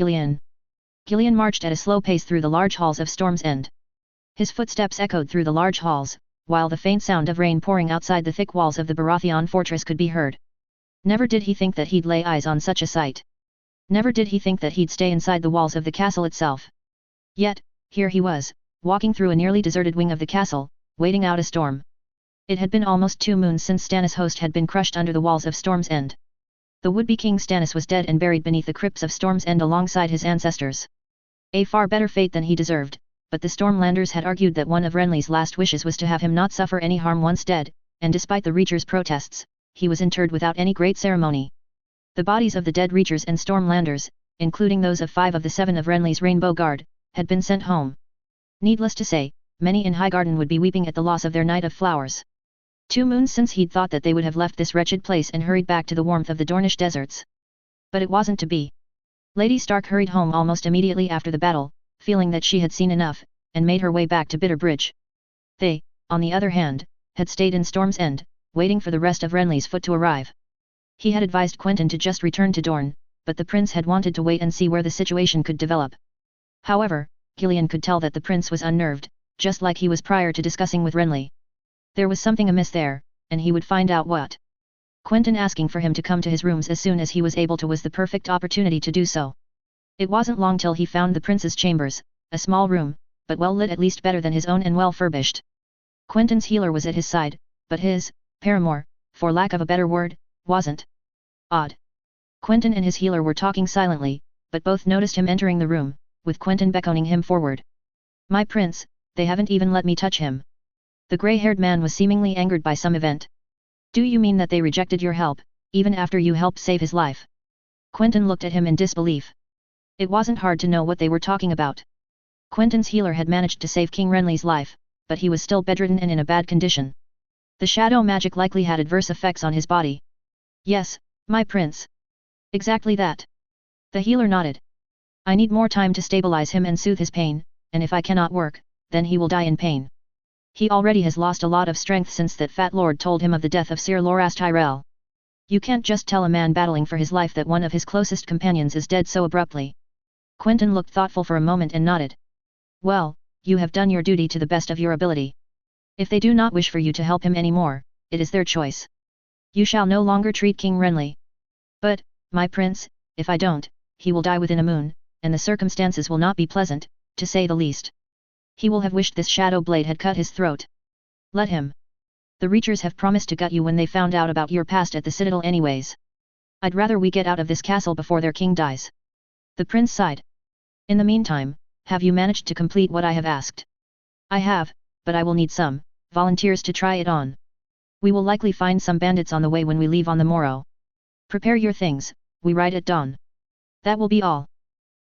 Quentyn. Quentyn marched at a slow pace through the large halls of Storm's End. His footsteps echoed through the large halls, while the faint sound of rain pouring outside the thick walls of the Baratheon fortress could be heard. Never did he think that he'd lay eyes on such a sight. Never did he think that he'd stay inside the walls of the castle itself. Yet, here he was, walking through a nearly deserted wing of the castle, waiting out a storm. It had been almost 2 moons since Stannis' host had been crushed under the walls of Storm's End. The would-be King Stannis was dead and buried beneath the crypts of Storm's End alongside his ancestors. A far better fate than he deserved, but the Stormlanders had argued that one of Renly's last wishes was to have him not suffer any harm once dead, and despite the Reachers' protests, he was interred without any great ceremony. The bodies of the dead Reachers and Stormlanders, including those of 5 of the 7 of Renly's Rainbow Guard, had been sent home. Needless to say, many in Highgarden would be weeping at the loss of their Knight of Flowers. 2 moons since he'd thought that they would have left this wretched place and hurried back to the warmth of the Dornish deserts. But it wasn't to be. Lady Stark hurried home almost immediately after the battle, feeling that she had seen enough, and made her way back to Bitterbridge. They, on the other hand, had stayed in Storm's End, waiting for the rest of Renly's foot to arrive. He had advised Quentyn to just return to Dorne, but the prince had wanted to wait and see where the situation could develop. However, Quentyn could tell that the prince was unnerved, just like he was prior to discussing with Renly. There was something amiss there, and he would find out what. Quentyn asking for him to come to his rooms as soon as he was able to was the perfect opportunity to do so. It wasn't long till he found the prince's chambers, a small room, but well lit, at least better than his own, and well furbished. Quentyn's healer was at his side, but his paramour, for lack of a better word, wasn't. Odd. Quentyn and his healer were talking silently, but both noticed him entering the room, with Quentyn beckoning him forward. "My prince, they haven't even let me touch him." The grey-haired man was seemingly angered by some event. "Do you mean that they rejected your help, even after you helped save his life?" Quentyn looked at him in disbelief. It wasn't hard to know what they were talking about. Quentyn's healer had managed to save King Renly's life, but he was still bedridden and in a bad condition. The shadow magic likely had adverse effects on his body. "Yes, my prince. Exactly that." The healer nodded. "I need more time to stabilize him and soothe his pain, and if I cannot work, then he will die in pain. He already has lost a lot of strength since that fat lord told him of the death of Sir Loras Tyrell. You can't just tell a man battling for his life that one of his closest companions is dead so abruptly." Quentyn looked thoughtful for a moment and nodded. "Well, you have done your duty to the best of your ability. If they do not wish for you to help him anymore, it is their choice. You shall no longer treat King Renly. But, my prince, if I don't, he will die within a moon, and the circumstances will not be pleasant, to say the least. He will have wished this shadow blade had cut his throat. Let him. The Reachers have promised to gut you when they found out about your past at the Citadel anyways. I'd rather we get out of this castle before their king dies." The prince sighed. "In the meantime, have you managed to complete what I have asked?" "I have, but I will need some volunteers to try it on. We will likely find some bandits on the way when we leave on the morrow. Prepare your things, we ride at dawn." "That will be all."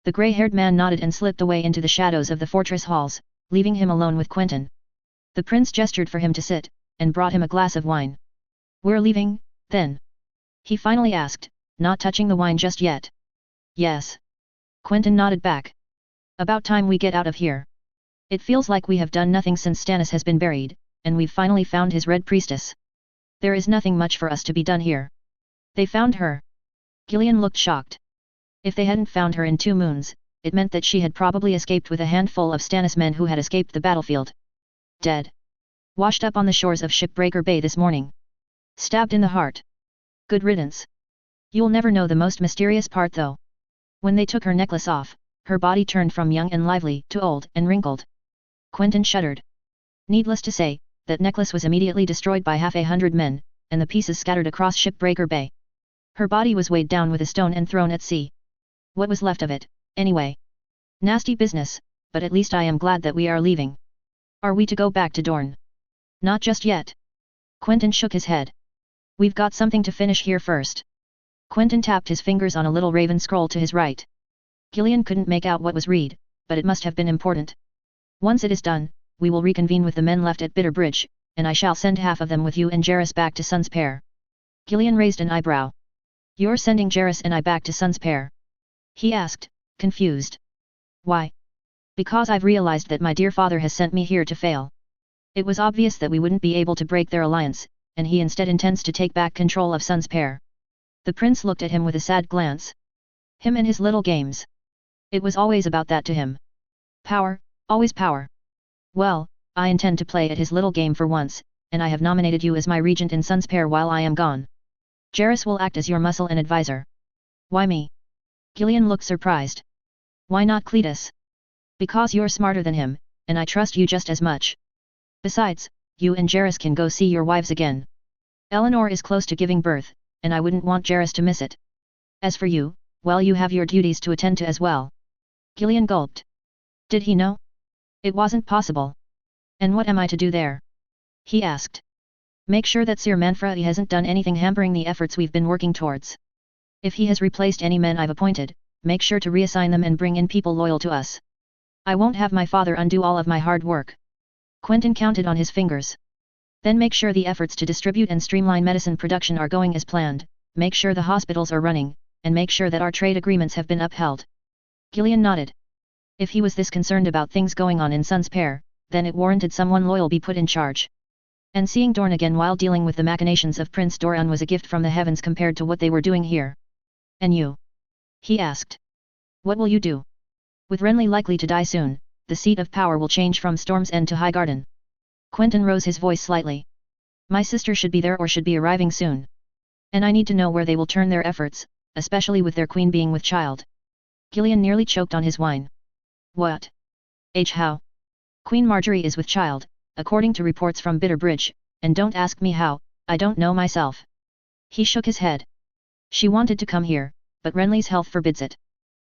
The grey-haired man nodded and slipped away into the shadows of the fortress halls, leaving him alone with Quentyn. The prince gestured for him to sit, and brought him a glass of wine. "We're leaving, then?" he finally asked, not touching the wine just yet. "Yes." Quentyn nodded back. "About time we get out of here. It feels like we have done nothing since Stannis has been buried, and we've finally found his Red Priestess. There is nothing much for us to be done here." "They found her?" Quentyn looked shocked. If they hadn't found her in 2 moons, it meant that she had probably escaped with a handful of Stannis men who had escaped the battlefield. Dead. Washed up on the shores of Shipbreaker Bay this morning. Stabbed in the heart. Good riddance. You'll never know the most mysterious part though. When they took her necklace off, her body turned from young and lively to old and wrinkled. Quentyn shuddered. Needless to say, that necklace was immediately destroyed by 100 men, and the pieces scattered across Shipbreaker Bay. Her body was weighed down with a stone and thrown at sea. What was left of it, anyway? Nasty business, but at least I am glad that we are leaving. Are we to go back to Dorne? Not just yet. Quentyn shook his head. We've got something to finish here first. Quentyn tapped his fingers on a little raven scroll to his right. Quentyn couldn't make out what was read, but it must have been important. Once it is done, we will reconvene with the men left at Bitterbridge, and I shall send half of them with you and Jairus back to Sun's Pair. Quentyn raised an eyebrow. You're sending Jairus and I back to Sun's Pair? He asked, confused. Why? Because I've realized that my dear father has sent me here to fail. It was obvious that we wouldn't be able to break their alliance, and he instead intends to take back control of Sun's Pair. The prince looked at him with a sad glance. Him and his little games. It was always about that to him. Power, always power. Well, I intend to play at his little game for once, and I have nominated you as my regent in Sun's pair while I am gone. Jairus will act as your muscle and advisor. Why me? Gillian looked surprised. Why not Cletus? Because you're smarter than him, and I trust you just as much. Besides, you and Jairus can go see your wives again. Eleanor is close to giving birth, and I wouldn't want Jairus to miss it. As for you, well, you have your duties to attend to as well. Gillian gulped. Did he know? It wasn't possible. And what am I to do there? He asked. Make sure that Sir Manfredi hasn't done anything hampering the efforts we've been working towards. If he has replaced any men I've appointed, make sure to reassign them and bring in people loyal to us. I won't have my father undo all of my hard work. Quentyn counted on his fingers. Then make sure the efforts to distribute and streamline medicine production are going as planned, make sure the hospitals are running, and make sure that our trade agreements have been upheld. Gillian nodded. If he was this concerned about things going on in Sun's pair, then it warranted someone loyal be put in charge. And seeing Dorne again while dealing with the machinations of Prince Doran was a gift from the heavens compared to what they were doing here. And you? He asked. What will you do? With Renly likely to die soon, the seat of power will change from Storm's End to Highgarden. Quentyn rose his voice slightly. My sister should be there or should be arriving soon. And I need to know where they will turn their efforts, especially with their queen being with child. Gillian nearly choked on his wine. What? How? Queen Marjorie is with child, according to reports from Bitterbridge, and don't ask me how, I don't know myself. He shook his head. She wanted to come here, but Renly's health forbids it.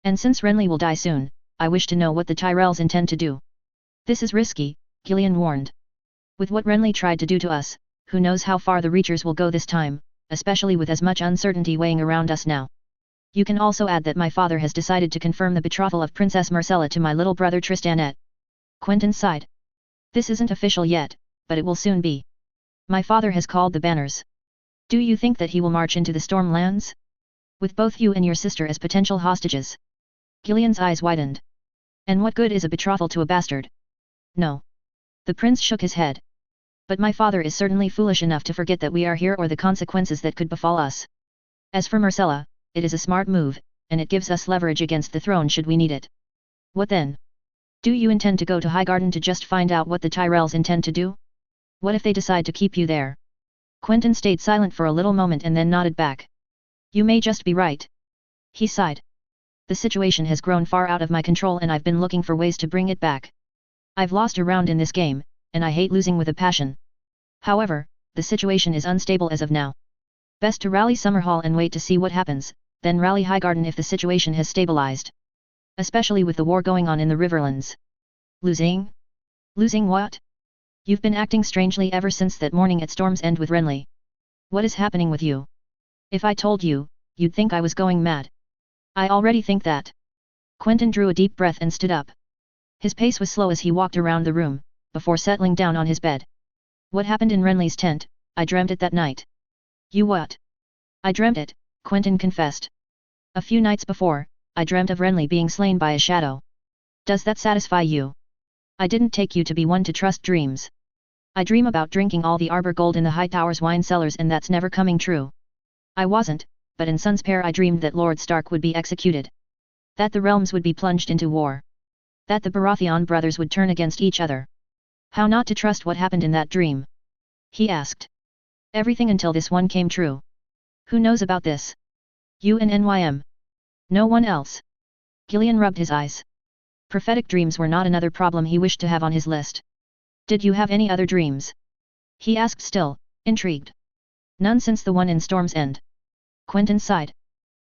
And since Renly will die soon, I wish to know what the Tyrells intend to do. This is risky, Gillian warned. With what Renly tried to do to us, who knows how far the Reachers will go this time, especially with as much uncertainty weighing around us now. You can also add that my father has decided to confirm the betrothal of Princess Marcella to my little brother Tristanet. Quentyn sighed. This isn't official yet, but it will soon be. My father has called the banners. Do you think that he will march into the Stormlands? With both you and your sister as potential hostages? Gillian's eyes widened. And what good is a betrothal to a bastard? No. The prince shook his head. But my father is certainly foolish enough to forget that we are here or the consequences that could befall us. As for Marcella, it is a smart move, and it gives us leverage against the throne should we need it. What then? Do you intend to go to Highgarden to just find out what the Tyrells intend to do? What if they decide to keep you there? Quentyn stayed silent for a little moment and then nodded back. You may just be right. He sighed. The situation has grown far out of my control and I've been looking for ways to bring it back. I've lost a round in this game, and I hate losing with a passion. However, the situation is unstable as of now. Best to rally Summerhall and wait to see what happens, then rally Highgarden if the situation has stabilized. Especially with the war going on in the Riverlands. Losing? Losing what? You've been acting strangely ever since that morning at Storm's End with Renly. What is happening with you? If I told you, you'd think I was going mad. I already think that. Quentyn drew a deep breath and stood up. His pace was slow as he walked around the room, before settling down on his bed. What happened in Renly's tent? I dreamt it that night. You what? I dreamt it, Quentyn confessed. A few nights before, I dreamt of Renly being slain by a shadow. Does that satisfy you? I didn't take you to be one to trust dreams. I dream about drinking all the arbor gold in the High Tower's wine cellars and that's never coming true. I wasn't, but in Sun's pair I dreamed that Lord Stark would be executed. That the realms would be plunged into war. That the Baratheon brothers would turn against each other. How not to trust what happened in that dream? He asked. Everything until this one came true. Who knows about this? You and NYM. No one else. Gillian rubbed his eyes. Prophetic dreams were not another problem he wished to have on his list. Did you have any other dreams? He asked still, intrigued. None since the one in Storm's End. Quentyn sighed.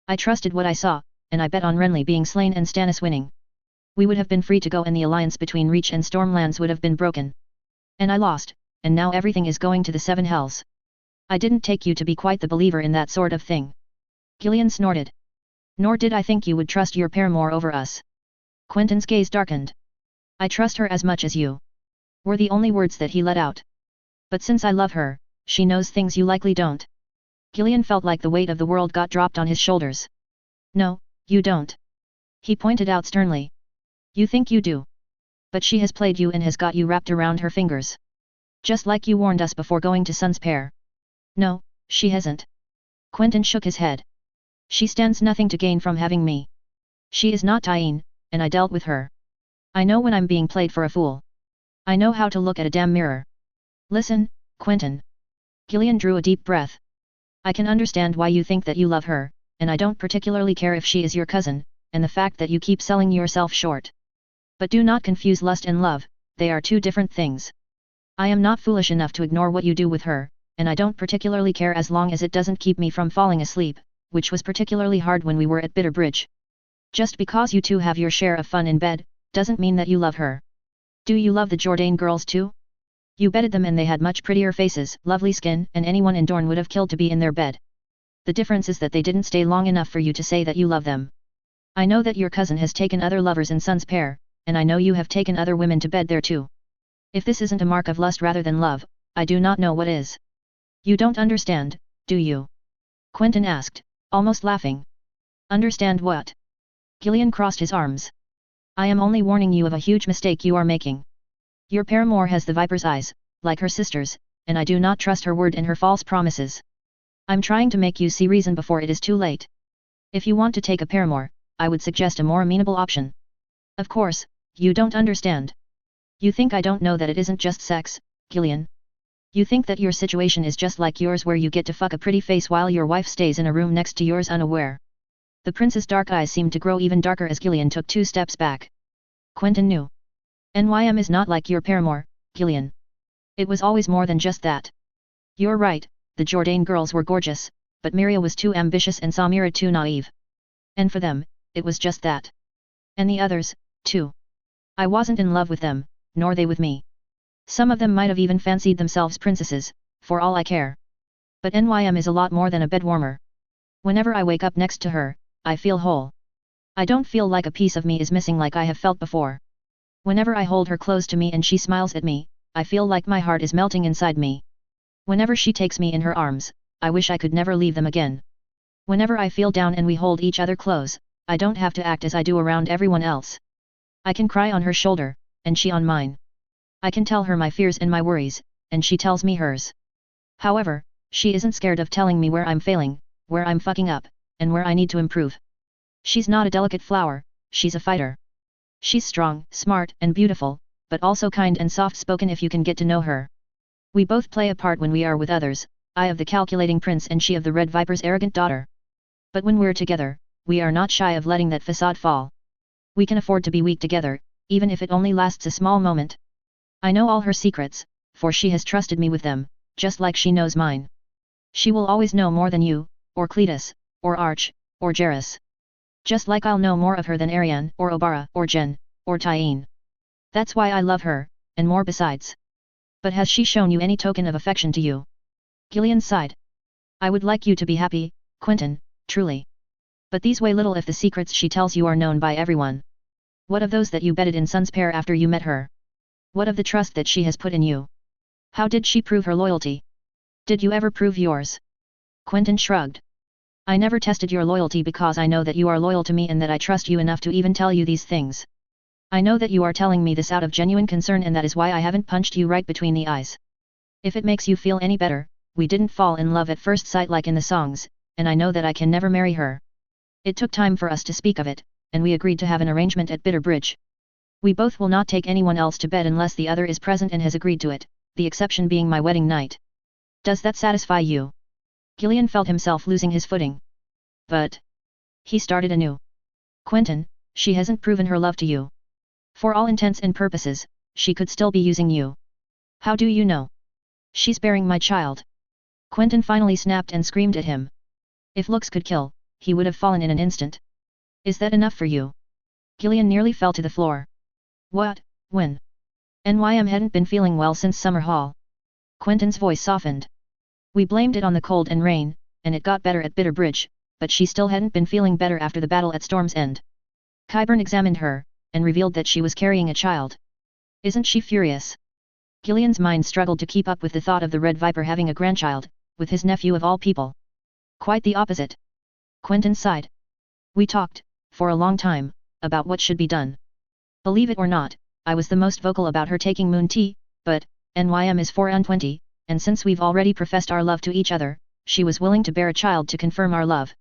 I trusted what I saw, and I bet on Renly being slain and Stannis winning. We would have been free to go and the alliance between Reach and Stormlands would have been broken. And I lost, and now everything is going to the Seven Hells. I didn't take you to be quite the believer in that sort of thing. Gillian snorted. Nor did I think you would trust your paramour over us. Quentyn's gaze darkened. I trust her as much as you. Were the only words that he let out. But since I love her, she knows things you likely don't. Gillian felt like the weight of the world got dropped on his shoulders. No, you don't. He pointed out sternly. You think you do. But she has played you and has got you wrapped around her fingers. Just like you warned us before going to Sun's pair. No, she hasn't. Quentyn shook his head. She stands nothing to gain from having me. She is not Tyene, and I dealt with her. I know when I'm being played for a fool. I know how to look at a damn mirror. Listen, Quentyn. Gillian drew a deep breath. I can understand why you think that you love her, and I don't particularly care if she is your cousin, and the fact that you keep selling yourself short. But do not confuse lust and love, they are two different things. I am not foolish enough to ignore what you do with her, and I don't particularly care as long as it doesn't keep me from falling asleep, which was particularly hard when we were at Bitterbridge. Just because you two have your share of fun in bed, doesn't mean that you love her. Do you love the Jourdain girls too? You bedded them and they had much prettier faces, lovely skin, and anyone in Dorne would have killed to be in their bed. The difference is that they didn't stay long enough for you to say that you love them. I know that your cousin has taken other lovers in Sun's pair, and I know you have taken other women to bed there too. If this isn't a mark of lust rather than love, I do not know what is. You don't understand, do you? Quentyn asked, almost laughing. Understand what? Gillian crossed his arms. I am only warning you of a huge mistake you are making. Your paramour has the viper's eyes, like her sister's, and I do not trust her word and her false promises. I'm trying to make you see reason before it is too late. If you want to take a paramour, I would suggest a more amenable option. Of course, you don't understand. You think I don't know that it isn't just sex, Gillian? You think that your situation is just like yours where you get to fuck a pretty face while your wife stays in a room next to yours unaware. The prince's dark eyes seemed to grow even darker as Gillian took 2 steps back. Quentyn knew. NYM is not like your paramour, Gillian. It was always more than just that. You're right, the Jourdain girls were gorgeous, but Miria was too ambitious and Samira too naive. And for them, it was just that. And the others, too. I wasn't in love with them, nor they with me. Some of them might have even fancied themselves princesses, for all I care. But NYM is a lot more than a bed warmer. Whenever I wake up next to her, I feel whole. I don't feel like a piece of me is missing like I have felt before. Whenever I hold her close to me and she smiles at me, I feel like my heart is melting inside me. Whenever she takes me in her arms, I wish I could never leave them again. Whenever I feel down and we hold each other close, I don't have to act as I do around everyone else. I can cry on her shoulder, and she on mine. I can tell her my fears and my worries, and she tells me hers. However, she isn't scared of telling me where I'm failing, where I'm fucking up, and where I need to improve. She's not a delicate flower, she's a fighter. She's strong, smart, and beautiful, but also kind and soft-spoken if you can get to know her. We both play a part when we are with others, I of the calculating prince and she of the Red Viper's arrogant daughter. But when we're together, we are not shy of letting that facade fall. We can afford to be weak together, even if it only lasts a small moment. I know all her secrets, for she has trusted me with them, just like she knows mine. She will always know more than you, or Cletus, or Arch, or Jairus. Just like I'll know more of her than Ariane, or Obara, or Jen, or Tyene. That's why I love her, and more besides. But has she shown you any token of affection to you? Gillian sighed. I would like you to be happy, Quentyn, truly. But these weigh little if the secrets she tells you are known by everyone. What of those that you bedded in Sun's pair after you met her? What of the trust that she has put in you? How did she prove her loyalty? Did you ever prove yours? Quentyn shrugged. I never tested your loyalty because I know that you are loyal to me and that I trust you enough to even tell you these things. I know that you are telling me this out of genuine concern and that is why I haven't punched you right between the eyes. If it makes you feel any better, we didn't fall in love at first sight like in the songs, and I know that I can never marry her. It took time for us to speak of it, and we agreed to have an arrangement at Bitterbridge. We both will not take anyone else to bed unless the other is present and has agreed to it, the exception being my wedding night. Does that satisfy you? Gillian felt himself losing his footing. But... He started anew. Quentyn, she hasn't proven her love to you. For all intents and purposes, she could still be using you. How do you know? She's bearing my child. Quentyn finally snapped and screamed at him. If looks could kill, he would have fallen in an instant. Is that enough for you? Gillian nearly fell to the floor. What, when? NYM hadn't been feeling well since summer hall. Quentyn's voice softened. We blamed it on the cold and rain, and it got better at Bitterbridge, but she still hadn't been feeling better after the battle at Storm's End. Qyburn examined her, and revealed that she was carrying a child. Isn't she furious? Gillian's mind struggled to keep up with the thought of the Red Viper having a grandchild, with his nephew of all people. Quite the opposite. Quentyn sighed. We talked, for a long time, about what should be done. Believe it or not, I was the most vocal about her taking moon tea, but, NYM is 420, and since we've already professed our love to each other, she was willing to bear a child to confirm our love.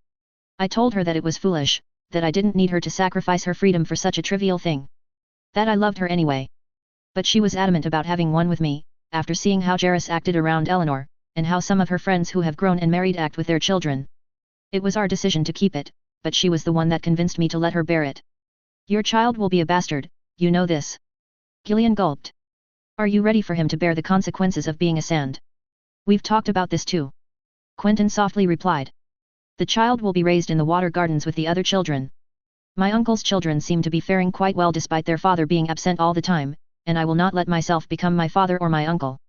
I told her that it was foolish, that I didn't need her to sacrifice her freedom for such a trivial thing. That I loved her anyway. But she was adamant about having one with me, after seeing how Jairus acted around Eleanor, and how some of her friends who have grown and married act with their children. It was our decision to keep it, but she was the one that convinced me to let her bear it. Your child will be a bastard, you know this. Gillian gulped. Are you ready for him to bear the consequences of being a sand? We've talked about this too. Quentyn softly replied. The child will be raised in the water gardens with the other children. My uncle's children seem to be faring quite well despite their father being absent all the time, and I will not let myself become my father or my uncle.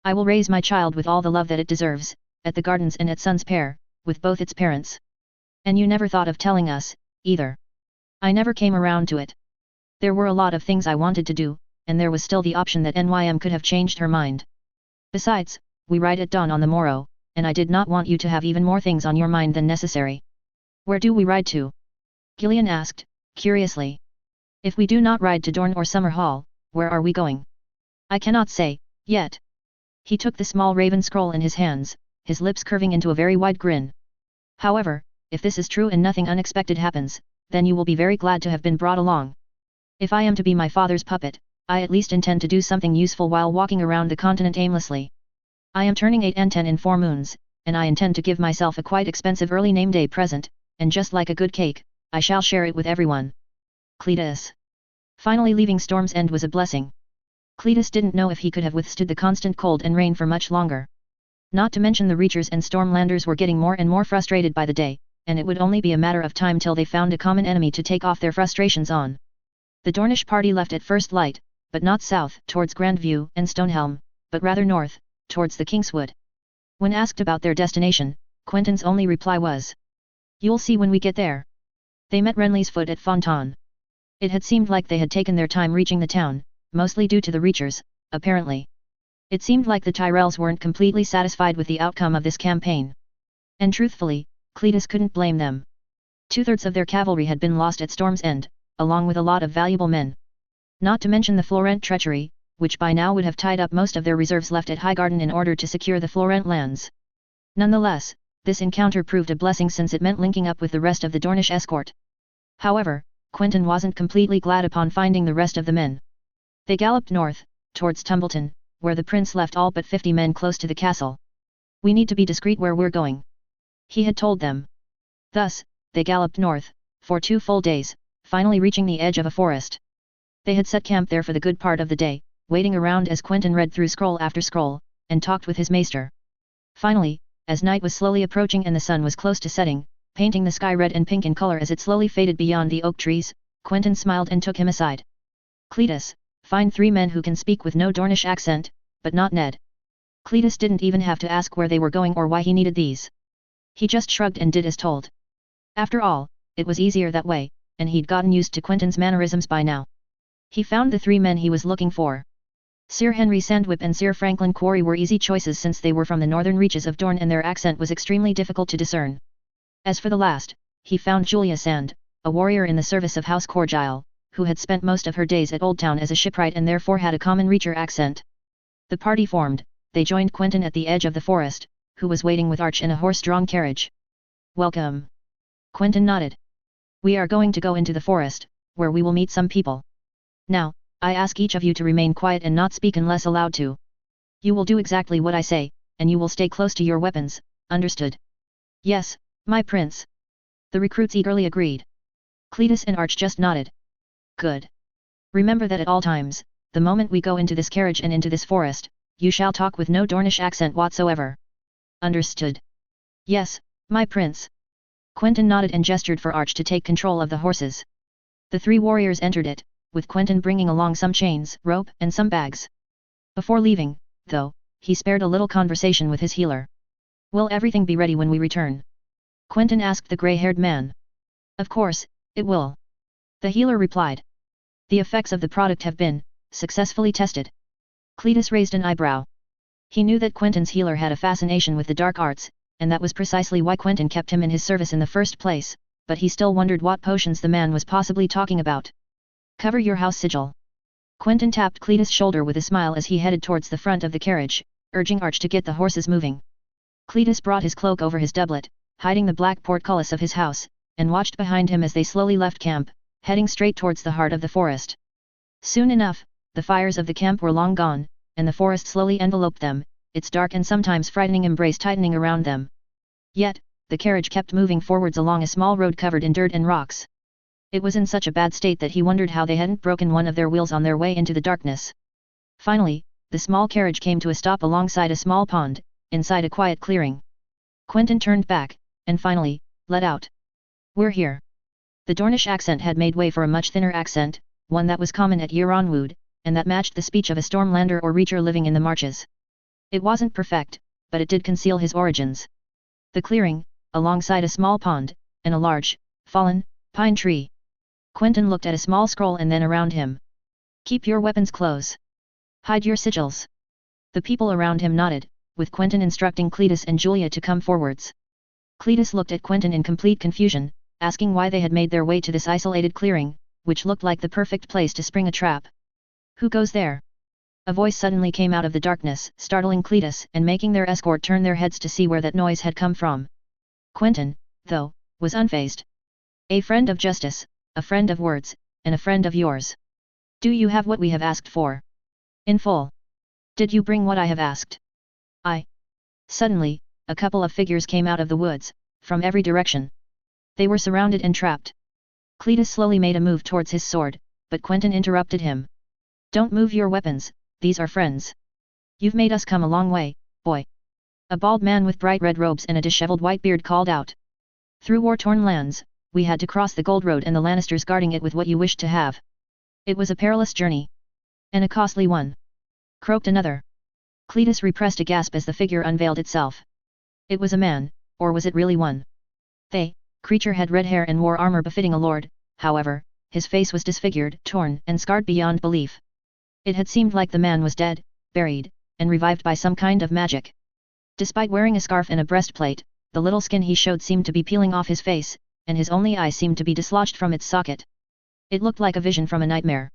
I will raise my child with all the love that it deserves, at the gardens and at Sun's Pair, with both its parents. And you never thought of telling us, either. I never came around to it. There were a lot of things I wanted to do, and there was still the option that NYM could have changed her mind. Besides, we ride at dawn on the morrow, and I did not want you to have even more things on your mind than necessary. Where do we ride to? Gillian asked, curiously. If we do not ride to Dorne or Summerhall, where are we going? I cannot say, yet. He took the small raven scroll in his hands, his lips curving into a very wide grin. However, if this is true and nothing unexpected happens, then you will be very glad to have been brought along. If I am to be my father's puppet, I at least intend to do something useful while walking around the continent aimlessly. I am turning 8 and 10 in 4 moons, and I intend to give myself a quite expensive early name day present, and just like a good cake, I shall share it with everyone. Cletus. Finally leaving Storm's End was a blessing. Cletus didn't know if he could have withstood the constant cold and rain for much longer. Not to mention the Reachers and Stormlanders were getting more and more frustrated by the day, and it would only be a matter of time till they found a common enemy to take off their frustrations on. The Dornish party left at first light, but not south towards Grandview and Stonehelm, but rather north, towards the Kingswood. When asked about their destination, Quentyn's only reply was, "You'll see when we get there." They met Renly's foot at Fontaine. It had seemed like they had taken their time reaching the town, mostly due to the Reachers, apparently. It seemed like the Tyrells weren't completely satisfied with the outcome of this campaign. And truthfully, Cletus couldn't blame them. 2/3 of their cavalry had been lost at Storm's End, along with a lot of valuable men. Not to mention the Florent treachery, which by now would have tied up most of their reserves left at Highgarden in order to secure the Florent lands. Nonetheless, this encounter proved a blessing since it meant linking up with the rest of the Dornish escort. However, Quentyn wasn't completely glad upon finding the rest of the men. They galloped north, towards Tumbleton, where the prince left all but 50 men close to the castle. We need to be discreet where we're going, he had told them. Thus, they galloped north, for 2 full days, finally reaching the edge of a forest. They had set camp there for the good part of the day, waiting around as Quentyn read through scroll after scroll, and talked with his maester. Finally, as night was slowly approaching and the sun was close to setting, painting the sky red and pink in color as it slowly faded beyond the oak trees, Quentyn smiled and took him aside. Cletus, find 3 men who can speak with no Dornish accent, but not Ned. Cletus didn't even have to ask where they were going or why he needed these. He just shrugged and did as told. After all, it was easier that way, and he'd gotten used to Quentyn's mannerisms by now. He found the 3 men he was looking for. Sir Henry Sandwip and Sir Franklin Quarry were easy choices since they were from the northern reaches of Dorne and their accent was extremely difficult to discern. As for the last, he found Julia Sand, a warrior in the service of House Corgyle, who had spent most of her days at Oldtown as a shipwright and therefore had a common Reacher accent. The party formed, they joined Quentyn at the edge of the forest, who was waiting with Arch in a horse-drawn carriage. Welcome. Quentyn nodded. We are going to go into the forest, where we will meet some people. Now, I ask each of you to remain quiet and not speak unless allowed to. You will do exactly what I say, and you will stay close to your weapons, understood? Yes, my prince. The recruits eagerly agreed. Cletus and Arch just nodded. Good. Remember that at all times, the moment we go into this carriage and into this forest, you shall talk with no Dornish accent whatsoever. Understood? Yes, my prince. Quentyn nodded and gestured for Arch to take control of the horses. The 3 warriors entered it, with Quentyn bringing along some chains, rope, and some bags. Before leaving, though, he spared a little conversation with his healer. Will everything be ready when we return? Quentyn asked the grey-haired man. Of course, it will. The healer replied. The effects of the product have been successfully tested. Cletus raised an eyebrow. He knew that Quentyn's healer had a fascination with the dark arts, and that was precisely why Quentyn kept him in his service in the first place, but he still wondered what potions the man was possibly talking about. Cover your house sigil. Quentyn tapped Cletus' shoulder with a smile as he headed towards the front of the carriage, urging Arch to get the horses moving. Cletus brought his cloak over his doublet, hiding the black portcullis of his house, and watched behind him as they slowly left camp, heading straight towards the heart of the forest. Soon enough, the fires of the camp were long gone, and the forest slowly enveloped them, its dark and sometimes frightening embrace tightening around them. Yet, the carriage kept moving forwards along a small road covered in dirt and rocks. It was in such a bad state that he wondered how they hadn't broken one of their wheels on their way into the darkness. Finally, the small carriage came to a stop alongside a small pond, inside a quiet clearing. Quentyn turned back, and finally, let out. "We're here." The Dornish accent had made way for a much thinner accent, one that was common at Yeronwood, and that matched the speech of a Stormlander or Reacher living in the marches. It wasn't perfect, but it did conceal his origins. The clearing, alongside a small pond, and a large, fallen, pine tree. Quentyn looked at a small scroll and then around him. "Keep your weapons close. Hide your sigils." The people around him nodded, with Quentyn instructing Cletus and Julia to come forwards. Cletus looked at Quentyn in complete confusion, asking why they had made their way to this isolated clearing, which looked like the perfect place to spring a trap. "Who goes there?" A voice suddenly came out of the darkness, startling Cletus and making their escort turn their heads to see where that noise had come from. Quentyn, though, was unfazed. "A friend of justice, a friend of words, and a friend of yours. Do you have what we have asked for? In full. Did you bring what I have asked?" Suddenly, a couple of figures came out of the woods, from every direction. They were surrounded and trapped. Cletus slowly made a move towards his sword, but Quentyn interrupted him. "Don't move your weapons, these are friends. You've made us come a long way, boy." A bald man with bright red robes and a disheveled white beard called out. "Through war-torn lands, we had to cross the Gold Road and the Lannisters guarding it with what you wished to have. It was a perilous journey. And a costly one," croaked another. Cletus repressed a gasp as the figure unveiled itself. It was a man, or was it really one? The creature had red hair and wore armor befitting a lord, however, his face was disfigured, torn and scarred beyond belief. It had seemed like the man was dead, buried, and revived by some kind of magic. Despite wearing a scarf and a breastplate, the little skin he showed seemed to be peeling off his face, and his only eye seemed to be dislodged from its socket. It looked like a vision from a nightmare.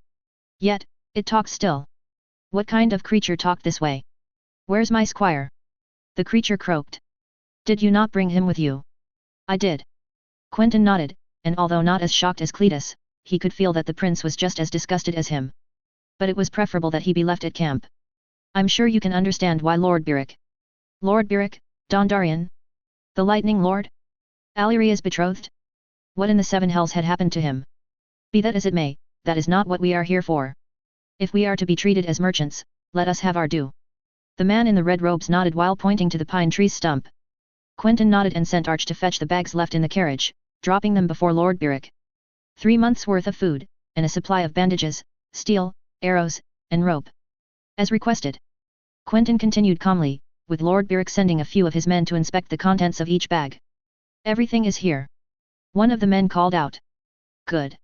Yet, it talked still. What kind of creature talked this way? "Where's my squire?" the creature croaked. "Did you not bring him with you?" "I did." Quentyn nodded, and although not as shocked as Cletus, he could feel that the prince was just as disgusted as him. But it was preferable that he be left at camp. "I'm sure you can understand why Lord Beric." "Lord Beric, Dondarrion? The Lightning Lord? Alyria's betrothed? What in the seven hells had happened to him? Be that as it may, that is not what we are here for. If we are to be treated as merchants, let us have our due." The man in the red robes nodded while pointing to the pine tree's stump. Quentyn nodded and sent Arch to fetch the bags left in the carriage, dropping them before Lord Beric. 3 months' worth of food, and a supply of bandages, steel, arrows, and rope. As requested. Quentyn continued calmly, with Lord Beric sending a few of his men to inspect the contents of each bag. "Everything is here." One of the men called out. "Good."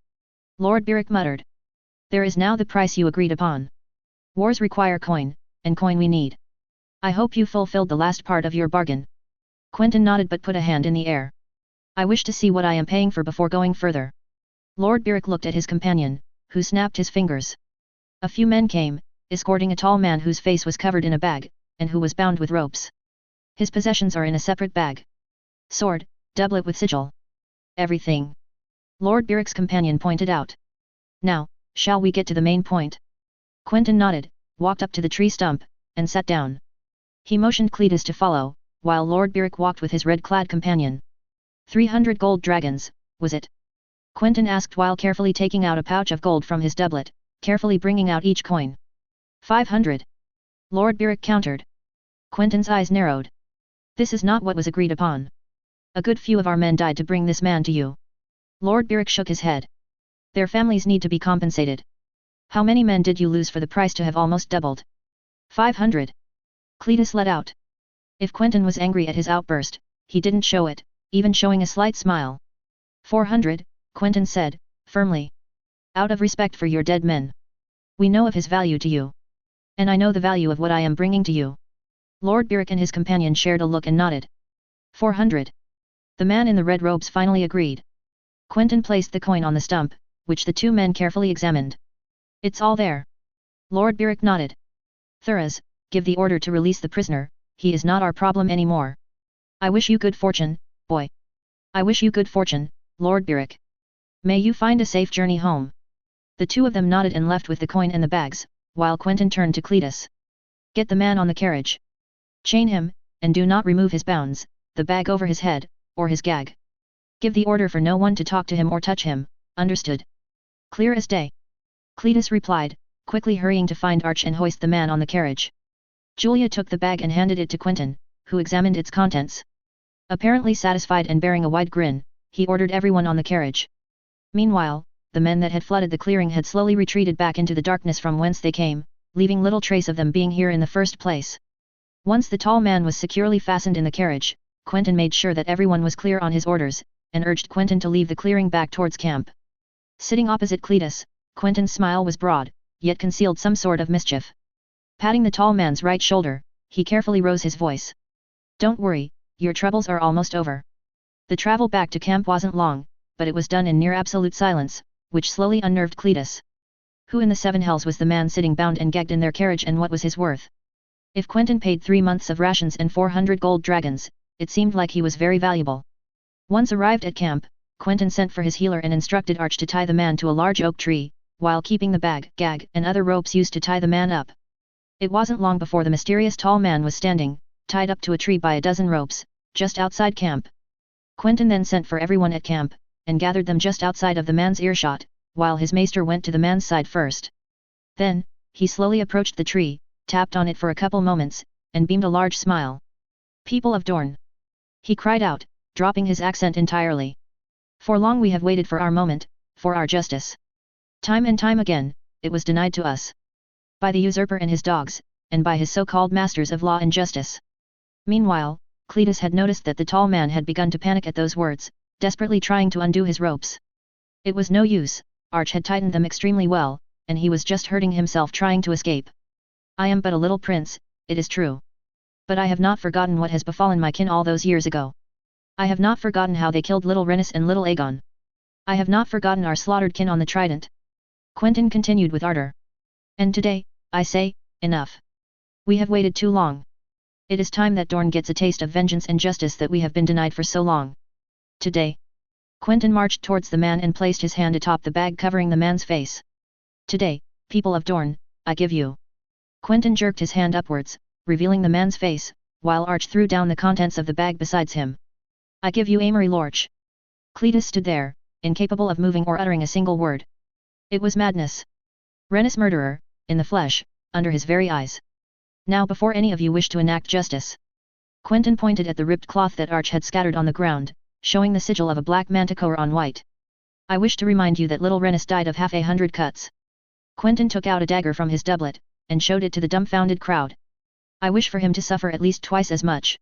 Lord Beric muttered. "There is now the price you agreed upon. Wars require coin, and coin we need. I hope you fulfilled the last part of your bargain." Quentyn nodded but put a hand in the air. "I wish to see what I am paying for before going further." Lord Beric looked at his companion, who snapped his fingers. A few men came, escorting a tall man whose face was covered in a bag, and who was bound with ropes. "His possessions are in a separate bag. Sword, doublet with sigil. Everything." Lord Beric's companion pointed out. "Now, shall we get to the main point?" Quentyn nodded, walked up to the tree stump, and sat down. He motioned Cletus to follow, while Lord Beric walked with his red-clad companion. 300 gold dragons, was it? Quentyn asked while carefully taking out a pouch of gold from his doublet, carefully bringing out each coin. 500. Lord Beric countered. Quentyn's eyes narrowed. "This is not what was agreed upon. A good few of our men died to bring this man to you." Lord Beric shook his head. "Their families need to be compensated. How many men did you lose for the price to have almost doubled?" 500. Cletus let out. If Quentyn was angry at his outburst, he didn't show it, even showing a slight smile. 400, Quentyn said, firmly. "Out of respect for your dead men. We know of his value to you. And I know the value of what I am bringing to you." Lord Beric and his companion shared a look and nodded. 400. The man in the red robes finally agreed. Quentyn placed the coin on the stump, which the two men carefully examined. "It's all there." Lord Beric nodded. "Thuras, give the order to release the prisoner, he is not our problem anymore." "I wish you good fortune, boy." "I wish you good fortune," Lord Beric. May you find a safe journey home. The two of them nodded and left with the coin and the bags, while Quentyn turned to Cletus. Get the man on the carriage. Chain him, and do not remove his bounds, the bag over his head, or his gag. Give the order for no one to talk to him or touch him, understood? Clear as day. Cletus replied, quickly hurrying to find Arch and hoist the man on the carriage. Julia took the bag and handed it to Quentyn, who examined its contents. Apparently satisfied and bearing a wide grin, he ordered everyone on the carriage. Meanwhile, the men that had flooded the clearing had slowly retreated back into the darkness from whence they came, leaving little trace of them being here in the first place. Once the tall man was securely fastened in the carriage, Quentyn made sure that everyone was clear on his orders, and urged Quentyn to leave the clearing back towards camp. Sitting opposite Cletus, Quentyn's smile was broad, yet concealed some sort of mischief. Patting the tall man's right shoulder, he carefully rose his voice. Don't worry, your troubles are almost over. The travel back to camp wasn't long, but it was done in near absolute silence, which slowly unnerved Cletus. Who in the seven hells was the man sitting bound and gagged in their carriage, and what was his worth? If Quentyn paid 3 months of rations and 400 gold dragons, it seemed like he was very valuable. Once arrived at camp, Quentyn sent for his healer and instructed Arch to tie the man to a large oak tree, while keeping the bag, gag, and other ropes used to tie the man up. It wasn't long before the mysterious tall man was standing, tied up to a tree by a dozen ropes, just outside camp. Quentyn then sent for everyone at camp, and gathered them just outside of the man's earshot, while his maester went to the man's side first. Then, he slowly approached the tree, tapped on it for a couple moments, and beamed a large smile. People of Dorne! He cried out, dropping his accent entirely. For long we have waited for our moment, for our justice. Time and time again, it was denied to us. By the usurper and his dogs, and by his so-called masters of law and justice. Meanwhile, Cletus had noticed that the tall man had begun to panic at those words, desperately trying to undo his ropes. It was no use, Arch had tightened them extremely well, and he was just hurting himself trying to escape. I am but a little prince, it is true. But I have not forgotten what has befallen my kin all those years ago. I have not forgotten how they killed little Rhaenys and little Aegon. I have not forgotten our slaughtered kin on the Trident. Quentyn continued with ardor. And today, I say, enough. We have waited too long. It is time that Dorne gets a taste of vengeance and justice that we have been denied for so long. Today. Quentyn marched towards the man and placed his hand atop the bag covering the man's face. Today, people of Dorne, I give you. Quentyn jerked his hand upwards, revealing the man's face, while Arch threw down the contents of the bag beside him. I give you Amory Lorch. Cletus stood there, incapable of moving or uttering a single word. It was madness. Rhaenys murderer, in the flesh, under his very eyes. Now before any of you wish to enact justice. Quentyn pointed at the ripped cloth that Arch had scattered on the ground, showing the sigil of a black manticore on white. I wish to remind you that little Rhaenys died of 100 cuts. Quentyn took out a dagger from his doublet, and showed it to the dumbfounded crowd. I wish for him to suffer at least twice as much.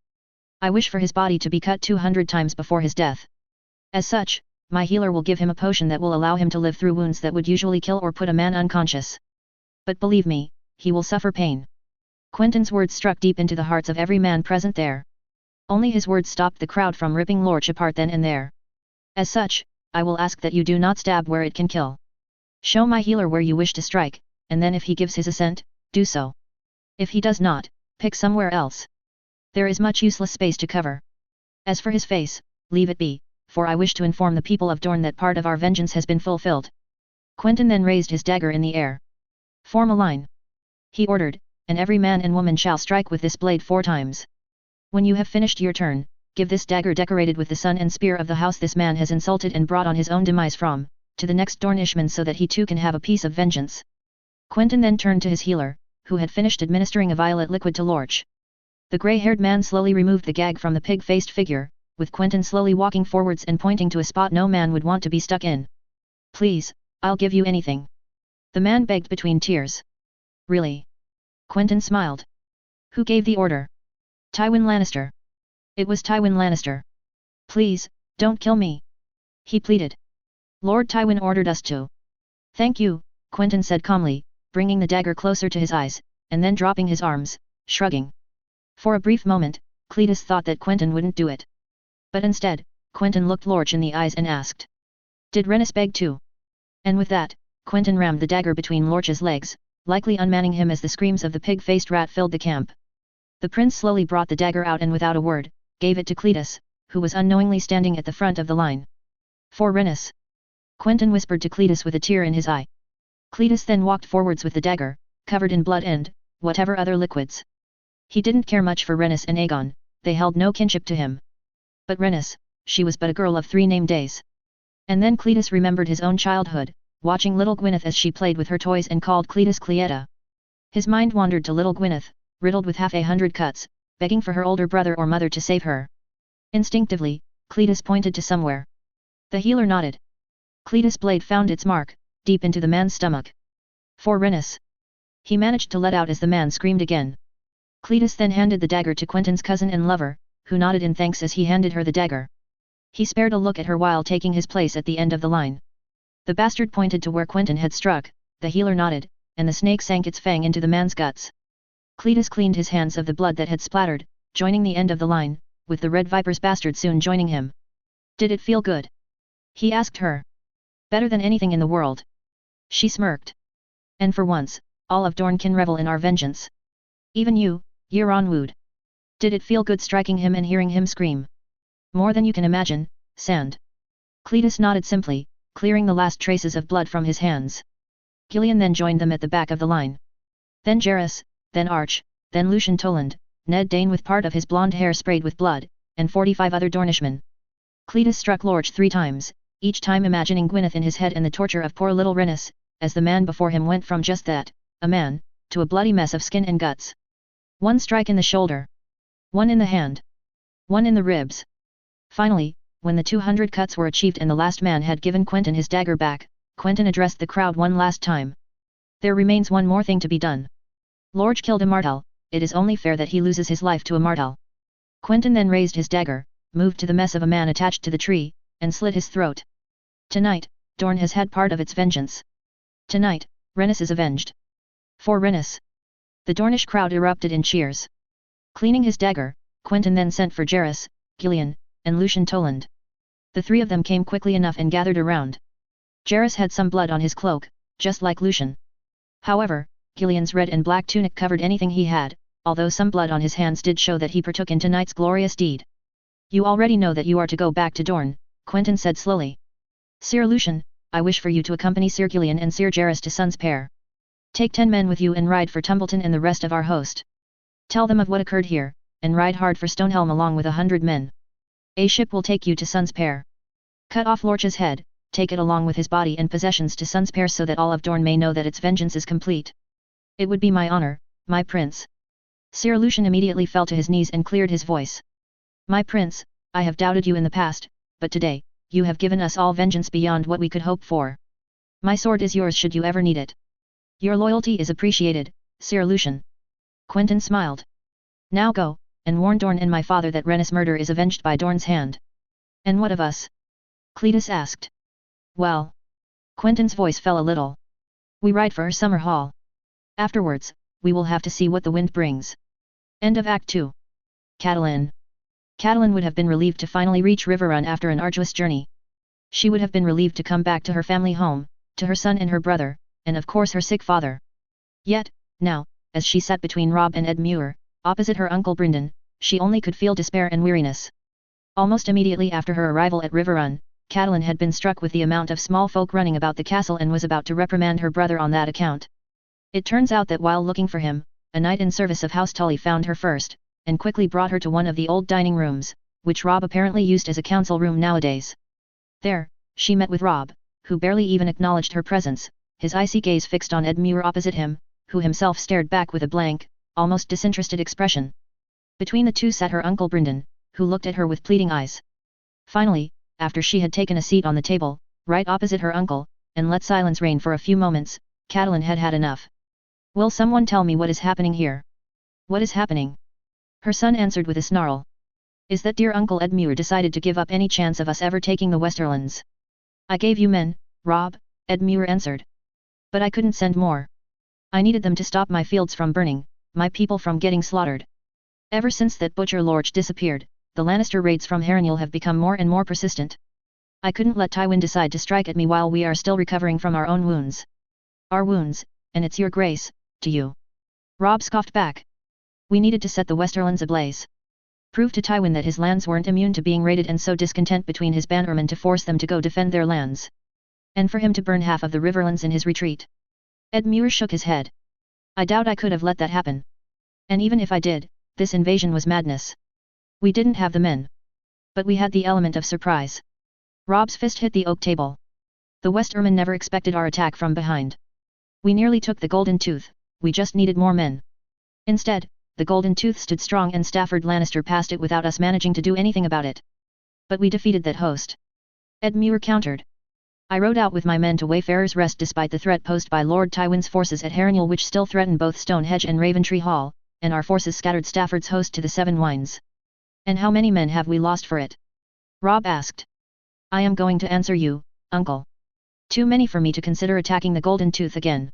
I wish for his body to be cut 200 times before his death. As such, my healer will give him a potion that will allow him to live through wounds that would usually kill or put a man unconscious. But believe me, he will suffer pain. Quentyn's words struck deep into the hearts of every man present there. Only his words stopped the crowd from ripping Lorch apart then and there. As such, I will ask that you do not stab where it can kill. Show my healer where you wish to strike, and then if he gives his assent, do so. If he does not, pick somewhere else. There is much useless space to cover. As for his face, leave it be, for I wish to inform the people of Dorne that part of our vengeance has been fulfilled. Quentyn then raised his dagger in the air. Form a line. He ordered, and every man and woman shall strike with this blade 4 times. When you have finished your turn, give this dagger decorated with the sun and spear of the house this man has insulted and brought on his own demise from, to the next Dornishman so that he too can have a piece of vengeance. Quentyn then turned to his healer, who had finished administering a violet liquid to Lorch. The grey-haired man slowly removed the gag from the pig-faced figure, with Quentyn slowly walking forwards and pointing to a spot no man would want to be stuck in. Please, I'll give you anything. The man begged between tears. Really? Quentyn smiled. Who gave the order? Tywin Lannister. It was Tywin Lannister. Please, don't kill me. He pleaded. Lord Tywin ordered us to. Thank you, Quentyn said calmly, bringing the dagger closer to his eyes, and then dropping his arms, shrugging. For a brief moment, Cletus thought that Quentyn wouldn't do it. But instead, Quentyn looked Lorch in the eyes and asked. Did Rhaenys beg too? And with that, Quentyn rammed the dagger between Lorch's legs, likely unmanning him as the screams of the pig-faced rat filled the camp. The prince slowly brought the dagger out and without a word, gave it to Cletus, who was unknowingly standing at the front of the line. For Rhenus. Quentyn whispered to Cletus with a tear in his eye. Cletus then walked forwards with the dagger, covered in blood and, whatever other liquids. He didn't care much for Rhenus and Aegon, they held no kinship to him. But Rhenus, she was but a girl of 3 name days. And then Cletus remembered his own childhood, watching little Gwyneth as she played with her toys and called Cletus Cleetta. His mind wandered to little Gwyneth, riddled with 100 cuts, begging for her older brother or mother to save her. Instinctively, Cletus pointed to somewhere. The healer nodded. Cletus' blade found its mark, deep into the man's stomach. For Rhenus. He managed to let out as the man screamed again. Cletus then handed the dagger to Quentyn's cousin and lover, who nodded in thanks as he handed her the dagger. He spared a look at her while taking his place at the end of the line. The bastard pointed to where Quentyn had struck, the healer nodded, and the snake sank its fang into the man's guts. Cletus cleaned his hands of the blood that had splattered, joining the end of the line, with the red viper's bastard soon joining him. Did it feel good? He asked her. Better than anything in the world. She smirked. And for once, all of Dorne can revel in our vengeance. Even you, Euron wooed. Did it feel good striking him and hearing him scream? More than you can imagine, Sand. Cletus nodded simply, clearing the last traces of blood from his hands. Gillian then joined them at the back of the line. Then Jairus, then Arch, then Lucien Toland, Ned Dane with part of his blonde hair sprayed with blood, and 45 other Dornishmen. Cletus struck Lorch 3 times, each time imagining Gwyneth in his head and the torture of poor little Rhenus, as the man before him went from just that, a man, to a bloody mess of skin and guts. 1 strike in the shoulder. 1 in the hand. 1 in the ribs. Finally, when the 200 cuts were achieved and the last man had given Quentyn his dagger back, Quentyn addressed the crowd one last time. There remains one more thing to be done. Lorch killed a Martell, it is only fair that he loses his life to a Martell. Quentyn then raised his dagger, moved to the mess of a man attached to the tree, and slit his throat. Tonight, Dorne has had part of its vengeance. Tonight, Rhenus is avenged. For Rhenus. The Dornish crowd erupted in cheers. Cleaning his dagger, Quentyn then sent for Jairus, Gillian, and Lucien Toland. The 3 of them came quickly enough and gathered around. Jairus had some blood on his cloak, just like Lucien. However, Gillian's red and black tunic covered anything he had, although some blood on his hands did show that he partook in tonight's glorious deed. You already know that you are to go back to Dorne, Quentyn said slowly. Sir Lucien, I wish for you to accompany Sir Gillian and Sir Jairus to Sun's Pair. Take 10 men with you and ride for Tumbleton and the rest of our host. Tell them of what occurred here, and ride hard for Stonehelm along with 100 men. A ship will take you to Sun's Pair. Cut off Lorch's head, take it along with his body and possessions to Sun's Pair so that all of Dorne may know that its vengeance is complete. It would be my honor, my prince. Sir Lucien immediately fell to his knees and cleared his voice. My prince, I have doubted you in the past, but today, you have given us all vengeance beyond what we could hope for. My sword is yours should you ever need it. Your loyalty is appreciated, Sir Lucien. Quentyn smiled. Now go, and warn Dorne and my father that Rhenus' murder is avenged by Dorne's hand. And what of us? Cletus asked. Well. Quentyn's voice fell a little. We ride for Summer Hall. Afterwards, we will have to see what the wind brings. End of Act 2. Catelyn. Catelyn would have been relieved to finally reach Riverrun after an arduous journey. She would have been relieved to come back to her family home, to her son and her brother, and of course her sick father. Yet, now, as she sat between Robb and Ed Muir, opposite her uncle Brynden, she only could feel despair and weariness. Almost immediately after her arrival at Riverrun, Catelyn had been struck with the amount of small folk running about the castle and was about to reprimand her brother on that account. It turns out that while looking for him, a knight in service of House Tully found her first, and quickly brought her to one of the old dining rooms, which Robb apparently used as a council room nowadays. There, she met with Robb, who barely even acknowledged her presence, his icy gaze fixed on Ed Muir opposite him, who himself stared back with a blank, almost disinterested expression. Between the two sat her uncle Brynden, who looked at her with pleading eyes. Finally, after she had taken a seat on the table, right opposite her uncle, and let silence reign for a few moments, Catelyn had had enough. Will someone tell me what is happening here? What is happening? Her son answered with a snarl. Is that dear Uncle Ed Muir decided to give up any chance of us ever taking the Westerlands? I gave you men, Robb, Ed Muir answered. But I couldn't send more. I needed them to stop my fields from burning, my people from getting slaughtered. Ever since that butcher Lorch disappeared, the Lannister raids from Harrenhal have become more and more persistent. I couldn't let Tywin decide to strike at me while we are still recovering from our own wounds. Our wounds, and it's your grace, to you. Robb scoffed back. We needed to set the Westerlands ablaze. Prove to Tywin that his lands weren't immune to being raided and sow discontent between his bannermen to force them to go defend their lands. And for him to burn half of the Riverlands in his retreat. Edmure shook his head. I doubt I could have let that happen. And even if I did, this invasion was madness. We didn't have the men. But we had the element of surprise. Rob's fist hit the oak table. The Westermen never expected our attack from behind. We nearly took the Golden Tooth, we just needed more men. Instead, the Golden Tooth stood strong and Stafford Lannister passed it without us managing to do anything about it. But we defeated that host. Edmure countered. I rode out with my men to Wayfarer's Rest despite the threat posed by Lord Tywin's forces at Harrenhal which still threatened both Stonehenge and Raventree Hall, and our forces scattered Stafford's host to the Seven Wines. And how many men have we lost for it? Robb asked. I am going to answer you, uncle. Too many for me to consider attacking the Golden Tooth again.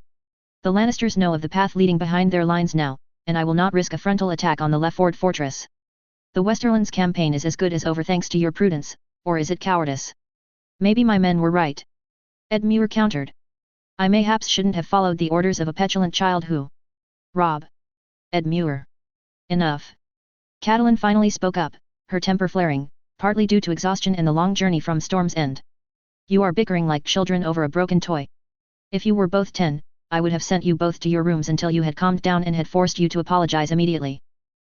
The Lannisters know of the path leading behind their lines now, and I will not risk a frontal attack on the Lefford fortress. The Westerlands campaign is as good as over thanks to your prudence, or is it cowardice? Maybe my men were right. Edmure countered. I mayhaps shouldn't have followed the orders of a petulant child who... Robb. Edmure. Enough. Catelyn finally spoke up, her temper flaring, partly due to exhaustion and the long journey from Storm's End. You are bickering like children over a broken toy. If you were both 10, I would have sent you both to your rooms until you had calmed down and had forced you to apologize immediately.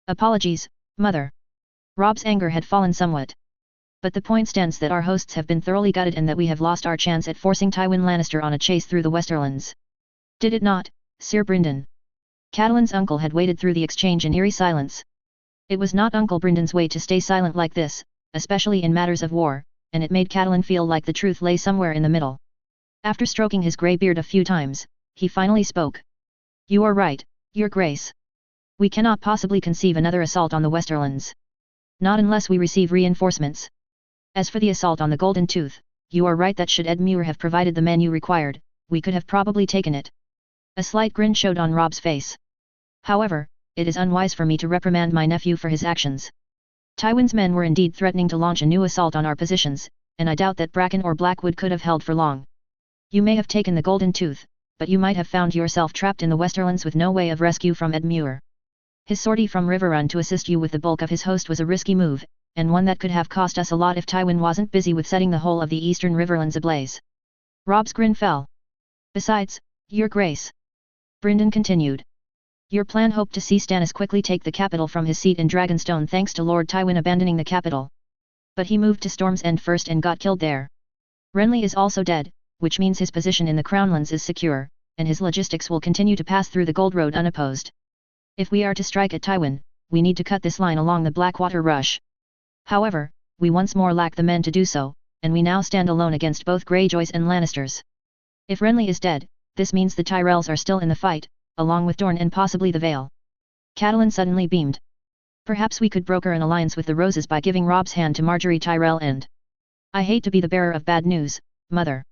Apologies, mother. Robb's anger had fallen somewhat. But the point stands that our hosts have been thoroughly gutted and that we have lost our chance at forcing Tywin Lannister on a chase through the Westerlands. Did it not, Sir Brynden? Catelyn's uncle had waited through the exchange in eerie silence. It was not Uncle Bryndon's way to stay silent like this, especially in matters of war, and it made Catelyn feel like the truth lay somewhere in the middle. After stroking his grey beard a few times, he finally spoke. You are right, Your Grace. We cannot possibly conceive another assault on the Westerlands. Not unless we receive reinforcements. As for the assault on the Golden Tooth, you are right that should Edmure have provided the men you required, we could have probably taken it. A slight grin showed on Robb's face. However, it is unwise for me to reprimand my nephew for his actions. Tywin's men were indeed threatening to launch a new assault on our positions, and I doubt that Bracken or Blackwood could have held for long. You may have taken the Golden Tooth, but you might have found yourself trapped in the Westerlands with no way of rescue from Edmure. His sortie from Riverrun to assist you with the bulk of his host was a risky move, and one that could have cost us a lot if Tywin wasn't busy with setting the whole of the eastern Riverlands ablaze. Robb's grin fell. Besides, Your Grace. Brynden continued. Your plan hoped to see Stannis quickly take the capital from his seat in Dragonstone thanks to Lord Tywin abandoning the capital. But he moved to Storm's End first and got killed there. Renly is also dead, which means his position in the Crownlands is secure, and his logistics will continue to pass through the Gold Road unopposed. If we are to strike at Tywin, we need to cut this line along the Blackwater Rush. However, we once more lack the men to do so, and we now stand alone against both Greyjoys and Lannisters. If Renly is dead, this means the Tyrells are still in the fight, along with Dorne and possibly the Vale. Catelyn suddenly beamed. Perhaps we could broker an alliance with the Roses by giving Robb's hand to Margaery Tyrell and... I hate to be the bearer of bad news, Mother.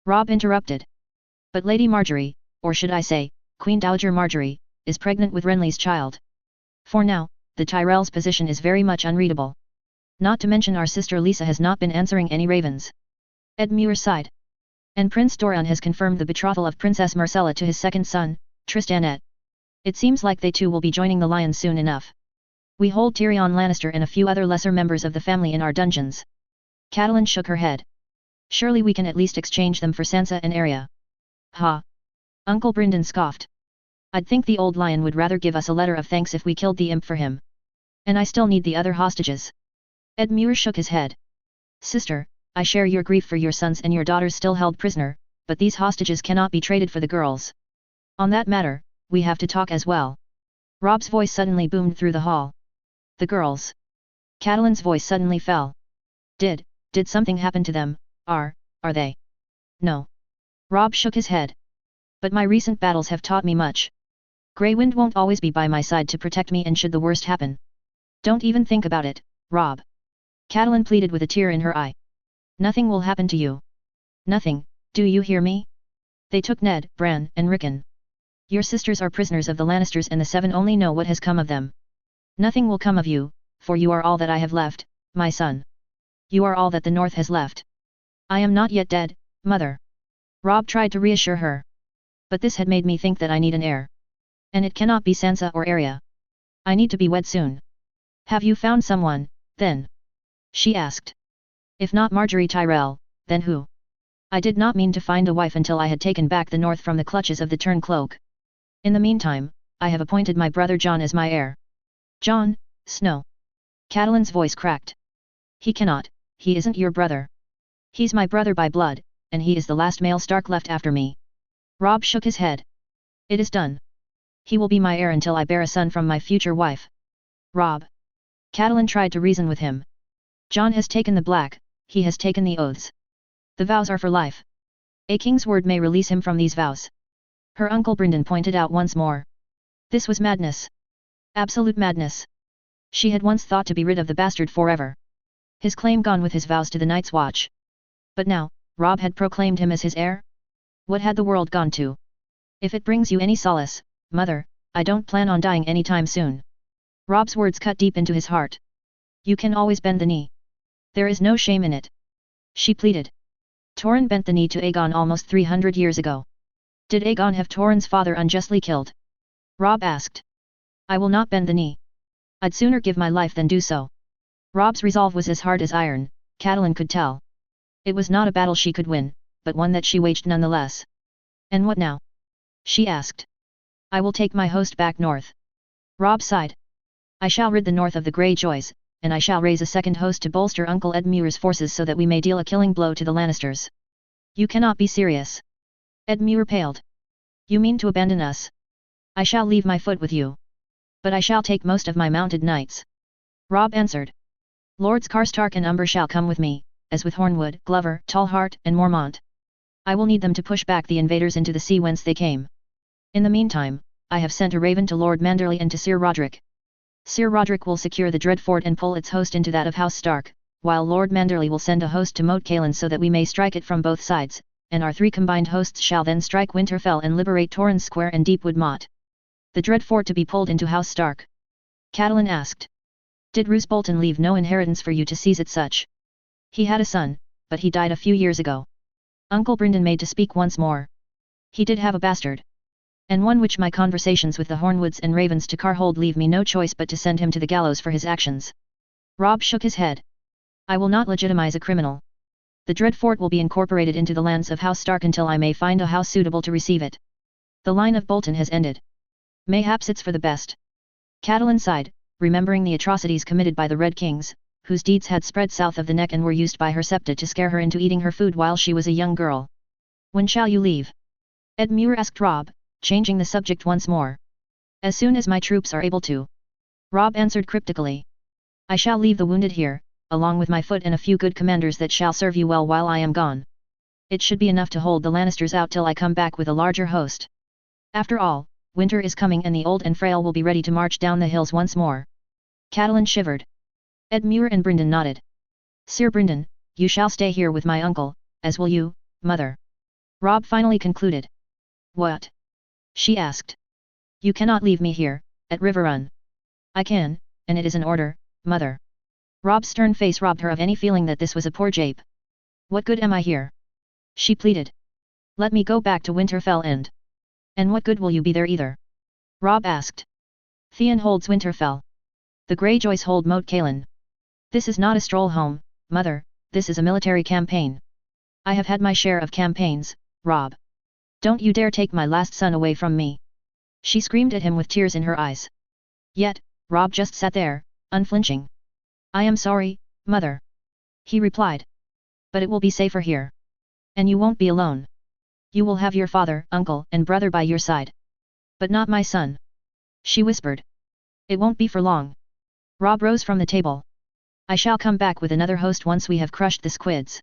Robb interrupted. But Lady Margaery, or should I say, Queen Dowager Margaery, is pregnant with Renly's child. For now, the Tyrells' position is very much unreadable. Not to mention our sister Lisa has not been answering any ravens. Edmure sighed. And Prince Doran has confirmed the betrothal of Princess Myrcella to his second son, Tristanet. It seems like they too will be joining the Lions soon enough. We hold Tyrion Lannister and a few other lesser members of the family in our dungeons. Catelyn shook her head. Surely we can at least exchange them for Sansa and Arya. Ha! Uncle Brynden scoffed. I'd think the old lion would rather give us a letter of thanks if we killed the imp for him. And I still need the other hostages. Edmure shook his head. Sister, I share your grief for your sons and your daughters still held prisoner, but these hostages cannot be traded for the girls. On that matter, we have to talk as well. Robb's voice suddenly boomed through the hall. The girls. Catelyn's voice suddenly fell. Did something happen to them, are they? No. Robb shook his head. But my recent battles have taught me much. Grey Wind won't always be by my side to protect me and should the worst happen. Don't even think about it, Robb. Catelyn pleaded with a tear in her eye. Nothing will happen to you. Nothing, do you hear me? They took Ned, Bran, and Rickon. Your sisters are prisoners of the Lannisters and the Seven only know what has come of them. Nothing will come of you, for you are all that I have left, my son. You are all that the North has left. I am not yet dead, Mother. Robb tried to reassure her. But this had made me think that I need an heir. And it cannot be Sansa or Arya. I need to be wed soon. Have you found someone, then? She asked. If not Marjorie Tyrell, then who? I did not mean to find a wife until I had taken back the north from the clutches of the Turncloak. In the meantime, I have appointed my brother John as my heir. John Snow. Catelyn's voice cracked. He cannot, he isn't your brother. He's my brother by blood, and he is the last male Stark left after me. Robb shook his head. It is done. He will be my heir until I bear a son from my future wife. Robb. Catelyn tried to reason with him. John has taken the black, he has taken the oaths. The vows are for life. A king's word may release him from these vows. Her uncle Brynden pointed out once more. This was madness. Absolute madness. She had once thought to be rid of the bastard forever. His claim gone with his vows to the Night's Watch. But now, Robb had proclaimed him as his heir? What had the world gone to? If it brings you any solace, mother, I don't plan on dying anytime soon. Robb's words cut deep into his heart. You can always bend the knee. There is no shame in it. She pleaded. Torrhen bent the knee to Aegon almost 300 years ago. Did Aegon have Torrhen's father unjustly killed? Robb asked. I will not bend the knee. I'd sooner give my life than do so. Robb's resolve was as hard as iron, Catelyn could tell. It was not a battle she could win, but one that she waged nonetheless. And what now? She asked. I will take my host back north. Robb sighed. I shall rid the north of the Greyjoys, and I shall raise a second host to bolster Uncle Ed Muir's forces so that we may deal a killing blow to the Lannisters. You cannot be serious. Ed Muir paled. You mean to abandon us? I shall leave my foot with you. But I shall take most of my mounted knights. Robb answered. Lords Karstark and Umber shall come with me, as with Hornwood, Glover, Tallhart, and Mormont. I will need them to push back the invaders into the sea whence they came. In the meantime, I have sent a raven to Lord Manderley and to Sir Roderick. Sir Roderick will secure the Dread Fort and pull its host into that of House Stark, while Lord Manderley will send a host to Moat Cailin so that we may strike it from both sides, and our three combined hosts shall then strike Winterfell and liberate Torrhen's Square and Deepwood Motte. The Dread Fort to be pulled into House Stark? Catelyn asked. Did Roose Bolton leave no inheritance for you to seize at such? He had a son, but he died a few years ago. Uncle Brynden made to speak once more. He did have a bastard. And one which my conversations with the Hornwoods and Ravens to Carhold leave me no choice but to send him to the gallows for his actions. Robb shook his head. I will not legitimize a criminal. The Dread Fort will be incorporated into the lands of House Stark until I may find a house suitable to receive it. The line of Bolton has ended. Mayhaps it's for the best. Catelyn sighed, remembering the atrocities committed by the Red Kings, whose deeds had spread south of the neck and were used by her septa to scare her into eating her food while she was a young girl. When shall you leave? Ed Muir asked Robb, changing the subject once more. As soon as my troops are able to. Robb answered cryptically. I shall leave the wounded here, along with my foot and a few good commanders that shall serve you well while I am gone. It should be enough to hold the Lannisters out till I come back with a larger host. After all, winter is coming and the old and frail will be ready to march down the hills once more. Catelyn shivered. Ed Muir and Brynden nodded. Sir Brynden, you shall stay here with my uncle, as will you, mother. Robb finally concluded. What? She asked. You cannot leave me here, at Riverrun. I can, and it is an order, mother. Robb's stern face robbed her of any feeling that this was a poor jape. What good am I here? She pleaded. Let me go back to Winterfell and what good will you be there either? Robb asked. Theon holds Winterfell. The Greyjoys hold Moat Cailin. This is not a stroll home, mother, this is a military campaign. I have had my share of campaigns, Robb. Don't you dare take my last son away from me. She screamed at him with tears in her eyes. Yet, Robb just sat there, unflinching. I am sorry, mother. He replied. But it will be safer here. And you won't be alone. You will have your father, uncle, and brother by your side. But not my son. She whispered. It won't be for long. Robb rose from the table. I shall come back with another host once we have crushed the squids.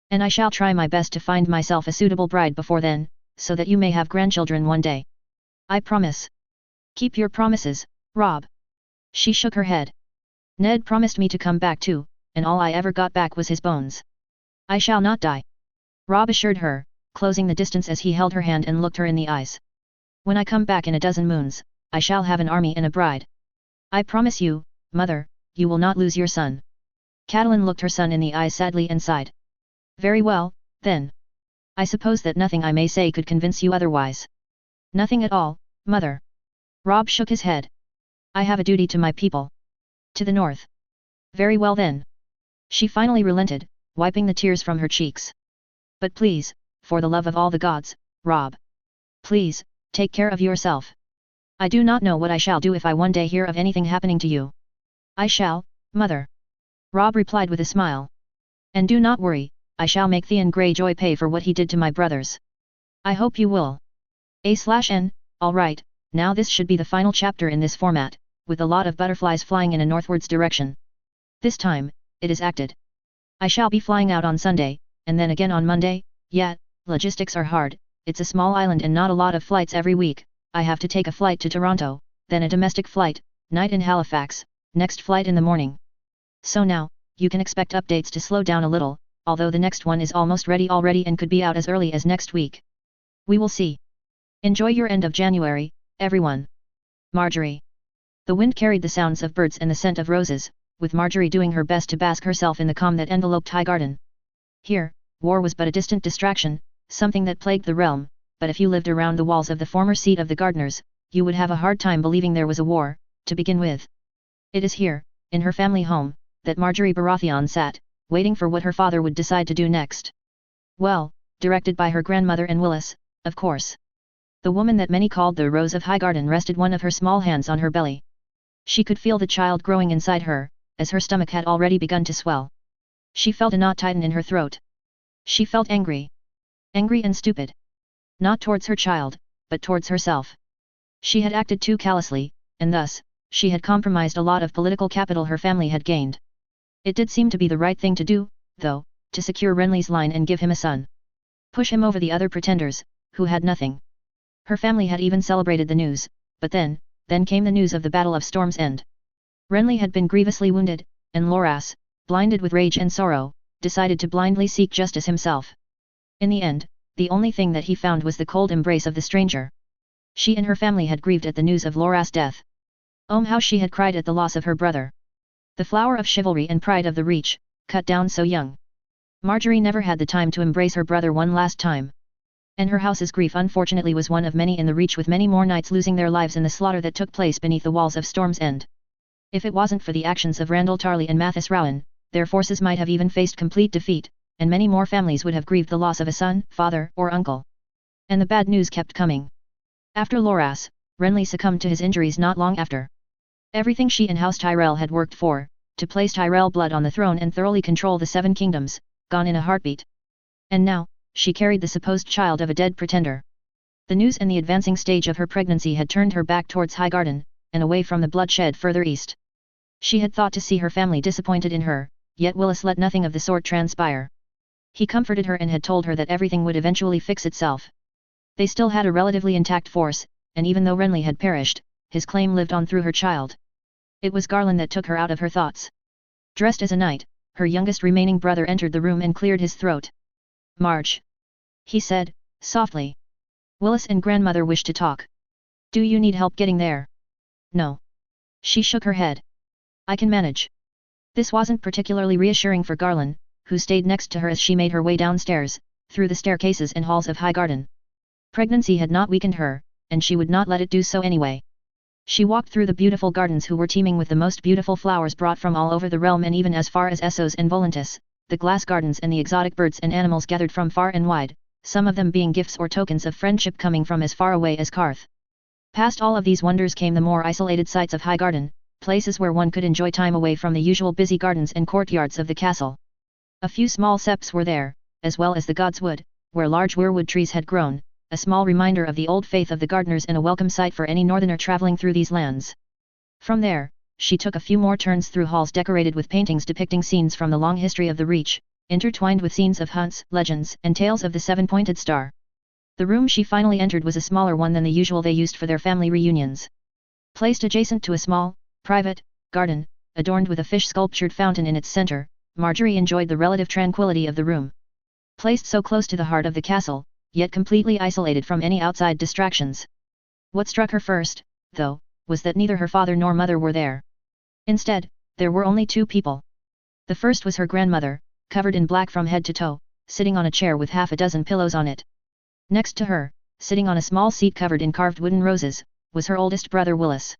And I shall try my best to find myself a suitable bride before then, so that you may have grandchildren one day. I promise. Keep your promises, Robb. She shook her head. Ned promised me to come back too, and all I ever got back was his bones. I shall not die. Robb assured her, closing the distance as he held her hand and looked her in the eyes. When I come back in a dozen moons, I shall have an army and a bride. I promise you, mother, you will not lose your son. Catelyn looked her son in the eyes sadly and sighed. Very well, then. I suppose that nothing I may say could convince you otherwise. Nothing at all, mother. Robb shook his head. I have a duty to my people. To the north. Very well then. She finally relented, wiping the tears from her cheeks. But please, for the love of all the gods, Rob. Please, take care of yourself. I do not know what I shall do if I one day hear of anything happening to you. I shall, mother. Rob replied with a smile. And do not worry, I shall make Theon Greyjoy pay for what he did to my brothers. I hope you will. A/N, alright, now this should be the final chapter in this format, with a lot of butterflies flying in a northwards direction. This time, it is acted. I shall be flying out on Sunday, and then again on Monday. Yet, logistics are hard, it's a small island and not a lot of flights every week. I have to take a flight to Toronto, then a domestic flight, night in Halifax, next flight in the morning. So now, you can expect updates to slow down a little, although the next one is almost ready already and could be out as early as next week. We will see. Enjoy your end of January, everyone. Marjorie. The wind carried the sounds of birds and the scent of roses, with Marjorie doing her best to bask herself in the calm that enveloped Highgarden. Here, war was but a distant distraction, something that plagued the realm, but if you lived around the walls of the former seat of the Gardeners, you would have a hard time believing there was a war, to begin with. It is here, in her family home, that Marjorie Baratheon sat, waiting for what her father would decide to do next. Well, directed by her grandmother and Willis, of course. The woman that many called the Rose of Highgarden rested one of her small hands on her belly. She could feel the child growing inside her, as her stomach had already begun to swell. She felt a knot tighten in her throat. She felt angry. Angry and stupid. Not towards her child, but towards herself. She had acted too callously, and thus, she had compromised a lot of political capital her family had gained. It did seem to be the right thing to do, though, to secure Renly's line and give him a son. Push him over the other pretenders, who had nothing. Her family had even celebrated the news, but then came the news of the Battle of Storm's End. Renly had been grievously wounded, and Loras, blinded with rage and sorrow, decided to blindly seek justice himself. In the end, the only thing that he found was the cold embrace of the stranger. She and her family had grieved at the news of Loras' death. Oh, how she had cried at the loss of her brother. The flower of chivalry and pride of the Reach, cut down so young. Marjorie never had the time to embrace her brother one last time. And her house's grief unfortunately was one of many in the Reach, with many more knights losing their lives in the slaughter that took place beneath the walls of Storm's End. If it wasn't for the actions of Randall Tarley and Mathis Rowan, their forces might have even faced complete defeat, and many more families would have grieved the loss of a son, father, or uncle. And the bad news kept coming. After Loras, Renly succumbed to his injuries not long after. Everything she and House Tyrell had worked for, to place Tyrell blood on the throne and thoroughly control the Seven Kingdoms, gone in a heartbeat. And now, she carried the supposed child of a dead pretender. The news and the advancing stage of her pregnancy had turned her back towards Highgarden, and away from the bloodshed further east. She had thought to see her family disappointed in her, yet Willis let nothing of the sort transpire. He comforted her and had told her that everything would eventually fix itself. They still had a relatively intact force, and even though Renly had perished, his claim lived on through her child. It was Garland that took her out of her thoughts. Dressed as a knight, her youngest remaining brother entered the room and cleared his throat. "Marge," he said, softly. "Willis and grandmother wish to talk. Do you need help getting there?" "No." She shook her head. "I can manage." This wasn't particularly reassuring for Garland, who stayed next to her as she made her way downstairs, through the staircases and halls of Highgarden. Pregnancy had not weakened her, and she would not let it do so anyway. She walked through the beautiful gardens who were teeming with the most beautiful flowers brought from all over the realm and even as far as Essos and Volantis, the glass gardens and the exotic birds and animals gathered from far and wide, some of them being gifts or tokens of friendship coming from as far away as Karth. Past all of these wonders came the more isolated sites of Highgarden, places where one could enjoy time away from the usual busy gardens and courtyards of the castle. A few small septs were there, as well as the Godswood, where large weirwood trees had grown, a small reminder of the old faith of the Gardeners and a welcome sight for any northerner travelling through these lands. From there, she took a few more turns through halls decorated with paintings depicting scenes from the long history of the Reach, intertwined with scenes of hunts, legends, and tales of the seven-pointed star. The room she finally entered was a smaller one than the usual they used for their family reunions. Placed adjacent to a small, private, garden, adorned with a fish-sculptured fountain in its center, Marjorie enjoyed the relative tranquility of the room. Placed so close to the heart of the castle, yet completely isolated from any outside distractions. What struck her first, though, was that neither her father nor mother were there. Instead, there were only two people. The first was her grandmother, covered in black from head to toe, sitting on a chair with half a dozen pillows on it. Next to her, sitting on a small seat covered in carved wooden roses, was her oldest brother Willis.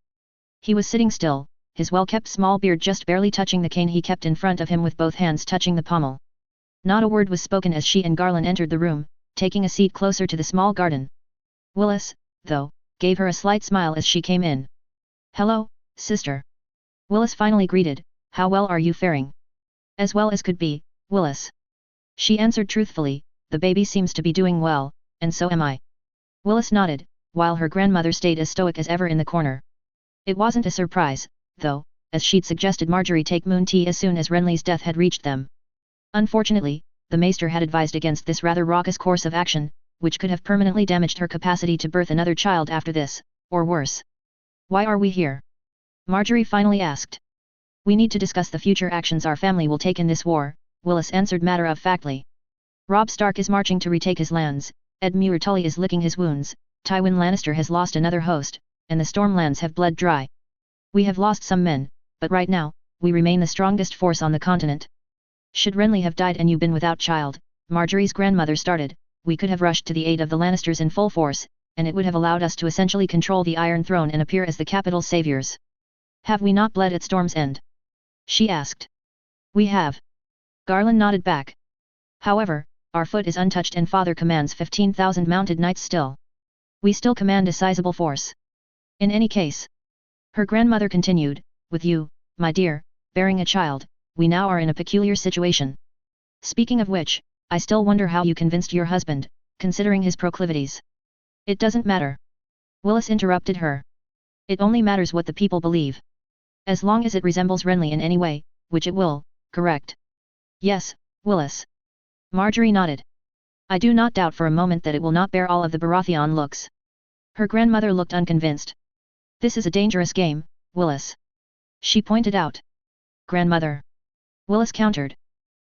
He was sitting still, his well-kept small beard just barely touching the cane he kept in front of him with both hands touching the pommel. Not a word was spoken as she and Garland entered the room, taking a seat closer to the small garden. Willis, though, gave her a slight smile as she came in. "Hello, sister." Willis finally greeted, "How well are you faring?" "As well as could be, Willis." She answered truthfully, "The baby seems to be doing well, and so am I." Willis nodded, while her grandmother stayed as stoic as ever in the corner. It wasn't a surprise, though, as she'd suggested Marjorie take moon tea as soon as Renly's death had reached them. Unfortunately, the maester had advised against this rather raucous course of action, which could have permanently damaged her capacity to birth another child after this, or worse. "Why are we here?" Marjorie finally asked. "We need to discuss the future actions our family will take in this war," Willis answered matter-of-factly. "Robb Stark is marching to retake his lands, Ed Muir Tully is licking his wounds, Tywin Lannister has lost another host, and the Stormlands have bled dry. We have lost some men, but right now, we remain the strongest force on the continent. Should Renly have died and you been without child," Marjorie's grandmother started, "we could have rushed to the aid of the Lannisters in full force, and it would have allowed us to essentially control the Iron Throne and appear as the capital's saviors. Have we not bled at Storm's End?" she asked. "We have." Garland nodded back. "However, our foot is untouched and father commands 15,000 mounted knights still. We still command a sizable force. In any case," her grandmother continued, "with you, my dear, bearing a child, we now are in a peculiar situation. Speaking of which, I still wonder how you convinced your husband, considering his proclivities." "It doesn't matter." Willis interrupted her. "It only matters what the people believe. As long as it resembles Renly in any way, which it will, correct?" "Yes, Willis." Marjorie nodded. "I do not doubt for a moment that it will not bear all of the Baratheon looks." Her grandmother looked unconvinced. "This is a dangerous game, Willis," she pointed out. "Grandmother," Willis countered.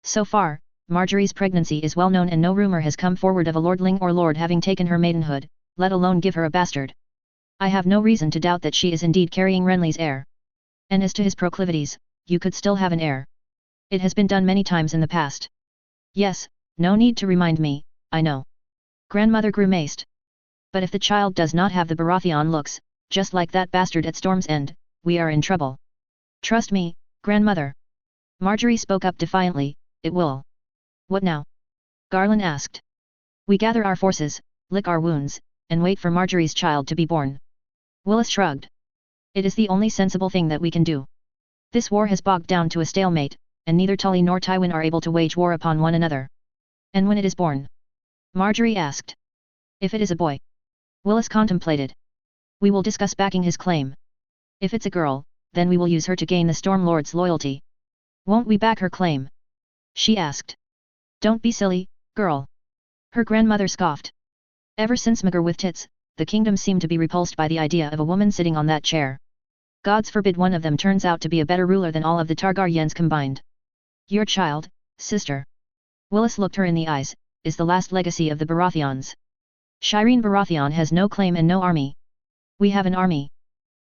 "So far, Marjorie's pregnancy is well known and no rumor has come forward of a lordling or lord having taken her maidenhood, let alone give her a bastard. I have no reason to doubt that she is indeed carrying Renly's heir. And as to his proclivities, you could still have an heir. It has been done many times in the past." "Yes, no need to remind me, I know." Grandmother grimaced. "But if the child does not have the Baratheon looks, just like that bastard at Storm's End, we are in trouble." "Trust me, grandmother." Marjorie spoke up defiantly, "It will." "What now?" Garland asked. "We gather our forces, lick our wounds, and wait for Marjorie's child to be born." Willis shrugged. "It is the only sensible thing that we can do. This war has bogged down to a stalemate, and neither Tully nor Tywin are able to wage war upon one another." "And when it is born?" Marjorie asked. "If it is a boy." Willis contemplated. "We will discuss backing his claim. If it's a girl, then we will use her to gain the Storm Lord's loyalty." "Won't we back her claim?" she asked. "Don't be silly, girl." Her grandmother scoffed. Ever since Maegor with tits, the kingdom seemed to be repulsed by the idea of a woman sitting on that chair. Gods forbid one of them turns out to be a better ruler than all of the Targaryens combined. "Your child, sister," Willis looked her in the eyes, "is the last legacy of the Baratheons. Shireen Baratheon has no claim and no army. We have an army.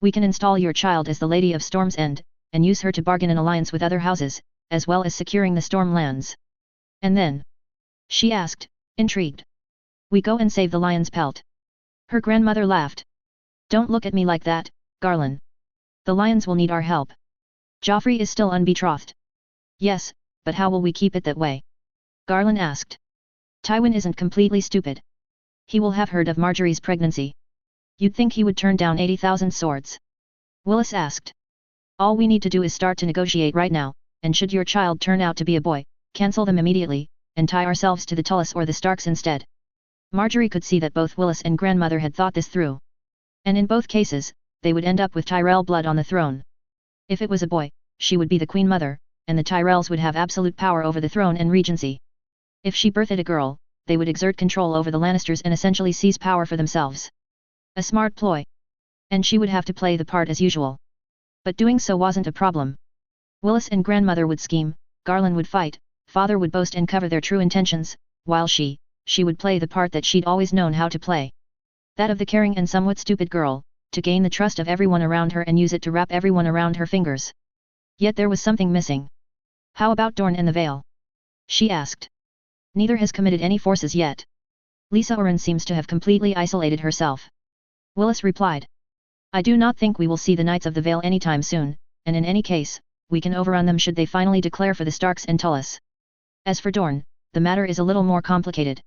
We can install your child as the Lady of Storm's End, and use her to bargain an alliance with other houses, as well as securing the Stormlands." "And then?" she asked, intrigued. "We go and save the lion's pelt." Her grandmother laughed. "Don't look at me like that, Garland. The lions will need our help. Joffrey is still unbetrothed." "Yes, but how will we keep it that way?" Garland asked. "Tywin isn't completely stupid. He will have heard of Marjorie's pregnancy. You'd think he would turn down 80,000 swords?" Willis asked. "All we need to do is start to negotiate right now, and should your child turn out to be a boy, cancel them immediately, and tie ourselves to the Tullys or the Starks instead." Marjorie could see that both Willis and grandmother had thought this through. And in both cases, they would end up with Tyrell blood on the throne. If it was a boy, she would be the Queen Mother, and the Tyrells would have absolute power over the throne and regency. If she birthed a girl, they would exert control over the Lannisters and essentially seize power for themselves. A smart ploy. And she would have to play the part as usual. But doing so wasn't a problem. Willis and grandmother would scheme, Garland would fight, father would boast and cover their true intentions, while she would play the part that she'd always known how to play. That of the caring and somewhat stupid girl, to gain the trust of everyone around her and use it to wrap everyone around her fingers. Yet there was something missing. "How about Dorne and the Vale?" she asked. "Neither has committed any forces yet. Lisa Oren seems to have completely isolated herself." Willis replied. "I do not think we will see the Knights of the Vale anytime soon, and in any case, we can overrun them should they finally declare for the Starks and Tullus. As for Dorne, the matter is a little more complicated.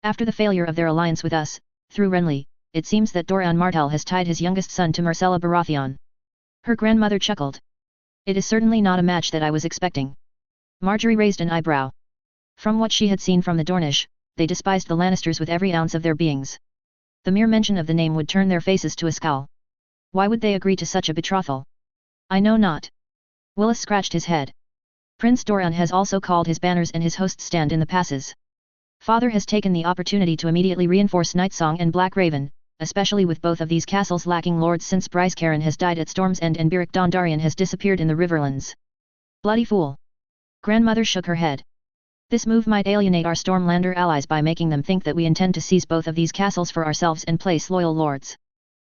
After the failure of their alliance with us, through Renly, it seems that Doran Martell has tied his youngest son to Myrcella Baratheon. Her grandmother chuckled. It is certainly not a match that I was expecting. Marjorie raised an eyebrow. From what she had seen from the Dornish, they despised the Lannisters with every ounce of their beings. The mere mention of the name would turn their faces to a scowl. Why would they agree to such a betrothal? I know not. Willis scratched his head. Prince Doran has also called his banners and his hosts stand in the passes. Father has taken the opportunity to immediately reinforce Nightsong and Black Raven, especially with both of these castles lacking lords since Bryce Caron has died at Storm's End and Beric Dondarrion has disappeared in the Riverlands. Bloody fool. Grandmother shook her head. This move might alienate our Stormlander allies by making them think that we intend to seize both of these castles for ourselves and place loyal lords.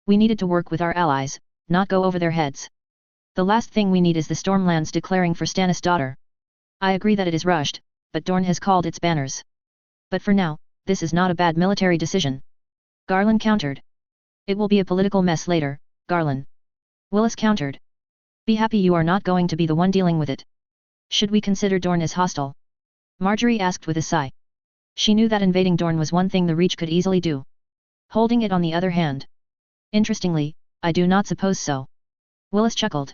We needed to work with our allies, not go over their heads. The last thing we need is the Stormlands declaring for Stannis' daughter. I agree that it is rushed, but Dorne has called its banners. But for now, this is not a bad military decision. Garland countered. It will be a political mess later, Garland. Willis countered. Be happy you are not going to be the one dealing with it. Should we consider Dorne as hostile? Marjorie asked with a sigh. She knew that invading Dorne was one thing the Reach could easily do. Holding it on the other hand. Interestingly, I do not suppose so. Willis chuckled.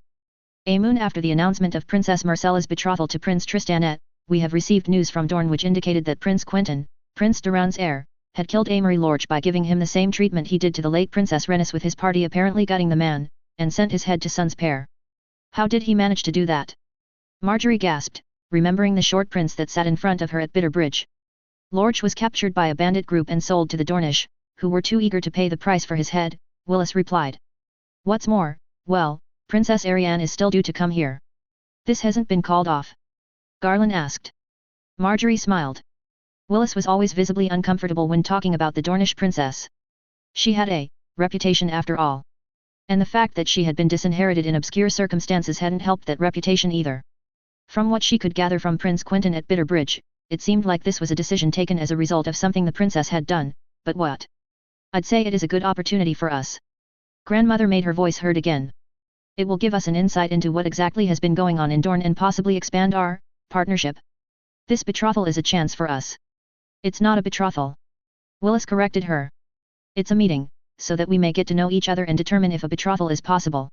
A moon after the announcement of Princess Myrcella's betrothal to Prince Tristanet, we have received news from Dorne which indicated that Prince Quentyn, Prince Doran's heir, had killed Amory Lorch by giving him the same treatment he did to the late Princess Rhaenys, with his party apparently gutting the man, and sent his head to Sun's Pair. How did he manage to do that? Marjorie gasped, remembering the short prince that sat in front of her at Bitterbridge. Lorch was captured by a bandit group and sold to the Dornish, who were too eager to pay the price for his head, Willis replied. What's more, well, Princess Arianne is still due to come here. This hasn't been called off? Garland asked. Marjorie smiled. Willis was always visibly uncomfortable when talking about the Dornish princess. She had a reputation after all. And the fact that she had been disinherited in obscure circumstances hadn't helped that reputation either. From what she could gather from Prince Quentyn at Bitterbridge, it seemed like this was a decision taken as a result of something the princess had done, but what? I'd say it is a good opportunity for us. Grandmother made her voice heard again. It will give us an insight into what exactly has been going on in Dorne and possibly expand our partnership. This betrothal is a chance for us. It's not a betrothal. Willis corrected her. It's a meeting, so that we may get to know each other and determine if a betrothal is possible.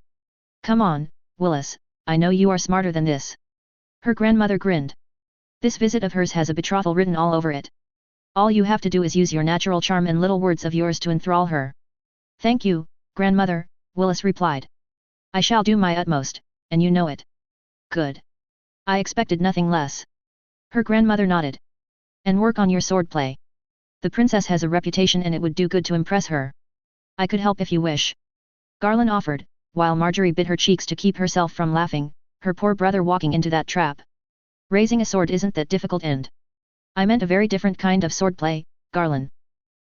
Come on, Willis, I know you are smarter than this. Her grandmother grinned. This visit of hers has a betrothal written all over it. All you have to do is use your natural charm and little words of yours to enthrall her. Thank you, grandmother, Willis replied. I shall do my utmost, and you know it. Good. I expected nothing less. Her grandmother nodded. And work on your swordplay. The princess has a reputation and it would do good to impress her. I could help if you wish. Garland offered, while Marjorie bit her cheeks to keep herself from laughing, her poor brother walking into that trap. Raising a sword isn't that difficult and... I meant a very different kind of swordplay, Garland.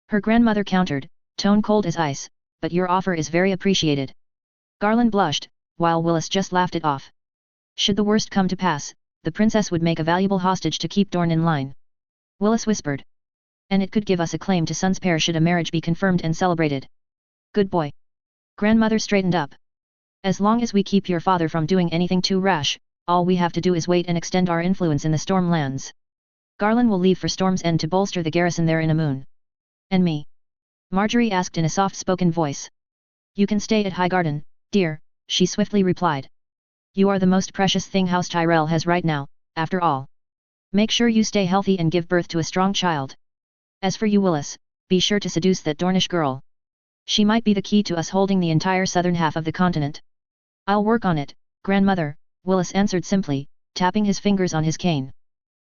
Her grandmother countered, tone cold as ice, but your offer is very appreciated. Garland blushed, while Willis just laughed it off. Should the worst come to pass, the princess would make a valuable hostage to keep Dorne in line. Willis whispered. And it could give us a claim to Sun's Pair should a marriage be confirmed and celebrated. Good boy. Grandmother straightened up. As long as we keep your father from doing anything too rash, all we have to do is wait and extend our influence in the Stormlands. Garland will leave for Storm's End to bolster the garrison there in a moon. And me? Marjorie asked in a soft-spoken voice. You can stay at Highgarden, dear, she swiftly replied. You are the most precious thing House Tyrell has right now, after all. Make sure you stay healthy and give birth to a strong child. As for you, Willis, be sure to seduce that Dornish girl. She might be the key to us holding the entire southern half of the continent. I'll work on it, grandmother, Willis answered simply, tapping his fingers on his cane.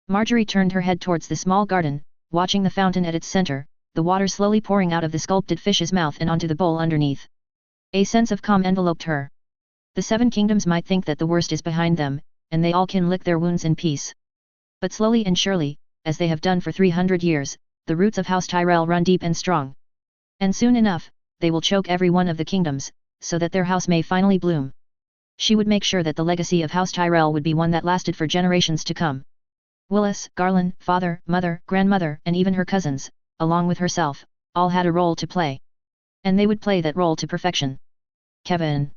Marjorie turned her head towards the small garden, watching the fountain at its center, the water slowly pouring out of the sculpted fish's mouth and onto the bowl underneath. A sense of calm enveloped her. The Seven Kingdoms might think that the worst is behind them, and they all can lick their wounds in peace. But slowly and surely, as they have done for 300 years, the roots of House Tyrell run deep and strong. And soon enough, they will choke every one of the kingdoms, so that their house may finally bloom. She would make sure that the legacy of House Tyrell would be one that lasted for generations to come. Willis, Garland, father, mother, grandmother, and even her cousins, along with herself, all had a role to play. And they would play that role to perfection. Kevin.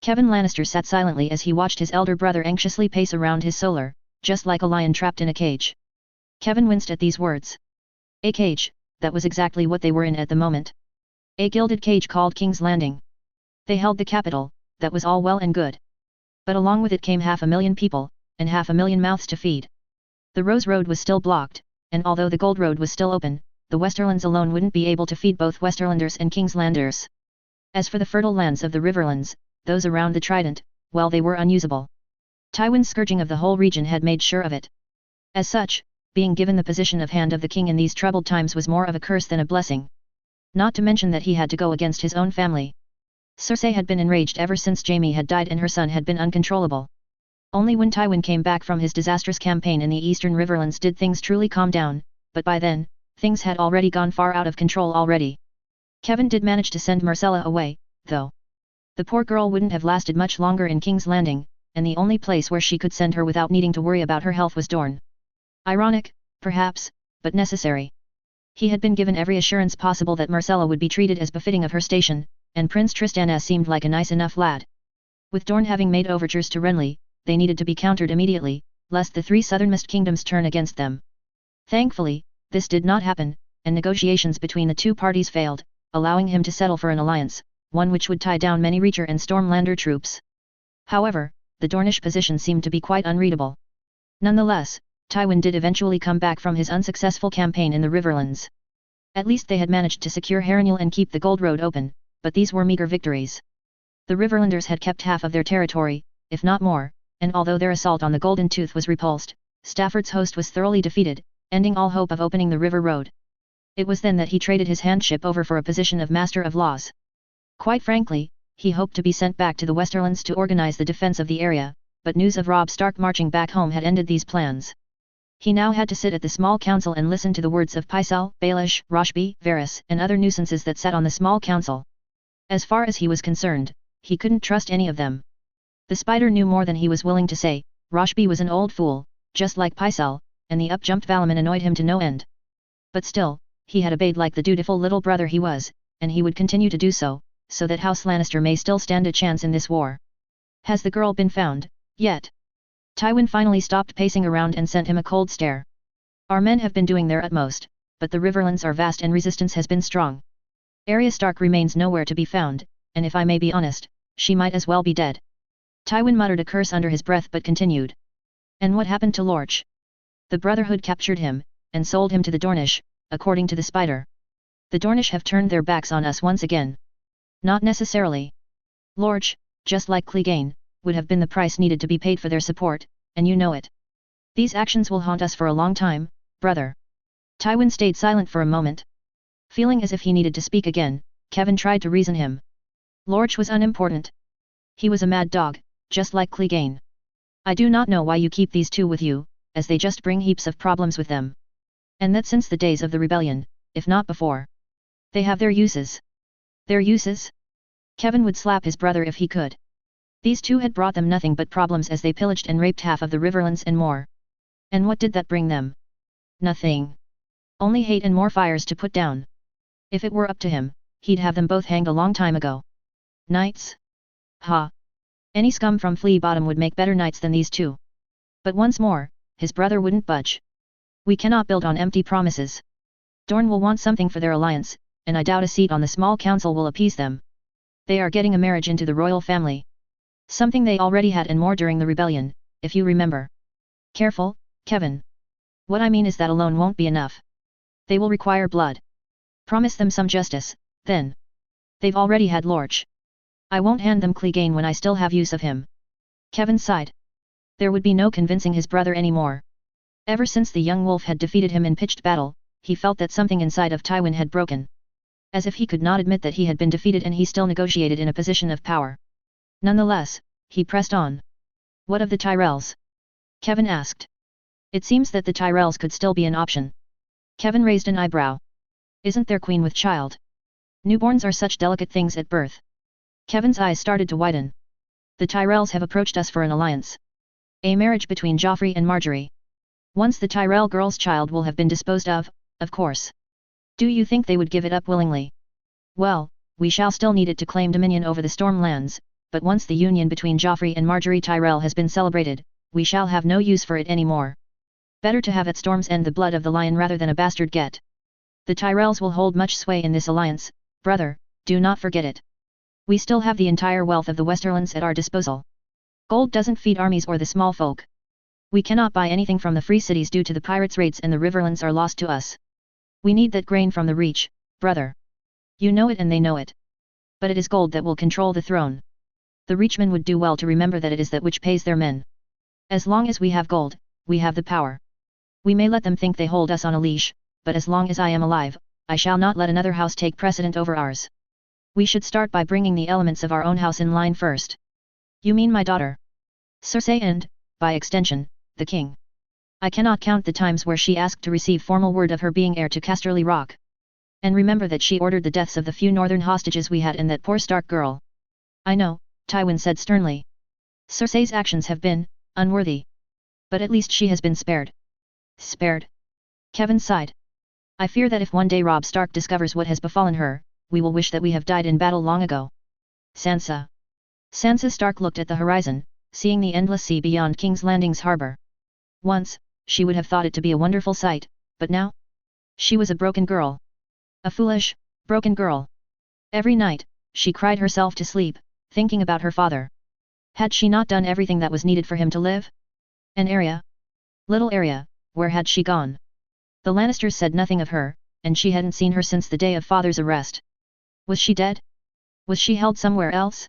Kevan Lannister sat silently as he watched his elder brother anxiously pace around his solar, just like a lion trapped in a cage. Kevan winced at these words. A cage, that was exactly what they were in at the moment. A gilded cage called King's Landing. They held the capital, that was all well and good. But along with it came 500,000 people, and 500,000 mouths to feed. The Rose Road was still blocked, and although the Gold Road was still open, the Westerlands alone wouldn't be able to feed both Westerlanders and Kingslanders. As for the fertile lands of the Riverlands, those around the Trident, well, they were unusable. Tywin's scourging of the whole region had made sure of it. As such, being given the position of Hand of the King in these troubled times was more of a curse than a blessing. Not to mention that he had to go against his own family. Cersei had been enraged ever since Jaime had died and her son had been uncontrollable. Only when Tywin came back from his disastrous campaign in the Eastern Riverlands did things truly calm down, but by then, things had already gone far out of control already. Kevan did manage to send Myrcella away, though. The poor girl wouldn't have lasted much longer in King's Landing, and the only place where she could send her without needing to worry about her health was Dorne. Ironic, perhaps, but necessary. He had been given every assurance possible that Myrcella would be treated as befitting of her station, and Prince Tristan seemed like a nice enough lad. With Dorne having made overtures to Renly, they needed to be countered immediately, lest the three southernmost kingdoms turn against them. Thankfully, this did not happen, and negotiations between the two parties failed, allowing him to settle for an alliance, one which would tie down many Reacher and Stormlander troops. However, the Dornish position seemed to be quite unreadable. Nonetheless, Tywin did eventually come back from his unsuccessful campaign in the Riverlands. At least they had managed to secure Harrenhal and keep the Gold Road open, but these were meager victories. The Riverlanders had kept half of their territory, if not more, and although their assault on the Golden Tooth was repulsed, Stafford's host was thoroughly defeated, ending all hope of opening the river road. It was then that he traded his handship over for a position of Master of Laws. Quite frankly, he hoped to be sent back to the Westerlands to organize the defense of the area, but news of Robb Stark marching back home had ended these plans. He now had to sit at the small council and listen to the words of Pycelle, Baelish, Roshby, Varys, and other nuisances that sat on the small council. As far as he was concerned, he couldn't trust any of them. The Spider knew more than he was willing to say. Roshby was an old fool, just like Pycelle, and the up-jumped Valamon annoyed him to no end. But still, he had obeyed like the dutiful little brother he was, and he would continue to do so that House Lannister may still stand a chance in this war. Has the girl been found, yet? Tywin finally stopped pacing around and sent him a cold stare. Our men have been doing their utmost, but the Riverlands are vast and resistance has been strong. Arya Stark remains nowhere to be found, and if I may be honest, she might as well be dead. Tywin muttered a curse under his breath but continued. And what happened to Lorch? The Brotherhood captured him, and sold him to the Dornish, according to the Spider. The Dornish have turned their backs on us once again. Not necessarily. Lorch, just like Clegane, would have been the price needed to be paid for their support, and you know it. These actions will haunt us for a long time, brother. Tywin stayed silent for a moment. Feeling as if he needed to speak again, Kevan tried to reason him. Lorch was unimportant. He was a mad dog, just like Clegane. I do not know why you keep these two with you, as they just bring heaps of problems with them. And that since the days of the rebellion, if not before. They have their uses. Their uses? Kevan would slap his brother if he could. These two had brought them nothing but problems as they pillaged and raped half of the Riverlands and more. And what did that bring them? Nothing. Only hate and more fires to put down. If it were up to him, he'd have them both hanged a long time ago. Knights? Ha! Any scum from Flea Bottom would make better knights than these two. But once more, his brother wouldn't budge. We cannot build on empty promises. Dorne will want something for their alliance, and I doubt a seat on the small council will appease them. They are getting a marriage into the royal family. Something they already had and more during the rebellion, if you remember. Careful, Kevan. What I mean is that alone won't be enough. They will require blood. Promise them some justice, then. They've already had Lorch. I won't hand them Clegane when I still have use of him. Kevan sighed. There would be no convincing his brother anymore. Ever since the young wolf had defeated him in pitched battle, he felt that something inside of Tywin had broken. As if he could not admit that he had been defeated and he still negotiated in a position of power. Nonetheless, he pressed on. What of the Tyrells? Kevan asked. It seems that the Tyrells could still be an option. Kevan raised an eyebrow. Isn't there queen with child? Newborns are such delicate things at birth. Kevan's eyes started to widen. The Tyrells have approached us for an alliance. A marriage between Joffrey and Margaery. Once the Tyrell girl's child will have been disposed of course. Do you think they would give it up willingly? Well, we shall still need it to claim dominion over the Stormlands, but once the union between Joffrey and Marjorie Tyrell has been celebrated, we shall have no use for it anymore. Better to have at Storm's End the blood of the lion rather than a bastard get. The Tyrells will hold much sway in this alliance, brother, do not forget it. We still have the entire wealth of the Westerlands at our disposal. Gold doesn't feed armies or the small folk. We cannot buy anything from the free cities due to the pirates' raids, and the riverlands are lost to us. We need that grain from the Reach, brother. You know it and they know it. But it is gold that will control the throne. The Reachmen would do well to remember that it is that which pays their men. As long as we have gold, we have the power. We may let them think they hold us on a leash, but as long as I am alive, I shall not let another house take precedent over ours. We should start by bringing the elements of our own house in line first. You mean my daughter? Cersei and, by extension, the king. I cannot count the times where she asked to receive formal word of her being heir to Casterly Rock. And remember that she ordered the deaths of the few northern hostages we had and that poor Stark girl. I know, Tywin said sternly. Cersei's actions have been unworthy. But at least she has been spared. Spared? Kevin sighed. I fear that if one day Robb Stark discovers what has befallen her, we will wish that we have died in battle long ago. Sansa. Sansa Stark looked at the horizon, seeing the endless sea beyond King's Landing's harbor. Once, she would have thought it to be a wonderful sight, but now? She was a broken girl. A foolish, broken girl. Every night, she cried herself to sleep, thinking about her father. Had she not done everything that was needed for him to live? An area? Little area, where had she gone? The Lannisters said nothing of her, and she hadn't seen her since the day of father's arrest. Was she dead? Was she held somewhere else?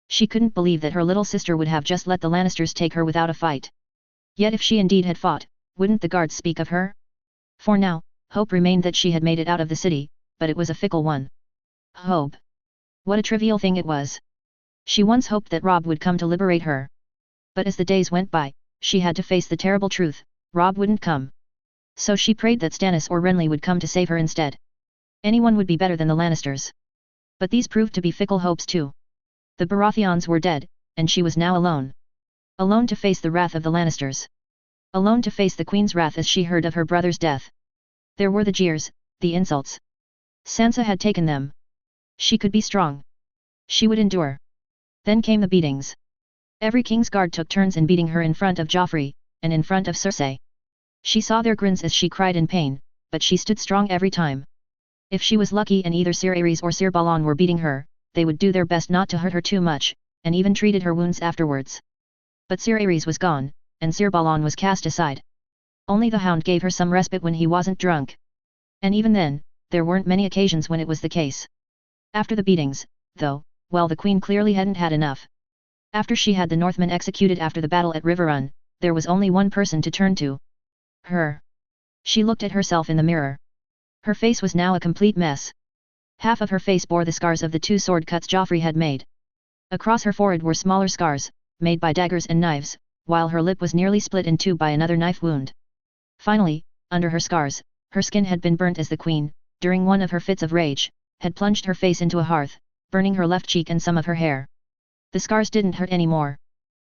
She couldn't believe that her little sister would have just let the Lannisters take her without a fight. Yet if she indeed had fought, wouldn't the guards speak of her? For now, hope remained that she had made it out of the city, but it was a fickle one. Hope. What a trivial thing it was. She once hoped that Robb would come to liberate her. But as the days went by, she had to face the terrible truth, Robb wouldn't come. So she prayed that Stannis or Renly would come to save her instead. Anyone would be better than the Lannisters. But these proved to be fickle hopes too. The Baratheons were dead, and she was now alone. Alone to face the wrath of the Lannisters. Alone to face the Queen's wrath as she heard of her brother's death. There were the jeers, the insults. Sansa had taken them. She could be strong. She would endure. Then came the beatings. Every King's Guard took turns in beating her in front of Joffrey, and in front of Cersei. She saw their grins as she cried in pain, but she stood strong every time. If she was lucky and either Ser Aerys or Ser Balon were beating her, they would do their best not to hurt her too much, and even treated her wounds afterwards. But Ser Aerys was gone, and Ser Balon was cast aside. Only the Hound gave her some respite when he wasn't drunk. And even then, there weren't many occasions when it was the case. After the beatings, though, well, the Queen clearly hadn't had enough. After she had the Northmen executed after the battle at Riverrun, there was only one person to turn to. Her. She looked at herself in the mirror. Her face was now a complete mess. Half of her face bore the scars of the 2 sword cuts Joffrey had made. Across her forehead were smaller scars, made by daggers and knives, while her lip was nearly split in 2 by another knife wound. Finally, under her scars, her skin had been burnt as the Queen, during one of her fits of rage, had plunged her face into a hearth, burning her left cheek and some of her hair. The scars didn't hurt anymore.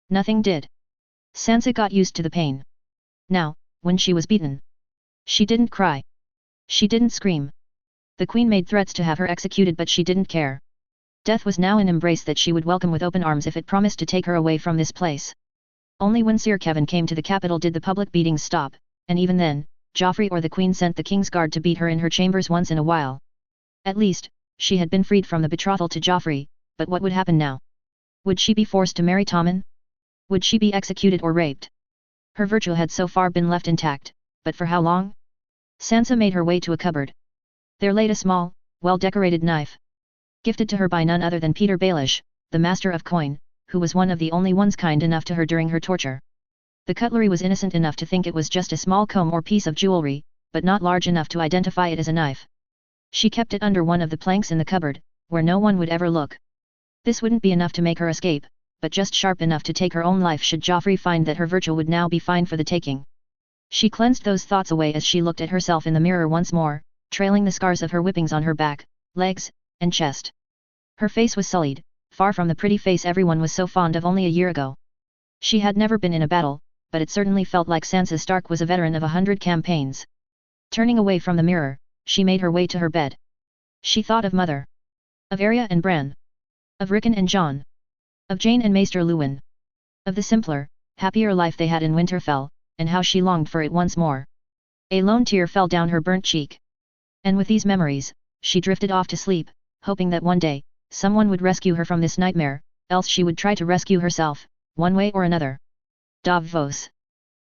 Nothing did. Sansa got used to the pain. Now, when she was beaten, she didn't cry. She didn't scream. The Queen made threats to have her executed, but she didn't care. Death was now an embrace that she would welcome with open arms if it promised to take her away from this place. Only when Sir Kevin came to the capital did the public beatings stop, and even then, Joffrey or the Queen sent the King's Guard to beat her in her chambers once in a while. At least, she had been freed from the betrothal to Joffrey, but what would happen now? Would she be forced to marry Tommen? Would she be executed or raped? Her virtue had so far been left intact, but for how long? Sansa made her way to a cupboard. There laid a small, well-decorated knife. Gifted to her by none other than Peter Baelish, the master of coin, who was one of the only ones kind enough to her during her torture. The cutlery was innocent enough to think it was just a small comb or piece of jewelry, but not large enough to identify it as a knife. She kept it under one of the planks in the cupboard, where no one would ever look. This wouldn't be enough to make her escape, but just sharp enough to take her own life should Joffrey find that her virtue would now be fine for the taking. She cleansed those thoughts away as she looked at herself in the mirror once more, trailing the scars of her whippings on her back, legs, and chest. Her face was sullied, far from the pretty face everyone was so fond of only a year ago. She had never been in a battle, but it certainly felt like Sansa Stark was a veteran of 100 campaigns. Turning away from the mirror, she made her way to her bed. She thought of Mother. Of Arya and Bran. Of Rickon and Jon. Of Jane and Maester Lewin. Of the simpler, happier life they had in Winterfell, and how she longed for it once more. A lone tear fell down her burnt cheek. And with these memories, she drifted off to sleep, hoping that one day, someone would rescue her from this nightmare, else she would try to rescue herself, one way or another. Davos.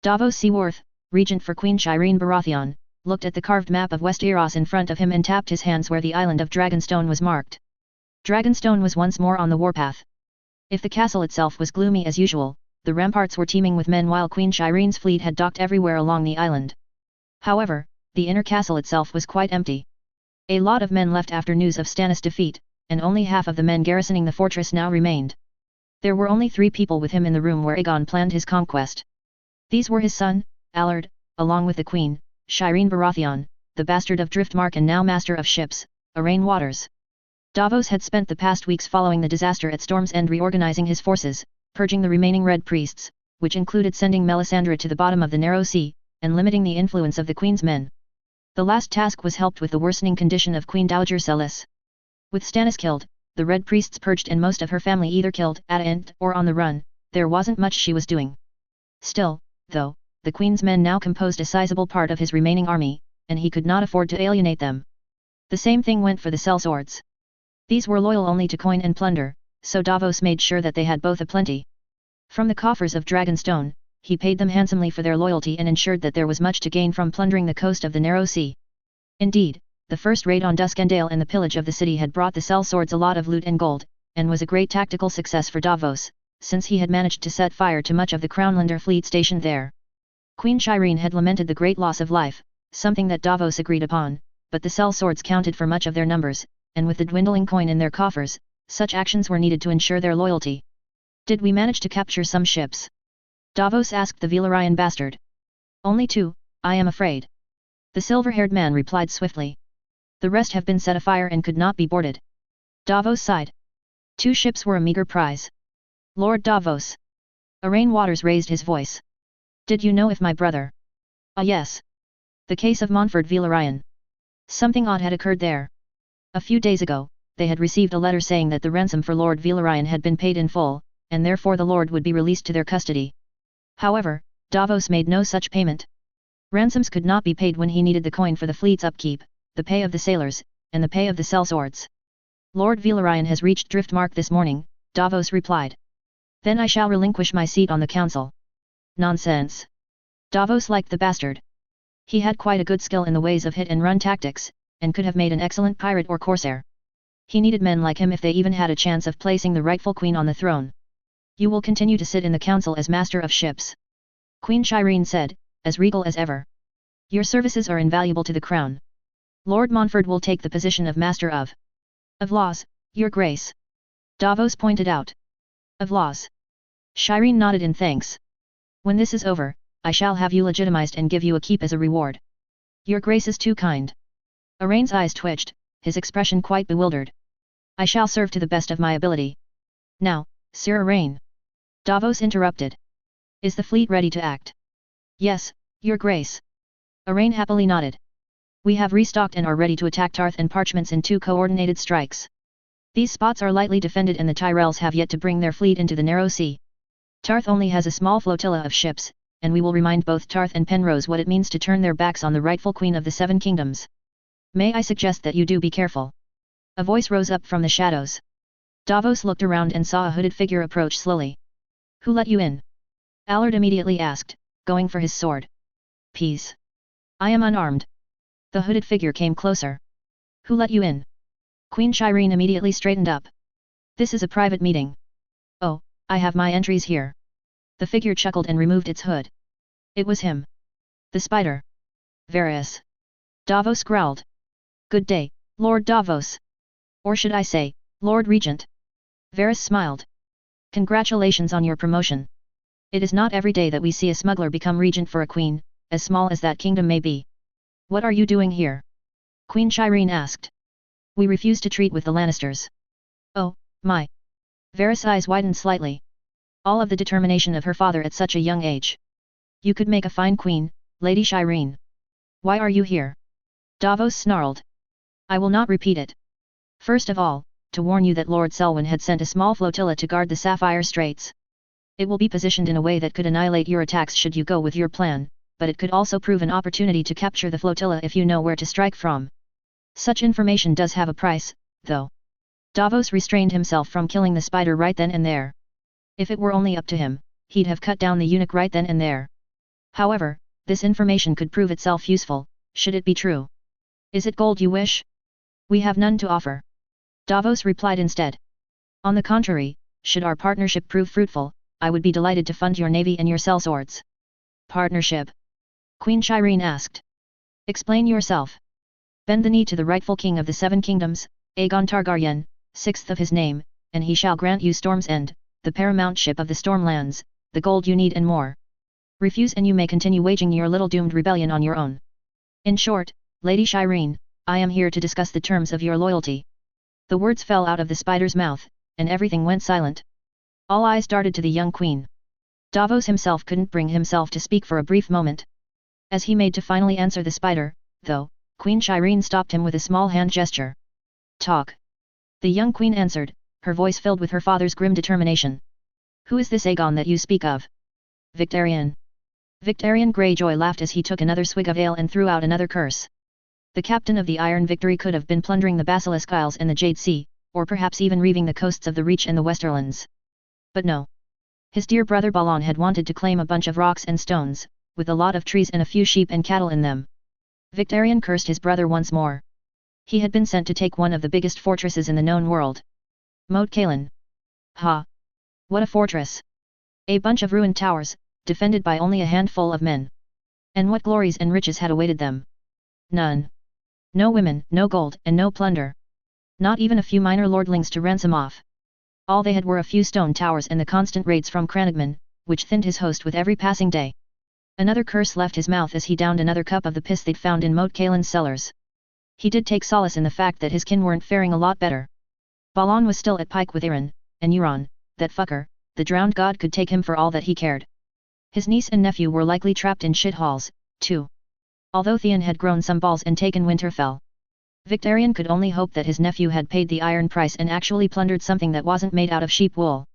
Davos Seaworth, regent for Queen Shireen Baratheon, looked at the carved map of Westeros in front of him and tapped his hands where the island of Dragonstone was marked. Dragonstone was once more on the warpath. If the castle itself was gloomy as usual, the ramparts were teeming with men while Queen Shireen's fleet had docked everywhere along the island. However, the inner castle itself was quite empty. A lot of men left after news of Stannis' defeat, and only half of the men garrisoning the fortress now remained. There were only 3 people with him in the room where Aegon planned his conquest. These were his son, Allard, along with the queen, Shireen Baratheon, the bastard of Driftmark and now master of ships, Arain Waters. Davos had spent the past weeks following the disaster at Storm's End reorganizing his forces, purging the remaining Red Priests, which included sending Melisandre to the bottom of the Narrow Sea, and limiting the influence of the Queen's men. The last task was helped with the worsening condition of Queen Dowager Celis. With Stannis killed, the Red Priests purged and most of her family either killed at Ent or on the run, there wasn't much she was doing. Still, though, the Queen's men now composed a sizable part of his remaining army, and he could not afford to alienate them. The same thing went for the sellswords. These were loyal only to coin and plunder, so Davos made sure that they had both aplenty. From the coffers of Dragonstone, he paid them handsomely for their loyalty and ensured that there was much to gain from plundering the coast of the Narrow Sea. Indeed, the first raid on Duskendale and the pillage of the city had brought the sellswords a lot of loot and gold, and was a great tactical success for Davos, since he had managed to set fire to much of the Crownlander fleet stationed there. Queen Shireen had lamented the great loss of life, something that Davos agreed upon, but the sellswords counted for much of their numbers, and with the dwindling coin in their coffers, such actions were needed to ensure their loyalty. Did we manage to capture some ships? Davos asked the Velaryon bastard. Only 2, I am afraid. The silver-haired man replied swiftly. The rest have been set afire and could not be boarded. Davos sighed. 2 ships were a meager prize. Lord Davos. Arain Waters raised his voice. Did you know if my brother? Ah yes. The case of Montford Velaryon. Something odd had occurred there. A few days ago, they had received a letter saying that the ransom for Lord Velaryon had been paid in full, and therefore the lord would be released to their custody. However, Davos made no such payment. Ransoms could not be paid when he needed the coin for the fleet's upkeep, the pay of the sailors, and the pay of the sellswords. Lord Velaryon has reached Driftmark this morning, Davos replied. Then I shall relinquish my seat on the council. Nonsense. Davos liked the bastard. He had quite a good skill in the ways of hit and run tactics, and could have made an excellent pirate or corsair. He needed men like him if they even had a chance of placing the rightful queen on the throne. You will continue to sit in the council as master of ships. Queen Shireen said, as regal as ever. Your services are invaluable to the crown. Lord Montford will take the position of master of laws, your grace. Davos pointed out. Of laws. Shireen nodded in thanks. When this is over, I shall have you legitimized and give you a keep as a reward. Your grace is too kind. Arain's eyes twitched, his expression quite bewildered. I shall serve to the best of my ability. Now, Sir Arain. Davos interrupted. Is the fleet ready to act? Yes, your grace. Arain happily nodded. We have restocked and are ready to attack Tarth and Parchments in 2 coordinated strikes. These spots are lightly defended and the Tyrells have yet to bring their fleet into the Narrow Sea. Tarth only has a small flotilla of ships, and we will remind both Tarth and Penrose what it means to turn their backs on the rightful queen of the 7 kingdoms. May I suggest that you do be careful? A voice rose up from the shadows. Davos looked around and saw a hooded figure approach slowly. Who let you in? Allard immediately asked, going for his sword. Peace. I am unarmed. The hooded figure came closer. Who let you in? Queen Shireen immediately straightened up. This is a private meeting. Oh, I have my entries here. The figure chuckled and removed its hood. It was him. The spider. Varys. Davos growled. Good day, Lord Davos. Or should I say, Lord Regent? Varys smiled. Congratulations on your promotion. It is not every day that we see a smuggler become regent for a queen, as small as that kingdom may be. What are you doing here? Queen Shireen asked. We refuse to treat with the Lannisters. Oh, my. Varys' eyes widened slightly. All of the determination of her father at such a young age. You could make a fine queen, Lady Shireen. Why are you here? Davos snarled. I will not repeat it. First of all, to warn you that Lord Selwyn had sent a small flotilla to guard the Sapphire Straits. It will be positioned in a way that could annihilate your attacks should you go with your plan, but it could also prove an opportunity to capture the flotilla if you know where to strike from. Such information does have a price, though. Davos restrained himself from killing the spider right then and there. If it were only up to him, he'd have cut down the eunuch right then and there. However, this information could prove itself useful, should it be true. Is it gold you wish? We have none to offer. Davos replied instead. On the contrary, should our partnership prove fruitful, I would be delighted to fund your navy and your sellswords. Partnership? Queen Shireen asked. Explain yourself. Bend the knee to the rightful king of the Seven Kingdoms, Aegon Targaryen, sixth of his name, and he shall grant you Storm's End, the paramount ship of the Stormlands, the gold you need and more. Refuse and you may continue waging your little doomed rebellion on your own. In short, Lady Shireen, I am here to discuss the terms of your loyalty. The words fell out of the spider's mouth, and everything went silent. All eyes darted to the young queen. Davos himself couldn't bring himself to speak for a brief moment. As he made to finally answer the spider, though, Queen Shireen stopped him with a small hand gesture. Talk. The young queen answered, her voice filled with her father's grim determination. Who is this Aegon that you speak of? Victarion. Victarion Greyjoy laughed as he took another swig of ale and threw out another curse. The captain of the Iron Victory could have been plundering the Basilisk Isles and the Jade Sea, or perhaps even reaving the coasts of the Reach and the Westerlands. But no. His dear brother Balon had wanted to claim a bunch of rocks and stones, with a lot of trees and a few sheep and cattle in them. Victarion cursed his brother once more. He had been sent to take one of the biggest fortresses in the known world. Moat Cailin. Ha! What a fortress! A bunch of ruined towers, defended by only a handful of men. And what glories and riches had awaited them? None. No women, no gold, and no plunder. Not even a few minor lordlings to ransom off. All they had were a few stone towers and the constant raids from Crannogman, which thinned his host with every passing day. Another curse left his mouth as he downed another cup of the piss they'd found in Moat Cailin's cellars. He did take solace in the fact that his kin weren't faring a lot better. Balon was still at pike with Euron, and Euron, that fucker, the drowned god could take him for all that he cared. His niece and nephew were likely trapped in shithalls, too. Although Theon had grown some balls and taken Winterfell. Victarion could only hope that his nephew had paid the iron price and actually plundered something that wasn't made out of sheep wool.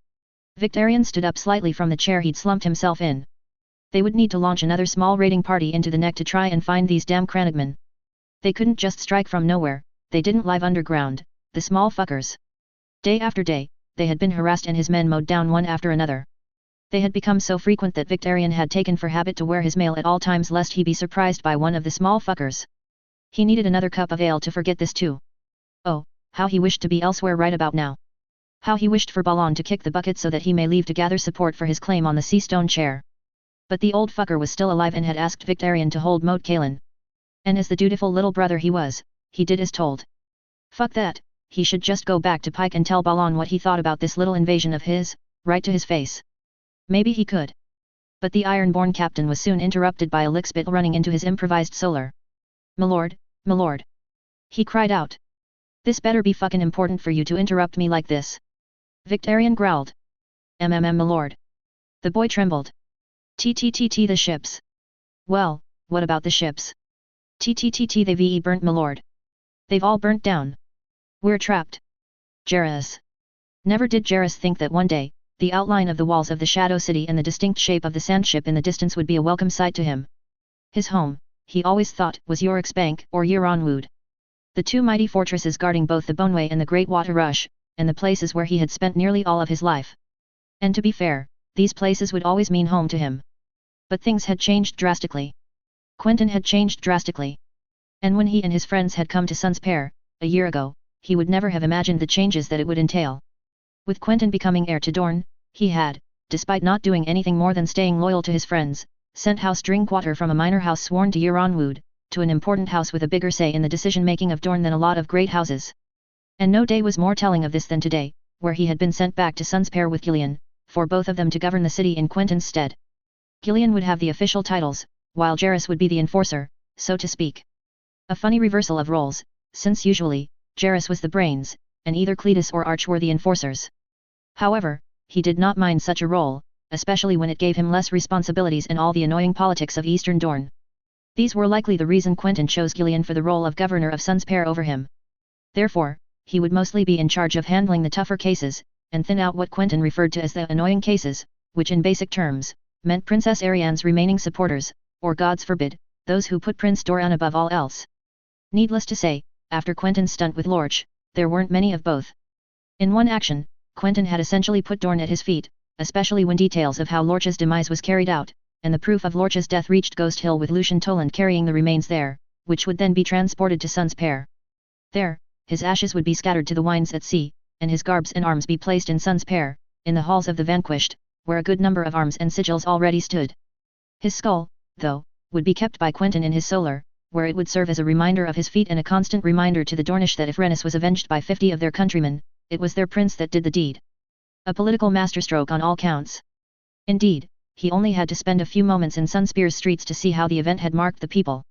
Victarion stood up slightly from the chair he'd slumped himself in. They would need to launch another small raiding party into the neck to try and find these damn Crannogman. They couldn't just strike from nowhere, they didn't live underground, the small fuckers. Day after day, they had been harassed and his men mowed down one after another. They had become so frequent that Victarion had taken for habit to wear his mail at all times lest he be surprised by one of the small fuckers. He needed another cup of ale to forget this too. Oh, how he wished to be elsewhere right about now. How he wished for Balon to kick the bucket so that he may leave to gather support for his claim on the sea stone chair. But the old fucker was still alive and had asked Victarion to hold Moat Cailin. And as the dutiful little brother he was, he did as told. Fuck that, he should just go back to Pike and tell Balon what he thought about this little invasion of his, right to his face. Maybe he could. But the Ironborn captain was soon interrupted by a lickspit running into his improvised solar. "Milord, milord!" he cried out. "This better be fucking important for you to interrupt me like this." Victarion growled. Milord." The boy trembled. "TTTT the ships." "Well, what about the ships?" "TTTT they've burnt milord. They've all burnt down. We're trapped." Jairus. Never did Jairus think that one day, the outline of the walls of the Shadow City and the distinct shape of the sandship in the distance would be a welcome sight to him. His home, he always thought, was Yoriksbank or Euronwood. The two mighty fortresses guarding both the Boneway and the Great Water Rush, and the places where he had spent nearly all of his life. And to be fair, these places would always mean home to him. But things had changed drastically. Quentyn had changed drastically. And when he and his friends had come to Sunspear, a year ago, he would never have imagined the changes that it would entail. With Quentyn becoming heir to Dorne, he had, despite not doing anything more than staying loyal to his friends, sent House Drinkwater from a minor house sworn to Euronwood, to an important house with a bigger say in the decision-making of Dorne than a lot of great houses. And no day was more telling of this than today, where he had been sent back to Sunspear with Gillian, for both of them to govern the city in Quentyn's stead. Gillian would have the official titles, while Jairus would be the enforcer, so to speak. A funny reversal of roles, since usually, Jairus was the brains, and either Cletus or Arch were the enforcers. However, he did not mind such a role, especially when it gave him less responsibilities and all the annoying politics of Eastern Dorne. These were likely the reason Quentyn chose Gillian for the role of governor of Sunspear over him. Therefore, he would mostly be in charge of handling the tougher cases, and thin out what Quentyn referred to as the annoying cases, which in basic terms, meant Princess Ariane's remaining supporters, or gods forbid, those who put Prince Doran above all else. Needless to say, after Quentyn's stunt with Lorch, there weren't many of both. In one action, Quentyn had essentially put Dorn at his feet, especially when details of how Lorch's demise was carried out, and the proof of Lorch's death reached Ghost Hill with Lucian Toland carrying the remains there, which would then be transported to Sun's Pair. There, his ashes would be scattered to the winds at sea, and his garbs and arms be placed in Sun's Pair, in the halls of the vanquished, where a good number of arms and sigils already stood. His skull, though, would be kept by Quentyn in his solar, where it would serve as a reminder of his feat and a constant reminder to the Dornish that if Rhaenys was avenged by 50 of their countrymen, it was their prince that did the deed. A political masterstroke on all counts. Indeed, he only had to spend a few moments in Sunspear's streets to see how the event had marked the people.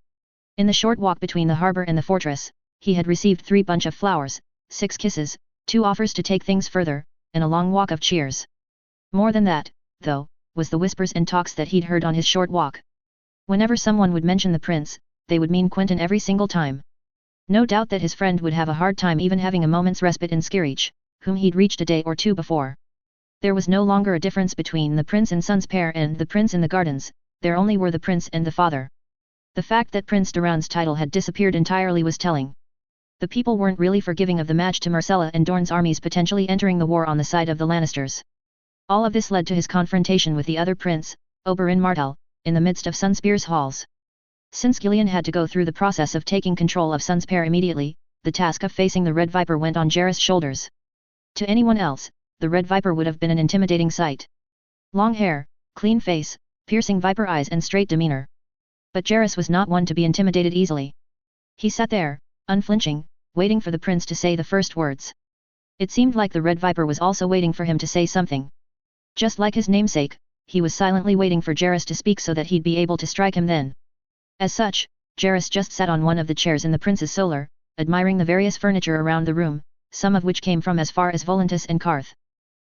In the short walk between the harbour and the fortress, he had received 3 bunch of flowers, 6 kisses, 2 offers to take things further, and a long walk of cheers. More than that, though, was the whispers and talks that he'd heard on his short walk. Whenever someone would mention the prince, they would mean Quentyn every single time. No doubt that his friend would have a hard time even having a moment's respite in Skirich, whom he'd reached a day or two before. There was no longer a difference between the prince in Sun's Pair and the prince in the gardens, there only were the prince and the father. The fact that Prince Doran's title had disappeared entirely was telling. The people weren't really forgiving of the match to Myrcella and Dorne's armies potentially entering the war on the side of the Lannisters. All of this led to his confrontation with the other prince, Oberyn Martell, in the midst of Sunspear's halls. Since Gillian had to go through the process of taking control of Sun's Pair immediately, the task of facing the Red Viper went on Jaehaerys' shoulders. To anyone else, the Red Viper would have been an intimidating sight. Long hair, clean face, piercing viper eyes and straight demeanor. But Jaehaerys was not one to be intimidated easily. He sat there, unflinching, waiting for the prince to say the first words. It seemed like the Red Viper was also waiting for him to say something. Just like his namesake, he was silently waiting for Jaehaerys to speak so that he'd be able to strike him then. As such, Jaehaerys just sat on one of the chairs in the prince's solar, admiring the various furniture around the room, some of which came from as far as Volantis and Karth.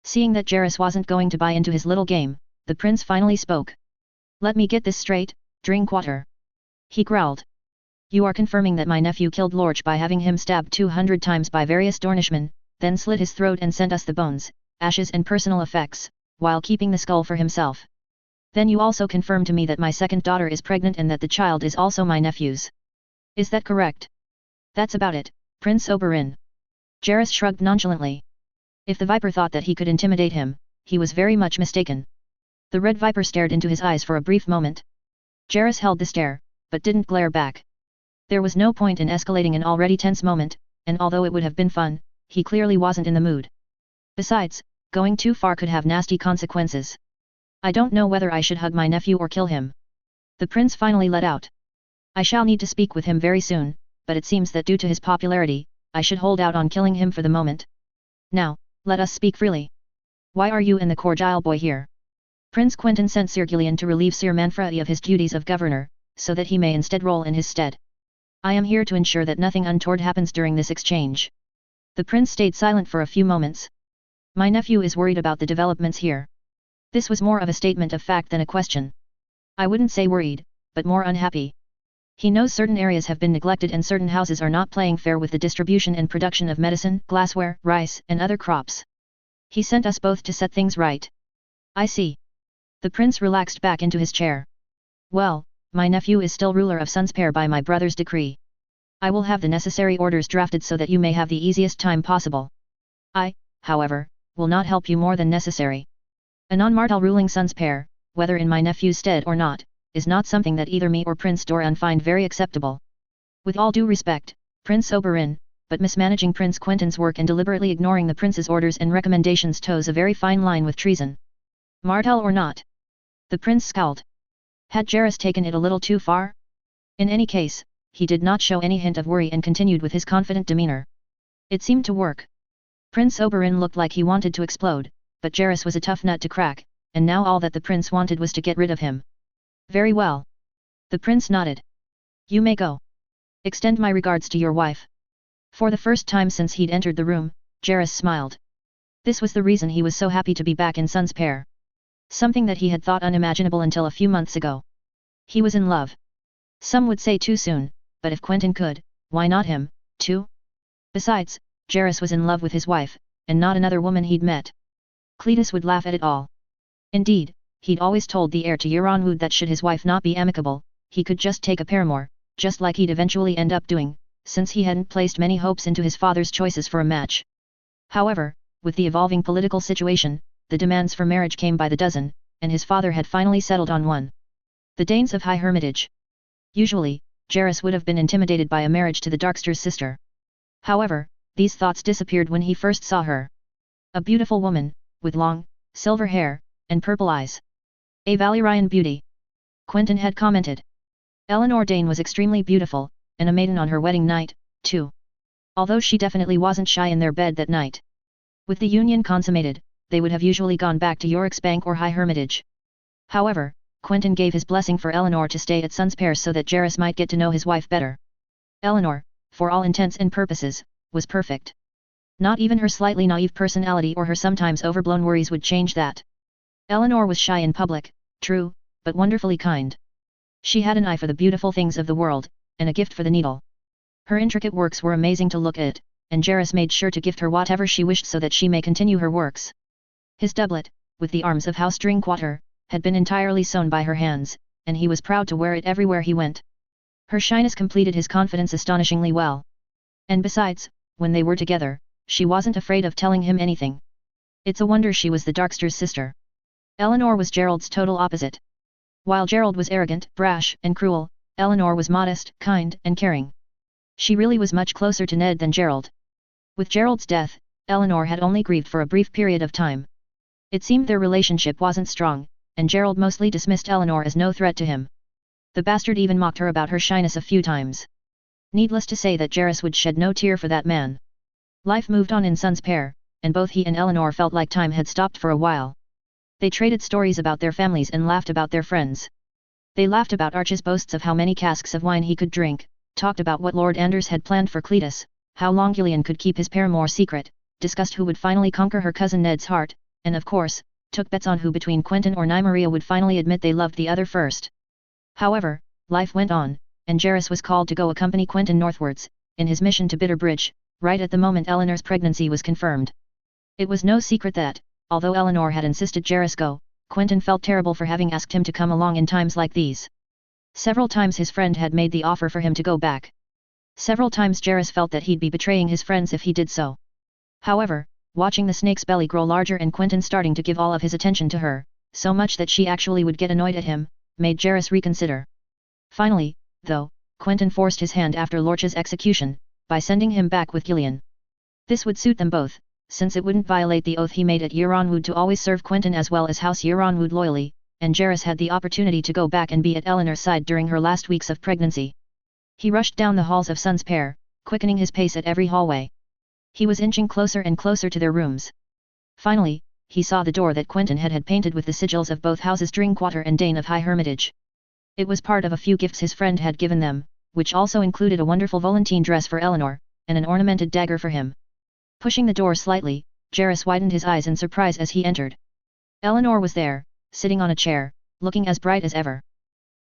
Seeing that Jaehaerys wasn't going to buy into his little game, the prince finally spoke. "Let me get this straight, Drinkwater," he growled. "You are confirming that my nephew killed Lorch by having him stabbed 200 times by various Dornishmen, then slit his throat and sent us the bones, ashes and personal effects, while keeping the skull for himself. Then you also confirm to me that my second daughter is pregnant and that the child is also my nephew's. Is that correct?" "That's about it, Prince Oberyn." Jaehaerys shrugged nonchalantly. If the Viper thought that he could intimidate him, he was very much mistaken. The Red Viper stared into his eyes for a brief moment. Jaehaerys held the stare, but didn't glare back. There was no point in escalating an already tense moment, and although it would have been fun, he clearly wasn't in the mood. Besides, going too far could have nasty consequences. "I don't know whether I should hug my nephew or kill him," the prince finally let out. "I shall need to speak with him very soon, but it seems that due to his popularity, I should hold out on killing him for the moment. Now, let us speak freely. Why are you and the Corgile boy here?" Prince Quentyn sent Sir Gillian to relieve Sir Manfredi of his duties of governor, so that he may instead roll in his stead. "I am here to ensure that nothing untoward happens during this exchange." The prince stayed silent for a few moments. "My nephew is worried about the developments here." This was more of a statement of fact than a question. "I wouldn't say worried, but more unhappy. He knows certain areas have been neglected and certain houses are not playing fair with the distribution and production of medicine, glassware, rice, and other crops. He sent us both to set things right." "I see." The prince relaxed back into his chair. "Well, my nephew is still ruler of Sun's Pair by my brother's decree. I will have the necessary orders drafted so that you may have the easiest time possible. I, however, will not help you more than necessary. A non-Martell ruling Sun's Pair, whether in my nephew's stead or not, is not something that either me or Prince Doran find very acceptable. With all due respect, Prince Oberyn, but mismanaging Prince Quentyn's work and deliberately ignoring the prince's orders and recommendations toes a very fine line with treason. Martell or not?" The prince scowled. Had Jaehaerys taken it a little too far? In any case, he did not show any hint of worry and continued with his confident demeanor. It seemed to work. Prince Oberyn looked like he wanted to explode, but Jaehaerys was a tough nut to crack, and now all that the prince wanted was to get rid of him. "Very well." The prince nodded. "You may go. Extend my regards to your wife." For the first time since he'd entered the room, Jaehaerys smiled. This was the reason he was so happy to be back in Sun's Pair. Something that he had thought unimaginable until a few months ago. He was in love. Some would say too soon, but if Quentyn could, why not him, too? Besides, Jairus was in love with his wife, and not another woman he'd met. Cletus would laugh at it all. Indeed, he'd always told the heir to Euronwood that should his wife not be amicable, he could just take a paramour, just like he'd eventually end up doing, since he hadn't placed many hopes into his father's choices for a match. However, with the evolving political situation, the demands for marriage came by the dozen, and his father had finally settled on one. The Danes of High Hermitage. Usually, Jairus would have been intimidated by a marriage to the Darkster's sister. However, these thoughts disappeared when he first saw her. A beautiful woman, with long, silver hair, and purple eyes. A Valyrian beauty. Quentyn had commented. Eleanor Dane was extremely beautiful, and a maiden on her wedding night, too. Although she definitely wasn't shy in their bed that night. With the union consummated, they would have usually gone back to Yorick's Bank or High Hermitage. However, Quentyn gave his blessing for Eleanor to stay at Sunspear so that Jairus might get to know his wife better. Eleanor, for all intents and purposes, was perfect. Not even her slightly naive personality or her sometimes overblown worries would change that. Eleanor was shy in public, true, but wonderfully kind. She had an eye for the beautiful things of the world, and a gift for the needle. Her intricate works were amazing to look at, and Jairus made sure to gift her whatever she wished so that she may continue her works. His doublet, with the arms of House Drinkwater, had been entirely sewn by her hands, and he was proud to wear it everywhere he went. Her shyness completed his confidence astonishingly well. And besides, when they were together, she wasn't afraid of telling him anything. It's a wonder she was the Darkster's sister. Eleanor was Gerald's total opposite. While Gerald was arrogant, brash, and cruel, Eleanor was modest, kind, and caring. She really was much closer to Ned than Gerald. With Gerald's death, Eleanor had only grieved for a brief period of time. It seemed their relationship wasn't strong, and Gerald mostly dismissed Eleanor as no threat to him. The bastard even mocked her about her shyness a few times. Needless to say that Jairus would shed no tear for that man. Life moved on in Sunspear, and both he and Eleanor felt like time had stopped for a while. They traded stories about their families and laughed about their friends. They laughed about Arch's boasts of how many casks of wine he could drink, talked about what Lord Anders had planned for Cletus, how long Gillian could keep his paramour secret, discussed who would finally conquer her cousin Ned's heart, and of course, took bets on who between Quentyn or Nymeria would finally admit they loved the other first. However, life went on, and Jairus was called to go accompany Quentyn northwards, in his mission to Bitterbridge, right at the moment Eleanor's pregnancy was confirmed. It was no secret that, although Eleanor had insisted Jairus go, Quentyn felt terrible for having asked him to come along in times like these. Several times his friend had made the offer for him to go back. Several times Jairus felt that he'd be betraying his friends if he did so. However, watching the snake's belly grow larger and Quentyn starting to give all of his attention to her, so much that she actually would get annoyed at him, made Jairus reconsider. Finally, though, Quentyn forced his hand after Lorch's execution, by sending him back with Gillian. This would suit them both, since it wouldn't violate the oath he made at Euronwood to always serve Quentyn as well as House Euronwood loyally, and Jairus had the opportunity to go back and be at Eleanor's side during her last weeks of pregnancy. He rushed down the halls of Sunspear, quickening his pace at every hallway. He was inching closer and closer to their rooms. Finally, he saw the door that Quentyn had painted with the sigils of both houses Drinkwater and Dane of High Hermitage. It was part of a few gifts his friend had given them, which also included a wonderful Volantine dress for Eleanor, and an ornamented dagger for him. Pushing the door slightly, Jairus widened his eyes in surprise as he entered. Eleanor was there, sitting on a chair, looking as bright as ever.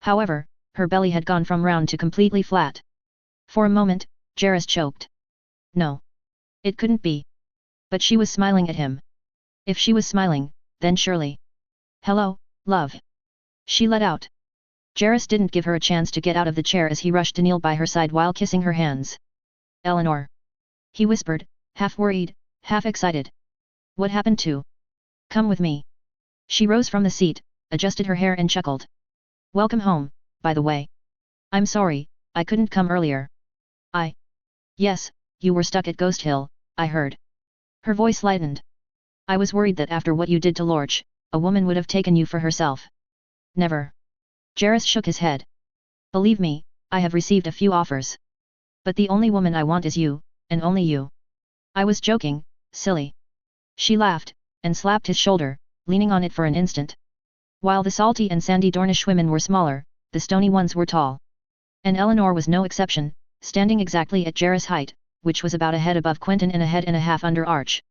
However, her belly had gone from round to completely flat. For a moment, Jairus choked. No. It couldn't be. But she was smiling at him. If she was smiling, then surely. Hello, love. She let out. Jairus didn't give her a chance to get out of the chair as he rushed to kneel by her side while kissing her hands. Eleanor. He whispered, half worried, half excited. What happened to? Come with me. She rose from the seat, adjusted her hair and chuckled. Welcome home, by the way. I'm sorry, I couldn't come earlier. Yes, you were stuck at Ghost Hill, I heard. Her voice lightened. I was worried that after what you did to Lorch, a woman would have taken you for herself. Never. Jairus shook his head. Believe me, I have received a few offers. But the only woman I want is you, and only you. I was joking, silly. She laughed, and slapped his shoulder, leaning on it for an instant. While the salty and sandy Dornish women were smaller, the stony ones were tall. And Eleanor was no exception, standing exactly at Jairus' height, which was about a head above Quentyn and a head and a half under Arch.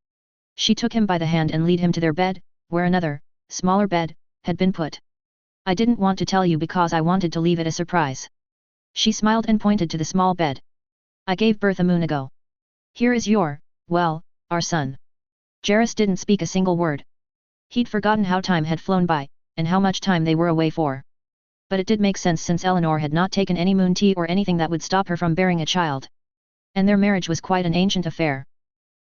She took him by the hand and led him to their bed, where another, smaller bed, had been put. I didn't want to tell you because I wanted to leave it a surprise. She smiled and pointed to the small bed. I gave birth a moon ago. Here is your Well, our son. Jairus didn't speak a single word. He'd forgotten how time had flown by, and how much time they were away for. But it did make sense since Eleanor had not taken any moon tea or anything that would stop her from bearing a child. And their marriage was quite an ancient affair.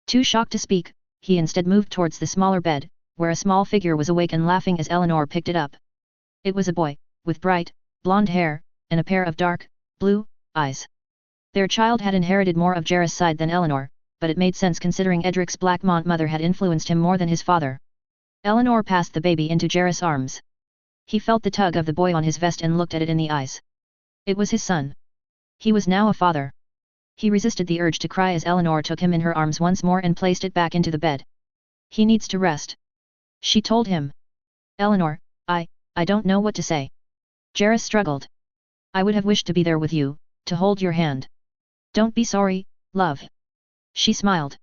Too shocked to speak, he instead moved towards the smaller bed, where a small figure was awake and laughing as Eleanor picked it up. It was a boy, with bright, blonde hair, and a pair of dark, blue, eyes. Their child had inherited more of Jairus' side than Eleanor, but it made sense considering Edric's Blackmont mother had influenced him more than his father. Eleanor passed the baby into Jairus' arms. He felt the tug of the boy on his vest and looked at it in the eyes. It was his son. He was now a father. He resisted the urge to cry as Eleanor took him in her arms once more and placed it back into the bed. He needs to rest, she told him. Eleanor, I don't know what to say. Jairus struggled. I would have wished to be there with you, to hold your hand. Don't be sorry, love. She smiled.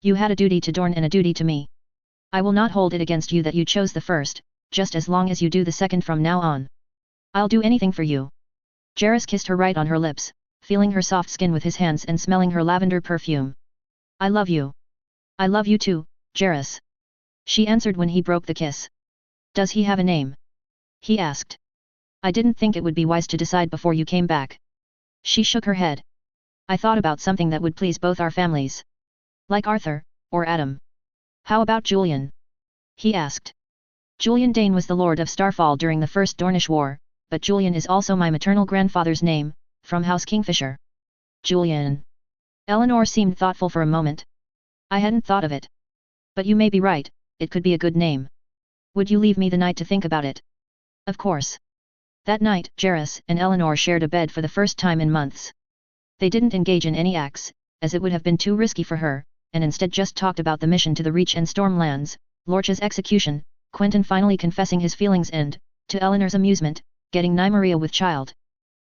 You had a duty to Dorn and a duty to me. I will not hold it against you that you chose the first, just as long as you do the second from now on. I'll do anything for you. Jairus kissed her right on her lips, feeling her soft skin with his hands and smelling her lavender perfume. I love you. I love you too, Jairus. She answered when he broke the kiss. Does he have a name? He asked. I didn't think it would be wise to decide before you came back. She shook her head. I thought about something that would please both our families. Like Arthur, or Adam. How about Julian? He asked. Julian Dane was the Lord of Starfall during the First Dornish War, but Julian is also my maternal grandfather's name, from House Kingfisher. Julian. Eleanor seemed thoughtful for a moment. I hadn't thought of it. But you may be right, it could be a good name. Would you leave me the night to think about it? Of course. That night, Jairus and Eleanor shared a bed for the first time in months. They didn't engage in any acts, as it would have been too risky for her, and instead just talked about the mission to the Reach and Stormlands, Lorcha's execution, Quentyn finally confessing his feelings and, to Eleanor's amusement, getting Nymeria with child.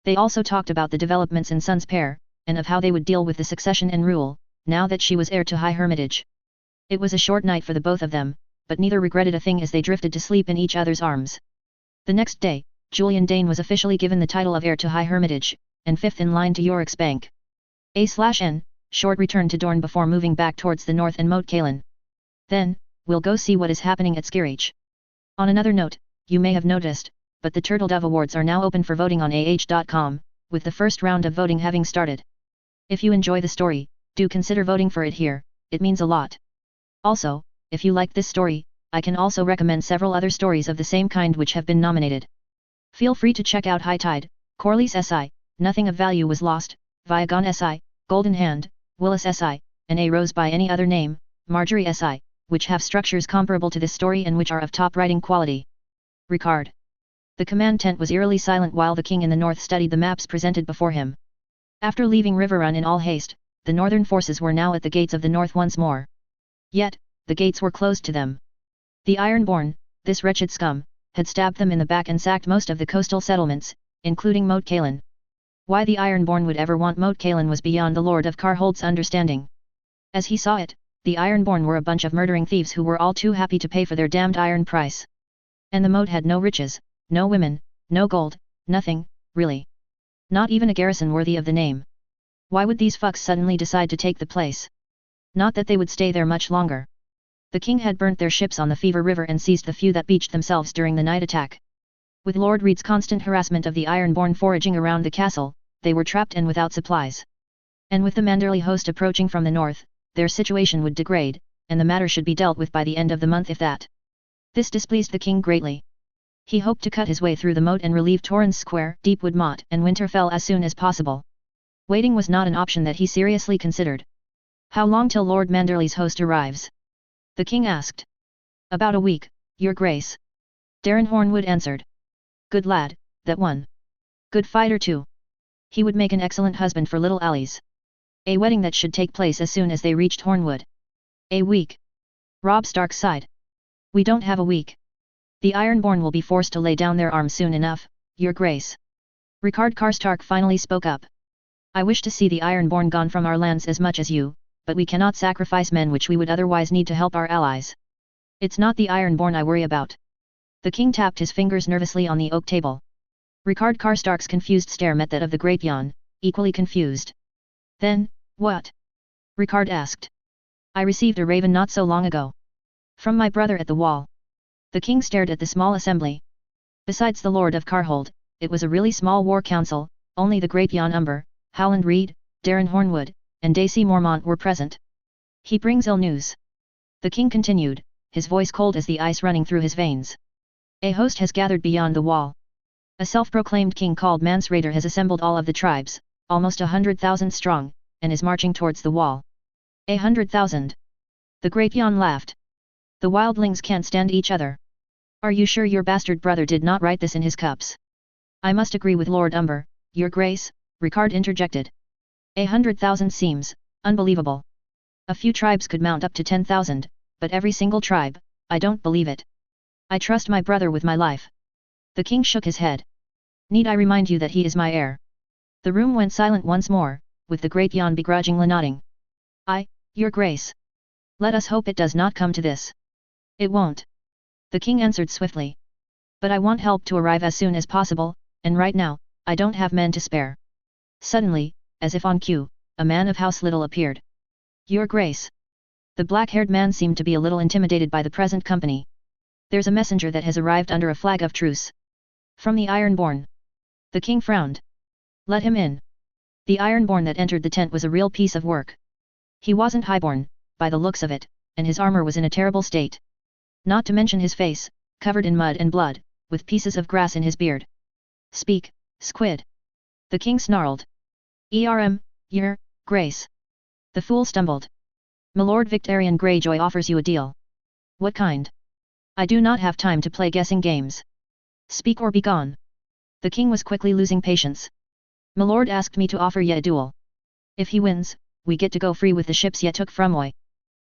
They also talked about the developments in Sun's pair, and of how they would deal with the succession and rule, now that she was heir to High Hermitage. It was a short night for the both of them, but neither regretted a thing as they drifted to sleep in each other's arms. The next day, Julian Dane was officially given the title of heir to High Hermitage, and fifth in line to Yorick's bank. A/N, Short returned to Dorne before moving back towards the north and Moat Cailin. Then, we'll go see what is happening at Skirich. On another note, you may have noticed, but the Turtle Dove Awards are now open for voting on AH.com, with the first round of voting having started. If you enjoy the story, do consider voting for it here, it means a lot. Also, if you like this story, I can also recommend several other stories of the same kind which have been nominated. Feel free to check out High Tide, Corlys S.I., Nothing of Value Was Lost, Viagon S.I., Golden Hand, Willis S.I., and A Rose by Any Other Name, Marjorie S.I., which have structures comparable to this story and which are of top writing quality. Ricard. The command tent was eerily silent while the king in the north studied the maps presented before him. After leaving Riverrun in all haste, the northern forces were now at the gates of the north once more. Yet, the gates were closed to them. The Ironborn, this wretched scum, had stabbed them in the back and sacked most of the coastal settlements, including Moat Cailin. Why the Ironborn would ever want Moat Cailin was beyond the Lord of Carhold's understanding. As he saw it, the Ironborn were a bunch of murdering thieves who were all too happy to pay for their damned iron price. And the moat had no riches, no women, no gold, nothing, really. Not even a garrison worthy of the name. Why would these fucks suddenly decide to take the place? Not that they would stay there much longer. The king had burnt their ships on the Fever River and seized the few that beached themselves during the night attack. With Lord Reed's constant harassment of the Ironborn foraging around the castle, they were trapped and without supplies. And with the Manderley host approaching from the north, their situation would degrade, and the matter should be dealt with by the end of the month if that. This displeased the king greatly. He hoped to cut his way through the moat and relieve Torrens Square, Deepwood Motte and Winterfell as soon as possible. Waiting was not an option that he seriously considered. How long till Lord Manderley's host arrives? The king asked. About a week, your grace. Darren Hornwood answered. Good lad, that one. Good fighter too. He would make an excellent husband for little Alice. A wedding that should take place as soon as they reached Hornwood. A week. Robb Stark sighed. We don't have a week. The Ironborn will be forced to lay down their arms soon enough, your grace. Ricard Karstark finally spoke up. I wish to see the Ironborn gone from our lands as much as you, but we cannot sacrifice men which we would otherwise need to help our allies. It's not the Ironborn I worry about. The king tapped his fingers nervously on the oak table. Ricard Karstark's confused stare met that of the Great Jan, equally confused. Then, what? Ricard asked. I received a raven not so long ago. From my brother at the wall. The king stared at the small assembly. Besides the Lord of Carhold, it was a really small war council, only the great Jan Umber, Howland Reed, Darren Hornwood, and Daisy Mormont were present. He brings ill news. The king continued, his voice cold as the ice running through his veins. A host has gathered beyond the wall. A self-proclaimed king called Mansraider has assembled all of the tribes, almost 100,000 strong, and is marching towards the wall. 100,000. The great Jan laughed. The wildlings can't stand each other. Are you sure your bastard brother did not write this in his cups? I must agree with Lord Umber, your grace, Ricard interjected. 100,000 seems unbelievable. A few tribes could mount up to 10,000, but every single tribe, I don't believe it. I trust my brother with my life. The king shook his head. Need I remind you that he is my heir? The room went silent once more, with the great Jan begrudgingly nodding. Your grace. Let us hope it does not come to this. It won't. The king answered swiftly. But I want help to arrive as soon as possible, and right now, I don't have men to spare. Suddenly, as if on cue, a man of House Little appeared. Your grace. The black-haired man seemed to be a little intimidated by the present company. There's a messenger that has arrived under a flag of truce. From the Ironborn. The king frowned. Let him in. The Ironborn that entered the tent was a real piece of work. He wasn't highborn, by the looks of it, and his armor was in a terrible state. Not to mention his face, covered in mud and blood, with pieces of grass in his beard. Speak, squid. The king snarled. Your grace. The fool stumbled. Milord Victarion Greyjoy offers you a deal. What kind? I do not have time to play guessing games. Speak or be gone. The king was quickly losing patience. Milord asked me to offer ye a duel. If he wins, we get to go free with the ships ye took from Oi.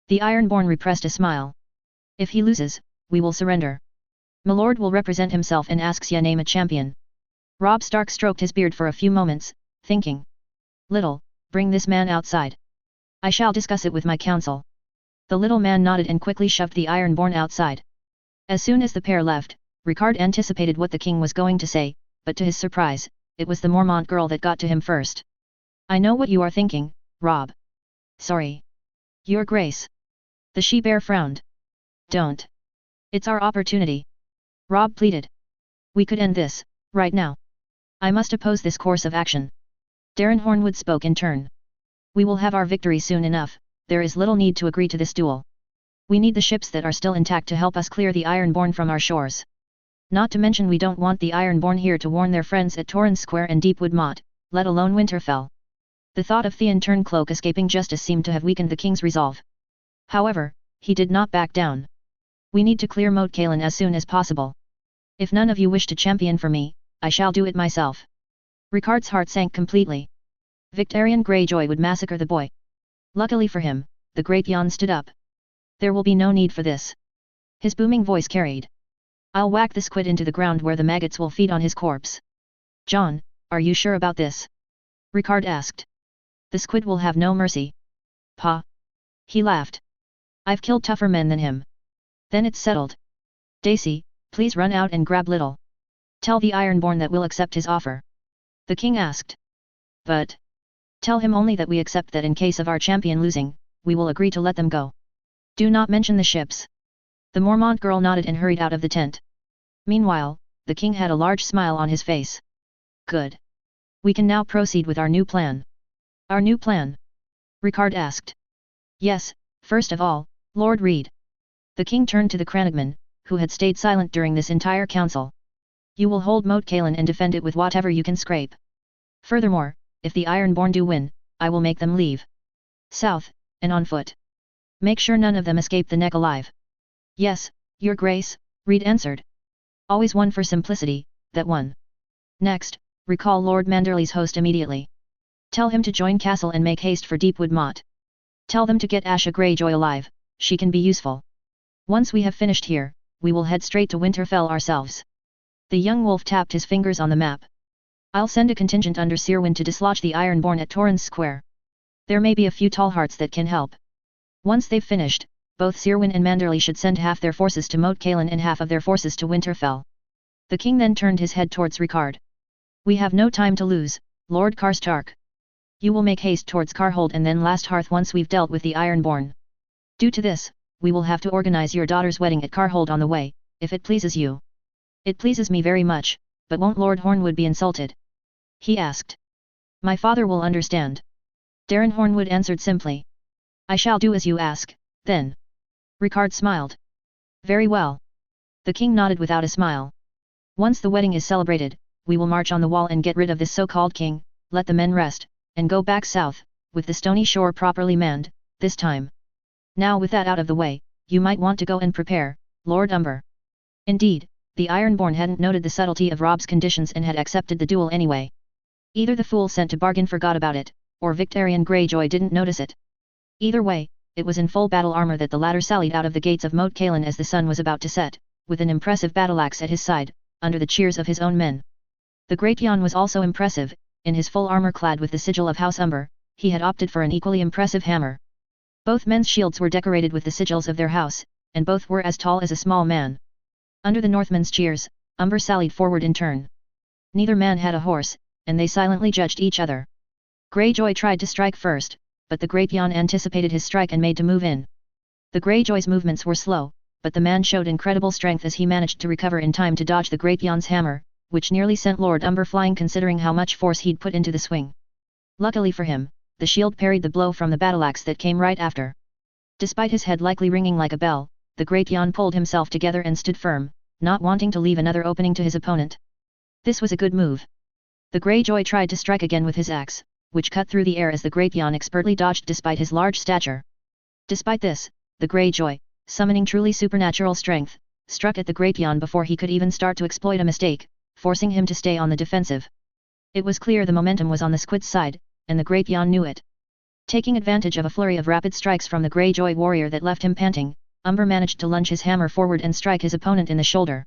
The Ironborn repressed a smile. If he loses, we will surrender. Milord will represent himself and asks ye name a champion. Robb Stark stroked his beard for a few moments, thinking. Little, bring this man outside. I shall discuss it with my council. The little man nodded and quickly shoved the Ironborn outside. As soon as the pair left, Ricard anticipated what the king was going to say, but to his surprise, it was the Mormont girl that got to him first. I know what you are thinking, Robb. Sorry. Your grace. The she-bear frowned. Don't. It's our opportunity. Robb pleaded. We could end this, right now. I must oppose this course of action. Darren Hornwood spoke in turn. We will have our victory soon enough, there is little need to agree to this duel. We need the ships that are still intact to help us clear the Ironborn from our shores. Not to mention we don't want the Ironborn here to warn their friends at Torrens Square and Deepwood Motte, let alone Winterfell. The thought of Theon Turncloak escaping justice seemed to have weakened the king's resolve. However, he did not back down. We need to clear Moat Cailin as soon as possible. If none of you wish to champion for me, I shall do it myself. Ricard's heart sank completely. Victarion Greyjoy would massacre the boy. Luckily for him, the great Jan stood up. There will be no need for this. His booming voice carried. I'll whack the squid into the ground where the maggots will feed on his corpse. John, are you sure about this? Ricard asked. The squid will have no mercy. Pa. He laughed. I've killed tougher men than him. Then it's settled. Daisy, please run out and grab Little. Tell the Ironborn that we'll accept his offer. The king asked. But. Tell him only that we accept that in case of our champion losing, we will agree to let them go. Do not mention the ships. The Mormont girl nodded and hurried out of the tent. Meanwhile, the king had a large smile on his face. Good. We can now proceed with our new plan. Our new plan? Ricard asked. Yes, first of all, Lord Reed. The king turned to the Crannogman, who had stayed silent during this entire council. You will hold Moat Cailin and defend it with whatever you can scrape. Furthermore, if the Ironborn do win, I will make them leave. South, and on foot. Make sure none of them escape the neck alive. Yes, your grace, Reed answered. Always one for simplicity, that one. Next, recall Lord Manderley's host immediately. Tell him to join Castle and make haste for Deepwood Motte. Tell them to get Asha Greyjoy alive, she can be useful. Once we have finished here, we will head straight to Winterfell ourselves. The young wolf tapped his fingers on the map. I'll send a contingent under Cerwyn to dislodge the Ironborn at Torrens Square. There may be a few tall hearts that can help. Once they've finished, both Cerwyn and Manderley should send half their forces to Moat Cailin and half of their forces to Winterfell. The king then turned his head towards Ricard. We have no time to lose, Lord Karstark. You will make haste towards Carhold and then Last Hearth once we've dealt with the Ironborn. Due to this, we will have to organize your daughter's wedding at Carhold on the way, if it pleases you. It pleases me very much, but won't Lord Hornwood be insulted? He asked. My father will understand. Darren Hornwood answered simply. I shall do as you ask, then. Ricard smiled. Very well. The king nodded without a smile. Once the wedding is celebrated, we will march on the wall and get rid of this so-called king, let the men rest, and go back south, with the stony shore properly manned, this time. Now with that out of the way, you might want to go and prepare, Lord Umber. Indeed, the Ironborn hadn't noted the subtlety of Rob's conditions and had accepted the duel anyway. Either the fool sent to bargain forgot about it, or Victarion Greyjoy didn't notice it. Either way, it was in full battle armor that the latter sallied out of the gates of Moat Cailin as the sun was about to set, with an impressive battle-axe at his side, under the cheers of his own men. The Great Jan was also impressive, in his full armor clad with the sigil of House Umber, he had opted for an equally impressive hammer. Both men's shields were decorated with the sigils of their house, and both were as tall as a small man. Under the Northmen's cheers, Umber sallied forward in turn. Neither man had a horse, and they silently judged each other. Greyjoy tried to strike first, but the Great Jan anticipated his strike and made to move in. The Greyjoy's movements were slow, but the man showed incredible strength as he managed to recover in time to dodge the Great Jan's hammer, which nearly sent Lord Umber flying considering how much force he'd put into the swing. Luckily for him, the shield parried the blow from the battle-axe that came right after. Despite his head likely ringing like a bell, the Great Jan pulled himself together and stood firm, not wanting to leave another opening to his opponent. This was a good move. The Greyjoy tried to strike again with his axe, which cut through the air as the Great Jan expertly dodged despite his large stature. Despite this, the Greyjoy, summoning truly supernatural strength, struck at the Great Jan before he could even start to exploit a mistake, forcing him to stay on the defensive. It was clear the momentum was on the Squid's side, and the Great Jan knew it. Taking advantage of a flurry of rapid strikes from the Greyjoy warrior that left him panting, Umber managed to lunge his hammer forward and strike his opponent in the shoulder.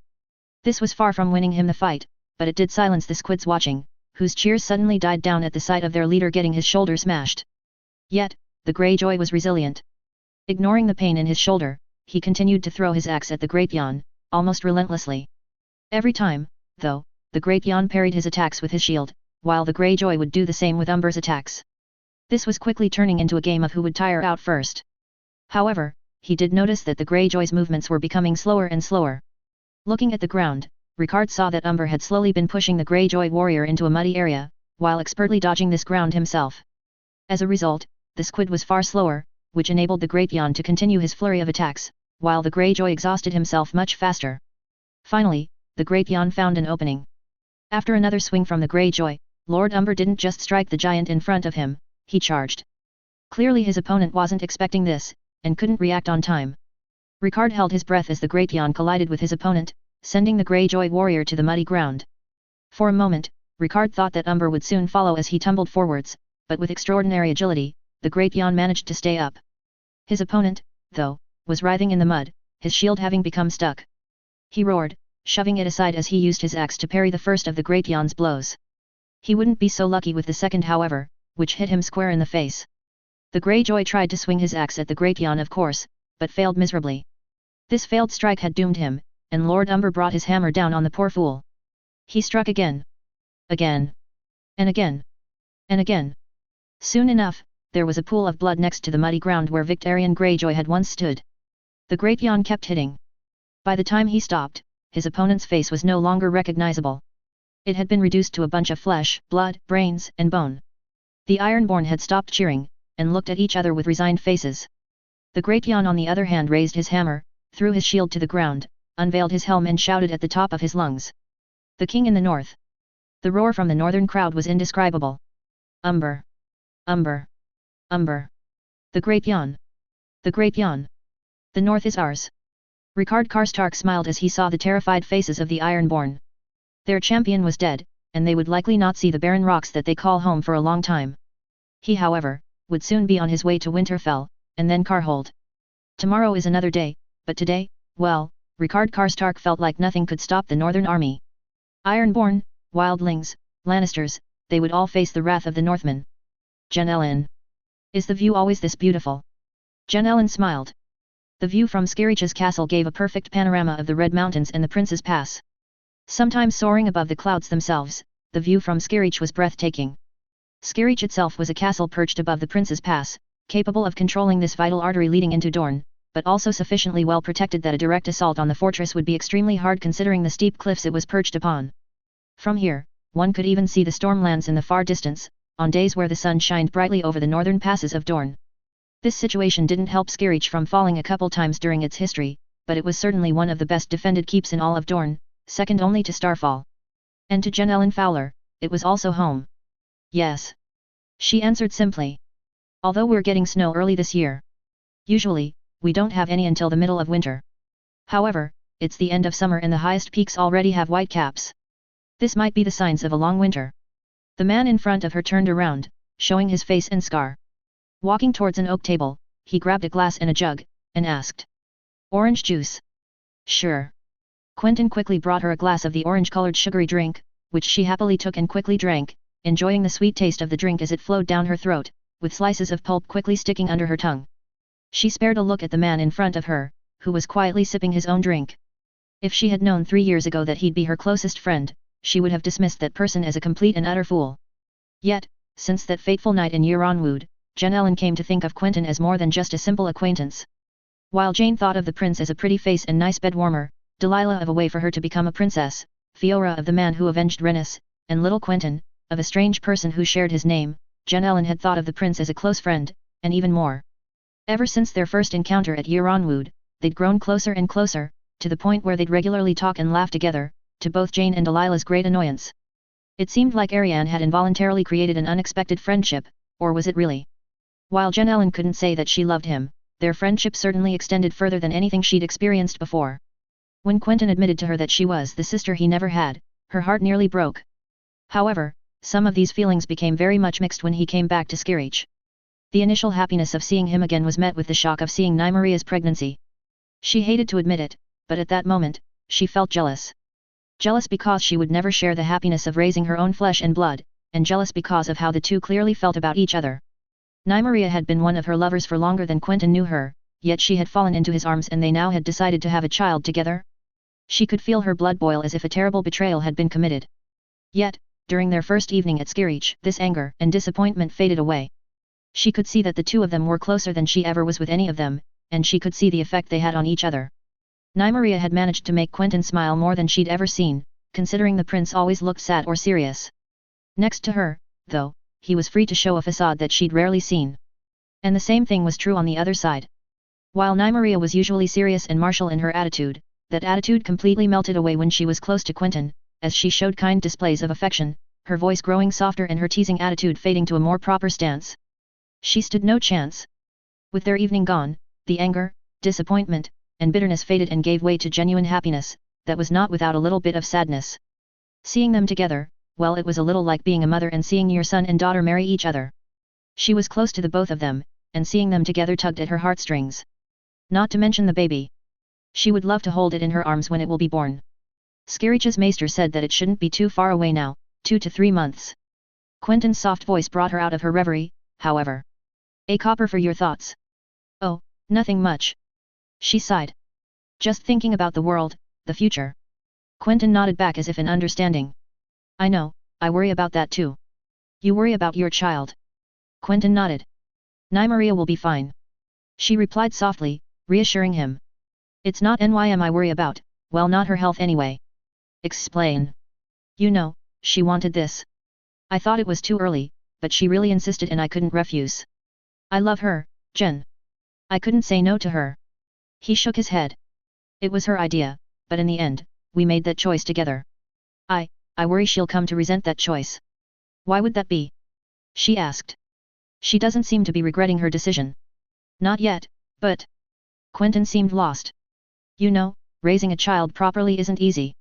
This was far from winning him the fight, but it did silence the Squids watching, whose cheers suddenly died down at the sight of their leader getting his shoulder smashed. Yet, the Greyjoy was resilient. Ignoring the pain in his shoulder, he continued to throw his axe at the Great Jan, almost relentlessly. Every time, though, the Great Jan parried his attacks with his shield, while the Greyjoy would do the same with Umber's attacks. This was quickly turning into a game of who would tire out first. However, he did notice that the Greyjoy's movements were becoming slower and slower. Looking at the ground, Ricard saw that Umber had slowly been pushing the Greyjoy warrior into a muddy area, while expertly dodging this ground himself. As a result, the Squid was far slower, which enabled the Great Jan to continue his flurry of attacks, while the Greyjoy exhausted himself much faster. Finally, the Great Jan found an opening. After another swing from the Greyjoy, Lord Umber didn't just strike the giant in front of him, he charged. Clearly his opponent wasn't expecting this, and couldn't react on time. Ricard held his breath as the Great Jan collided with his opponent, sending the Greyjoy warrior to the muddy ground. For a moment, Ricard thought that Umber would soon follow as he tumbled forwards, but with extraordinary agility, the Great Jan managed to stay up. His opponent, though, was writhing in the mud, his shield having become stuck. He roared, shoving it aside as he used his axe to parry the first of the Great Jan's blows. He wouldn't be so lucky with the second however, which hit him square in the face. The Greyjoy tried to swing his axe at the Great Jan of course, but failed miserably. This failed strike had doomed him, and Lord Umber brought his hammer down on the poor fool. He struck again. Again. And again. And again. Soon enough, there was a pool of blood next to the muddy ground where Victarion Greyjoy had once stood. The Great Jan kept hitting. By the time he stopped, his opponent's face was no longer recognizable. It had been reduced to a bunch of flesh, blood, brains, and bone. The Ironborn had stopped cheering, and looked at each other with resigned faces. The Great Jan on the other hand raised his hammer, threw his shield to the ground, unveiled his helm and shouted at the top of his lungs. The king in the north. The roar from the northern crowd was indescribable. Umber. Umber. Umber. The Great Jan. The Great Jan. The north is ours. Ricard Karstark smiled as he saw the terrified faces of the Ironborn. Their champion was dead, and they would likely not see the barren rocks that they call home for a long time. He however, would soon be on his way to Winterfell, and then Carhold. Tomorrow is another day, but today, well, Ricard Karstark felt like nothing could stop the Northern Army. Ironborn, Wildlings, Lannisters, they would all face the wrath of the Northmen. Jen Ellen. Is the view always this beautiful? Jen Ellen smiled. The view from Skirrich's castle gave a perfect panorama of the Red Mountains and the Prince's Pass. Sometimes soaring above the clouds themselves, the view from Skirrich was breathtaking. Skirrich itself was a castle perched above the Prince's Pass, capable of controlling this vital artery leading into Dorne, but also sufficiently well protected that a direct assault on the fortress would be extremely hard considering the steep cliffs it was perched upon. From here, one could even see the stormlands in the far distance, on days where the sun shined brightly over the northern passes of Dorne. This situation didn't help Skerriech from falling a couple times during its history, but it was certainly one of the best defended keeps in all of Dorne, second only to Starfall. And to Jen Ellen Fowler, it was also home. Yes. She answered simply. Although we're getting snow early this year. Usually, we don't have any until the middle of winter. However, it's the end of summer and the highest peaks already have white caps. This might be the signs of a long winter. The man in front of her turned around, showing his face and scar. Walking towards an oak table, he grabbed a glass and a jug, and asked. Orange juice? Sure. Quentyn quickly brought her a glass of the orange-colored sugary drink, which she happily took and quickly drank, enjoying the sweet taste of the drink as it flowed down her throat, with slices of pulp quickly sticking under her tongue. She spared a look at the man in front of her, who was quietly sipping his own drink. If she had known 3 years ago that he'd be her closest friend, she would have dismissed that person as a complete and utter fool. Yet, since that fateful night in Yeronwood, Jen Ellen came to think of Quentyn as more than just a simple acquaintance. While Jane thought of the prince as a pretty face and nice bed warmer, Delilah of a way for her to become a princess, Fiora of the man who avenged Rhaenys, and little Quentyn, of a strange person who shared his name, Jen Ellen had thought of the prince as a close friend, and even more. Ever since their first encounter at Yeronwood, they'd grown closer and closer, to the point where they'd regularly talk and laugh together, to both Jane and Delilah's great annoyance. It seemed like Arianne had involuntarily created an unexpected friendship, or was it really? While Jen Ellen couldn't say that she loved him, their friendship certainly extended further than anything she'd experienced before. When Quentyn admitted to her that she was the sister he never had, her heart nearly broke. However, some of these feelings became very much mixed when he came back to Skerriech. The initial happiness of seeing him again was met with the shock of seeing Nymaria's pregnancy. She hated to admit it, but at that moment, she felt jealous. Jealous because she would never share the happiness of raising her own flesh and blood, and jealous because of how the two clearly felt about each other. Nymeria had been one of her lovers for longer than Quentyn knew her, yet she had fallen into his arms and they now had decided to have a child together. She could feel her blood boil as if a terrible betrayal had been committed. Yet, during their first evening at Skerriech, this anger and disappointment faded away. She could see that the two of them were closer than she ever was with any of them, and she could see the effect they had on each other. Nymeria had managed to make Quentyn smile more than she'd ever seen, considering the prince always looked sad or serious. Next to her, though, he was free to show a facade that she'd rarely seen. And the same thing was true on the other side. While Nymeria was usually serious and martial in her attitude, that attitude completely melted away when she was close to Quentyn, as she showed kind displays of affection, her voice growing softer and her teasing attitude fading to a more proper stance. She stood no chance. With their evening gone, the anger, disappointment, and bitterness faded and gave way to genuine happiness, that was not without a little bit of sadness. Seeing them together, well, it was a little like being a mother and seeing your son and daughter marry each other. She was close to the both of them, and seeing them together tugged at her heartstrings. Not to mention the baby. She would love to hold it in her arms when it will be born. Skerriech's maester said that it shouldn't be too far away now, 2 to 3 months. Quentyn's soft voice brought her out of her reverie, however. A copper for your thoughts. Oh, nothing much. She sighed. Just thinking about the world, the future. Quentyn nodded back as if in understanding. I know, I worry about that too. You worry about your child. Quentyn nodded. Nymeria will be fine. She replied softly, reassuring him. It's not Nym I worry about, well, not her health anyway. Explain. You know, she wanted this. I thought it was too early, but she really insisted and I couldn't refuse. I love her, Jen. I couldn't say no to her. He shook his head. It was her idea, but in the end, we made that choice together. I worry she'll come to resent that choice. Why would that be? She asked. She doesn't seem to be regretting her decision. Not yet, but... Quentyn seemed lost. You know, raising a child properly isn't easy.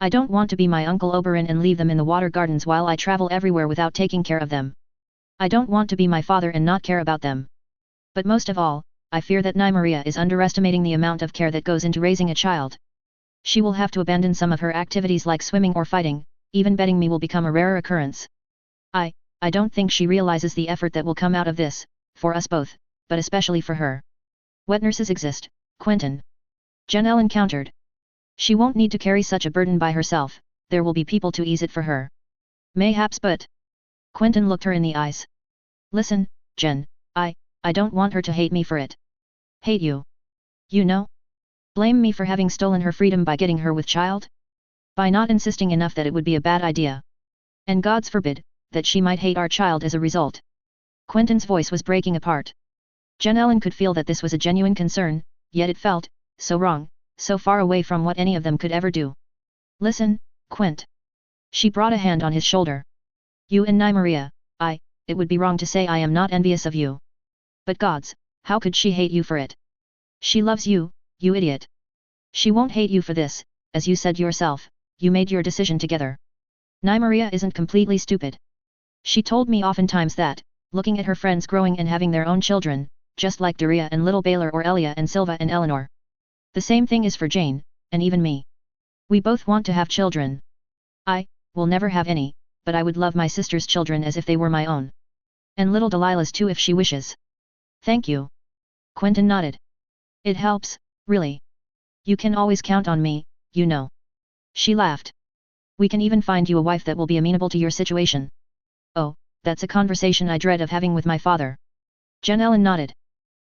I don't want to be my Uncle Oberyn and leave them in the water gardens while I travel everywhere without taking care of them. I don't want to be my father and not care about them. But most of all, I fear that Nymeria is underestimating the amount of care that goes into raising a child. She will have to abandon some of her activities like swimming or fighting, even betting me will become a rarer occurrence. I don't think she realizes the effort that will come out of this, for us both, but especially for her. Wet nurses exist, Quentyn. Jen Ellen countered. She won't need to carry such a burden by herself, there will be people to ease it for her. Mayhaps, but... Quentyn looked her in the eyes. Listen, Jen, I don't want her to hate me for it. Hate you. You know? Blame me for having stolen her freedom by getting her with child? By not insisting enough that it would be a bad idea. And gods forbid, that she might hate our child as a result. Quentyn's voice was breaking apart. Jen Ellen could feel that this was a genuine concern, yet it felt so wrong, so far away from what any of them could ever do. Listen, Quent. She brought a hand on his shoulder. You and Nymeria, it would be wrong to say I am not envious of you. But gods, how could she hate you for it? She loves you, you idiot. She won't hate you for this, as you said yourself, you made your decision together. Nymeria isn't completely stupid. She told me oftentimes that, looking at her friends growing and having their own children, just like Daria and little Baylor or Elia and Silva and Eleanor. The same thing is for Jane, and even me. We both want to have children. I will never have any, but I would love my sister's children as if they were my own. And little Delilah's too if she wishes. Thank you. Quentyn nodded. It helps, really. You can always count on me, you know. She laughed. We can even find you a wife that will be amenable to your situation. Oh, that's a conversation I dread of having with my father. Jen Ellen nodded.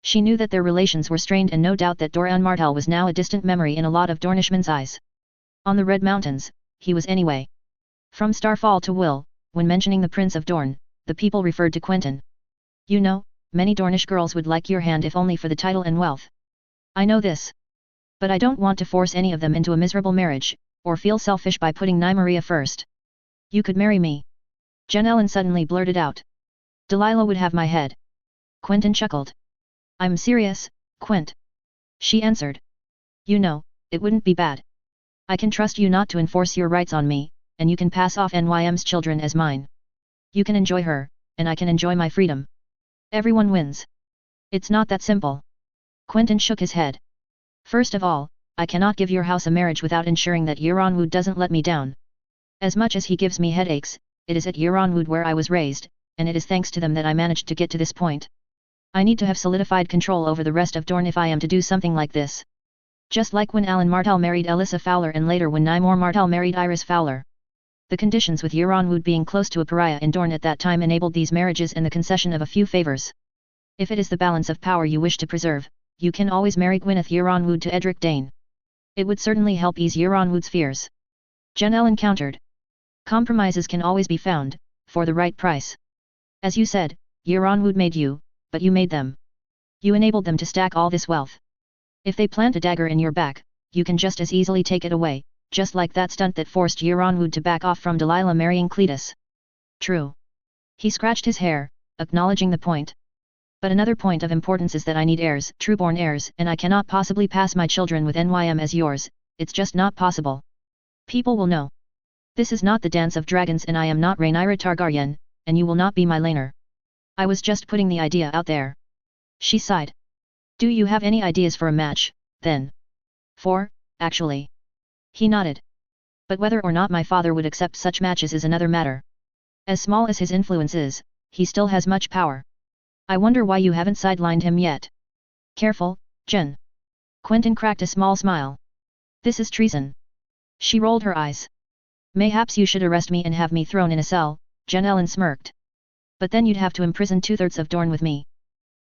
She knew that their relations were strained and no doubt that Doran Martell was now a distant memory in a lot of Dornishman's eyes. On the Red Mountains, he was anyway. From Starfall to Will, when mentioning the Prince of Dorne, the people referred to Quentyn. You know, many Dornish girls would like your hand if only for the title and wealth. I know this. But I don't want to force any of them into a miserable marriage, or feel selfish by putting Nymeria first. You could marry me. Jen Ellen suddenly blurted out. Delilah would have my head. Quentyn chuckled. I'm serious, Quent. She answered. You know, it wouldn't be bad. I can trust you not to enforce your rights on me, and you can pass off NYM's children as mine. You can enjoy her, and I can enjoy my freedom. Everyone wins. It's not that simple. Quentyn shook his head. First of all, I cannot give your house a marriage without ensuring that Euronwood doesn't let me down. As much as he gives me headaches, it is at Euronwood where I was raised, and it is thanks to them that I managed to get to this point. I need to have solidified control over the rest of Dorne if I am to do something like this. Just like when Alan Martell married Alyssa Fowler and later when Nymor Martell married Iris Fowler. The conditions with Euronwood being close to a pariah in Dorne at that time enabled these marriages and the concession of a few favors. If it is the balance of power you wish to preserve, you can always marry Gwyneth Euronwood to Edric Dane. It would certainly help ease Euronwood's fears. Jen Ellen countered. Compromises can always be found, for the right price. As you said, Euronwood made you, but you made them. You enabled them to stack all this wealth. If they plant a dagger in your back, you can just as easily take it away, just like that stunt that forced Euronwood to back off from Delilah marrying Cletus. True. He scratched his hair, acknowledging the point. But another point of importance is that I need heirs, trueborn heirs, and I cannot possibly pass my children with NYM as yours, it's just not possible. People will know. This is not the Dance of Dragons and I am not Rhaenyra Targaryen, and you will not be my laner. I was just putting the idea out there. She sighed. Do you have any ideas for a match, then? 4, actually. He nodded. But whether or not my father would accept such matches is another matter. As small as his influence is, he still has much power. I wonder why you haven't sidelined him yet. Careful, Jen. Quentyn cracked a small smile. This is treason. She rolled her eyes. Mayhaps you should arrest me and have me thrown in a cell, Jen Ellen smirked. But then you'd have to imprison 2/3 of Dorne with me.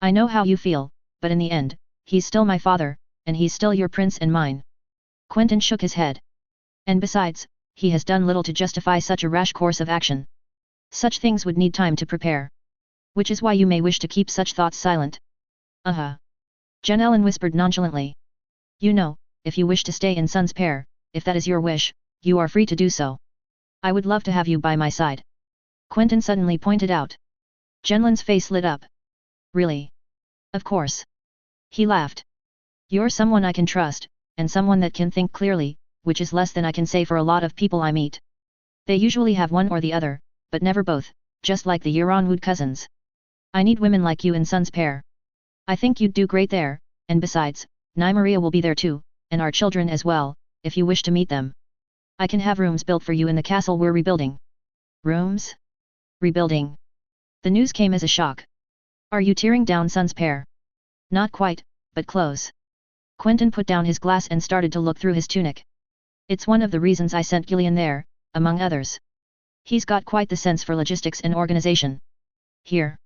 I know how you feel, but in the end, he's still my father, and he's still your prince and mine. Quentyn shook his head. And besides, he has done little to justify such a rash course of action. Such things would need time to prepare. Which is why you may wish to keep such thoughts silent. Jen Ellen whispered nonchalantly. You know, if you wish to stay in Sun's Pair, if that is your wish, you are free to do so. I would love to have you by my side. Quentyn suddenly pointed out. Jenlen's face lit up. Really? Of course. He laughed. You're someone I can trust, and someone that can think clearly, which is less than I can say for a lot of people I meet. They usually have one or the other, but never both, just like the Euronwood cousins. I need women like you in Sun's Pair. I think you'd do great there, and besides, Nymeria will be there too, and our children as well, if you wish to meet them. I can have rooms built for you in the castle we're rebuilding. Rooms? Rebuilding. The news came as a shock. Are you tearing down Sun's Pair? Not quite, but close. Quentyn put down his glass and started to look through his tunic. It's one of the reasons I sent Gillian there, among others. He's got quite the sense for logistics and organization. Here.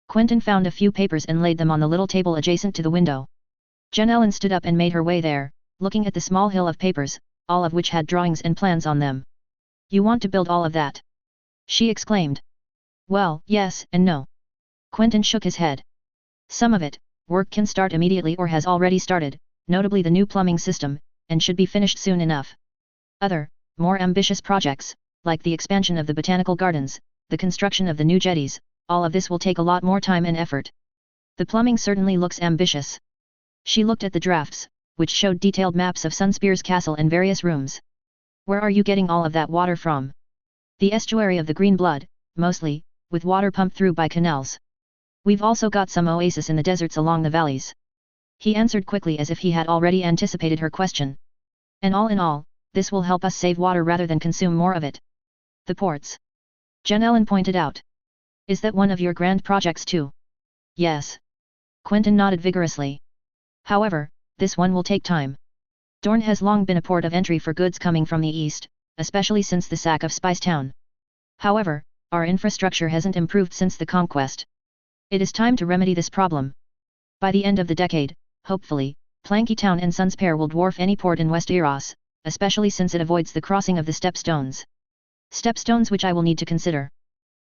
Quentyn found a few papers and laid them on the little table adjacent to the window. Ellen stood up and made her way there, looking at the small hill of papers, all of which had drawings and plans on them. You want to build all of that? She exclaimed. Well, yes and no. Quentyn shook his head. Some of it, work can start immediately or has already started, notably the new plumbing system, and should be finished soon enough. Other, more ambitious projects, like the expansion of the botanical gardens, the construction of the new jetties, all of this will take a lot more time and effort. The plumbing certainly looks ambitious. She looked at the drafts, which showed detailed maps of Sunspear's castle and various rooms. Where are you getting all of that water from? The estuary of the Green Blood, mostly, with water pumped through by canals. We've also got some oases in the deserts along the valleys. He answered quickly as if he had already anticipated her question. And all in all, this will help us save water rather than consume more of it. The ports. Ellen pointed out. Is that one of your grand projects too? Yes. Quentyn nodded vigorously. However, this one will take time. Dorne has long been a port of entry for goods coming from the east, especially since the sack of Spicetown. However, our infrastructure hasn't improved since the conquest. It is time to remedy this problem. By the end of the decade, hopefully, Plankytown and Sunspear will dwarf any port in Westeros, especially since it avoids the crossing of the Stepstones. Stepstones which I will need to consider.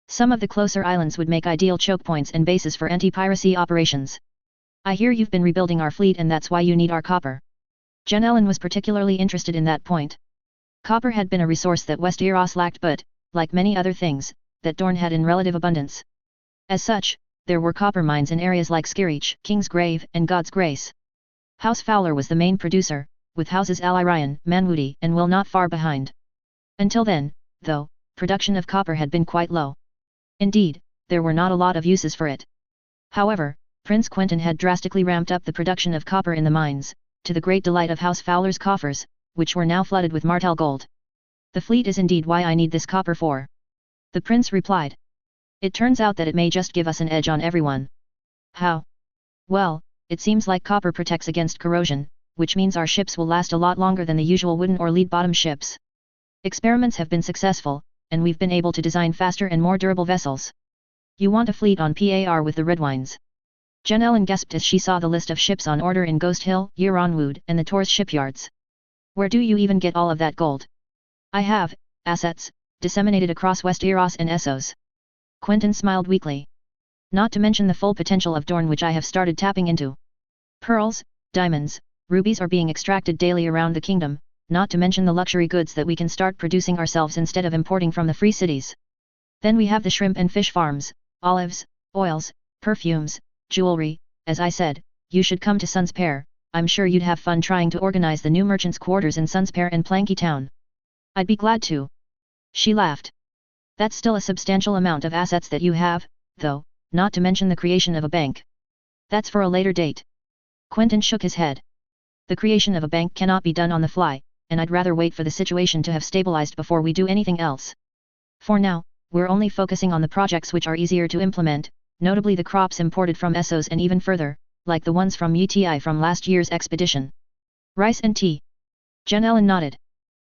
Some of the closer islands would make ideal choke points and bases for anti-piracy operations. I hear you've been rebuilding our fleet and that's why you need our copper. Ellen was particularly interested in that point. Copper had been a resource that Westeros lacked but, like many other things, that Dorne had in relative abundance. As such, there were copper mines in areas like Skirich, Kingsgrave, and God's Grace. House Fowler was the main producer, with houses Allyrion, Manwoody, and Will not far behind. Until then, though, production of copper had been quite low. Indeed, there were not a lot of uses for it. However, Prince Quentyn had drastically ramped up the production of copper in the mines, to the great delight of House Fowler's coffers, which were now flooded with Martell gold. The fleet is indeed why I need this copper for. The prince replied. It turns out that it may just give us an edge on everyone. How? Well, it seems like copper protects against corrosion, which means our ships will last a lot longer than the usual wooden or lead-bottom ships. Experiments have been successful, and we've been able to design faster and more durable vessels. You want a fleet on par with the Redwynes. Ellen gasped as she saw the list of ships on order in Ghost Hill, Euronwood, and the Torres shipyards. Where do you even get all of that gold? I have assets disseminated across Westeros and Essos. Quentyn smiled weakly. Not to mention the full potential of Dorne which I have started tapping into. Pearls, diamonds, rubies are being extracted daily around the kingdom, not to mention the luxury goods that we can start producing ourselves instead of importing from the free cities. Then we have the shrimp and fish farms, olives, oils, perfumes, jewelry. As I said, you should come to Sunspear. I'm sure you'd have fun trying to organize the new merchants' quarters in Sunspear and Plankytown. I'd be glad to. She laughed. That's still a substantial amount of assets that you have, though, not to mention the creation of a bank. That's for a later date. Quentyn shook his head. The creation of a bank cannot be done on the fly, and I'd rather wait for the situation to have stabilized before we do anything else. For now, we're only focusing on the projects which are easier to implement, notably the crops imported from Essos and even further, like the ones from UTI from last year's expedition. Rice and tea. Ellen nodded.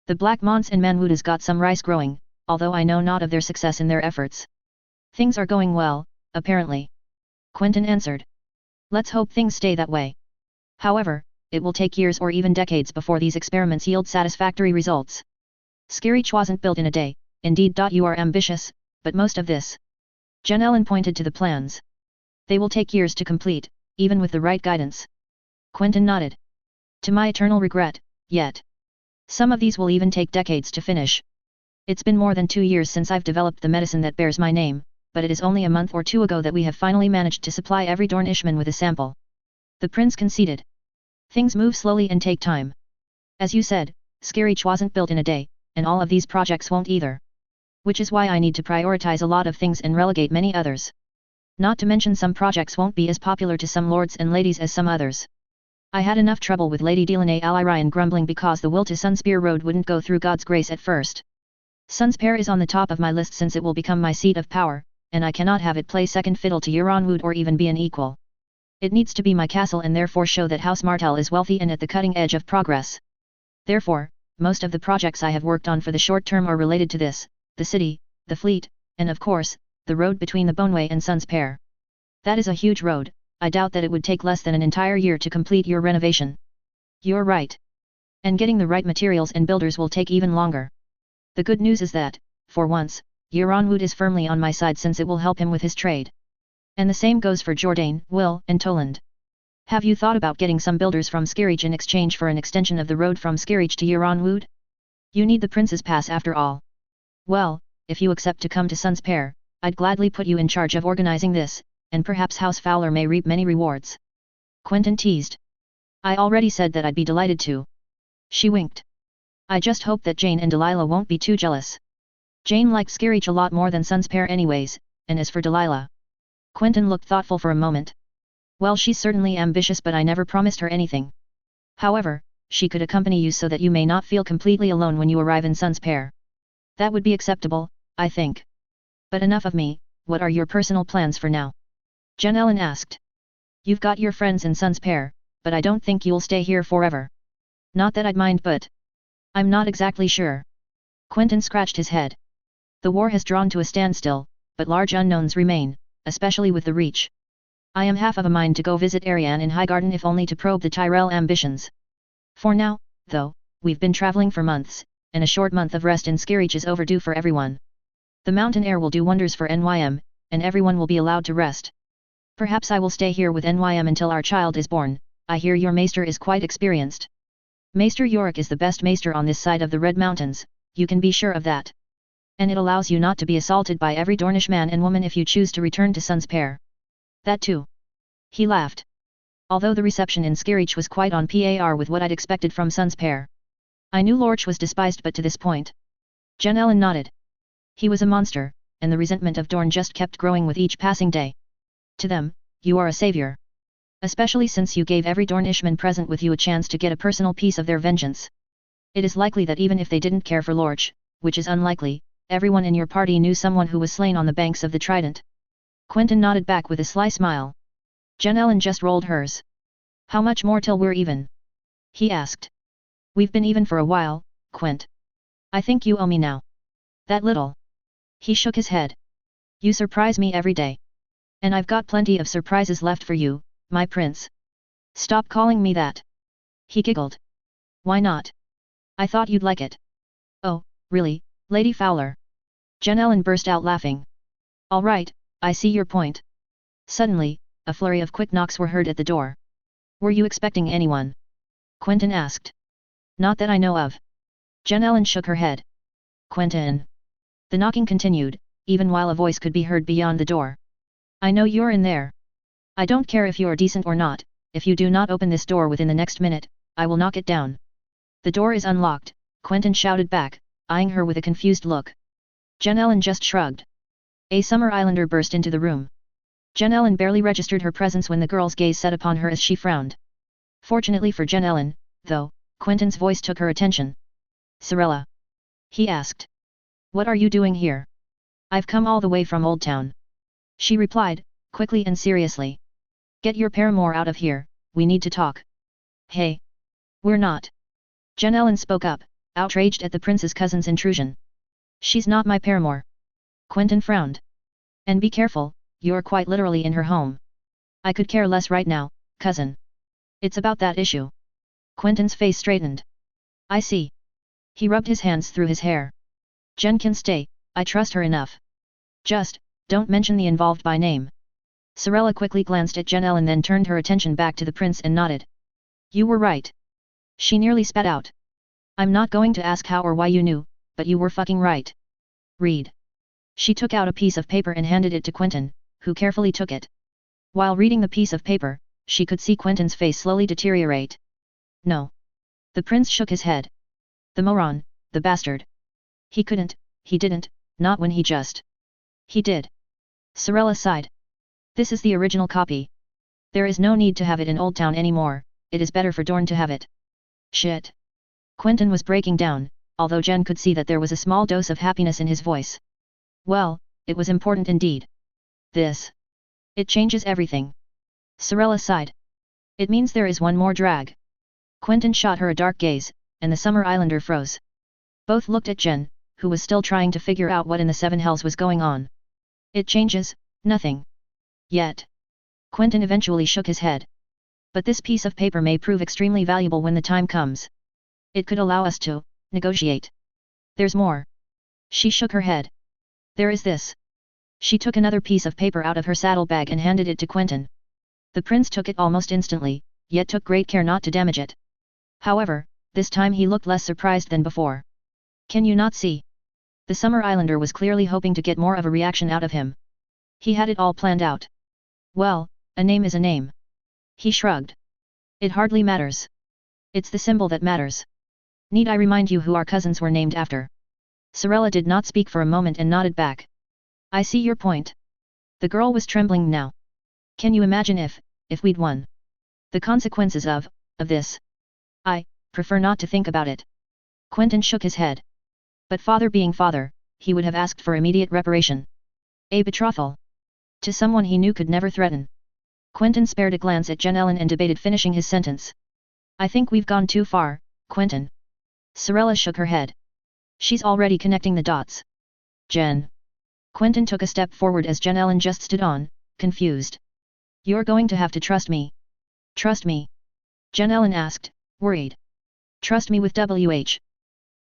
The Black Monts and Manwoodas got some rice growing, although I know not of their success in their efforts. Things are going well, apparently. Quentyn answered. Let's hope things stay that way. However, it will take years or even decades before these experiments yield satisfactory results. Skirich wasn't built in a day, indeed. You are ambitious, but most of this. Ellen pointed to the plans. They will take years to complete, even with the right guidance. Quentyn nodded. To my eternal regret, yet. Some of these will even take decades to finish. It's been more than 2 years since I've developed the medicine that bears my name, but it is only a month or two ago that we have finally managed to supply every Dornishman with a sample. The prince conceded. Things move slowly and take time. As you said, Skirich wasn't built in a day, and all of these projects won't either. Which is why I need to prioritize a lot of things and relegate many others. Not to mention some projects won't be as popular to some lords and ladies as some others. I had enough trouble with Lady Delaney Allyrion grumbling because the Will to Sunspear road wouldn't go through God's Grace at first. Sunspear is on the top of my list since it will become my seat of power, and I cannot have it play second fiddle to Euronwood or even be an equal. It needs to be my castle and therefore show that House Martell is wealthy and at the cutting edge of progress. Therefore, most of the projects I have worked on for the short term are related to this, the city, the fleet, and of course, the road between the Boneway and Sunspear. That is a huge road, I doubt that it would take less than an entire year to complete your renovation. You're right. And getting the right materials and builders will take even longer. The good news is that, for once, Yaronwood is firmly on my side since it will help him with his trade. And the same goes for Jourdain, Will, and Toland. Have you thought about getting some builders from Skirage in exchange for an extension of the road from Skirage to Yaronwood? You need the Prince's Pass after all. Well, if you accept to come to Sun's Pair, I'd gladly put you in charge of organizing this, and perhaps House Fowler may reap many rewards. Quentyn teased. I already said that I'd be delighted to. She winked. I just hope that Jane and Delilah won't be too jealous. Jane liked Skirage a lot more than Sun's Pair anyways, and as for Delilah. Quentyn looked thoughtful for a moment. Well, she's certainly ambitious, but I never promised her anything. However, she could accompany you so that you may not feel completely alone when you arrive in Sun's Pair. That would be acceptable, I think. But enough of me, what are your personal plans for now? Jen Ellen asked. You've got your friends in Sun's Pair, but I don't think you'll stay here forever. Not that I'd mind, but I'm not exactly sure. Quentyn scratched his head. The war has drawn to a standstill, but large unknowns remain, especially with the Reach. I am half of a mind to go visit Ariane in Highgarden if only to probe the Tyrell ambitions. For now, though, we've been traveling for months, and a short month of rest in Skirage is overdue for everyone. The mountain air will do wonders for NYM, and everyone will be allowed to rest. Perhaps I will stay here with NYM until our child is born. I hear your maester is quite experienced. Maester Yorick is the best maester on this side of the Red Mountains, you can be sure of that. And it allows you not to be assaulted by every Dornish man and woman if you choose to return to Sun's Pair. That too. He laughed. Although the reception in Skirage was quite on par with what I'd expected from Sun's Pair. I knew Lorch was despised, but to this point. Jen Ellen nodded. He was a monster, and the resentment of Dorne just kept growing with each passing day. To them, you are a savior. Especially since you gave every Dornishman present with you a chance to get a personal piece of their vengeance. It is likely that even if they didn't care for Lorch, which is unlikely, everyone in your party knew someone who was slain on the banks of the Trident. Quentyn nodded back with a sly smile. Jen Ellen just rolled hers. How much more till we're even? He asked. We've been even for a while, Quent. I think you owe me now. That little. He shook his head. You surprise me every day. And I've got plenty of surprises left for you, my prince. Stop calling me that. He giggled. Why not? I thought you'd like it. Oh, really, Lady Fowler? Jen Ellen burst out laughing. All right, I see your point. Suddenly, a flurry of quick knocks were heard at the door. Were you expecting anyone? Quentyn asked. Not that I know of. Jen Ellen shook her head. Quentyn. The knocking continued, even while a voice could be heard beyond the door. I know you're in there. I don't care if you're decent or not, if you do not open this door within the next minute, I will knock it down. The door is unlocked, Quentyn shouted back, eyeing her with a confused look. Jen Ellen just shrugged. A Summer Islander burst into the room. Jen Ellen barely registered her presence when the girl's gaze set upon her as she frowned. Fortunately for Jen Ellen, though, Quentyn's voice took her attention. Sorella? He asked. What are you doing here? I've come all the way from Old Town. She replied, quickly and seriously. Get your paramour out of here, we need to talk. Hey. We're not. Jen Ellen spoke up, outraged at the prince's cousin's intrusion. She's not my paramour. Quentyn frowned. And be careful, you're quite literally in her home. I could care less right now, cousin. It's about that issue. Quentyn's face straightened. I see. He rubbed his hands through his hair. Jen can stay, I trust her enough. Just, don't mention the involved by name. Sorella quickly glanced at Jen Ellen, then turned her attention back to the prince and nodded. You were right. She nearly spat out. I'm not going to ask how or why you knew, but you were fucking right. Read. She took out a piece of paper and handed it to Quentyn, who carefully took it. While reading the piece of paper, she could see Quentyn's face slowly deteriorate. No. The prince shook his head. The moron, the bastard. He didn't, not when he just. He did. Sorella sighed. This is the original copy. There is no need to have it in Old Town anymore, it is better for Dorne to have it. Shit. Quentyn was breaking down, although Jen could see that there was a small dose of happiness in his voice. Well, it was important indeed. This. It changes everything. Sorella sighed. It means there is one more drag. Quentyn shot her a dark gaze, and the Summer Islander froze. Both looked at Jen, who was still trying to figure out what in the Seven Hells was going on. It changes, nothing. Yet. Quentyn eventually shook his head. But this piece of paper may prove extremely valuable when the time comes. It could allow us to negotiate. There's more. She shook her head. There is this. She took another piece of paper out of her saddlebag and handed it to Quentyn. The prince took it almost instantly, yet took great care not to damage it. However, this time he looked less surprised than before. Can you not see? The Summer Islander was clearly hoping to get more of a reaction out of him. He had it all planned out. Well, a name is a name. He shrugged. It hardly matters. It's the symbol that matters. Need I remind you who our cousins were named after? Sorella did not speak for a moment and nodded back. I see your point. The girl was trembling now. Can you imagine if we'd won? The consequences of this? I prefer not to think about it. Quentyn shook his head. But father being father, he would have asked for immediate reparation. A betrothal. To someone he knew could never threaten. Quentyn spared a glance at Jen Ellen and debated finishing his sentence. I think we've gone too far, Quentyn. Sorella shook her head. She's already connecting the dots. Jen. Quentyn took a step forward as Jen Ellen just stood on, confused. You're going to have to trust me. Trust me? Jen Ellen asked, worried. Trust me with WH.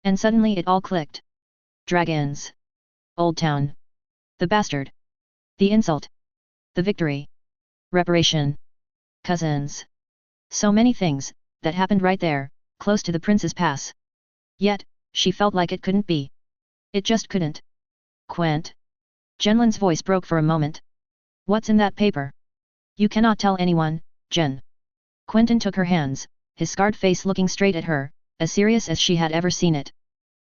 And suddenly it all clicked. Dragons. Old Town. The bastard. The insult. The victory. Reparation. Cousins. So many things, that happened right there, close to the prince's pass. Yet, she felt like it couldn't be. It just couldn't. Quent. Jenlin's voice broke for a moment. What's in that paper? You cannot tell anyone, Jen. Quentyn took her hands, his scarred face looking straight at her, as serious as she had ever seen it.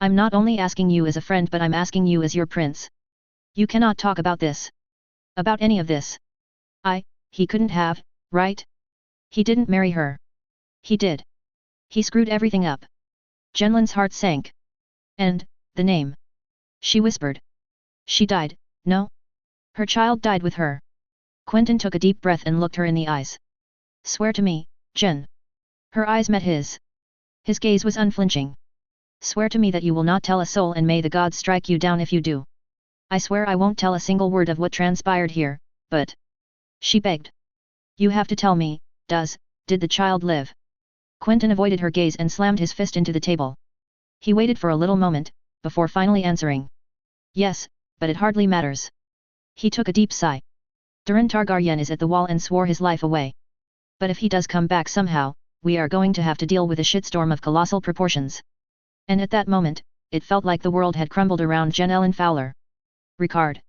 I'm not only asking you as a friend but I'm asking you as your prince. You cannot talk about this. About any of this. He couldn't have, right? He didn't marry her. He did. He screwed everything up. Jenlin's heart sank. And, the name. She whispered. She died, no? Her child died with her. Quentyn took a deep breath and looked her in the eyes. Swear to me, Jen. Her eyes met his. His gaze was unflinching. Swear to me that you will not tell a soul and may the gods strike you down if you do. I swear I won't tell a single word of what transpired here, but... She begged. You have to tell me, did the child live? Quentyn avoided her gaze and slammed his fist into the table. He waited for a little moment, before finally answering. Yes, but it hardly matters. He took a deep sigh. Durin Targaryen is at the wall and swore his life away. But if he does come back somehow, we are going to have to deal with a shitstorm of colossal proportions. And at that moment, it felt like the world had crumbled around Jen Ellen Fowler. Ricard.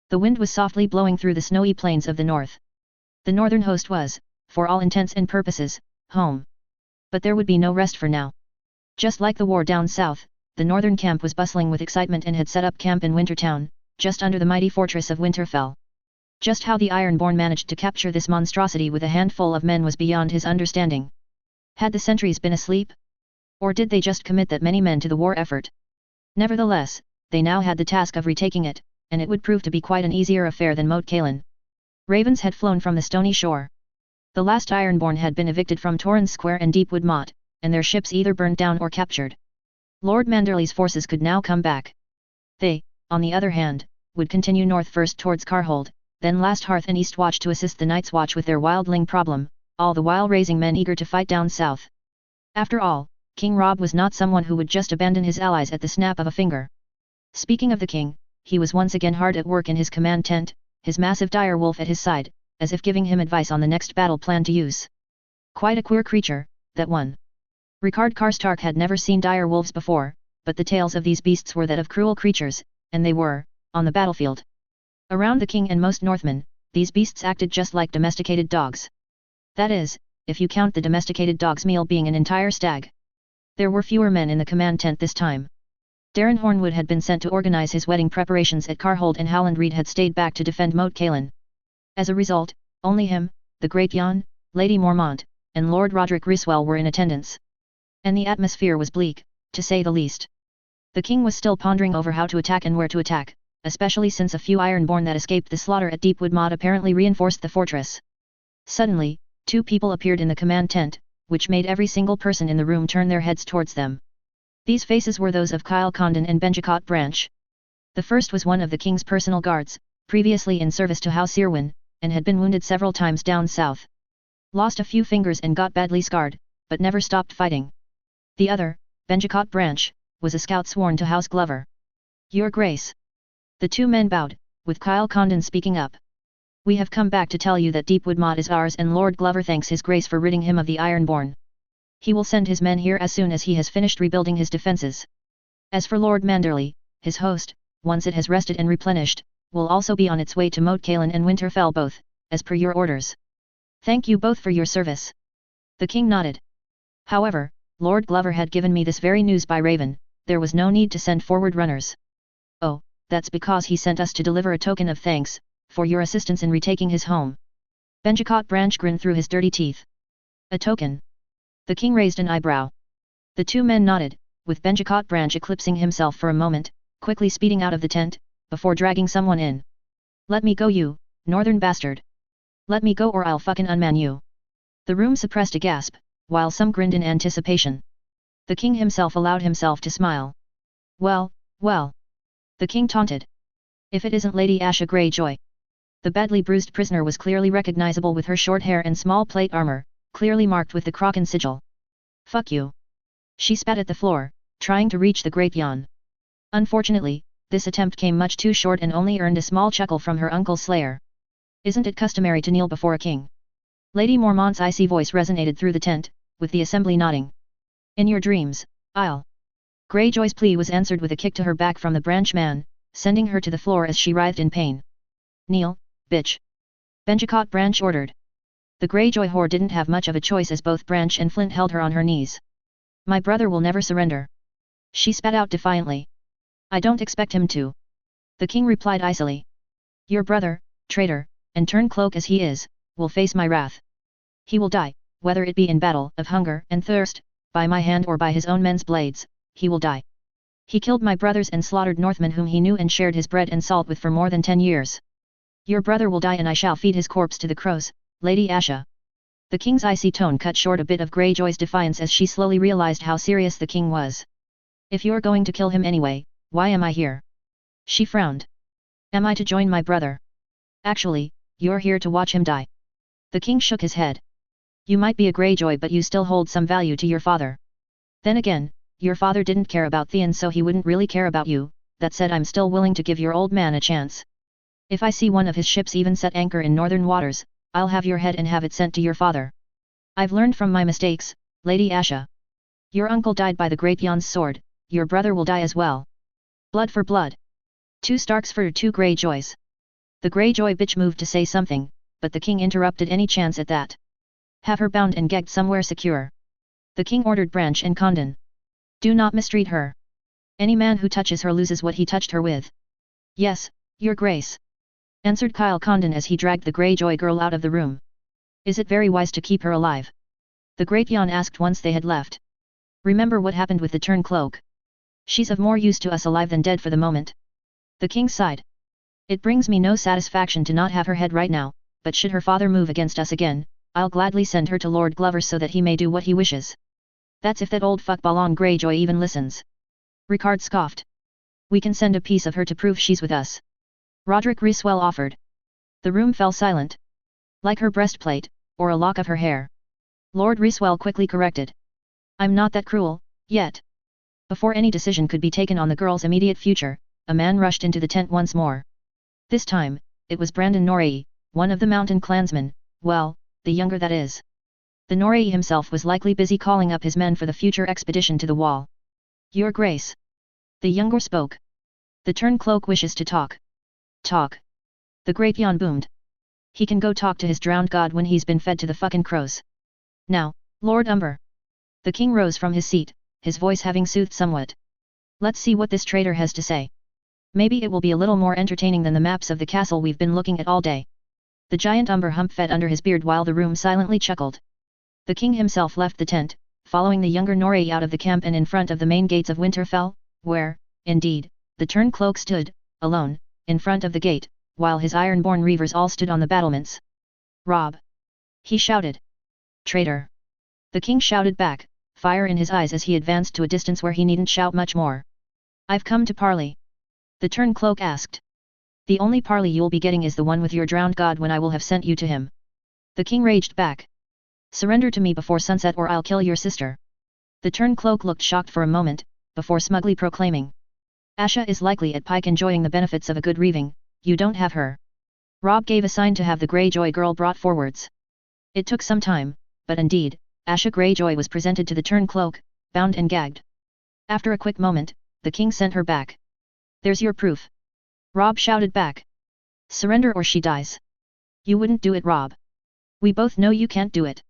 The wind was softly blowing through the snowy plains of the north. The northern host was, for all intents and purposes, home. But there would be no rest for now. Just like the war down south, the northern camp was bustling with excitement and had set up camp in Wintertown, just under the mighty fortress of Winterfell. Just how the Ironborn managed to capture this monstrosity with a handful of men was beyond his understanding. Had the sentries been asleep? Or did they just commit that many men to the war effort? Nevertheless, they now had the task of retaking it, and it would prove to be quite an easier affair than Moat Cailin. Ravens had flown from the stony shore. The last Ironborn had been evicted from Torrens Square and Deepwood Motte, and their ships either burned down or captured. Lord Manderley's forces could now come back. They, on the other hand, would continue north first towards Carhold, then last Hearth and Eastwatch to assist the Night's Watch with their wildling problem, all the while raising men eager to fight down south. After all, King Robb was not someone who would just abandon his allies at the snap of a finger. Speaking of the king, he was once again hard at work in his command tent, his massive dire wolf at his side, as if giving him advice on the next battle plan to use. Quite a queer creature, that one. Ricard Karstark had never seen dire wolves before, but the tales of these beasts were that of cruel creatures, and they were, on the battlefield. Around the king and most Northmen, these beasts acted just like domesticated dogs. That is, if you count the domesticated dog's meal being an entire stag. There were fewer men in the command tent this time. Darren Hornwood had been sent to organize his wedding preparations at Carhold and Howland Reed had stayed back to defend Moat Cailin. As a result, only him, the Great Jan, Lady Mormont, and Lord Roderick Riswell were in attendance. And the atmosphere was bleak, to say the least. The king was still pondering over how to attack and where to attack, especially since a few Ironborn that escaped the slaughter at Deepwood Motte apparently reinforced the fortress. Suddenly, two people appeared in the command tent, which made every single person in the room turn their heads towards them. These faces were those of Kyle Condon and Benjicot Branch. The first was one of the king's personal guards, previously in service to House Irwin, and had been wounded several times down south. Lost a few fingers and got badly scarred, but never stopped fighting. The other, Benjicott Branch, was a scout sworn to House Glover. Your Grace. The two men bowed, with Kyle Condon speaking up. We have come back to tell you that Deepwood Motte is ours and Lord Glover thanks his grace for ridding him of the Ironborn. He will send his men here as soon as he has finished rebuilding his defences. As for Lord Manderley, his host, once it has rested and replenished, will also be on its way to Moat Cailin and Winterfell both, as per your orders. Thank you both for your service. The king nodded. However, Lord Glover had given me this very news by Raven, there was no need to send forward runners. Oh, that's because he sent us to deliver a token of thanks, for your assistance in retaking his home. Benjicott Branch grinned through his dirty teeth. A token? The king raised an eyebrow. The two men nodded, with Benjicott Branch eclipsing himself for a moment, quickly speeding out of the tent, before dragging someone in. Let me go you, northern bastard. Let me go or I'll fucking unman you. The room suppressed a gasp, while some grinned in anticipation. The king himself allowed himself to smile. Well, well. The king taunted. If it isn't Lady Asha Greyjoy. The badly bruised prisoner was clearly recognizable with her short hair and small plate armor, clearly marked with the Kraken sigil. Fuck you. She spat at the floor, trying to reach the great yawn. Unfortunately, this attempt came much too short and only earned a small chuckle from her uncle Slayer. Isn't it customary to kneel before a king? Lady Mormont's icy voice resonated through the tent, with the assembly nodding. In your dreams, I'll. Greyjoy's plea was answered with a kick to her back from the branch man, sending her to the floor as she writhed in pain. Kneel, bitch. Benjicott Branch ordered. The Greyjoy whore didn't have much of a choice as both Branch and Flint held her on her knees. My brother will never surrender. She spat out defiantly. I don't expect him to. The king replied icily. Your brother, traitor, and turncloak as he is, will face my wrath. He will die, whether it be in battle, of hunger and thirst, by my hand or by his own men's blades, he will die. He killed my brothers and slaughtered Northmen whom he knew and shared his bread and salt with for more than 10 years. Your brother will die and I shall feed his corpse to the crows, Lady Asha. The king's icy tone cut short a bit of Greyjoy's defiance as she slowly realized how serious the king was. If you're going to kill him anyway, why am I here? She frowned. Am I to join my brother? Actually, you're here to watch him die. The king shook his head. You might be a Greyjoy but you still hold some value to your father. Then again, your father didn't care about Theon so he wouldn't really care about you, that said I'm still willing to give your old man a chance. If I see one of his ships even set anchor in northern waters, I'll have your head and have it sent to your father. I've learned from my mistakes, Lady Asha. Your uncle died by the Great Yon's sword, your brother will die as well. Blood for blood. 2 Starks for 2 Greyjoys. The Greyjoy bitch moved to say something, but the king interrupted any chance at that. Have her bound and gagged somewhere secure. The king ordered Branch and Condon. Do not mistreat her. Any man who touches her loses what he touched her with. Yes, your grace. Answered Kyle Condon as he dragged the Greyjoy girl out of the room. Is it very wise to keep her alive? The Great Yon asked once they had left. Remember what happened with the turncloak. She's of more use to us alive than dead for the moment. The king sighed. It brings me no satisfaction to not have her head right now, but should her father move against us again, I'll gladly send her to Lord Glover so that he may do what he wishes. That's if that old fuck Balon Greyjoy even listens. Ricard scoffed. We can send a piece of her to prove she's with us. Roderick Riswell offered. The room fell silent. Like her breastplate, or a lock of her hair. Lord Riswell quickly corrected. I'm not that cruel, yet. Before any decision could be taken on the girl's immediate future, a man rushed into the tent once more. This time, it was Brandon Norrie, one of the mountain clansmen, well, the younger that is. The Norrie himself was likely busy calling up his men for the future expedition to the wall. Your Grace. The younger spoke. The turncloak wishes to talk. Talk. The Great Yon boomed. He can go talk to his drowned god when he's been fed to the fucking crows. Now, Lord Umber. The king rose from his seat, his voice having soothed somewhat. Let's see what this traitor has to say. Maybe it will be a little more entertaining than the maps of the castle we've been looking at all day. The giant Umber hump fed under his beard while the room silently chuckled. The king himself left the tent, following the younger Norrie out of the camp and in front of the main gates of Winterfell, where, indeed, the turncloak stood, alone, in front of the gate, while his ironborn reavers all stood on the battlements. Rob! He shouted. Traitor! The king shouted back, fire in his eyes as he advanced to a distance where he needn't shout much more. I've come to parley. The turncloak asked. The only parley you'll be getting is the one with your drowned god when I will have sent you to him. The king raged back. Surrender to me before sunset or I'll kill your sister. The turncloak looked shocked for a moment, before smugly proclaiming. Asha is likely at Pike enjoying the benefits of a good reaving, you don't have her. Rob gave a sign to have the Greyjoy girl brought forwards. It took some time, but indeed, Asha Greyjoy was presented to the turncloak, bound and gagged. After a quick moment, the king sent her back. There's your proof. Rob shouted back. Surrender or she dies. You wouldn't do it, Rob. We both know you can't do it.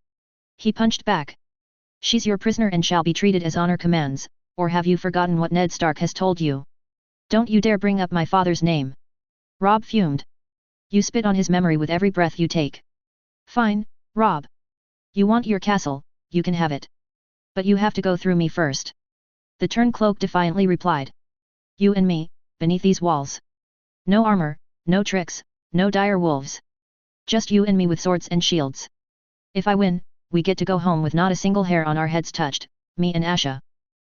He punched back. She's your prisoner and shall be treated as honor commands, or have you forgotten what Ned Stark has told you? Don't you dare bring up my father's name. Rob fumed. You spit on his memory with every breath you take. Fine, Rob. You want your castle, you can have it. But you have to go through me first. The turncloak defiantly replied. You and me, beneath these walls. No armor, no tricks, no dire wolves. Just you and me with swords and shields. If I win, we get to go home with not a single hair on our heads touched, me and Asha.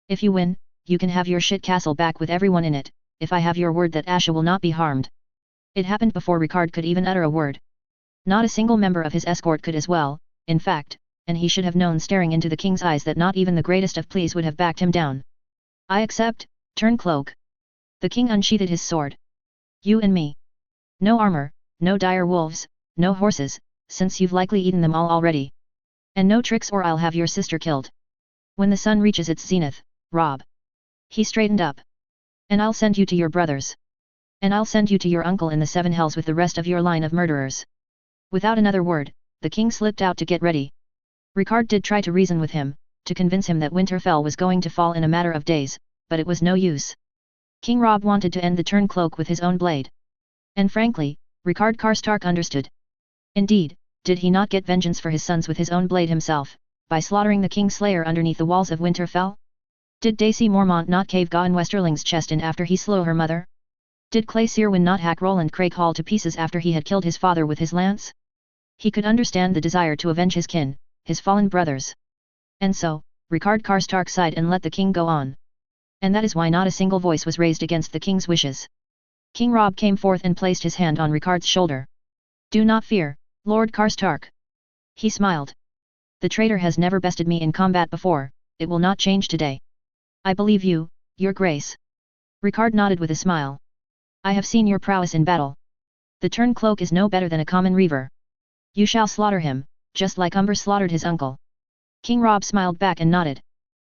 If you win, you can have your shit castle back with everyone in it, if I have your word that Asha will not be harmed. It happened before Ricard could even utter a word. Not a single member of his escort could as well, in fact, and he should have known staring into the king's eyes that not even the greatest of pleas would have backed him down. I accept, turncloak. The king unsheathed his sword. You and me. No armor, no dire wolves, no horses, since you've likely eaten them all already. And no tricks or I'll have your sister killed. When the sun reaches its zenith, Rob. He straightened up. And I'll send you to your brothers. And I'll send you to your uncle in the seven hells with the rest of your line of murderers. Without another word, the king slipped out to get ready. Ricard did try to reason with him, to convince him that Winterfell was going to fall in a matter of days, but it was no use. King Rob wanted to end the turncloak with his own blade. And frankly, Ricard Karstark understood. Indeed, did he not get vengeance for his sons with his own blade himself, by slaughtering the Kingslayer underneath the walls of Winterfell? Did Daisy Mormont not cave Gawain Westerling's chest in after he slew her mother? Did Clay Searwyn not hack Roland Craighall to pieces after he had killed his father with his lance? He could understand the desire to avenge his kin, his fallen brothers. And so, Ricard Karstark sighed and let the king go on. And that is why not a single voice was raised against the king's wishes. King Rob came forth and placed his hand on Ricard's shoulder. Do not fear, Lord Karstark. He smiled. The traitor has never bested me in combat before, it will not change today. I believe you, your grace. Ricard nodded with a smile. I have seen your prowess in battle. The turncloak is no better than a common reaver. You shall slaughter him, just like Umber slaughtered his uncle. King Rob smiled back and nodded.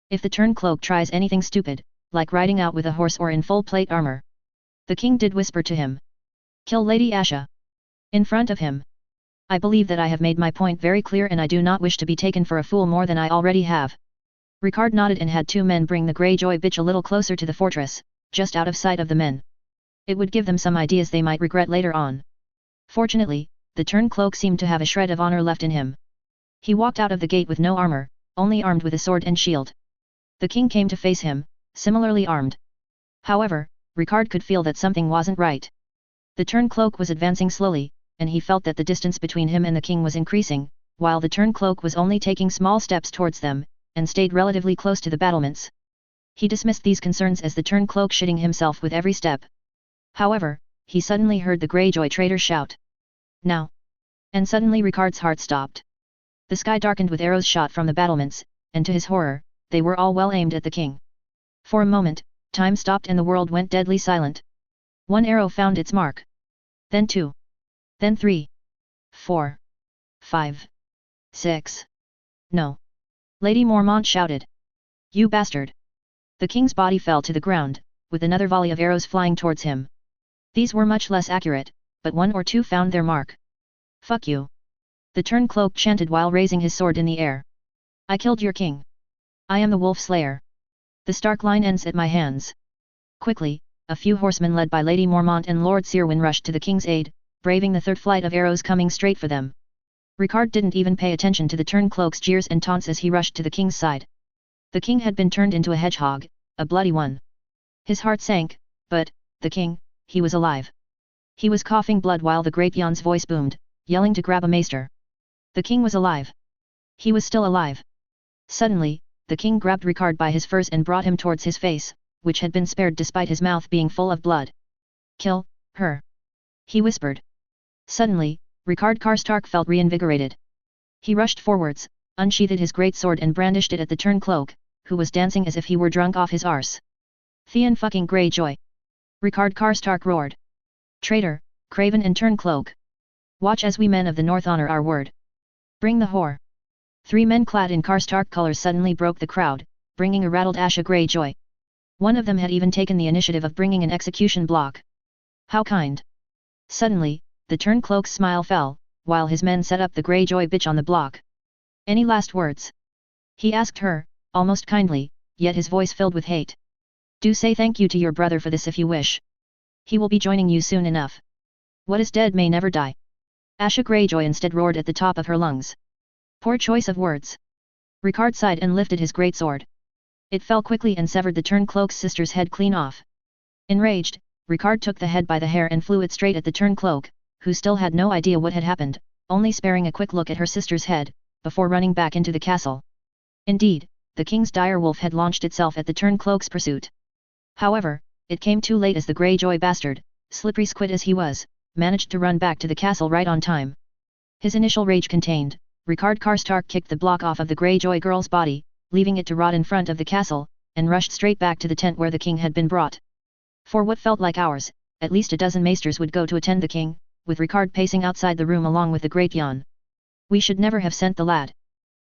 If the turncloak tries anything stupid, like riding out with a horse or in full plate armor. The king did whisper to him. Kill Lady Asha. In front of him. I believe that I have made my point very clear and I do not wish to be taken for a fool more than I already have. Ricard nodded and had two men bring the Greyjoy bitch a little closer to the fortress, just out of sight of the men. It would give them some ideas they might regret later on. Fortunately, the turncloak seemed to have a shred of honor left in him. He walked out of the gate with no armor, only armed with a sword and shield. The king came to face him, similarly armed. However, Ricard could feel that something wasn't right. The turncloak was advancing slowly, and he felt that the distance between him and the king was increasing, while the turncloak was only taking small steps towards them, and stayed relatively close to the battlements. He dismissed these concerns as the turncloak shitting himself with every step. However, he suddenly heard the Greyjoy traitor shout. Now! And suddenly Ricard's heart stopped. The sky darkened with arrows shot from the battlements, and to his horror, they were all well aimed at the king. For a moment, time stopped and the world went deadly silent. One arrow found its mark. Then two. Then 3. 4. 5. 6. No. Lady Mormont shouted. You bastard! The king's body fell to the ground, with another volley of arrows flying towards him. These were much less accurate, but one or two found their mark. Fuck you! The turncloak chanted while raising his sword in the air. I killed your king. I am the Wolf Slayer. The Stark line ends at my hands. Quickly, a few horsemen led by Lady Mormont and Lord Searwyn rushed to the king's aid, braving the third flight of arrows coming straight for them. Ricard didn't even pay attention to the turncloak's jeers and taunts as he rushed to the king's side. The king had been turned into a hedgehog, a bloody one. His heart sank, but, the king, he was alive. He was coughing blood while the great Jan's voice boomed, yelling to grab a maester. The king was alive. He was still alive. Suddenly, the king grabbed Ricard by his furs and brought him towards his face, which had been spared despite his mouth being full of blood. Kill her. he whispered. Suddenly, Ricard Karstark felt reinvigorated. He rushed forwards, unsheathed his great sword and brandished it at the turncloak, who was dancing as if he were drunk off his arse. Theon fucking Greyjoy! Ricard Karstark roared. Traitor, craven and turncloak! Watch as we men of the North honor our word. Bring the whore! 3 men clad in Karstark colors suddenly broke the crowd, bringing a rattled Asha Greyjoy. One of them had even taken the initiative of bringing an execution block. How kind! Suddenly, the turncloak's smile fell, while his men set up the Greyjoy bitch on the block. Any last words? He asked her, almost kindly, yet his voice filled with hate. Do say thank you to your brother for this if you wish. He will be joining you soon enough. What is dead may never die. Asha Greyjoy instead roared at the top of her lungs. Poor choice of words. Ricard sighed and lifted his greatsword. It fell quickly and severed the turncloak's sister's head clean off. Enraged, Ricard took the head by the hair and flew it straight at the turncloak, who still had no idea what had happened, only sparing a quick look at her sister's head, before running back into the castle. Indeed, the king's direwolf had launched itself at the turncloak's pursuit. However, it came too late as the Greyjoy bastard, slippery squid as he was, managed to run back to the castle right on time. His initial rage contained, Ricard Karstark kicked the block off of the Greyjoy girl's body, leaving it to rot in front of the castle, and rushed straight back to the tent where the king had been brought. For what felt like hours, at least a dozen maesters would go to attend the king, with Ricard pacing outside the room along with the Great Jan. We should never have sent the lad.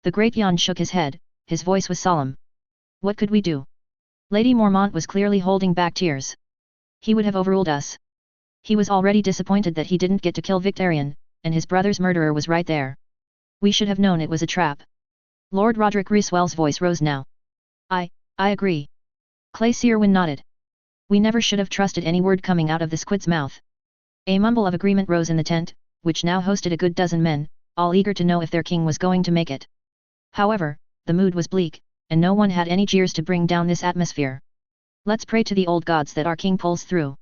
The Great Jan shook his head, his voice was solemn. What could we do? Lady Mormont was clearly holding back tears. He would have overruled us. He was already disappointed that he didn't get to kill Victarion, and his brother's murderer was right there. We should have known it was a trap. Lord Roderick Rhyswell's voice rose now. I agree. Clay Searwyn nodded. We never should have trusted any word coming out of the squid's mouth. A mumble of agreement rose in the tent, which now hosted a good dozen men, all eager to know if their king was going to make it. However, the mood was bleak, and no one had any jeers to bring down this atmosphere. Let's pray to the old gods that our king pulls through.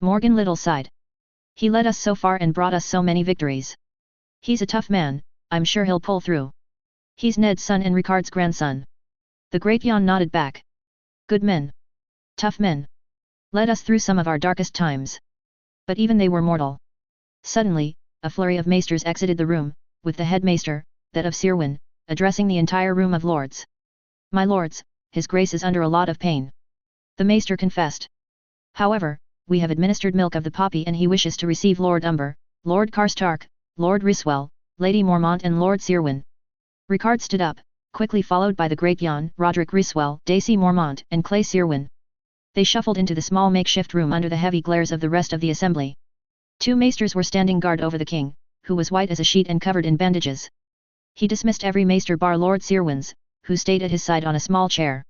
Morgan Little sighed. He led us so far and brought us so many victories. He's a tough man, I'm sure he'll pull through. He's Ned's son and Ricard's grandson. The Great Jan nodded back. Good men. Tough men. Led us through some of our darkest times. But even they were mortal. Suddenly, a flurry of maesters exited the room, with the head maester, that of Searwyn, addressing the entire room of lords. My lords, his grace is under a lot of pain. The maester confessed. However, we have administered milk of the poppy and he wishes to receive Lord Umber, Lord Karstark, Lord Rhyswell, Lady Mormont and Lord Searwyn. Ricard stood up, quickly followed by the Great Jan, Roderick Rhyswell, Daisy Mormont and Clay Searwyn. They shuffled into the small makeshift room under the heavy glares of the rest of the assembly. 2 maesters were standing guard over the king, who was white as a sheet and covered in bandages. He dismissed every maester bar Lord Searwyn's, who stayed at his side on a small chair.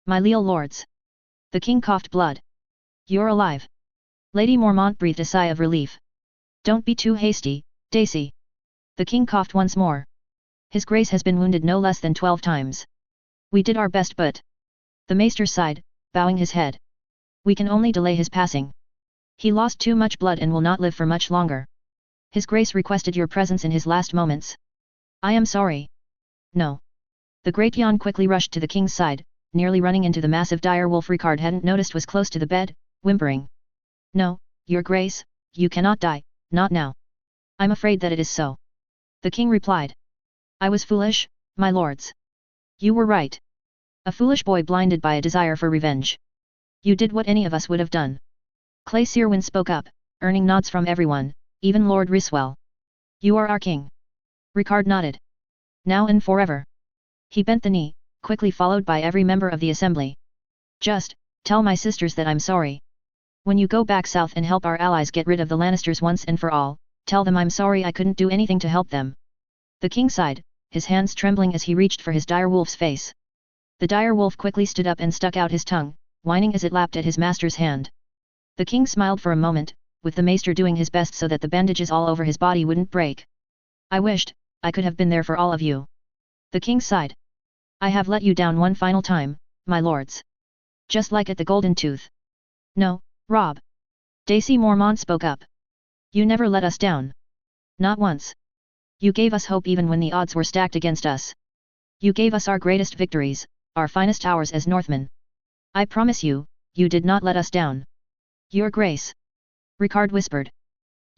My leal lords. The king coughed blood. You're alive. Lady Mormont breathed a sigh of relief. Don't be too hasty, Daisy. The king coughed once more. His grace has been wounded no less than 12 times. We did our best but... The maester sighed, bowing his head. We can only delay his passing. He lost too much blood and will not live for much longer. His grace requested your presence in his last moments. I am sorry. No. The Great Jan quickly rushed to the king's side, nearly running into the massive direwolf Ricard hadn't noticed was close to the bed, whimpering. No, your grace, you cannot die, not now. I'm afraid that it is so. The king replied. I was foolish, my lords. You were right. A foolish boy blinded by a desire for revenge. You did what any of us would have done. Clay Searwyn spoke up, earning nods from everyone, even Lord Rhyswell. You are our king. Ricard nodded. Now and forever. He bent the knee, quickly followed by every member of the assembly. Just, tell my sisters that I'm sorry. When you go back south and help our allies get rid of the Lannisters once and for all, tell them I'm sorry I couldn't do anything to help them. The king sighed, his hands trembling as he reached for his direwolf's face. The direwolf quickly stood up and stuck out his tongue, whining as it lapped at his master's hand. The king smiled for a moment, with the maester doing his best so that the bandages all over his body wouldn't break. I wished I could have been there for all of you. The king sighed. I have let you down one final time, my lords. Just like at the Golden Tooth. No, Rob. Daisy Mormont spoke up. You never let us down. Not once. You gave us hope even when the odds were stacked against us. You gave us our greatest victories, our finest hours as Northmen. I promise you, you did not let us down. Your Grace. Ricard whispered.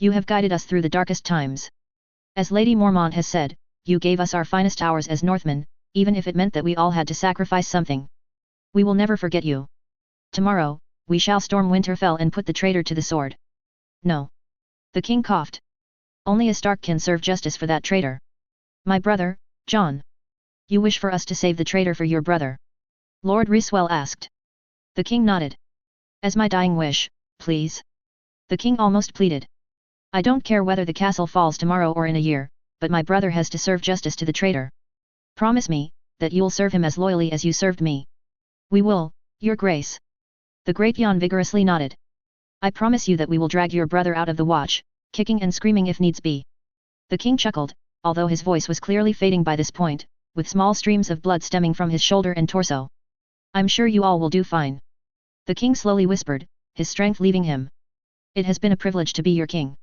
You have guided us through the darkest times. As Lady Mormont has said, you gave us our finest hours as Northmen, even if it meant that we all had to sacrifice something. We will never forget you. Tomorrow, we shall storm Winterfell and put the traitor to the sword. No. The king coughed. Only a Stark can serve justice for that traitor. My brother, Jon. You wish for us to save the traitor for your brother? Lord Ryswell asked. The king nodded. As my dying wish, please. The king almost pleaded. I don't care whether the castle falls tomorrow or in a year, but my brother has to serve justice to the traitor. Promise me, that you'll serve him as loyally as you served me. We will, your grace. The great Jon vigorously nodded. I promise you that we will drag your brother out of the watch, kicking and screaming if needs be. The king chuckled, although his voice was clearly fading by this point, with small streams of blood stemming from his shoulder and torso. I'm sure you all will do fine. The king slowly whispered, his strength leaving him. It has been a privilege to be your king.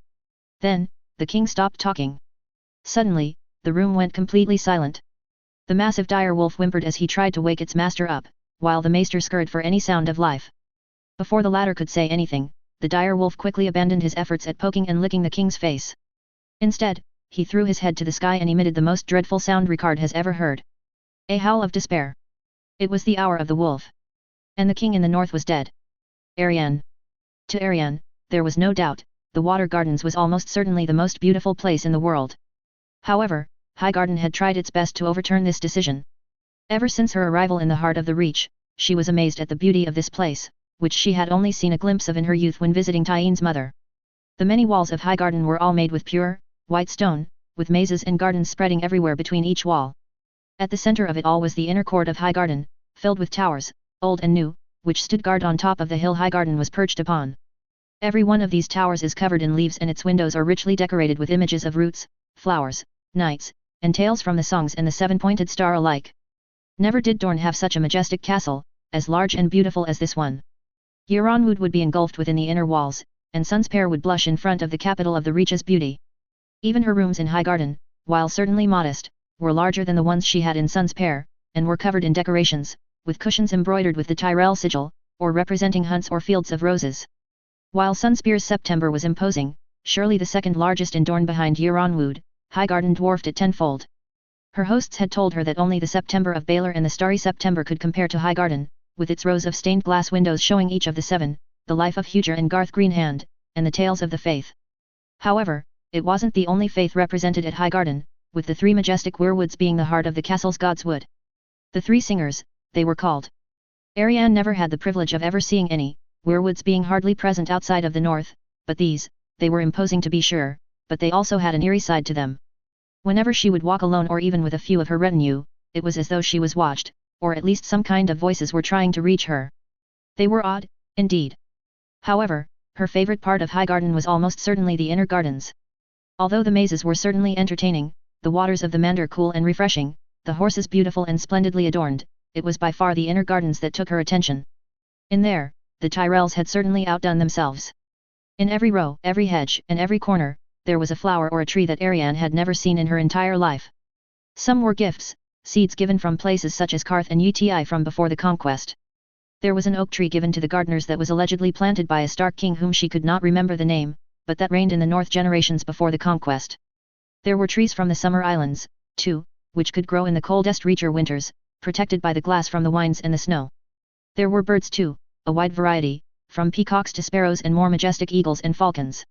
Then, the king stopped talking. Suddenly, the room went completely silent. The massive dire wolf whimpered as he tried to wake its master up, while the maester scurried for any sound of life. Before the latter could say anything, the dire wolf quickly abandoned his efforts at poking and licking the king's face. Instead, he threw his head to the sky and emitted the most dreadful sound Ricard has ever heard. A howl of despair. It was the hour of the wolf. And the king in the north was dead. Arianne. To Arianne, there was no doubt, the Water Gardens was almost certainly the most beautiful place in the world. However, Highgarden had tried its best to overturn this decision. Ever since her arrival in the heart of the Reach, she was amazed at the beauty of this place, which she had only seen a glimpse of in her youth when visiting Tyenne's mother. The many walls of Highgarden were all made with pure, white stone, with mazes and gardens spreading everywhere between each wall. At the center of it all was the inner court of Highgarden, filled with towers, old and new, which stood guard on top of the hill Highgarden was perched upon. Every one of these towers is covered in leaves and its windows are richly decorated with images of roots, flowers, knights, and tales from the songs and the seven-pointed star alike. Never did Dorne have such a majestic castle, as large and beautiful as this one. Euronwood would be engulfed within the inner walls, and Sunspear would blush in front of the capital of the Reach's beauty. Even her rooms in Highgarden, while certainly modest, were larger than the ones she had in Sunspear, and were covered in decorations, with cushions embroidered with the Tyrell sigil, or representing hunts or fields of roses. While Sunspear's September was imposing, surely the second largest in Dorne behind Euronwood, Highgarden dwarfed it tenfold. Her hosts had told her that only the September of Baelor and the Starry September could compare to Highgarden, with its rows of stained glass windows showing each of the seven, the life of Huger and Garth Greenhand, and the tales of the faith. However, it wasn't the only faith represented at Highgarden, with the three majestic weirwoods being the heart of the castle's godswood. The three singers, they were called. Arianne never had the privilege of ever seeing any, weirwoods being hardly present outside of the north, but these, they were imposing to be sure, but they also had an eerie side to them. Whenever she would walk alone or even with a few of her retinue, it was as though she was watched, or at least some kind of voices were trying to reach her. They were odd, indeed. However, her favorite part of Highgarden was almost certainly the inner gardens. Although the mazes were certainly entertaining, the waters of the Mander cool and refreshing, the horses beautiful and splendidly adorned, it was by far the inner gardens that took her attention. In there, the Tyrells had certainly outdone themselves. In every row, every hedge, and every corner, there was a flower or a tree that Arianne had never seen in her entire life. Some were gifts, seeds given from places such as Qarth and Uti from before the conquest. There was an oak tree given to the gardeners that was allegedly planted by a Stark king whom she could not remember the name, but that reigned in the north generations before the conquest. There were trees from the Summer Islands, too, which could grow in the coldest Reacher winters, protected by the glass from the winds and the snow. There were birds too, a wide variety, from peacocks to sparrows and more majestic eagles and falcons.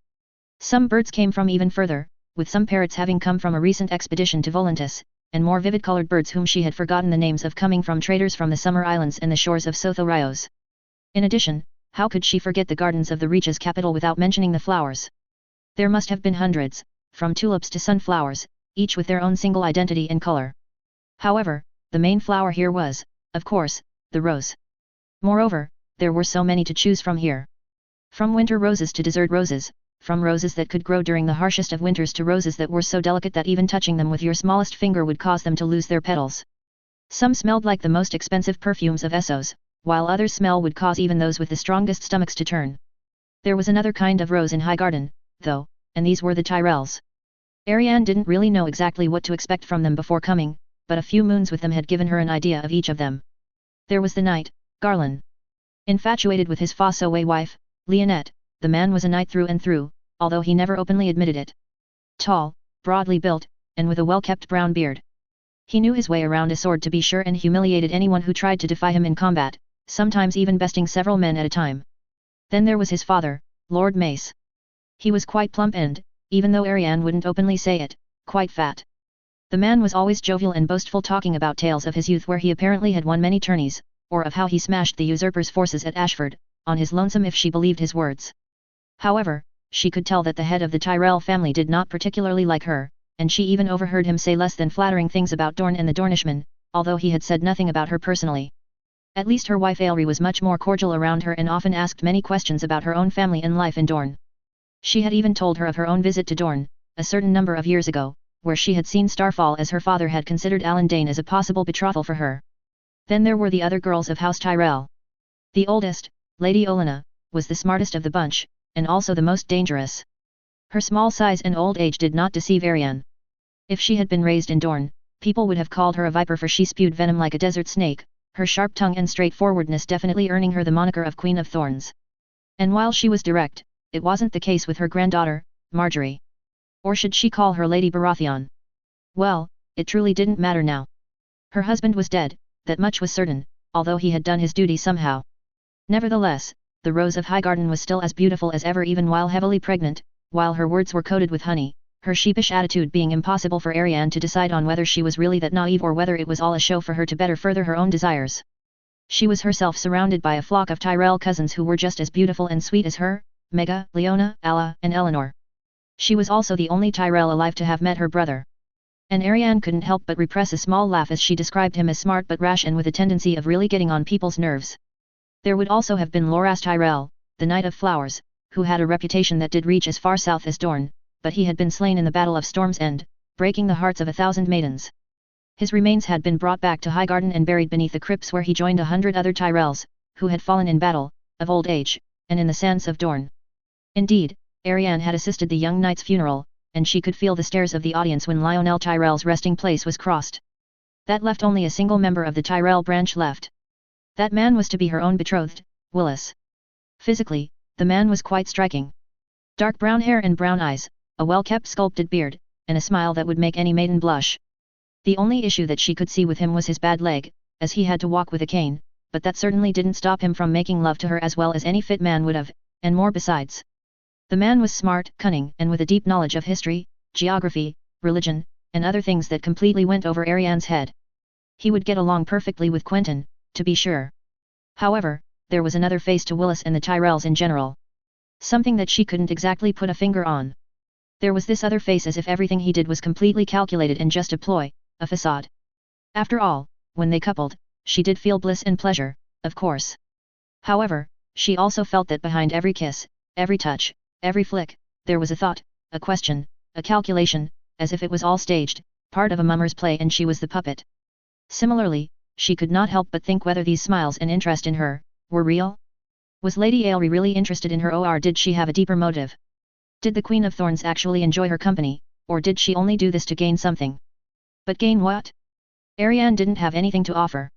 Some birds came from even further, with some parrots having come from a recent expedition to Volantis, and more vivid-colored birds whom she had forgotten the names of coming from traders from the Summer Islands and the shores of Sotho Rios. In addition, how could she forget the gardens of the Reach's capital without mentioning the flowers? There must have been hundreds, from tulips to sunflowers, each with their own single identity and color. However, the main flower here was, of course, the rose. Moreover, there were so many to choose from here. From winter roses to desert roses, from roses that could grow during the harshest of winters to roses that were so delicate that even touching them with your smallest finger would cause them to lose their petals. Some smelled like the most expensive perfumes of Essos, while others' smell would cause even those with the strongest stomachs to turn. There was another kind of rose in Highgarden, though, and these were the Tyrells. Arianne didn't really know exactly what to expect from them before coming, but a few moons with them had given her an idea of each of them. There was the knight, Garlan. Infatuated with his Fossoway wife, Leonette, the man was a knight through and through, although he never openly admitted it. Tall, broadly built, and with a well-kept brown beard. He knew his way around a sword to be sure and humiliated anyone who tried to defy him in combat, sometimes even besting several men at a time. Then there was his father, Lord Mace. He was quite plump and, even though Ariane wouldn't openly say it, quite fat. The man was always jovial and boastful, talking about tales of his youth where he apparently had won many tourneys, or of how he smashed the usurper's forces at Ashford, on his lonesome if she believed his words. However, she could tell that the head of the Tyrell family did not particularly like her, and she even overheard him say less than flattering things about Dorne and the Dornishmen, although he had said nothing about her personally. At least her wife Aelry was much more cordial around her and often asked many questions about her own family and life in Dorne. She had even told her of her own visit to Dorne, a certain number of years ago, where she had seen Starfall, as her father had considered Alan Dane as a possible betrothal for her. Then there were the other girls of House Tyrell. The oldest, Lady Olenna, was the smartest of the bunch, and also the most dangerous. Her small size and old age did not deceive Ariane. If she had been raised in Dorne, people would have called her a viper, for she spewed venom like a desert snake, her sharp tongue and straightforwardness definitely earning her the moniker of Queen of Thorns. And while she was direct, it wasn't the case with her granddaughter, Marjorie. Or should she call her Lady Baratheon? Well, it truly didn't matter now. Her husband was dead, that much was certain, although he had done his duty somehow. Nevertheless, the Rose of Highgarden was still as beautiful as ever, even while heavily pregnant, while her words were coated with honey, her sheepish attitude being impossible for Ariane to decide on whether she was really that naive or whether it was all a show for her to better further her own desires. She was herself surrounded by a flock of Tyrell cousins who were just as beautiful and sweet as her, Mega, Leona, Alla, and Eleanor. She was also the only Tyrell alive to have met her brother. And Ariane couldn't help but repress a small laugh as she described him as smart but rash and with a tendency of really getting on people's nerves. There would also have been Loras Tyrell, the Knight of Flowers, who had a reputation that did reach as far south as Dorne, but he had been slain in the Battle of Storm's End, breaking the hearts of 1,000 maidens. His remains had been brought back to Highgarden and buried beneath the crypts where he joined 100 other Tyrells, who had fallen in battle, of old age, and in the sands of Dorne. Indeed, Ariane had assisted the young knight's funeral, and she could feel the stares of the audience when Lionel Tyrell's resting place was crossed. That left only a single member of the Tyrell branch left. That man was to be her own betrothed, Willis. Physically, the man was quite striking. Dark brown hair and brown eyes, a well-kept sculpted beard, and a smile that would make any maiden blush. The only issue that she could see with him was his bad leg, as he had to walk with a cane, but that certainly didn't stop him from making love to her as well as any fit man would have, and more besides. The man was smart, cunning, and with a deep knowledge of history, geography, religion, and other things that completely went over Ariane's head. He would get along perfectly with Quentyn, to be sure. However, there was another face to Willis and the Tyrells in general. Something that she couldn't exactly put a finger on. There was this other face, as if everything he did was completely calculated and just a ploy, a facade. After all, when they coupled, she did feel bliss and pleasure, of course. However, she also felt that behind every kiss, every touch, every flick, there was a thought, a question, a calculation, as if it was all staged, part of a mummer's play and she was the puppet. Similarly, she could not help but think whether these smiles and interest in her were real. Was Lady Aelry really interested in her, or did she have a deeper motive? Did the Queen of Thorns actually enjoy her company, or did she only do this to gain something? But gain what? Ariane didn't have anything to offer.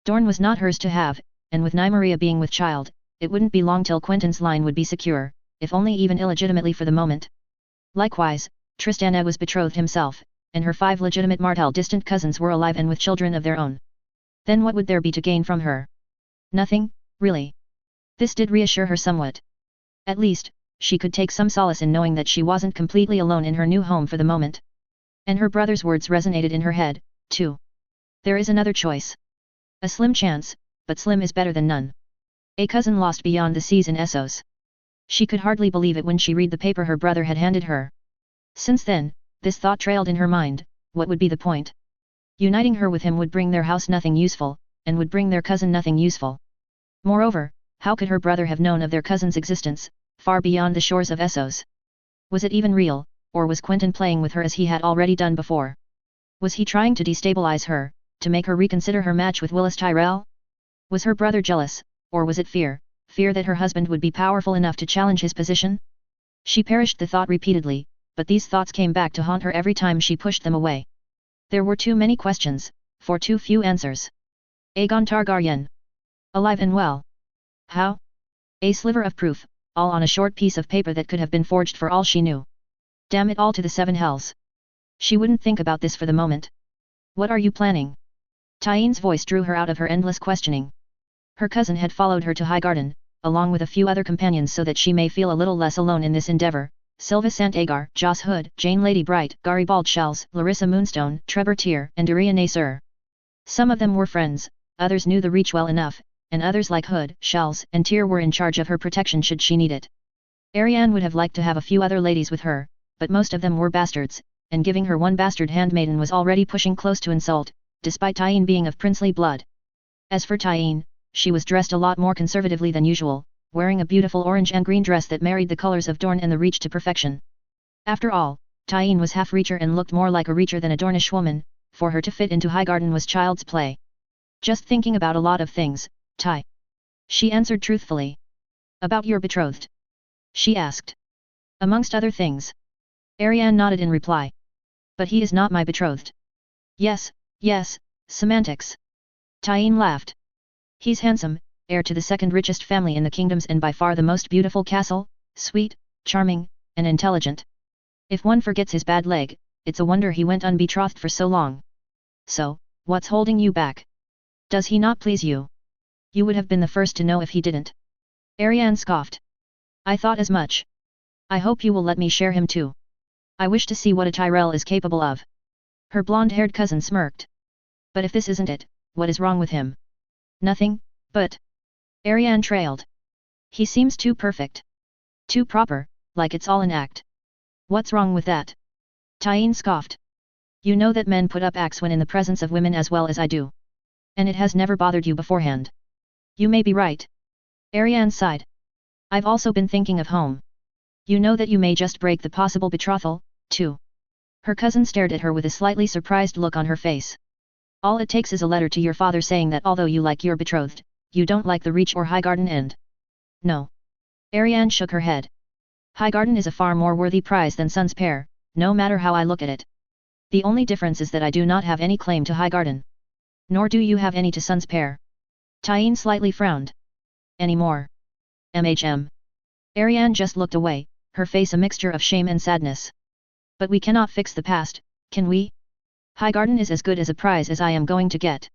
Dorne was not hers to have, and with Nymeria being with child, it wouldn't be long till Quentyn's line would be secure, if only even illegitimately for the moment. Likewise, Tristana was betrothed himself, and her 5 legitimate Martell distant cousins were alive and with children of their own. Then what would there be to gain from her? Nothing, really. This did reassure her somewhat. At least, she could take some solace in knowing that she wasn't completely alone in her new home for the moment. And her brother's words resonated in her head, too. There is another choice. A slim chance, but slim is better than none. A cousin lost beyond the seas in Essos. She could hardly believe it when she read the paper her brother had handed her. Since then, this thought trailed in her mind, what would be the point? Uniting her with him would bring their house nothing useful, and would bring their cousin nothing useful. Moreover, how could her brother have known of their cousin's existence, far beyond the shores of Essos? Was it even real, or was Quentyn playing with her as he had already done before? Was he trying to destabilize her, to make her reconsider her match with Willis Tyrell? Was her brother jealous, or was it fear that her husband would be powerful enough to challenge his position? She perished the thought repeatedly, but these thoughts came back to haunt her every time she pushed them away. There were too many questions, for too few answers. Aegon Targaryen. Alive and well. How? A sliver of proof, all on a short piece of paper that could have been forged for all she knew. Damn it all to the seven hells. She wouldn't think about this for the moment. What are you planning? Tyeen's voice drew her out of her endless questioning. Her cousin had followed her to Highgarden, along with a few other companions so that she may feel a little less alone in this endeavour. Sylva St. Agar, Joss Hood, Jane Lady Bright, Garibald Shells, Larissa Moonstone, Trevor Tyr, and Iria Nasur. Some of them were friends, others knew the Reach well enough, and others like Hood, Shells, and Tyr were in charge of her protection should she need it. Ariane would have liked to have a few other ladies with her, but most of them were bastards, and giving her one bastard handmaiden was already pushing close to insult, despite Tyeen being of princely blood. As for Tyeen, she was dressed a lot more conservatively than usual, wearing a beautiful orange and green dress that married the colors of Dorne and the Reach to perfection. After all, Tyeen was half Reacher and looked more like a Reacher than a Dornish woman. For her to fit into Highgarden was child's play. Just thinking about a lot of things, Ty. She answered truthfully. About your betrothed? She asked. Amongst other things. Ariane nodded in reply. But he is not my betrothed. Yes, semantics. Tyeen laughed. He's handsome, heir to the second richest family in the kingdoms and by far the most beautiful castle, sweet, charming, and intelligent. If one forgets his bad leg, it's a wonder he went unbetrothed for so long. So, what's holding you back? Does he not please you? You would have been the first to know if he didn't. Ariane scoffed. I thought as much. I hope you will let me share him too. I wish to see what a Tyrell is capable of. Her blonde-haired cousin smirked. But if this isn't it, what is wrong with him? Nothing, but... Ariane trailed. He seems too perfect. Too proper, like it's all an act. What's wrong with that? Tyeen scoffed. You know that men put up acts when in the presence of women as well as I do. And it has never bothered you beforehand. You may be right. Ariane sighed. I've also been thinking of home. You know that you may just break the possible betrothal, too. Her cousin stared at her with a slightly surprised look on her face. All it takes is a letter to your father saying that although you like your betrothed, you don't like the Reach or Highgarden and... No. Ariane shook her head. Highgarden is a far more worthy prize than Sun's Pair, no matter how I look at it. The only difference is that I do not have any claim to Highgarden. Nor do you have any to Sun's Pair. Tyeen slightly frowned. Any more? Ariane just looked away, her face a mixture of shame and sadness. But we cannot fix the past, can we? Highgarden is as good as a prize as I am going to get.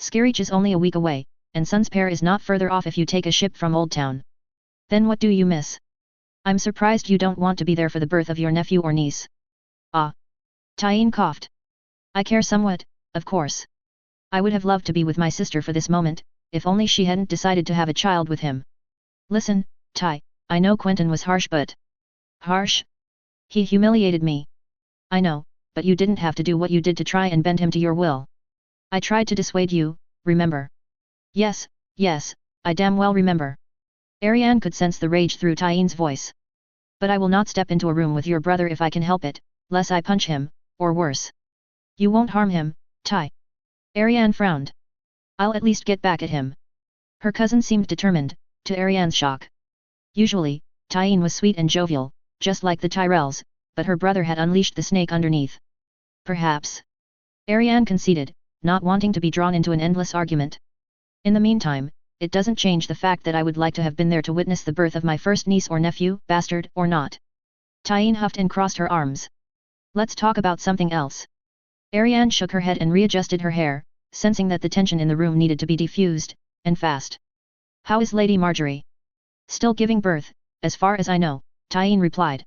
Skirich is only a week away, and Sun's Pair is not further off if you take a ship from Old Town. Then what do you miss? I'm surprised you don't want to be there for the birth of your nephew or niece. Ah. Tyeen coughed. I care somewhat, of course. I would have loved to be with my sister for this moment, if only she hadn't decided to have a child with him. Listen, Ty, I know Quentyn was harsh but... Harsh? He humiliated me. I know, but you didn't have to do what you did to try and bend him to your will. I tried to dissuade you, remember? Yes, I damn well remember. Ariane could sense the rage through Tyeen's voice. But I will not step into a room with your brother if I can help it, lest I punch him, or worse. You won't harm him, Ty. Ariane frowned. I'll at least get back at him. Her cousin seemed determined, to Ariane's shock. Usually, Tyeen was sweet and jovial, just like the Tyrells, but her brother had unleashed the snake underneath. Perhaps. Ariane conceded, not wanting to be drawn into an endless argument. In the meantime, it doesn't change the fact that I would like to have been there to witness the birth of my first niece or nephew, bastard or not. Tyeen huffed and crossed her arms. Let's talk about something else. Ariane shook her head and readjusted her hair, sensing that the tension in the room needed to be diffused, and fast. How is Lady Marjorie? Still giving birth, as far as I know, Tyeen replied.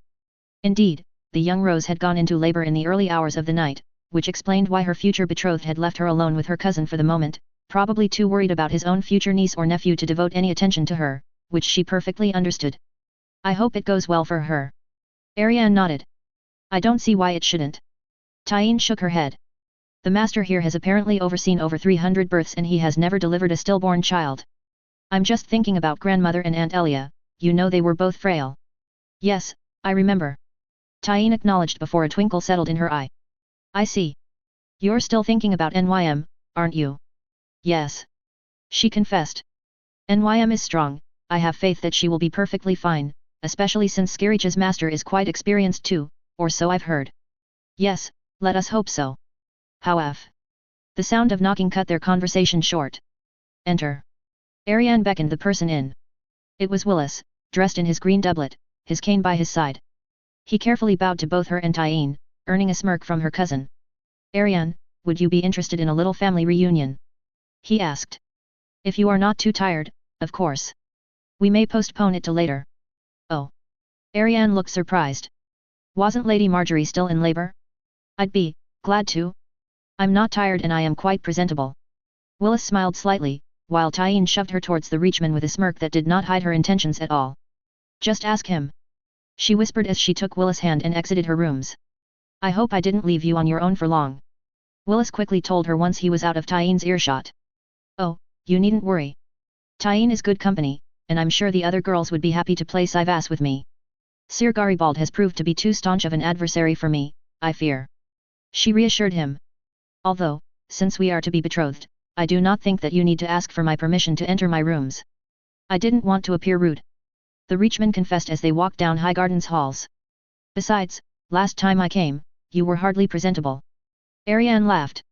Indeed, the young Rose had gone into labor in the early hours of the night, which explained why her future betrothed had left her alone with her cousin for the moment, probably too worried about his own future niece or nephew to devote any attention to her, which she perfectly understood. I hope it goes well for her. Ariane nodded. I don't see why it shouldn't. Tyeen shook her head. The master here has apparently overseen over 300 births and he has never delivered a stillborn child. I'm just thinking about grandmother and Aunt Elia, you know they were both frail. Yes, I remember. Tyeen acknowledged before a twinkle settled in her eye. I see. You're still thinking about NYM, aren't you? Yes. She confessed. NYM is strong, I have faith that she will be perfectly fine, especially since Skirich's master is quite experienced too, or so I've heard. Yes, let us hope so. However. The sound of knocking cut their conversation short. Enter. Ariane beckoned the person in. It was Willis, dressed in his green doublet, his cane by his side. He carefully bowed to both her and Tyene, earning a smirk from her cousin. Ariane, would you be interested in a little family reunion? He asked. If you are not too tired, of course. We may postpone it to later. Oh. Ariane looked surprised. Wasn't Lady Marjorie still in labor? I'd be glad to. I'm not tired and I am quite presentable. Willis smiled slightly, while Tyene shoved her towards the Reachman with a smirk that did not hide her intentions at all. Just ask him. She whispered as she took Willis' hand and exited her rooms. I hope I didn't leave you on your own for long. Willis quickly told her once he was out of Tyene's earshot. Oh, you needn't worry. Tyene is good company, and I'm sure the other girls would be happy to play Sivas with me. Sir Garibald has proved to be too staunch of an adversary for me, I fear. She reassured him. Although, since we are to be betrothed, I do not think that you need to ask for my permission to enter my rooms. I didn't want to appear rude. The Reachman confessed as they walked down Highgarden's halls. Besides, last time I came, you were hardly presentable. Ariane laughed.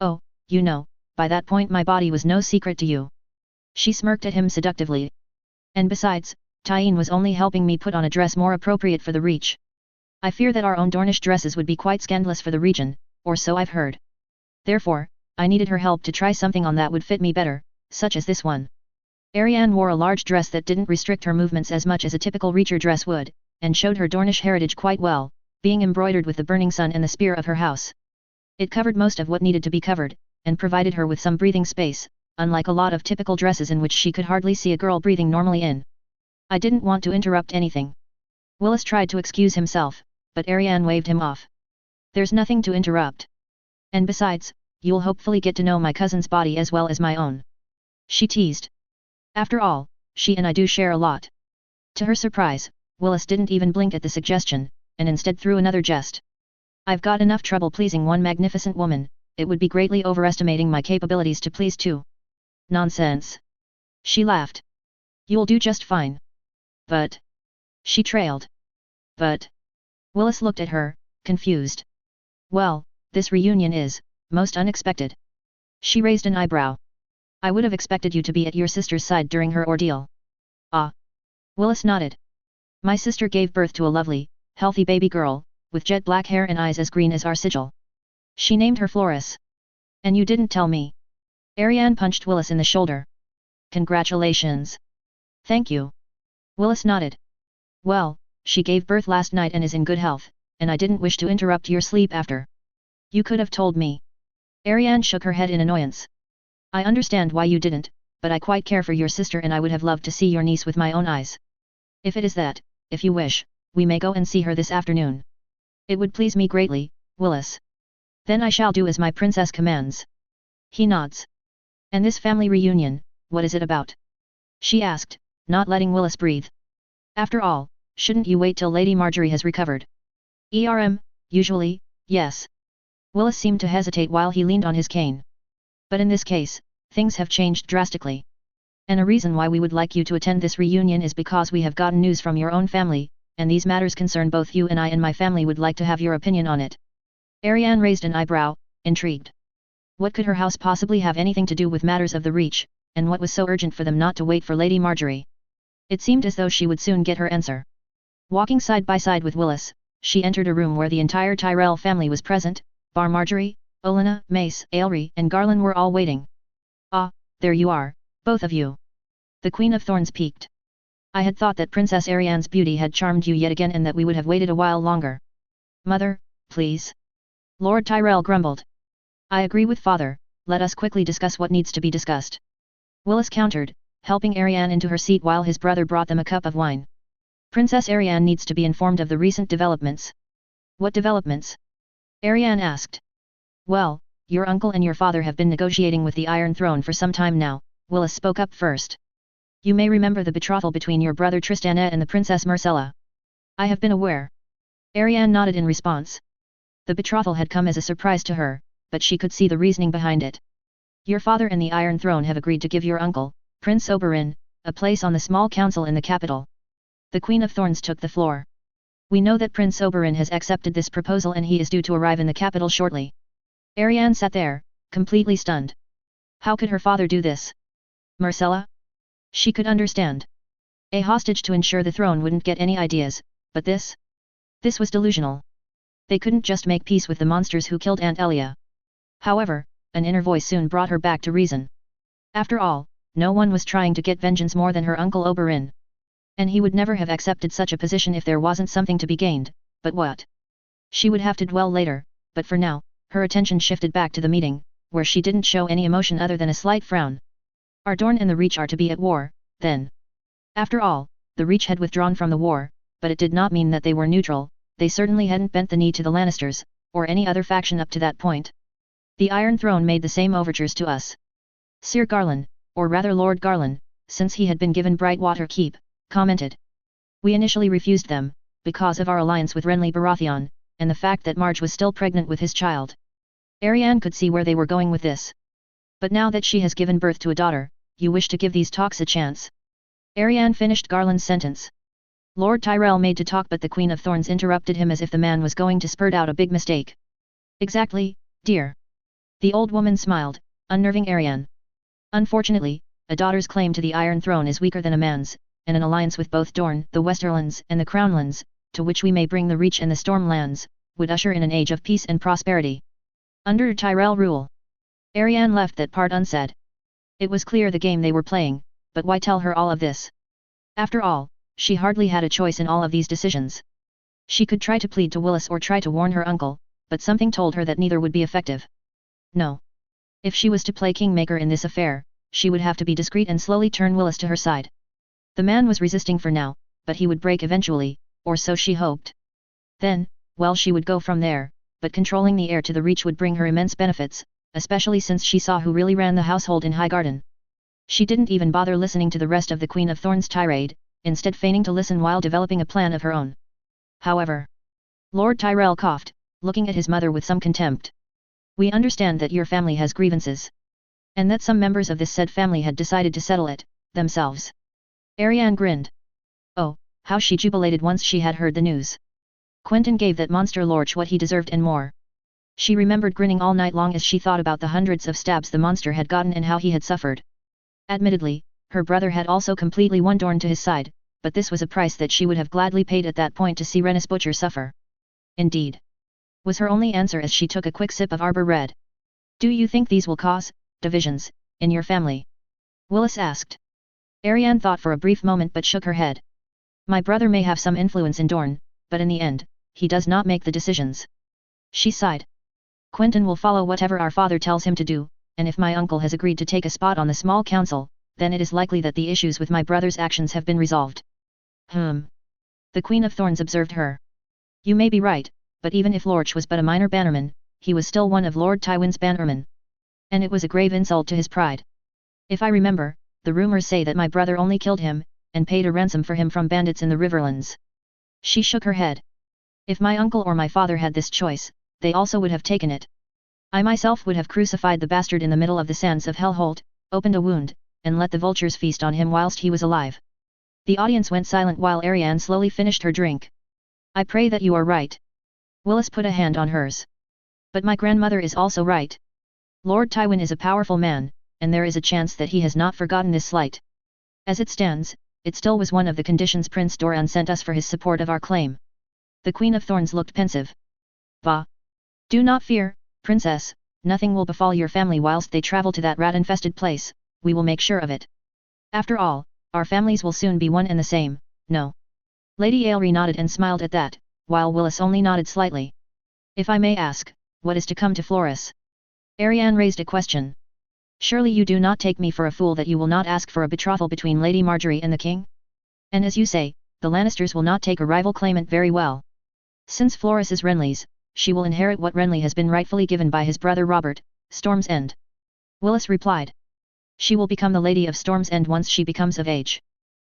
Oh, you know, by that point my body was no secret to you. She smirked at him seductively. And besides, Tyene was only helping me put on a dress more appropriate for the Reach. I fear that our own Dornish dresses would be quite scandalous for the region, or so I've heard. Therefore, I needed her help to try something on that would fit me better, such as this one. Ariane wore a large dress that didn't restrict her movements as much as a typical Reacher dress would, and showed her Dornish heritage quite well, being embroidered with the burning sun and the spear of her house. It covered most of what needed to be covered, and provided her with some breathing space, unlike a lot of typical dresses in which she could hardly see a girl breathing normally in. I didn't want to interrupt anything. Willis tried to excuse himself, but Ariane waved him off. There's nothing to interrupt. And besides, you'll hopefully get to know my cousin's body as well as my own. She teased. After all, she and I do share a lot. To her surprise, Willis didn't even blink at the suggestion, and instead threw another jest. I've got enough trouble pleasing one magnificent woman, it would be greatly overestimating my capabilities to please two. Nonsense. She laughed. You'll do just fine. But. She trailed. But. Willis looked at her, confused. Well, this reunion is most unexpected. She raised an eyebrow. I would have expected you to be at your sister's side during her ordeal. Ah. Willis nodded. My sister gave birth to a lovely, healthy baby girl, with jet black hair and eyes as green as our sigil. She named her Floris. And you didn't tell me. Ariane punched Willis in the shoulder. Congratulations. Thank you. Willis nodded. Well, she gave birth last night and is in good health, and I didn't wish to interrupt your sleep after. You could have told me. Ariane shook her head in annoyance. I understand why you didn't, but I quite care for your sister and I would have loved to see your niece with my own eyes. If it is that, if you wish, we may go and see her this afternoon. It would please me greatly, Willis. Then I shall do as my princess commands. He nods. And this family reunion, what is it about? She asked, not letting Willis breathe. After all, shouldn't you wait till Lady Marjorie has recovered? Usually, yes. Willis seemed to hesitate while he leaned on his cane. But in this case, things have changed drastically. And a reason why we would like you to attend this reunion is because we have gotten news from your own family, and these matters concern both you and I, and my family would like to have your opinion on it. Ariane raised an eyebrow, intrigued. What could her house possibly have anything to do with matters of the Reach, and what was so urgent for them not to wait for Lady Marjorie? It seemed as though she would soon get her answer. Walking side by side with Willis, she entered a room where the entire Tyrell family was present, bar Marjorie, Olenna, Mace, Aelry, and Garland were all waiting. Ah, there you are, both of you. The Queen of Thorns peeked. I had thought that Princess Ariane's beauty had charmed you yet again and that we would have waited a while longer. Mother, please. Lord Tyrell grumbled. I agree with father, let us quickly discuss what needs to be discussed. Willis countered, helping Ariane into her seat while his brother brought them a cup of wine. Princess Ariane needs to be informed of the recent developments. What developments? Ariane asked. Well, your uncle and your father have been negotiating with the Iron Throne for some time now, Willis spoke up first. You may remember the betrothal between your brother Tristana and the Princess Marcella. I have been aware. Ariane nodded in response. The betrothal had come as a surprise to her, but she could see the reasoning behind it. Your father and the Iron Throne have agreed to give your uncle, Prince Oberyn, a place on the small council in the capital. The Queen of Thorns took the floor. We know that Prince Oberyn has accepted this proposal and he is due to arrive in the capital shortly. Ariane sat there, completely stunned. How could her father do this? Marcella? She could understand. A hostage to ensure the throne wouldn't get any ideas, but this was delusional. They couldn't just make peace with the monsters who killed Aunt Elia. However, an inner voice soon brought her back to reason. After all, no one was trying to get vengeance more than her uncle Oberyn. And he would never have accepted such a position if there wasn't something to be gained, but what? She would have to dwell later, but for now, her attention shifted back to the meeting, where she didn't show any emotion other than a slight frown. Ardorn and the Reach are to be at war, then. After all, the Reach had withdrawn from the war, but it did not mean that they were neutral. They certainly hadn't bent the knee to the Lannisters, or any other faction up to that point. The Iron Throne made the same overtures to us. Sir Garland, or rather Lord Garland, since he had been given Brightwater Keep, commented. We initially refused them, because of our alliance with Renly Baratheon, and the fact that Marge was still pregnant with his child. Arianne could see where they were going with this. But now that she has given birth to a daughter, you wish to give these talks a chance. Arianne finished Garland's sentence. Lord Tyrell made to talk, but the Queen of Thorns interrupted him as if the man was going to spurt out a big mistake. Exactly, dear. The old woman smiled, unnerving Arianne. Unfortunately, a daughter's claim to the Iron Throne is weaker than a man's, and an alliance with both Dorne, the Westerlands and the Crownlands, to which we may bring the Reach and the Stormlands, would usher in an age of peace and prosperity. Under Tyrell rule. Arianne left that part unsaid. It was clear the game they were playing, but why tell her all of this? After all, she hardly had a choice in all of these decisions. She could try to plead to Willis or try to warn her uncle, but something told her that neither would be effective. No. If she was to play kingmaker in this affair, she would have to be discreet and slowly turn Willis to her side. The man was resisting for now, but he would break eventually, or so she hoped. Then, well, she would go from there, but controlling the heir to the Reach would bring her immense benefits, especially since she saw who really ran the household in Highgarden. She didn't even bother listening to the rest of the Queen of Thorns' tirade, instead feigning to listen while developing a plan of her own. However, Lord Tyrell coughed, looking at his mother with some contempt. We understand that your family has grievances. And that some members of this said family had decided to settle it, themselves. Arianne grinned. Oh, how she jubilated once she had heard the news. Quentyn gave that monster Lorch what he deserved and more. She remembered grinning all night long as she thought about the hundreds of stabs the monster had gotten and how he had suffered. Admittedly, her brother had also completely won Dorne to his side, but this was a price that she would have gladly paid at that point to see Rhaenys Butcher suffer. Indeed. Was her only answer as she took a quick sip of Arbor Red. Do you think these will cause divisions in your family? Willis asked. Arianne thought for a brief moment but shook her head. My brother may have some influence in Dorne, but in the end, he does not make the decisions. She sighed. Quentyn will follow whatever our father tells him to do, and if my uncle has agreed to take a spot on the small council, then it is likely that the issues with my brother's actions have been resolved. The Queen of Thorns observed her. You may be right, but even if Lorch was but a minor bannerman, he was still one of Lord Tywin's bannermen. And it was a grave insult to his pride. If I remember, the rumors say that my brother only killed him, and paid a ransom for him from bandits in the Riverlands. She shook her head. If my uncle or my father had this choice, they also would have taken it. I myself would have crucified the bastard in the middle of the sands of Hellholt, opened a wound, and let the vultures feast on him whilst he was alive. The audience went silent while Arianne slowly finished her drink. I pray that you are right. Willis put a hand on hers. But my grandmother is also right. Lord Tywin is a powerful man, and there is a chance that he has not forgotten this slight. As it stands, it still was one of the conditions Prince Doran sent us for his support of our claim. The Queen of Thorns looked pensive. Va. Do not fear, Princess, nothing will befall your family whilst they travel to that rat-infested place, we will make sure of it. After all, our families will soon be one and the same, no? Lady Aelry nodded and smiled at that, while Willis only nodded slightly. If I may ask, what is to come to Floris? Arianne raised a question. Surely you do not take me for a fool that you will not ask for a betrothal between Lady Marjorie and the king? And as you say, the Lannisters will not take a rival claimant very well. Since Floris is Renly's, she will inherit what Renly has been rightfully given by his brother Robert, Storm's End. Willis replied. She will become the Lady of Storm's End once she becomes of age.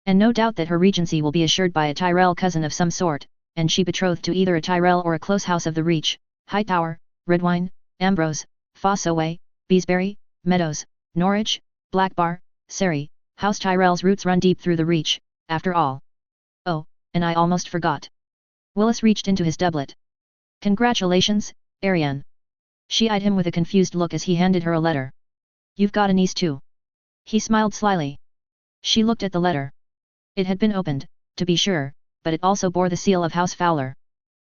And no doubt that her regency will be assured by a Tyrell cousin of some sort, and she betrothed to either a Tyrell or a close house of the Reach, Hightower, Redwyne, Ambrose, Fossoway, Beesbury, Meadows, Norwich, Blackbar, Surrey. House Tyrell's roots run deep through the Reach, after all. Oh, and I almost forgot. Willis reached into his doublet. Congratulations, Arianne. She eyed him with a confused look as he handed her a letter. You've got a niece too. He smiled slyly. She looked at the letter. It had been opened, to be sure, but it also bore the seal of House Fowler.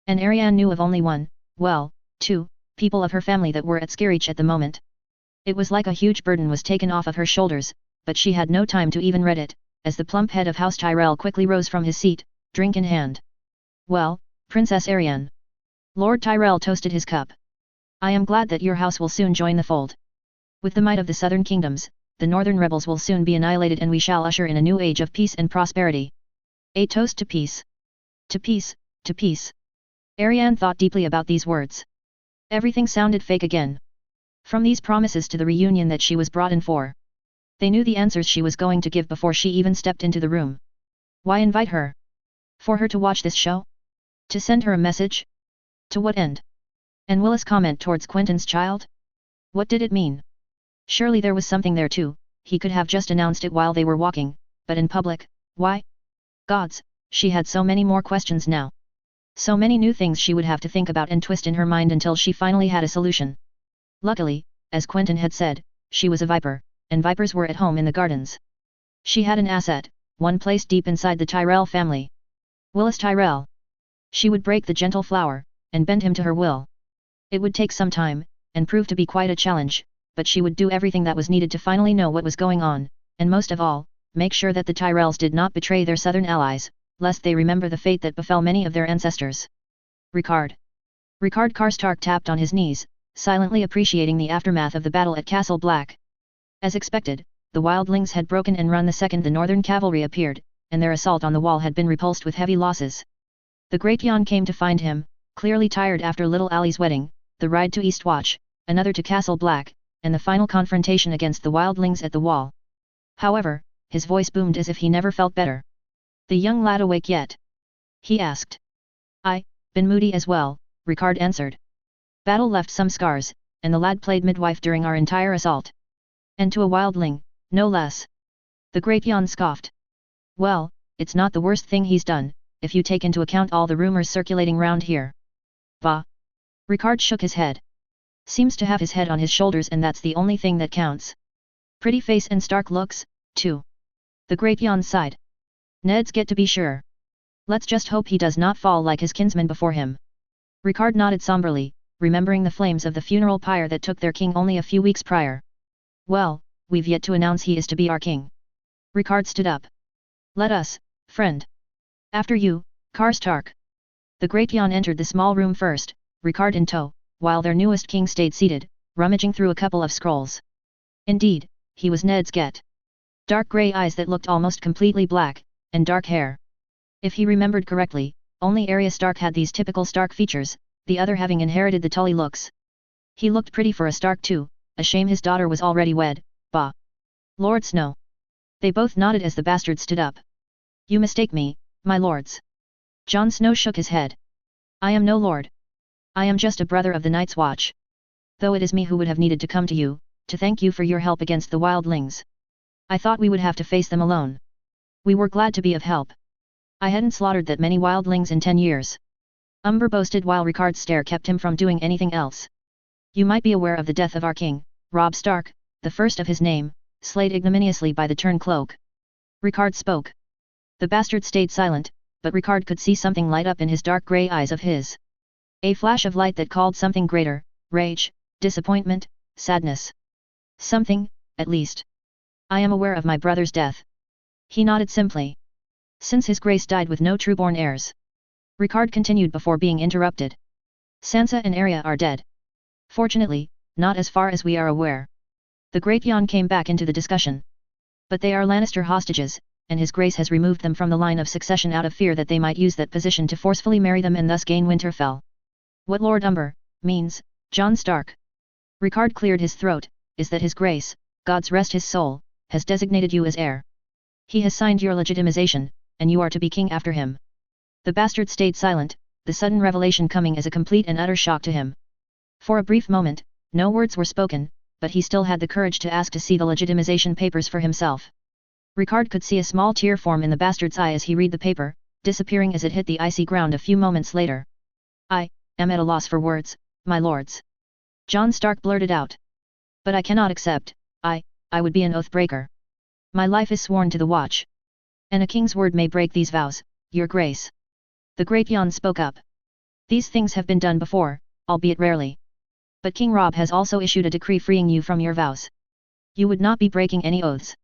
And Ariane knew of only one, well, two, people of her family that were at Skirich at the moment. It was like a huge burden was taken off of her shoulders, but she had no time to even read it, as the plump head of House Tyrell quickly rose from his seat, drink in hand. Well, Princess Ariane. Lord Tyrell toasted his cup. I am glad that your house will soon join the fold. With the might of the southern kingdoms, the northern rebels will soon be annihilated and we shall usher in a new age of peace and prosperity. A toast to peace. To peace, to peace. Ariane thought deeply about these words. Everything sounded fake again. From these promises to the reunion that she was brought in for. They knew the answers she was going to give before she even stepped into the room. Why invite her? For her to watch this show? To send her a message? To what end? And Willis' comment towards Quentyn's child? What did it mean? Surely there was something there too, he could have just announced it while they were walking, but in public, why? Gods, she had so many more questions now. So many new things she would have to think about and twist in her mind until she finally had a solution. Luckily, as Quentyn had said, she was a viper, and vipers were at home in the gardens. She had an asset, one placed deep inside the Tyrell family. Willis Tyrell. She would break the gentle flower, and bend him to her will. It would take some time, and prove to be quite a challenge, but she would do everything that was needed to finally know what was going on, and most of all, make sure that the Tyrells did not betray their southern allies, lest they remember the fate that befell many of their ancestors. Ricard. Ricard Karstark tapped on his knees, silently appreciating the aftermath of the battle at Castle Black. As expected, the wildlings had broken and run the second the northern cavalry appeared, and their assault on the wall had been repulsed with heavy losses. The Great Jan came to find him, clearly tired after little Ali's wedding, the ride to Eastwatch, another to Castle Black, and the final confrontation against the wildlings at the wall. However, his voice boomed as if he never felt better. The young lad awake yet? He asked. Been moody as well, Ricard answered. Battle left some scars, and the lad played midwife during our entire assault. And to a wildling, no less. The Great Jan scoffed. Well, it's not the worst thing he's done, if you take into account all the rumors circulating round here. Bah. Ricard shook his head. Seems to have his head on his shoulders and that's the only thing that counts. Pretty face and stark looks, too. The Great Jan sighed. Ned's get to be sure. Let's just hope he does not fall like his kinsman before him. Ricard nodded somberly, remembering the flames of the funeral pyre that took their king only a few weeks prior. Well, we've yet to announce he is to be our king. Ricard stood up. Let us, friend. After you, Karstark. The Great Jan entered the small room first, Ricard in tow, while their newest king stayed seated, rummaging through a couple of scrolls. Indeed, he was Ned's get. Dark grey eyes that looked almost completely black, and dark hair. If he remembered correctly, only Arya Stark had these typical Stark features, the other having inherited the Tully looks. He looked pretty for a Stark too, a shame his daughter was already wed, bah. Lord Snow. They both nodded as the bastard stood up. You mistake me, my lords. Jon Snow shook his head. I am no lord. I am just a brother of the Night's Watch. Though it is me who would have needed to come to you, to thank you for your help against the wildlings. I thought we would have to face them alone. We were glad to be of help. I hadn't slaughtered that many wildlings in 10 years. Umber boasted while Ricard's stare kept him from doing anything else. You might be aware of the death of our king, Robb Stark, the first of his name, slayed ignominiously by the Turncloak. Ricard spoke. The bastard stayed silent, but Ricard could see something light up in his dark grey eyes of his. A flash of light that called something greater, rage, disappointment, sadness. Something, at least. I am aware of my brother's death. He nodded simply. Since his grace died with no trueborn heirs. Ricard continued before being interrupted. Sansa and Arya are dead. Fortunately, not as far as we are aware. The Great Jan came back into the discussion. But they are Lannister hostages, and his grace has removed them from the line of succession out of fear that they might use that position to forcefully marry them and thus gain Winterfell. What Lord Umber means, Jon Stark. Ricard cleared his throat, is that his grace, God's rest his soul, has designated you as heir. He has signed your legitimization, and you are to be king after him. The bastard stayed silent, the sudden revelation coming as a complete and utter shock to him. For a brief moment, no words were spoken, but he still had the courage to ask to see the legitimization papers for himself. Ricard could see a small tear form in the bastard's eye as he read the paper, disappearing as it hit the icy ground a few moments later. I am at a loss for words, my lords. Jon Stark blurted out. But I cannot accept, I would be an oath breaker. My life is sworn to the Watch. And a king's word may break these vows, your grace. The great Yan spoke up. These things have been done before, albeit rarely. But King Rob has also issued a decree freeing you from your vows. You would not be breaking any oaths.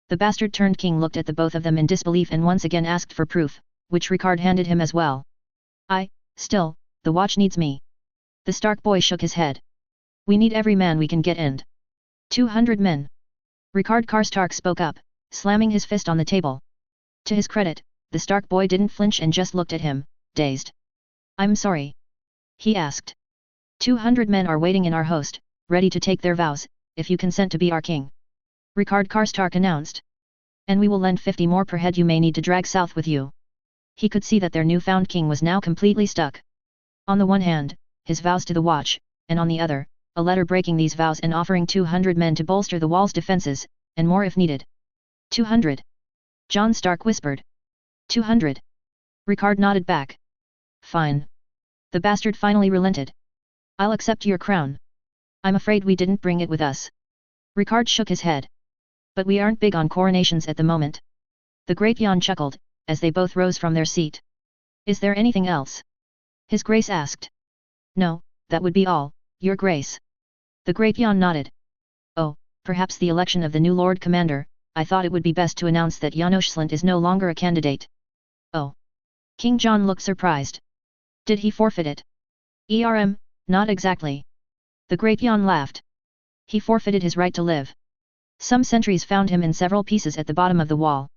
The bastard-turned king looked at the both of them in disbelief and once again asked for proof, which Ricard handed him as well. Still, the watch needs me. The Stark boy shook his head. We need every man we can get and 200 men. Ricard Karstark spoke up, slamming his fist on the table. To his credit, the Stark boy didn't flinch and just looked at him, dazed. I'm sorry. He asked. 200 men are waiting in our host, ready to take their vows, if you consent to be our king. Ricard Karstark announced. And we will lend 50 more per head you may need to drag south with you. He could see that their newfound king was now completely stuck. On the one hand, his vows to the watch, and on the other, a letter breaking these vows and offering 200 men to bolster the wall's defenses, and more if needed. 200. Jon Stark whispered. 200. Ricard nodded back. Fine. The bastard finally relented. I'll accept your crown. I'm afraid we didn't bring it with us. Ricard shook his head. But we aren't big on coronations at the moment. The great Yan chuckled, as they both rose from their seat. Is there anything else? His Grace asked. No, that would be all, your Grace. The great Yan nodded. Oh, perhaps the election of the new Lord Commander. I thought it would be best to announce that Janoshlint is no longer a candidate. Oh. King John looked surprised. Did he forfeit it? Not exactly. The great Yan laughed. He forfeited his right to live. Some sentries found him in several pieces at the bottom of the wall.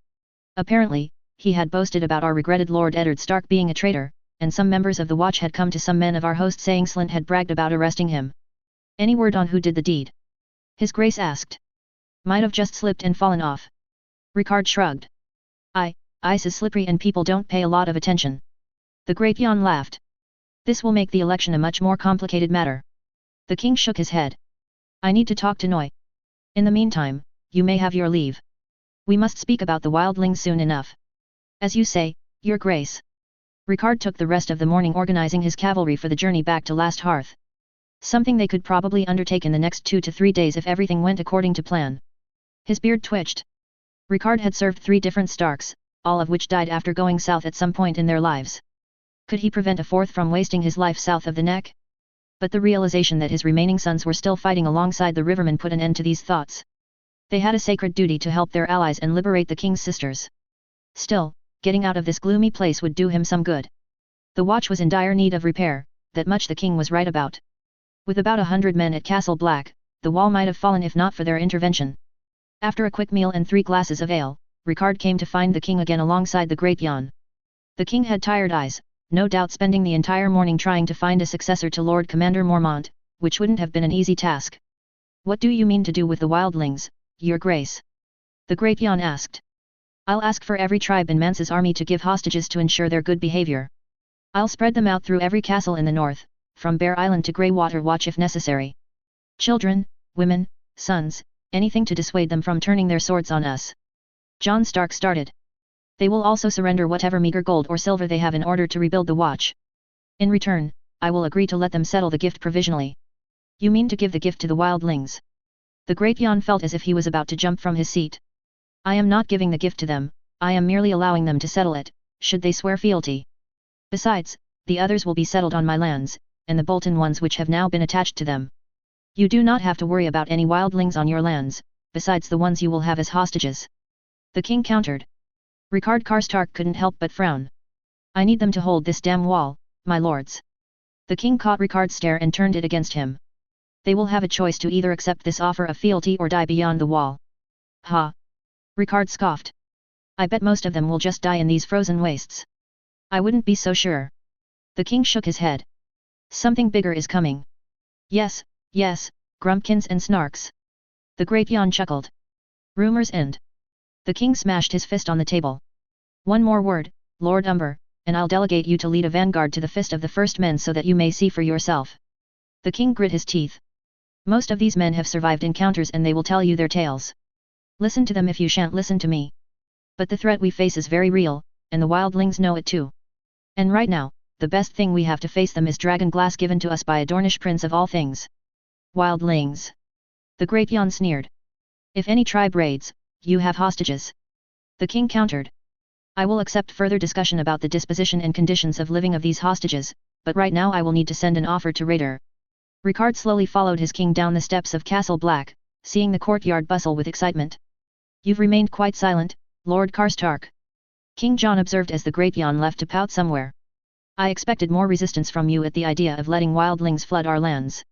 Apparently, he had boasted about our regretted Lord Eddard Stark being a traitor, and some members of the watch had come to some men of our host saying Slint had bragged about arresting him. Any word on who did the deed? His Grace asked. Might have just slipped and fallen off. Ricard shrugged. Ice is slippery and people don't pay a lot of attention. The great Yan laughed. This will make the election a much more complicated matter. The king shook his head. I need to talk to Noi. In the meantime, you may have your leave. We must speak about the wildlings soon enough. As you say, your grace. Ricard took the rest of the morning organizing his cavalry for the journey back to Last Hearth. Something they could probably undertake in the next 2 to 3 days if everything went according to plan. His beard twitched. Ricard had served 3 different Starks, all of which died after going south at some point in their lives. Could he prevent a fourth from wasting his life south of the neck? But the realization that his remaining sons were still fighting alongside the rivermen put an end to these thoughts. They had a sacred duty to help their allies and liberate the king's sisters. Still, getting out of this gloomy place would do him some good. The watch was in dire need of repair, that much the king was right about. With about 100 men at Castle Black, the wall might have fallen if not for their intervention. After a quick meal and 3 glasses of ale, Ricard came to find the king again alongside the great Yan. The king had tired eyes, no doubt spending the entire morning trying to find a successor to Lord Commander Mormont, which wouldn't have been an easy task. What do you mean to do with the wildlings, your grace? The great Yan asked. I'll ask for every tribe in Mance's army to give hostages to ensure their good behavior. I'll spread them out through every castle in the north, from Bear Island to Greywater Watch if necessary. Children, women, sons, anything to dissuade them from turning their swords on us. Jon Stark started. They will also surrender whatever meager gold or silver they have in order to rebuild the watch. In return, I will agree to let them settle the gift provisionally. You mean to give the gift to the wildlings? The great Yan felt as if he was about to jump from his seat. I am not giving the gift to them, I am merely allowing them to settle it, should they swear fealty. Besides, the others will be settled on my lands, and the Bolton ones which have now been attached to them. You do not have to worry about any wildlings on your lands, besides the ones you will have as hostages. The king countered. Ricard Karstark couldn't help but frown. I need them to hold this damn wall, my lords. The king caught Ricard's stare and turned it against him. They will have a choice to either accept this offer of fealty or die beyond the wall. Ha! Ricard scoffed. I bet most of them will just die in these frozen wastes. I wouldn't be so sure. The king shook his head. Something bigger is coming. Yes, Grumpkins and Snarks. The great Yan chuckled. Rumors end. The king smashed his fist on the table. One more word, Lord Umber, and I'll delegate you to lead a vanguard to the Fist of the First Men so that you may see for yourself. The king grit his teeth. Most of these men have survived encounters and they will tell you their tales. Listen to them if you shan't listen to me. But the threat we face is very real, and the wildlings know it too. And right now, the best thing we have to face them is dragon glass given to us by a Dornish prince of all things. Wildlings. The great Yan sneered. If any tribe raids, you have hostages. The king countered. I will accept further discussion about the disposition and conditions of living of these hostages, but right now I will need to send an offer to Raider. Ricard slowly followed his king down the steps of Castle Black, seeing the courtyard bustle with excitement. You've remained quite silent, Lord Karstark. King John observed as the great Jan left to pout somewhere. I expected more resistance from you at the idea of letting wildlings flood our lands.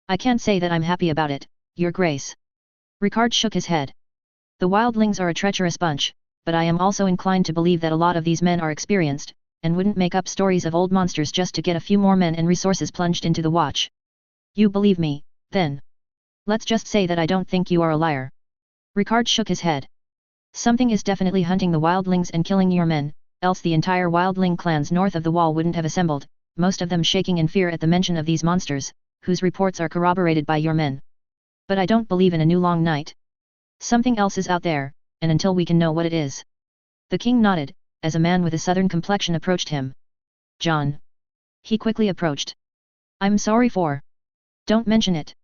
I can't say that I'm happy about it, Your Grace. Ricard shook his head. The wildlings are a treacherous bunch, but I am also inclined to believe that a lot of these men are experienced, and wouldn't make up stories of old monsters just to get a few more men and resources plunged into the watch. You believe me, then? Let's just say that I don't think you are a liar. Ricard shook his head. Something is definitely hunting the wildlings and killing your men, else the entire wildling clans north of the wall wouldn't have assembled, most of them shaking in fear at the mention of these monsters, whose reports are corroborated by your men. But I don't believe in a new long night. Something else is out there, and until we can know what it is. The king nodded, as a man with a southern complexion approached him. John. He quickly approached. I'm sorry for. Don't mention it.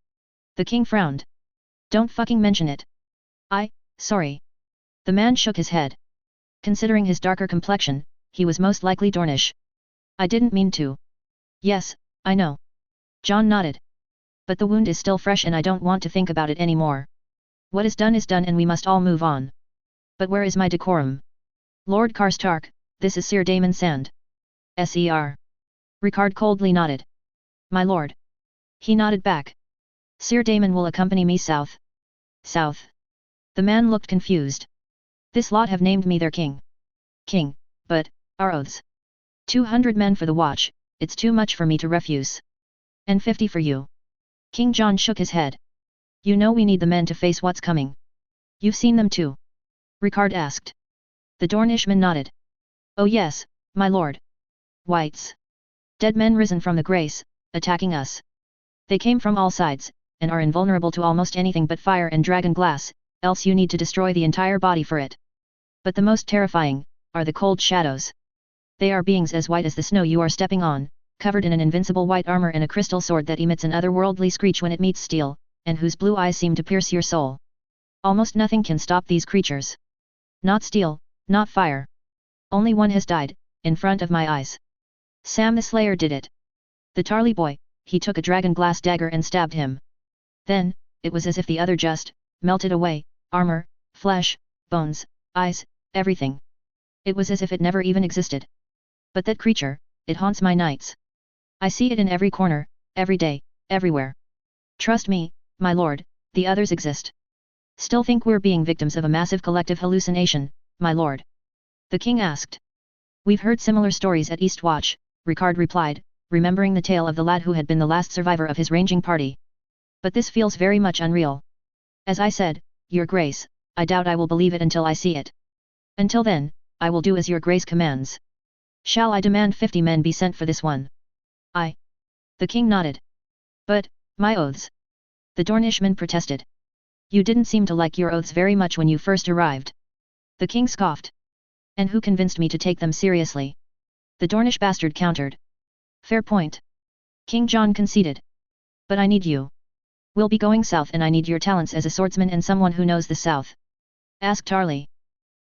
The king frowned. Don't fucking mention it. Sorry. The man shook his head. Considering his darker complexion, he was most likely Dornish. I didn't mean to. Yes, I know. John nodded. But the wound is still fresh and I don't want to think about it anymore. What is done and we must all move on. But where is my decorum? Lord Karstark, this is Sir Daemon Sand. Ser. Ricard coldly nodded. My lord. He nodded back. Sir Daemon will accompany me south. South. The man looked confused. This lot have named me their king. King, but, our oaths. 200 men for the watch, it's too much for me to refuse. And 50 for you. King John shook his head. You know we need the men to face what's coming. You've seen them too? Ricard asked. The Dornishman nodded. Oh yes, my lord. Whites. Dead men risen from the grace, attacking us. They came from all sides, and are invulnerable to almost anything but fire and dragon glass, else you need to destroy the entire body for it. But the most terrifying, are the cold shadows. They are beings as white as the snow you are stepping on, covered in an invincible white armor and a crystal sword that emits an otherworldly screech when it meets steel, and whose blue eyes seem to pierce your soul. Almost nothing can stop these creatures. Not steel, not fire. Only one has died, in front of my eyes. Sam the Slayer did it. The Tarly boy, he took a dragon glass dagger and stabbed him. Then, it was as if the other just, melted away, armor, flesh, bones, eyes, everything. It was as if it never even existed. But that creature, it haunts my nights. I see it in every corner, every day, everywhere. Trust me, my lord, the others exist. Still think we're being victims of a massive collective hallucination, my lord? The king asked. We've heard similar stories at Eastwatch, Ricard replied, remembering the tale of the lad who had been the last survivor of his ranging party. But this feels very much unreal. As I said, your grace, I doubt I will believe it until I see it. Until then, I will do as your grace commands. Shall I demand 50 men be sent for this one? The king nodded. But, my oaths. The Dornishman protested. You didn't seem to like your oaths very much when you first arrived. The king scoffed. And who convinced me to take them seriously? The Dornish bastard countered. Fair point. King John conceded. But I need you. We'll be going south and I need your talents as a swordsman and someone who knows the south. Ask Tarly.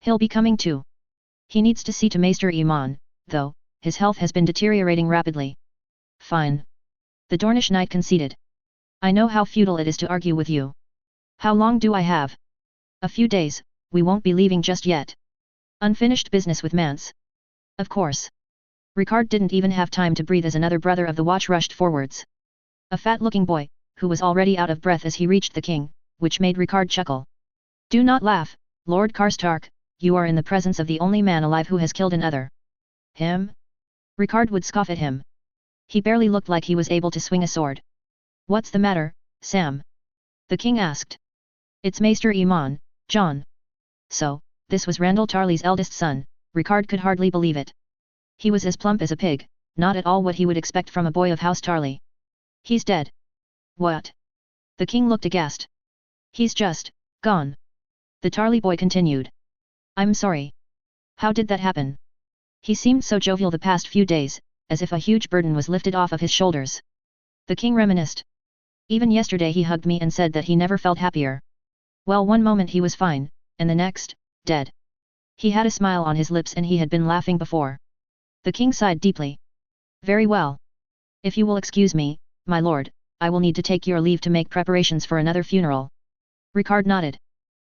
He'll be coming too. He needs to see to Maester Iman, though, his health has been deteriorating rapidly. Fine. The Dornish knight conceded. I know how futile it is to argue with you. How long do I have? A few days, we won't be leaving just yet. Unfinished business with Mance. Of course. Ricard didn't even have time to breathe as another brother of the watch rushed forwards. A fat-looking boy, who was already out of breath as he reached the king, which made Ricard chuckle. Do not laugh, Lord Karstark, you are in the presence of the only man alive who has killed another. Him? Ricard would scoff at him. He barely looked like he was able to swing a sword. What's the matter, Sam? The king asked. It's Maester Iman, John. So, this was Randall Tarly's eldest son, Ricard could hardly believe it. He was as plump as a pig, not at all what he would expect from a boy of House Tarly. He's dead. What? The king looked aghast. He's just, gone. The Tarly boy continued. I'm sorry. How did that happen? He seemed so jovial the past few days, as if a huge burden was lifted off of his shoulders. The king reminisced. Even yesterday he hugged me and said that he never felt happier. Well, one moment he was fine, and the next, dead. He had a smile on his lips and he had been laughing before. The king sighed deeply. Very well. If you will excuse me, my lord, I will need to take your leave to make preparations for another funeral. Ricard nodded.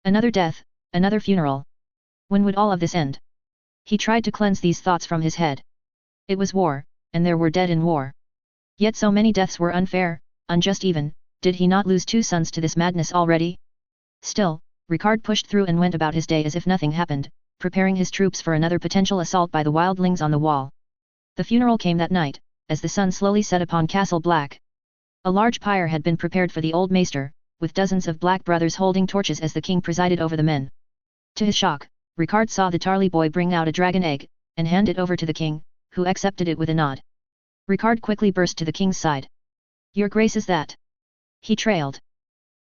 Another death, another funeral. When would all of this end? He tried to cleanse these thoughts from his head. It was war, and there were dead in war. Yet so many deaths were unfair, unjust even, did he not lose 2 sons to this madness already? Still, Ricard pushed through and went about his day as if nothing happened, preparing his troops for another potential assault by the wildlings on the wall. The funeral came that night, as the sun slowly set upon Castle Black. A large pyre had been prepared for the old maester, with dozens of black brothers holding torches as the king presided over the men. To his shock, Ricard saw the Tarly boy bring out a dragon egg, and hand it over to the king, who accepted it with a nod. Ricard quickly burst to the king's side. Your grace is that? He trailed.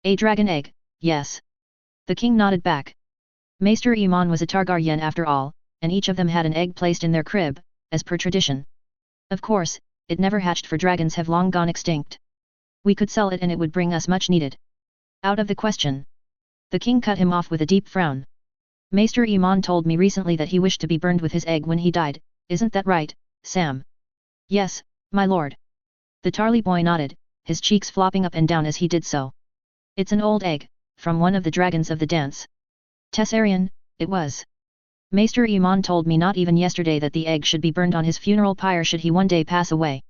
A dragon egg, yes. The king nodded back. Maester Iman was a Targaryen after all, and each of them had an egg placed in their crib, as per tradition. Of course, it never hatched for dragons have long gone extinct. We could sell it and it would bring us much needed. Out of the question. The king cut him off with a deep frown. Maester Iman told me recently that he wished to be burned with his egg when he died, isn't that right, Sam? Yes, my lord. The Tarly boy nodded, his cheeks flopping up and down as he did so. It's an old egg, from one of the dragons of the dance. Tessarian, it was. Maester Iman told me not even yesterday that the egg should be burned on his funeral pyre should he one day pass away.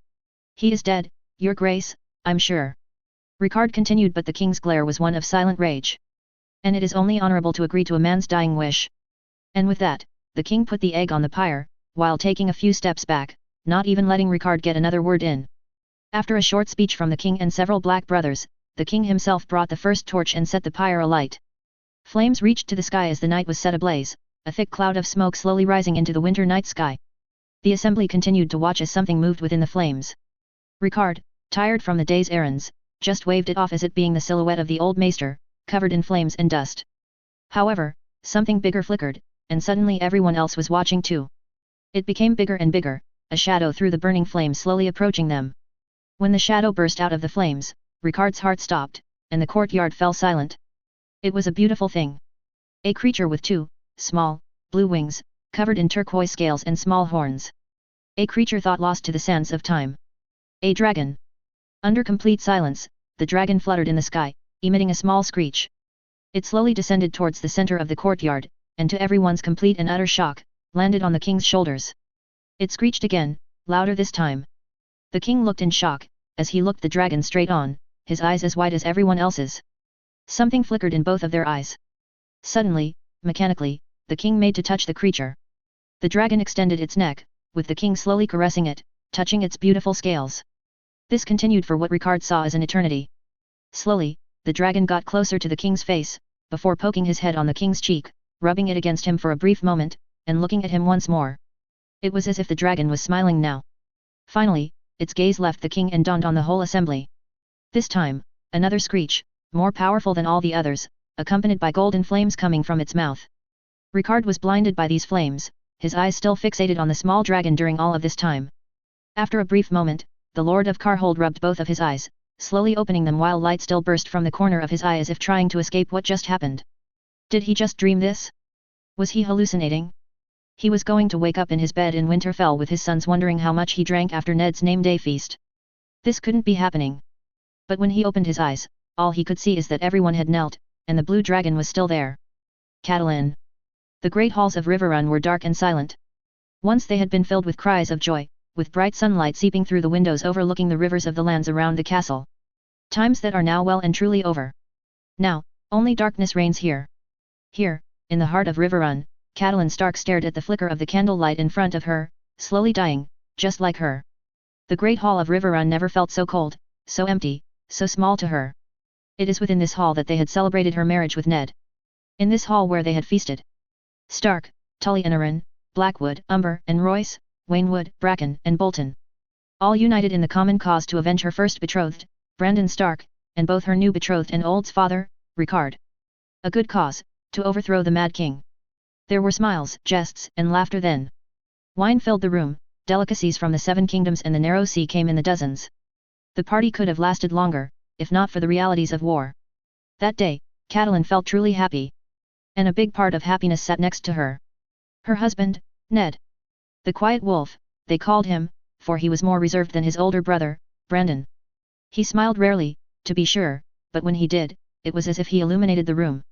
He is dead, your grace, I'm sure. Ricard continued, but the king's glare was one of silent rage. And it is only honorable to agree to a man's dying wish. And with that, the king put the egg on the pyre, while taking a few steps back, not even letting Ricard get another word in. After a short speech from the king and several black brothers, the king himself brought the first torch and set the pyre alight. Flames reached to the sky as the night was set ablaze, a thick cloud of smoke slowly rising into the winter night sky. The assembly continued to watch as something moved within the flames. Ricard, tired from the day's errands, just waved it off as it being the silhouette of the old maester, covered in flames and dust. However, something bigger flickered, and suddenly everyone else was watching too. It became bigger and bigger, a shadow through the burning flames slowly approaching them. When the shadow burst out of the flames, Ricard's heart stopped, and the courtyard fell silent. It was a beautiful thing. A creature with 2 small, blue wings, covered in turquoise scales and small horns. A creature thought lost to the sands of time. A dragon. Under complete silence, the dragon fluttered in the sky, emitting a small screech. It slowly descended towards the center of the courtyard, and to everyone's complete and utter shock, landed on the king's shoulders. It screeched again, louder this time. The king looked in shock, as he looked the dragon straight on, his eyes as wide as everyone else's. Something flickered in both of their eyes. Suddenly, mechanically, the king made to touch the creature. The dragon extended its neck, with the king slowly caressing it, touching its beautiful scales. This continued for what Ricard saw as an eternity. Slowly, the dragon got closer to the king's face, before poking his head on the king's cheek, rubbing it against him for a brief moment, and looking at him once more. It was as if the dragon was smiling now. Finally, its gaze left the king and dawned on the whole assembly. This time, another screech, more powerful than all the others, accompanied by golden flames coming from its mouth. Ricard was blinded by these flames, his eyes still fixated on the small dragon during all of this time. After a brief moment, the Lord of Carhold rubbed both of his eyes, slowly opening them while light still burst from the corner of his eye as if trying to escape what just happened. Did he just dream this? Was he hallucinating? He was going to wake up in his bed in Winterfell with his sons wondering how much he drank after Ned's name day feast. This couldn't be happening. But when he opened his eyes, all he could see is that everyone had knelt, and the blue dragon was still there. Catelyn. The great halls of Riverrun were dark and silent. Once they had been filled with cries of joy, with bright sunlight seeping through the windows overlooking the rivers of the lands around the castle. Times that are now well and truly over. Now, only darkness reigns here. Here, in the heart of Riverrun, Catelyn Stark stared at the flicker of the candlelight in front of her, slowly dying, just like her. The great hall of Riverrun never felt so cold, so empty, so small to her. It is within this hall that they had celebrated her marriage with Ned. In this hall where they had feasted. Stark, Tully and Arryn, Blackwood, Umber and Royce, Waynwood, Bracken and Bolton. All united in the common cause to avenge her first betrothed, Brandon Stark, and both her new betrothed and Old's father, Ricard. A good cause, to overthrow the Mad King. There were smiles, jests, and laughter then. Wine filled the room, delicacies from the Seven Kingdoms and the Narrow Sea came in the dozens. The party could have lasted longer, if not for the realities of war. That day, Catelyn felt truly happy. And a big part of happiness sat next to her. Her husband, Ned. The quiet wolf, they called him, for he was more reserved than his older brother, Brandon. He smiled rarely, to be sure, but when he did, it was as if he illuminated the room.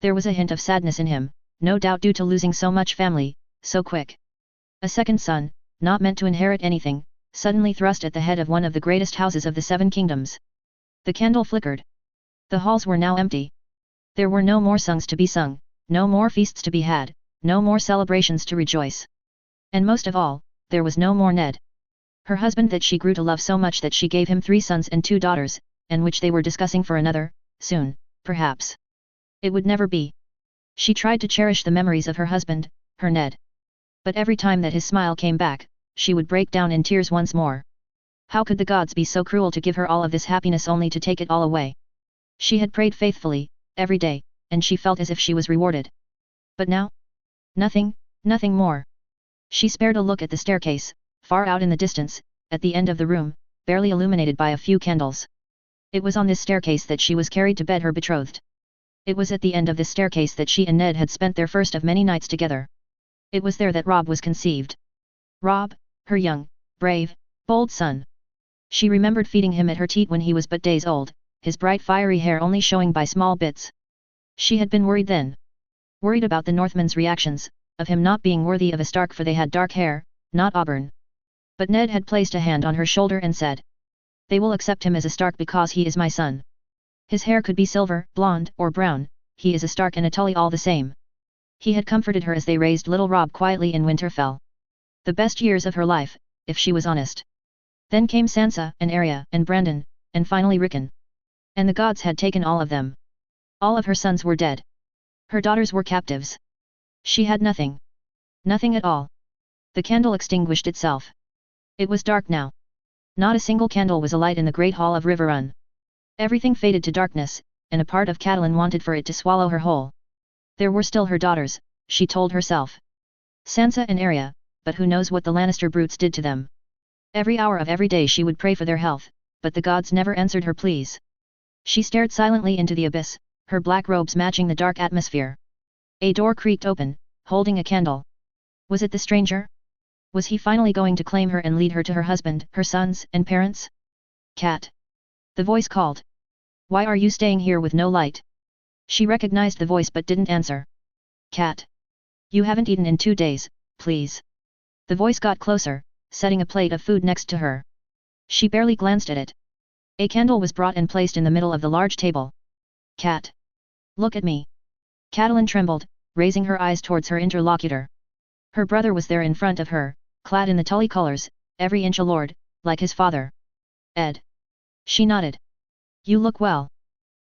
There was a hint of sadness in him, no doubt due to losing so much family, so quick. A second son, not meant to inherit anything, suddenly thrust at the head of one of the greatest houses of the 7 kingdoms. The candle flickered. The halls were now empty. There were no more songs to be sung, no more feasts to be had, no more celebrations to rejoice. And most of all, there was no more Ned. Her husband that she grew to love so much that she gave him 3 sons and 2 daughters, and which they were discussing for another, soon, perhaps. It would never be. She tried to cherish the memories of her husband, her Ned. But every time that his smile came back, she would break down in tears once more. How could the gods be so cruel to give her all of this happiness only to take it all away? She had prayed faithfully, every day, and she felt as if she was rewarded. But now? Nothing, nothing more. She spared a look at the staircase, far out in the distance, at the end of the room, barely illuminated by a few candles. It was on this staircase that she was carried to bed her betrothed. It was at the end of this staircase that she and Ned had spent their first of many nights together. It was there that Rob was conceived. Rob, her young, brave, bold son. She remembered feeding him at her teat when he was but days old, his bright fiery hair only showing by small bits. She had been worried then. Worried about the Northmen's reactions, of him not being worthy of a Stark for they had dark hair, not auburn. But Ned had placed a hand on her shoulder and said, "They will accept him as a Stark because he is my son. His hair could be silver, blonde, or brown, he is a Stark and a Tully all the same." He had comforted her as they raised little Rob quietly in Winterfell. The best years of her life, if she was honest. Then came Sansa, and Arya, and Brandon, and finally Rickon. And the gods had taken all of them. All of her sons were dead. Her daughters were captives. She had nothing. Nothing at all. The candle extinguished itself. It was dark now. Not a single candle was alight in the great hall of Riverrun. Everything faded to darkness, and a part of Catelyn wanted for it to swallow her whole. There were still her daughters, she told herself. Sansa and Arya, but who knows what the Lannister brutes did to them. Every hour of every day she would pray for their health, but the gods never answered her pleas. She stared silently into the abyss, her black robes matching the dark atmosphere. A door creaked open, holding a candle. Was it the stranger? Was he finally going to claim her and lead her to her husband, her sons, and parents? Cat. The voice called. "Why are you staying here with no light?" She recognized the voice but didn't answer. "Cat. You haven't eaten in 2 days, please." The voice got closer, setting a plate of food next to her. She barely glanced at it. A candle was brought and placed in the middle of the large table. "Cat. Look at me." Catelyn trembled, raising her eyes towards her interlocutor. Her brother was there in front of her, clad in the Tully colors, every inch a lord, like his father. "Ed." She nodded. "You look well."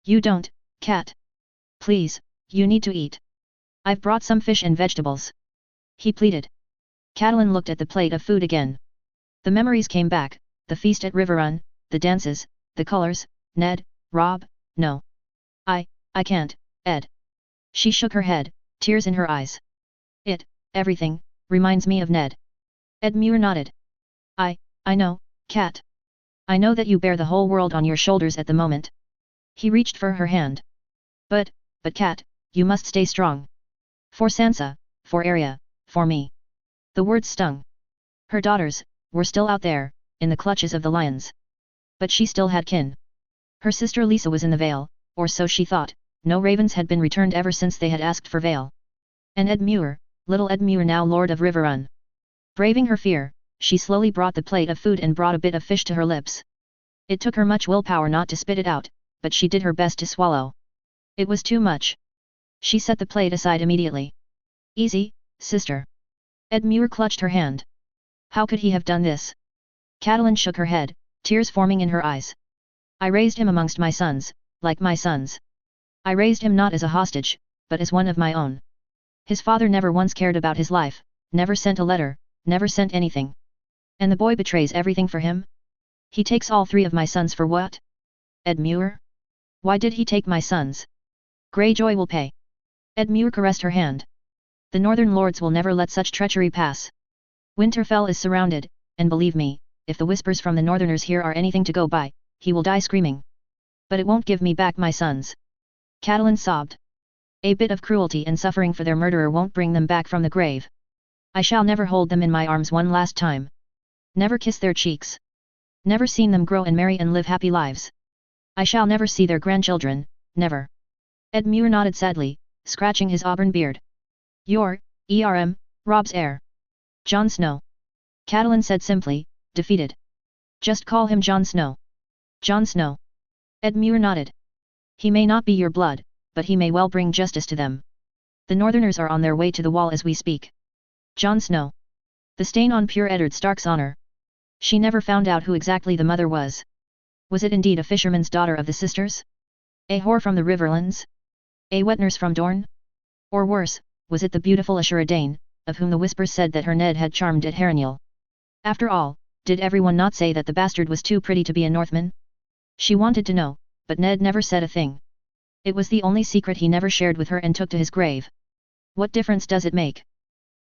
"You don't, Cat. Please, you need to eat. I've brought some fish and vegetables." He pleaded. Catelyn looked at the plate of food again. The memories came back, the feast at Riverrun, the dances, the colors, Ned, Rob, no. I can't, Ed." She shook her head, tears in her eyes. Everything, reminds me of Ned." Ed Muir nodded. I know, Cat. I know that you bear the whole world on your shoulders at the moment." He reached for her hand. But Cat, you must stay strong. For Sansa, for Arya, for me." The words stung. Her daughters, were still out there, in the clutches of the lions. But she still had kin. Her sister Lisa was in the Vale, or so she thought. No ravens had been returned ever since they had asked for Vale. And Ed Muir, little Ed Muir now Lord of Riverrun. Braving her fear, she slowly brought the plate of food and brought a bit of fish to her lips. It took her much willpower not to spit it out, but she did her best to swallow. It was too much. She set the plate aside immediately. "Easy, sister." Ed Muir clutched her hand. How could he have done this? Catelyn shook her head, tears forming in her eyes. "I raised him amongst my sons, like my sons. I raised him not as a hostage, but as one of my own. His father never once cared about his life, never sent a letter, never sent anything. And the boy betrays everything for him? He takes all 3 of my sons for what? Ed Muir? Why did he take my sons? Greyjoy will pay." Ed Muir caressed her hand. "The Northern Lords will never let such treachery pass. Winterfell is surrounded, and believe me, if the whispers from the Northerners here are anything to go by, he will die screaming. But it won't give me back my sons." Catelyn sobbed. "A bit of cruelty and suffering for their murderer won't bring them back from the grave." I shall never hold them in my arms one last time. Never kiss their cheeks. Never seen them grow and marry and live happy lives. I shall never see their grandchildren, never. Ed Muir nodded sadly, scratching his auburn beard. You're, Rob's heir. Jon Snow. Catelyn said simply, defeated. Just call him Jon Snow. Jon Snow. Ed Muir nodded. He may not be your blood, but he may well bring justice to them. The Northerners are on their way to the Wall as we speak. Jon Snow. The stain on pure Eddard Stark's honor. She never found out who exactly the mother was. Was it indeed a fisherman's daughter of the sisters? A whore from the Riverlands? A wet nurse from Dorne? Or worse, was it the beautiful Ashura Dane, of whom the whispers said that her Ned had charmed at Harrenhal? After all, did everyone not say that the bastard was too pretty to be a Northman? She wanted to know, but Ned never said a thing. It was the only secret he never shared with her and took to his grave. What difference does it make?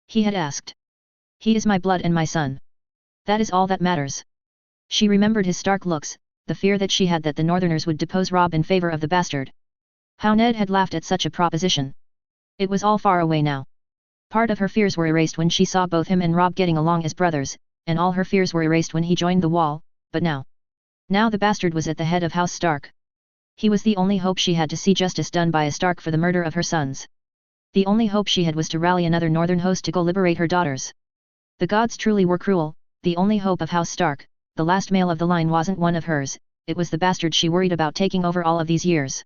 He had asked. He is my blood and my son. That is all that matters. She remembered his stark looks, the fear that she had that the Northerners would depose Robb in favor of the bastard. How Ned had laughed at such a proposition. It was all far away now. Part of her fears were erased when she saw both him and Robb getting along as brothers, and all her fears were erased when he joined the Wall, but now. Now the bastard was at the head of House Stark. He was the only hope she had to see justice done by a Stark for the murder of her sons. The only hope she had was to rally another northern host to go liberate her daughters. The gods truly were cruel. The only hope of House Stark, the last male of the line, wasn't one of hers, it was the bastard she worried about taking over all of these years.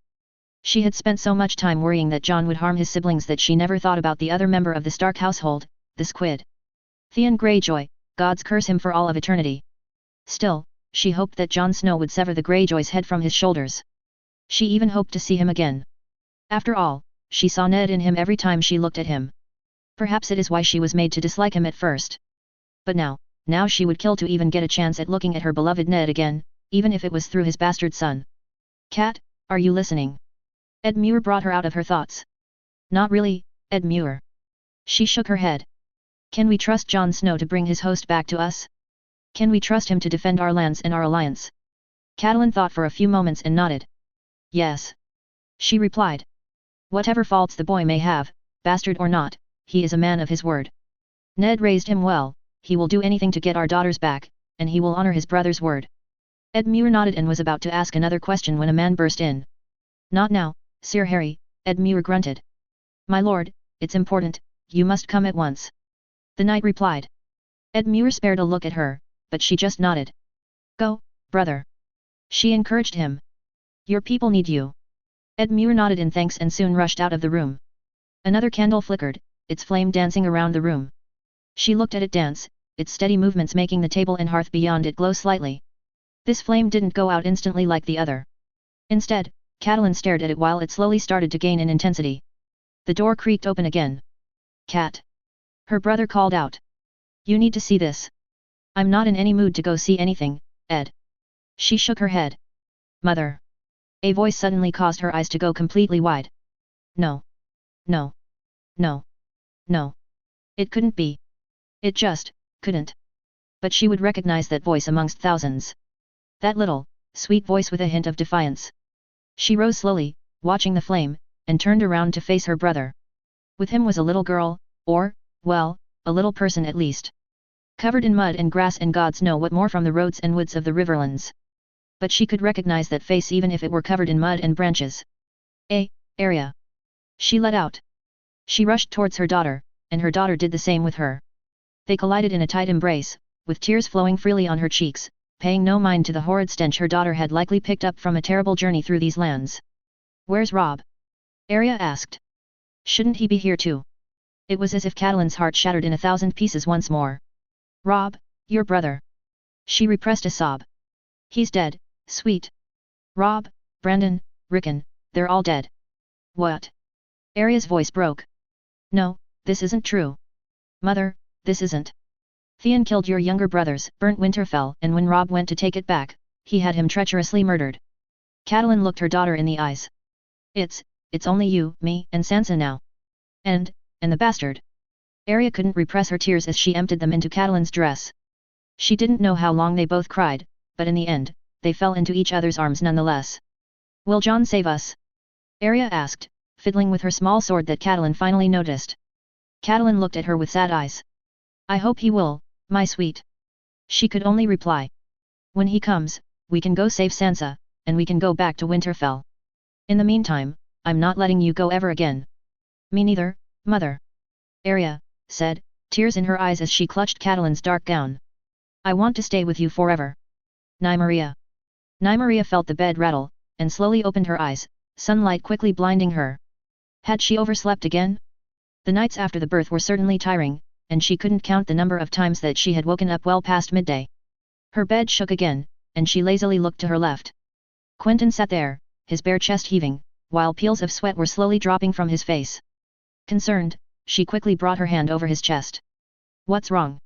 She had spent so much time worrying that Jon would harm his siblings that she never thought about the other member of the Stark household, this Quid. Theon Greyjoy, gods curse him for all of eternity. Still, she hoped that Jon Snow would sever the Greyjoy's head from his shoulders. She even hoped to see him again. After all, she saw Ned in him every time she looked at him. Perhaps it is why she was made to dislike him at first. But now she would kill to even get a chance at looking at her beloved Ned again, even if it was through his bastard son. Cat, are you listening? Ed Muir brought her out of her thoughts. Not really, Ed Muir. She shook her head. Can we trust Jon Snow to bring his host back to us? Can we trust him to defend our lands and our alliance? Catelyn thought for a few moments and nodded. Yes. She replied. Whatever faults the boy may have, bastard or not, he is a man of his word. Ned raised him well, he will do anything to get our daughters back, and he will honor his brother's word. Ed Muir nodded and was about to ask another question when a man burst in. Not now, Sir Harry, Ed Muir grunted. My lord, it's important, you must come at once. The knight replied. Ed Muir spared a look at her, but she just nodded. Go, brother. She encouraged him. Your people need you. Ed Muir nodded in thanks and soon rushed out of the room. Another candle flickered, its flame dancing around the room. She looked at it dance, its steady movements making the table and hearth beyond it glow slightly. This flame didn't go out instantly like the other. Instead, Catelyn stared at it while it slowly started to gain in intensity. The door creaked open again. Cat. Her brother called out. You need to see this. I'm not in any mood to go see anything, Ed. She shook her head. Mother. A voice suddenly caused her eyes to go completely wide. No. No. No. No. It couldn't be. It just couldn't. But she would recognize that voice amongst thousands. That little, sweet voice with a hint of defiance. She rose slowly, watching the flame, and turned around to face her brother. With him was a little girl, or, well, a little person at least. Covered in mud and grass and gods know what more from the roads and woods of the Riverlands. But she could recognize that face even if it were covered in mud and branches. Arya. She let out. She rushed towards her daughter, and her daughter did the same with her. They collided in a tight embrace, with tears flowing freely on her cheeks, paying no mind to the horrid stench her daughter had likely picked up from a terrible journey through these lands. Where's Robb? Arya asked. Shouldn't he be here too? It was as if Catelyn's heart shattered in 1,000 pieces once more. Robb, your brother. She repressed a sob. He's dead, sweet. Robb, Brandon, Rickon, they're all dead. What? Arya's voice broke. No, this isn't true. Mother, this isn't. Theon killed your younger brothers, burnt Winterfell, and when Robb went to take it back, he had him treacherously murdered. Catelyn looked her daughter in the eyes. It's only you, me, and Sansa now. And the bastard. Arya couldn't repress her tears as she emptied them into Catelyn's dress. She didn't know how long they both cried, but in the end, they fell into each other's arms nonetheless. Will Jon save us? Arya asked, fiddling with her small sword that Catelyn finally noticed. Catelyn looked at her with sad eyes. I hope he will, my sweet. She could only reply. When he comes, we can go save Sansa, and we can go back to Winterfell. In the meantime, I'm not letting you go ever again. Me neither, mother. Arya said, tears in her eyes as she clutched Catelyn's dark gown. I want to stay with you forever. Nymeria. Nymeria felt the bed rattle, and slowly opened her eyes, sunlight quickly blinding her. Had she overslept again? The nights after the birth were certainly tiring, and she couldn't count the number of times that she had woken up well past midday. Her bed shook again, and she lazily looked to her left. Quentyn sat there, his bare chest heaving, while peels of sweat were slowly dropping from his face. Concerned, she quickly brought her hand over his chest. What's wrong?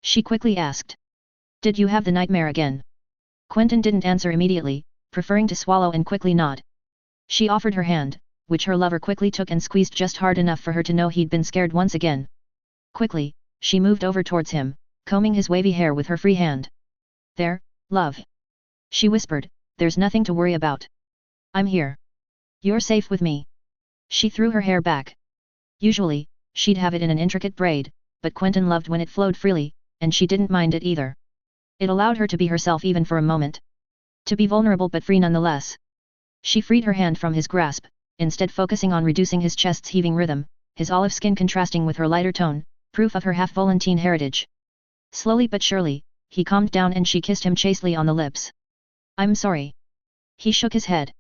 She quickly asked. Did you have the nightmare again? Quentyn didn't answer immediately, preferring to swallow and quickly nod. She offered her hand, which her lover quickly took and squeezed just hard enough for her to know he'd been scared once again. Quickly, she moved over towards him, combing his wavy hair with her free hand. There, love. She whispered, there's nothing to worry about. I'm here. You're safe with me. She threw her hair back. Usually, she'd have it in an intricate braid, but Quentyn loved when it flowed freely, and she didn't mind it either. It allowed her to be herself even for a moment. To be vulnerable but free nonetheless. She freed her hand from his grasp, instead focusing on reducing his chest's heaving rhythm, his olive skin contrasting with her lighter tone, proof of her half-Volantine heritage. Slowly but surely, he calmed down and she kissed him chastely on the lips. I'm sorry. He shook his head.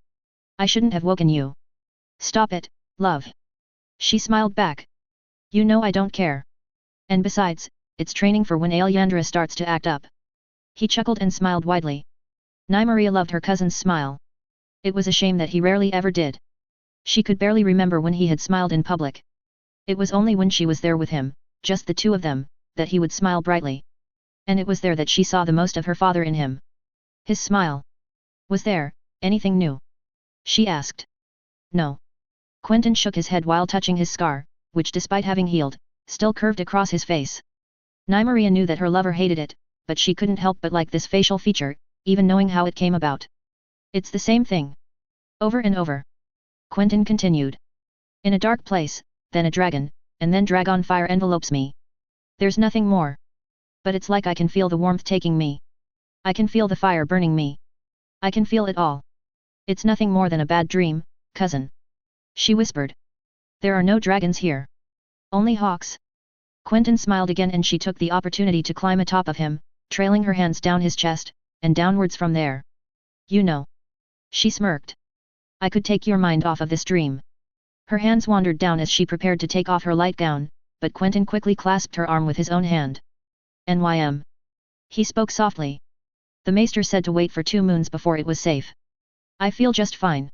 I shouldn't have woken you. Stop it, love. She smiled back. You know I don't care. And besides, it's training for when Alyandra starts to act up. He chuckled and smiled widely. Nymeria loved her cousin's smile. It was a shame that he rarely ever did. She could barely remember when he had smiled in public. It was only when she was there with him, just the two of them, that he would smile brightly. And it was there that she saw the most of her father in him. His smile. Was there anything new? She asked. No. Quentyn shook his head while touching his scar, which despite having healed, still curved across his face. Nymeria knew that her lover hated it, but she couldn't help but like this facial feature, even knowing how it came about. It's the same thing. Over and over. Quentyn continued. In a dark place, then a dragon, and then dragon fire envelopes me. There's nothing more. But it's like I can feel the warmth taking me. I can feel the fire burning me. I can feel it all. It's nothing more than a bad dream, cousin. She whispered. There are no dragons here. Only hawks. Quentyn smiled again and she took the opportunity to climb atop of him, trailing her hands down his chest, and downwards from there. You know. She smirked. I could take your mind off of this dream. Her hands wandered down as she prepared to take off her light gown, but Quentyn quickly clasped her arm with his own hand. Nym. He spoke softly. The maester said to wait for 2 moons before it was safe. I feel just fine.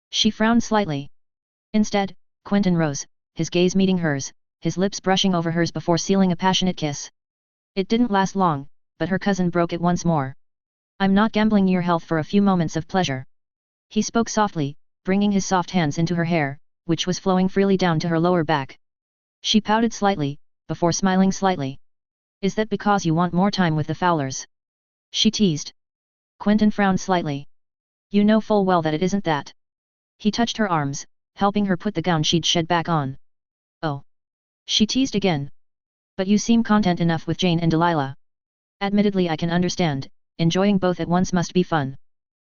She frowned slightly. Instead, Quentyn rose, his gaze meeting hers, his lips brushing over hers before sealing a passionate kiss. It didn't last long, but her cousin broke it once more. I'm not gambling your health for a few moments of pleasure. He spoke softly, bringing his soft hands into her hair, which was flowing freely down to her lower back. She pouted slightly, before smiling slightly. Is that because you want more time with the Fowlers? She teased. Quentyn frowned slightly. You know full well that it isn't that. He touched her arms, helping her put the gown she'd shed back on. Oh. She teased again. But you seem content enough with Jane and Delilah. Admittedly I can understand, enjoying both at once must be fun.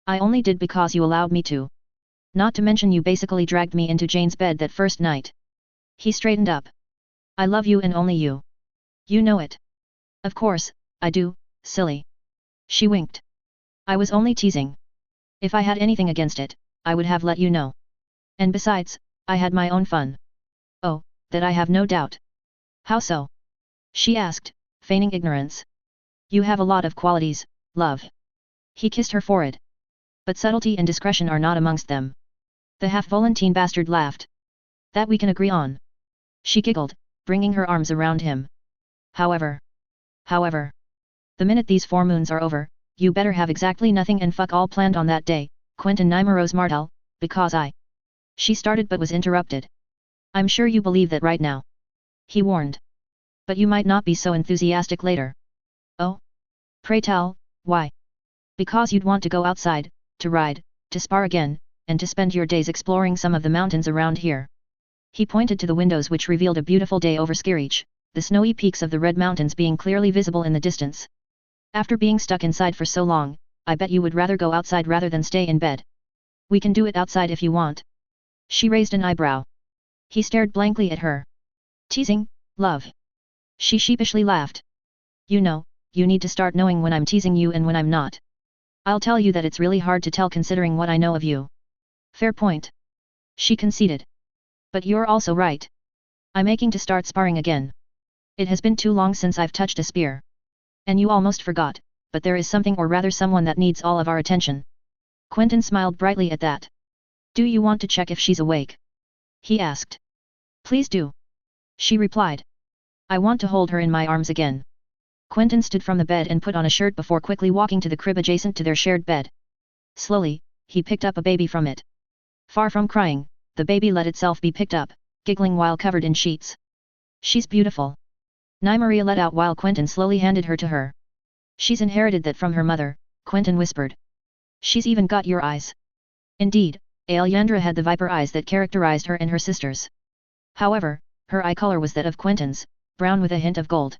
I only did because you allowed me to. Not to mention you basically dragged me into Jane's bed that first night. He straightened up. I love you and only you. You know it. Of course, I do, silly. She winked. I was only teasing. If I had anything against it, I would have let you know. And besides, I had my own fun. Oh, that I have no doubt. How so? She asked, feigning ignorance. You have a lot of qualities, love. He kissed her forehead. But subtlety and discretion are not amongst them. The half-Volantine bastard laughed. That we can agree on. She giggled, bringing her arms around him. However, the minute these 4 moons are over, you better have exactly nothing and fuck all planned on that day, Quentyn Nymeros Martell, because I... She started but was interrupted. I'm sure you believe that right now. He warned. But you might not be so enthusiastic later. Oh? Pray tell, why? Because you'd want to go outside, to ride, to spar again, and to spend your days exploring some of the mountains around here. He pointed to the windows which revealed a beautiful day over Skirich, the snowy peaks of the Red Mountains being clearly visible in the distance. After being stuck inside for so long, I bet you would rather go outside rather than stay in bed. We can do it outside if you want. She raised an eyebrow. He stared blankly at her. Teasing, love. She sheepishly laughed. You know, you need to start knowing when I'm teasing you and when I'm not. I'll tell you that it's really hard to tell considering what I know of you. Fair point. She conceded. But you're also right. I'm aching to start sparring again. It has been too long since I've touched a spear. And you almost forgot, but there is something or rather someone that needs all of our attention. Quentyn smiled brightly at that. Do you want to check if she's awake? He asked. Please do. She replied. I want to hold her in my arms again. Quentyn stood from the bed and put on a shirt before quickly walking to the crib adjacent to their shared bed. Slowly, he picked up a baby from it. Far from crying, the baby let itself be picked up, giggling while covered in sheets. She's beautiful. Nymeria let out while Quentyn slowly handed her to her. She's inherited that from her mother, Quentyn whispered. She's even got your eyes. Indeed, Alyandra had the viper eyes that characterized her and her sisters. However, her eye color was that of Quentyn's, brown with a hint of gold.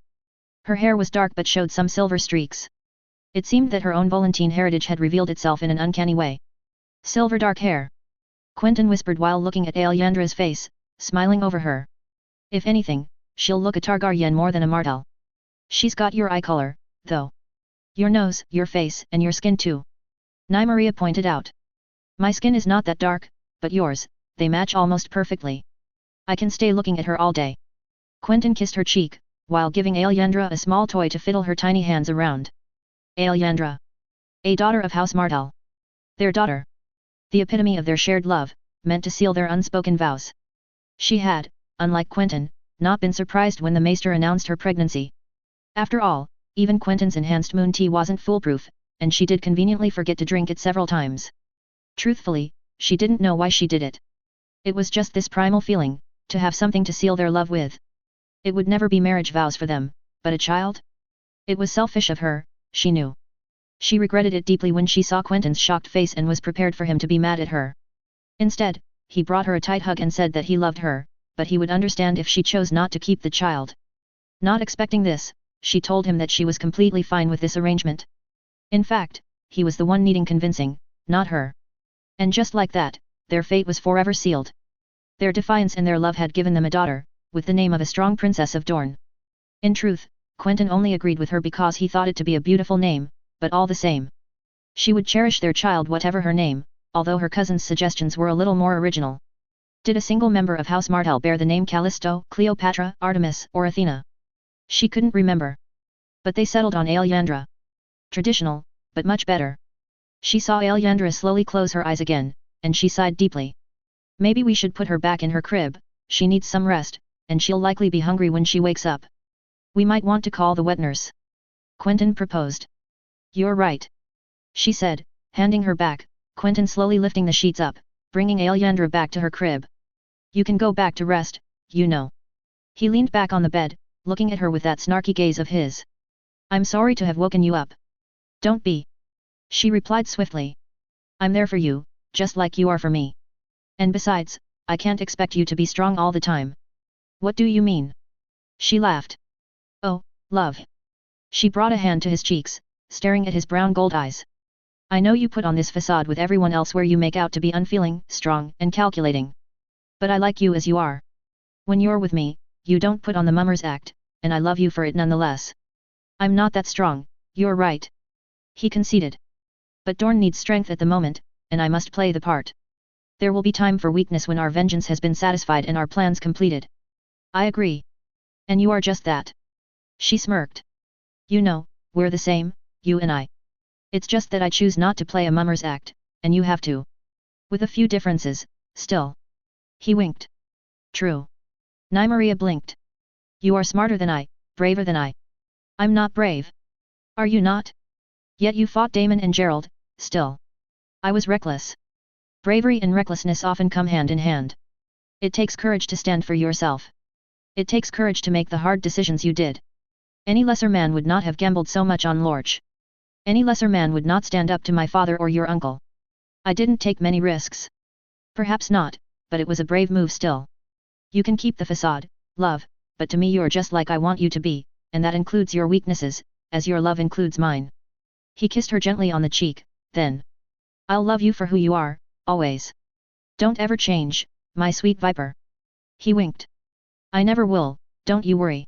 Her hair was dark but showed some silver streaks. It seemed that her own Volantine heritage had revealed itself in an uncanny way. Silver dark hair. Quentyn whispered while looking at Alyandra's face, smiling over her. If anything, she'll look a Targaryen more than a Martell. She's got your eye color, though. Your nose, your face, and your skin too. Nymeria pointed out. My skin is not that dark, but yours, they match almost perfectly. I can stay looking at her all day. Quentyn kissed her cheek, while giving Alyandra a small toy to fiddle her tiny hands around. Alyandra. A daughter of House Martell. Their daughter. The epitome of their shared love, meant to seal their unspoken vows. She had, unlike Quentyn, not been surprised when the maester announced her pregnancy. After all, even Quentyn's enhanced moon tea wasn't foolproof, and she did conveniently forget to drink it several times. Truthfully, she didn't know why she did it. It was just this primal feeling, to have something to seal their love with. It would never be marriage vows for them, but a child? It was selfish of her, she knew. She regretted it deeply when she saw Quentyn's shocked face and was prepared for him to be mad at her. Instead, he brought her a tight hug and said that he loved her, but he would understand if she chose not to keep the child. Not expecting this, she told him that she was completely fine with this arrangement. In fact, he was the one needing convincing, not her. And just like that, their fate was forever sealed. Their defiance and their love had given them a daughter, with the name of a strong princess of Dorne. In truth, Quentyn only agreed with her because he thought it to be a beautiful name, but all the same. She would cherish their child whatever her name, although her cousin's suggestions were a little more original. Did a single member of House Martell bear the name Callisto, Cleopatra, Artemis, or Athena? She couldn't remember. But they settled on Alyandra. Traditional, but much better. She saw Alyandra slowly close her eyes again, and she sighed deeply. Maybe we should put her back in her crib, she needs some rest, and she'll likely be hungry when she wakes up. We might want to call the wet nurse. Quentyn proposed. You're right. She said, handing her back, Quentyn slowly lifting the sheets up, bringing Alyandra back to her crib. You can go back to rest, you know. He leaned back on the bed, looking at her with that snarky gaze of his. I'm sorry to have woken you up. Don't be. She replied swiftly. I'm there for you, just like you are for me. And besides, I can't expect you to be strong all the time. What do you mean? She laughed. Oh, love. She brought a hand to his cheeks, staring at his brown gold eyes. I know you put on this facade with everyone else where you make out to be unfeeling, strong, and calculating. But I like you as you are. When you're with me, you don't put on the mummer's act, and I love you for it nonetheless. I'm not that strong, you're right. He conceded. But Dorne needs strength at the moment, and I must play the part. There will be time for weakness when our vengeance has been satisfied and our plans completed. I agree. And you are just that. She smirked. You know, we're the same, you and I. It's just that I choose not to play a mummer's act, and you have to. With a few differences, still. He winked. True. Nymeria blinked. You are smarter than I, braver than I. I'm not brave. Are you not? Yet you fought Daemon and Gerald, still. I was reckless. Bravery and recklessness often come hand in hand. It takes courage to stand for yourself. It takes courage to make the hard decisions you did. Any lesser man would not have gambled so much on Lorch. Any lesser man would not stand up to my father or your uncle. I didn't take many risks. Perhaps not, but it was a brave move still. You can keep the facade, love, but to me you're just like I want you to be, and that includes your weaknesses, as your love includes mine. He kissed her gently on the cheek, then. I'll love you for who you are, always. Don't ever change, my sweet viper. He winked. I never will, don't you worry.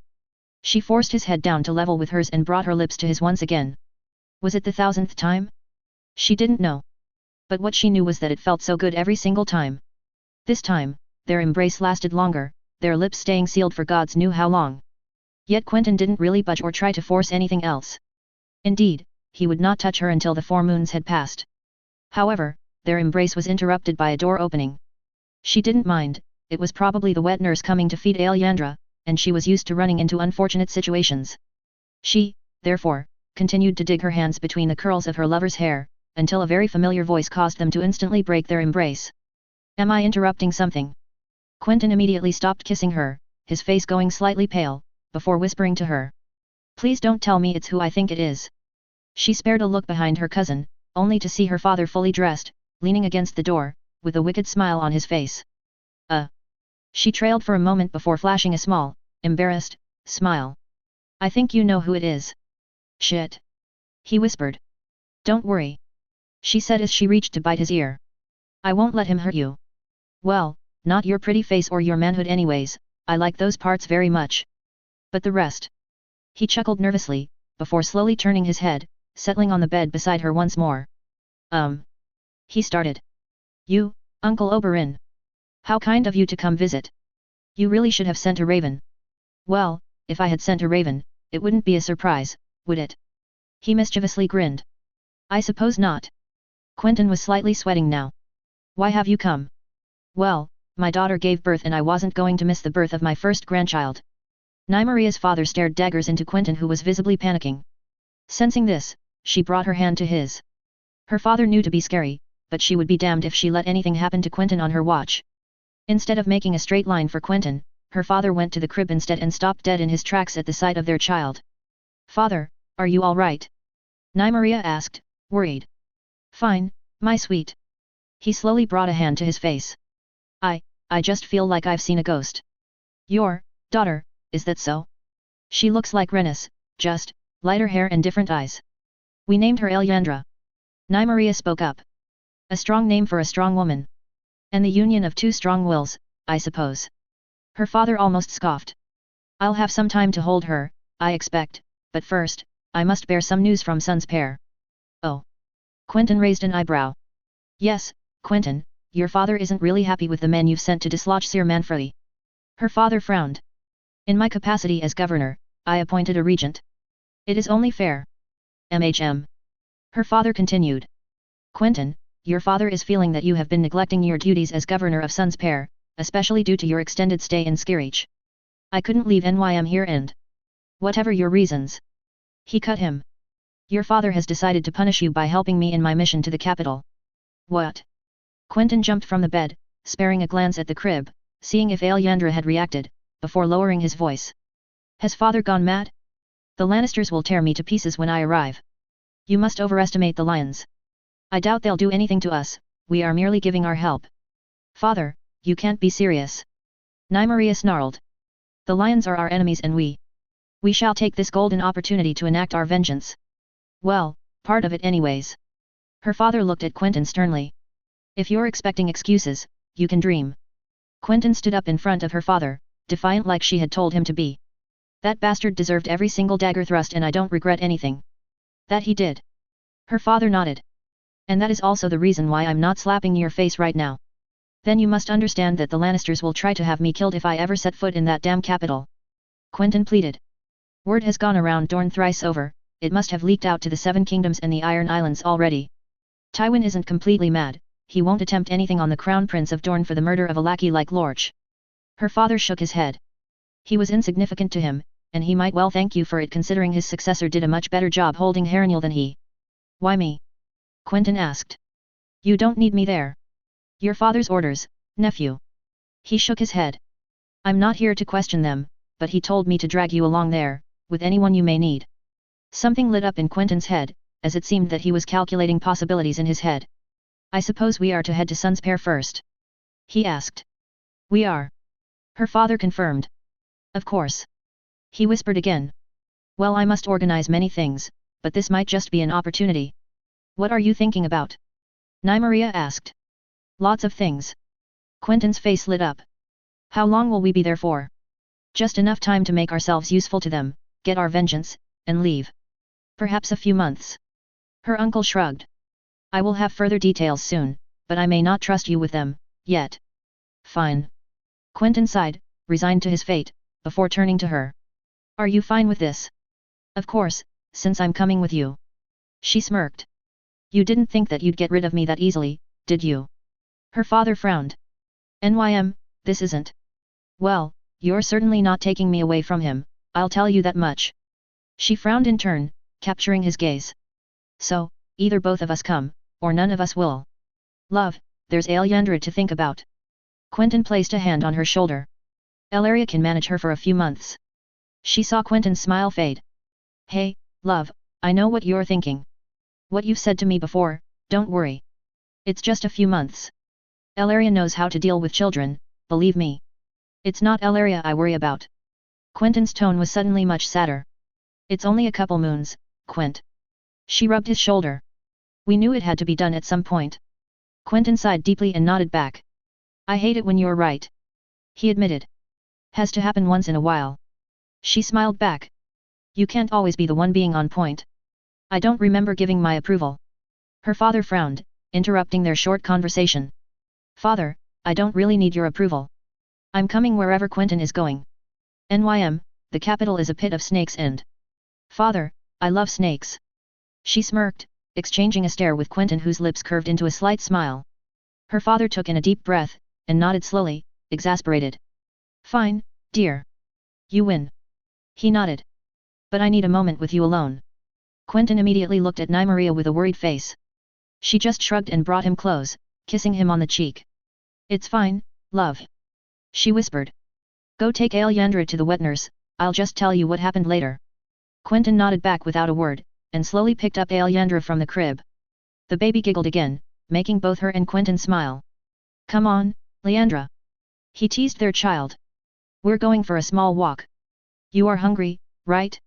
She forced his head down to level with hers and brought her lips to his once again. Was it the 1000th time? She didn't know. But what she knew was that it felt so good every single time. This time, their embrace lasted longer, their lips staying sealed for gods knew how long. Yet Quentyn didn't really budge or try to force anything else. Indeed, he would not touch her until the 4 moons had passed. However, their embrace was interrupted by a door opening. She didn't mind, it was probably the wet nurse coming to feed Alyandra, and she was used to running into unfortunate situations. She, therefore, continued to dig her hands between the curls of her lover's hair, until a very familiar voice caused them to instantly break their embrace. Am I interrupting something? Quentyn immediately stopped kissing her, his face going slightly pale, before whispering to her. Please don't tell me it's who I think it is. She spared a look behind her cousin, only to see her father fully dressed, leaning against the door, with a wicked smile on his face. She trailed for a moment before flashing a small, embarrassed, smile. I think you know who it is. Shit. He whispered. Don't worry. She said as she reached to bite his ear. I won't let him hurt you. Well, not your pretty face or your manhood anyways, I like those parts very much. But the rest. He chuckled nervously, before slowly turning his head, settling on the bed beside her once more. He started. You, Uncle Oberyn. How kind of you to come visit. You really should have sent a raven. Well, if I had sent a raven, it wouldn't be a surprise, would it? He mischievously grinned. I suppose not. Quentyn was slightly sweating now. Why have you come? Well, my daughter gave birth and I wasn't going to miss the birth of my first grandchild. Nymaria's father stared daggers into Quentyn, who was visibly panicking. Sensing this, she brought her hand to his. Her father knew to be scary, but she would be damned if she let anything happen to Quentyn on her watch. Instead of making a straight line for Quentyn, her father went to the crib instead and stopped dead in his tracks at the sight of their child. Father, are you all right? Nymaria asked, worried. Fine, my sweet. He slowly brought a hand to his face. I just feel like I've seen a ghost. Your daughter, is that so? She looks like Rhaenys, just lighter hair and different eyes. We named her Alyandra. Nymaria spoke up. A strong name for a strong woman. And the union of 2 strong wills, I suppose. Her father almost scoffed. I'll have some time to hold her, I expect, but first, I must bear some news from Sun's pair. Oh. Quentyn raised an eyebrow. Yes, Quentyn, your father isn't really happy with the men you've sent to dislodge Sir Manfrey. Her father frowned. In my capacity as governor, I appointed a regent. It is only fair. Her father continued. Quentyn, your father is feeling that you have been neglecting your duties as governor of Sun's pair, especially due to your extended stay in Skirich. I couldn't leave NYM here and... Whatever your reasons. He cut him. Your father has decided to punish you by helping me in my mission to the capital. What? Quentyn jumped from the bed, sparing a glance at the crib, seeing if Alyandra had reacted, before lowering his voice. Has father gone mad? The Lannisters will tear me to pieces when I arrive. You must overestimate the lions. I doubt they'll do anything to us, we are merely giving our help. Father, you can't be serious. Nymaria snarled. The lions are our enemies and we shall take this golden opportunity to enact our vengeance. Well, part of it anyways. Her father looked at Quentyn sternly. If you're expecting excuses, you can dream. Quentyn stood up in front of her father, defiant like she had told him to be. That bastard deserved every single dagger thrust and I don't regret anything. That he did. Her father nodded. And that is also the reason why I'm not slapping your face right now. Then you must understand that the Lannisters will try to have me killed if I ever set foot in that damn capital. Quentyn pleaded. Word has gone around Dorne thrice over, it must have leaked out to the 7 kingdoms and the Iron Islands already. Tywin isn't completely mad, he won't attempt anything on the Crown Prince of Dorne for the murder of a lackey like Lorch. Her father shook his head. He was insignificant to him, and he might well thank you for it considering his successor did a much better job holding Harrenhal than he. Why me? Quentyn asked. You don't need me there. Your father's orders, nephew. He shook his head. I'm not here to question them, but he told me to drag you along there, with anyone you may need. Something lit up in Quentyn's head, as it seemed that he was calculating possibilities in his head. I suppose we are to head to Sun's pair first? He asked. We are. Her father confirmed. Of course. He whispered again. Well, I must organize many things, but this might just be an opportunity. What are you thinking about? Nymeria asked. Lots of things. Quentyn's face lit up. How long will we be there for? Just enough time to make ourselves useful to them, get our vengeance, and leave. Perhaps a few months. Her uncle shrugged. I will have further details soon, but I may not trust you with them, yet. Fine. Quentyn sighed, resigned to his fate, before turning to her. Are you fine with this? Of course, since I'm coming with you. She smirked. You didn't think that you'd get rid of me that easily, did you? Her father frowned. NYM, this isn't. Well, you're certainly not taking me away from him, I'll tell you that much. She frowned in turn, capturing his gaze. So, either both of us come, or none of us will. Love, there's Alyandra to think about. Quentyn placed a hand on her shoulder. Elaria can manage her for a few months. She saw Quentyn's smile fade. Hey, love, I know what you're thinking. What you've said to me before, don't worry. It's just a few months. Elaria knows how to deal with children, believe me. It's not Elaria I worry about. Quentyn's tone was suddenly much sadder. It's only a couple moons, Quent. She rubbed his shoulder. We knew it had to be done at some point. Quentyn sighed deeply and nodded back. I hate it when you're right. He admitted. Has to happen once in a while. She smiled back. You can't always be the one being on point. I don't remember giving my approval. Her father frowned, interrupting their short conversation. Father, I don't really need your approval. I'm coming wherever Quentyn is going. NYM, the capital is a pit of snakes and... Father, I love snakes. She smirked, exchanging a stare with Quentyn whose lips curved into a slight smile. Her father took in a deep breath, and nodded slowly, exasperated. Fine, dear. You win. He nodded. But I need a moment with you alone. Quentyn immediately looked at Nymeria with a worried face. She just shrugged and brought him close, kissing him on the cheek. It's fine, love. She whispered. Go take Alyandra to the wet nurse, I'll just tell you what happened later. Quentyn nodded back without a word, and slowly picked up Alyandra from the crib. The baby giggled again, making both her and Quentyn smile. Come on, Leandra. He teased their child. We're going for a small walk. You are hungry, right?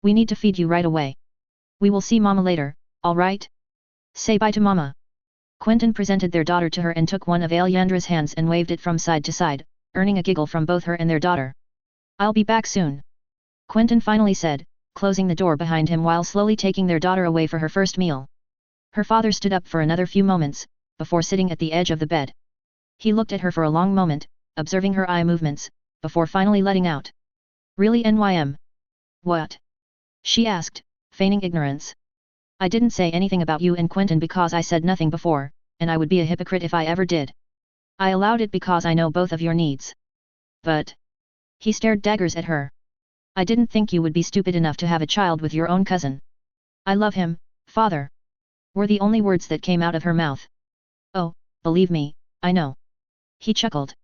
We need to feed you right away. We will see Mama later, all right? Say bye to Mama. Quentyn presented their daughter to her and took one of Alyandra's hands and waved it from side to side, earning a giggle from both her and their daughter. I'll be back soon. Quentyn finally said, closing the door behind him while slowly taking their daughter away for her first meal. Her father stood up for another few moments, before sitting at the edge of the bed. He looked at her for a long moment, observing her eye movements, before finally letting out. Really, NYM? What? She asked, feigning ignorance. I didn't say anything about you and Quentyn because I said nothing before, and I would be a hypocrite if I ever did. I allowed it because I know both of your needs. But... He stared daggers at her. I didn't think you would be stupid enough to have a child with your own cousin. I love him, father. Were the only words that came out of her mouth. Oh, believe me, I know. He chuckled.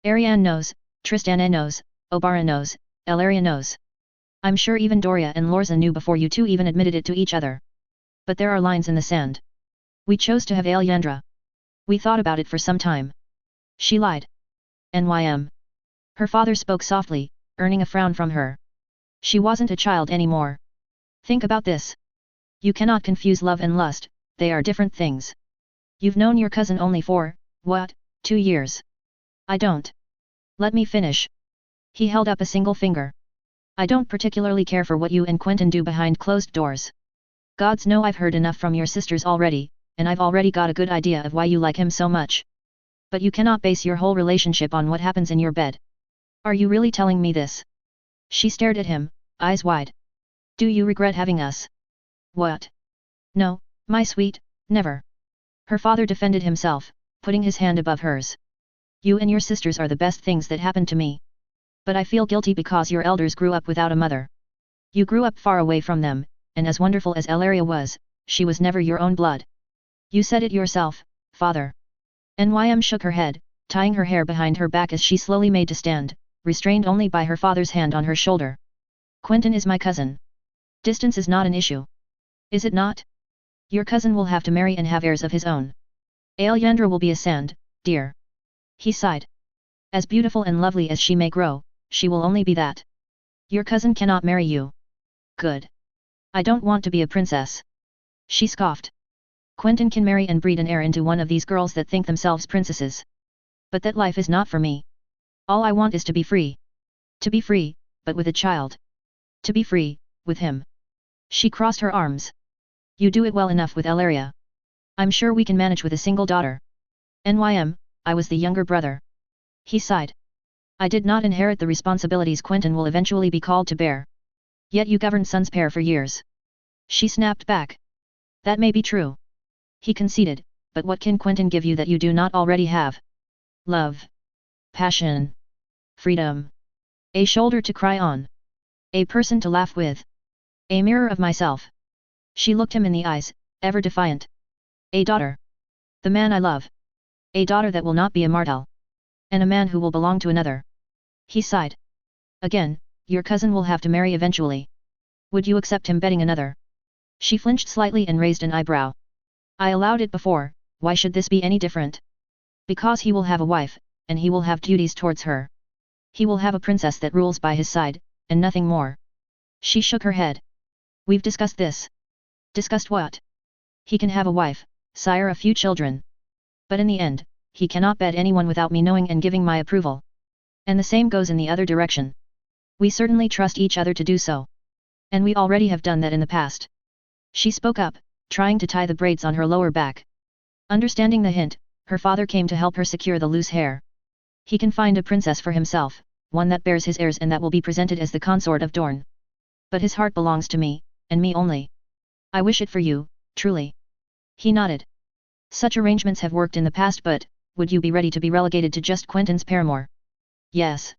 Ariane knows, Tristana knows, Obara knows, Elaria knows. I'm sure even Doria and Lorza knew before you two even admitted it to each other. But there are lines in the sand. We chose to have Alyandra. We thought about it for some time. She lied. NYM. Her father spoke softly, earning a frown from her. She wasn't a child anymore. Think about this. You cannot confuse love and lust, they are different things. You've known your cousin only for, what, 2 years? I don't. Let me finish. He held up a single finger. I don't particularly care for what you and Quentyn do behind closed doors. Gods know I've heard enough from your sisters already, and I've already got a good idea of why you like him so much. But you cannot base your whole relationship on what happens in your bed. Are you really telling me this? She stared at him, eyes wide. Do you regret having us? What? No, my sweet, never. Her father defended himself, putting his hand above hers. You and your sisters are the best things that happened to me. But I feel guilty because your elders grew up without a mother. You grew up far away from them, and as wonderful as Elaria was, she was never your own blood. You said it yourself, father. NYM shook her head, tying her hair behind her back as she slowly made to stand, restrained only by her father's hand on her shoulder. Quentyn is my cousin. Distance is not an issue. Is it not? Your cousin will have to marry and have heirs of his own. Alyandra will be a sand, dear. He sighed. As beautiful and lovely as she may grow, she will only be that. Your cousin cannot marry you. Good. I don't want to be a princess. She scoffed. Quentyn can marry and breed an heir into one of these girls that think themselves princesses. But that life is not for me. All I want is to be free. To be free, but with a child. To be free, with him. She crossed her arms. You do it well enough with Elaria. I'm sure we can manage with a single daughter. I was the younger brother. He sighed. I did not inherit the responsibilities Quentyn will eventually be called to bear. Yet you governed Sun's pair for years. She snapped back. That may be true. He conceded, but what can Quentyn give you that you do not already have? Love. Passion. Freedom. A shoulder to cry on. A person to laugh with. A mirror of myself. She looked him in the eyes, ever defiant. A daughter. The man I love. A daughter that will not be a Martell. And a man who will belong to another. He sighed. Again, your cousin will have to marry eventually. Would you accept him betting another? She flinched slightly and raised an eyebrow. I allowed it before, why should this be any different? Because he will have a wife, and he will have duties towards her. He will have a princess that rules by his side, and nothing more. She shook her head. We've discussed this. Discussed what? He can have a wife, sire a few children. But in the end, he cannot bed anyone without me knowing and giving my approval. And the same goes in the other direction. We certainly trust each other to do so. And we already have done that in the past. She spoke up, trying to tie the braids on her lower back. Understanding the hint, her father came to help her secure the loose hair. He can find a princess for himself, one that bears his heirs and that will be presented as the consort of Dorne. But his heart belongs to me, and me only. I wish it for you, truly. He nodded. Such arrangements have worked in the past, but would you be ready to be relegated to just Quentyn's paramour? Yes.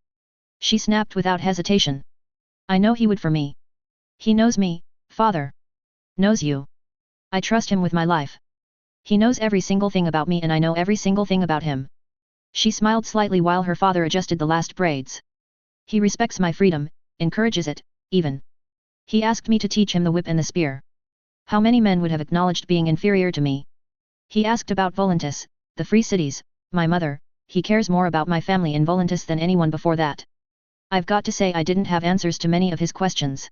She snapped without hesitation. I know he would for me. He knows me, father. Knows you. I trust him with my life. He knows every single thing about me and I know every single thing about him. She smiled slightly while her father adjusted the last braids. He respects my freedom, encourages it, even. He asked me to teach him the whip and the spear. How many men would have acknowledged being inferior to me? He asked about Volantis, the free cities, my mother. He cares more about my family in Volantis than anyone before that. I've got to say I didn't have answers to many of his questions.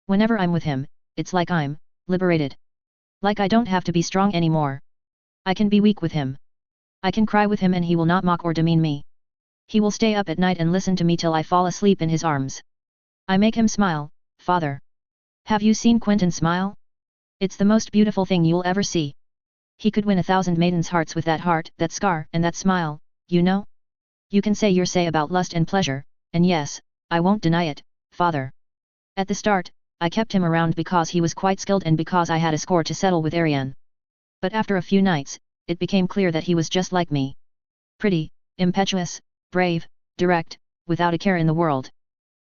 Whenever I'm with him, it's like I'm liberated. Like I don't have to be strong anymore. I can be weak with him. I can cry with him and he will not mock or demean me. He will stay up at night and listen to me till I fall asleep in his arms. I make him smile, father. Have you seen Quentyn smile? It's the most beautiful thing you'll ever see. He could win 1,000 maidens' hearts with that heart, that scar, and that smile, you know? You can say your say about lust and pleasure, and yes, I won't deny it, father. At the start, I kept him around because he was quite skilled and because I had a score to settle with Ariane. But after a few nights, it became clear that he was just like me. Pretty, impetuous, brave, direct, without a care in the world.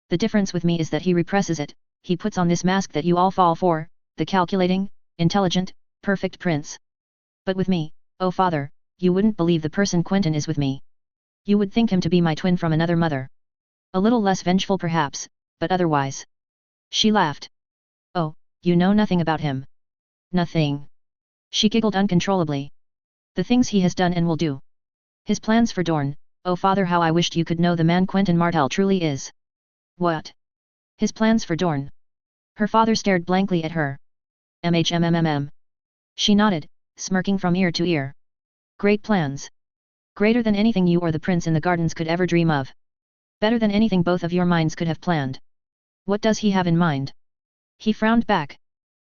The difference with me is that he represses it, he puts on this mask that you all fall for, the calculating, intelligent, perfect prince. But with me, oh father, you wouldn't believe the person Quentyn is with me. You would think him to be my twin from another mother. A little less vengeful perhaps, but otherwise. She laughed. Oh, you know nothing about him. Nothing. She giggled uncontrollably. The things he has done and will do. His plans for Dorne, oh father how I wished you could know the man Quentyn Martell truly is. What? His plans for Dorne. Her father stared blankly at her. MHMMMM. She nodded, smirking from ear to ear. Great plans. Greater than anything you or the prince in the gardens could ever dream of. Better than anything both of your minds could have planned. What does he have in mind? He frowned back.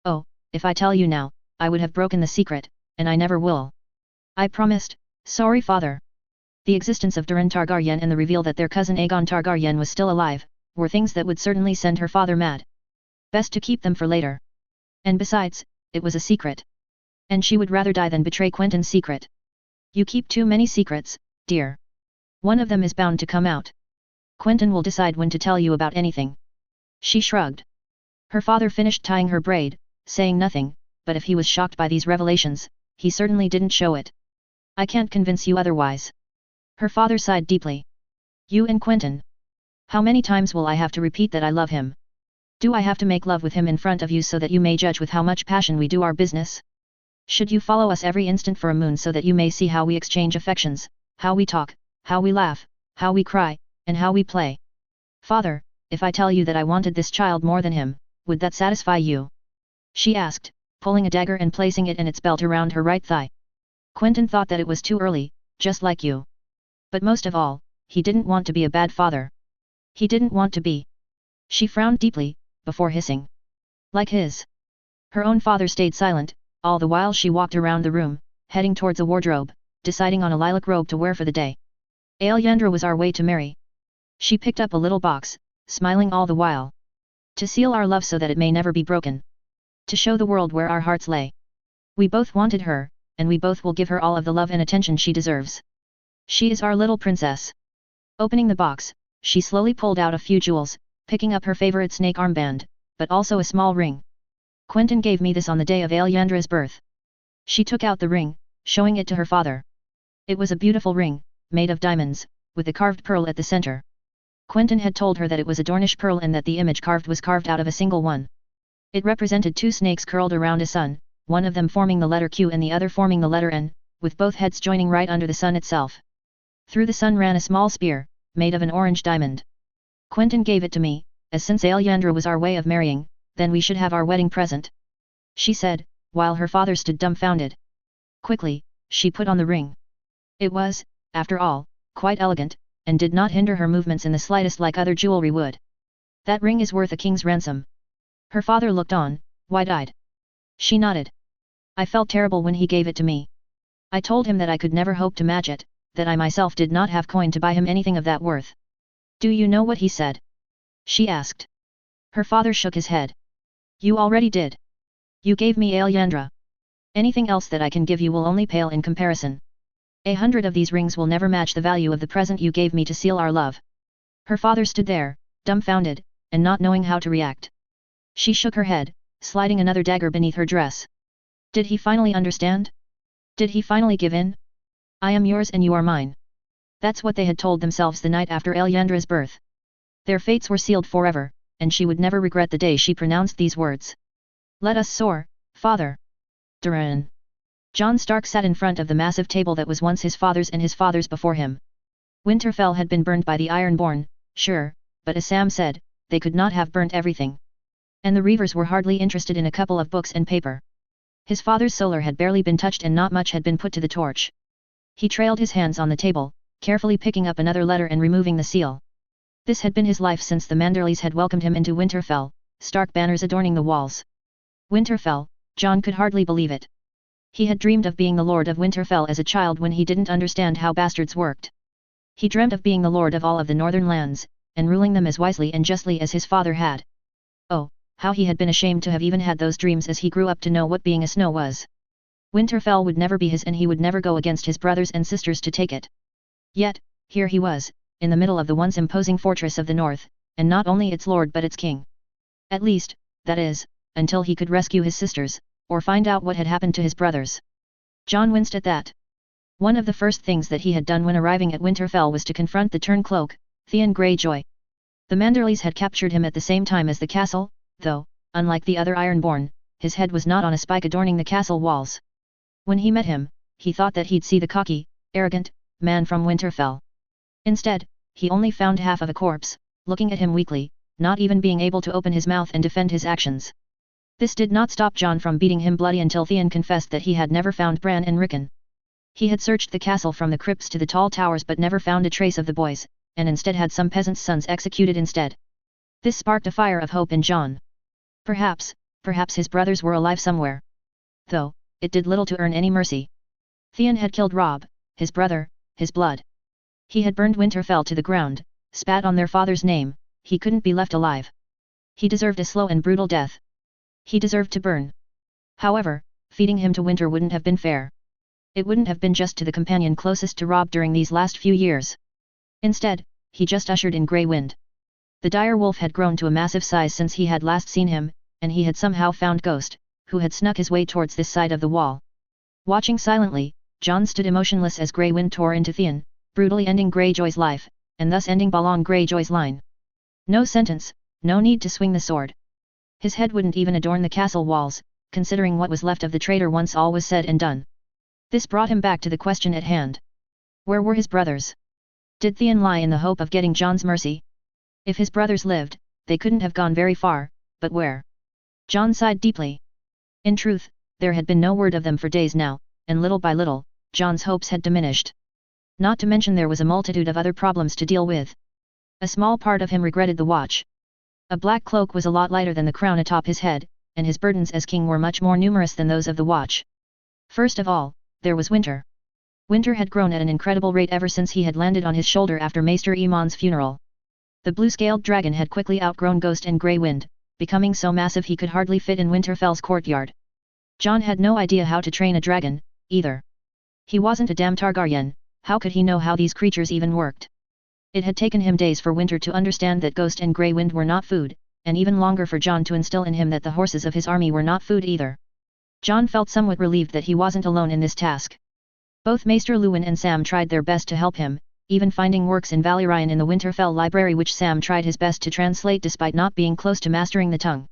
Oh, if I tell you now, I would have broken the secret, and I never will. I promised, sorry father. The existence of Durin Targaryen and the reveal that their cousin Aegon Targaryen was still alive, were things that would certainly send her father mad. Best to keep them for later. And besides, it was a secret. And she would rather die than betray Quentyn's secret. You keep too many secrets, dear. One of them is bound to come out. Quentyn will decide when to tell you about anything. She shrugged. Her father finished tying her braid, saying nothing, but if he was shocked by these revelations, he certainly didn't show it. I can't convince you otherwise. Her father sighed deeply. You and Quentyn. How many times will I have to repeat that I love him? Do I have to make love with him in front of you so that you may judge with how much passion we do our business? Should you follow us every instant for a moon so that you may see how we exchange affections, how we talk, how we laugh, how we cry, and how we play? Father, if I tell you that I wanted this child more than him, would that satisfy you? She asked, pulling a dagger and placing it in its belt around her right thigh. Quentyn thought that it was too early, just like you. But most of all, he didn't want to be a bad father. He didn't want to be. She frowned deeply, before hissing. Like his. Her own father stayed silent, all the while she walked around the room, heading towards a wardrobe, deciding on a lilac robe to wear for the day. Alyandra was our way to marry. She picked up a little box, smiling all the while. To seal our love so that it may never be broken. To show the world where our hearts lay. We both wanted her, and we both will give her all of the love and attention she deserves. She is our little princess. Opening the box, she slowly pulled out a few jewels, picking up her favorite snake armband, but also a small ring. Quentyn gave me this on the day of Alyandra's birth. She took out the ring, showing it to her father. It was a beautiful ring, made of diamonds, with a carved pearl at the center. Quentyn had told her that it was a Dornish pearl and that the image carved was carved out of a single one. It represented two snakes curled around a sun, one of them forming the letter Q and the other forming the letter N, with both heads joining right under the sun itself. Through the sun ran a small spear, made of an orange diamond. Quentyn gave it to me, as since Alyandra was our way of marrying, then we should have our wedding present. She said, while her father stood dumbfounded. Quickly, she put on the ring. It was, after all, quite elegant, and did not hinder her movements in the slightest like other jewelry would. That ring is worth a king's ransom. Her father looked on, wide-eyed. She nodded. I felt terrible when he gave it to me. I told him that I could never hope to match it, that I myself did not have coin to buy him anything of that worth. Do you know what he said? She asked. Her father shook his head. You already did. You gave me Alyandra. Anything else that I can give you will only pale in comparison. 100 of these rings will never match the value of the present you gave me to seal our love. Her father stood there, dumbfounded, and not knowing how to react. She shook her head, sliding another dagger beneath her dress. Did he finally understand? Did he finally give in? I am yours and you are mine. That's what they had told themselves the night after Alyandra's birth. Their fates were sealed forever, and she would never regret the day she pronounced these words. Let us soar, father. Duran. Jon Stark sat in front of the massive table that was once his father's and his father's before him. Winterfell had been burned by the Ironborn, sure, but as Sam said, they could not have burnt everything. And the Reavers were hardly interested in a couple of books and paper. His father's solar had barely been touched and not much had been put to the torch. He trailed his hands on the table, carefully picking up another letter and removing the seal. This had been his life since the Manderleys had welcomed him into Winterfell, Stark banners adorning the walls. Winterfell, Jon could hardly believe it. He had dreamed of being the Lord of Winterfell as a child when he didn't understand how bastards worked. He dreamt of being the lord of all of the northern lands, and ruling them as wisely and justly as his father had. Oh, how he had been ashamed to have even had those dreams as he grew up to know what being a snow was. Winterfell would never be his and he would never go against his brothers and sisters to take it. Yet, here he was, in the middle of the once imposing fortress of the north, and not only its lord but its king. At least, that is, until he could rescue his sisters, or find out what had happened to his brothers. Jon winced at that. One of the first things that he had done when arriving at Winterfell was to confront the Turncloak, Theon Greyjoy. The Manderleys had captured him at the same time as the castle, though, unlike the other Ironborn, his head was not on a spike adorning the castle walls. When he met him, he thought that he'd see the cocky, arrogant, man from Winterfell. Instead, he only found half of a corpse, looking at him weakly, not even being able to open his mouth and defend his actions. This did not stop Jon from beating him bloody until Theon confessed that he had never found Bran and Rickon. He had searched the castle from the crypts to the tall towers but never found a trace of the boys, and instead had some peasants' sons executed instead. This sparked a fire of hope in Jon. Perhaps his brothers were alive somewhere. Though, it did little to earn any mercy. Theon had killed Robb, his brother, his blood. He had burned Winterfell to the ground, spat on their father's name, he couldn't be left alive. He deserved a slow and brutal death. He deserved to burn. However, feeding him to winter wouldn't have been fair. It wouldn't have been just to the companion closest to Robb during these last few years. Instead, he just ushered in Grey Wind. The dire wolf had grown to a massive size since he had last seen him, and he had somehow found Ghost, who had snuck his way towards this side of the wall. Watching silently, Jon stood emotionless as Grey Wind tore into Theon, brutally ending Greyjoy's life, and thus ending Balon Greyjoy's line. No sentence, no need to swing the sword. His head wouldn't even adorn the castle walls, considering what was left of the traitor once all was said and done. This brought him back to the question at hand. Where were his brothers? Did Theon lie in the hope of getting Jon's mercy? If his brothers lived, they couldn't have gone very far, but where? John sighed deeply. In truth, there had been no word of them for days now, and little by little, John's hopes had diminished. Not to mention there was a multitude of other problems to deal with. A small part of him regretted the watch. A black cloak was a lot lighter than the crown atop his head, and his burdens as king were much more numerous than those of the watch. First of all, there was Winter. Winter had grown at an incredible rate ever since he had landed on his shoulder after Maester Iman's funeral. The blue-scaled dragon had quickly outgrown Ghost and Grey Wind, becoming so massive he could hardly fit in Winterfell's courtyard. John had no idea how to train a dragon, either. He wasn't a damn Targaryen, how could he know how these creatures even worked? It had taken him days for Winter to understand that Ghost and Grey Wind were not food, and even longer for John to instill in him that the horses of his army were not food either. John felt somewhat relieved that he wasn't alone in this task. Both Maester Luwin and Sam tried their best to help him, even finding works in Valyrian in the Winterfell library which Sam tried his best to translate despite not being close to mastering the tongue.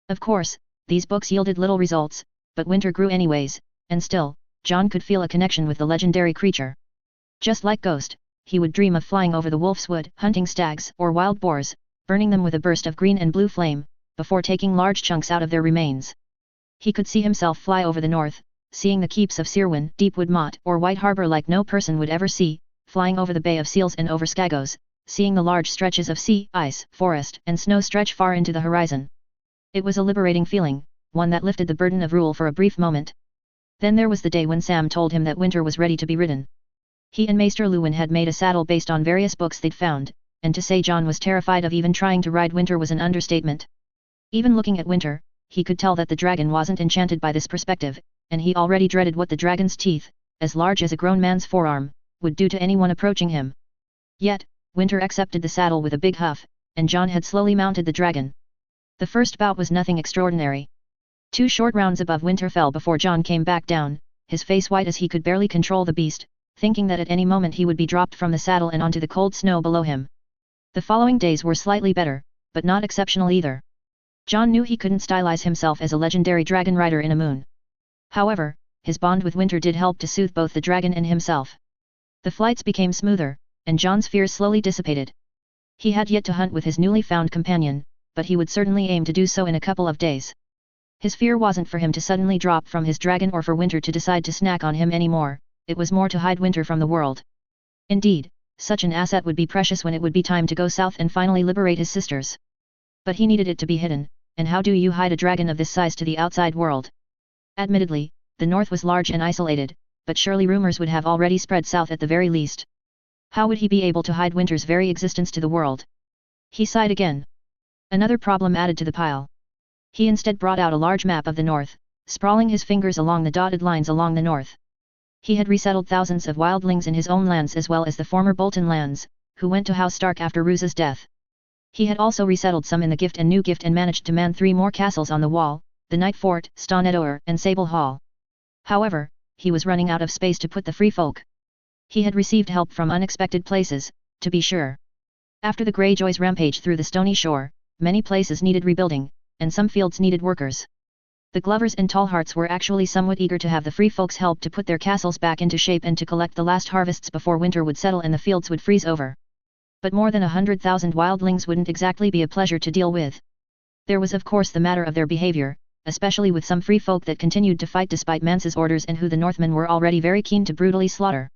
Of course, these books yielded little results, but Winter grew anyways, and still, John could feel a connection with the legendary creature. Just like Ghost, he would dream of flying over the Wolfswood, hunting stags or wild boars, burning them with a burst of green and blue flame, before taking large chunks out of their remains. He could see himself fly over the north, seeing the keeps of Searwyn, Deepwood Motte or White Harbour like no person would ever see, flying over the Bay of Seals and over Skagos, seeing the large stretches of sea, ice, forest and snow stretch far into the horizon. It was a liberating feeling, one that lifted the burden of rule for a brief moment. Then there was the day when Sam told him that Winter was ready to be ridden. He and Maester Luwin had made a saddle based on various books they'd found, and to say John was terrified of even trying to ride Winter was an understatement. Even looking at Winter, he could tell that the dragon wasn't enchanted by this perspective, and he already dreaded what the dragon's teeth, as large as a grown man's forearm, would do to anyone approaching him. Yet, Winter accepted the saddle with a big huff, and John had slowly mounted the dragon. The first bout was nothing extraordinary. 2 short rounds above Winter fell before John came back down, his face white as he could barely control the beast, thinking that at any moment he would be dropped from the saddle and onto the cold snow below him. The following days were slightly better, but not exceptional either. John knew he couldn't stylize himself as a legendary dragon rider in a moon. However, his bond with Winter did help to soothe both the dragon and himself. The flights became smoother, and John's fears slowly dissipated. He had yet to hunt with his newly found companion, but he would certainly aim to do so in a couple of days. His fear wasn't for him to suddenly drop from his dragon or for Winter to decide to snack on him anymore, it was more to hide Winter from the world. Indeed, such an asset would be precious when it would be time to go south and finally liberate his sisters. But he needed it to be hidden, and how do you hide a dragon of this size to the outside world? Admittedly, the north was large and isolated, but surely rumors would have already spread south at the very least. How would he be able to hide Winter's very existence to the world? He sighed again. Another problem added to the pile. He instead brought out a large map of the north, sprawling his fingers along the dotted lines along the north. He had resettled thousands of wildlings in his own lands as well as the former Bolton lands, who went to House Stark after Roose's death. He had also resettled some in the Gift and New Gift and managed to man 3 more castles on the Wall, the Night Fort, Stonedor and Sable Hall. However, he was running out of space to put the free folk. He had received help from unexpected places, to be sure. After the Greyjoys' rampage through the Stony Shore, many places needed rebuilding, and some fields needed workers. The Glovers and Tallhearts were actually somewhat eager to have the free folks help to put their castles back into shape and to collect the last harvests before winter would settle and the fields would freeze over. But more than 100,000 wildlings wouldn't exactly be a pleasure to deal with. There was of course the matter of their behavior, especially with some free folk that continued to fight despite Mance's orders and who the Northmen were already very keen to brutally slaughter.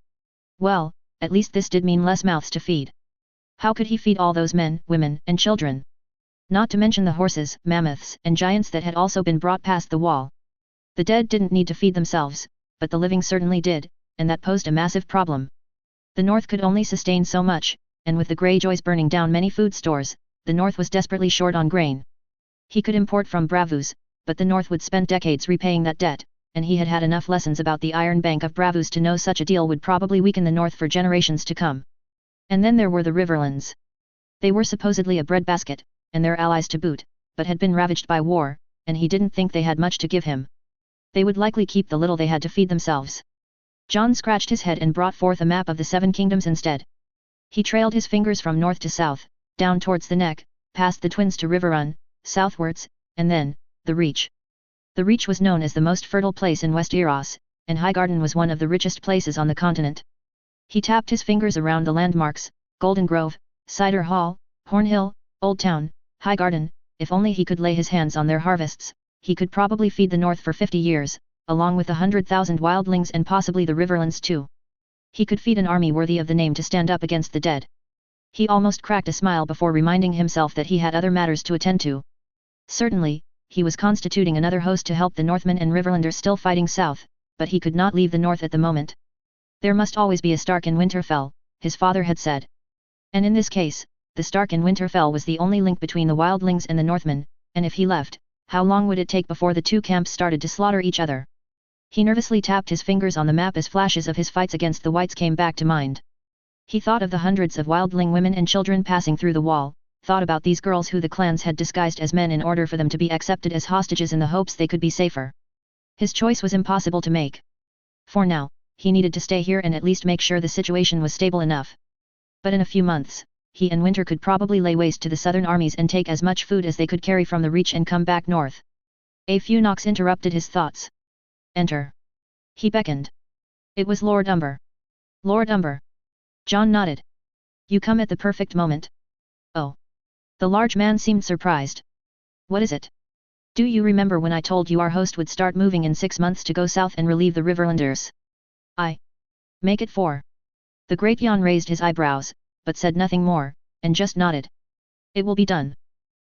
Well, at least this did mean less mouths to feed. How could he feed all those men, women, and children? Not to mention the horses, mammoths, and giants that had also been brought past the wall. The dead didn't need to feed themselves, but the living certainly did, and that posed a massive problem. The North could only sustain so much, and with the Greyjoys burning down many food stores, the North was desperately short on grain. He could import from Bravus, but the North would spend decades repaying that debt, and he had had enough lessons about the Iron Bank of Bravus to know such a deal would probably weaken the North for generations to come. And then there were the Riverlands. They were supposedly a breadbasket, and their allies to boot, but had been ravaged by war, and he didn't think they had much to give him. They would likely keep the little they had to feed themselves. John scratched his head and brought forth a map of the 7 kingdoms instead. He trailed his fingers from north to south, down towards the neck, past the Twins to Riverrun, southwards, and then, the Reach. The Reach was known as the most fertile place in West Eros, and Highgarden was one of the richest places on the continent. He tapped his fingers around the landmarks, Golden Grove, Cider Hall, Hornhill, Old Town, High Garden, if only he could lay his hands on their harvests, he could probably feed the North for 50 years, along with 100,000 wildlings and possibly the Riverlands too. He could feed an army worthy of the name to stand up against the dead. He almost cracked a smile before reminding himself that he had other matters to attend to. Certainly, he was constituting another host to help the Northmen and Riverlanders still fighting south, but he could not leave the North at the moment. There must always be a Stark in Winterfell, his father had said. And in this case, the Stark in Winterfell was the only link between the wildlings and the Northmen, and if he left, how long would it take before the two camps started to slaughter each other? He nervously tapped his fingers on the map as flashes of his fights against the Whites came back to mind. He thought of the hundreds of wildling women and children passing through the wall, thought about these girls who the clans had disguised as men in order for them to be accepted as hostages in the hopes they could be safer. His choice was impossible to make. For now, he needed to stay here and at least make sure the situation was stable enough. But in a few months, he and Winter could probably lay waste to the southern armies and take as much food as they could carry from the Reach and come back north. A few knocks interrupted his thoughts. Enter. He beckoned. It was Lord Umber. Lord Umber. Jon nodded. You come at the perfect moment. Oh. The large man seemed surprised. What is it? Do you remember when I told you our host would start moving in 6 months to go south and relieve the Riverlanders? Make it 4. The Great Jan raised his eyebrows, but said nothing more, and just nodded. It will be done.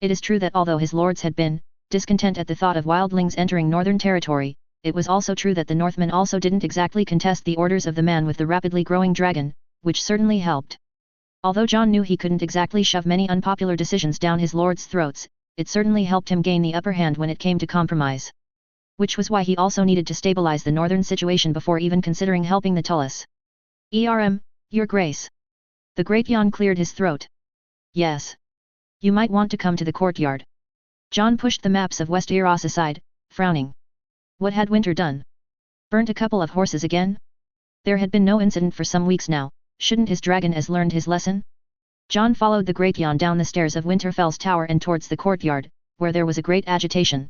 It is true that although his lords had been discontent at the thought of wildlings entering northern territory, it was also true that the Northmen also didn't exactly contest the orders of the man with the rapidly growing dragon, which certainly helped. Although Jon knew he couldn't exactly shove many unpopular decisions down his lords' throats, it certainly helped him gain the upper hand when it came to compromise. Which was why he also needed to stabilize the northern situation before even considering helping the Tullus. Your Grace. The Great Jan cleared his throat. Yes. You might want to come to the courtyard. Jon pushed the maps of West Eros aside, frowning. What had Winter done? Burnt a couple of horses again? There had been no incident for some weeks now, shouldn't his dragon has learned his lesson? Jon followed the Great Jan down the stairs of Winterfell's tower and towards the courtyard, where there was a great agitation.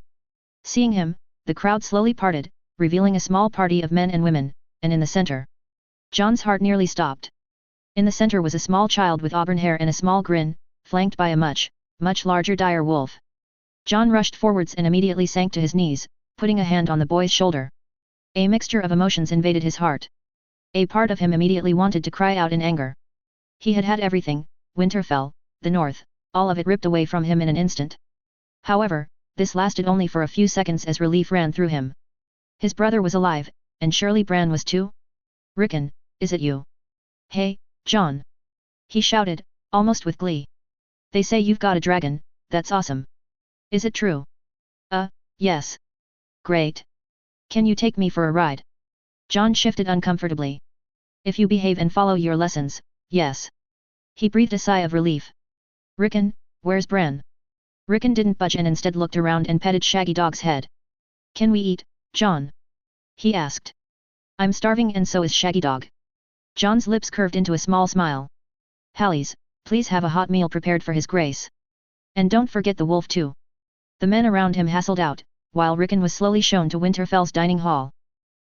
Seeing him, the crowd slowly parted, revealing a small party of men and women, and in the center. Jon's heart nearly stopped. In the center was a small child with auburn hair and a small grin, flanked by a much larger dire wolf. Jon rushed forwards and immediately sank to his knees, putting a hand on the boy's shoulder. A mixture of emotions invaded his heart. A part of him immediately wanted to cry out in anger. He had had everything, Winterfell, the North, all of it ripped away from him in an instant. However, this lasted only for a few seconds as relief ran through him. His brother was alive, and surely Bran was too? Rickon, is it you? Hey, Jon! He shouted, almost with glee. They say you've got a dragon, that's awesome. Is it true? Yes. Great. Can you take me for a ride? Jon shifted uncomfortably. If you behave and follow your lessons, yes. He breathed a sigh of relief. Rickon, where's Bran? Rickon didn't budge and instead looked around and petted Shaggy Dog's head. Can we eat, Jon? He asked. I'm starving and so is Shaggy Dog. Jon's lips curved into a small smile. Halleys, please have a hot meal prepared for his grace. And don't forget the wolf too. The men around him hassled out, while Rickon was slowly shown to Winterfell's dining hall.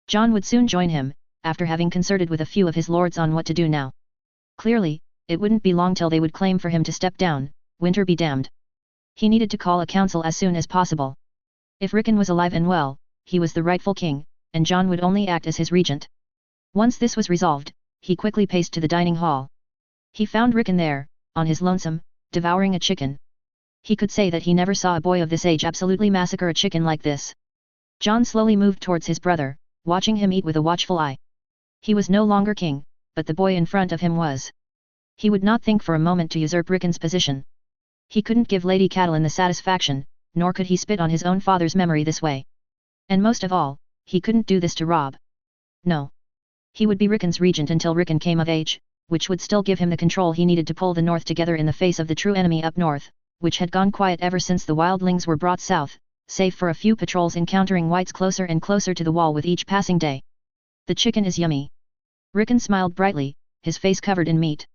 Jon would soon join him, after having concerted with a few of his lords on what to do now. Clearly, it wouldn't be long till they would claim for him to step down, Winter be damned. He needed to call a council as soon as possible. If Rickon was alive and well, he was the rightful king, and Jon would only act as his regent. Once this was resolved, he quickly paced to the dining hall. He found Rickon there, on his lonesome, devouring a chicken. He could say that he never saw a boy of this age absolutely massacre a chicken like this. Jon slowly moved towards his brother, watching him eat with a watchful eye. He was no longer king, but the boy in front of him was. He would not think for a moment to usurp Rickon's position. He couldn't give Lady Catelyn the satisfaction, nor could he spit on his own father's memory this way. And most of all, he couldn't do this to Robb. No. He would be Rickon's regent until Rickon came of age, which would still give him the control he needed to pull the North together in the face of the true enemy up north, which had gone quiet ever since the wildlings were brought south, save for a few patrols encountering whites closer and closer to the wall with each passing day. The chicken is yummy. Rickon smiled brightly, his face covered in meat.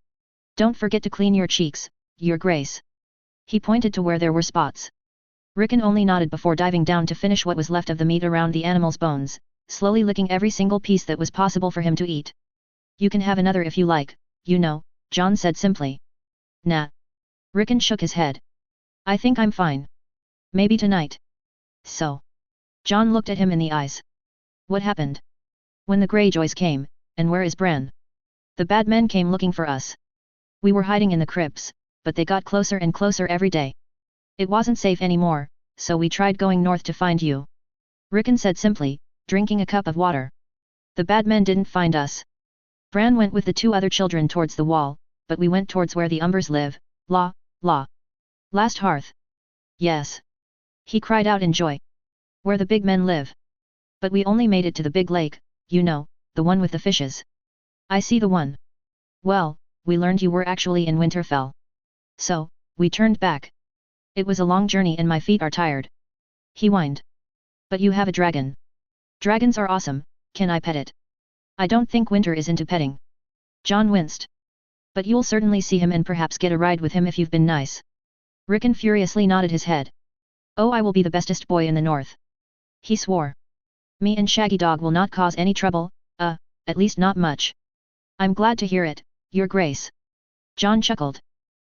Don't forget to clean your cheeks, your grace. He pointed to where there were spots. Rickon only nodded before diving down to finish what was left of the meat around the animal's bones, slowly licking every single piece that was possible for him to eat. You can have another if you like, you know, Jon said simply. Nah. Rickon shook his head. I think I'm fine. Maybe tonight. So. John looked at him in the eyes. What happened? When the Greyjoys came, and where is Bran? The bad men came looking for us. We were hiding in the crypts, but they got closer and closer every day. It wasn't safe anymore, so we tried going north to find you. Rickon said simply, drinking a cup of water. The bad men didn't find us. Bran went with the 2 other children towards the wall, but we went towards where the Umbers live, last hearth. Yes. He cried out in joy. Where the big men live. But we only made it to the big lake, you know, the one with the fishes. I see the one. Well, we learned you were actually in Winterfell. So, we turned back. It was a long journey and my feet are tired. He whined. But you have a dragon. Dragons are awesome, can I pet it? I don't think Winter is into petting. John winced. But you'll certainly see him and perhaps get a ride with him if you've been nice. Rickon furiously nodded his head. Oh, I will be the bestest boy in the north. He swore. Me and Shaggy Dog will not cause any trouble, at least not much. I'm glad to hear it, Your Grace. John chuckled.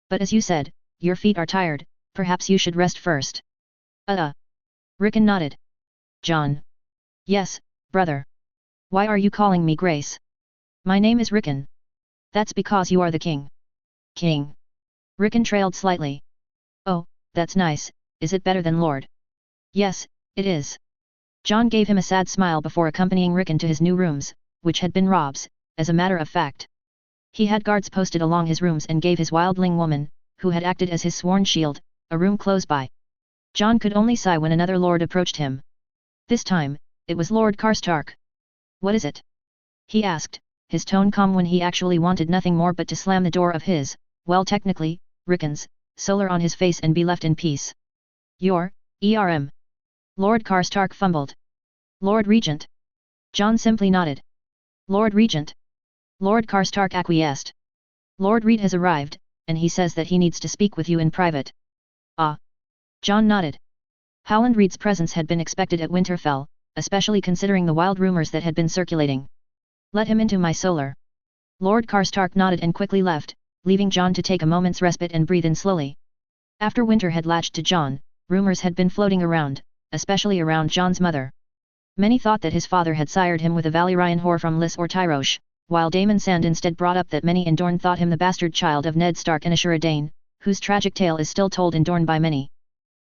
But as you said, your feet are tired, perhaps you should rest first. Rickon nodded. John. Yes, brother. Why are you calling me Grace? My name is Rickon. That's because you are the king. King. Rickon trailed slightly. Oh, that's nice, is it better than Lord? Yes, it is. John gave him a sad smile before accompanying Rickon to his new rooms, which had been Rob's, as a matter of fact. He had guards posted along his rooms and gave his wildling woman, who had acted as his sworn shield, a room close by. John could only sigh when another lord approached him. This time, it was Lord Karstark. What is it? He asked, his tone calm when he actually wanted nothing more but to slam the door of his, well technically, Rickon's, solar on his face and be left in peace. Your, Lord Karstark fumbled. Lord Regent. John simply nodded. Lord Regent. Lord Karstark acquiesced. Lord Reed has arrived, and he says that he needs to speak with you in private. Ah. John nodded. Howland Reed's presence had been expected at Winterfell, especially considering the wild rumors that had been circulating. Let him into my solar. Lord Karstark nodded and quickly left, leaving John to take a moment's respite and breathe in slowly. After Winter had latched to John, rumors had been floating around, especially around John's mother. Many thought that his father had sired him with a Valyrian whore from Lys or Tyrosh, while Daemon Sand instead brought up that many in Dorne thought him the bastard child of Ned Stark and Ashura Dane, whose tragic tale is still told in Dorne by many.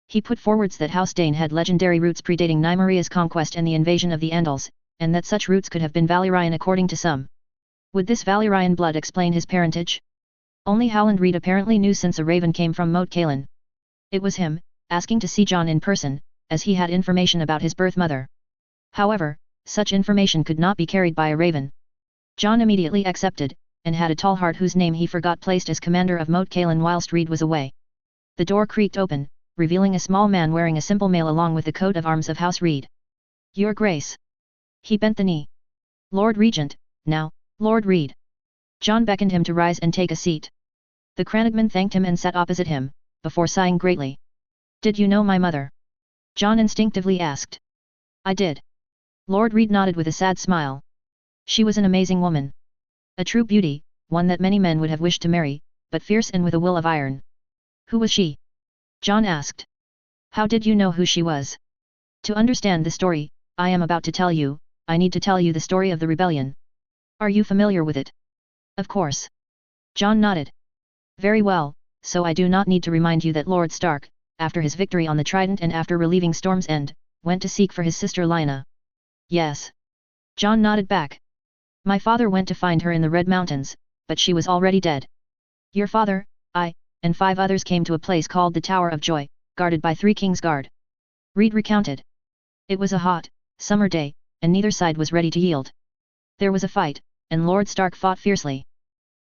He put forwards that House Dane had legendary roots predating Nymeria's conquest and the invasion of the Andals, and that such roots could have been Valyrian according to some. Would this Valyrian blood explain his parentage? Only Howland Reed apparently knew, since a raven came from Moat Cailin. It was him, asking to see John in person, as he had information about his birth mother. However, such information could not be carried by a raven. John immediately accepted, and had a tall heart whose name he forgot placed as commander of Moat Cailin whilst Reed was away. The door creaked open, revealing a small man wearing a simple mail along with the coat of arms of House Reed. Your Grace. He bent the knee. Lord Regent, now, Lord Reed. John beckoned him to rise and take a seat. The Cranagman thanked him and sat opposite him, before sighing greatly. Did you know my mother? John instinctively asked. I did. Lord Reed nodded with a sad smile. She was an amazing woman. A true beauty, one that many men would have wished to marry, but fierce and with a will of iron. Who was she? John asked. How did you know who she was? To understand the story I am about to tell you, I need to tell you the story of the rebellion. Are you familiar with it? Of course. John nodded. Very well, so I do not need to remind you that Lord Stark, after his victory on the Trident and after relieving Storm's End, went to seek for his sister Lyanna. Yes. John nodded back. My father went to find her in the Red Mountains, but she was already dead. Your father, I, and 5 others came to a place called the Tower of Joy, guarded by 3 King's Guard. Reed recounted. It was a hot, summer day, and neither side was ready to yield. There was a fight, and Lord Stark fought fiercely.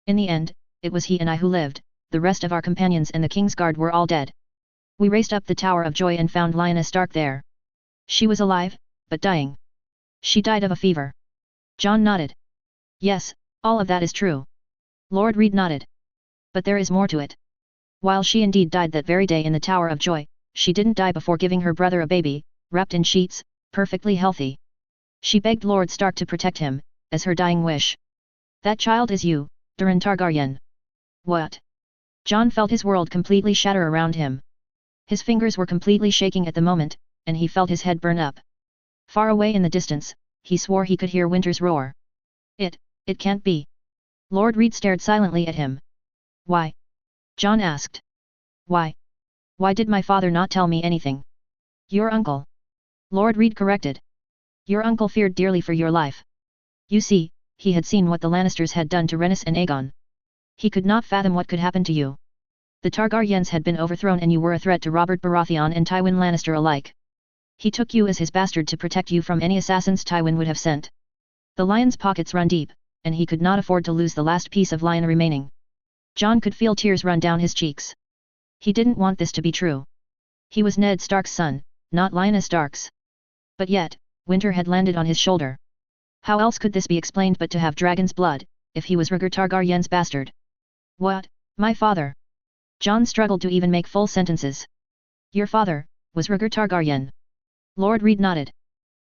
In the end, it was he and I who lived, the rest of our companions and the King's Guard were all dead. We raced up the Tower of Joy and found Lyanna Stark there. She was alive, but dying. She died of a fever. John nodded. Yes, all of that is true. Lord Reed nodded. But there is more to it. While she indeed died that very day in the Tower of Joy, she didn't die before giving her brother a baby, wrapped in sheets, perfectly healthy. She begged Lord Stark to protect him, as her dying wish. That child is you, Durin Targaryen. What? Jon felt his world completely shatter around him. His fingers were completely shaking at the moment, and he felt his head burn up. Far away in the distance, he swore he could hear Winter's roar. It can't be. Lord Reed stared silently at him. Why? Jon asked. Why? Why did my father not tell me anything? Your uncle. Lord Reed corrected. Your uncle feared dearly for your life. You see, he had seen what the Lannisters had done to Rhaenys and Aegon. He could not fathom what could happen to you. The Targaryens had been overthrown and you were a threat to Robert Baratheon and Tywin Lannister alike. He took you as his bastard to protect you from any assassins Tywin would have sent. The lion's pockets run deep, and he could not afford to lose the last piece of lion remaining. Jon could feel tears run down his cheeks. He didn't want this to be true. He was Ned Stark's son, not Lyanna Stark's. But yet, Winter had landed on his shoulder. How else could this be explained but to have dragon's blood, if he was Rhaegar Targaryen's bastard? What, my father? Jon struggled to even make full sentences. Your father, was Rhaegar Targaryen. Lord Reed nodded.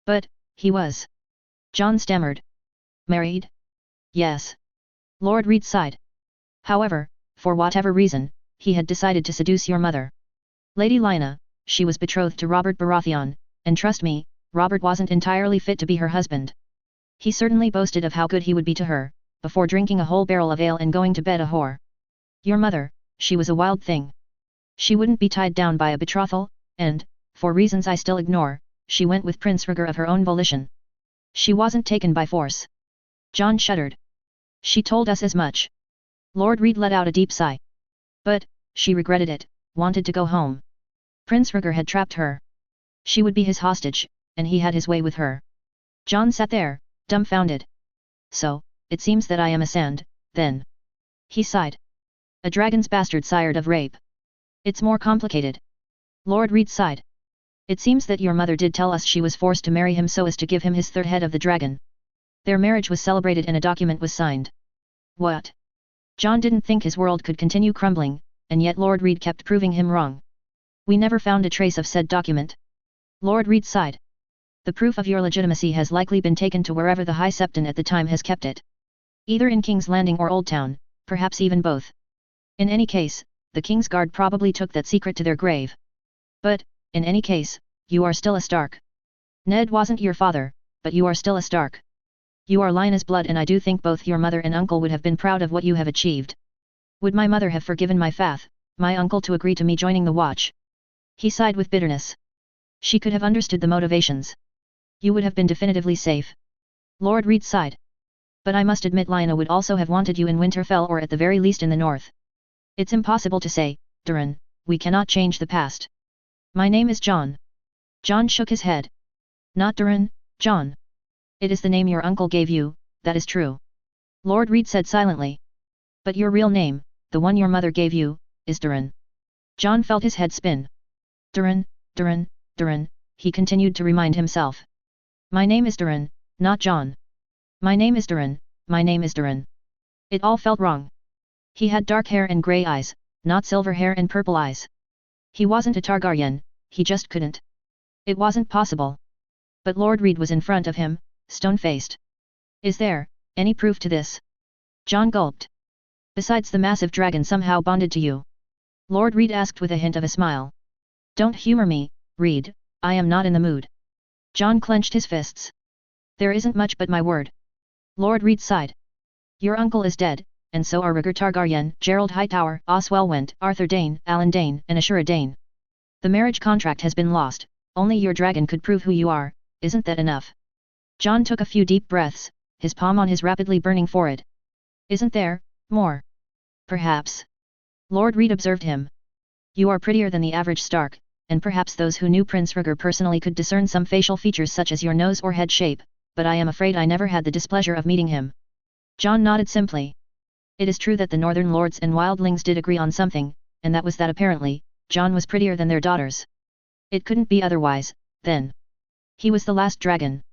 But, he was. Jon stammered. Married? Yes. Lord Reed sighed. However, for whatever reason, he had decided to seduce your mother. Lady Lyanna, she was betrothed to Robert Baratheon, and trust me, Robert wasn't entirely fit to be her husband. He certainly boasted of how good he would be to her, before drinking a whole barrel of ale and going to bed a whore. Your mother, she was a wild thing. She wouldn't be tied down by a betrothal, and, for reasons I still ignore, she went with Prince Rhaegar of her own volition. She wasn't taken by force. Jon shuddered. She told us as much. Lord Reed let out a deep sigh. But, she regretted it, wanted to go home. Prince Rhaegar had trapped her. She would be his hostage, and he had his way with her. Jon sat there, dumbfounded. So, it seems that I am a sand, then. He sighed. A dragon's bastard sired of rape. It's more complicated. Lord Reed sighed. It seems that your mother did tell us she was forced to marry him so as to give him his third head of the dragon. Their marriage was celebrated and a document was signed. What? Jon didn't think his world could continue crumbling, and yet Lord Reed kept proving him wrong. We never found a trace of said document. Lord Reed sighed. The proof of your legitimacy has likely been taken to wherever the High Septon at the time has kept it. Either in King's Landing or Old Town, perhaps even both. In any case, the King's Guard probably took that secret to their grave. But, in any case, you are still a Stark. Ned wasn't your father, but you are still a Stark. You are Lyanna's blood and I do think both your mother and uncle would have been proud of what you have achieved. Would my mother have forgiven my faith, my uncle to agree to me joining the Watch? He sighed with bitterness. She could have understood the motivations. You would have been definitively safe. Lord Reed sighed. But I must admit Lyanna would also have wanted you in Winterfell or at the very least in the north. It's impossible to say, Durin, we cannot change the past. My name is Jon. Jon shook his head. Not Durin, Jon. It is the name your uncle gave you, that is true. Lord Reed said silently. But your real name, the one your mother gave you, is Durin. Jon felt his head spin. Durin, Durin, Durin, he continued to remind himself. My name is Durin, not Jon. My name is Durin, my name is Durin. It all felt wrong. He had dark hair and grey eyes, not silver hair and purple eyes. He wasn't a Targaryen, he just couldn't. It wasn't possible. But Lord Reed was in front of him, stone-faced. Is there any proof to this? Jon gulped. Besides the massive dragon somehow bonded to you? Lord Reed asked with a hint of a smile. Don't humor me, Reed, I am not in the mood. Jon clenched his fists. There isn't much but my word. Lord Reed sighed. Your uncle is dead, and so are Rhaegar Targaryen, Gerald Hightower, Oswell Went, Arthur Dayne, Alan Dayne, and Ashura Dayne. The marriage contract has been lost, only your dragon could prove who you are, isn't that enough? Jon took a few deep breaths, his palm on his rapidly burning forehead. Isn't there more? Perhaps. Lord Reed observed him. You are prettier than the average Stark, and perhaps those who knew Prince Rhaegar personally could discern some facial features such as your nose or head shape, but I am afraid I never had the displeasure of meeting him. Jon nodded simply. It is true that the Northern Lords and Wildlings did agree on something, and that was that apparently, Jon was prettier than their daughters. It couldn't be otherwise, then. He was the last dragon.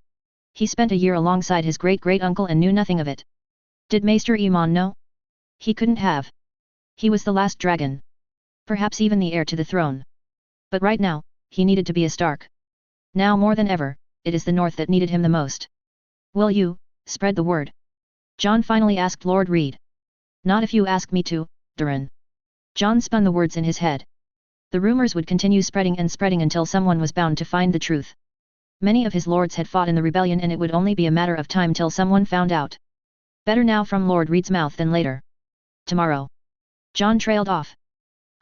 He spent a year alongside his great-great-uncle and knew nothing of it. Did Maester Aemon know? He couldn't have. He was the last dragon. Perhaps even the heir to the throne. But right now, he needed to be a Stark. Now more than ever, it is the North that needed him the most. Will you spread the word? Jon finally asked Lord Reed. Not if you ask me to, Durin. John spun the words in his head. The rumors would continue spreading and spreading until someone was bound to find the truth. Many of his lords had fought in the rebellion and it would only be a matter of time till someone found out. Better now from Lord Reed's mouth than later. Tomorrow. John trailed off.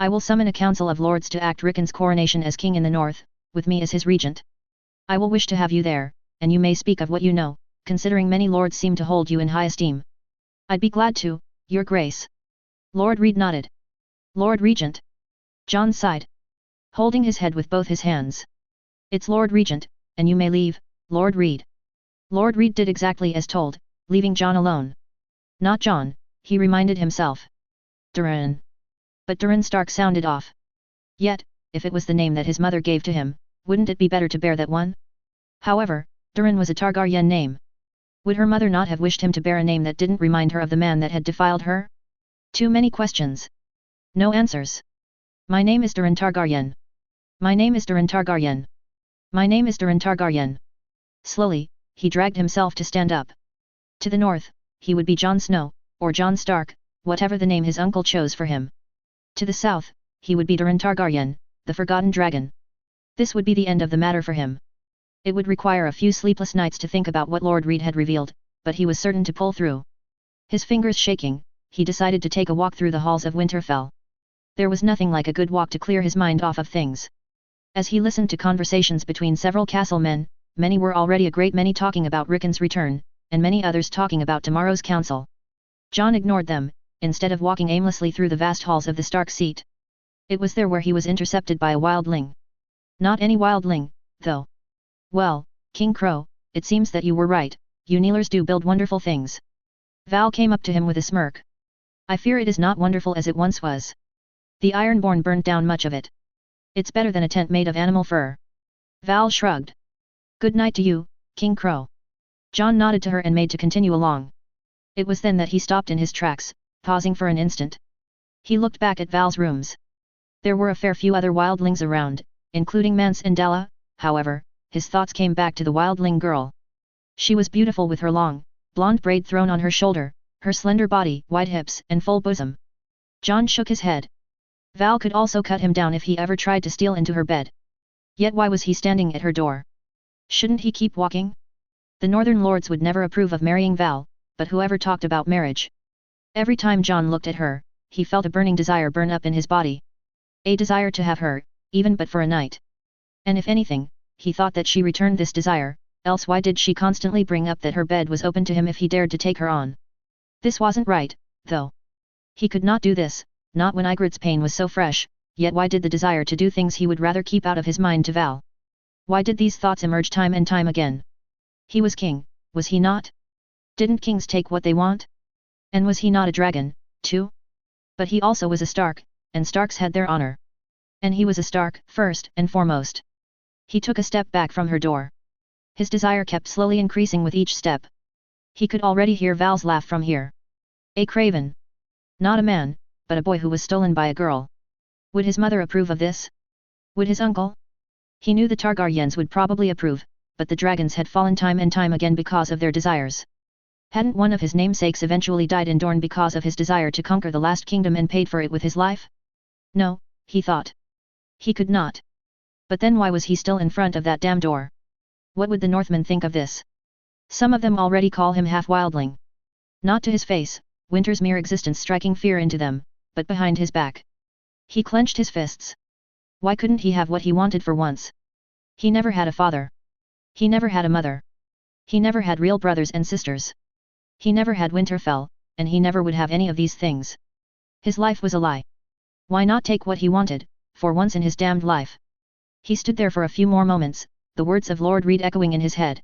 I will summon a council of lords to act Rickon's coronation as king in the north, with me as his regent. I will wish to have you there, and you may speak of what you know, considering many lords seem to hold you in high esteem. I'd be glad to, your grace. Lord Reed nodded. Lord Regent. John sighed. Holding his head with both his hands. It's Lord Regent, and you may leave, Lord Reed. Lord Reed did exactly as told, leaving John alone. Not John, he reminded himself. Durin. But Durin Stark sounded off. Yet, if it was the name that his mother gave to him, wouldn't it be better to bear that one? However, Durin was a Targaryen name. Would her mother not have wished him to bear a name that didn't remind her of the man that had defiled her? Too many questions. No answers. My name is Durin Targaryen. My name is Durin Targaryen. My name is Durin Targaryen. Slowly, he dragged himself to stand up. To the north, he would be Jon Snow, or Jon Stark, whatever the name his uncle chose for him. To the south, he would be Durin Targaryen, the Forgotten Dragon. This would be the end of the matter for him. It would require a few sleepless nights to think about what Lord Reed had revealed, but he was certain to pull through. His fingers shaking, he decided to take a walk through the halls of Winterfell. There was nothing like a good walk to clear his mind off of things. As he listened to conversations between several castle men, many were already a great many talking about Rickon's return, and many others talking about tomorrow's council. John ignored them, instead of walking aimlessly through the vast halls of the Stark seat. It was there where he was intercepted by a wildling. Not any wildling, though. Well, King Crow, it seems that you were right, you Kneelers do build wonderful things. Val came up to him with a smirk. I fear it is not wonderful as it once was. The Ironborn burned down much of it. It's better than a tent made of animal fur. Val shrugged. Good night to you, King Crow. John nodded to her and made to continue along. It was then that he stopped in his tracks, pausing for an instant. He looked back at Val's rooms. There were a fair few other wildlings around, including Mance and Della, however, his thoughts came back to the wildling girl. She was beautiful with her long, blonde braid thrown on her shoulder, her slender body, wide hips and full bosom. John shook his head. Val could also cut him down if he ever tried to steal into her bed. Yet why was he standing at her door? Shouldn't he keep walking? The northern lords would never approve of marrying Val, but whoever talked about marriage? Every time John looked at her, he felt a burning desire burn up in his body. A desire to have her, even but for a night. And if anything, he thought that she returned this desire, else why did she constantly bring up that her bed was open to him if he dared to take her on? This wasn't right, though. He could not do this, not when Ygritte's pain was so fresh, yet why did the desire to do things he would rather keep out of his mind to Val? Why did these thoughts emerge time and time again? He was king, was he not? Didn't kings take what they want? And was he not a dragon, too? But he also was a Stark, and Starks had their honor. And he was a Stark, first and foremost. He took a step back from her door. His desire kept slowly increasing with each step. He could already hear Val's laugh from here. A craven. Not a man, but a boy who was stolen by a girl. Would his mother approve of this? Would his uncle? He knew the Targaryens would probably approve, but the dragons had fallen time and time again because of their desires. Hadn't one of his namesakes eventually died in Dorne because of his desire to conquer the last kingdom and paid for it with his life? No, he thought. He could not. But then why was he still in front of that damn door? What would the Northmen think of this? Some of them already call him half-wildling. Not to his face, Winter's mere existence striking fear into them, but behind his back. He clenched his fists. Why couldn't he have what he wanted for once? He never had a father. He never had a mother. He never had real brothers and sisters. He never had Winterfell, and he never would have any of these things. His life was a lie. Why not take what he wanted, for once in his damned life? He stood there for a few more moments, the words of Lord Reed echoing in his head.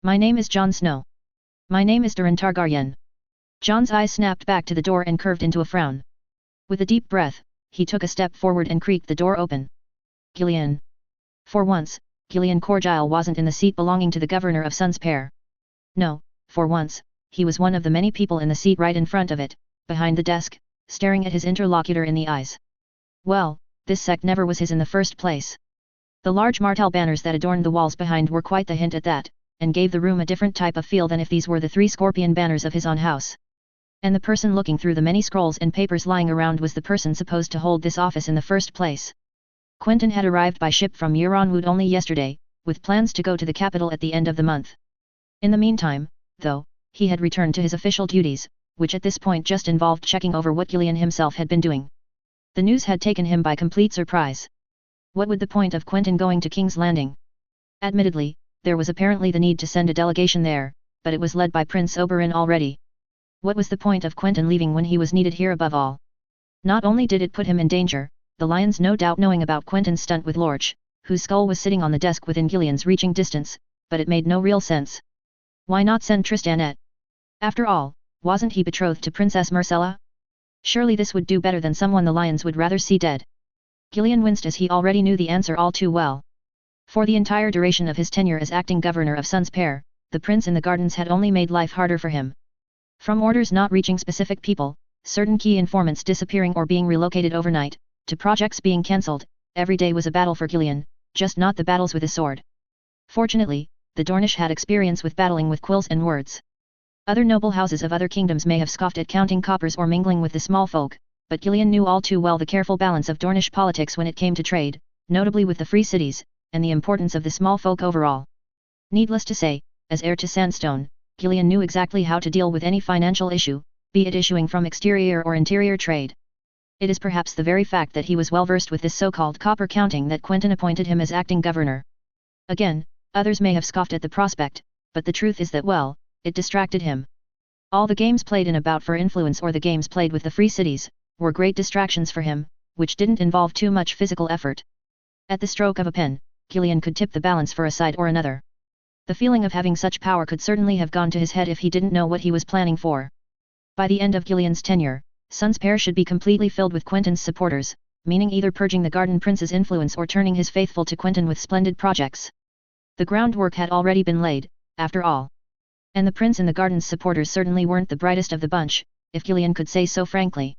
My name is Jon Snow. My name is Durin Targaryen. Jon's eyes snapped back to the door and curved into a frown. With a deep breath, he took a step forward and creaked the door open. Gillian. For once, Gillian Corgyle wasn't in the seat belonging to the governor of Sunspear. No, for once, he was one of the many people in the seat right in front of it, behind the desk, staring at his interlocutor in the eyes. Well, this sect never was his in the first place. The large Martell banners that adorned the walls behind were quite the hint at that, and gave the room a different type of feel than if these were the 3 scorpion banners of his own house. And the person looking through the many scrolls and papers lying around was the person supposed to hold this office in the first place. Quentyn had arrived by ship from Euronwood only yesterday, with plans to go to the capital at the end of the month. In the meantime, though, he had returned to his official duties, which at this point just involved checking over what Gillian himself had been doing. The news had taken him by complete surprise. What would the point of Quentyn going to King's Landing? Admittedly, there was apparently the need to send a delegation there, but it was led by Prince Oberyn already. What was the point of Quentyn leaving when he was needed here above all? Not only did it put him in danger, the Lions no doubt knowing about Quentyn's stunt with Lorch, whose skull was sitting on the desk within Gillian's reaching distance, but it made no real sense. Why not send Tristan? After all, wasn't he betrothed to Princess Myrcella? Surely this would do better than someone the Lions would rather see dead. Gillian winced as he already knew the answer all too well. For the entire duration of his tenure as acting governor of Sun's Pair, the prince in the gardens had only made life harder for him. From orders not reaching specific people, certain key informants disappearing or being relocated overnight, to projects being cancelled, every day was a battle for Gillian, just not the battles with a sword. Fortunately, the Dornish had experience with battling with quills and words. Other noble houses of other kingdoms may have scoffed at counting coppers or mingling with the small folk, but Gillian knew all too well the careful balance of Dornish politics when it came to trade, notably with the free cities, and the importance of the small folk overall. Needless to say, as heir to Sandstone, Gillian knew exactly how to deal with any financial issue, be it issuing from exterior or interior trade. It is perhaps the very fact that he was well versed with this so-called copper counting that Quentyn appointed him as acting governor. Again, others may have scoffed at the prospect, but the truth is that well, it distracted him. All the games played in a bout for influence or the games played with the free cities, were great distractions for him, which didn't involve too much physical effort. At the stroke of a pen, Gillian could tip the balance for a side or another. The feeling of having such power could certainly have gone to his head if he didn't know what he was planning for. By the end of Gillian's tenure, Sun's Pair should be completely filled with Quentyn's supporters, meaning either purging the Garden Prince's influence or turning his faithful to Quentyn with splendid projects. The groundwork had already been laid, after all. And the prince and the Garden's supporters certainly weren't the brightest of the bunch, if Gillian could say so frankly.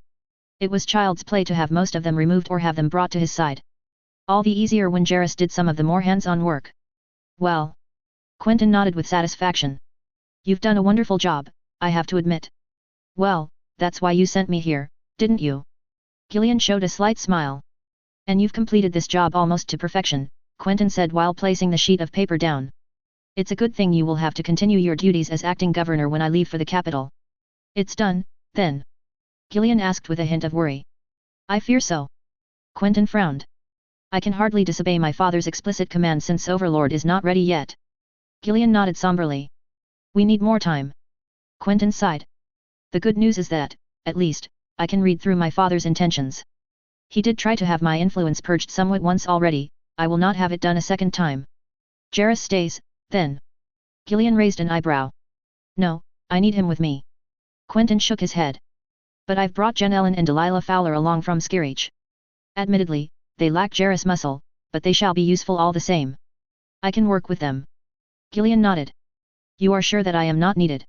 It was child's play to have most of them removed or have them brought to his side. All the easier when Jairus did some of the more hands-on work. Well. Quentyn nodded with satisfaction. You've done a wonderful job, I have to admit. Well, that's why you sent me here, didn't you? Gillian showed a slight smile. And you've completed this job almost to perfection, Quentyn said while placing the sheet of paper down. It's a good thing you will have to continue your duties as acting governor when I leave for the capital. It's done, then? Gillian asked with a hint of worry. I fear so. Quentyn frowned. I can hardly disobey my father's explicit command since Overlord is not ready yet. Gillian nodded somberly. We need more time. Quentyn sighed. The good news is that, at least, I can read through my father's intentions. He did try to have my influence purged somewhat once already, I will not have it done a second time. Jairus stays, then. Gillian raised an eyebrow. No, I need him with me. Quentyn shook his head. But I've brought Jen Ellen and Delilah Fowler along from Skirich. Admittedly, they lack Jairus muscle, but they shall be useful all the same. I can work with them. Gillian nodded. You are sure that I am not needed?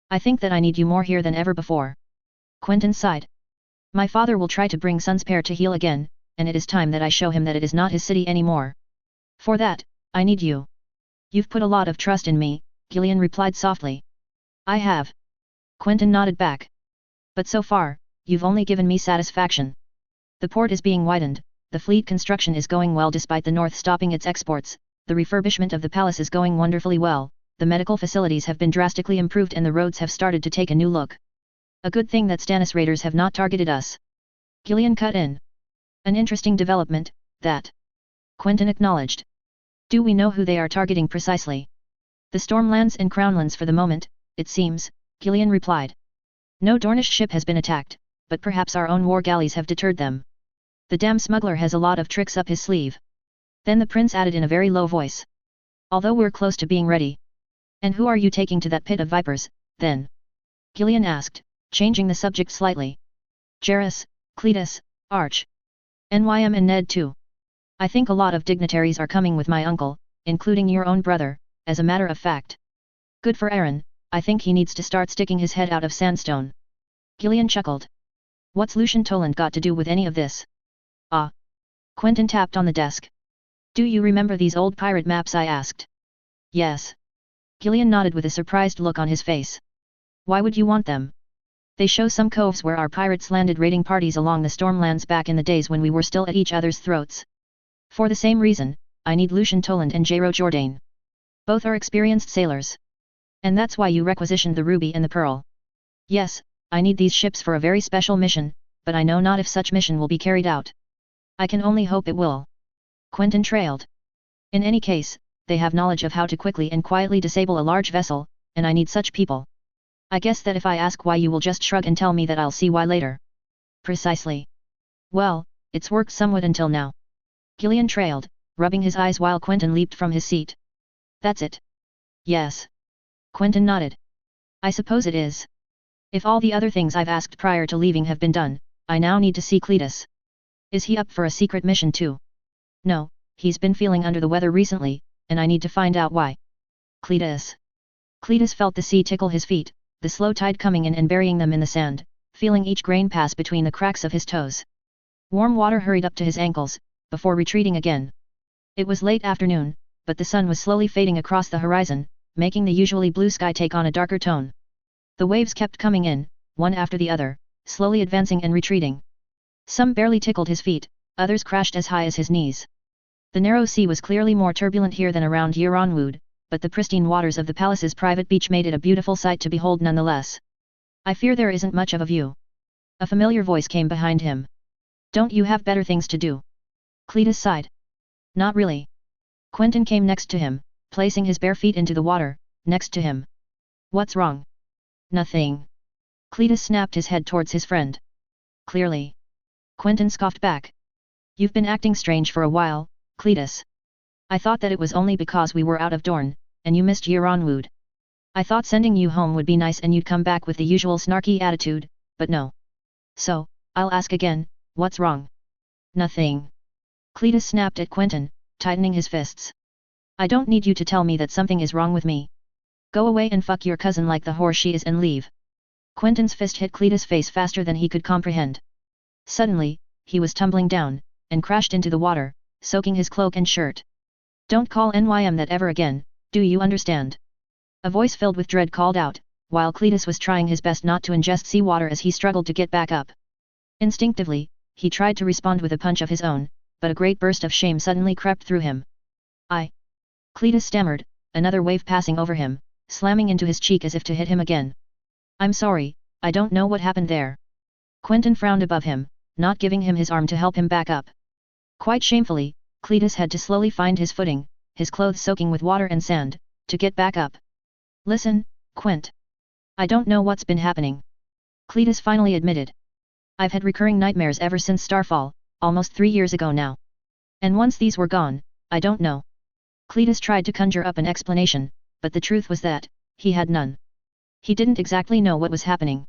I think that I need you more here than ever before. Quentyn sighed. My father will try to bring Sun's Pair to heel again, and it is time that I show him that it is not his city anymore. For that, I need you. You've put a lot of trust in me, Gillian replied softly. I have. Quentyn nodded back. But so far, you've only given me satisfaction. The port is being widened, the fleet construction is going well despite the North stopping its exports, the refurbishment of the palace is going wonderfully well, the medical facilities have been drastically improved and the roads have started to take a new look. A good thing that Stannis raiders have not targeted us. Gillian cut in. An interesting development, that. Quentyn acknowledged. Do we know who they are targeting precisely? The Stormlands and Crownlands for the moment, it seems, Gillian replied. No Dornish ship has been attacked, but perhaps our own war galleys have deterred them. The damn smuggler has a lot of tricks up his sleeve. Then the prince added in a very low voice. Although we're close to being ready. And who are you taking to that pit of vipers, then? Gillian asked, changing the subject slightly. Jairus, Cletus, Arch. Nym and Ned too. I think a lot of dignitaries are coming with my uncle, including your own brother, as a matter of fact. Good for Aaron, I think he needs to start sticking his head out of sandstone. Gillian chuckled. What's Lucian Toland got to do with any of this? Ah. Quentyn tapped on the desk. Do you remember these old pirate maps I asked? Yes. Gillian nodded with a surprised look on his face. Why would you want them? They show some coves where our pirates landed raiding parties along the Stormlands back in the days when we were still at each other's throats. For the same reason, I need Lucian Toland and Jairo Jourdain. Both are experienced sailors. And that's why you requisitioned the Ruby and the Pearl. Yes, I need these ships for a very special mission, but I know not if such mission will be carried out. I can only hope it will. Quentyn trailed. In any case, they have knowledge of how to quickly and quietly disable a large vessel, and I need such people. I guess that if I ask why you will just shrug and tell me that I'll see why later. Precisely. Well, it's worked somewhat until now. Gillian trailed, rubbing his eyes while Quentyn leaped from his seat. That's it. Yes. Quentyn nodded. I suppose it is. If all the other things I've asked prior to leaving have been done, I now need to see Cletus. Is he up for a secret mission too? No, he's been feeling under the weather recently, and I need to find out why. Cletus. Cletus felt the sea tickle his feet, the slow tide coming in and burying them in the sand, feeling each grain pass between the cracks of his toes. Warm water hurried up to his ankles, before retreating again. It was late afternoon, but the sun was slowly fading across the horizon, making the usually blue sky take on a darker tone. The waves kept coming in, one after the other, slowly advancing and retreating. Some barely tickled his feet, others crashed as high as his knees. The narrow sea was clearly more turbulent here than around Yiranwood, but the pristine waters of the palace's private beach made it a beautiful sight to behold nonetheless. I fear there isn't much of a view. A familiar voice came behind him. Don't you have better things to do? Cletus sighed. Not really. Quentyn came next to him, placing his bare feet into the water, next to him. What's wrong? Nothing. Cletus snapped his head towards his friend. Clearly. Quentyn scoffed back. You've been acting strange for a while, Cletus. I thought that it was only because we were out of Dorne, and you missed Yiranwood. I thought sending you home would be nice and you'd come back with the usual snarky attitude, but no. So, I'll ask again, what's wrong? Nothing. Cletus snapped at Quentyn, tightening his fists. I don't need you to tell me that something is wrong with me. Go away and fuck your cousin like the whore she is and leave. Quentyn's fist hit Cletus' face faster than he could comprehend. Suddenly, he was tumbling down, and crashed into the water, soaking his cloak and shirt. Don't call NYM that ever again, do you understand? A voice filled with dread called out, while Cletus was trying his best not to ingest seawater as he struggled to get back up. Instinctively, he tried to respond with a punch of his own, but a great burst of shame suddenly crept through him. Cletus stammered, another wave passing over him, slamming into his cheek as if to hit him again. I'm sorry, I don't know what happened there. Quentyn frowned above him, not giving him his arm to help him back up. Quite shamefully, Cletus had to slowly find his footing, his clothes soaking with water and sand, to get back up. Listen, Quent. I don't know what's been happening. Cletus finally admitted. I've had recurring nightmares ever since Starfall, almost 3 years ago now. And once these were gone, I don't know. Cletus tried to conjure up an explanation, but the truth was that, he had none. He didn't exactly know what was happening.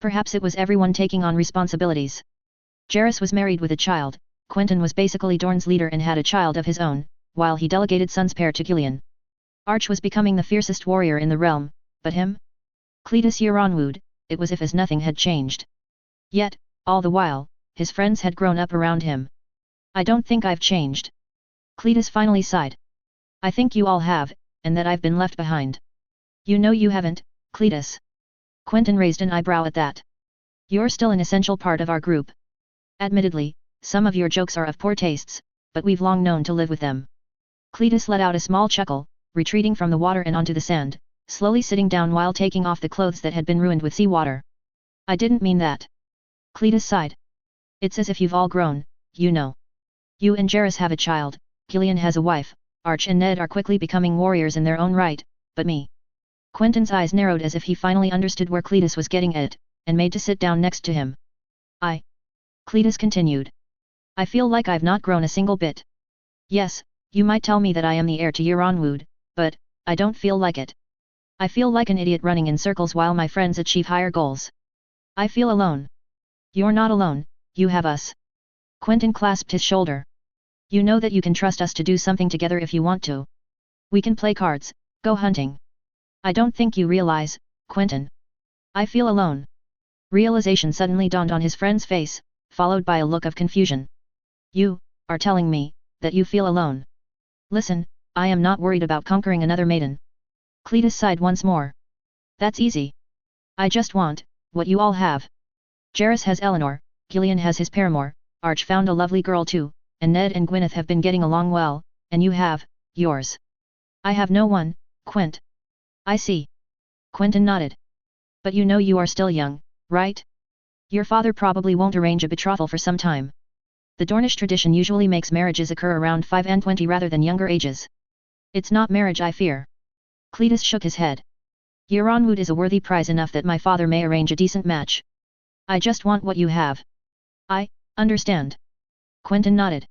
Perhaps it was everyone taking on responsibilities. Jairus was married with a child, Quentyn was basically Dorne's leader and had a child of his own, while he delegated Sun's pair to Gillian. Arch was becoming the fiercest warrior in the realm, but him? Cletus Yiranwood, it was as if nothing had changed. Yet, all the while, his friends had grown up around him. I don't think I've changed. Cletus finally sighed. I think you all have, and that I've been left behind. You know you haven't, Cletus. Quentyn raised an eyebrow at that. You're still an essential part of our group. Admittedly, some of your jokes are of poor tastes, but we've long known to live with them. Cletus let out a small chuckle, retreating from the water and onto the sand, slowly sitting down while taking off the clothes that had been ruined with seawater. I didn't mean that. Cletus sighed. It's as if you've all grown, you know. You and Jairus have a child, Gillian has a wife, Arch and Ned are quickly becoming warriors in their own right, but me. Quentyn's eyes narrowed as if he finally understood where Cletus was getting at, and made to sit down next to him. Cletus continued. I feel like I've not grown a single bit. Yes, you might tell me that I am the heir to Yiranwood, but, I don't feel like it. I feel like an idiot running in circles while my friends achieve higher goals. I feel alone. You're not alone, you have us. Quentyn clasped his shoulder. You know that you can trust us to do something together if you want to. We can play cards, go hunting. I don't think you realize, Quentyn. I feel alone. Realization suddenly dawned on his friend's face, followed by a look of confusion. You are telling me that you feel alone. Listen, I am not worried about conquering another maiden. Cletus sighed once more. That's easy. I just want What you all have? Jairus has Eleanor, Gillian has his paramour, Arch found a lovely girl too, and Ned and Gwyneth have been getting along well, and you have, yours. I have no one, Quent. I see. Quentyn nodded. But you know you are still young, right? Your father probably won't arrange a betrothal for some time. The Dornish tradition usually makes marriages occur around 5 and 20 rather than younger ages. It's not marriage I fear. Cletus shook his head. Euronwood is a worthy prize enough that my father may arrange a decent match. I just want what you have. I understand. Quentyn nodded.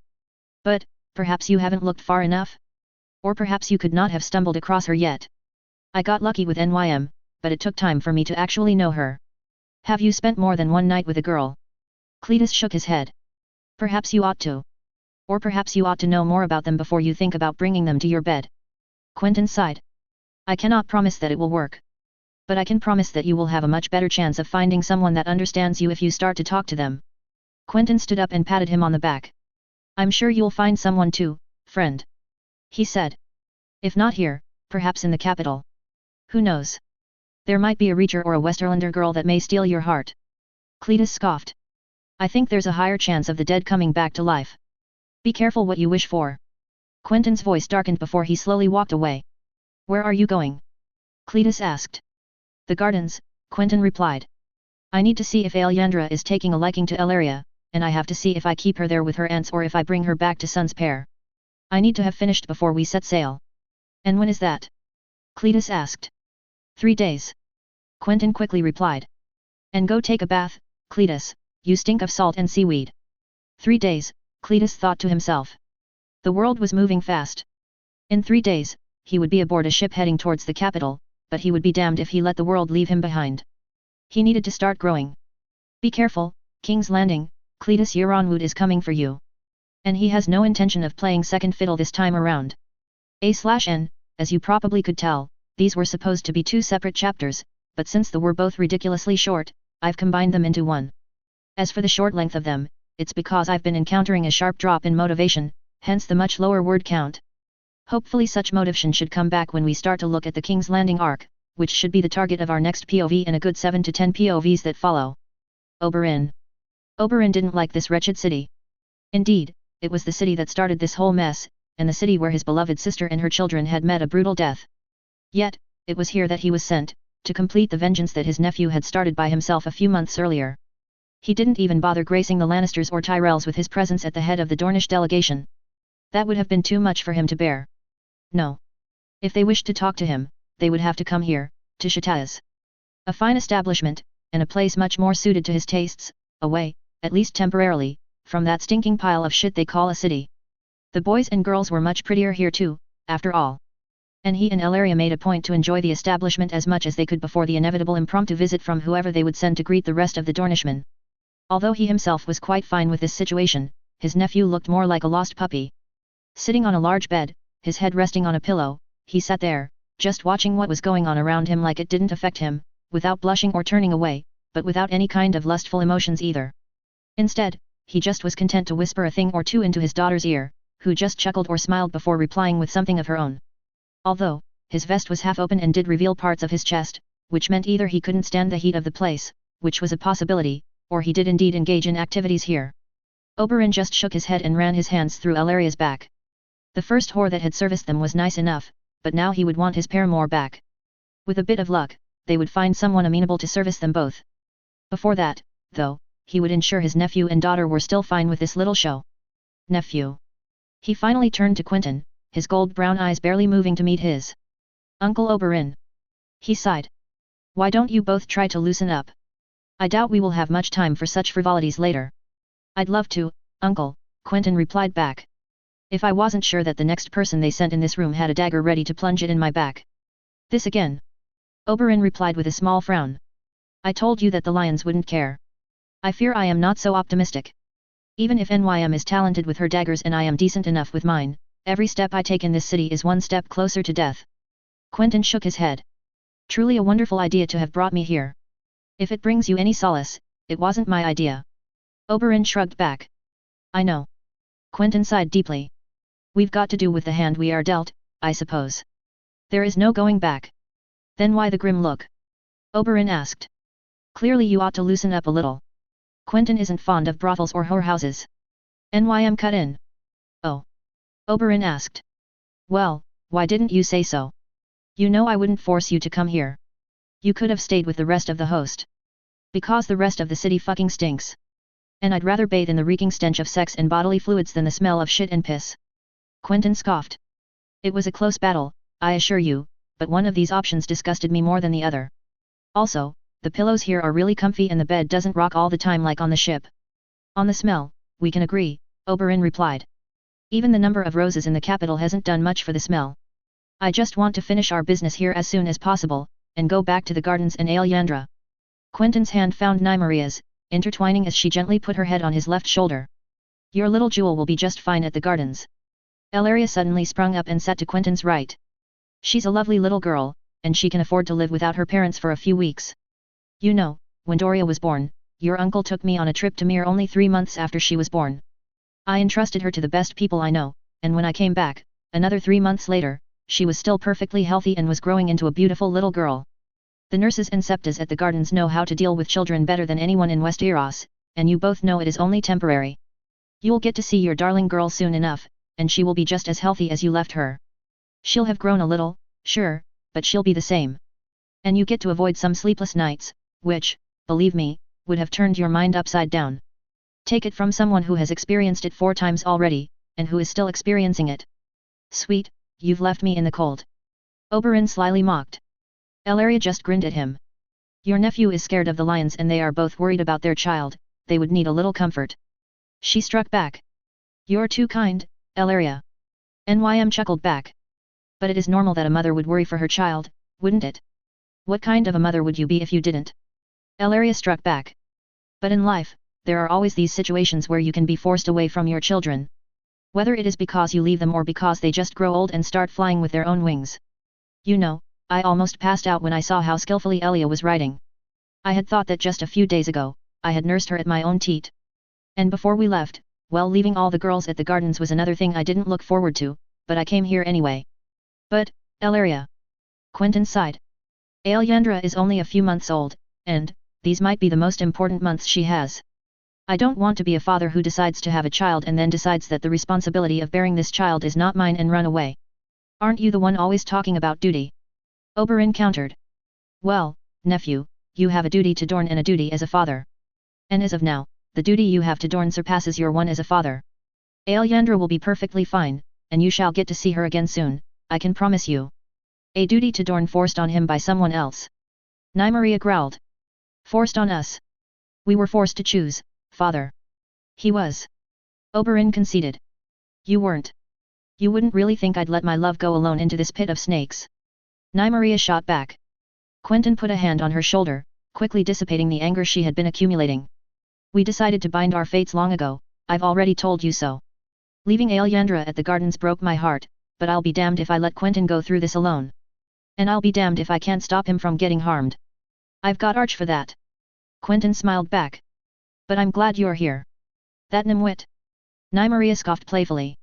But, perhaps you haven't looked far enough? Or perhaps you could not have stumbled across her yet. I got lucky with NYM, but it took time for me to actually know her. Have you spent more than one night with a girl? Cletus shook his head. Perhaps you ought to. Or perhaps you ought to know more about them before you think about bringing them to your bed. Quentyn sighed. I cannot promise that it will work. But I can promise that you will have a much better chance of finding someone that understands you if you start to talk to them. Quentyn stood up and patted him on the back. I'm sure you'll find someone too, friend. He said. If not here, perhaps in the capital. Who knows? There might be a Reacher or a Westerlander girl that may steal your heart. Cletus scoffed. I think there's a higher chance of the dead coming back to life. Be careful what you wish for. Quentyn's voice darkened before he slowly walked away. Where are you going? Cletus asked. The gardens, Quentyn replied. I need to see if Alyandra is taking a liking to Elaria, and I have to see if I keep her there with her aunts or if I bring her back to Sun's Pair. I need to have finished before we set sail. And when is that? Cletus asked. 3 days. Quentyn quickly replied. And go take a bath, Cletus, you stink of salt and seaweed. 3 days, Cletus thought to himself. The world was moving fast. In 3 days, he would be aboard a ship heading towards the capital, but he would be damned if he let the world leave him behind. He needed to start growing. Be careful, King's Landing, Cletus Euronwood is coming for you. And he has no intention of playing second fiddle this time around. A/N, as you probably could tell, these were supposed to be 2 separate chapters, but since they were both ridiculously short, I've combined them into one. As for the short length of them, it's because I've been encountering a sharp drop in motivation, hence the much lower word count. Hopefully such motivation should come back when we start to look at the King's Landing arc, which should be the target of our next POV and a good 7 to 10 POVs that follow. Oberyn. Oberyn didn't like this wretched city. Indeed, it was the city that started this whole mess, and the city where his beloved sister and her children had met a brutal death. Yet, it was here that he was sent, to complete the vengeance that his nephew had started by himself a few months earlier. He didn't even bother gracing the Lannisters or Tyrells with his presence at the head of the Dornish delegation. That would have been too much for him to bear. No. If they wished to talk to him, they would have to come here, to Shataz. A fine establishment, and a place much more suited to his tastes, away, at least temporarily, from that stinking pile of shit they call a city. The boys and girls were much prettier here too, after all. And he and Elaria made a point to enjoy the establishment as much as they could before the inevitable impromptu visit from whoever they would send to greet the rest of the Dornishmen. Although he himself was quite fine with this situation, his nephew looked more like a lost puppy. Sitting on a large bed, his head resting on a pillow, he sat there, just watching what was going on around him like it didn't affect him, without blushing or turning away, but without any kind of lustful emotions either. Instead, he just was content to whisper a thing or two into his daughter's ear, who just chuckled or smiled before replying with something of her own. Although, his vest was half open and did reveal parts of his chest, which meant either he couldn't stand the heat of the place, which was a possibility, or he did indeed engage in activities here. Oberyn just shook his head and ran his hands through Elaria's back. The first whore that had serviced them was nice enough, but now he would want his paramour back. With a bit of luck, they would find someone amenable to service them both. Before that, though, he would ensure his nephew and daughter were still fine with this little show. Nephew. He finally turned to Quentyn, his gold brown eyes barely moving to meet his. Uncle Oberyn. He sighed. Why don't you both try to loosen up? I doubt we will have much time for such frivolities later. I'd love to, Uncle, Quentyn replied back. If I wasn't sure that the next person they sent in this room had a dagger ready to plunge it in my back. This again. Oberyn replied with a small frown. I told you that the lions wouldn't care. I fear I am not so optimistic. Even if NYM is talented with her daggers and I am decent enough with mine, every step I take in this city is one step closer to death. Quentyn shook his head. Truly a wonderful idea to have brought me here. If it brings you any solace, it wasn't my idea. Oberyn shrugged back. I know. Quentyn sighed deeply. We've got to do with the hand we are dealt, I suppose. There is no going back. Then why the grim look? Oberyn asked. Clearly you ought to loosen up a little. Quentyn isn't fond of brothels or whorehouses. NYM cut in. Oh. Oberyn asked. Well, why didn't you say so? You know I wouldn't force you to come here. You could have stayed with the rest of the host. Because the rest of the city fucking stinks. And I'd rather bathe in the reeking stench of sex and bodily fluids than the smell of shit and piss. Quentyn scoffed. It was a close battle, I assure you, but one of these options disgusted me more than the other. Also, the pillows here are really comfy and the bed doesn't rock all the time like on the ship. On the smell, we can agree, Oberyn replied. Even the number of roses in the capital hasn't done much for the smell. I just want to finish our business here as soon as possible, and go back to the gardens and Alyandra. Quentyn's hand found Nymaria's, intertwining as she gently put her head on his left shoulder. Your little jewel will be just fine at the gardens. Ellaria suddenly sprung up and sat to Quentyn's right. She's a lovely little girl, and she can afford to live without her parents for a few weeks. You know, when Doria was born, your uncle took me on a trip to Myr only 3 months after she was born. I entrusted her to the best people I know, and when I came back, another 3 months later, she was still perfectly healthy and was growing into a beautiful little girl. The nurses and septas at the gardens know how to deal with children better than anyone in Westeros, and you both know it is only temporary. You'll get to see your darling girl soon enough, and she will be just as healthy as you left her. She'll have grown a little, sure, but she'll be the same. And you get to avoid some sleepless nights, which, believe me, would have turned your mind upside down. Take it from someone who has experienced it 4 times already, and who is still experiencing it. Sweet, you've left me in the cold. Oberyn slyly mocked. Ellaria just grinned at him. Your nephew is scared of the lions and they are both worried about their child, they would need a little comfort. She struck back. You're too kind, Ellaria. NYM chuckled back. But it is normal that a mother would worry for her child, wouldn't it? What kind of a mother would you be if you didn't? Ellaria struck back. But in life, there are always these situations where you can be forced away from your children. Whether it is because you leave them or because they just grow old and start flying with their own wings. You know, I almost passed out when I saw how skillfully Elia was riding. I had thought that just a few days ago, I had nursed her at my own teat. And before we left, well, leaving all the girls at the gardens was another thing I didn't look forward to, but I came here anyway. But, Ellaria. Quentyn sighed. Alyandra is only a few months old, and, these might be the most important months she has. I don't want to be a father who decides to have a child and then decides that the responsibility of bearing this child is not mine and run away. Aren't you the one always talking about duty? Oberyn countered. Well, nephew, you have a duty to Dorne and a duty as a father. And as of now, the duty you have to Dorne surpasses your one as a father. Alyandra will be perfectly fine, and you shall get to see her again soon, I can promise you. A duty to Dorne forced on him by someone else. Nymeria growled. Forced on us. We were forced to choose, father. He was. Oberyn conceded. You weren't. You wouldn't really think I'd let my love go alone into this pit of snakes. Nymeria shot back. Quentyn put a hand on her shoulder, quickly dissipating the anger she had been accumulating. We decided to bind our fates long ago, I've already told you so. Leaving Alyandra at the gardens broke my heart, but I'll be damned if I let Quentyn go through this alone. And I'll be damned if I can't stop him from getting harmed. I've got Arch for that. Quentyn smiled back. But I'm glad you're here. That nimwit. Nymeria scoffed playfully.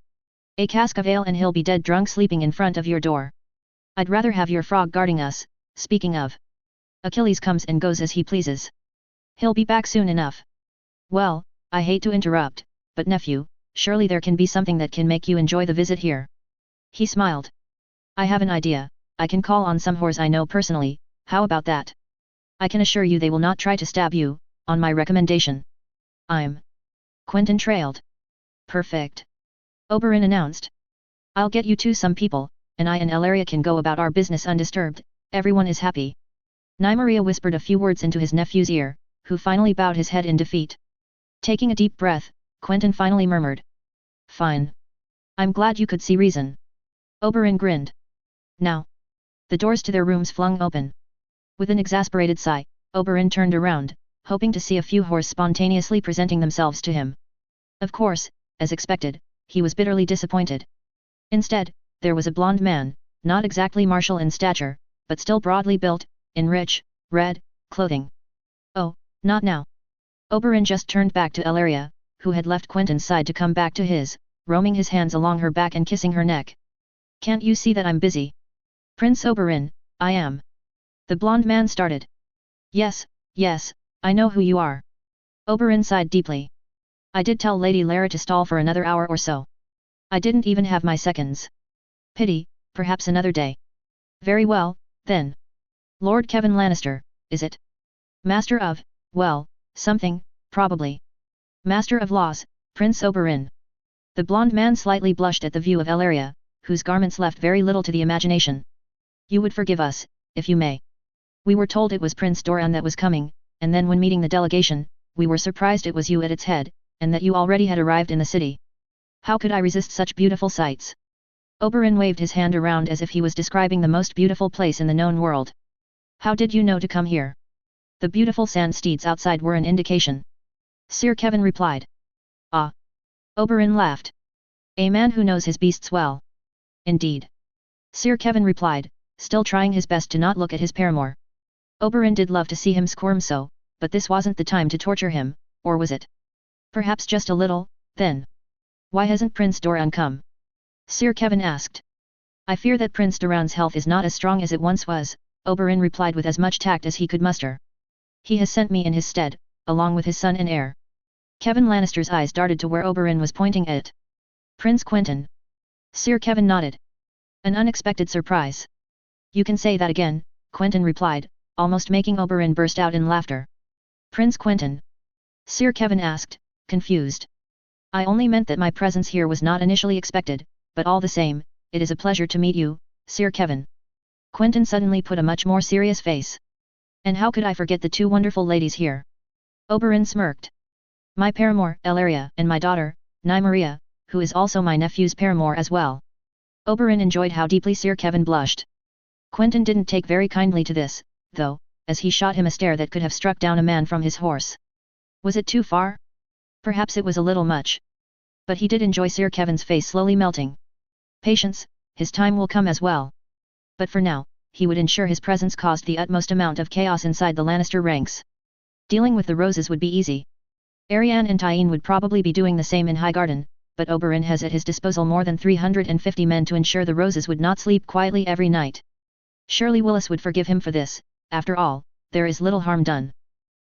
A cask of ale and he'll be dead drunk sleeping in front of your door. I'd rather have your frog guarding us, speaking of. Achilles comes and goes as he pleases. He'll be back soon enough. Well, I hate to interrupt, but nephew, surely there can be something that can make you enjoy the visit here. He smiled. I have an idea, I can call on some whores I know personally, how about that? I can assure you they will not try to stab you, on my recommendation. Quentyn trailed. Perfect. Oberyn announced. I'll get you to some people, and I and Ellaria can go about our business undisturbed, everyone is happy. Nymeria whispered a few words into his nephew's ear, who finally bowed his head in defeat. Taking a deep breath, Quentyn finally murmured. Fine. I'm glad you could see reason. Oberyn grinned. Now. The doors to their rooms flung open. With an exasperated sigh, Oberyn turned around, hoping to see a few whores spontaneously presenting themselves to him. Of course, as expected, he was bitterly disappointed. Instead, there was a blond man, not exactly martial in stature, but still broadly built, in rich, red, clothing. Oh, not now. Oberyn just turned back to Ellaria, who had left Quentyn's side to come back to his, roaming his hands along her back and kissing her neck. Can't you see that I'm busy? Prince Oberyn, I am. The blond man started. Yes, I know who you are. Oberyn sighed deeply. I did tell Lady Lara to stall for another hour or so. I didn't even have my seconds. Pity, perhaps another day. Very well, then. Lord Kevin Lannister, is it? Master of, well, something, probably. Master of Laws, Prince Oberyn. The blonde man slightly blushed at the view of Ellaria, whose garments left very little to the imagination. You would forgive us, if you may. We were told it was Prince Doran that was coming, and then when meeting the delegation, we were surprised it was you at its head, and that you already had arrived in the city. How could I resist such beautiful sights? Oberyn waved his hand around as if he was describing the most beautiful place in the known world. How did you know to come here? The beautiful sand steeds outside were an indication. Sir Kevin replied. Ah. Oberyn laughed. A man who knows his beasts well. Indeed. Sir Kevin replied, still trying his best to not look at his paramour. Oberyn did love to see him squirm so, but this wasn't the time to torture him, or was it? Perhaps just a little, then. Why hasn't Prince Doran come? Sir Kevin asked. I fear that Prince Doran's health is not as strong as it once was, Oberyn replied with as much tact as he could muster. He has sent me in his stead, along with his son and heir. Kevin Lannister's eyes darted to where Oberyn was pointing at. Prince Quentyn. Sir Kevin nodded. An unexpected surprise. You can say that again, Quentyn replied, almost making Oberyn burst out in laughter. Prince Quentyn? Sir Kevin asked, confused. I only meant that my presence here was not initially expected, but all the same, it is a pleasure to meet you, Sir Kevin. Quentyn suddenly put a much more serious face. And how could I forget the two wonderful ladies here? Oberyn smirked. My paramour, Ellaria, and my daughter, Nymeria, who is also my nephew's paramour as well. Oberyn enjoyed how deeply Sir Kevin blushed. Quentyn didn't take very kindly to this, though, as he shot him a stare that could have struck down a man from his horse. Was it too far? Perhaps it was a little much. But he did enjoy Sir Kevin's face slowly melting. Patience, his time will come as well. But for now, he would ensure his presence caused the utmost amount of chaos inside the Lannister ranks. Dealing with the roses would be easy. Arianne and Tyene would probably be doing the same in Highgarden, but Oberyn has at his disposal more than 350 men to ensure the roses would not sleep quietly every night. Surely Willis would forgive him for this, after all, there is little harm done.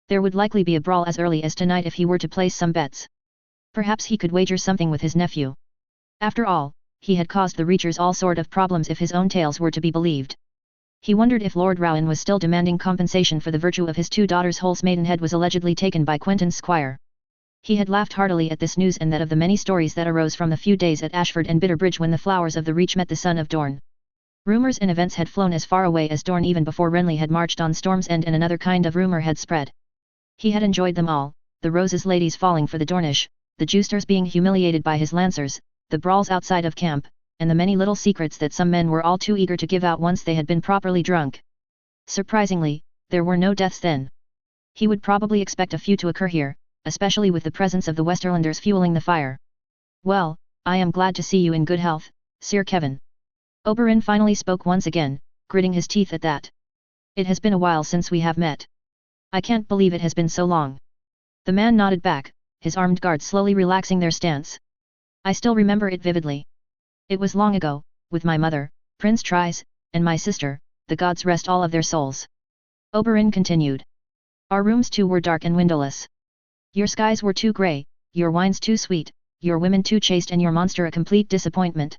There would likely be a brawl as early as tonight if he were to place some bets. Perhaps he could wager something with his nephew. After all, he had caused the Reachers all sort of problems if his own tales were to be believed. He wondered if Lord Rowan was still demanding compensation for the virtue of his two daughters whose maidenhead was allegedly taken by Quentyn's squire. He had laughed heartily at this news and that of the many stories that arose from the few days at Ashford and Bitterbridge when the flowers of the Reach met the son of Dorne. Rumours and events had flown as far away as Dorne even before Renly had marched on Storm's End, and another kind of rumour had spread. He had enjoyed them all, the Rose's ladies falling for the Dornish, the Justers being humiliated by his lancers, the brawls outside of camp, and the many little secrets that some men were all too eager to give out once they had been properly drunk. Surprisingly, there were no deaths then. He would probably expect a few to occur here, especially with the presence of the Westerlanders fueling the fire. Well, I am glad to see you in good health, Sir Kevin. Oberyn finally spoke once again, gritting his teeth at that. It has been a while since we have met. I can't believe it has been so long. The man nodded back, his armed guards slowly relaxing their stance. I still remember it vividly. It was long ago, with my mother, Prince Trise, and my sister, the gods rest all of their souls. Oberyn continued. Our rooms too were dark and windowless. Your skies were too grey, your wines too sweet, your women too chaste, and your monster a complete disappointment.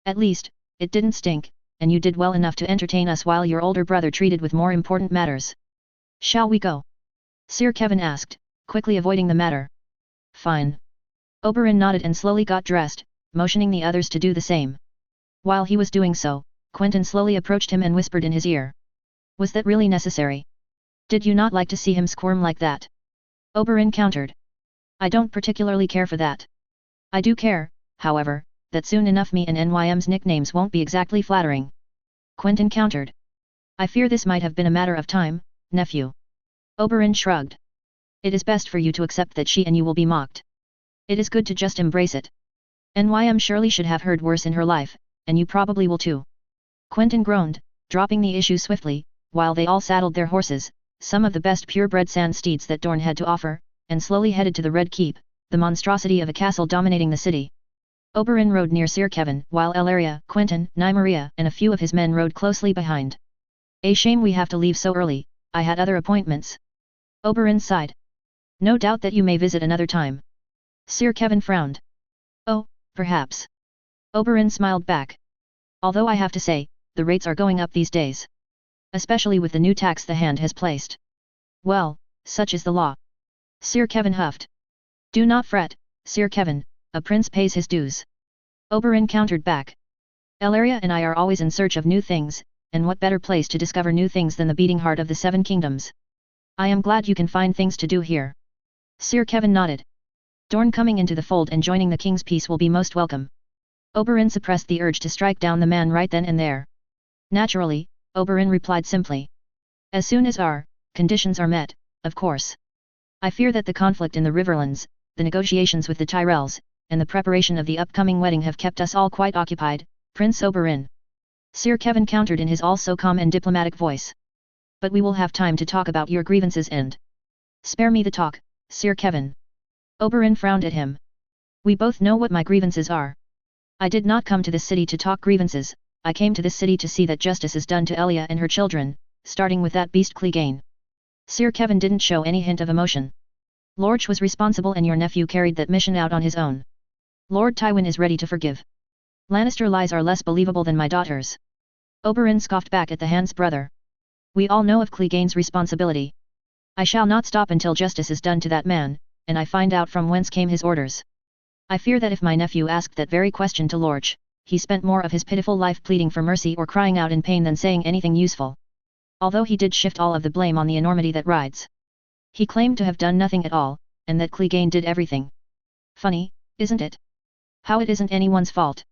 At least, it didn't stink, and you did well enough to entertain us while your older brother treated with more important matters. Shall we go? Sir Kevin asked, quickly avoiding the matter. Fine. Oberyn nodded and slowly got dressed, motioning the others to do the same. While he was doing so, Quentyn slowly approached him and whispered in his ear. Was that really necessary? Did you not like to see him squirm like that? Oberyn countered. I don't particularly care for that. I do care, however, that soon enough me and NYM's nicknames won't be exactly flattering. Quentyn countered. I fear this might have been a matter of time, nephew. Oberyn shrugged. It is best for you to accept that she and you will be mocked. It is good to just embrace it. NYM surely should have heard worse in her life, and you probably will too. Quentyn groaned, dropping the issue swiftly, while they all saddled their horses, some of the best purebred sand steeds that Dorne had to offer, and slowly headed to the Red Keep, the monstrosity of a castle dominating the city. Oberyn rode near Sir Kevin, while Ellaria, Quentyn, Nymeria, and a few of his men rode closely behind. A shame we have to leave so early, I had other appointments. Oberyn sighed. No doubt that you may visit another time. Sir Kevin frowned. Oh, perhaps. Oberyn smiled back. Although I have to say, the rates are going up these days. Especially with the new tax the hand has placed. Well, such is the law. Sir Kevin huffed. Do not fret, Sir Kevin, a prince pays his dues. Oberyn countered back. Elaria and I are always in search of new things, and what better place to discover new things than the beating heart of the Seven Kingdoms. I am glad you can find things to do here. Sir Kevin nodded. Dorne coming into the fold and joining the king's peace will be most welcome. Oberyn suppressed the urge to strike down the man right then and there. Naturally, Oberyn replied simply. As soon as our conditions are met, of course. I fear that the conflict in the Riverlands, the negotiations with the Tyrells, and the preparation of the upcoming wedding have kept us all quite occupied, Prince Oberyn. Sir Kevin countered in his also calm and diplomatic voice. But we will have time to talk about your grievances and... Spare me the talk, Sir Kevin. Oberyn frowned at him. We both know what my grievances are. I did not come to this city to talk grievances, I came to this city to see that justice is done to Elia and her children, starting with that beast Clegane. Sir Kevin didn't show any hint of emotion. Lorch was responsible and your nephew carried that mission out on his own. Lord Tywin is ready to forgive. Lannister lies are less believable than my daughter's. Oberyn scoffed back at the Hand's brother. We all know of Clegane's responsibility. I shall not stop until justice is done to that man, and I find out from whence came his orders. I fear that if my nephew asked that very question to Lorch, he spent more of his pitiful life pleading for mercy or crying out in pain than saying anything useful. Although he did shift all of the blame on the enormity that rides. He claimed to have done nothing at all, and that Clegane did everything. Funny, isn't it? How it isn't anyone's fault.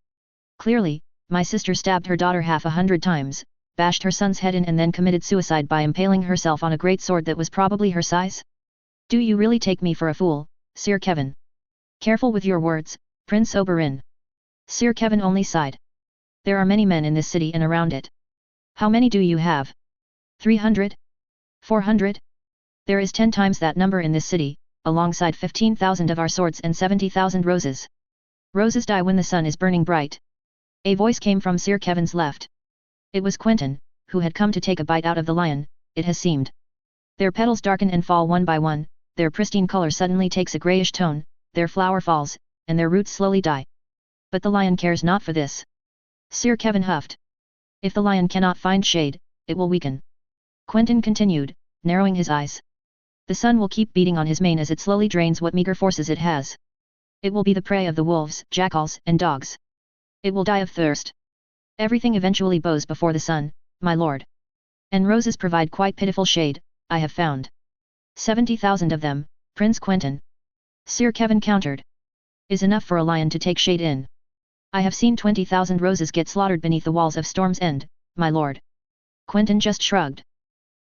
Clearly, my sister stabbed her daughter 100 times, bashed her son's head in and then committed suicide by impaling herself on a great sword that was probably her size? Do you really take me for a fool, Sir Kevin? Careful with your words, Prince Oberyn. Sir Kevin only sighed. There are many men in this city and around it. How many do you have? 300? 400? There is 10 times that number in this city, alongside 15,000 of our swords and 70,000 roses. Roses die when the sun is burning bright. A voice came from Sir Kevin's left. It was Quentyn, who had come to take a bite out of the lion, it has seemed. Their petals darken and fall one by one, their pristine color suddenly takes a greyish tone, their flower falls, and their roots slowly die. But the lion cares not for this. Sir Kevin huffed. If the lion cannot find shade, it will weaken. Quentyn continued, narrowing his eyes. The sun will keep beating on his mane as it slowly drains what meager forces it has. It will be the prey of the wolves, jackals, and dogs. It will die of thirst. Everything eventually bows before the sun, my lord. And roses provide quite pitiful shade, I have found. 70,000 of them, Prince Quentyn. Sir Kevin countered. Is enough for a lion to take shade in. I have seen 20,000 roses get slaughtered beneath the walls of Storm's End, my lord. Quentyn just shrugged.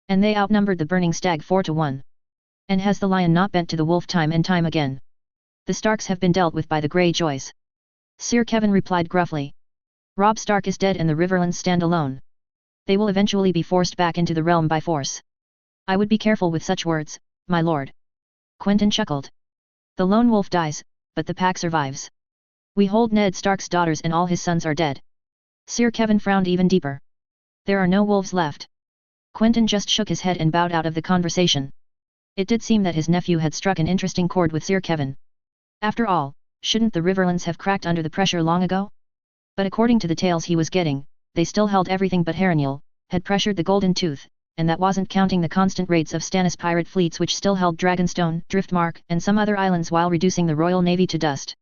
And they outnumbered the burning stag 4 to 1. And has the lion not bent to the wolf time and time again? The Starks have been dealt with by the Greyjoys. Sir Kevin replied gruffly. Robb Stark is dead and the Riverlands stand alone. They will eventually be forced back into the realm by force. I would be careful with such words, my lord. Quentyn chuckled. The lone wolf dies, but the pack survives. We hold Ned Stark's daughters and all his sons are dead. Sir Kevin frowned even deeper. There are no wolves left. Quentyn just shook his head and bowed out of the conversation. It did seem that his nephew had struck an interesting chord with Sir Kevin. After all, shouldn't the Riverlands have cracked under the pressure long ago? But according to the tales he was getting, they still held everything but Harrenhal, had pressured the Golden Tooth, and that wasn't counting the constant raids of Stannis pirate fleets which still held Dragonstone, Driftmark, and some other islands while reducing the Royal Navy to dust.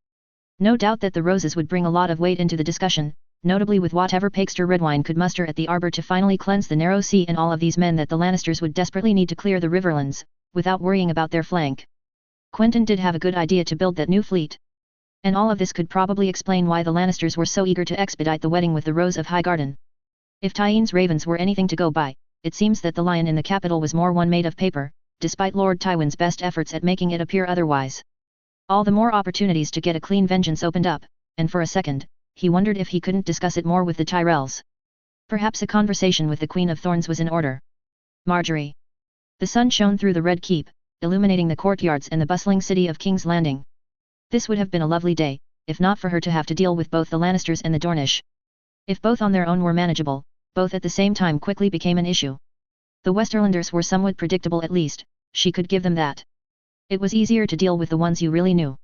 No doubt that the roses would bring a lot of weight into the discussion, notably with whatever Pakester Redwine could muster at the Arbor to finally cleanse the narrow sea and all of these men that the Lannisters would desperately need to clear the Riverlands, without worrying about their flank. Quentyn did have a good idea to build that new fleet. And all of this could probably explain why the Lannisters were so eager to expedite the wedding with the Rose of Highgarden. If Tyenne's ravens were anything to go by, it seems that the lion in the capital was more one made of paper, despite Lord Tywin's best efforts at making it appear otherwise. All the more opportunities to get a clean vengeance opened up, and for a second, he wondered if he couldn't discuss it more with the Tyrells. Perhaps a conversation with the Queen of Thorns was in order. Marjorie. The sun shone through the Red Keep, illuminating the courtyards and the bustling city of King's Landing. This would have been a lovely day, if not for her to have to deal with both the Lannisters and the Dornish. If both on their own were manageable, both at the same time quickly became an issue. The Westerlanders were somewhat predictable at least, she could give them that. It was easier to deal with the ones you really knew.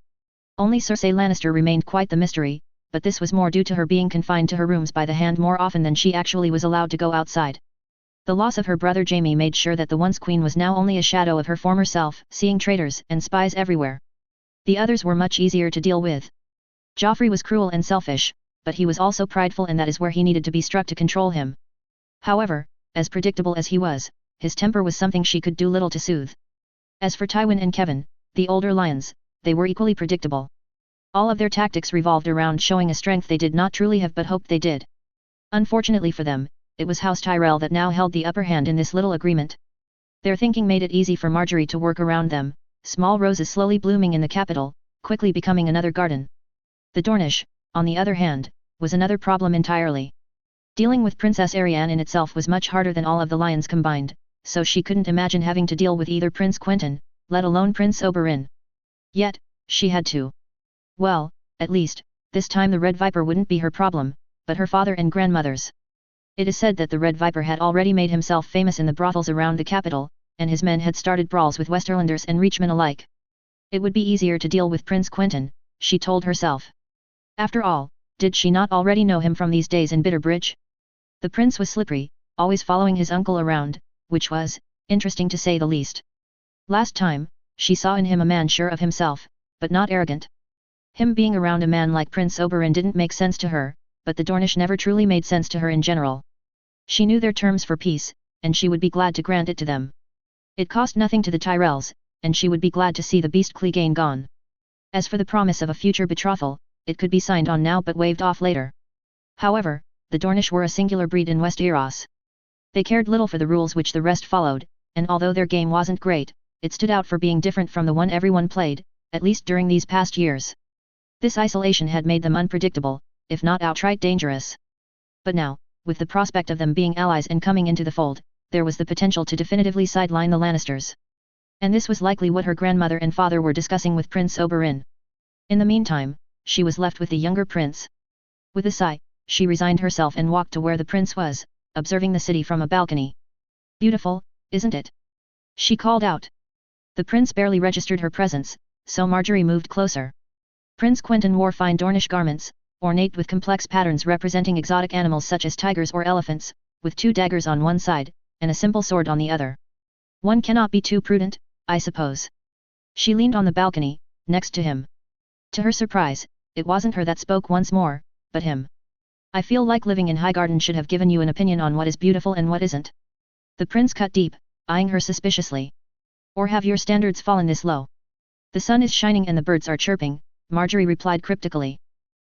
Only Cersei Lannister remained quite the mystery, but this was more due to her being confined to her rooms by the hand more often than she actually was allowed to go outside. The loss of her brother Jaime made sure that the once queen was now only a shadow of her former self, seeing traitors and spies everywhere. The others were much easier to deal with. Joffrey was cruel and selfish, but he was also prideful, and that is where he needed to be struck to control him. However, as predictable as he was, his temper was something she could do little to soothe. As for Tywin and Kevin, the older lions, they were equally predictable. All of their tactics revolved around showing a strength they did not truly have but hoped they did. Unfortunately for them, it was House Tyrell that now held the upper hand in this little agreement. Their thinking made it easy for Margaery to work around them, small roses slowly blooming in the capital, quickly becoming another garden. The Dornish, on the other hand, was another problem entirely. Dealing with Princess Arianne in itself was much harder than all of the lions combined, so she couldn't imagine having to deal with either Prince Quentyn, let alone Prince Oberyn. Yet, she had to. Well, at least, this time the Red Viper wouldn't be her problem, but her father and grandmother's. It is said that the Red Viper had already made himself famous in the brothels around the capital, and his men had started brawls with Westerlanders and Reachmen alike. It would be easier to deal with Prince Quentyn, she told herself. After all, did she not already know him from these days in Bitterbridge? The prince was slippery, always following his uncle around, which was interesting to say the least. Last time, she saw in him a man sure of himself, but not arrogant. Him being around a man like Prince Oberyn didn't make sense to her, but the Dornish never truly made sense to her in general. She knew their terms for peace, and she would be glad to grant it to them. It cost nothing to the Tyrells, and she would be glad to see the beast Clegane gone. As for the promise of a future betrothal, it could be signed on now but waved off later. However, the Dornish were a singular breed in Westeros. They cared little for the rules which the rest followed, and although their game wasn't great, it stood out for being different from the one everyone played, at least during these past years. This isolation had made them unpredictable, if not outright dangerous. But now, with the prospect of them being allies and coming into the fold, there was the potential to definitively sideline the Lannisters. And this was likely what her grandmother and father were discussing with Prince Oberyn. In the meantime, she was left with the younger prince. With a sigh, she resigned herself and walked to where the prince was, observing the city from a balcony. "Beautiful, isn't it?" she called out. The prince barely registered her presence, so Margaery moved closer. Prince Quentyn wore fine Dornish garments, ornate with complex patterns representing exotic animals such as tigers or elephants, with 2 daggers on one side, and a simple sword on the other. "One cannot be too prudent, I suppose." She leaned on the balcony, next to him. To her surprise, it wasn't her that spoke once more, but him. "I feel like living in Highgarden should have given you an opinion on what is beautiful and what isn't." The prince cut deep, eyeing her suspiciously. "Or have your standards fallen this low?" "The sun is shining and the birds are chirping," Margaery replied cryptically.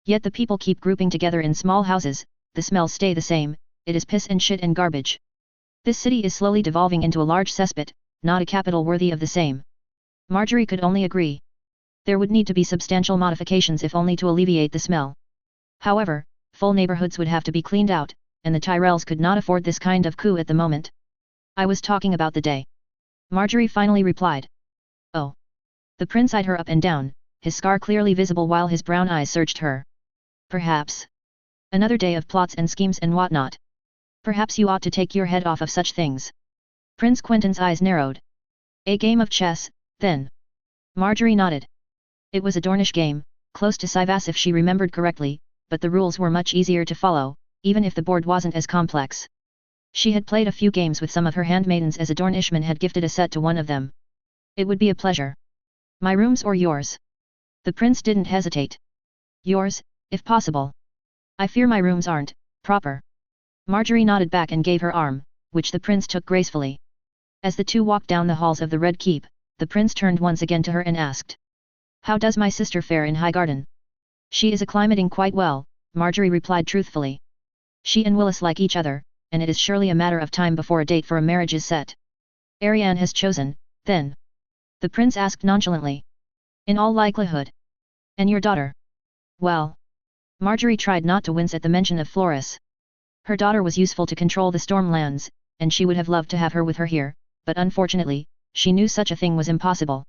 "Yet the people keep grouping together in small houses, the smells stay the same, it is piss and shit and garbage. This city is slowly devolving into a large cesspit, not a capital worthy of the same." Margaery could only agree. There would need to be substantial modifications if only to alleviate the smell. However, full neighborhoods would have to be cleaned out, and the Tyrells could not afford this kind of coup at the moment. "I was talking about the day," Margaery finally replied. "Oh." The prince eyed her up and down, his scar clearly visible while his brown eyes searched her. "Perhaps. Another day of plots and schemes and whatnot. Perhaps you ought to take your head off of such things." Prince Quentyn's eyes narrowed. "A game of chess, then?" Margaery nodded. It was a Dornish game, close to Sivas if she remembered correctly, but the rules were much easier to follow, even if the board wasn't as complex. She had played a few games with some of her handmaidens as a Dornishman had gifted a set to one of them. "It would be a pleasure." "My rooms or yours?" The prince didn't hesitate. "Yours, if possible. I fear my rooms aren't proper." Margaery nodded back and gave her arm, which the prince took gracefully. As the two walked down the halls of the Red Keep, the prince turned once again to her and asked, "How does my sister fare in Highgarden?" "She is acclimating quite well," Margaery replied truthfully. "She and Willis like each other, and it is surely a matter of time before a date for a marriage is set." "Arianne has chosen, then?" the prince asked nonchalantly. "In all likelihood." "And your daughter?" "Well." Margaery tried not to wince at the mention of Floris. Her daughter was useful to control the Stormlands, and she would have loved to have her with her here, but unfortunately, she knew such a thing was impossible.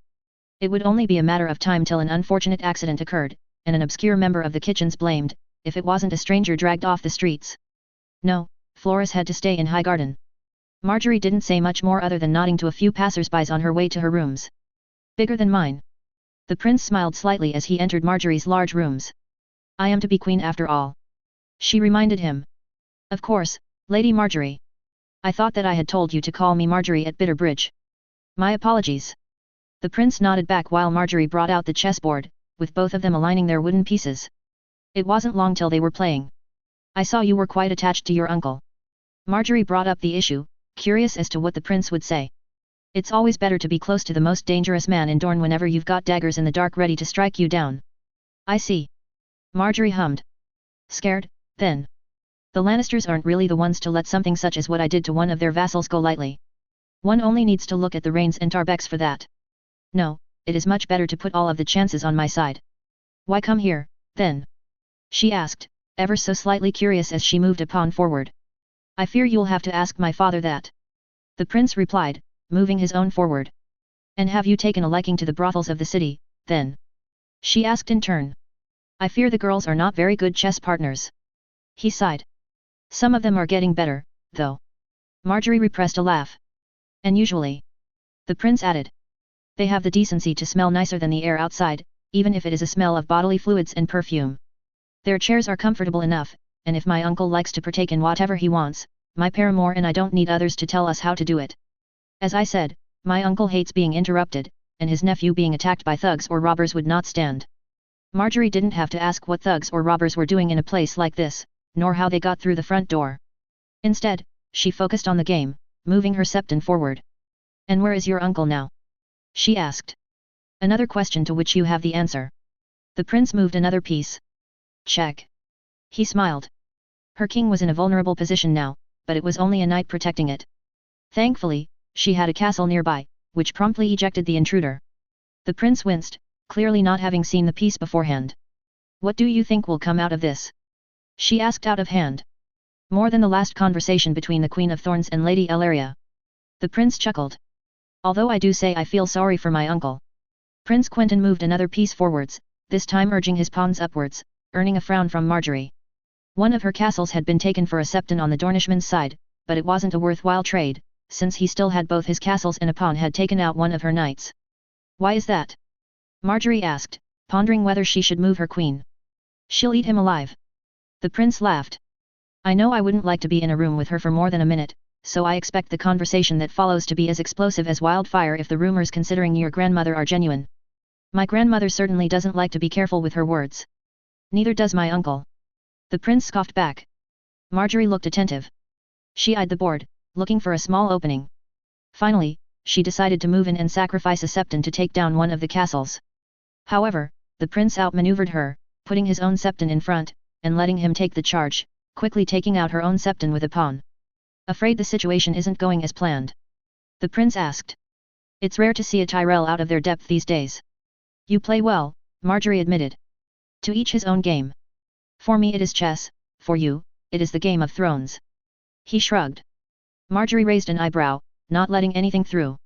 It would only be a matter of time till an unfortunate accident occurred, and an obscure member of the kitchens blamed, if it wasn't a stranger dragged off the streets. No, Floris had to stay in Highgarden. Marjorie didn't say much more other than nodding to a few passers-bys on her way to her rooms. Bigger than mine. The prince smiled slightly as he entered Marjorie's large rooms. I am to be queen after all. She reminded him. Of course, Lady Marjorie. I thought that I had told you to call me Marjorie at Bitterbridge. My apologies. The prince nodded back while Marjorie brought out the chessboard, with both of them aligning their wooden pieces. It wasn't long till they were playing. I saw you were quite attached to your uncle. Marjorie brought up the issue, curious as to what the prince would say. It's always better to be close to the most dangerous man in Dorne whenever you've got daggers in the dark ready to strike you down. I see. Marjorie hummed. Scared, then? The Lannisters aren't really the ones to let something such as what I did to one of their vassals go lightly. One only needs to look at the Rains and Tarbecks for that. No, it is much better to put all of the chances on my side. Why come here, then? She asked, ever so slightly curious as she moved a pawn forward. I fear you'll have to ask my father that. The prince replied, moving his own forward. And have you taken a liking to the brothels of the city, then? She asked in turn. I fear the girls are not very good chess partners. He sighed. Some of them are getting better, though. Marjorie repressed a laugh. And usually. The prince added. They have the decency to smell nicer than the air outside, even if it is a smell of bodily fluids and perfume. Their chairs are comfortable enough, and if my uncle likes to partake in whatever he wants, my paramour and I don't need others to tell us how to do it. As I said, my uncle hates being interrupted, and his nephew being attacked by thugs or robbers would not stand. Marjorie didn't have to ask what thugs or robbers were doing in a place like this, nor how they got through the front door. Instead, she focused on the game, moving her septon forward. And where is your uncle now? She asked. Another question to which you have the answer. The prince moved another piece. Check. He smiled. Her king was in a vulnerable position now, but it was only a knight protecting it. Thankfully, she had a castle nearby, which promptly ejected the intruder. The prince winced, clearly not having seen the piece beforehand. What do you think will come out of this? She asked out of hand. More than the last conversation between the Queen of Thorns and Lady Elaria. The prince chuckled. Although I do say I feel sorry for my uncle. Prince Quentyn moved another piece forwards, this time urging his pawns upwards, earning a frown from Marjorie. One of her castles had been taken for a septon on the Dornishman's side, but it wasn't a worthwhile trade, since he still had both his castles and a pawn had taken out one of her knights. Why is that? Marjorie asked, pondering whether she should move her queen. She'll eat him alive. The prince laughed. I know I wouldn't like to be in a room with her for more than a minute, so I expect the conversation that follows to be as explosive as wildfire if the rumors considering your grandmother are genuine. My grandmother certainly doesn't like to be careful with her words. Neither does my uncle. The prince scoffed back. Marjorie looked attentive. She eyed the board, looking for a small opening. Finally, she decided to move in and sacrifice a septon to take down one of the castles. However, the prince outmaneuvered her, putting his own septon in front, and letting him take the charge, quickly taking out her own septon with a pawn. Afraid the situation isn't going as planned? The prince asked. It's rare to see a Tyrell out of their depth these days. You play well, Marjorie admitted. To each his own game. For me it is chess, for you, it is the Game of Thrones. He shrugged. Marjorie raised an eyebrow, not letting anything through.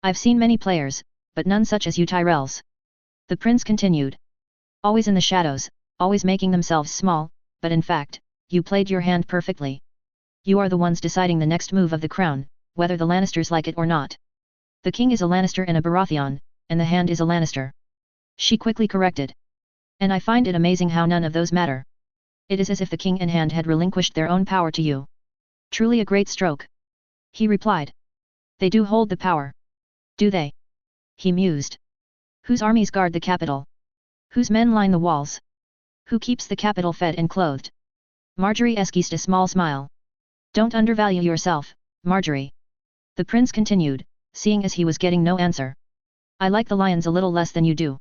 I've seen many players, but none such as you Tyrells. The prince continued. Always in the shadows, always making themselves small, but in fact, you played your hand perfectly. You are the ones deciding the next move of the crown, whether the Lannisters like it or not. The king is a Lannister and a Baratheon, and the hand is a Lannister. She quickly corrected. And I find it amazing how none of those matter. It is as if the king and hand had relinquished their own power to you. Truly a great stroke. He replied. They do hold the power. Do they? He mused. Whose armies guard the capital? Whose men line the walls? Who keeps the capital fed and clothed? Marjorie esquissed a small smile. Don't undervalue yourself, Marjorie. The prince continued, seeing as he was getting no answer. I like the lions a little less than you do.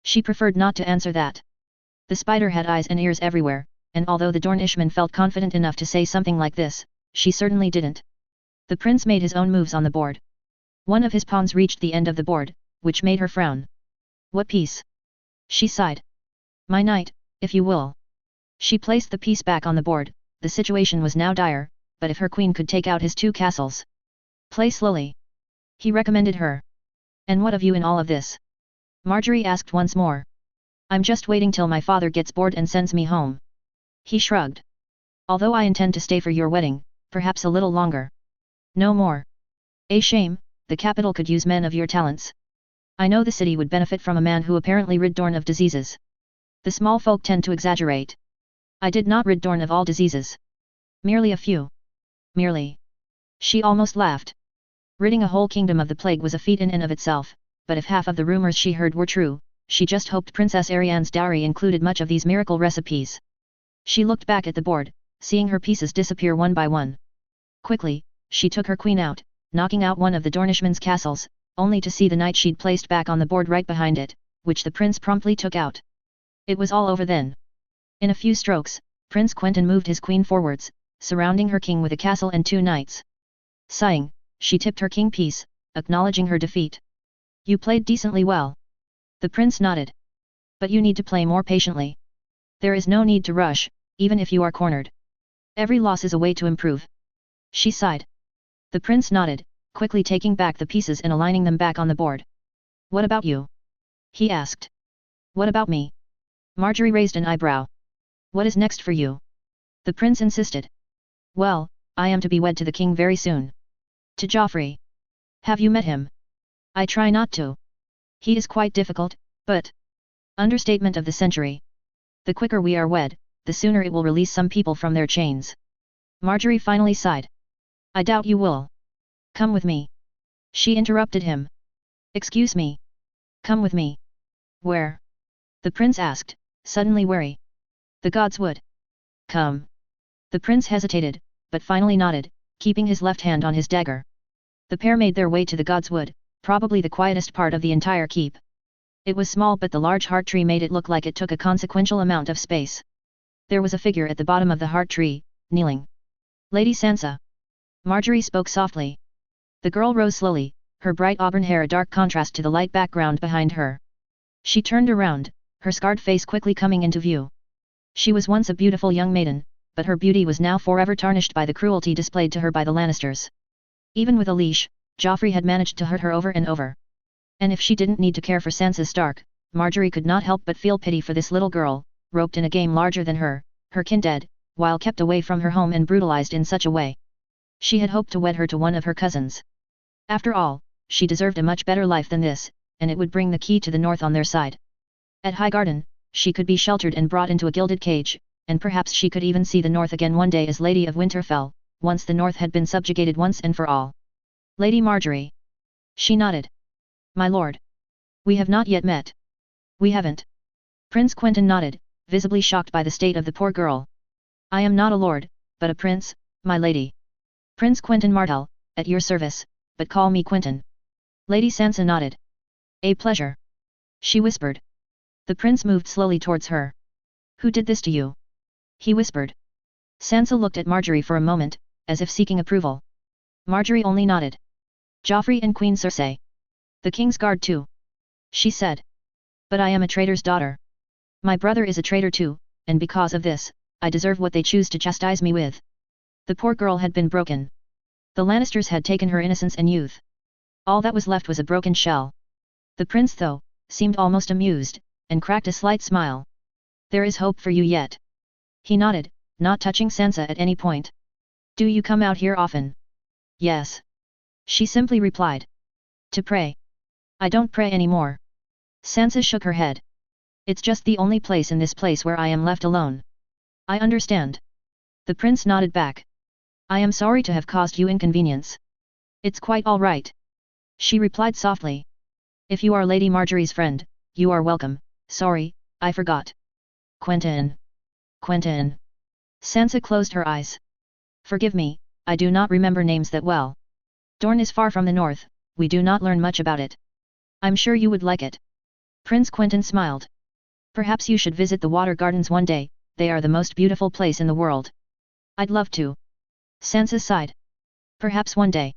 She preferred not to answer that. The spider had eyes and ears everywhere, and although the Dornishman felt confident enough to say something like this, she certainly didn't. The prince made his own moves on the board. One of his pawns reached the end of the board, which made her frown. What piece? She sighed. My knight, if you will. She placed the piece back on the board. The situation was now dire, but if her queen could take out his two castles. Play slowly. He recommended her. And what of you in all of this? Marjorie asked once more. I'm just waiting till my father gets bored and sends me home. He shrugged. Although I intend to stay for your wedding, perhaps a little longer. No more. A shame, the capital could use men of your talents. I know the city would benefit from a man who apparently rid Dorne of diseases. The small folk tend to exaggerate. I did not rid Dorne of all diseases. Merely a few. Merely. She almost laughed. Ridding a whole kingdom of the plague was a feat in and of itself, but if half of the rumors she heard were true, she just hoped Princess Ariane's dowry included much of these miracle recipes. She looked back at the board, seeing her pieces disappear one by one. Quickly, she took her queen out, knocking out one of the Dornishmen's castles, only to see the knight she'd placed back on the board right behind it, which the prince promptly took out. It was all over then. In a few strokes, Prince Quentyn moved his queen forwards, surrounding her king with a castle and 2 knights. Sighing, she tipped her king piece, acknowledging her defeat. You played decently well. The prince nodded. But you need to play more patiently. There is no need to rush, even if you are cornered. Every loss is a way to improve. She sighed. The prince nodded, quickly taking back the pieces and aligning them back on the board. What about you? He asked. What about me? Marjorie raised an eyebrow. What is next for you? The prince insisted. Well, I am to be wed to the king very soon. To Joffrey. Have you met him? I try not to. He is quite difficult, but... Understatement of the century. The quicker we are wed, the sooner it will release some people from their chains. Marjorie finally sighed. I doubt you will. Come with me. She interrupted him. Excuse me. Come with me. Where? The prince asked, suddenly wary. The gods would. Come. The prince hesitated, but finally nodded, keeping his left hand on his dagger. The pair made their way to the gods wood, probably the quietest part of the entire keep. It was small, but the large heart tree made it look like it took a consequential amount of space. There was a figure at the bottom of the heart tree, kneeling. Lady Sansa. Marjorie spoke softly. The girl rose slowly, her bright auburn hair a dark contrast to the light background behind her. She turned around, her scarred face quickly coming into view. She was once a beautiful young maiden, but her beauty was now forever tarnished by the cruelty displayed to her by the Lannisters. Even with a leash, Joffrey had managed to hurt her over and over. And if she didn't need to care for Sansa Stark, Marjorie could not help but feel pity for this little girl, roped in a game larger than her kin dead, while kept away from her home and brutalized in such a way. She had hoped to wed her to one of her cousins. After all, she deserved a much better life than this, and it would bring the key to the north on their side. At Highgarden, she could be sheltered and brought into a gilded cage, and perhaps she could even see the north again one day as Lady of Winterfell, once the north had been subjugated once and for all. Lady Marjorie. She nodded. My lord. We have not yet met. We haven't. Prince Quentyn nodded, visibly shocked by the state of the poor girl. I am not a lord, but a prince, my lady. Prince Quentyn Martell, at your service, but call me Quentyn. Lady Sansa nodded. A pleasure. She whispered. The prince moved slowly towards her. Who did this to you? He whispered. Sansa looked at Marjorie for a moment, as if seeking approval. Marjorie only nodded. Joffrey and Queen Cersei. The King's Guard too. She said. But I am a traitor's daughter. My brother is a traitor too, and because of this, I deserve what they choose to chastise me with. The poor girl had been broken. The Lannisters had taken her innocence and youth. All that was left was a broken shell. The prince, though, seemed almost amused, and cracked a slight smile. There is hope for you yet. He nodded, not touching Sansa at any point. Do you come out here often? Yes. She simply replied. To pray. I don't pray anymore. Sansa shook her head. It's just the only place in this place where I am left alone. I understand. The prince nodded back. I am sorry to have caused you inconvenience. It's quite all right. She replied softly. If you are Lady Marjorie's friend, you are welcome. Sorry, I forgot. Quentyn. Quentyn. Sansa closed her eyes. Forgive me, I do not remember names that well. Dorne is far from the north, we do not learn much about it. I'm sure you would like it. Prince Quentyn smiled. Perhaps you should visit the water gardens one day, they are the most beautiful place in the world. I'd love to. Sansa sighed. Perhaps one day.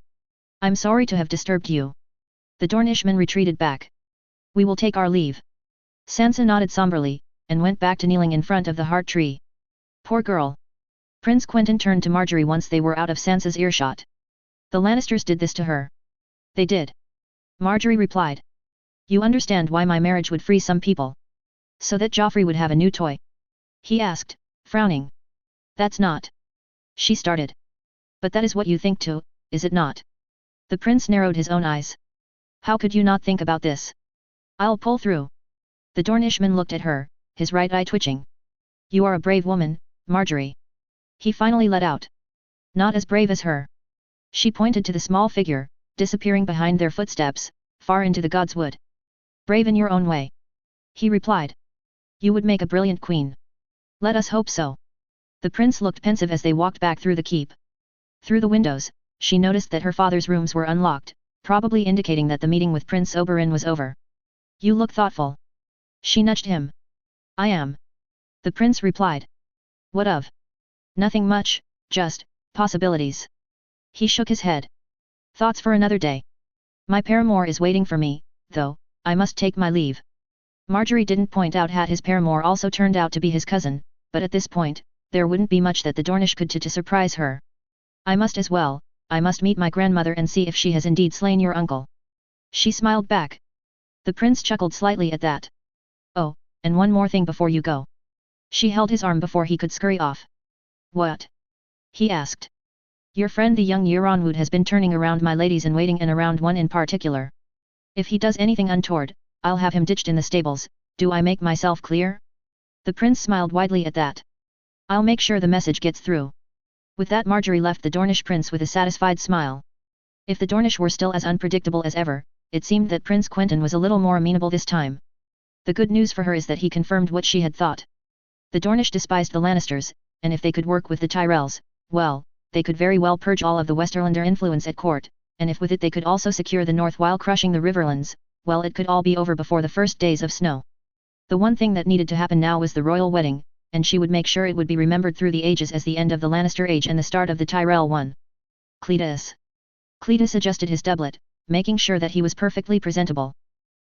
I'm sorry to have disturbed you. The Dornishmen retreated back. We will take our leave. Sansa nodded somberly, and went back to kneeling in front of the heart tree. Poor girl. Prince Quentyn turned to Marjorie once they were out of Sansa's earshot. The Lannisters did this to her. They did. Marjorie replied. You understand why my marriage would free some people. So that Joffrey would have a new toy? He asked, frowning. That's not. She started. But that is what you think too, is it not? The prince narrowed his own eyes. How could you not think about this? I'll pull through. The Dornishman looked at her, his right eye twitching. You are a brave woman, Marjorie. He finally let out. Not as brave as her. She pointed to the small figure, disappearing behind their footsteps, far into the god's wood. Brave in your own way. He replied. You would make a brilliant queen. Let us hope so. The prince looked pensive as they walked back through the keep. Through the windows, she noticed that her father's rooms were unlocked, probably indicating that the meeting with Prince Oberyn was over. You look thoughtful. She nudged him. I am. The prince replied. What of? Nothing much, just possibilities. He shook his head. Thoughts for another day. My paramour is waiting for me, though, I must take my leave. Marjorie didn't point out how his paramour also turned out to be his cousin, but at this point, there wouldn't be much that the Dornish could do to surprise her. I must as well, I must meet my grandmother and see if she has indeed slain your uncle. She smiled back. The prince chuckled slightly at that. Oh, and one more thing before you go. She held his arm before he could scurry off. What? He asked. Your friend the young Euronwood has been turning around my ladies-in-waiting and around one in particular. If he does anything untoward, I'll have him ditched in the stables, do I make myself clear? The prince smiled widely at that. I'll make sure the message gets through. With that Marjorie left the Dornish prince with a satisfied smile. If the Dornish were still as unpredictable as ever, it seemed that Prince Quentyn was a little more amenable this time. The good news for her is that he confirmed what she had thought. The Dornish despised the Lannisters, and if they could work with the Tyrells, well, they could very well purge all of the Westerlander influence at court, and if with it they could also secure the north while crushing the Riverlands, well it could all be over before the first days of snow. The one thing that needed to happen now was the royal wedding, and she would make sure it would be remembered through the ages as the end of the Lannister age and the start of the Tyrell one. Cletus. Cletus adjusted his doublet, making sure that he was perfectly presentable.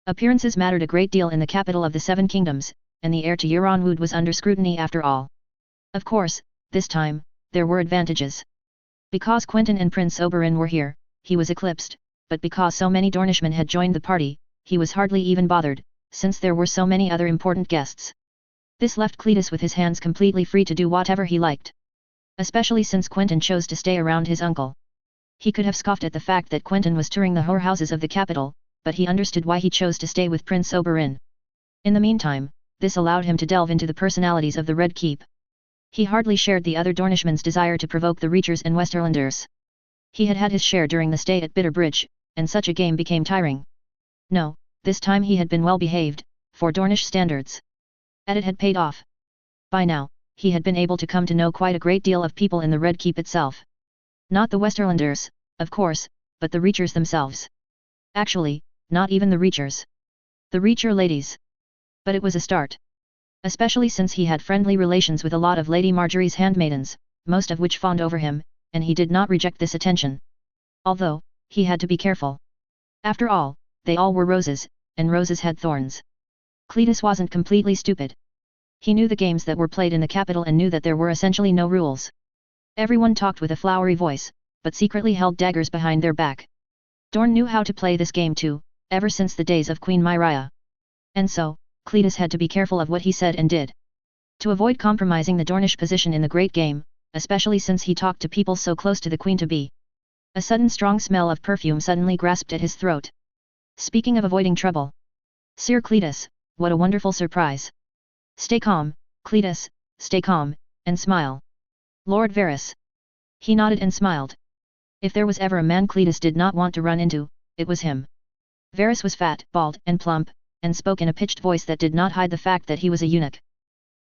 Appearances mattered a great deal in the capital of the Seven Kingdoms, and the heir to Euronwood was under scrutiny after all. Of course, this time, there were advantages. Because Quentyn and Prince Oberyn were here, he was eclipsed, but because so many Dornishmen had joined the party, he was hardly even bothered, since there were so many other important guests. This left Cletus with his hands completely free to do whatever he liked. Especially since Quentyn chose to stay around his uncle. He could have scoffed at the fact that Quentyn was touring the whorehouses of the capital, but he understood why he chose to stay with Prince Oberyn. In the meantime, this allowed him to delve into the personalities of the Red Keep. He hardly shared the other Dornishmen's desire to provoke the Reachers and Westerlanders. He had had his share during the stay at Bitterbridge, and such a game became tiring. No, this time he had been well behaved, for Dornish standards. And it had paid off. By now, he had been able to come to know quite a great deal of people in the Red Keep itself. Not the Westerlanders, of course, but the Reachers themselves. Actually, not even the Reachers. The Reacher ladies. But it was a start. Especially since he had friendly relations with a lot of Lady Marjorie's handmaidens, most of which fawned over him, and he did not reject this attention. Although, he had to be careful. After all, they all were roses, and roses had thorns. Cletus wasn't completely stupid. He knew the games that were played in the capital and knew that there were essentially no rules. Everyone talked with a flowery voice, but secretly held daggers behind their back. Dorne knew how to play this game too, ever since the days of Queen Myraya. And so, Cletus had to be careful of what he said and did. To avoid compromising the Dornish position in the great game, especially since he talked to people so close to the Queen-to-be. A sudden strong smell of perfume suddenly grasped at his throat. Speaking of avoiding trouble. Sir Cletus, what a wonderful surprise. Stay calm, Cletus, stay calm, and smile. Lord Varys. He nodded and smiled. If there was ever a man Cletus did not want to run into, it was him. Varys was fat, bald, and plump, and spoke in a pitched voice that did not hide the fact that he was a eunuch.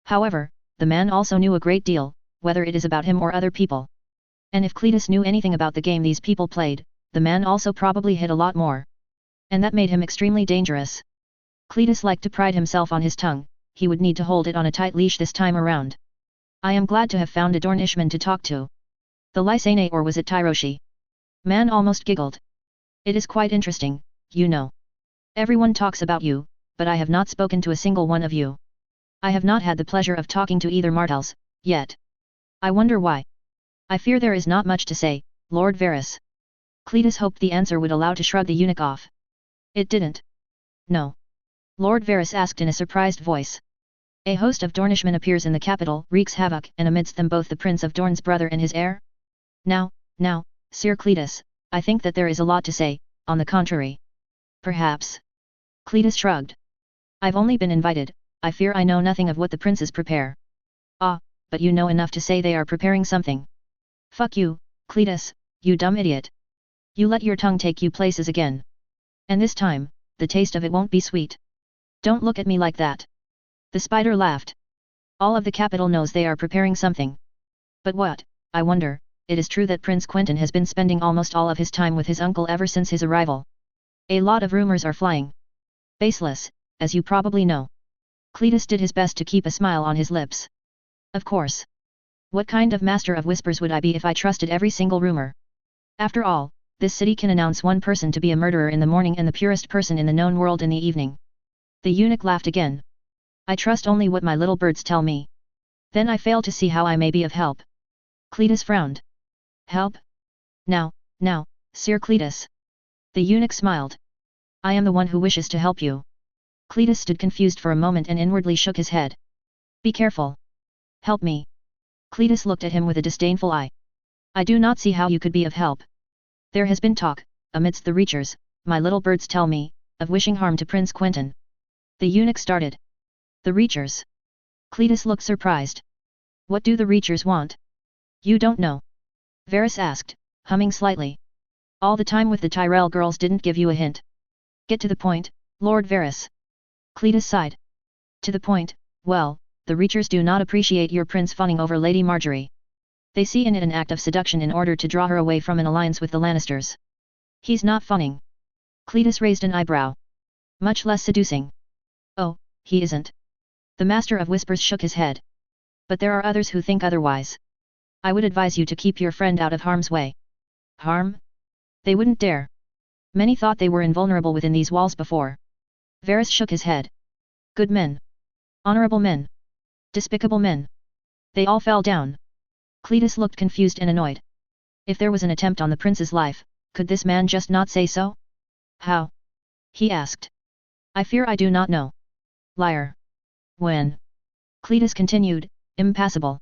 However, the man also knew a great deal, whether it is about him or other people. And if Cletus knew anything about the game these people played, the man also probably hid a lot more. And that made him extremely dangerous. Cletus liked to pride himself on his tongue, he would need to hold it on a tight leash this time around. I am glad to have found a Dornishman to talk to. The Lysane, or was it Tyroshi? Man almost giggled. It is quite interesting, you know. Everyone talks about you, but I have not spoken to a single one of you. I have not had the pleasure of talking to either Martells, yet. I wonder why. I fear there is not much to say, Lord Varys. Cletus hoped the answer would allow to shrug the eunuch off. It didn't. No. Lord Varys asked in a surprised voice. A host of Dornishmen appears in the capital, wreaks havoc, and amidst them both the Prince of Dorne's brother and his heir? Now, Sir Cletus, I think that there is a lot to say, on the contrary. Perhaps. Cletus shrugged. I've only been invited, I fear I know nothing of what the princes prepare. Ah, but you know enough to say they are preparing something. Fuck you, Cletus, you dumb idiot. You let your tongue take you places again. And this time, the taste of it won't be sweet. Don't look at me like that. The spider laughed. All of the capital knows they are preparing something. But what, I wonder, it is true that Prince Quentyn has been spending almost all of his time with his uncle ever since his arrival. A lot of rumors are flying. Baseless, as you probably know. Cletus did his best to keep a smile on his lips. Of course. What kind of master of whispers would I be if I trusted every single rumor? After all, this city can announce one person to be a murderer in the morning and the purest person in the known world in the evening. The eunuch laughed again. I trust only what my little birds tell me. Then I fail to see how I may be of help. Cletus frowned. Help? Now, Sir Cletus. The eunuch smiled. I am the one who wishes to help you. Cletus stood confused for a moment and inwardly shook his head. Be careful. Help me. Cletus looked at him with a disdainful eye. I do not see how you could be of help. There has been talk, amidst the Reachers, my little birds tell me, of wishing harm to Prince Quentyn. The eunuch started. The Reachers. Cletus looked surprised. What do the Reachers want? You don't know? Varys asked, humming slightly. All the time with the Tyrell girls didn't give you a hint. Get to the point, Lord Varys. Cletus sighed. To the point, well, the Reachers do not appreciate your prince fawning over Lady Marjorie. They see in it an act of seduction in order to draw her away from an alliance with the Lannisters. He's not fawning. Cletus raised an eyebrow. Much less seducing. Oh, he isn't. The Master of Whispers shook his head. But there are others who think otherwise. I would advise you to keep your friend out of harm's way. Harm? They wouldn't dare. Many thought they were invulnerable within these walls before. Varys shook his head. Good men. Honorable men. Despicable men. They all fell down. Cletus looked confused and annoyed. If there was an attempt on the prince's life, could this man just not say so? How? He asked. I fear I do not know. Liar. When? Cletus continued, impassible.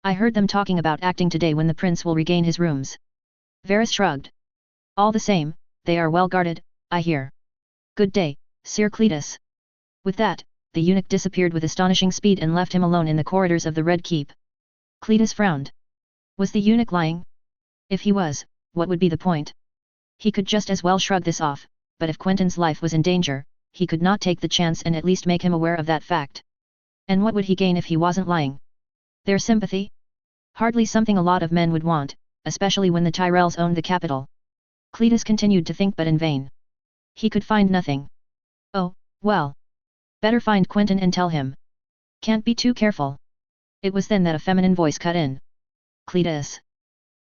I heard them talking about acting today when the prince will regain his rooms. Varys shrugged. All the same, they are well guarded, I hear. Good day, Sir Cletus. With that, the eunuch disappeared with astonishing speed and left him alone in the corridors of the Red Keep. Cletus frowned. Was the eunuch lying? If he was, what would be the point? He could just as well shrug this off, but if Quentyn's life was in danger, he could not take the chance and at least make him aware of that fact. And what would he gain if he wasn't lying? Their sympathy? Hardly something a lot of men would want, especially when the Tyrells owned the capital. Cletus continued to think but in vain. He could find nothing. Oh, well. Better find Quentyn and tell him. Can't be too careful. It was then that a feminine voice cut in. Cletus.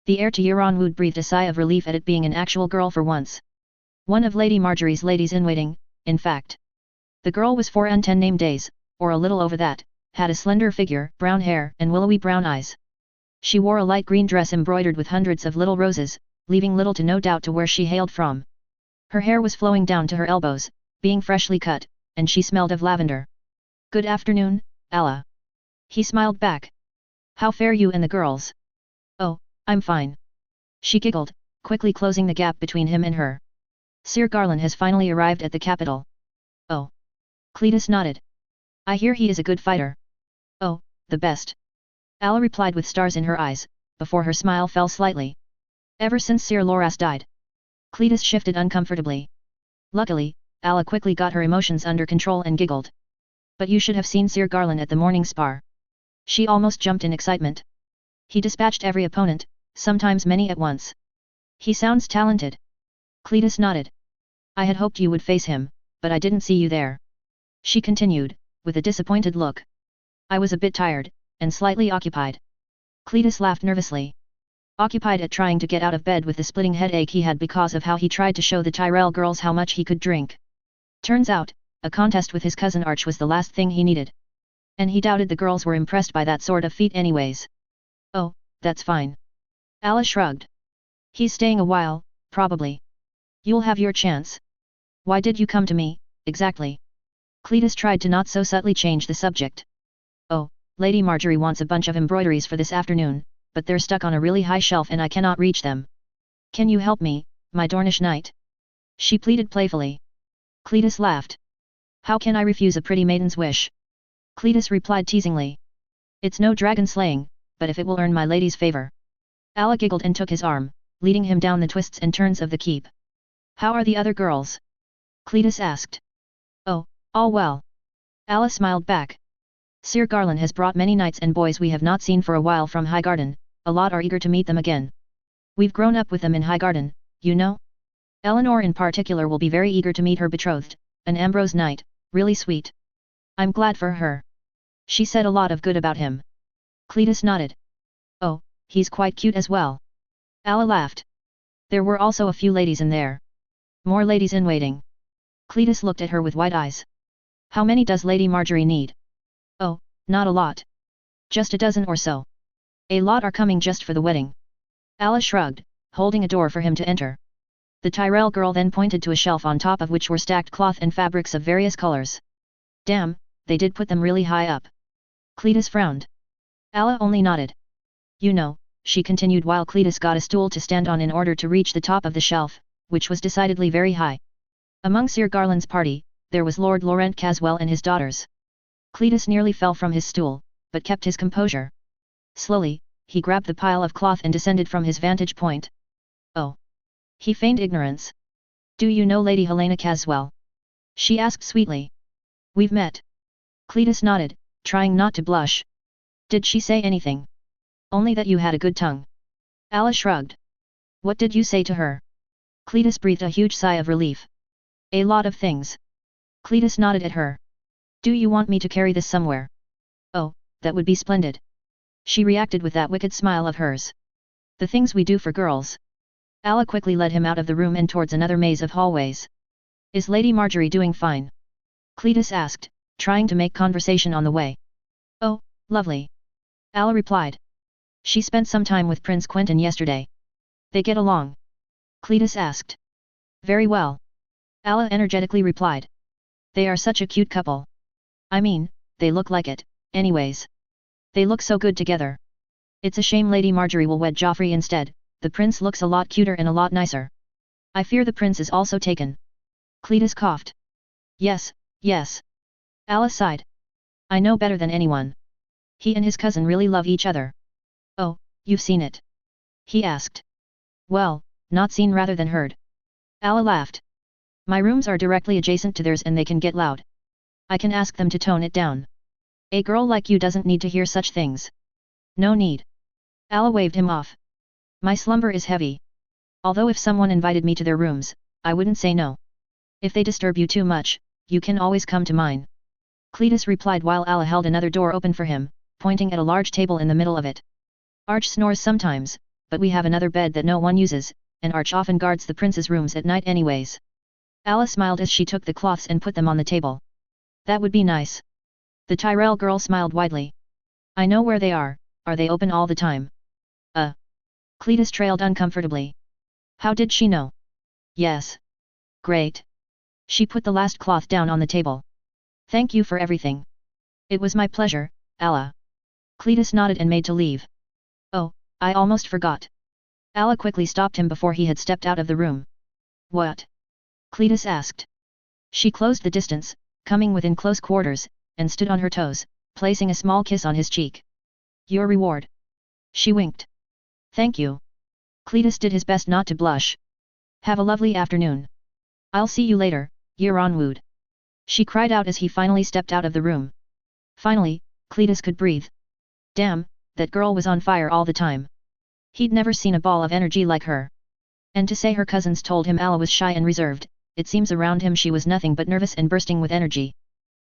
The heir to Euronwood breathed a sigh of relief at it being an actual girl for once. One of Lady Marjorie's ladies-in-waiting, in fact. The girl was 4 and 10 name days, or a little over that, had a slender figure, brown hair and willowy brown eyes. She wore a light green dress embroidered with hundreds of little roses, leaving little to no doubt to where she hailed from. Her hair was flowing down to her elbows, being freshly cut, and she smelled of lavender. Good afternoon, Allah. He smiled back. How fare you and the girls? Oh, I'm fine. She giggled, quickly closing the gap between him and her. Sir Garland has finally arrived at the capital. Oh. Cletus nodded. I hear he is a good fighter. Oh, the best. Allah replied with stars in her eyes, before her smile fell slightly. Ever since Sir Loras died. Cletus shifted uncomfortably. Luckily, Allah quickly got her emotions under control and giggled. But you should have seen Sir Garland at the morning spar. She almost jumped in excitement. He dispatched every opponent, sometimes many at once. He sounds talented. Cletus nodded. I had hoped you would face him, but I didn't see you there. She continued, with a disappointed look. I was a bit tired, and slightly occupied. Cletus laughed nervously. Occupied at trying to get out of bed with the splitting headache he had because of how he tried to show the Tyrell girls how much he could drink. Turns out, a contest with his cousin Arch was the last thing he needed. And he doubted the girls were impressed by that sort of feat anyways. Oh, that's fine. Allah shrugged. He's staying a while, probably. You'll have your chance. Why did you come to me, exactly? Cletus tried to not so subtly change the subject. Oh, Lady Marjorie wants a bunch of embroideries for this afternoon, but they're stuck on a really high shelf and I cannot reach them. Can you help me, my Dornish knight? She pleaded playfully. Cletus laughed. How can I refuse a pretty maiden's wish? Cletus replied teasingly. It's no dragon slaying, but if it will earn my lady's favor. Alla giggled and took his arm, leading him down the twists and turns of the keep. How are the other girls? Cletus asked. Oh, all well. Alla smiled back. Sir Garland has brought many knights and boys we have not seen for a while from Highgarden, a lot are eager to meet them again. We've grown up with them in Highgarden, you know? Eleanor in particular will be very eager to meet her betrothed, an Ambrose knight, really sweet. I'm glad for her. She said a lot of good about him. Cletus nodded. Oh, he's quite cute as well. Alla laughed. There were also a few ladies in there. More ladies in waiting. Cletus looked at her with wide eyes. How many does Lady Marjorie need? Oh, not a lot. Just a dozen or so. A lot are coming just for the wedding. Alla shrugged, holding a door for him to enter. The Tyrell girl then pointed to a shelf on top of which were stacked cloth and fabrics of various colors. Damn, they did put them really high up. Cletus frowned. Alla only nodded. You know, she continued while Cletus got a stool to stand on in order to reach the top of the shelf, which was decidedly very high. Among Sir Garland's party, there was Lord Laurent Caswell and his daughters. Cletus nearly fell from his stool, but kept his composure. Slowly, he grabbed the pile of cloth and descended from his vantage point. Oh. He feigned ignorance. Do you know Lady Helena Caswell? She asked sweetly. We've met. Cletus nodded, trying not to blush. Did she say anything? Only that you had a good tongue. Alla shrugged. What did you say to her? Cletus breathed a huge sigh of relief. A lot of things. Cletus nodded at her. Do you want me to carry this somewhere? Oh, that would be splendid. She reacted with that wicked smile of hers. The things we do for girls. Alla quickly led him out of the room and towards another maze of hallways. Is Lady Marjorie doing fine? Cletus asked, trying to make conversation on the way. Oh, lovely. Alla replied. She spent some time with Prince Quentyn yesterday. They get along? Cletus asked. Very well. Alla energetically replied. They are such a cute couple. I mean, they look like it, anyways. They look so good together. It's a shame Lady Marjorie will wed Joffrey instead, the prince looks a lot cuter and a lot nicer. I fear the prince is also taken. Cletus coughed. Yes, yes. Alla sighed. I know better than anyone. He and his cousin really love each other. Oh, you've seen it? He asked. Well, not seen rather than heard. Alla laughed. My rooms are directly adjacent to theirs and they can get loud. I can ask them to tone it down. A girl like you doesn't need to hear such things. No need. Alla waved him off. My slumber is heavy. Although if someone invited me to their rooms, I wouldn't say no. If they disturb you too much, you can always come to mine. Cletus replied while Alla held another door open for him, pointing at a large table in the middle of it. Arch snores sometimes, but we have another bed that no one uses, and Arch often guards the prince's rooms at night anyways. Alla smiled as she took the cloths and put them on the table. That would be nice. The Tyrell girl smiled widely. I know where they are they open all the time? Cletus trailed uncomfortably. How did she know? Yes. Great. She put the last cloth down on the table. Thank you for everything. It was my pleasure, Alla. Cletus nodded and made to leave. Oh, I almost forgot. Alla quickly stopped him before he had stepped out of the room. What? Cletus asked. She closed the distance, coming within close quarters, and stood on her toes, placing a small kiss on his cheek. Your reward. She winked. Thank you. Cletus did his best not to blush. Have a lovely afternoon. I'll see you later, Yeronwood. She cried out as he finally stepped out of the room. Finally, Cletus could breathe. Damn, that girl was on fire all the time. He'd never seen a ball of energy like her. And to say her cousins told him Alla was shy and reserved, it seems around him she was nothing but nervous and bursting with energy.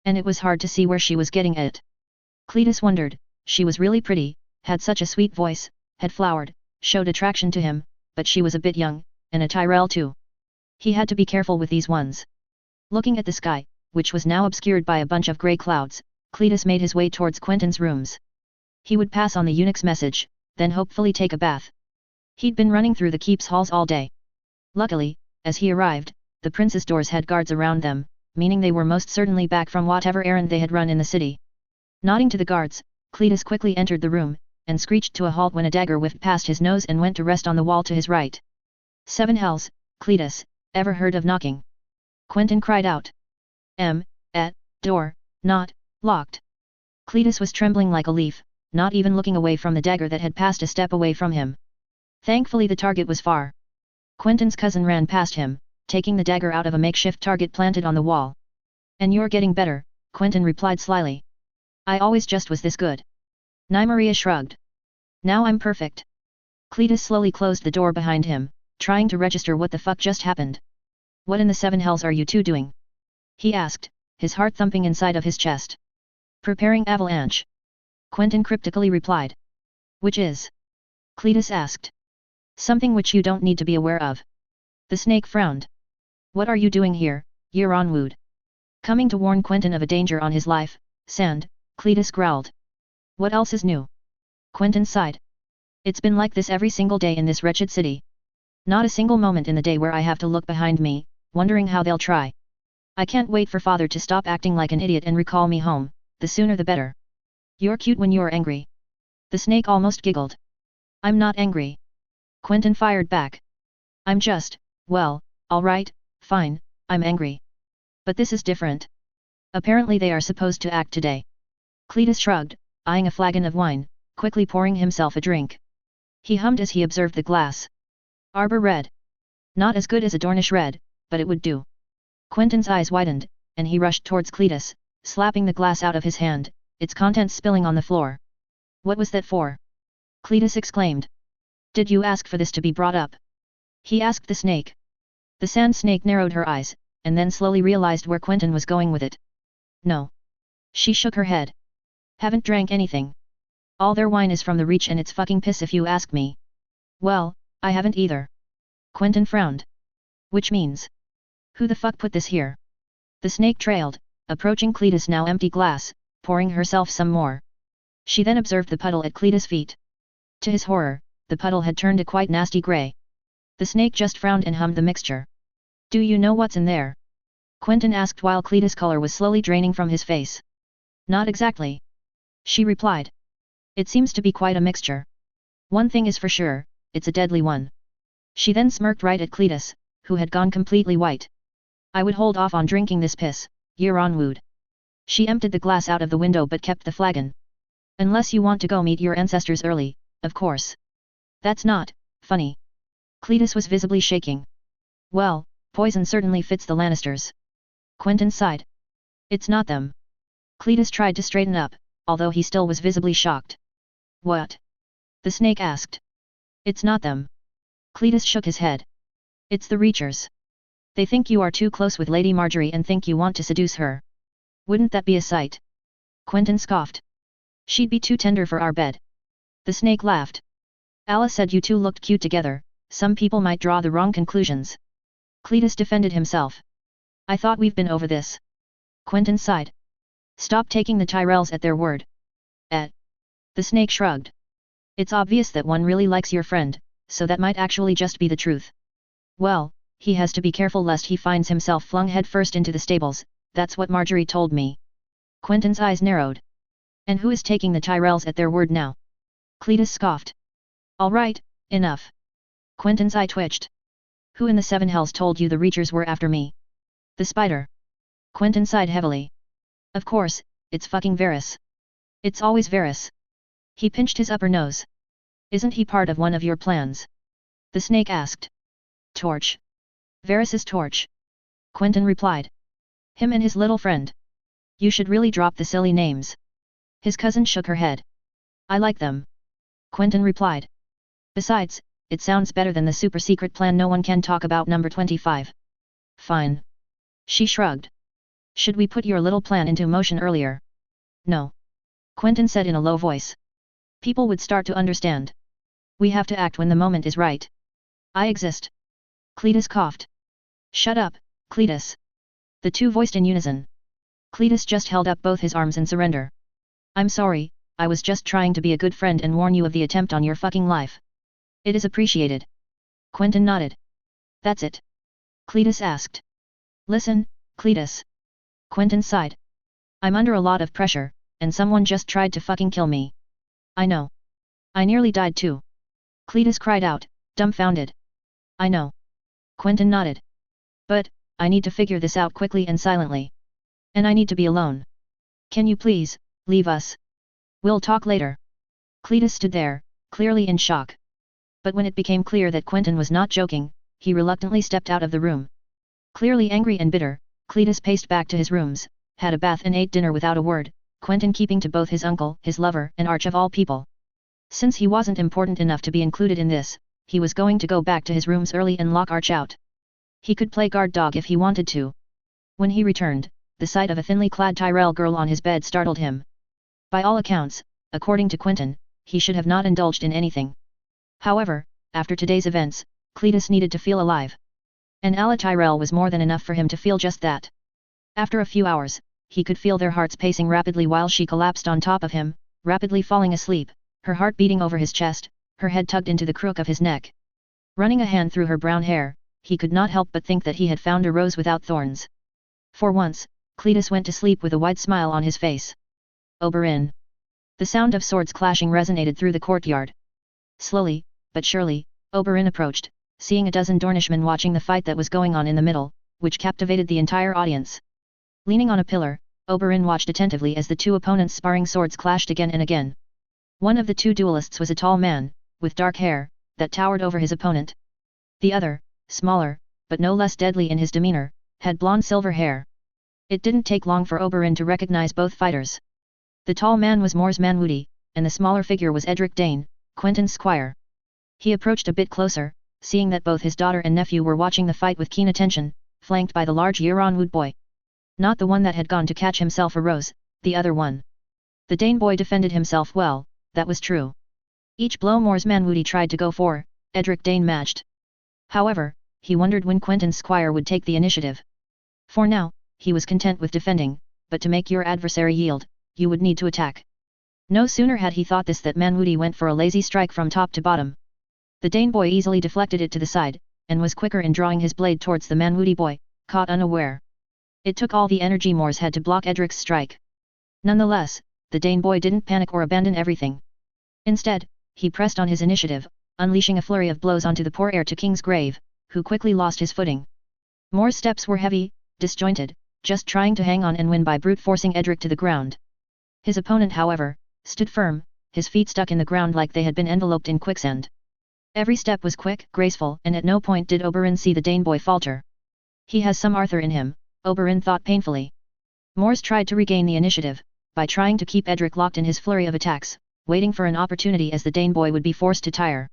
And it was hard to see where she was getting it. Cletus wondered, she was really pretty, had such a sweet voice, had flowered, showed attraction to him, but she was a bit young, and a Tyrell too. He had to be careful with these ones. Looking at the sky, which was now obscured by a bunch of grey clouds, Cletus made his way towards Quentyn's rooms. He would pass on the eunuch's message, then hopefully take a bath. He'd been running through the keep's halls all day. Luckily, as he arrived, the prince's doors had guards around them, meaning they were most certainly back from whatever errand they had run in the city. Nodding to the guards, Cletus quickly entered the room, and screeched to a halt when a dagger whiffed past his nose and went to rest on the wall to his right. 7 hells, Cletus, ever heard of knocking? Quentyn cried out. Door, not, locked. Cletus was trembling like a leaf, not even looking away from the dagger that had passed a step away from him. Thankfully the target was far. Quentyn's cousin ran past him, taking the dagger out of a makeshift target planted on the wall. And you're getting better, Quentyn replied slyly. I always just was this good. Nymeria shrugged. Now I'm perfect. Cletus slowly closed the door behind him, trying to register what the fuck just happened. What in the seven hells are you two doing? He asked, his heart thumping inside of his chest. Preparing avalanche. Quentyn cryptically replied. Which is? Cletus asked. Something which you don't need to be aware of. The snake frowned. What are you doing here, Yeronwood? Coming to warn Quentyn of a danger on his life, Sand, Cletus growled. What else is new? Quentyn sighed. It's been like this every single day in this wretched city. Not a single moment in the day where I have to look behind me, wondering how they'll try. I can't wait for father to stop acting like an idiot and recall me home, the sooner the better. You're cute when you're angry. The snake almost giggled. I'm not angry. Quentyn fired back. I'm just, well, alright, fine, I'm angry. But this is different. Apparently they are supposed to act today. Cletus shrugged, eyeing a flagon of wine, quickly pouring himself a drink. He hummed as he observed the glass. Arbor red. Not as good as a Dornish red, but it would do. Quentyn's eyes widened, and he rushed towards Cletus, slapping the glass out of his hand, its contents spilling on the floor. What was that for? Cletus exclaimed. Did you ask for this to be brought up? He asked the snake. The sand snake narrowed her eyes, and then slowly realized where Quentyn was going with it. No. She shook her head. Haven't drank anything. All their wine is from the Reach and it's fucking piss if you ask me. Well, I haven't either. Quentyn frowned. Which means? Who the fuck put this here? The snake trailed, approaching Cletus' now empty glass, pouring herself some more. She then observed the puddle at Cletus' feet. To his horror, the puddle had turned a quite nasty grey. The snake just frowned and hummed the mixture. Do you know what's in there? Quentyn asked while Cletus' color was slowly draining from his face. Not exactly. She replied. It seems to be quite a mixture. One thing is for sure, it's a deadly one. She then smirked right at Cletus, who had gone completely white. I would hold off on drinking this piss, Yeronwood. She emptied the glass out of the window but kept the flagon. Unless you want to go meet your ancestors early, of course. That's not funny. Cletus was visibly shaking. Well, poison certainly fits the Lannisters. Quentyn sighed. It's not them. Cletus tried to straighten up, although he still was visibly shocked. What? The snake asked. It's not them. Cletus shook his head. It's the Reachers. They think you are too close with Lady Marjorie and think you want to seduce her. Wouldn't that be a sight? Quentyn scoffed. She'd be too tender for our bed. The snake laughed. Alice said you two looked cute together, some people might draw the wrong conclusions. Cletus defended himself. I thought we've been over this. Quentyn sighed. Stop taking the Tyrells at their word. The snake shrugged. It's obvious that one really likes your friend, so that might actually just be the truth. Well, he has to be careful lest he finds himself flung headfirst into the stables, that's what Marjorie told me. Quentyn's eyes narrowed. And who is taking the Tyrells at their word now? Cletus scoffed. All right, enough. Quentyn's eye twitched. Who in the seven hells told you the Reachers were after me? The spider. Quentyn sighed heavily. Of course, it's fucking Varys. It's always Varys. He pinched his upper nose. Isn't he part of one of your plans? The snake asked. Torch. Varys's torch. Quentyn replied. Him and his little friend. You should really drop the silly names. His cousin shook her head. I like them. Quentyn replied. Besides, it sounds better than the super secret plan no one can talk about number 25. Fine. She shrugged. Should we put your little plan into motion earlier? No. Quentyn said in a low voice. People would start to understand. We have to act when the moment is right. I exist. Cletus coughed. Shut up, Cletus. The two voiced in unison. Cletus just held up both his arms in surrender. I'm sorry, I was just trying to be a good friend and warn you of the attempt on your fucking life. It is appreciated. Quentyn nodded. That's it? Cletus asked. Listen, Cletus. Quentyn sighed. I'm under a lot of pressure, and someone just tried to fucking kill me. I know. I nearly died too. Cletus cried out, dumbfounded. I know. Quentyn nodded. But, I need to figure this out quickly and silently. And I need to be alone. Can you please, leave us? We'll talk later. Cletus stood there, clearly in shock. But when it became clear that Quentyn was not joking, he reluctantly stepped out of the room. Clearly angry and bitter, Cletus paced back to his rooms, had a bath and ate dinner without a word, Quentyn keeping to both his uncle, his lover, and arch of all people. Since he wasn't important enough to be included in this, he was going to go back to his rooms early and lock Arch out. He could play guard dog if he wanted to. When he returned, the sight of a thinly clad Tyrell girl on his bed startled him. By all accounts, according to Quentyn, he should have not indulged in anything. However, after today's events, Cletus needed to feel alive. And Ala Tyrell was more than enough for him to feel just that. After a few hours, he could feel their hearts pacing rapidly while she collapsed on top of him, rapidly falling asleep, her heart beating over his chest, her head tugged into the crook of his neck. Running a hand through her brown hair, he could not help but think that he had found a rose without thorns. For once, Cletus went to sleep with a wide smile on his face. Oberyn. The sound of swords clashing resonated through the courtyard. Slowly, but surely, Oberyn approached, seeing a dozen Dornishmen watching the fight that was going on in the middle, which captivated the entire audience. Leaning on a pillar, Oberyn watched attentively as the two opponents' sparring swords clashed again and again. One of the two duelists was a tall man, with dark hair, that towered over his opponent. The other, smaller, but no less deadly in his demeanor, had blonde silver hair. It didn't take long for Oberyn to recognize both fighters. The tall man was Mors Manwudi, and the smaller figure was Edric Dane, Quentyn's squire. He approached a bit closer, seeing that both his daughter and nephew were watching the fight with keen attention, flanked by the large Euron Wood boy. Not the one that had gone to catch himself a rose, the other one. The Dane boy defended himself well, that was true. Each blow Mors Manwudi tried to go for, Edric Dane matched. However, he wondered when Quentyn's squire would take the initiative. For now, he was content with defending, but to make your adversary yield, you would need to attack. No sooner had he thought this that Manwudi went for a lazy strike from top to bottom. The Dane boy easily deflected it to the side, and was quicker in drawing his blade towards the Manwudi boy, caught unaware. It took all the energy Mors had to block Edric's strike. Nonetheless, the Dane boy didn't panic or abandon everything. Instead, he pressed on his initiative, unleashing a flurry of blows onto the poor heir to King's Grave, who quickly lost his footing. Mors' steps were heavy, disjointed, just trying to hang on and win by brute forcing Edric to the ground. His opponent, however, stood firm, his feet stuck in the ground like they had been enveloped in quicksand. Every step was quick, graceful, and at no point did Oberyn see the Dane boy falter. He has some Arthur in him, Oberyn thought painfully. Mors tried to regain the initiative, by trying to keep Edric locked in his flurry of attacks, waiting for an opportunity as the Dane boy would be forced to tire.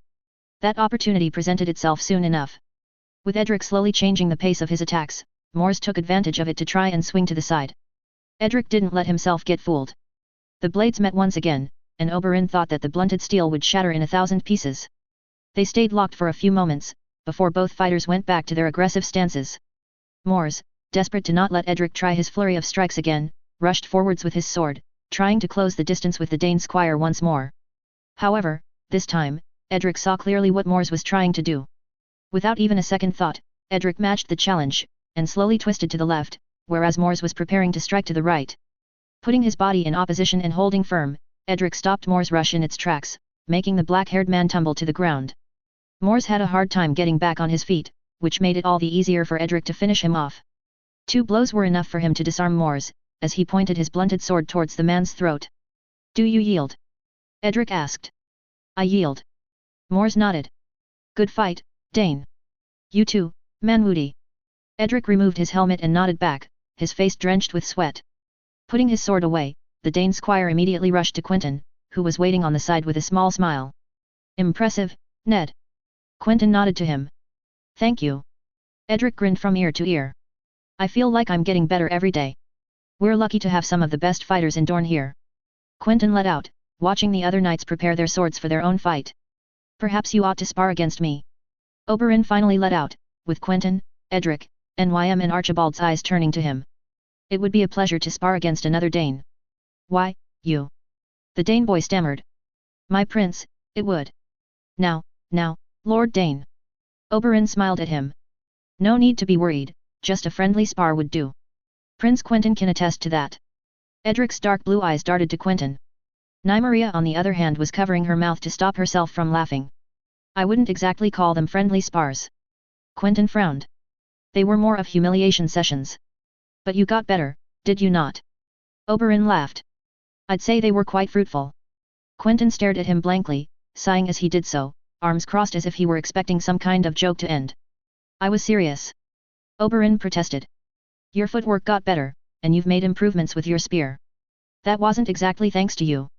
That opportunity presented itself soon enough. With Edric slowly changing the pace of his attacks, Mors took advantage of it to try and swing to the side. Edric didn't let himself get fooled. The blades met once again, and Oberyn thought that the blunted steel would shatter in 1,000 pieces. They stayed locked for a few moments, before both fighters went back to their aggressive stances. Mors, desperate to not let Edric try his flurry of strikes again, rushed forwards with his sword, trying to close the distance with the Dane squire once more. However, this time, Edric saw clearly what Mors was trying to do. Without even a second thought, Edric matched the challenge, and slowly twisted to the left, whereas Mors was preparing to strike to the right. Putting his body in opposition and holding firm, Edric stopped Mors' rush in its tracks, making the black-haired man tumble to the ground. Mors had a hard time getting back on his feet, which made it all the easier for Edric to finish him off. 2 blows were enough for him to disarm Mors, as he pointed his blunted sword towards the man's throat. "Do you yield?" Edric asked. "I yield." Mors nodded. "Good fight, Dane." "You too, Manwudi." Edric removed his helmet and nodded back, his face drenched with sweat. Putting his sword away, the Dane squire immediately rushed to Quentyn, who was waiting on the side with a small smile. "Impressive, Ned." Quentyn nodded to him. "Thank you." Edric grinned from ear to ear. "I feel like I'm getting better every day. We're lucky to have some of the best fighters in Dorne here." Quentyn let out, watching the other knights prepare their swords for their own fight. "Perhaps you ought to spar against me." Oberyn finally let out, with Quentyn, Edric, Nym and Archibald's eyes turning to him. "It would be a pleasure to spar against another Dane." "Why, you?" the Dane boy stammered. "My prince, it would." Now, Lord Dane." Oberyn smiled at him. "No need to be worried, just a friendly spar would do. Prince Quentyn can attest to that." Edric's dark blue eyes darted to Quentyn. Nymeria on the other hand was covering her mouth to stop herself from laughing. "I wouldn't exactly call them friendly spars. Quentyn frowned. They were more of humiliation sessions. But you got better, did you not? Oberyn laughed. I'd say they were quite fruitful. Quentyn stared at him blankly, sighing as he did so, arms crossed as if he were expecting some kind of joke to end. I was serious. Oberyn protested. Your footwork got better, and you've made improvements with your spear. That wasn't exactly thanks to you.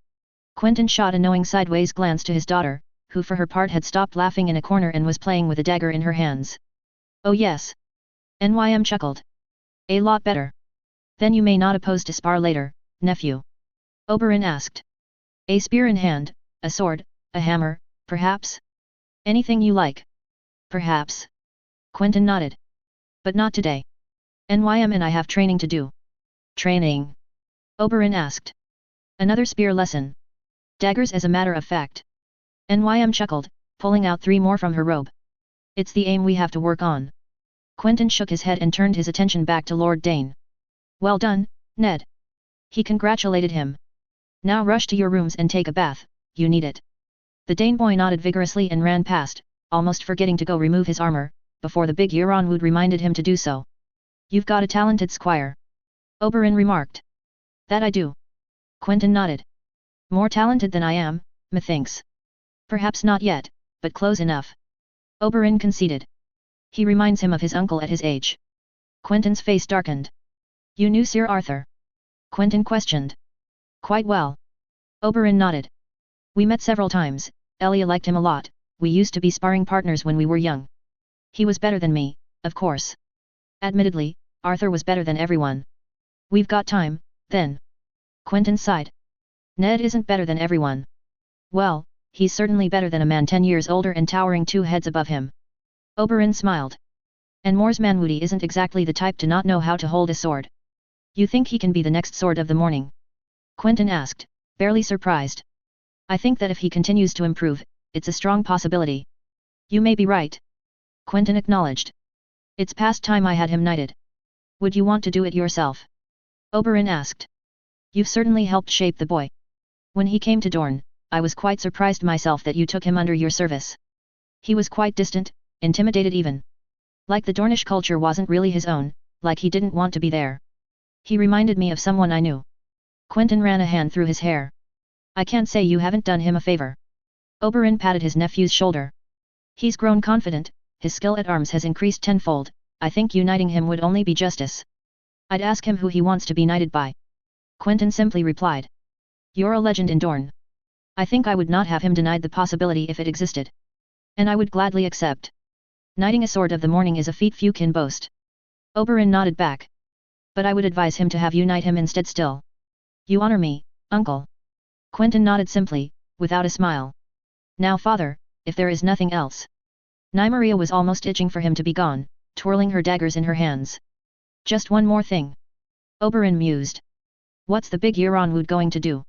Quentyn shot a knowing sideways glance to his daughter, who for her part had stopped laughing in a corner and was playing with a dagger in her hands. Oh yes. Nym chuckled. A lot better. Then you may not oppose to spar later, nephew? Oberyn asked. A spear in hand, a sword, a hammer, perhaps? Anything you like. Perhaps. Quentyn nodded. But not today. Nym and I have training to do. Training? Oberyn asked. Another spear lesson. Daggers as a matter of fact. Nym chuckled, pulling out 3 more from her robe. It's the aim we have to work on. Quentyn shook his head and turned his attention back to Lord Dane. Well done, Ned. He congratulated him. Now rush to your rooms and take a bath, you need it. The Dane boy nodded vigorously and ran past, almost forgetting to go remove his armor, before the big Euronwood reminded him to do so. You've got a talented squire. Oberyn remarked. That I do. Quentyn nodded. More talented than I am, methinks. Perhaps not yet, but close enough. Oberyn conceded. He reminds him of his uncle at his age. Quentyn's face darkened. You knew Sir Arthur? Quentyn questioned. Quite well. Oberyn nodded. We met several times, Elia liked him a lot, we used to be sparring partners when we were young. He was better than me, of course. Admittedly, Arthur was better than everyone. We've got time, then. Quentyn sighed. Ned isn't better than everyone. Well, he's certainly better than a man 10 years older and towering 2 heads above him. Oberyn smiled. And Mors Manwoody isn't exactly the type to not know how to hold a sword. You think he can be the next sword of the morning? Quentyn asked, barely surprised. I think that if he continues to improve, it's a strong possibility. You may be right. Quentyn acknowledged. It's past time I had him knighted. Would you want to do it yourself? Oberyn asked. You've certainly helped shape the boy. When he came to Dorne, I was quite surprised myself that you took him under your service. He was quite distant, intimidated even. Like the Dornish culture wasn't really his own, like he didn't want to be there. He reminded me of someone I knew. Quentyn ran a hand through his hair. I can't say you haven't done him a favor. Oberyn patted his nephew's shoulder. He's grown confident, his skill at arms has increased tenfold, I think uniting him would only be justice. I'd ask him who he wants to be knighted by. Quentyn simply replied. You're a legend in Dorne. I think I would not have him denied the possibility if it existed. And I would gladly accept. Knighting a sword of the morning is a feat few can boast. Oberyn nodded back. But I would advise him to have you knight him instead still. You honor me, uncle. Quentyn nodded simply, without a smile. Now father, if there is nothing else. Nymeria was almost itching for him to be gone, twirling her daggers in her hands. Just one more thing. Oberyn mused. What's the big Euronwood going to do?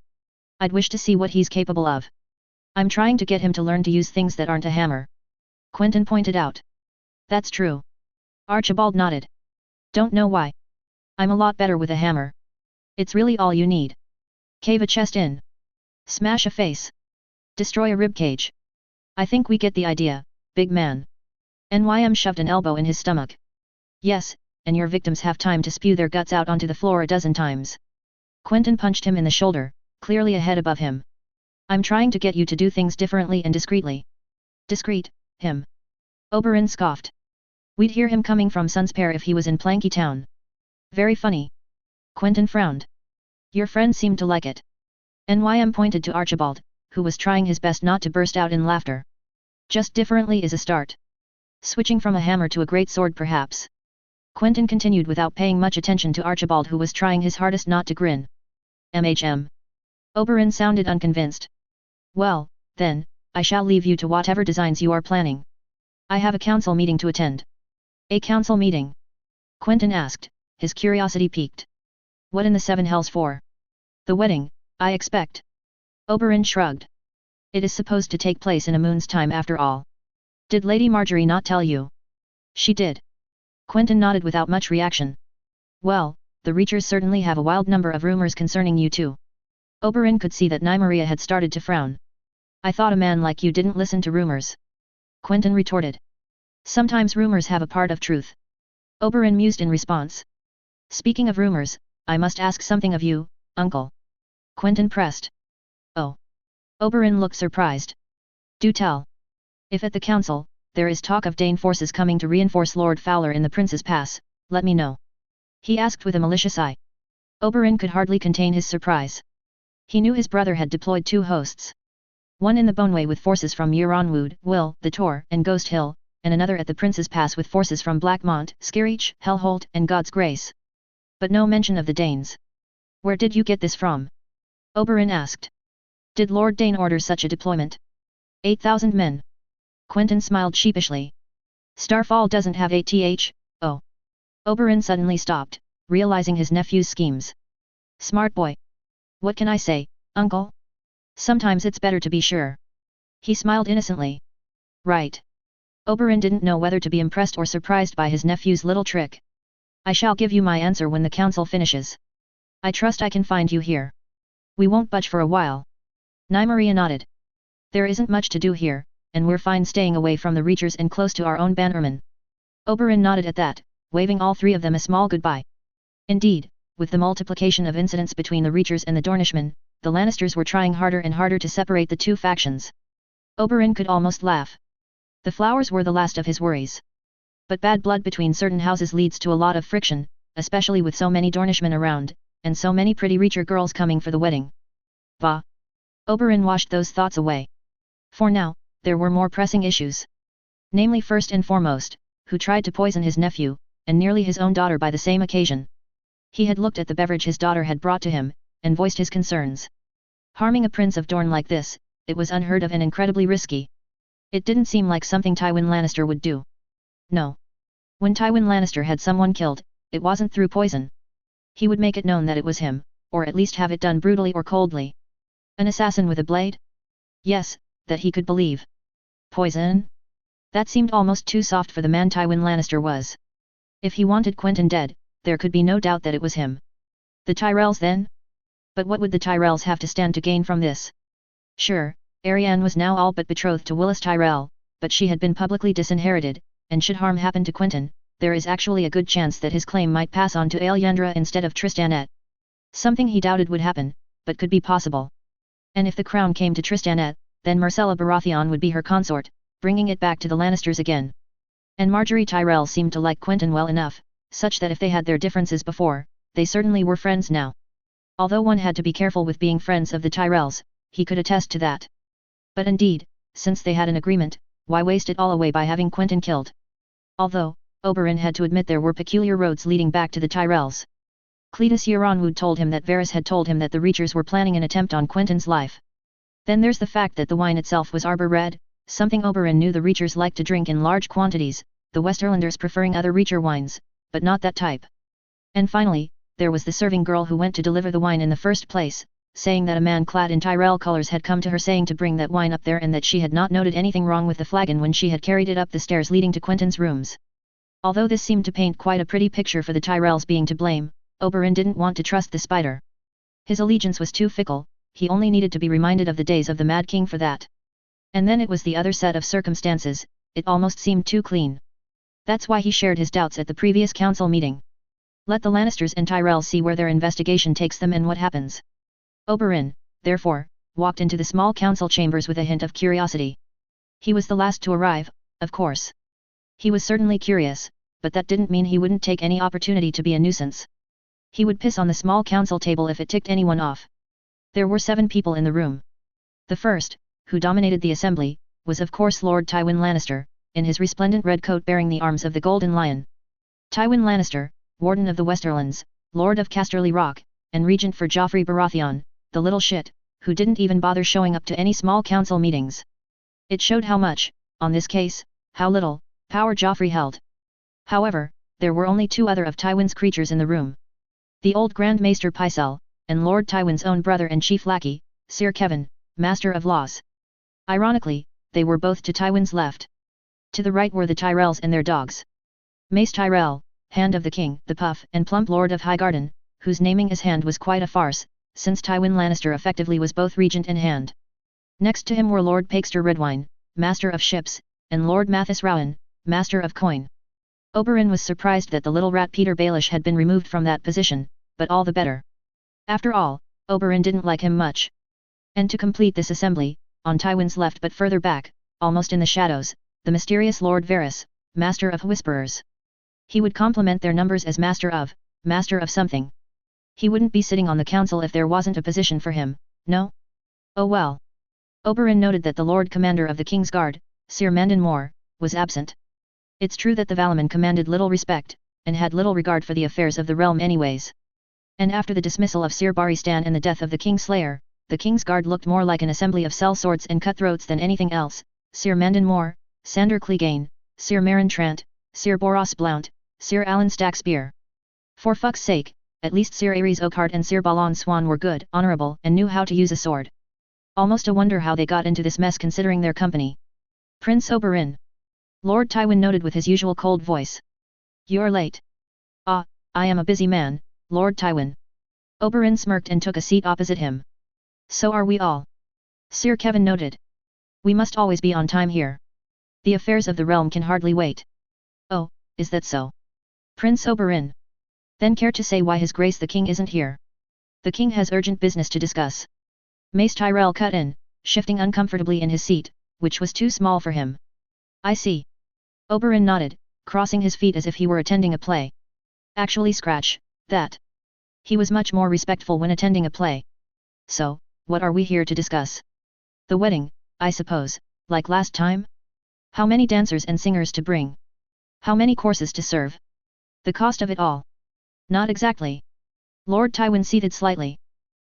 I'd wish to see what he's capable of. I'm trying to get him to learn to use things that aren't a hammer. Quentyn pointed out. That's true. Archibald nodded. Don't know why. I'm a lot better with a hammer. It's really all you need. Cave a chest in. Smash a face. Destroy a ribcage. I think we get the idea, big man. Nym shoved an elbow in his stomach. Yes, and your victims have time to spew their guts out onto the floor a dozen times. Quentyn punched him in the shoulder, clearly a head above him. I'm trying to get you to do things differently and discreetly. Discreet, him. Oberyn scoffed. We'd hear him coming from Sunspear if he was in Planky Town. Very funny. Quentyn frowned. Your friend seemed to like it. Nym pointed to Archibald, who was trying his best not to burst out in laughter. Just differently is a start. Switching from a hammer to a great sword perhaps. Quentyn continued without paying much attention to Archibald who was trying his hardest not to grin. MHM. Oberyn sounded unconvinced. Well, then, I shall leave you to whatever designs you are planning. I have a council meeting to attend. A council meeting? Quentyn asked, his curiosity piqued. What in the 7 hells for? The wedding, I expect. Oberyn shrugged. It is supposed to take place in a moon's time after all. Did Lady Marjorie not tell you? She did. Quentyn nodded without much reaction. Well, the Reachers certainly have a wild number of rumors concerning you too. Oberyn could see that Nymeria had started to frown. I thought a man like you didn't listen to rumors. Quentyn retorted. Sometimes rumors have a part of truth. Oberyn mused in response. Speaking of rumors, I must ask something of you, uncle. Quentyn pressed. Oh. Oberyn looked surprised. Do tell. If at the council, there is talk of Dane forces coming to reinforce Lord Fowler in the Prince's Pass, let me know. He asked with a malicious eye. Oberyn could hardly contain his surprise. He knew his brother had deployed 2 hosts. One in the Boneway with forces from Euronwood, Will, the Tor, and Ghost Hill, and another at the Prince's Pass with forces from Blackmont, Skirreach, Hellholt, and God's Grace. But no mention of the Danes. Where did you get this from? Oberyn asked. Did Lord Dane order such a deployment? 8,000 men. Quentyn smiled sheepishly. Starfall doesn't have 8th. Oh. Oberyn suddenly stopped, realizing his nephew's schemes. Smart boy. What can I say, uncle? Sometimes it's better to be sure. He smiled innocently. Right. Oberyn didn't know whether to be impressed or surprised by his nephew's little trick. I shall give you my answer when the council finishes. I trust I can find you here. We won't budge for a while. Nymeria nodded. There isn't much to do here, and we're fine staying away from the Reachers and close to our own bannermen. Oberyn nodded at that, waving all 3 of them a small goodbye. Indeed, with the multiplication of incidents between the Reachers and the Dornishmen, the Lannisters were trying harder and harder to separate the 2 factions. Oberyn could almost laugh. The flowers were the last of his worries. But bad blood between certain houses leads to a lot of friction, especially with so many Dornishmen around, and so many pretty Reacher girls coming for the wedding. Bah! Oberyn washed those thoughts away. For now, there were more pressing issues. Namely, first and foremost, who tried to poison his nephew, and nearly his own daughter by the same occasion. He had looked at the beverage his daughter had brought to him, and voiced his concerns. Harming a Prince of Dorne like this, it was unheard of and incredibly risky. It didn't seem like something Tywin Lannister would do. No. When Tywin Lannister had someone killed, it wasn't through poison. He would make it known that it was him, or at least have it done brutally or coldly. An assassin with a blade? Yes, that he could believe. Poison? That seemed almost too soft for the man Tywin Lannister was. If he wanted Quentyn dead, there could be no doubt that it was him. The Tyrells then? But what would the Tyrells have to stand to gain from this? Sure, Arianne was now all but betrothed to Willis Tyrell, but she had been publicly disinherited, and should harm happen to Quentyn, there is actually a good chance that his claim might pass on to Aelyandra instead of Tristanette. Something he doubted would happen, but could be possible. And if the crown came to Tristanette, then Myrcella Baratheon would be her consort, bringing it back to the Lannisters again. And Margaery Tyrell seemed to like Quentyn well enough, such that if they had their differences before, they certainly were friends now. Although one had to be careful with being friends of the Tyrells, he could attest to that. But indeed, since they had an agreement, why waste it all away by having Quentyn killed? Although, Oberyn had to admit there were peculiar roads leading back to the Tyrells. Cletus Euronwood told him that Varys had told him that the Reachers were planning an attempt on Quentyn's life. Then there's the fact that the wine itself was arbor red, something Oberyn knew the Reachers liked to drink in large quantities, the Westerlanders preferring other Reacher wines, but not that type. And finally, there was the serving girl who went to deliver the wine in the first place, saying that a man clad in Tyrell colors had come to her saying to bring that wine up there and that she had not noted anything wrong with the flagon when she had carried it up the stairs leading to Quentyn's rooms. Although this seemed to paint quite a pretty picture for the Tyrells being to blame, Oberyn didn't want to trust the spider. His allegiance was too fickle, he only needed to be reminded of the days of the Mad King for that. And then it was the other set of circumstances, it almost seemed too clean. That's why he shared his doubts at the previous council meeting. Let the Lannisters and Tyrells see where their investigation takes them and what happens. Oberyn, therefore, walked into the small council chambers with a hint of curiosity. He was the last to arrive, of course. He was certainly curious, but that didn't mean he wouldn't take any opportunity to be a nuisance. He would piss on the small council table if it ticked anyone off. There were 7 people in the room. The first, who dominated the assembly, was of course Lord Tywin Lannister, in his resplendent red coat bearing the arms of the Golden Lion. Tywin Lannister, Warden of the Westerlands, Lord of Casterly Rock, and Regent for Joffrey Baratheon, the little shit, who didn't even bother showing up to any small council meetings. It showed how much, on this case, how little, power Joffrey held. However, there were only 2 other of Tywin's creatures in the room. The old Grand Maester Pycelle, and Lord Tywin's own brother and chief lackey, Sir Kevin, Master of Laws. Ironically, they were both to Tywin's left. To the right were the Tyrells and their dogs. Mace Tyrell, Hand of the King, the Puff and Plump Lord of Highgarden, whose naming as Hand was quite a farce, since Tywin Lannister effectively was both regent and hand. Next to him were Lord Pakester Redwine, Master of Ships, and Lord Mathis Rowan, Master of Coin. Oberyn was surprised that the little rat Peter Baelish had been removed from that position, but all the better. After all, Oberyn didn't like him much. And to complete this assembly, on Tywin's left but further back, almost in the shadows, the mysterious Lord Varys, Master of Whisperers. He would complement their numbers as Master of something. He wouldn't be sitting on the council if there wasn't a position for him, no? Oh well. Oberyn noted that the Lord Commander of the King's Guard, Sir Mandon Moore, was absent. It's true that the Valaman commanded little respect, and had little regard for the affairs of the realm anyways. And after the dismissal of Sir Barry Stan and the death of the Kingslayer, the King's Guard looked more like an assembly of sellswords and cutthroats than anything else. Sir Mandon Moore, Sandor Clegane, Sir Meryn Trant, Sir Boros Blount, Sir Alan Stackspear. For fuck's sake, at least Sir Aerys Oakheart and Sir Balon Swan were good, honorable, and knew how to use a sword. Almost a wonder how they got into this mess considering their company. Prince Oberyn. Lord Tywin noted with his usual cold voice. You're late. Ah, I am a busy man, Lord Tywin. Oberyn smirked and took a seat opposite him. So are we all. Sir Kevin noted. We must always be on time here. The affairs of the realm can hardly wait. Oh, is that so? Prince Oberyn. Then care to say why His Grace the King isn't here? The King has urgent business to discuss. Mace Tyrell cut in, shifting uncomfortably in his seat, which was too small for him. I see. Oberyn nodded, crossing his feet as if he were attending a play. Actually scratch that. He was much more respectful when attending a play. So, what are we here to discuss? The wedding, I suppose, like last time? How many dancers and singers to bring? How many courses to serve? The cost of it all? Not exactly. Lord Tywin seated slightly.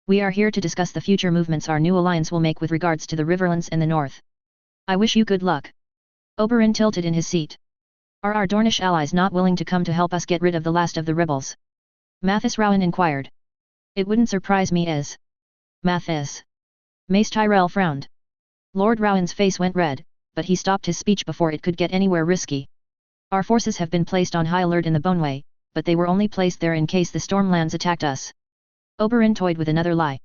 We are here to discuss the future movements our new alliance will make with regards to the Riverlands and the North. I wish you good luck. Oberyn tilted in his seat. Are our Dornish allies not willing to come to help us get rid of the last of the rebels? Mathis Rowan inquired. It wouldn't surprise me as. Mathis. Mace Tyrell frowned. Lord Rowan's face went red, but he stopped his speech before it could get anywhere risky. Our forces have been placed on high alert in the Boneway, but they were only placed there in case the Stormlands attacked us. Oberyn toyed with another lie.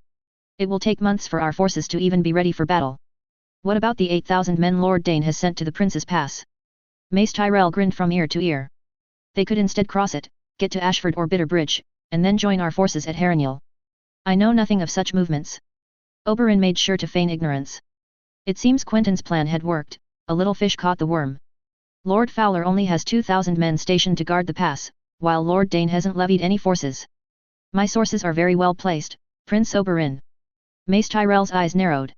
It will take months for our forces to even be ready for battle. What about the 8,000 men Lord Dane has sent to the Prince's Pass? Mace Tyrell grinned from ear to ear. They could instead cross it, get to Ashford or Bitterbridge, and then join our forces at Harrenhal. I know nothing of such movements. Oberyn made sure to feign ignorance. It seems Quentyn's plan had worked, a little fish caught the worm. Lord Fowler only has 2,000 men stationed to guard the pass, while Lord Dane hasn't levied any forces. My sources are very well placed, Prince Oberyn. Mace Tyrell's eyes narrowed.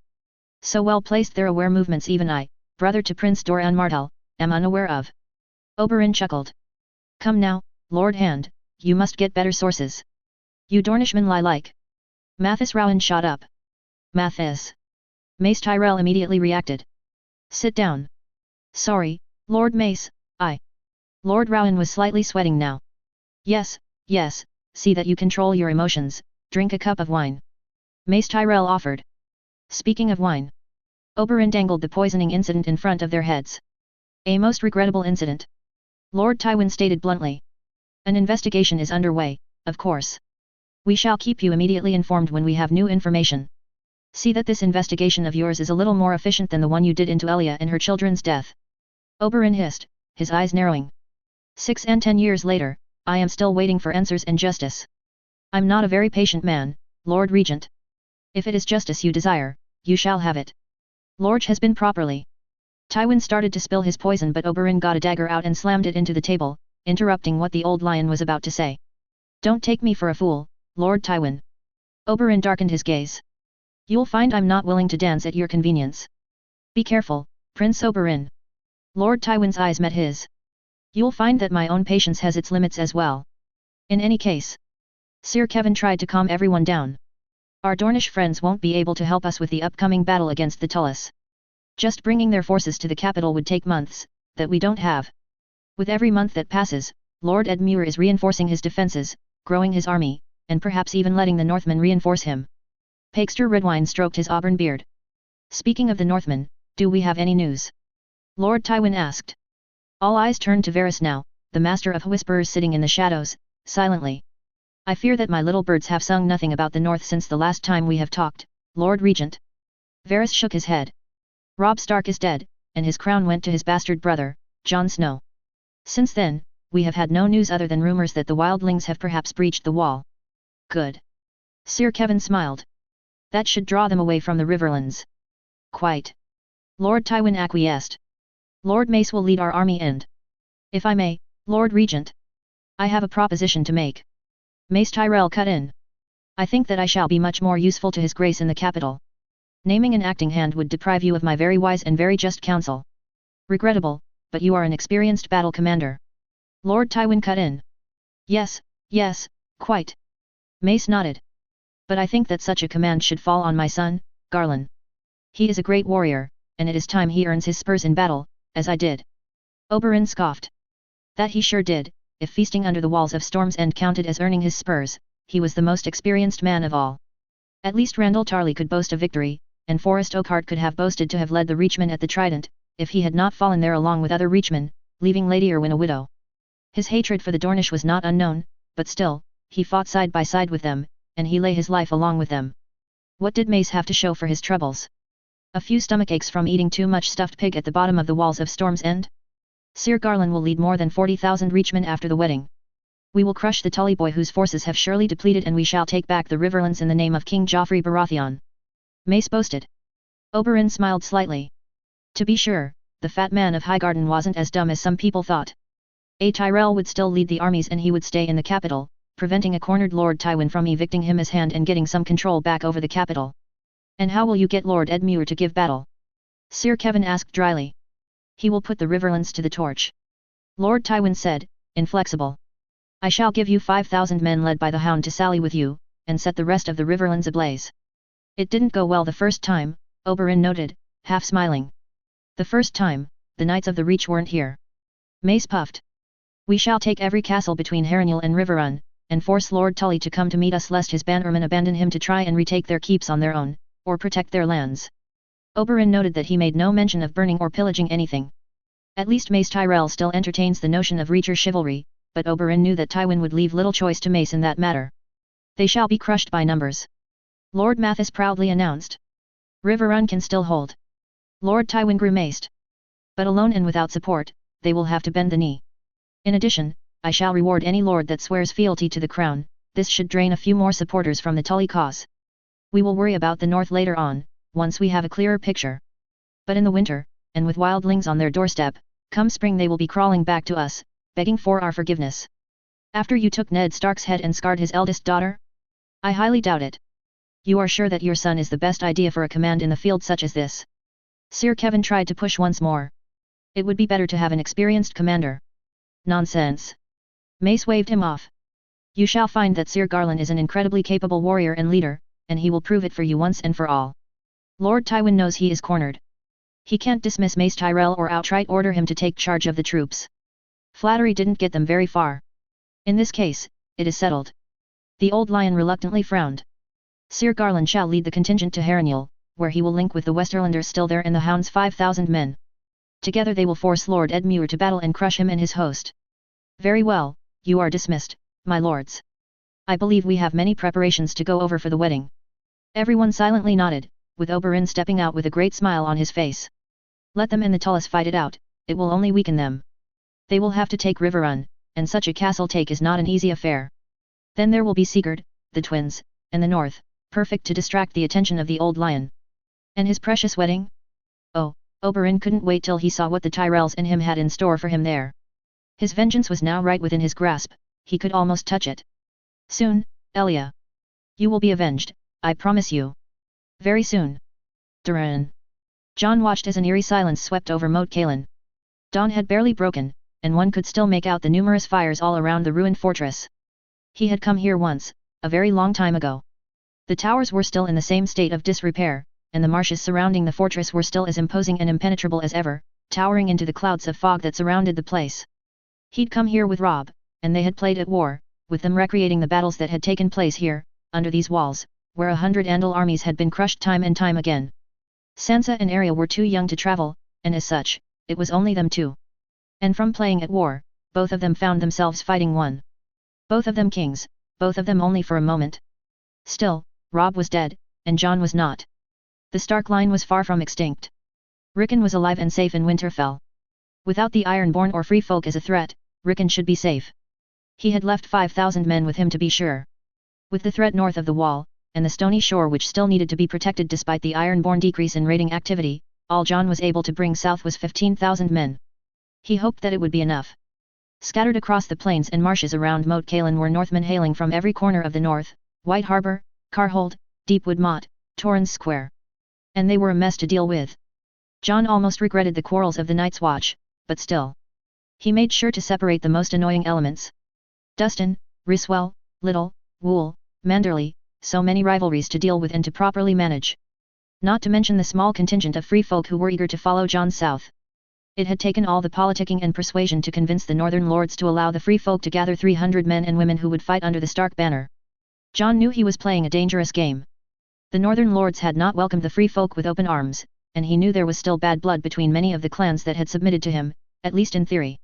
So well placed they're aware movements even I, brother to Prince Doran Martell, am unaware of. Oberyn chuckled. Come now, Lord Hand, you must get better sources. You Dornishmen lie like. Mathis Rowan shot up. Mathis. Mace Tyrell immediately reacted. Sit down. Sorry, Lord Mace, I. Lord Rowan was slightly sweating now. Yes, yes, see that you control your emotions, drink a cup of wine. Mace Tyrell offered. Speaking of wine. Oberyn dangled the poisoning incident in front of their heads. A most regrettable incident. Lord Tywin stated bluntly. An investigation is underway, of course. We shall keep you immediately informed when we have new information. See that this investigation of yours is a little more efficient than the one you did into Elia and her children's death. Oberyn hissed, his eyes narrowing. 6 and 10 years later, I am still waiting for answers and justice. I'm not a very patient man, Lord Regent. If it is justice you desire, you shall have it. Lorge has been properly. Tywin started to spill his poison but Oberyn got a dagger out and slammed it into the table, interrupting what the old lion was about to say. Don't take me for a fool, Lord Tywin. Oberyn darkened his gaze. You'll find I'm not willing to dance at your convenience. Be careful, Prince Oberyn. Lord Tywin's eyes met his. You'll find that my own patience has its limits as well. In any case. Sir Kevin tried to calm everyone down. Our Dornish friends won't be able to help us with the upcoming battle against the Tullus. Just bringing their forces to the capital would take months, that we don't have. With every month that passes, Lord Edmure is reinforcing his defences, growing his army, and perhaps even letting the Northmen reinforce him. Pakester Redwine stroked his auburn beard. Speaking of the Northmen, do we have any news? Lord Tywin asked. All eyes turned to Varys now, the Master of Whisperers sitting in the shadows, silently. I fear that my little birds have sung nothing about the North since the last time we have talked, Lord Regent. Varys shook his head. Robb Stark is dead, and his crown went to his bastard brother, Jon Snow. Since then, we have had no news other than rumors that the wildlings have perhaps breached the wall. Good. Sir Kevan smiled. That should draw them away from the Riverlands. Quite. Lord Tywin acquiesced. Lord Mace will lead our army and... If I may, Lord Regent. I have a proposition to make. Mace Tyrell cut in. I think that I shall be much more useful to his grace in the capital. Naming an acting hand would deprive you of my very wise and very just counsel. Regrettable, but you are an experienced battle commander. Lord Tywin cut in. Yes, yes, quite. Mace nodded. But I think that such a command should fall on my son, Garlan. He is a great warrior, and it is time he earns his spurs in battle, as I did. Oberyn scoffed. That he sure did. If feasting under the walls of Storm's End counted as earning his spurs, he was the most experienced man of all. At least Randall Tarley could boast a victory, and Forrest Oakheart could have boasted to have led the Reachmen at the Trident, if he had not fallen there along with other Reachmen, leaving Lady Erwin a widow. His hatred for the Dornish was not unknown, but still, he fought side by side with them, and he lay his life along with them. What did Mace have to show for his troubles? A few stomachaches from eating too much stuffed pig at the bottom of the walls of Storm's End? Sir Garlan will lead more than 40,000 Reachmen after the wedding. We will crush the Tully boy whose forces have surely depleted, and we shall take back the Riverlands in the name of King Joffrey Baratheon. Mace boasted. Oberyn smiled slightly. To be sure, the fat man of Highgarden wasn't as dumb as some people thought. A Tyrell would still lead the armies and he would stay in the capital, preventing a cornered Lord Tywin from evicting him his hand and getting some control back over the capital. And how will you get Lord Edmure to give battle? Sir Kevan asked dryly. He will put the Riverlands to the torch. Lord Tywin said, inflexible. I shall give you 5,000 men led by the Hound to sally with you, and set the rest of the Riverlands ablaze. It didn't go well the first time, Oberyn noted, half smiling. The first time, the Knights of the Reach weren't here. Mace puffed. We shall take every castle between Harrenhal and Riverrun, and force Lord Tully to come to meet us lest his bannermen abandon him to try and retake their keeps on their own, or protect their lands. Oberyn noted that he made no mention of burning or pillaging anything. At least Mace Tyrell still entertains the notion of Reacher chivalry, but Oberyn knew that Tywin would leave little choice to Mace in that matter. They shall be crushed by numbers. Lord Mathis proudly announced. Riverrun can still hold. Lord Tywin grimaced. But alone and without support, they will have to bend the knee. In addition, I shall reward any lord that swears fealty to the crown. This should drain a few more supporters from the Tully cause. We will worry about the north later on, once we have a clearer picture. But in the winter, and with wildlings on their doorstep, come spring they will be crawling back to us, begging for our forgiveness. After you took Ned Stark's head and scarred his eldest daughter? I highly doubt it. You are sure that your son is the best idea for a command in the field such as this? Sir Kevan tried to push once more. It would be better to have an experienced commander. Nonsense. Mace waved him off. You shall find that Sir Garlan is an incredibly capable warrior and leader, and he will prove it for you once and for all. Lord Tywin knows he is cornered. He can't dismiss Mace Tyrell or outright order him to take charge of the troops. Flattery didn't get them very far. In this case, it is settled. The old lion reluctantly frowned. Sir Garlan shall lead the contingent to Harrenhal, where he will link with the Westerlanders still there and the Hound's 5,000 men. Together they will force Lord Edmure to battle and crush him and his host. Very well, you are dismissed, my lords. I believe we have many preparations to go over for the wedding. Everyone silently nodded, with Oberyn stepping out with a great smile on his face. Let them and the Tullus fight it out, it will only weaken them. They will have to take Riverrun, and such a castle take is not an easy affair. Then there will be Sigurd, the twins, and the north, perfect to distract the attention of the old lion. And his precious wedding? Oh, Oberyn couldn't wait till he saw what the Tyrells and him had in store for him there. His vengeance was now right within his grasp, he could almost touch it. Soon, Elia. You will be avenged, I promise you. Very soon. Duran. Jon watched as an eerie silence swept over Moat Cailin. Dawn had barely broken, and one could still make out the numerous fires all around the ruined fortress. He had come here once, a very long time ago. The towers were still in the same state of disrepair, and the marshes surrounding the fortress were still as imposing and impenetrable as ever, towering into the clouds of fog that surrounded the place. He'd come here with Robb, and they had played at war, with them recreating the battles that had taken place here, under these walls, where 100 Andal armies had been crushed time and time again. Sansa and Arya were too young to travel, and as such, it was only them two. And from playing at war, both of them found themselves fighting one. Both of them kings, both of them only for a moment. Still, Robb was dead, and Jon was not. The Stark line was far from extinct. Rickon was alive and safe in Winterfell. Without the Ironborn or Free Folk as a threat, Rickon should be safe. He had left 5,000 men with him to be sure. With the threat north of the wall, and the stony shore which still needed to be protected despite the Ironborn decrease in raiding activity, all John was able to bring south was 15,000 men. He hoped that it would be enough. Scattered across the plains and marshes around Moat Cailin were Northmen hailing from every corner of the north, White Harbour, Carhold, Deepwood Motte, Torrens Square. And they were a mess to deal with. John almost regretted the quarrels of the Night's Watch, but still. He made sure to separate the most annoying elements. Dustin, Riswell, Little, Wool, Manderley, so many rivalries to deal with and to properly manage. Not to mention the small contingent of free folk who were eager to follow John south. It had taken all the politicking and persuasion to convince the northern lords to allow the free folk to gather 300 men and women who would fight under the Stark banner. John knew he was playing a dangerous game. The northern lords had not welcomed the free folk with open arms, and he knew there was still bad blood between many of the clans that had submitted to him, at least in theory.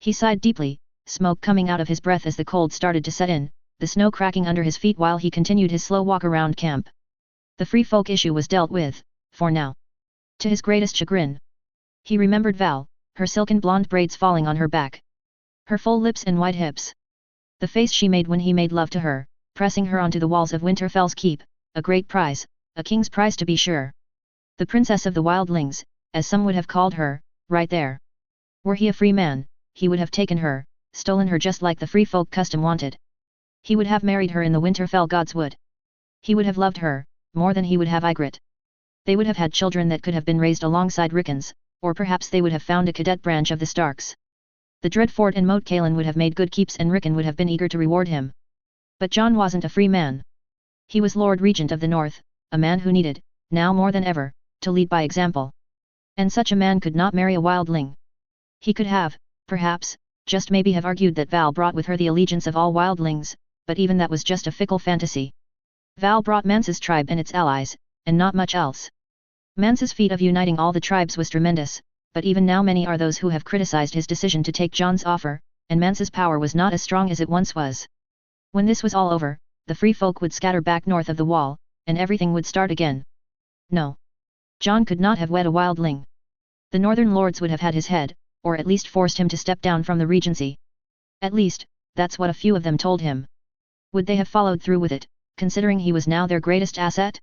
He sighed deeply, smoke coming out of his breath as the cold started to set in, the snow cracking under his feet while he continued his slow walk around camp. The free folk issue was dealt with, for now. To his greatest chagrin. He remembered Val, her silken blonde braids falling on her back. Her full lips and wide hips. The face she made when he made love to her, pressing her onto the walls of Winterfell's keep, a great prize, a king's prize to be sure. The princess of the wildlings, as some would have called her, right there. Were he a free man, he would have taken her, stolen her just like the free folk custom wanted. He would have married her in the Winterfell gods would. He would have loved her, more than he would have Ygritte. They would have had children that could have been raised alongside Rickons, or perhaps they would have found a cadet branch of the Starks. The Dreadfort and Moat Cailin would have made good keeps and Rickon would have been eager to reward him. But John wasn't a free man. He was Lord Regent of the North, a man who needed, now more than ever, to lead by example. And such a man could not marry a wildling. He could have, perhaps, just maybe have argued that Val brought with her the allegiance of all wildlings, but even that was just a fickle fantasy. Val brought Mance's tribe and its allies, and not much else. Mance's feat of uniting all the tribes was tremendous, but even now many are those who have criticized his decision to take Jon's offer, and Mance's power was not as strong as it once was. When this was all over, the free folk would scatter back north of the wall, and everything would start again. No. Jon could not have wed a wildling. The northern lords would have had his head, or at least forced him to step down from the regency. At least, that's what a few of them told him. Would they have followed through with it, considering he was now their greatest asset?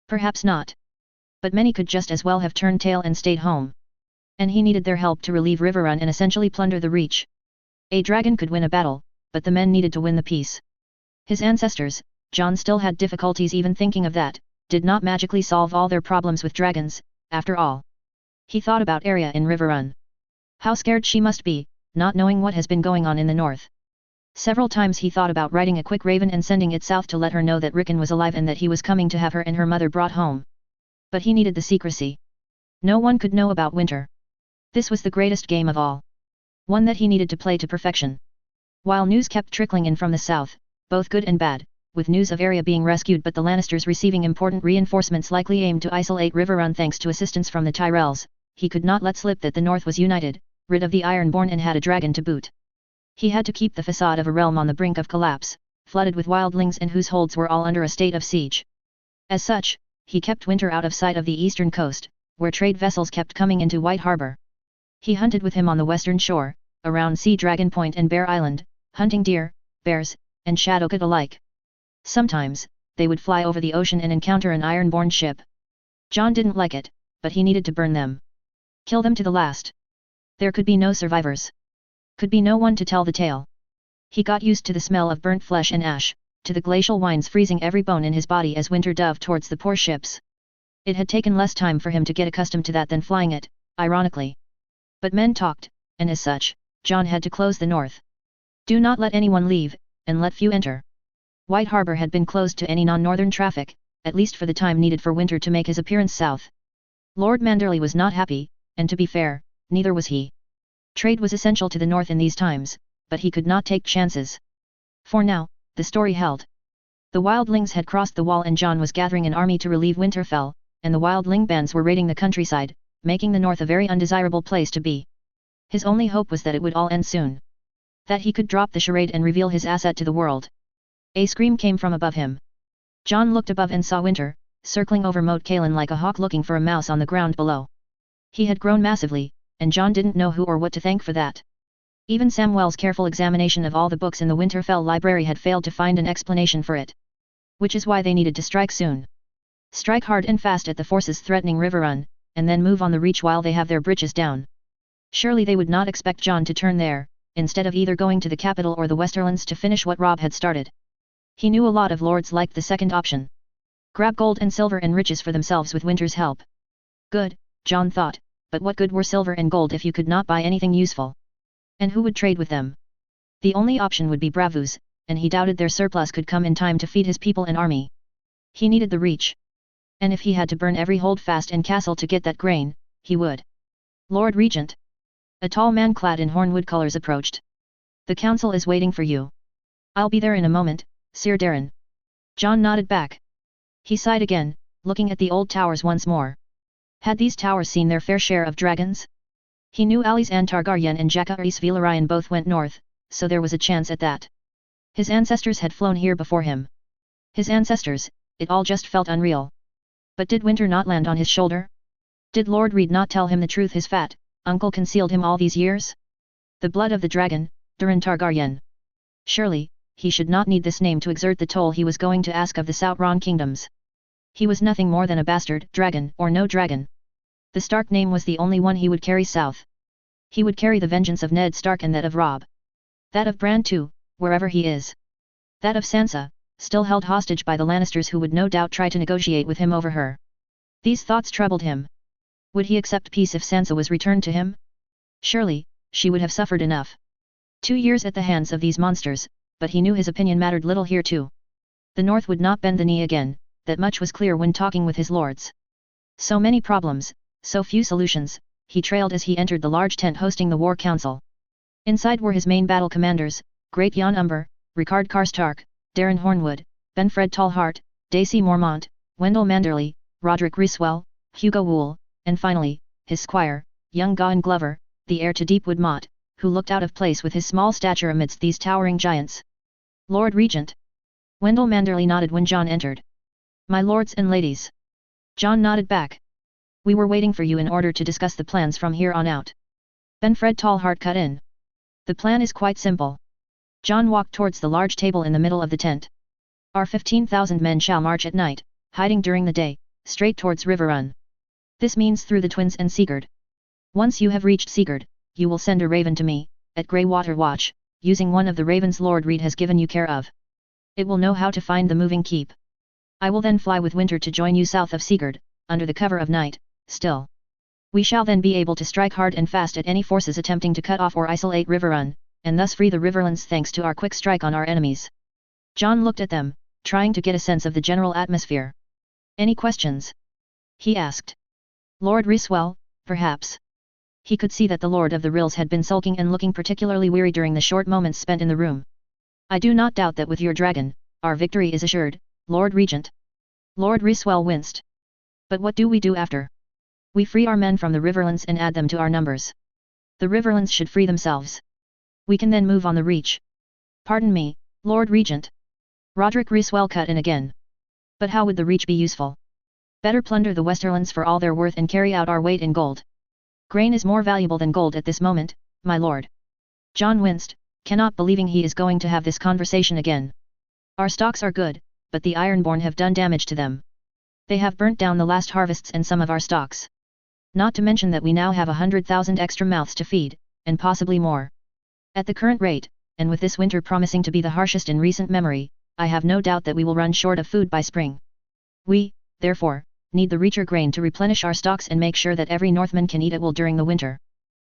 Perhaps not. But many could just as well have turned tail and stayed home. And he needed their help to relieve Riverrun and essentially plunder the Reach. A dragon could win a battle, but the men needed to win the peace. His ancestors, Jon still had difficulties even thinking of that, did not magically solve all their problems with dragons, after all. He thought about Arya in Riverrun. How scared she must be, not knowing what has been going on in the north. Several times he thought about writing a quick raven and sending it south to let her know that Rickon was alive and that he was coming to have her and her mother brought home. But he needed the secrecy. No one could know about Winter. This was the greatest game of all. One that he needed to play to perfection. While news kept trickling in from the south, both good and bad, with news of Arya being rescued but the Lannisters receiving important reinforcements likely aimed to isolate Riverrun thanks to assistance from the Tyrells, he could not let slip that the north was united, rid of the Ironborn and had a dragon to boot. He had to keep the facade of a realm on the brink of collapse, flooded with wildlings and whose holds were all under a state of siege. As such, he kept Winter out of sight of the eastern coast, where trade vessels kept coming into White Harbour. He hunted with him on the western shore, around Sea Dragon Point and Bear Island, hunting deer, bears, and shadowcat alike. Sometimes, they would fly over the ocean and encounter an Ironborn ship. Jon didn't like it, but he needed to burn them. Kill them to the last. There could be no survivors. Could be no one to tell the tale. He got used to the smell of burnt flesh and ash, to the glacial winds freezing every bone in his body as Winter dove towards the poor ships. It had taken less time for him to get accustomed to that than flying it, ironically. But men talked, and as such, Jon had to close the north. Do not let anyone leave, and let few enter. White Harbour had been closed to any non-northern traffic, at least for the time needed for Winter to make his appearance south. Lord Manderley was not happy, and to be fair, neither was he. Trade was essential to the north in these times, but he could not take chances. For now, the story held. The wildlings had crossed the wall and Jon was gathering an army to relieve Winterfell, and the wildling bands were raiding the countryside, making the north a very undesirable place to be. His only hope was that it would all end soon. That he could drop the charade and reveal his asset to the world. A scream came from above him. Jon looked above and saw Winter, circling over Moat Cailin like a hawk looking for a mouse on the ground below. He had grown massively, and John didn't know who or what to thank for that. Even Samuel's careful examination of all the books in the Winterfell library had failed to find an explanation for it. Which is why they needed to strike soon. Strike hard and fast at the forces threatening Riverrun, and then move on the Reach while they have their bridges down. Surely they would not expect John to turn there, instead of either going to the capital or the Westerlands to finish what Robb had started. He knew a lot of lords liked the second option. Grab gold and silver and riches for themselves with Winter's help. Good, John thought, but what good were silver and gold if you could not buy anything useful? And who would trade with them? The only option would be Bravos, and he doubted their surplus could come in time to feed his people and army. He needed the Reach. And if he had to burn every holdfast and castle to get that grain, he would. Lord Regent. A tall man clad in hornwood colors approached. The council is waiting for you. I'll be there in a moment, Sir Darren. John nodded back. He sighed again, looking at the old towers once more. Had these towers seen their fair share of dragons? He knew Alizan Targaryen and Jacaerys Velaryon both went north, so there was a chance at that. His ancestors had flown here before him. His ancestors, it all just felt unreal. But did Winter not land on his shoulder? Did Lord Reed not tell him the truth his fat uncle concealed him all these years? The blood of the dragon, Daeron Targaryen. Surely, he should not need this name to exert the toll he was going to ask of the Southron kingdoms. He was nothing more than a bastard, dragon or no dragon. The Stark name was the only one he would carry south. He would carry the vengeance of Ned Stark and that of Robb. That of Bran too, wherever he is. That of Sansa, still held hostage by the Lannisters who would no doubt try to negotiate with him over her. These thoughts troubled him. Would he accept peace if Sansa was returned to him? Surely, she would have suffered enough. 2 years at the hands of these monsters, but he knew his opinion mattered little here too. The North would not bend the knee again, that much was clear when talking with his lords. So many problems, so few solutions, he trailed as he entered the large tent hosting the war council. Inside were his main battle commanders, Great Jon Umber, Ricard Karstark, Darren Hornwood, Benfred Tallheart, Dacy Mormont, Wendell Manderley, Roderick Rhyswell, Hugo Wool, and finally, his squire, young Gawain Glover, the heir to Deepwood Motte, who looked out of place with his small stature amidst these towering giants. Lord Regent. Wendell Manderley nodded when John entered. My lords and ladies. John nodded back. We were waiting for you in order to discuss the plans from here on out. Benfred Tallheart cut in. The plan is quite simple. John walked towards the large table in the middle of the tent. Our 15,000 men shall march at night, hiding during the day, straight towards Riverrun. This means through the Twins and Sigurd. Once you have reached Sigurd, you will send a raven to me, at Greywater Watch, using one of the ravens Lord Reed has given you care of. It will know how to find the moving keep. I will then fly with Winter to join you south of Sigurd, under the cover of night, still. We shall then be able to strike hard and fast at any forces attempting to cut off or isolate Riverrun, and thus free the Riverlands thanks to our quick strike on our enemies. John looked at them, trying to get a sense of the general atmosphere. Any questions? He asked. Lord Rhyswell, perhaps. He could see that the Lord of the Rills had been sulking and looking particularly weary during the short moments spent in the room. I do not doubt that with your dragon, our victory is assured, Lord Regent. Lord Rhyswell winced. But what do we do after? We free our men from the Riverlands and add them to our numbers. The Riverlands should free themselves. We can then move on the Reach. Pardon me, Lord Regent. Roderick Rhyswell cut in again. But how would the Reach be useful? Better plunder the Westerlands for all their worth and carry out our weight in gold. Grain is more valuable than gold at this moment, my lord. John winced, cannot believing he is going to have this conversation again. Our stocks are good, but the Ironborn have done damage to them. They have burnt down the last harvests and some of our stocks. Not to mention that we now have 100,000 extra mouths to feed, and possibly more. At the current rate, and with this winter promising to be the harshest in recent memory, I have no doubt that we will run short of food by spring. We, therefore, need the Reacher grain to replenish our stocks and make sure that every Northman can eat it well during the winter.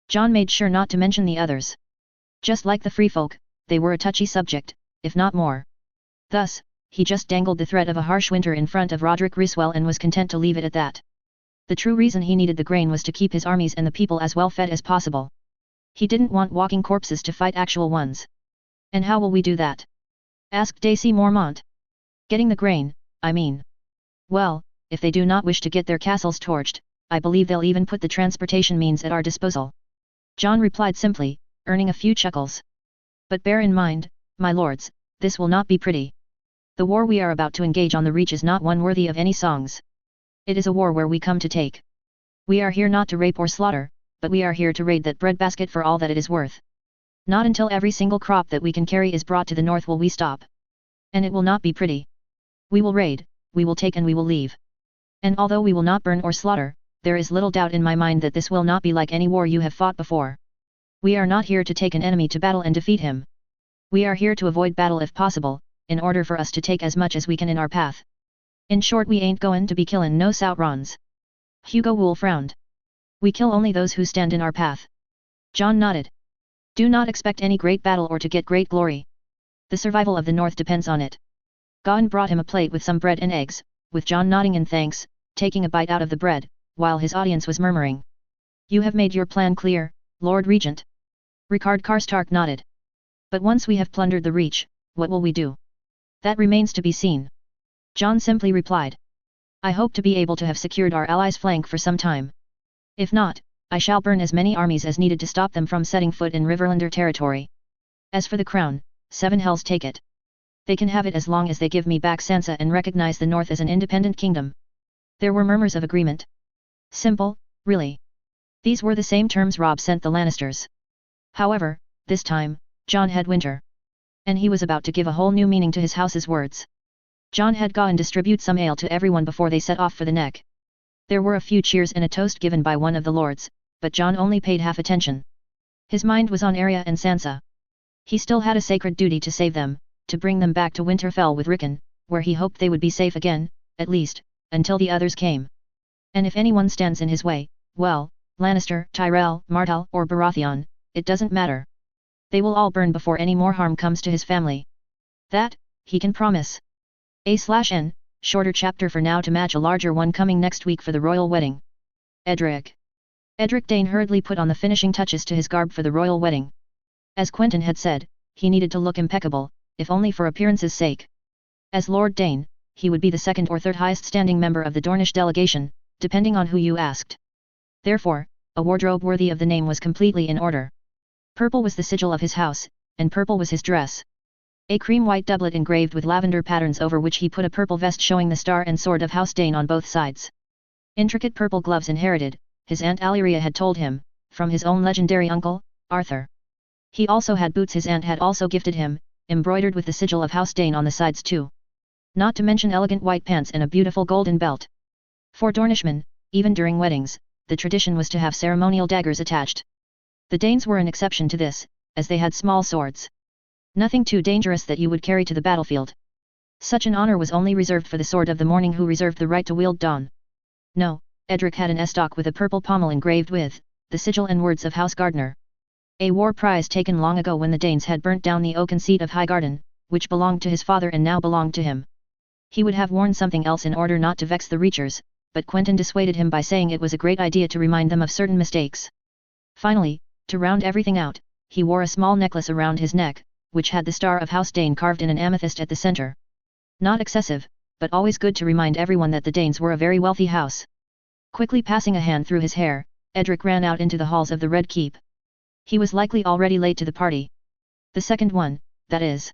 John made sure not to mention the others. Just like the free folk, they were a touchy subject, if not more. Thus, he just dangled the threat of a harsh winter in front of Roderick Rhyswell and was content to leave it at that. The true reason he needed the grain was to keep his armies and the people as well fed as possible. He didn't want walking corpses to fight actual ones. And how will we do that? Asked Dacy Mormont. Getting the grain, I mean. Well, if they do not wish to get their castles torched, I believe they'll even put the transportation means at our disposal. John replied simply, earning a few chuckles. But bear in mind, my lords, this will not be pretty. The war we are about to engage on the Reach is not one worthy of any songs. It is a war where we come to take. We are here not to rape or slaughter, but we are here to raid that breadbasket for all that it is worth. Not until every single crop that we can carry is brought to the north will we stop. And it will not be pretty. We will raid, we will take and we will leave. And although we will not burn or slaughter, there is little doubt in my mind that this will not be like any war you have fought before. We are not here to take an enemy to battle and defeat him. We are here to avoid battle if possible, in order for us to take as much as we can in our path. In short, we ain't goin' to be killin' no Sautrons. Hugo Wool frowned. We kill only those who stand in our path. John nodded. Do not expect any great battle or to get great glory. The survival of the North depends on it. Gawain brought him a plate with some bread and eggs, with John nodding in thanks, taking a bite out of the bread, while his audience was murmuring. You have made your plan clear, Lord Regent. Ricard Karstark nodded. But once we have plundered the Reach, what will we do? That remains to be seen. John simply replied. I hope to be able to have secured our allies' flank for some time. If not, I shall burn as many armies as needed to stop them from setting foot in Riverlander territory. As for the crown, Seven Hells take it. They can have it as long as they give me back Sansa and recognize the North as an independent kingdom. There were murmurs of agreement. Simple, really. These were the same terms Robb sent the Lannisters. However, this time, John had winter. And he was about to give a whole new meaning to his house's words. John had Gawain distribute some ale to everyone before they set off for the neck. There were a few cheers and a toast given by one of the lords, but John only paid half attention. His mind was on Arya and Sansa. He still had a sacred duty to save them, to bring them back to Winterfell with Rickon, where he hoped they would be safe again, at least, until the others came. And if anyone stands in his way, well, Lannister, Tyrell, Martell or Baratheon, it doesn't matter. They will all burn before any more harm comes to his family. That, he can promise. A/N, shorter chapter for now to match a larger one coming next week for the royal wedding. Edric. Edric Dane hurriedly put on the finishing touches to his garb for the royal wedding. As Quentyn had said, he needed to look impeccable, if only for appearance's sake. As Lord Dane, he would be the second or third highest standing member of the Dornish delegation, depending on who you asked. Therefore, a wardrobe worthy of the name was completely in order. Purple was the sigil of his house, and purple was his dress. A cream-white doublet engraved with lavender patterns over which he put a purple vest showing the star and sword of House Dane on both sides. Intricate purple gloves inherited, his Aunt Alyria had told him, from his own legendary uncle, Arthur. He also had boots his aunt had also gifted him, embroidered with the sigil of House Dane on the sides too. Not to mention elegant white pants and a beautiful golden belt. For Dornishmen, even during weddings, the tradition was to have ceremonial daggers attached. The Danes were an exception to this, as they had small swords. Nothing too dangerous that you would carry to the battlefield. Such an honor was only reserved for the Sword of the Morning, who reserved the right to wield Dawn. No, Edric had an estoc with a purple pommel engraved with the sigil and words of House Gardner. A war prize taken long ago when the Danes had burnt down the oaken seat of Highgarden, which belonged to his father and now belonged to him. He would have worn something else in order not to vex the Reachers, but Quentyn dissuaded him by saying it was a great idea to remind them of certain mistakes. Finally, to round everything out, he wore a small necklace around his neck, which had the star of House Dane carved in an amethyst at the center. Not excessive, but always good to remind everyone that the Danes were a very wealthy house. Quickly passing a hand through his hair, Edric ran out into the halls of the Red Keep. He was likely already late to the party. The second one, that is.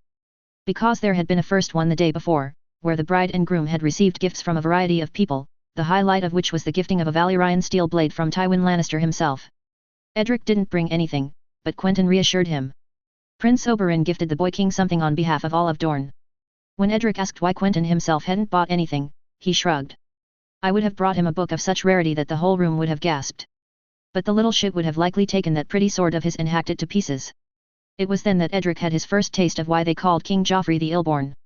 Because there had been a first one the day before, where the bride and groom had received gifts from a variety of people, the highlight of which was the gifting of a Valyrian steel blade from Tywin Lannister himself. Edric didn't bring anything, but Quentyn reassured him. Prince Oberyn gifted the boy king something on behalf of all of Dorne. When Edric asked why Quentyn himself hadn't bought anything, he shrugged. I would have brought him a book of such rarity that the whole room would have gasped. But the little shit would have likely taken that pretty sword of his and hacked it to pieces. It was then that Edric had his first taste of why they called King Joffrey the Illborn.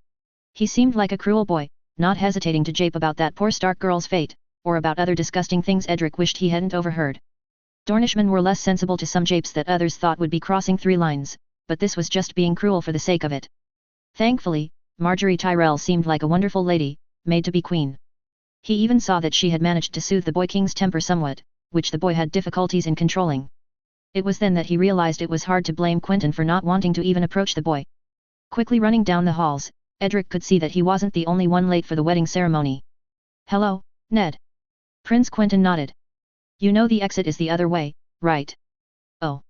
He seemed like a cruel boy, not hesitating to jape about that poor Stark girl's fate, or about other disgusting things Edric wished he hadn't overheard. Dornishmen were less sensible to some japes that others thought would be crossing three lines, but this was just being cruel for the sake of it. Thankfully, Marjorie Tyrell seemed like a wonderful lady, made to be queen. He even saw that she had managed to soothe the boy king's temper somewhat, which the boy had difficulties in controlling. It was then that he realized it was hard to blame Quentyn for not wanting to even approach the boy. Quickly running down the halls, Edric could see that he wasn't the only one late for the wedding ceremony. Hello, Ned. Prince Quentyn nodded. You know the exit is the other way, right? Oh.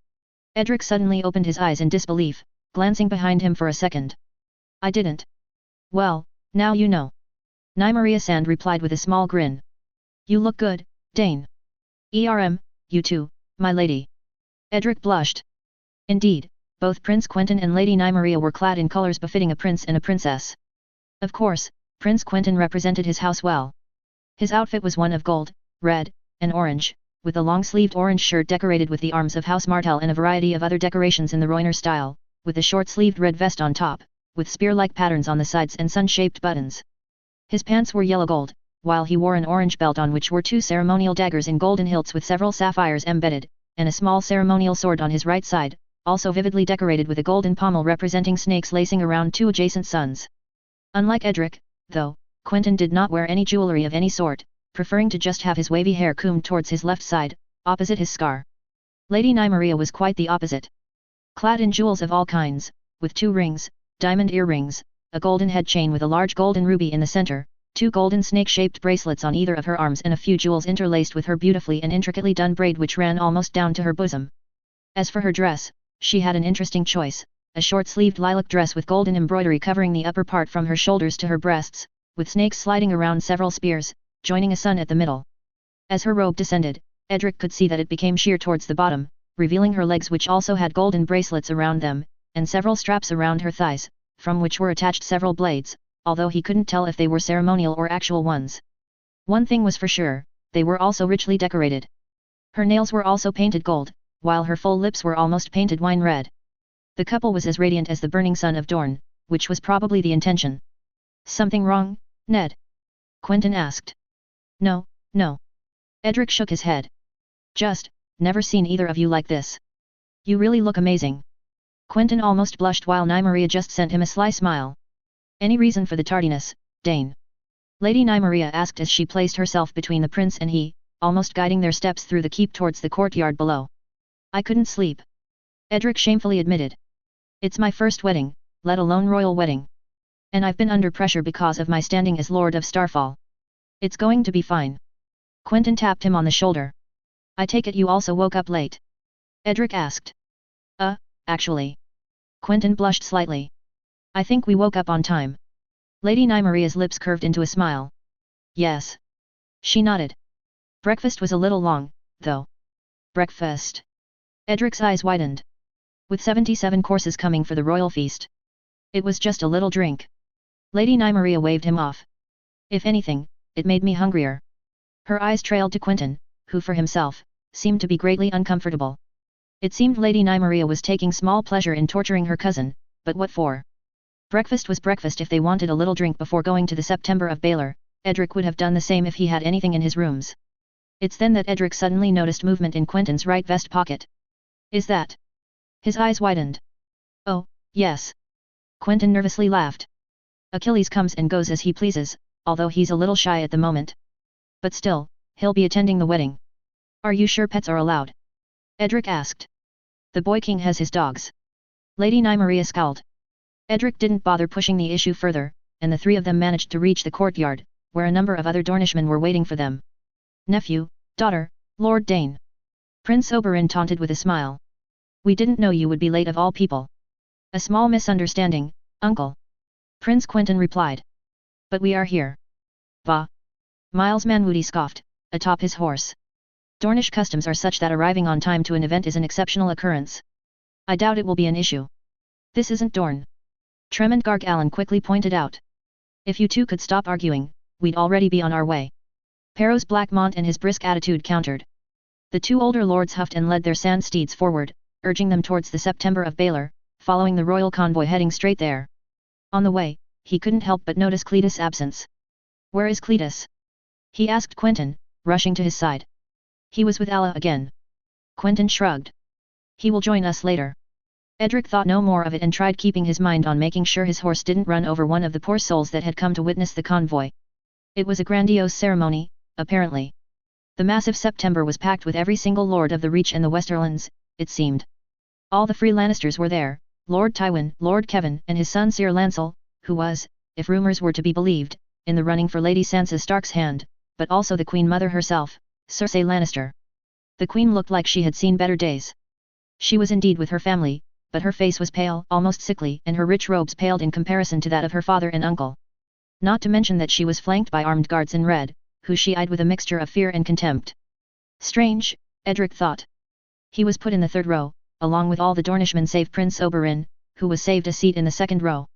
Edric suddenly opened his eyes in disbelief, glancing behind him for a second. I didn't. Well, now you know. Nymeria Sand replied with a small grin. You look good, Dane. You too, my lady. Edric blushed. Indeed, both Prince Quentyn and Lady Nymeria were clad in colors befitting a prince and a princess. Of course, Prince Quentyn represented his house well. His outfit was one of gold, red, and orange, with a long-sleeved orange shirt decorated with the arms of House Martell and a variety of other decorations in the Royner style, with a short-sleeved red vest on top, with spear-like patterns on the sides and sun-shaped buttons. His pants were yellow gold, while he wore an orange belt on which were 2 ceremonial daggers in golden hilts with several sapphires embedded, and a small ceremonial sword on his right side, also vividly decorated with a golden pommel representing snakes lacing around 2 adjacent suns. Unlike Edric, though, Quentyn did not wear any jewellery of any sort, preferring to just have his wavy hair combed towards his left side, opposite his scar. Lady Nymeria was quite the opposite. Clad in jewels of all kinds, with 2 rings, diamond earrings, a golden head chain with a large golden ruby in the center, 2 golden snake-shaped bracelets on either of her arms and a few jewels interlaced with her beautifully and intricately done braid which ran almost down to her bosom. As for her dress, she had an interesting choice, a short-sleeved lilac dress with golden embroidery covering the upper part from her shoulders to her breasts, with snakes sliding around several spears, joining a sun at the middle. As her robe descended, Edric could see that it became sheer towards the bottom, revealing her legs which also had golden bracelets around them, and several straps around her thighs, from which were attached several blades, although he couldn't tell if they were ceremonial or actual ones. One thing was for sure, they were also richly decorated. Her nails were also painted gold, while her full lips were almost painted wine red. The couple was as radiant as the burning sun of Dorne, which was probably the intention. Something wrong, Ned? Quentyn asked. No, no. Edric shook his head. Just, never seen either of you like this. You really look amazing. Quentyn almost blushed while Nymeria just sent him a sly smile. Any reason for the tardiness, Dane? Lady Nymeria asked as she placed herself between the prince and he, almost guiding their steps through the keep towards the courtyard below. I couldn't sleep. Edric shamefully admitted. It's my first wedding, let alone royal wedding. And I've been under pressure because of my standing as Lord of Starfall. It's going to be fine. Quentyn tapped him on the shoulder. I take it you also woke up late? Edric asked. Actually. Quentyn blushed slightly. I think we woke up on time. Lady Nymeria's lips curved into a smile. Yes. She nodded. Breakfast was a little long, though. Breakfast. Edric's eyes widened. With 77 courses coming for the royal feast. It was just a little drink. Lady Nymeria waved him off. If anything, it made me hungrier. Her eyes trailed to Quentyn, who for himself, seemed to be greatly uncomfortable. It seemed Lady Nymeria was taking small pleasure in torturing her cousin, but what for? Breakfast was breakfast. If they wanted a little drink before going to the September of Baelor, Edric would have done the same if he had anything in his rooms. It's then that Edric suddenly noticed movement in Quentyn's right vest pocket. Is that? His eyes widened. Oh, yes. Quentyn nervously laughed. Achilles comes and goes as he pleases, although he's a little shy at the moment. But still, he'll be attending the wedding. Are you sure pets are allowed? Edric asked. The boy king has his dogs. Lady Nymeria scowled. Edric didn't bother pushing the issue further, and the 3 of them managed to reach the courtyard, where a number of other Dornishmen were waiting for them. Nephew, daughter, Lord Dane. Prince Oberyn taunted with a smile. We didn't know you would be late of all people. A small misunderstanding, uncle. Prince Quentyn replied. But we are here. Bah. Miles Manwoody scoffed, atop his horse. Dornish customs are such that arriving on time to an event is an exceptional occurrence. I doubt it will be an issue. This isn't Dorne. Tremond Garg Allen quickly pointed out. If you two could stop arguing, we'd already be on our way. Perros Blackmont and his brisk attitude countered. The 2 older lords huffed and led their sand steeds forward, urging them towards the September of Baelor, following the royal convoy heading straight there. On the way, he couldn't help but notice Cletus' absence. Where is Cletus? He asked Quentyn, rushing to his side. He was with Alla again. Quentyn shrugged. He will join us later. Edric thought no more of it and tried keeping his mind on making sure his horse didn't run over one of the poor souls that had come to witness the convoy. It was a grandiose ceremony, apparently. The massive September was packed with every single lord of the Reach and the Westerlands, it seemed. All the free Lannisters were there, Lord Tywin, Lord Kevin and his son Sir Lancel, who was, if rumours were to be believed, in the running for Lady Sansa Stark's hand, but also the Queen Mother herself, Cersei Lannister. The Queen looked like she had seen better days. She was indeed with her family, but her face was pale, almost sickly, and her rich robes paled in comparison to that of her father and uncle. Not to mention that she was flanked by armed guards in red, who she eyed with a mixture of fear and contempt. Strange, Edric thought. He was put in the third row, along with all the Dornishmen save Prince Oberyn, who was saved a seat in the second row.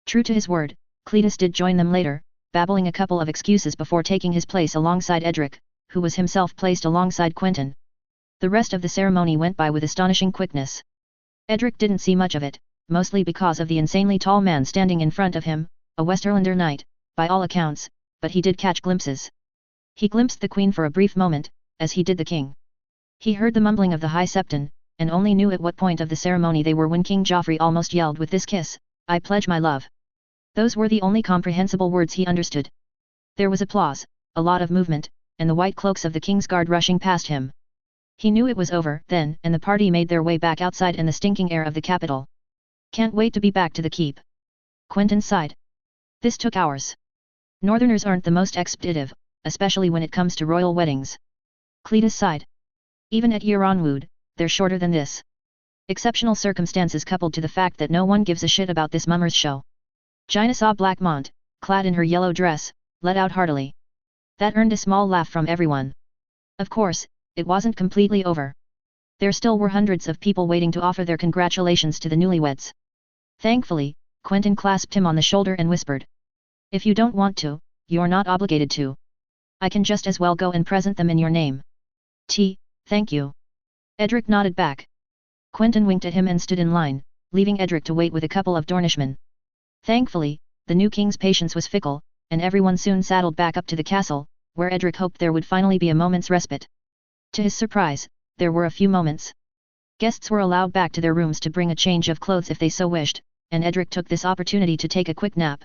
True to his word, Cletus did join them later, babbling a couple of excuses before taking his place alongside Edric, who was himself placed alongside Quentyn. The rest of the ceremony went by with astonishing quickness. Edric didn't see much of it, mostly because of the insanely tall man standing in front of him, a Westerlander knight, by all accounts, but he did catch glimpses. He glimpsed the queen for a brief moment, as he did the king. He heard the mumbling of the High Septon, and only knew at what point of the ceremony they were when King Joffrey almost yelled with this kiss, "I pledge my love." Those were the only comprehensible words he understood. There was applause, a lot of movement, and the white cloaks of the king's guard rushing past him. He knew it was over then, and the party made their way back outside in the stinking air of the capital. "Can't wait to be back to the keep." Quentyn sighed. "This took hours. Northerners aren't the most expeditive, especially when it comes to royal weddings." Cletus sighed. "Even at Yeronwood, they're shorter than this. Exceptional circumstances coupled to the fact that no one gives a shit about this mummers show." Jaina saw Blackmont, clad in her yellow dress, let out heartily. That earned a small laugh from everyone. Of course, it wasn't completely over. There still were hundreds of people waiting to offer their congratulations to the newlyweds. Thankfully, Quentyn clasped him on the shoulder and whispered, "If you don't want to, you're not obligated to. I can just as well go and present them in your name." Thank you." Edric nodded back. Quentyn winked at him and stood in line, leaving Edric to wait with a couple of Dornishmen. Thankfully, the new king's patience was fickle, and everyone soon saddled back up to the castle, where Edric hoped there would finally be a moment's respite. To his surprise, there were a few moments. Guests were allowed back to their rooms to bring a change of clothes if they so wished, and Edric took this opportunity to take a quick nap.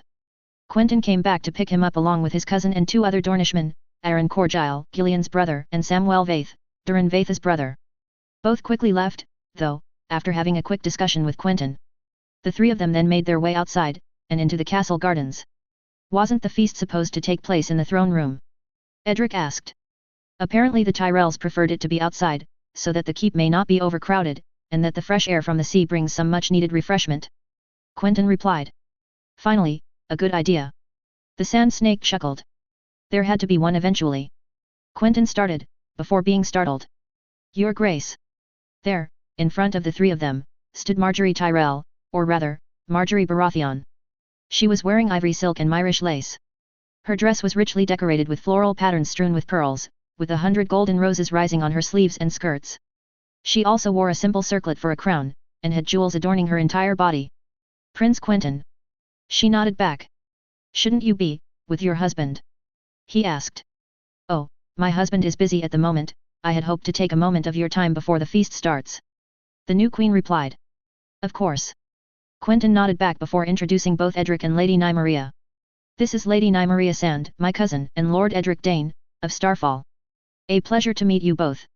Quentyn came back to pick him up along with his cousin and two other Dornishmen, Aaron Corgyle, Gillian's brother, and Samwell Vaith, Durin Vaith's brother. Both quickly left, though, after having a quick discussion with Quentyn. The three of them then made their way outside, and into the castle gardens. "Wasn't the feast supposed to take place in the throne room?" Edric asked. "Apparently the Tyrells preferred it to be outside, so that the keep may not be overcrowded, and that the fresh air from the sea brings some much-needed refreshment," Quentyn replied. "Finally, a good idea." The Sand Snake chuckled. "There had to be one eventually." Quentyn started, before being startled. "Your Grace." There, in front of the three of them, stood Margaery Tyrell, or rather, Margaery Baratheon. She was wearing ivory silk and Myrish lace. Her dress was richly decorated with floral patterns strewn with pearls, with 100 golden roses rising on her sleeves and skirts. She also wore a simple circlet for a crown, and had jewels adorning her entire body. "Prince Quentyn." She nodded back. "Shouldn't you be, with your husband?" he asked. "Oh, my husband is busy at the moment. I had hoped to take a moment of your time before the feast starts," the new queen replied. "Of course." Quentyn nodded back before introducing both Edric and Lady Nymeria. "This is Lady Nymeria Sand, my cousin, and Lord Edric Dane, of Starfall. A pleasure to meet you both."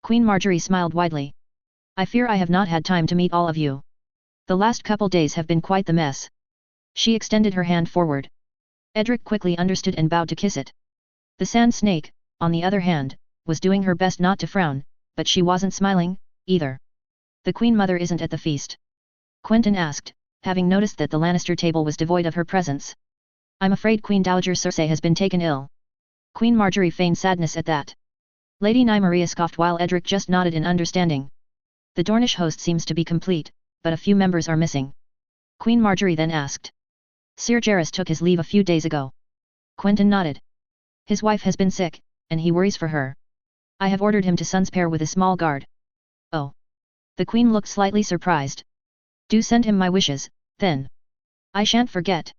Queen Margaery smiled widely. "I fear I have not had time to meet all of you. The last couple days have been quite the mess." She extended her hand forward. Edric quickly understood and bowed to kiss it. The Sand Snake, on the other hand, was doing her best not to frown, but she wasn't smiling, either. "The Queen Mother isn't at the feast?" Quentyn asked, having noticed that the Lannister table was devoid of her presence. "I'm afraid Queen Dowager Cersei has been taken ill." Queen Margaery feigned sadness at that. Lady Nymeria scoffed while Edric just nodded in understanding. "The Dornish host seems to be complete, but a few members are missing." Queen Margaery then asked. "Ser Jaehaerys took his leave a few days ago." Quentyn nodded. "His wife has been sick, and he worries for her. I have ordered him to Sunspear with a small guard." "Oh." The Queen looked slightly surprised. "Do send him my wishes, then. I shan't forget."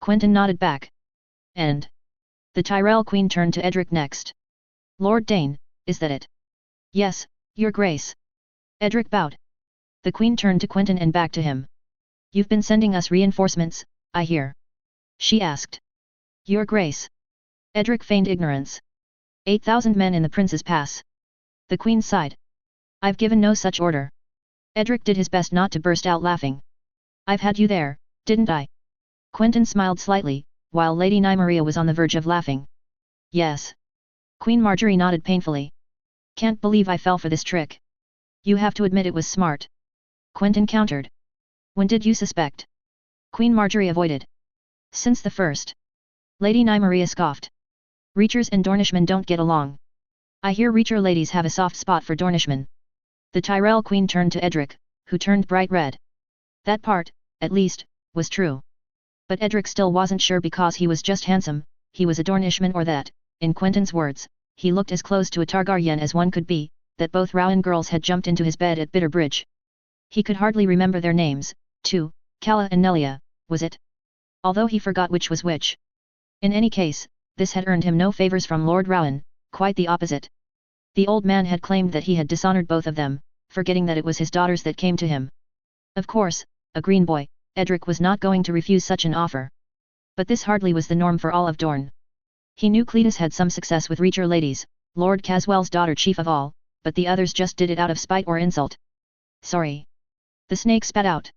Quentyn nodded back. "And?" The Tyrell Queen turned to Edric next. "Lord Dane, is that it?" "Yes, Your Grace." Edric bowed. The Queen turned to Quentyn and back to him. "You've been sending us reinforcements, I hear?" she asked. "Your Grace." Edric feigned ignorance. 8,000 men in the Prince's Pass." The Queen sighed. "I've given no such order." Edric did his best not to burst out laughing. "I've had you there, didn't I?" Quentyn smiled slightly, while Lady Nymeria was on the verge of laughing. "Yes." Queen Margaery nodded painfully. "Can't believe I fell for this trick." "You have to admit it was smart." Quentyn countered. "When did you suspect?" Queen Margaery avoided. "Since the first." Lady Nymeria scoffed. "Reachers and Dornishmen don't get along. I hear Reacher ladies have a soft spot for Dornishmen." The Tyrell Queen turned to Edric, who turned bright red. That part, at least, was true. But Edric still wasn't sure because he was just handsome, he was a Dornishman or that, in Quentyn's words, he looked as close to a Targaryen as one could be, that both Rowan girls had jumped into his bed at Bitterbridge. He could hardly remember their names, too, Calla and Nelia, was it? Although he forgot which was which. In any case, this had earned him no favours from Lord Rowan, quite the opposite. The old man had claimed that he had dishonoured both of them, forgetting that it was his daughters that came to him. Of course, a green boy, Edric was not going to refuse such an offer. But this hardly was the norm for all of Dorne. He knew Cletus had some success with Reacher ladies, Lord Caswell's daughter chief of all, but the others just did it out of spite or insult. Sorry. The snake spat out.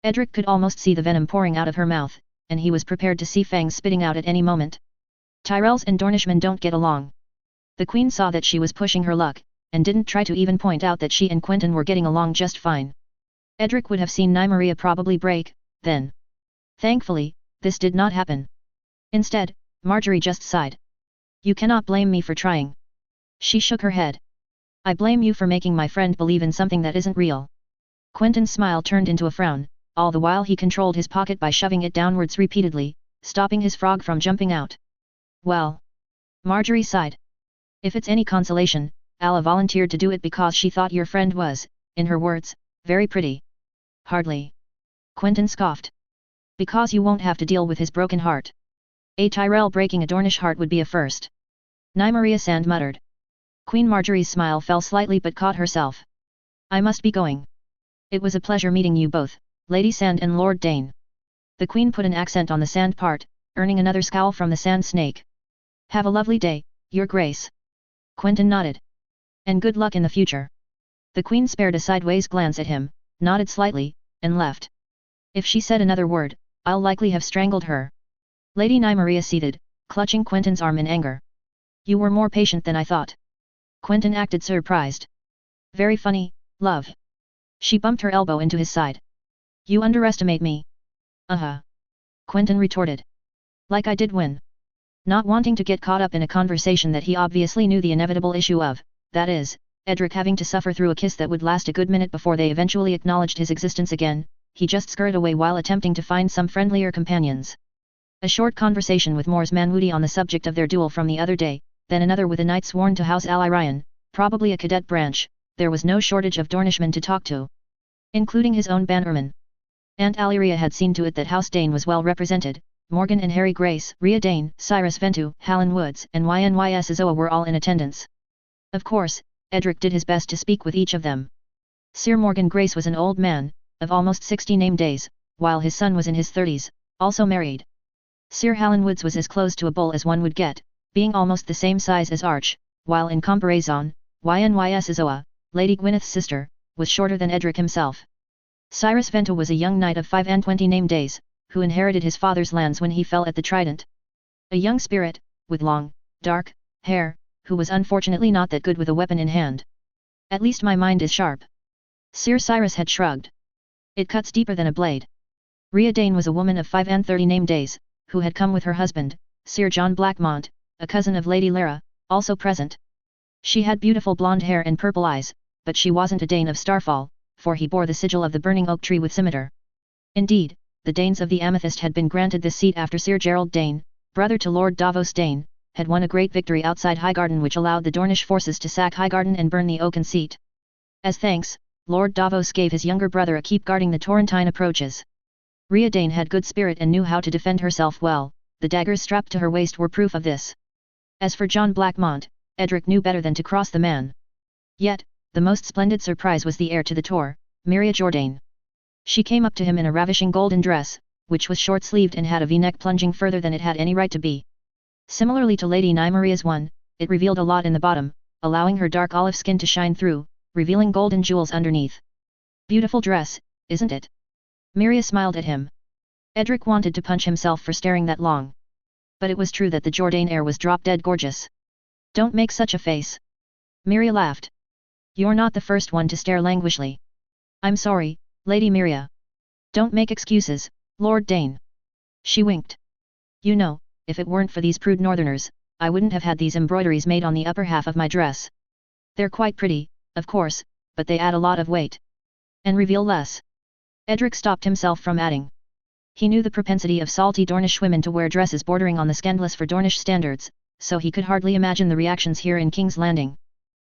Edric could almost see the venom pouring out of her mouth, and he was prepared to see fangs spitting out at any moment. Tyrells and Dornishmen don't get along. The Queen saw that she was pushing her luck, and didn't try to even point out that she and Quentyn were getting along just fine. Edric would have seen Nymeria probably break, then. Thankfully, this did not happen. Instead, Marjorie just sighed. You cannot blame me for trying. She shook her head. I blame you for making my friend believe in something that isn't real. Quentyn's smile turned into a frown, all the while he controlled his pocket by shoving it downwards repeatedly, stopping his frog from jumping out. Well. Marjorie sighed. If it's any consolation, Alla volunteered to do it because she thought your friend was, in her words, very pretty. Hardly. Quentyn scoffed. Because you won't have to deal with his broken heart. A Tyrell breaking a Dornish heart would be a first. Nymeria Sand muttered. Queen Marjorie's smile fell slightly but caught herself. I must be going. It was a pleasure meeting you both, Lady Sand and Lord Dane. The Queen put an accent on the sand part, earning another scowl from the sand snake. Have a lovely day, Your Grace. Quentyn nodded. And good luck in the future. The Queen spared a sideways glance at him, nodded slightly, and left. If she said another word, I'll likely have strangled her. Lady Nymeria seethed, clutching Quentyn's arm in anger. You were more patient than I thought. Quentyn acted surprised. Very funny, love. She bumped her elbow into his side. You underestimate me. Quentyn retorted. Like I did when. Not wanting to get caught up in a conversation that he obviously knew the inevitable issue of, that is, Edric having to suffer through a kiss that would last a good minute before they eventually acknowledged his existence again, he just scurried away while attempting to find some friendlier companions. A short conversation with Mors Manwudi on the subject of their duel from the other day, then another with a knight sworn to House Allyrion, probably a cadet branch. There was no shortage of Dornishmen to talk to. Including his own bannerman. Aunt Alyria had seen to it that House Dane was well represented. Morgan and Harry Grace, Rhea Dane, Cyrus Ventu, Hallan Woods, and Ynys Azoa were all in attendance. Of course, Edric did his best to speak with each of them. Sir Morgan Grace was an old man, of almost 60 name days, while his son was in his 30s, also married. Sir Hallan Woods was as close to a bull as one would get, being almost the same size as Arch, while in comparaison, Ynys Azoa, Lady Gwyneth's sister, was shorter than Edric himself. Cyrus Ventu was a young knight of 25 name days, who inherited his father's lands when he fell at the Trident. A young spirit, with long, dark, hair, who was unfortunately not that good with a weapon in hand. At least my mind is sharp. Sir Cyrus had shrugged. It cuts deeper than a blade. Rhea Dane was a woman of 35 name days, who had come with her husband, Sir John Blackmont, a cousin of Lady Lara, also present. She had beautiful blonde hair and purple eyes, but she wasn't a Dane of Starfall, for he bore the sigil of the burning oak tree with scimitar. Indeed, the Danes of the Amethyst had been granted this seat after Sir Gerald Dane, brother to Lord Davos Dane, had won a great victory outside Highgarden which allowed the Dornish forces to sack Highgarden and burn the oaken seat. As thanks, Lord Davos gave his younger brother a keep guarding the Torrentine approaches. Rhea Dane had good spirit and knew how to defend herself well, the daggers strapped to her waist were proof of this. As for John Blackmont, Edric knew better than to cross the man. Yet, the most splendid surprise was the heir to the Tor, Miria Jordain. She came up to him in a ravishing golden dress, which was short-sleeved and had a V-neck plunging further than it had any right to be. Similarly to Lady Nymeria's one, it revealed a lot in the bottom, allowing her dark olive skin to shine through, revealing golden jewels underneath. Beautiful dress, isn't it? Miria smiled at him. Edric wanted to punch himself for staring that long. But it was true that the Jordain heir was drop-dead gorgeous. Don't make such a face. Miria laughed. You're not the first one to stare languishly. I'm sorry, Lady Miria. Don't make excuses, Lord Dane. She winked. You know, if it weren't for these prude northerners, I wouldn't have had these embroideries made on the upper half of my dress. They're quite pretty, of course, but they add a lot of weight. And reveal less. Edric stopped himself from adding. He knew the propensity of salty Dornish women to wear dresses bordering on the scandalous for Dornish standards, so he could hardly imagine the reactions here in King's Landing.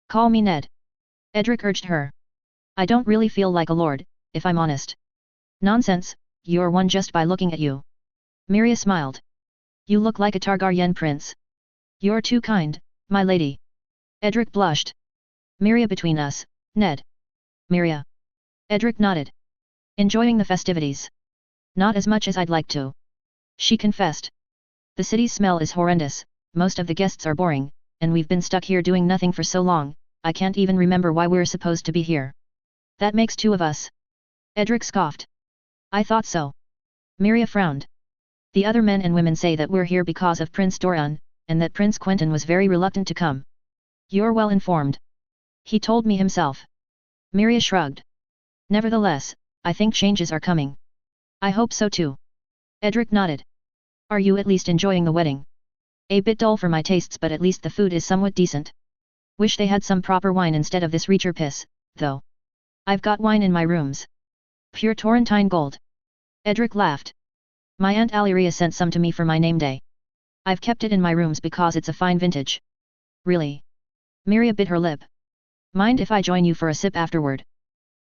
Call me Ned. Edric urged her. I don't really feel like a lord, if I'm honest. Nonsense, you're one just by looking at you. Miria smiled. You look like a Targaryen prince. You're too kind, my lady. Edric blushed. Miria between us, Ned. Miria. Edric nodded. Enjoying the festivities. Not as much as I'd like to. She confessed. The city's smell is horrendous, most of the guests are boring, and we've been stuck here doing nothing for so long, I can't even remember why we're supposed to be here. That makes two of us. Edric scoffed. I thought so. Miria frowned. The other men and women say that we're here because of Prince Doran, and that Prince Quentyn was very reluctant to come. You're well informed. He told me himself. Miria shrugged. Nevertheless, I think changes are coming. I hope so too. Edric nodded. Are you at least enjoying the wedding? A bit dull for my tastes, but at least the food is somewhat decent. Wish they had some proper wine instead of this reacher piss, though. I've got wine in my rooms. Pure Torrentine gold. Edric laughed. My Aunt Alyria sent some to me for my name day. I've kept it in my rooms because it's a fine vintage. Really? Miria bit her lip. Mind if I join you for a sip afterward?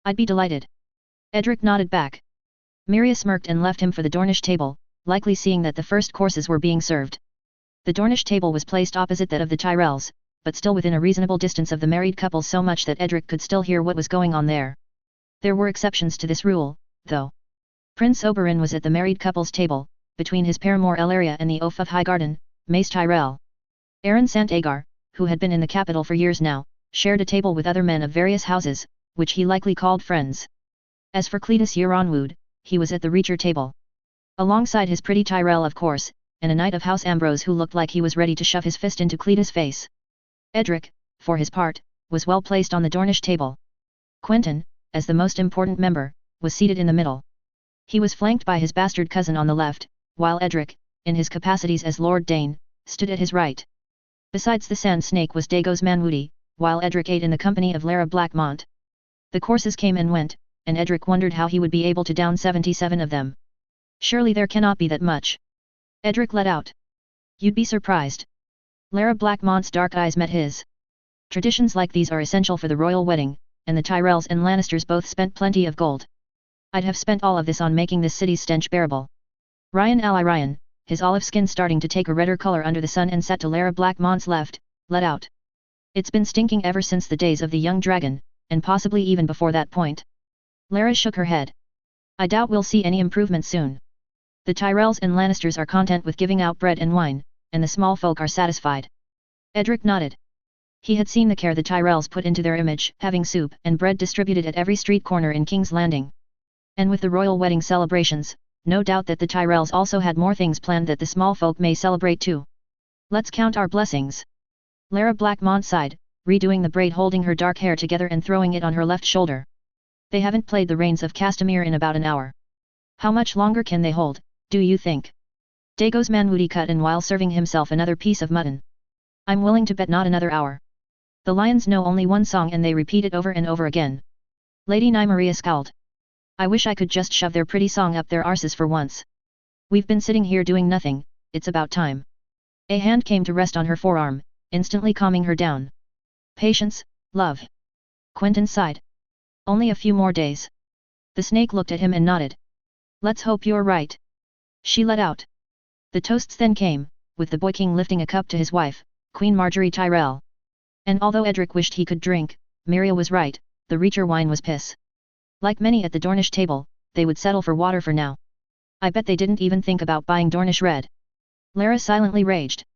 I'd be delighted. Edric nodded back. Miria smirked and left him for the Dornish table, likely seeing that the first courses were being served. The Dornish table was placed opposite that of the Tyrells, but still within a reasonable distance of the married couple, so much that Edric could still hear what was going on there. There were exceptions to this rule, though. Prince Oberyn was at the married couple's table, between his paramour Elaria and the oaf of Highgarden, Mace Tyrell. Aaron Sant-Agar, who had been in the capital for years now, shared a table with other men of various houses, which he likely called friends. As for Cletus Euronwood, he was at the Reacher table. Alongside his pretty Tyrell, of course, and a knight of House Ambrose who looked like he was ready to shove his fist into Cletus' face. Edric, for his part, was well placed on the Dornish table. Quentyn, as the most important member, was seated in the middle. He was flanked by his bastard cousin on the left, while Edric, in his capacities as Lord Dane, stood at his right. Besides the Sand Snake was Daegos Manwoody, while Edric ate in the company of Lara Blackmont. The courses came and went, and Edric wondered how he would be able to down 77 of them. Surely there cannot be that much. Edric let out. You'd be surprised. Lara Blackmont's dark eyes met his. Traditions like these are essential for the royal wedding, and the Tyrells and Lannisters both spent plenty of gold. I'd have spent all of this on making this city's stench bearable. Ryan ally Ryan, his olive skin starting to take a redder color under the sun and sat to Lara Blackmont's left, let out. It's been stinking ever since the days of the young dragon, and possibly even before that point. Lara shook her head. I doubt we'll see any improvement soon. The Tyrells and Lannisters are content with giving out bread and wine, and the small folk are satisfied. Edric nodded. He had seen the care the Tyrells put into their image, having soup and bread distributed at every street corner in King's Landing. And with the royal wedding celebrations, no doubt that the Tyrells also had more things planned that the small folk may celebrate too. Let's count our blessings. Lara Blackmont sighed, redoing the braid, holding her dark hair together and throwing it on her left shoulder. They haven't played the Rains of Castamere in about an hour. How much longer can they hold, do you think? Daegos Manwoody cut in while serving himself another piece of mutton. I'm willing to bet not another hour. The lions know only one song and they repeat it over and over again. Lady Nymeria scowled. I wish I could just shove their pretty song up their arses for once. We've been sitting here doing nothing, it's about time. A hand came to rest on her forearm, instantly calming her down. Patience, love. Quentyn sighed. Only a few more days. The snake looked at him and nodded. Let's hope you're right. She let out. The toasts then came, with the boy king lifting a cup to his wife, Queen Marjorie Tyrell. And although Edric wished he could drink, Miria was right, the Reacher wine was piss. Like many at the Dornish table, they would settle for water for now. I bet they didn't even think about buying Dornish red. Lara silently raged.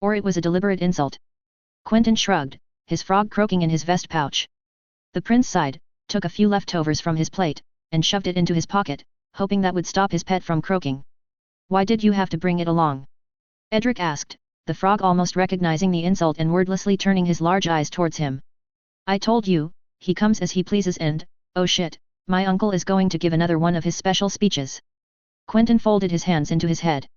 Or it was a deliberate insult. Quentyn shrugged, his frog croaking in his vest pouch. The prince sighed, took a few leftovers from his plate, and shoved it into his pocket, hoping that would stop his pet from croaking. Why did you have to bring it along? Edric asked, the frog almost recognizing the insult and wordlessly turning his large eyes towards him. I told you, he comes as he pleases and, oh shit, my uncle is going to give another one of his special speeches. Quentyn folded his hands into his head.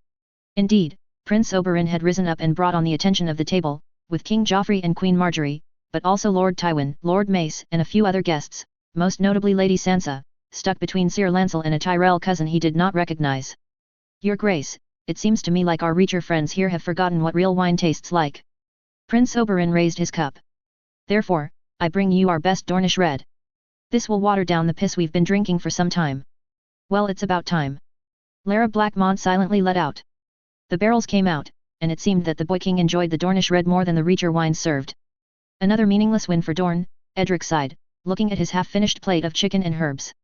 Indeed, Prince Oberyn had risen up and brought on the attention of the table, with King Joffrey and Queen Marjorie, but also Lord Tywin, Lord Mace and a few other guests, most notably Lady Sansa, stuck between Sir Lancel and a Tyrell cousin he did not recognize. Your Grace, it seems to me like our Reacher friends here have forgotten what real wine tastes like. Prince Oberyn raised his cup. Therefore, I bring you our best Dornish red. This will water down the piss we've been drinking for some time. Well, it's about time. Lara Blackmont silently let out. The barrels came out, and it seemed that the Boy King enjoyed the Dornish red more than the Reacher wine served. Another meaningless win for Dorne, Edric sighed, looking at his half-finished plate of chicken and herbs.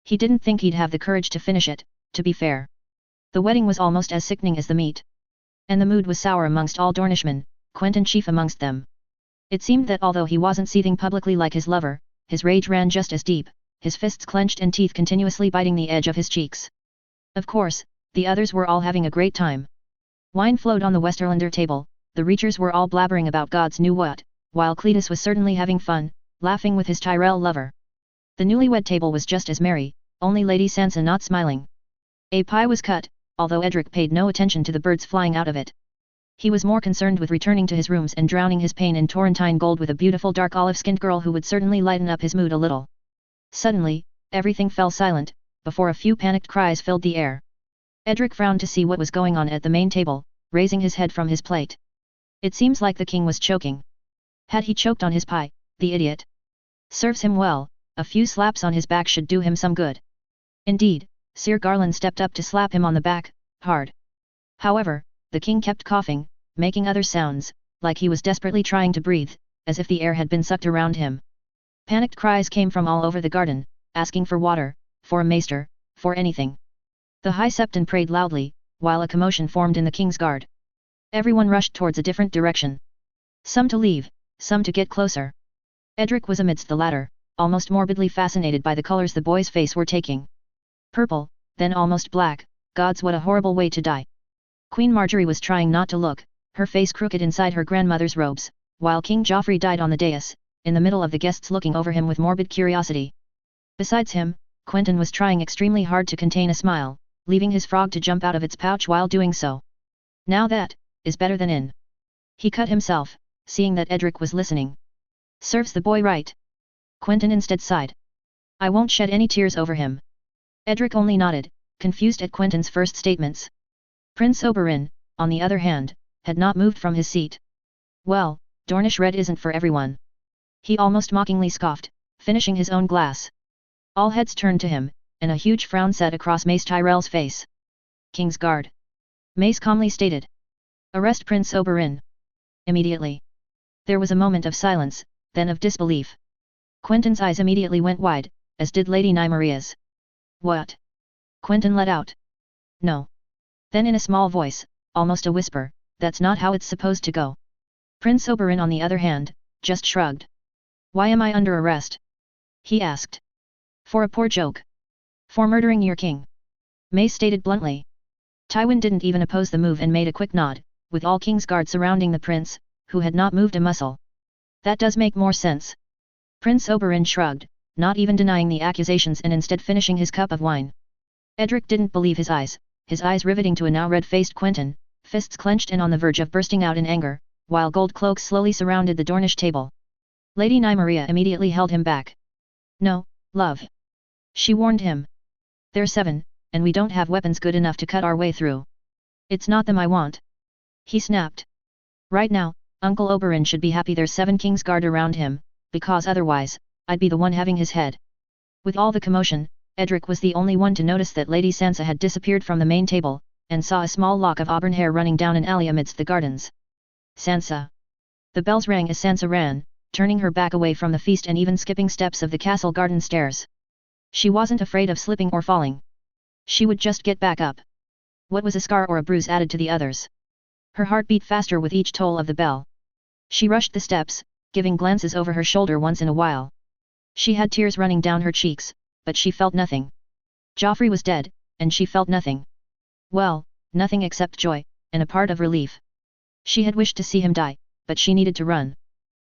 He didn't think he'd have the courage to finish it, to be fair. The wedding was almost as sickening as the meat. And the mood was sour amongst all Dornishmen, Quentyn chief amongst them. It seemed that although he wasn't seething publicly like his lover, his rage ran just as deep, his fists clenched and teeth continuously biting the edge of his cheeks. Of course, the others were all having a great time. Wine flowed on the Westerlander table, the Reachers were all blabbering about God's knew what, while Cletus was certainly having fun, laughing with his Tyrell lover. The newlywed table was just as merry, only Lady Sansa not smiling. A pie was cut, although Edric paid no attention to the birds flying out of it. He was more concerned with returning to his rooms and drowning his pain in Torrentine gold with a beautiful dark olive-skinned girl who would certainly lighten up his mood a little. Suddenly, everything fell silent, before a few panicked cries filled the air. Edric frowned to see what was going on at the main table, raising his head from his plate. It seems like the king was choking. Had he choked on his pie, the idiot? Serves him well, a few slaps on his back should do him some good. Indeed, Sir Garland stepped up to slap him on the back, hard. However, the king kept coughing, making other sounds, like he was desperately trying to breathe, as if the air had been sucked around him. Panicked cries came from all over the garden, asking for water, for a maester, for anything. The High Septon prayed loudly, while a commotion formed in the king's guard. Everyone rushed towards a different direction. Some to leave, some to get closer. Edric was amidst the latter, almost morbidly fascinated by the colors the boy's face were taking. Purple, then almost black, gods what a horrible way to die. Queen Marjorie was trying not to look, her face crooked inside her grandmother's robes, while King Joffrey died on the dais, in the middle of the guests looking over him with morbid curiosity. Besides him, Quentyn was trying extremely hard to contain a smile, leaving his frog to jump out of its pouch while doing so. Now that is better than in. He cut himself, seeing that Edric was listening. Serves the boy right. Quentyn instead sighed. I won't shed any tears over him. Edric only nodded, confused at Quentyn's first statements. Prince Oberyn, on the other hand, had not moved from his seat. Well, Dornish red isn't for everyone. He almost mockingly scoffed, finishing his own glass. All heads turned to him, and a huge frown set across Mace Tyrell's face. King's Guard. Mace calmly stated. Arrest Prince Oberyn. Immediately. There was a moment of silence, then of disbelief. Quentyn's eyes immediately went wide, as did Lady Nymaria's. What? Quentyn let out. No. Then in a small voice, almost a whisper, that's not how it's supposed to go. Prince Oberyn on the other hand, just shrugged. Why am I under arrest? He asked. For a poor joke. For murdering your king. Mace stated bluntly. Tywin didn't even oppose the move and made a quick nod, with all King's Guard surrounding the prince, who had not moved a muscle. That does make more sense. Prince Oberyn shrugged, not even denying the accusations and instead finishing his cup of wine. Edric didn't believe his eyes riveting to a now red-faced Quentyn, fists clenched and on the verge of bursting out in anger, while gold cloaks slowly surrounded the Dornish table. Lady Nymaria immediately held him back. No, love. She warned him. They're 7, and we don't have weapons good enough to cut our way through. It's not them I want. He snapped. Right now, Uncle Oberyn should be happy there's 7 King's Guard around him, because otherwise, I'd be the one having his head. With all the commotion, Edric was the only one to notice that Lady Sansa had disappeared from the main table, and saw a small lock of auburn hair running down an alley amidst the gardens. Sansa. The bells rang as Sansa ran, turning her back away from the feast and even skipping steps of the castle garden stairs. She wasn't afraid of slipping or falling. She would just get back up. What was a scar or a bruise added to the others? Her heart beat faster with each toll of the bell. She rushed the steps, giving glances over her shoulder once in a while. She had tears running down her cheeks, but she felt nothing. Joffrey was dead, and she felt nothing. Well, nothing except joy, and a part of relief. She had wished to see him die, but she needed to run.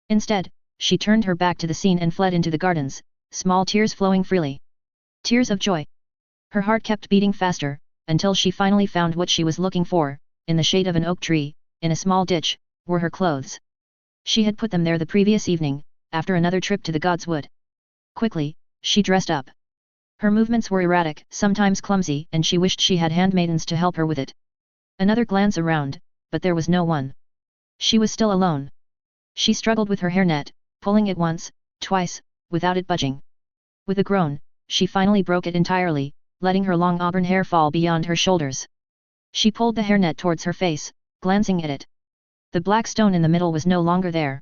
Instead, she turned her back to the scene and fled into the gardens, small tears flowing freely. Tears of joy. Her heart kept beating faster, until she finally found what she was looking for, in the shade of an oak tree, in a small ditch, were her clothes. She had put them there the previous evening, after another trip to the God's Wood. Quickly, she dressed up. Her movements were erratic, sometimes clumsy, and she wished she had handmaidens to help her with it. Another glance around, but there was no one. She was still alone. She struggled with her hairnet, pulling it once, twice, without it budging. With a groan, she finally broke it entirely, letting her long auburn hair fall beyond her shoulders. She pulled the hairnet towards her face, glancing at it. The black stone in the middle was no longer there.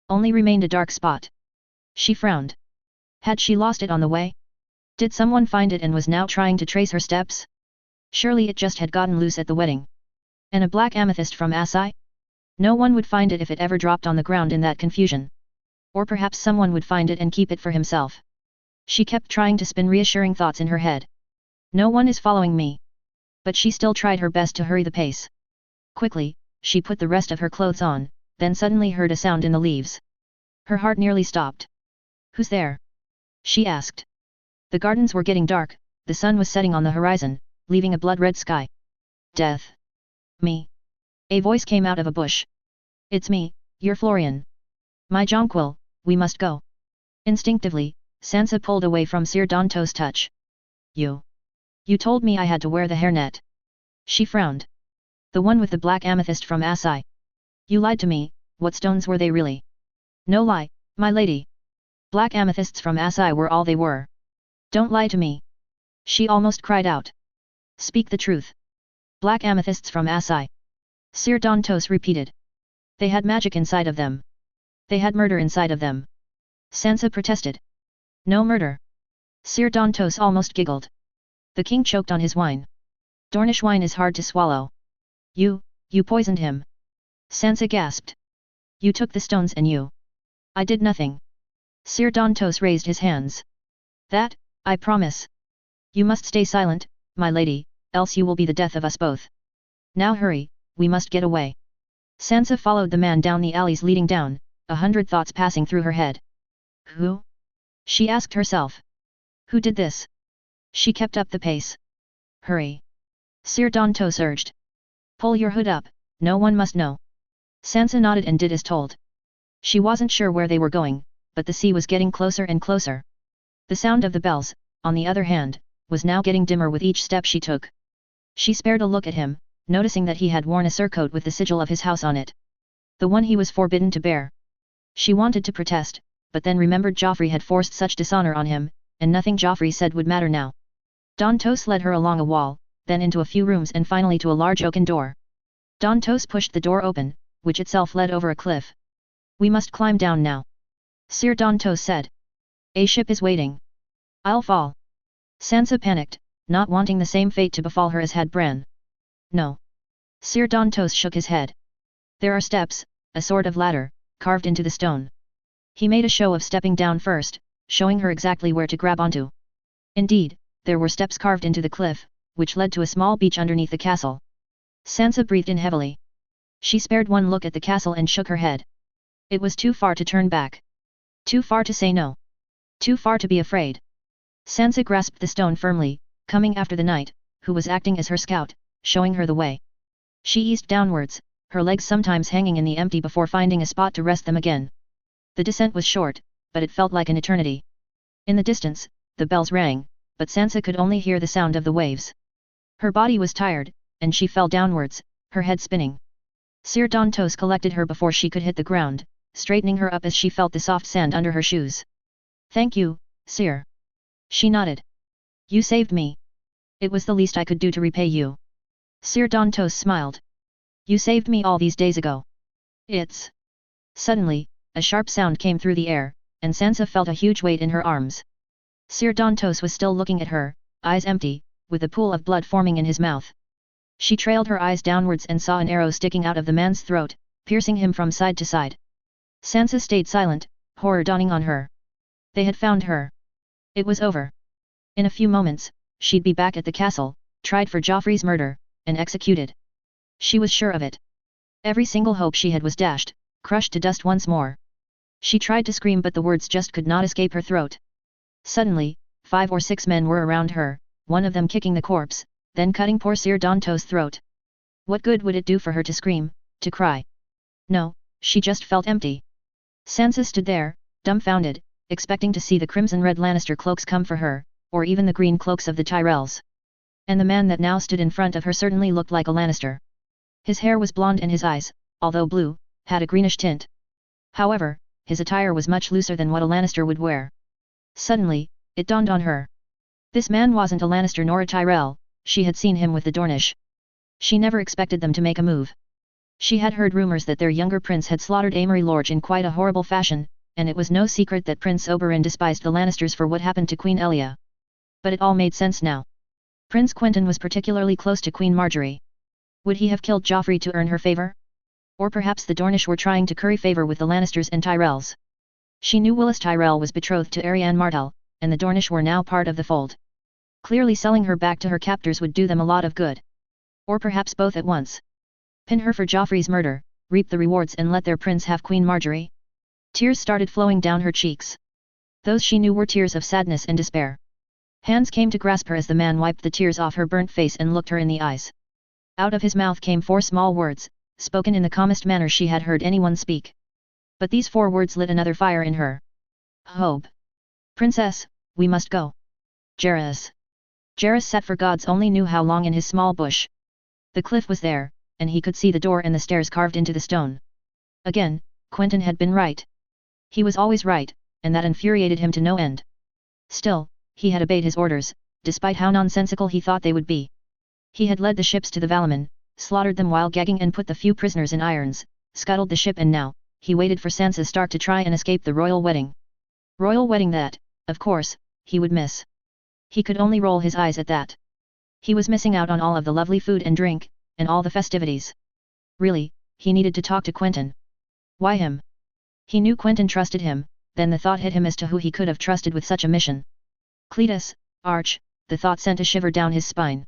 Only remained a dark spot. She frowned. Had she lost it on the way? Did someone find it and was now trying to trace her steps? Surely it just had gotten loose at the wedding. And a black amethyst from ASOIAF? No one would find it if it ever dropped on the ground in that confusion. Or perhaps someone would find it and keep it for himself. She kept trying to spin reassuring thoughts in her head. No one is following me. But she still tried her best to hurry the pace. Quickly, she put the rest of her clothes on, then suddenly heard a sound in the leaves. Her heart nearly stopped. Who's there? She asked. The gardens were getting dark, the sun was setting on the horizon, leaving a blood-red sky. Death. Me. A voice came out of a bush. It's me, your Florian. My jonquil, we must go. Instinctively, Sansa pulled away from Sir Danto's touch. You told me I had to wear the hairnet. She frowned. The one with the black amethyst from ASOIAF. You lied to me, what stones were they really? No lie, my lady. Black amethysts from ASOIAF were all they were. Don't lie to me. She almost cried out. Speak the truth. Black amethysts from ASOIAF. Sir Dantos repeated. They had magic inside of them. They had murder inside of them. Sansa protested. No murder. Sir Dantos almost giggled. The king choked on his wine. Dornish wine is hard to swallow. You poisoned him. Sansa gasped. You took the stones and you. I did nothing. Sir Dantos raised his hands. That, I promise. You must stay silent, my lady, else you will be the death of us both. Now hurry, we must get away. Sansa followed the man down the alleys leading down, 100 thoughts passing through her head. Who? She asked herself. Who did this? She kept up the pace. Hurry. Sir Dantos urged. Pull your hood up, no one must know. Sansa nodded and did as told. She wasn't sure where they were going, but the sea was getting closer and closer. The sound of the bells, on the other hand, was now getting dimmer with each step she took. She spared a look at him, noticing that he had worn a surcoat with the sigil of his house on it. The one he was forbidden to bear. She wanted to protest, but then remembered Joffrey had forced such dishonor on him, and nothing Joffrey said would matter now. Dantos led her along a wall, then into a few rooms and finally to a large oaken door. Dantos pushed the door open, which itself led over a cliff. We must climb down now. Sir Dantos said. A ship is waiting. I'll fall. Sansa panicked, not wanting the same fate to befall her as had Bran. No. Sir Dantos shook his head. There are steps, a sort of ladder, carved into the stone. He made a show of stepping down first, showing her exactly where to grab onto. Indeed, there were steps carved into the cliff, which led to a small beach underneath the castle. Sansa breathed in heavily. She spared one look at the castle and shook her head. It was too far to turn back. Too far to say no. Too far to be afraid. Sansa grasped the stone firmly, coming after the knight, who was acting as her scout, showing her the way. She eased downwards, her legs sometimes hanging in the empty before finding a spot to rest them again. The descent was short, but it felt like an eternity. In the distance, the bells rang, but Sansa could only hear the sound of the waves. Her body was tired, and she fell downwards, her head spinning. Sir Dantos collected her before she could hit the ground, straightening her up as she felt the soft sand under her shoes. Thank you, Sir. She nodded. You saved me. It was the least I could do to repay you. Sir Dantos smiled. You saved me all these days ago. It's... Suddenly, a sharp sound came through the air, and Sansa felt a huge weight in her arms. Sir Dantos was still looking at her, eyes empty, with a pool of blood forming in his mouth. She trailed her eyes downwards and saw an arrow sticking out of the man's throat, piercing him from side to side. Sansa stayed silent, horror dawning on her. They had found her. It was over. In a few moments, she'd be back at the castle, tried for Joffrey's murder, and executed. She was sure of it. Every single hope she had was dashed, crushed to dust once more. She tried to scream but the words just could not escape her throat. Suddenly, 5 or 6 men were around her, one of them kicking the corpse, then cutting poor Sir Dantos' throat. What good would it do for her to scream, to cry? No, she just felt empty. Sansa stood there, dumbfounded, expecting to see the crimson-red Lannister cloaks come for her, or even the green cloaks of the Tyrells. And the man that now stood in front of her certainly looked like a Lannister. His hair was blonde and his eyes, although blue, had a greenish tint. However, his attire was much looser than what a Lannister would wear. Suddenly, it dawned on her. This man wasn't a Lannister nor a Tyrell, she had seen him with the Dornish. She never expected them to make a move. She had heard rumors that their younger prince had slaughtered Amory Lorge in quite a horrible fashion, and it was no secret that Prince Oberyn despised the Lannisters for what happened to Queen Elia. But it all made sense now. Prince Quentyn was particularly close to Queen Marjorie. Would he have killed Joffrey to earn her favor? Or perhaps the Dornish were trying to curry favor with the Lannisters and Tyrells. She knew Willis Tyrell was betrothed to Arianne Martell, and the Dornish were now part of the fold. Clearly selling her back to her captors would do them a lot of good. Or perhaps both at once. Pin her for Joffrey's murder, reap the rewards and let their prince have Queen Marjorie. Tears started flowing down her cheeks. Those she knew were tears of sadness and despair. Hands came to grasp her as the man wiped the tears off her burnt face and looked her in the eyes. Out of his mouth came 4 small words, spoken in the calmest manner she had heard anyone speak. But these 4 words lit another fire in her. Hope. Princess, we must go. Jairus. Jairus sat for gods only knew how long in his small bush. The cliff was there, and he could see the door and the stairs carved into the stone. Again, Quentyn had been right. He was always right, and that infuriated him to no end. Still, he had obeyed his orders, despite how nonsensical he thought they would be. He had led the ships to the Valaman, slaughtered them while gagging and put the few prisoners in irons, scuttled the ship and now, he waited for Sansa Stark to try and escape the royal wedding. Royal wedding that, of course, he would miss. He could only roll his eyes at that. He was missing out on all of the lovely food and drink, and all the festivities. Really, he needed to talk to Quentyn. Why him? He knew Quentyn trusted him, then the thought hit him as to who he could have trusted with such a mission. Cletus, Arch, the thought sent a shiver down his spine.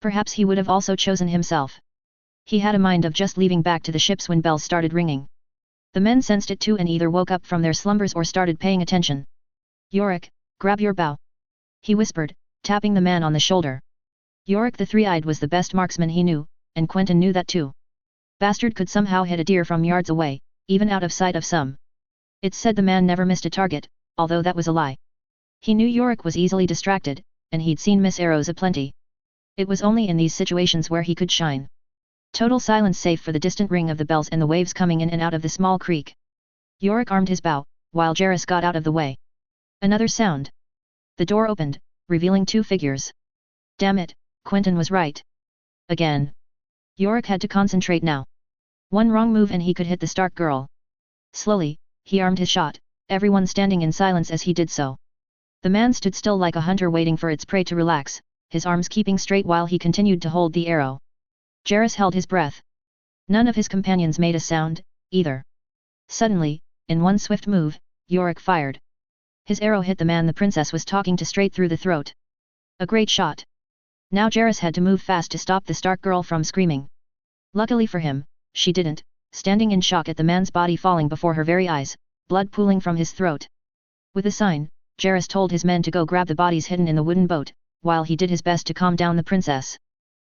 Perhaps he would have also chosen himself. He had a mind of just leaving back to the ships when bells started ringing. The men sensed it too and either woke up from their slumbers or started paying attention. Yorick, grab your bow. He whispered, tapping the man on the shoulder. Yorick the Three-Eyed was the best marksman he knew, and Quentyn knew that too. Bastard could somehow hit a deer from yards away, even out of sight of some. It's said the man never missed a target, although that was a lie. He knew Yorick was easily distracted, and he'd seen miss arrows aplenty. It was only in these situations where he could shine. Total silence save for the distant ring of the bells and the waves coming in and out of the small creek. Yorick armed his bow, while Jairus got out of the way. Another sound. The door opened, revealing 2 figures. Damn it, Quentyn was right. Again. Yorick had to concentrate now. One wrong move and he could hit the Stark girl. Slowly, he armed his shot, everyone standing in silence as he did so. The man stood still like a hunter waiting for its prey to relax, his arms keeping straight while he continued to hold the arrow. Jairus held his breath. None of his companions made a sound, either. Suddenly, in one swift move, Yorick fired. His arrow hit the man the princess was talking to straight through the throat. A great shot. Now Jairus had to move fast to stop the Stark girl from screaming. Luckily for him, she didn't, standing in shock at the man's body falling before her very eyes, blood pooling from his throat. With a sign, Jairus told his men to go grab the bodies hidden in the wooden boat, while he did his best to calm down the princess.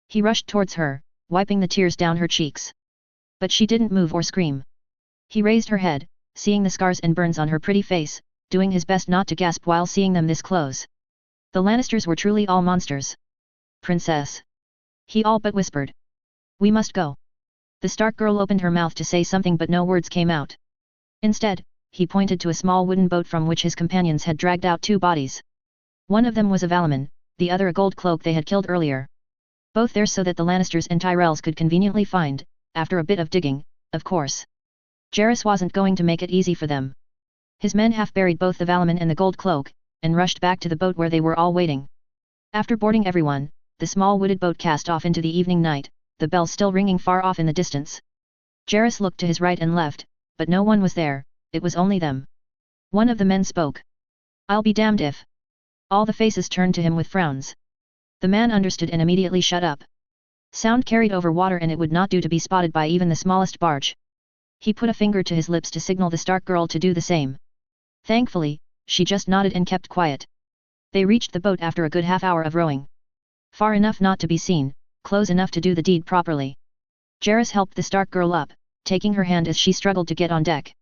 He rushed towards her, wiping the tears down her cheeks. But she didn't move or scream. He raised her head, seeing the scars and burns on her pretty face, doing his best not to gasp while seeing them this close. The Lannisters were truly all monsters. Princess. He all but whispered. We must go. The Stark girl opened her mouth to say something but no words came out. Instead, he pointed to a small wooden boat from which his companions had dragged out 2 bodies. One of them was a Valaman, the other a gold cloak they had killed earlier. Both there so that the Lannisters and Tyrells could conveniently find, after a bit of digging, of course. Jairus wasn't going to make it easy for them. His men half-buried both the Valaman and the gold cloak, and rushed back to the boat where they were all waiting. After boarding everyone, the small wooded boat cast off into the evening night, the bells still ringing far off in the distance. Jairus looked to his right and left, but no one was there, it was only them. One of the men spoke. I'll be damned if. All the faces turned to him with frowns. The man understood and immediately shut up. Sound carried over water and it would not do to be spotted by even the smallest barge. He put a finger to his lips to signal the Stark girl to do the same. Thankfully, she just nodded and kept quiet. They reached the boat after a good half-hour of rowing. Far enough not to be seen, close enough to do the deed properly. Jairus helped the Stark girl up, taking her hand as she struggled to get on deck.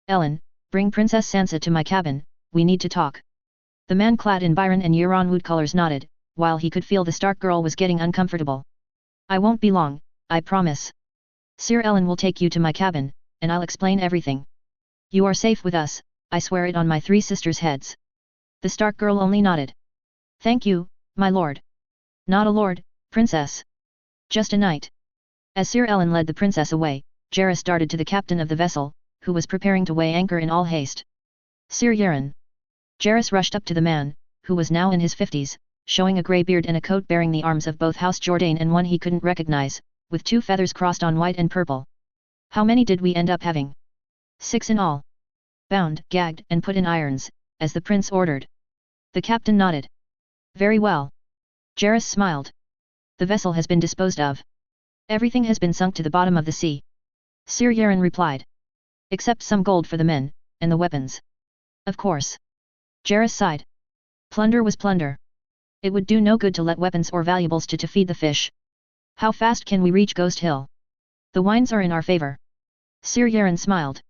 Ellen, bring Princess Sansa to my cabin, we need to talk. The man clad in Byron and Euronwood colors nodded, while he could feel the Stark girl was getting uncomfortable. I won't be long, I promise. Sir Ellen will take you to my cabin, and I'll explain everything. You are safe with us, I swear it on my 3 sisters' heads. The Stark girl only nodded. Thank you, my lord. Not a lord, princess. Just a knight. As Sir Ellen led the princess away, Jairus darted to the captain of the vessel, who was preparing to weigh anchor in all haste. Sir Euron. Jairus rushed up to the man, who was now in his 50s, showing a grey beard and a coat bearing the arms of both House Jourdain and one he couldn't recognize, with 2 feathers crossed on white and purple. How many did we end up having? 6 in all. Bound, gagged, and put in irons, as the prince ordered. The captain nodded. Very well. Jairus smiled. The vessel has been disposed of. Everything has been sunk to the bottom of the sea. Sir Euron replied. Except some gold for the men, and the weapons. Of course. Jairus sighed. Plunder was plunder. It would do no good to let weapons or valuables to feed the fish. How fast can we reach Ghost Hill? The winds are in our favor. Sir Euron smiled.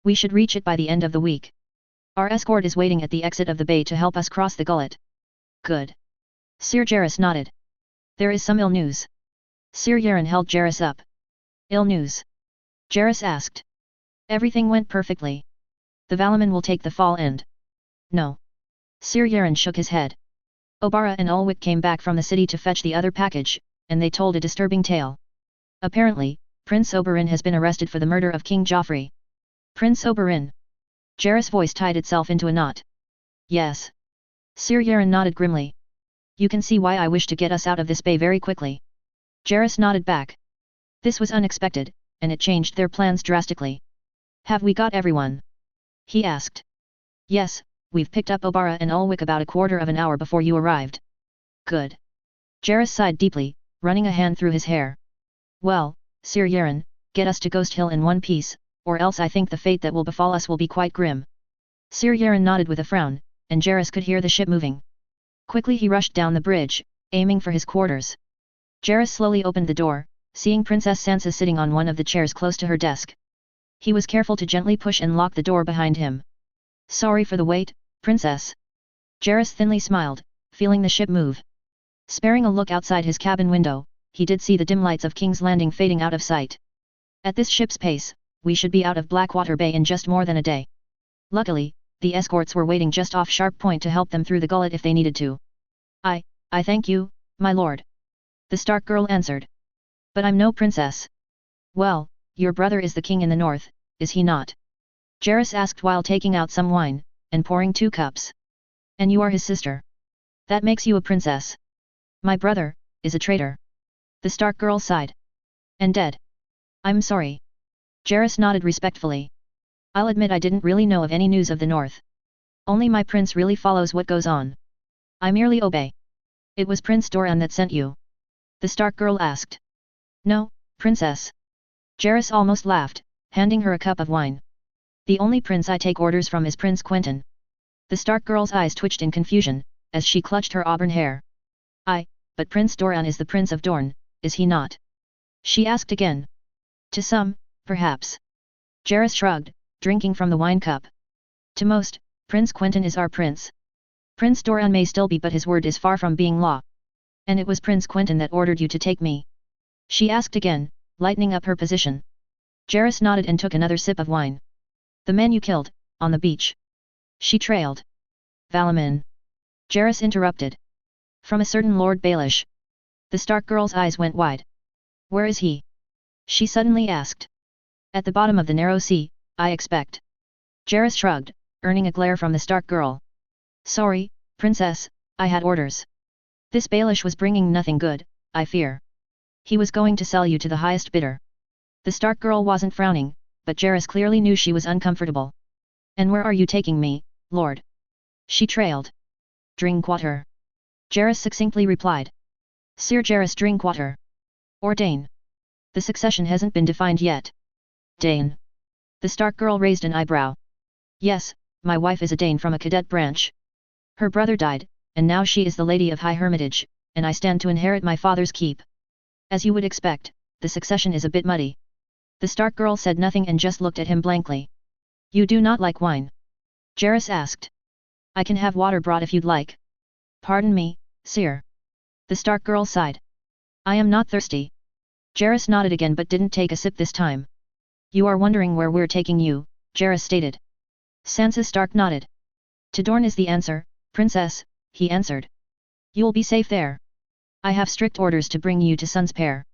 We should reach it by the end of the week. Our escort is waiting at the exit of the bay to help us cross the gullet. Good. Sir Jairus nodded. There is some ill news. Sir Euron held Jairus up. Ill news? Jairus asked. Everything went perfectly. The Valaman will take the fall and... No. Sir Euron shook his head. Obara and Ulwick came back from the city to fetch the other package, and they told a disturbing tale. Apparently, Prince Oberyn has been arrested for the murder of King Joffrey. Prince Oberyn? Jairus' voice tied itself into a knot. Yes. Sir Euron nodded grimly. You can see why I wish to get us out of this bay very quickly. Jairus nodded back. This was unexpected, and it changed their plans drastically. Have we got everyone? He asked. Yes, we've picked up Obara and Ulwick about a quarter of an hour before you arrived. Good. Jairus sighed deeply, running a hand through his hair. Well, Sir Euron, get us to Ghost Hill in one piece, or else I think the fate that will befall us will be quite grim. Sir Euron nodded with a frown, and Jairus could hear the ship moving. Quickly he rushed down the bridge, aiming for his quarters. Jairus slowly opened the door, seeing Princess Sansa sitting on one of the chairs close to her desk. He was careful to gently push and lock the door behind him. Sorry for the wait, Princess. Jairus thinly smiled, feeling the ship move. Sparing a look outside his cabin window, he did see the dim lights of King's Landing fading out of sight. At this ship's pace, we should be out of Blackwater Bay in just more than a day. Luckily, the escorts were waiting just off Sharp Point to help them through the gullet if they needed to. I thank you, my lord. The Stark girl answered. But I'm no princess. Well, your brother is the king in the north, is he not? Jairus asked while taking out some wine, and pouring 2 cups. And you are his sister. That makes you a princess. My brother is a traitor. The Stark girl sighed. And dead. I'm sorry. Jairus nodded respectfully. I'll admit I didn't really know of any news of the north. Only my prince really follows what goes on. I merely obey. It was Prince Doran that sent you? The Stark girl asked. No, princess. Jairus almost laughed, handing her a cup of wine. The only prince I take orders from is Prince Quentyn. The Stark girl's eyes twitched in confusion, as she clutched her auburn hair. But Prince Doran is the Prince of Dorne, is he not? She asked again. To some, perhaps. Jairus shrugged, drinking from the wine cup. To most, Prince Quentyn is our prince. Prince Doran may still be, but his word is far from being law. And it was Prince Quentyn that ordered you to take me? She asked again, lightening up her position. Jairus nodded and took another sip of wine. The man you killed, on the beach. She trailed. Valaman. Jairus interrupted. From a certain Lord Baelish. The Stark girl's eyes went wide. Where is he? She suddenly asked. At the bottom of the narrow sea, I expect. Jairus shrugged, earning a glare from the Stark girl. Sorry, princess, I had orders. This Baelish was bringing nothing good, I fear. He was going to sell you to the highest bidder. The Stark girl wasn't frowning, but Jairus clearly knew she was uncomfortable. And where are you taking me, lord? She trailed. Drinkwater. Jairus succinctly replied. Sir Jairus Drinkwater. Or Dane. The succession hasn't been defined yet. Dane. The Stark girl raised an eyebrow. Yes, my wife is a Dane from a cadet branch. Her brother died, and now she is the Lady of High Hermitage, and I stand to inherit my father's keep. As you would expect, the succession is a bit muddy. The Stark girl said nothing and just looked at him blankly. You do not like wine? Jairus asked. I can have water brought if you'd like. Pardon me, sire. The Stark girl sighed. I am not thirsty. Jairus nodded again but didn't take a sip this time. You are wondering where we're taking you, Jairus stated. Sansa Stark nodded. To Dorne is the answer, princess, he answered. You'll be safe there. I have strict orders to bring you to Sun's Pair.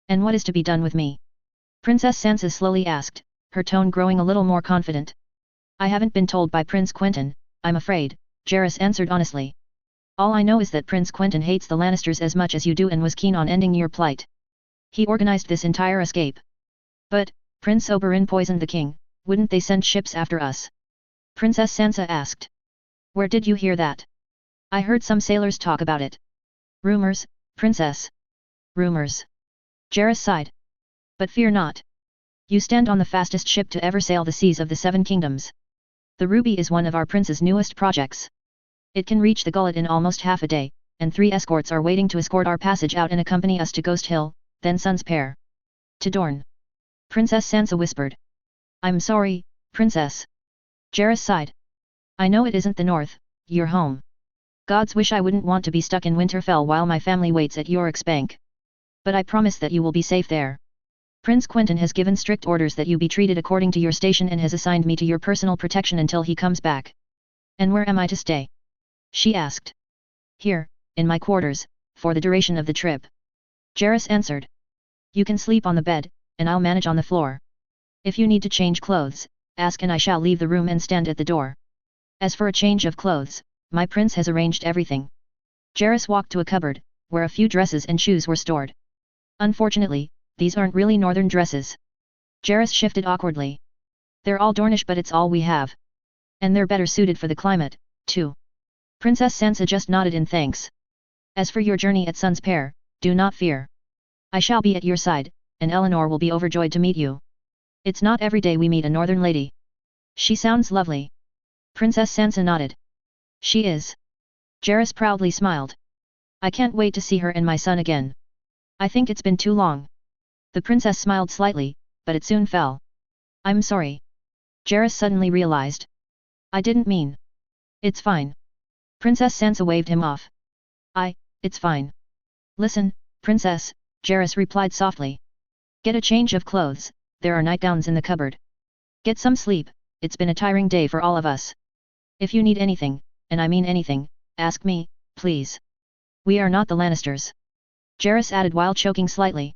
And what is to be done with me? Princess Sansa slowly asked, her tone growing a little more confident. I haven't been told by Prince Quentyn, I'm afraid, Jairus answered honestly. All I know is that Prince Quentyn hates the Lannisters as much as you do and was keen on ending your plight. He organized this entire escape. But, Prince Oberyn poisoned the king, wouldn't they send ships after us? Princess Sansa asked. Where did you hear that? I heard some sailors talk about it. Rumors, princess. Rumors. Jairus sighed. But fear not. You stand on the fastest ship to ever sail the seas of the Seven Kingdoms. The Ruby is one of our prince's newest projects. It can reach the gullet in almost half a day, and 3 escorts are waiting to escort our passage out and accompany us to Ghost Hill, then Sun's Pair. To Dorne. Princess Sansa whispered. I'm sorry, princess. Jairus sighed. I know it isn't the north, your home. Gods wish I wouldn't want to be stuck in Winterfell while my family waits at Yorick's bank. But I promise that you will be safe there. Prince Quentyn has given strict orders that you be treated according to your station and has assigned me to your personal protection until he comes back. And where am I to stay? She asked. Here, in my quarters, for the duration of the trip. Jairus answered. You can sleep on the bed, and I'll manage on the floor. If you need to change clothes, ask and I shall leave the room and stand at the door. As for a change of clothes, my prince has arranged everything. Jairus walked to a cupboard, where a few dresses and shoes were stored. Unfortunately, these aren't really northern dresses. Jairus shifted awkwardly. They're all Dornish but it's all we have. And they're better suited for the climate, too. Princess Sansa just nodded in thanks. As for your journey at Sun's Pair, do not fear. I shall be at your side, and Eleanor will be overjoyed to meet you. It's not every day we meet a northern lady. She sounds lovely. Princess Sansa nodded. She is. Jairus proudly smiled. I can't wait to see her and my son again. I think it's been too long. The princess smiled slightly, but it soon fell. I'm sorry. Jairus suddenly realized. I didn't mean. It's fine. Princess Sansa waved him off. It's fine. Listen, princess, Jairus replied softly. Get a change of clothes, there are nightgowns in the cupboard. Get some sleep, it's been a tiring day for all of us. If you need anything, and I mean anything, ask me, please. We are not the Lannisters. Jairus added while choking slightly.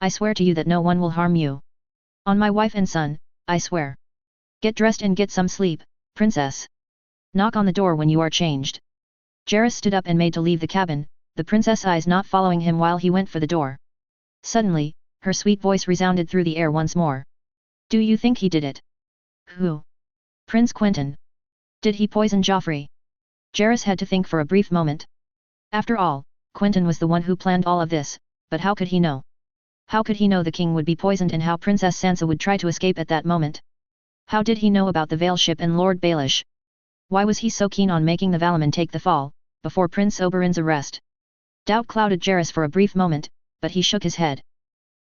I swear to you that no one will harm you. On my wife and son, I swear. Get dressed and get some sleep, princess. Knock on the door when you are changed. Jairus stood up and made to leave the cabin, the princess' eyes not following him while he went for the door. Suddenly, her sweet voice resounded through the air once more. Do you think he did it? Who? Prince Quentyn. Did he poison Joffrey? Jairus had to think for a brief moment. After all, Quentyn was the one who planned all of this, but how could he know? How could he know the king would be poisoned and how Princess Sansa would try to escape at that moment? How did he know about the Vale ship and Lord Baelish? Why was he so keen on making the Valaman take the fall, before Prince Oberyn's arrest? Doubt clouded Jairus for a brief moment, but he shook his head.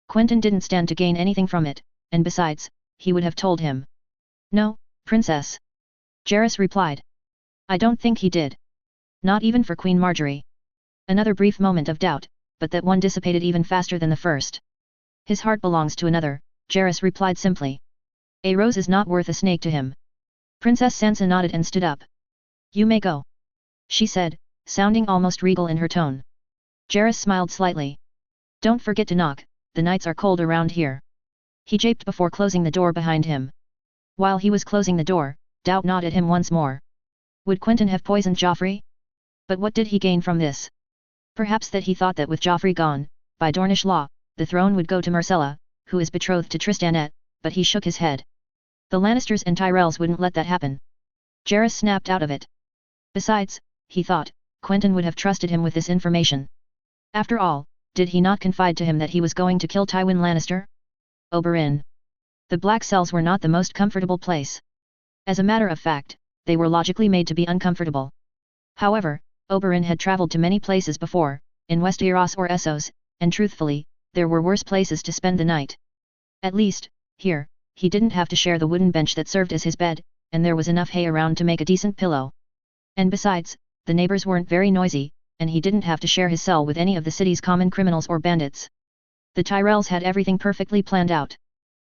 Quentyn didn't stand to gain anything from it, and besides, he would have told him. No, princess. Jairus replied. I don't think he did. Not even for Queen Marjorie. Another brief moment of doubt, but that one dissipated even faster than the first. His heart belongs to another, Jairus replied simply. A rose is not worth a snake to him. Princess Sansa nodded and stood up. You may go. She said, sounding almost regal in her tone. Jairus smiled slightly. Don't forget to knock, the nights are cold around here. He japed before closing the door behind him. While he was closing the door, doubt gnawed at him once more. Would Quentyn have poisoned Joffrey? But what did he gain from this? Perhaps that he thought that with Joffrey gone, by Dornish law, the throne would go to Myrcella, who is betrothed to Tristanette, but he shook his head. The Lannisters and Tyrells wouldn't let that happen. Jairus snapped out of it. Besides, he thought, Quentyn would have trusted him with this information. After all, did he not confide to him that he was going to kill Tywin Lannister? Oberyn. The Black Cells were not the most comfortable place. As a matter of fact, they were logically made to be uncomfortable. However, Oberyn had travelled to many places before, in Westeros or Essos, and truthfully, there were worse places to spend the night. At least, here, he didn't have to share the wooden bench that served as his bed, and there was enough hay around to make a decent pillow. And besides, the neighbors weren't very noisy, and he didn't have to share his cell with any of the city's common criminals or bandits. The Tyrells had everything perfectly planned out.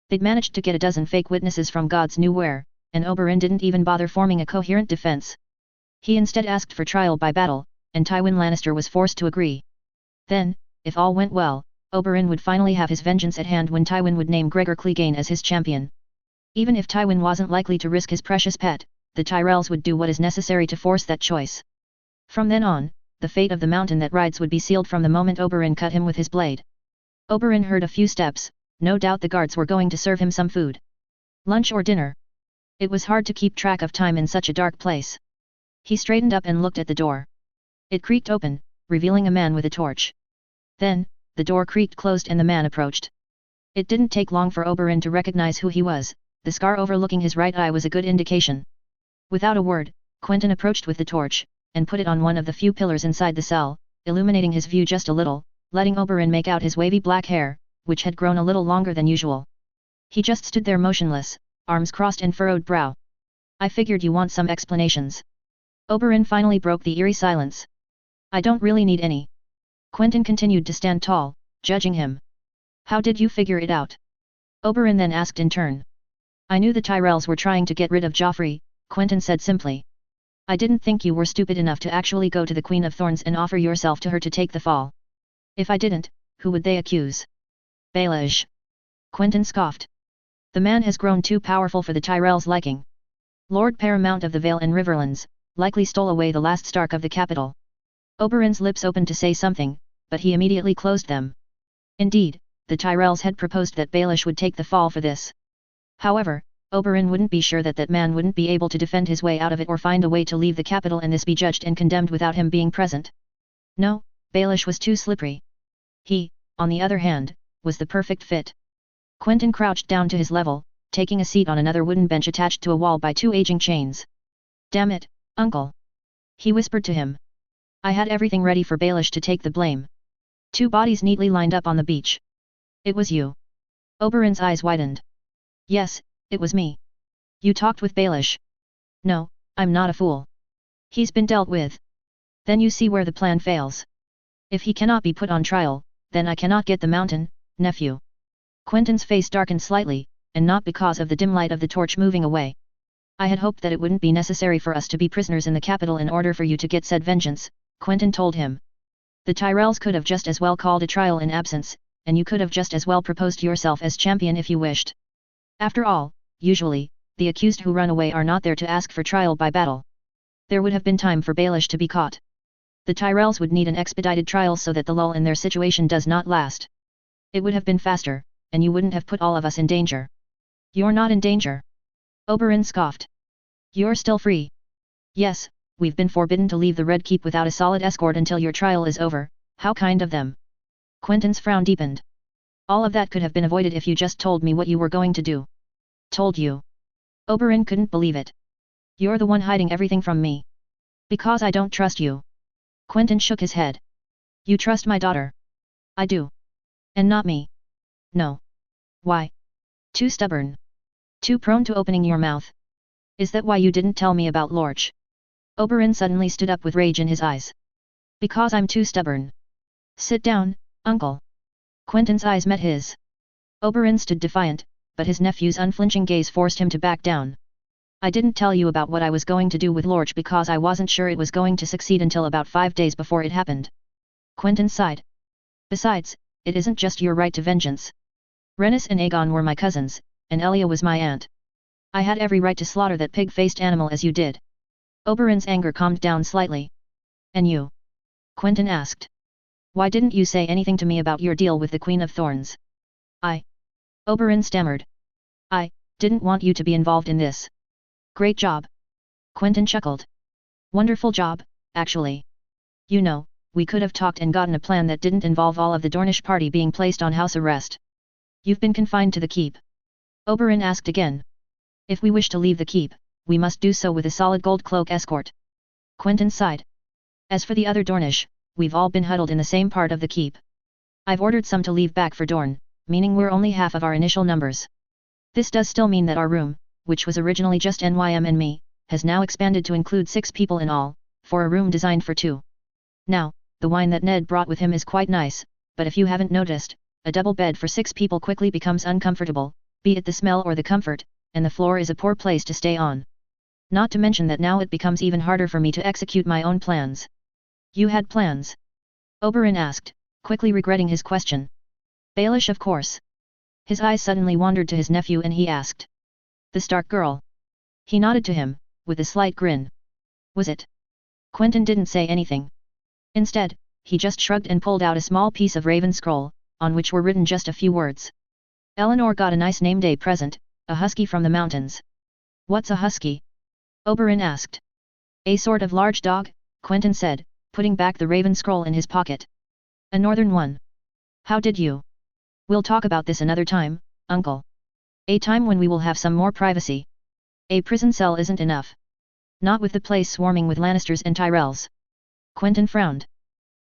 They'd managed to get a dozen fake witnesses from God's knew where, and Oberyn didn't even bother forming a coherent defense. He instead asked for trial by battle, and Tywin Lannister was forced to agree. Then, if all went well, Oberyn would finally have his vengeance at hand when Tywin would name Gregor Clegane as his champion. Even if Tywin wasn't likely to risk his precious pet, the Tyrells would do what is necessary to force that choice. From then on, the fate of the mountain that rides would be sealed from the moment Oberyn cut him with his blade. Oberyn heard a few steps, no doubt the guards were going to serve him some food. Lunch or dinner. It was hard to keep track of time in such a dark place. He straightened up and looked at the door. It creaked open, revealing a man with a torch. Then, the door creaked closed and the man approached. It didn't take long for Oberyn to recognize who he was. The scar overlooking his right eye was a good indication. Without a word, Quentyn approached with the torch, and put it on one of the few pillars inside the cell, illuminating his view just a little, letting Oberyn make out his wavy black hair, which had grown a little longer than usual. He just stood there motionless, arms crossed and furrowed brow. I figured you want some explanations. Oberyn finally broke the eerie silence. I don't really need any. Quentyn continued to stand tall, judging him. How did you figure it out? Oberyn then asked in turn. I knew the Tyrells were trying to get rid of Joffrey, Quentyn said simply. I didn't think you were stupid enough to actually go to the Queen of Thorns and offer yourself to her to take the fall. If I didn't, who would they accuse? Baelish. Quentyn scoffed. The man has grown too powerful for the Tyrells' liking. Lord Paramount of the Vale and Riverlands, likely stole away the last Stark of the capital. Oberyn's lips opened to say something, but he immediately closed them. Indeed, the Tyrells had proposed that Baelish would take the fall for this. However, Oberyn wouldn't be sure that that man wouldn't be able to defend his way out of it or find a way to leave the capital and this be judged and condemned without him being present. No, Baelish was too slippery. He, on the other hand, was the perfect fit. Quentyn crouched down to his level, taking a seat on another wooden bench attached to a wall by two aging chains. Damn it, uncle! He whispered to him. I had everything ready for Baelish to take the blame. Two bodies neatly lined up on the beach. It was you. Oberyn's eyes widened. Yes, it was me. You talked with Baelish. No, I'm not a fool. He's been dealt with. Then you see where the plan fails. If he cannot be put on trial, then I cannot get the mountain, nephew. Quentyn's face darkened slightly, and not because of the dim light of the torch moving away. I had hoped that it wouldn't be necessary for us to be prisoners in the capital in order for you to get said vengeance, Quentyn told him. The Tyrells could have just as well called a trial in absence, and you could have just as well proposed yourself as champion if you wished. After all, usually, the accused who run away are not there to ask for trial by battle. There would have been time for Baelish to be caught. The Tyrells would need an expedited trial so that the lull in their situation does not last. It would have been faster, and you wouldn't have put all of us in danger. You're not in danger. Oberyn scoffed. You're still free. Yes, we've been forbidden to leave the Red Keep without a solid escort until your trial is over. How kind of them. Quentyn's frown deepened. All of that could have been avoided if you just told me what you were going to do. Told you. Oberyn couldn't believe it. You're the one hiding everything from me. Because I don't trust you. Quentyn shook his head. You trust my daughter. I do. And not me. No. Why? Too stubborn. Too prone to opening your mouth. Is that why you didn't tell me about Lorch? Oberyn suddenly stood up with rage in his eyes. Because I'm too stubborn. Sit down, uncle. Quentyn's eyes met his. Oberyn stood defiant, but his nephew's unflinching gaze forced him to back down. I didn't tell you about what I was going to do with Lorch because I wasn't sure it was going to succeed until about 5 days before it happened. Quentyn sighed. Besides, it isn't just your right to vengeance. Rhaenys and Aegon were my cousins, and Elia was my aunt. I had every right to slaughter that pig-faced animal as you did. Oberyn's anger calmed down slightly. And you? Quentyn asked. Why didn't you say anything to me about your deal with the Queen of Thorns? Oberyn stammered. I didn't want you to be involved in this. Great job. Quentyn chuckled. Wonderful job, actually. You know, we could have talked and gotten a plan that didn't involve all of the Dornish party being placed on house arrest. You've been confined to the keep. Oberyn asked again. If we wish to leave the keep, we must do so with a solid gold cloak escort. Quentyn sighed. As for the other Dornish, we've all been huddled in the same part of the keep. I've ordered some to leave back for Dorne, meaning we're only half of our initial numbers. This does still mean that our room, which was originally just NYM and me, has now expanded to include 6 people in all, for a room designed for 2. Now, the wine that Ned brought with him is quite nice, but if you haven't noticed, a double bed for 6 people quickly becomes uncomfortable, be it the smell or the comfort, and the floor is a poor place to stay on. Not to mention that now it becomes even harder for me to execute my own plans. You had plans? Oberyn asked, quickly regretting his question. Baelish, of course. His eyes suddenly wandered to his nephew and he asked. The Stark girl. He nodded to him, with a slight grin. Was it? Quentyn didn't say anything. Instead, he just shrugged and pulled out a small piece of raven scroll, on which were written just a few words. Eleanor got a nice name day present, a husky from the mountains. What's a husky? Oberyn asked. A sort of large dog, Quentyn said, putting back the raven scroll in his pocket. A northern one. How did you? We'll talk about this another time, uncle. A time when we will have some more privacy. A prison cell isn't enough. Not with the place swarming with Lannisters and Tyrells. Quentyn frowned.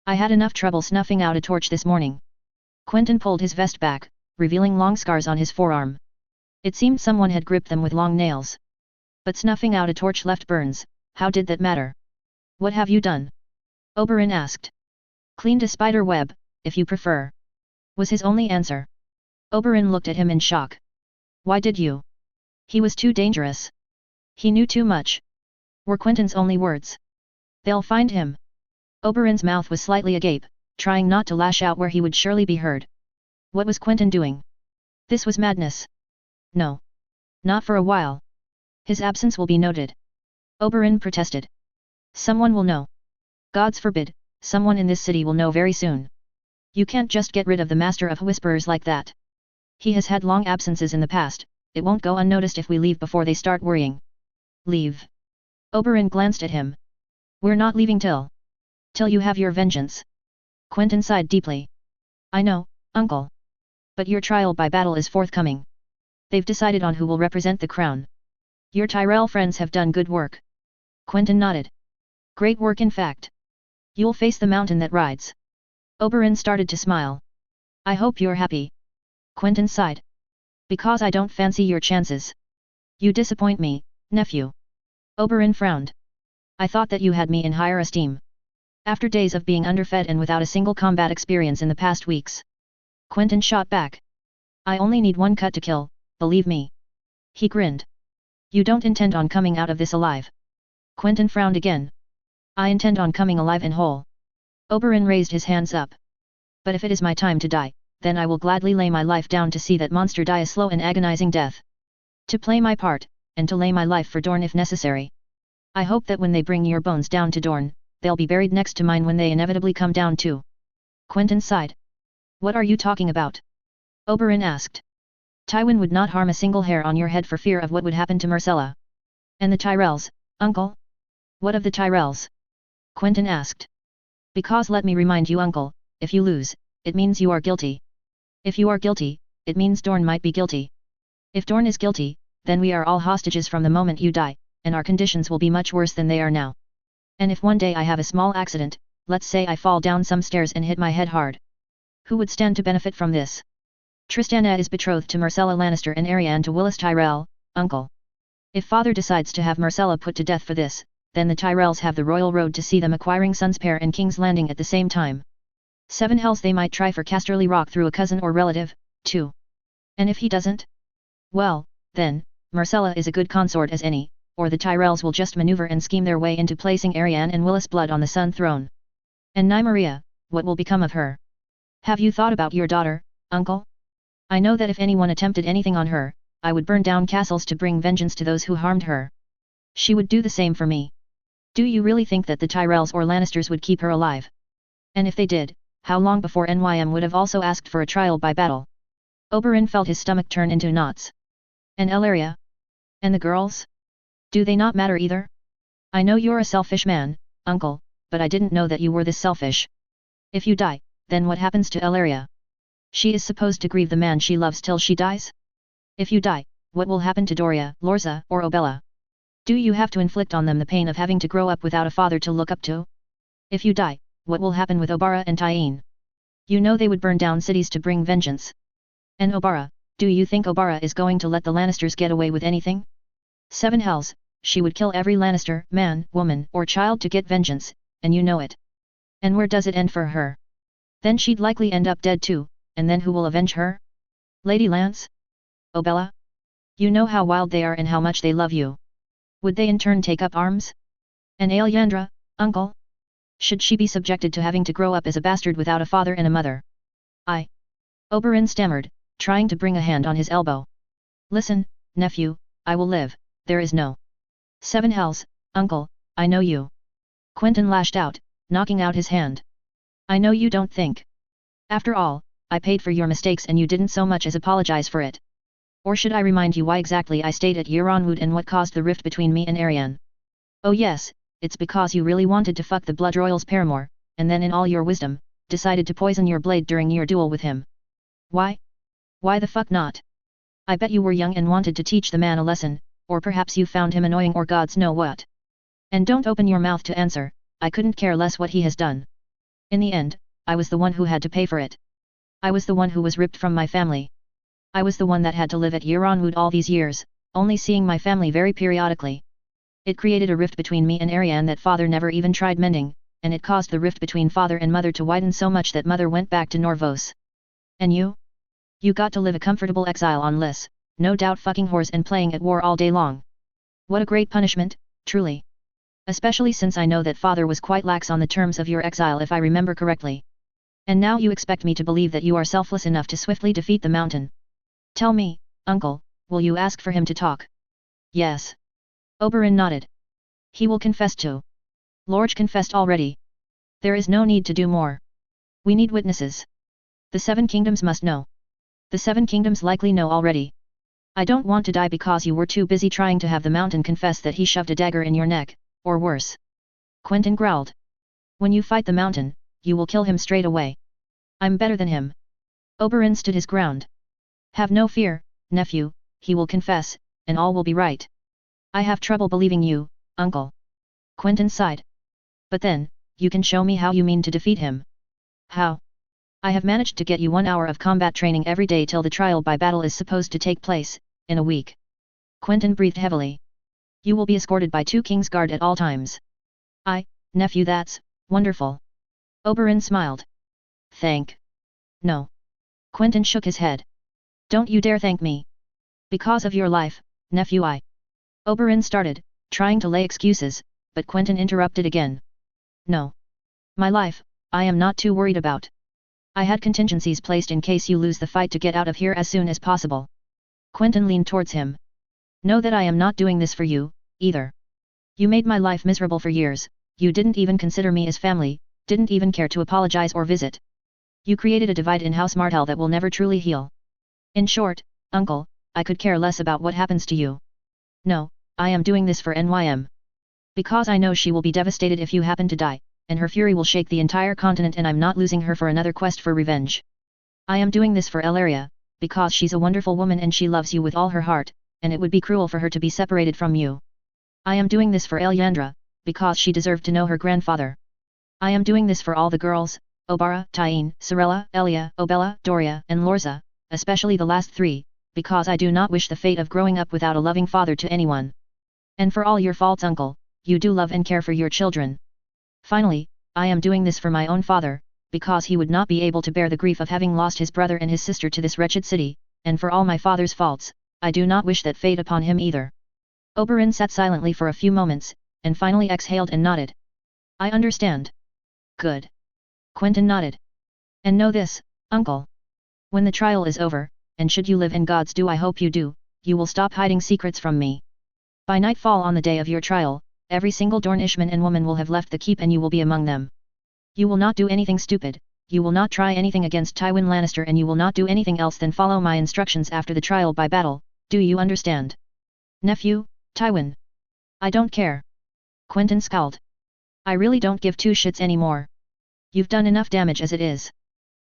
I had enough trouble snuffing out a torch this morning. Quentyn pulled his vest back, revealing long scars on his forearm. It seemed someone had gripped them with long nails. But snuffing out a torch left burns, how did that matter? What have you done? Oberyn asked. Cleaned a spider web, if you prefer. Was his only answer. Oberyn looked at him in shock. Why did you? He was too dangerous. He knew too much. Were Quentyn's only words. They'll find him. Oberyn's mouth was slightly agape, trying not to lash out where he would surely be heard. What was Quentyn doing? This was madness. No. Not for a while. His absence will be noted. Oberyn protested. Someone will know. Gods forbid, someone in this city will know very soon. You can't just get rid of the Master of Whisperers like that. He has had long absences in the past, it won't go unnoticed if we leave before they start worrying. Leave. Oberyn glanced at him. We're not leaving till you have your vengeance. Quentyn sighed deeply. I know, uncle. But your trial by battle is forthcoming. They've decided on who will represent the crown. Your Tyrell friends have done good work. Quentyn nodded. Great work in fact. You'll face the mountain that rides. Oberyn started to smile. I hope you're happy. Quentyn sighed. Because I don't fancy your chances. You disappoint me, nephew. Oberyn frowned. I thought that you had me in higher esteem. After days of being underfed and without a single combat experience in the past weeks. Quentyn shot back. I only need one cut to kill, believe me. He grinned. You don't intend on coming out of this alive. Quentyn frowned again. I intend on coming alive and whole. Oberyn raised his hands up. But if it is my time to die, then I will gladly lay my life down to see that monster die a slow and agonizing death. To play my part, and to lay my life for Dorne if necessary. I hope that when they bring your bones down to Dorne, they'll be buried next to mine when they inevitably come down too. Quentyn sighed. What are you talking about? Oberyn asked. Tywin would not harm a single hair on your head for fear of what would happen to Myrcella. And the Tyrells, uncle? What of the Tyrells? Quentyn asked. Because let me remind you uncle, if you lose, it means you are guilty. If you are guilty, it means Dorne might be guilty. If Dorne is guilty, then we are all hostages from the moment you die, and our conditions will be much worse than they are now. And if one day I have a small accident, let's say I fall down some stairs and hit my head hard. Who would stand to benefit from this? Tristana is betrothed to Myrcella Lannister and Arianne to Willis Tyrell, uncle. If father decides to have Myrcella put to death for this, then the Tyrells have the royal road to see them acquiring Sunspear and King's Landing at the same time. 7 hells they might try for Casterly Rock through a cousin or relative, too. And if he doesn't? Well, then, Myrcella is a good consort as any, or the Tyrells will just maneuver and scheme their way into placing Arianne and Willis blood on the Sun throne. And Nymeria, what will become of her? Have you thought about your daughter, uncle? I know that if anyone attempted anything on her, I would burn down castles to bring vengeance to those who harmed her. She would do the same for me. Do you really think that the Tyrells or Lannisters would keep her alive? And if they did, how long before NYM would have also asked for a trial by battle? Oberyn felt his stomach turn into knots. And Elaria? And the girls? Do they not matter either? I know you're a selfish man, uncle, but I didn't know that you were this selfish. If you die, then what happens to Elaria? She is supposed to grieve the man she loves till she dies? If you die, what will happen to Doria, Lorza, or Obella? Do you have to inflict on them the pain of having to grow up without a father to look up to? If you die, what will happen with Obara and Tyene? You know they would burn down cities to bring vengeance. And Obara, do you think Obara is going to let the Lannisters get away with anything? 7 hells, she would kill every Lannister, man, woman, or child to get vengeance, and you know it. And where does it end for her? Then she'd likely end up dead too, and then who will avenge her? Lady Lance? Obella? You know how wild they are and how much they love you. Would they in turn take up arms? And Alyandra, uncle? Should she be subjected to having to grow up as a bastard without a father and a mother? Oberyn stammered, trying to bring a hand on his elbow. Listen, nephew, I will live, there is no 7 hells, uncle, I know you. Quentyn lashed out, knocking out his hand. I know you don't think. After all, I paid for your mistakes and you didn't so much as apologize for it. Or should I remind you why exactly I stayed at Euronwood and what caused the rift between me and Arianne? Oh yes, it's because you really wanted to fuck the Blood Royal's paramour, and then in all your wisdom, decided to poison your blade during your duel with him. Why? Why the fuck not? I bet you were young and wanted to teach the man a lesson, or perhaps you found him annoying or gods know what. And don't open your mouth to answer, I couldn't care less what he has done. In the end, I was the one who had to pay for it. I was the one who was ripped from my family. I was the one that had to live at Euronwood all these years, only seeing my family very periodically. It created a rift between me and Arianne that father never even tried mending, and it caused the rift between father and mother to widen so much that mother went back to Norvos. And you? You got to live a comfortable exile on Lys, no doubt fucking whores and playing at war all day long. What a great punishment, truly. Especially since I know that father was quite lax on the terms of your exile if I remember correctly. And now you expect me to believe that you are selfless enough to swiftly defeat the mountain. Tell me, uncle, will you ask for him to talk? Yes. Oberyn nodded. He will confess too. Lorge confessed already. There is no need to do more. We need witnesses. The 7 kingdoms must know. The 7 kingdoms likely know already. I don't want to die because you were too busy trying to have the mountain confess that he shoved a dagger in your neck, or worse. Quentyn growled. When you fight the mountain, you will kill him straight away. I'm better than him. Oberyn stood his ground. Have no fear, nephew, he will confess, and all will be right. I have trouble believing you, uncle. Quentyn sighed. But then, you can show me how you mean to defeat him. How? I have managed to get you 1 hour of combat training every day till the trial by battle is supposed to take place, in a week. Quentyn breathed heavily. You will be escorted by 2 King's Guard at all times. Nephew, that's wonderful. Oberyn smiled. No. Quentyn shook his head. Don't you dare thank me. Because of your life, nephew, Oberyn started, trying to lay excuses, but Quentyn interrupted again. No. My life, I am not too worried about. I had contingencies placed in case you lose the fight to get out of here as soon as possible. Quentyn leaned towards him. Know that I am not doing this for you, either. You made my life miserable for years, you didn't even consider me as family, didn't even care to apologize or visit. You created a divide in House Martell that will never truly heal. In short, uncle, I could care less about what happens to you. No, I am doing this for NYM. Because I know she will be devastated if you happen to die, and her fury will shake the entire continent and I'm not losing her for another quest for revenge. I am doing this for Elaria, because she's a wonderful woman and she loves you with all her heart, and it would be cruel for her to be separated from you. I am doing this for Alyandra, because she deserved to know her grandfather. I am doing this for all the girls, Obara, Tyene, Sorella, Elia, Obella, Doria, and Lorza, especially the last 3, because I do not wish the fate of growing up without a loving father to anyone. And for all your faults, uncle, you do love and care for your children. Finally, I am doing this for my own father, because he would not be able to bear the grief of having lost his brother and his sister to this wretched city, and for all my father's faults, I do not wish that fate upon him either. Oberyn sat silently for a few moments, and finally exhaled and nodded. I understand. Good. Quentyn nodded. And know this, uncle. When the trial is over, and should you live in God's due I hope you do, you will stop hiding secrets from me. By nightfall on the day of your trial, every single Dornishman and woman will have left the keep and you will be among them. You will not do anything stupid, you will not try anything against Tywin Lannister and you will not do anything else than follow my instructions after the trial by battle, do you understand? Nephew, Tywin. I don't care. Quentyn scowled. I really don't give 2 shits anymore. You've done enough damage as it is.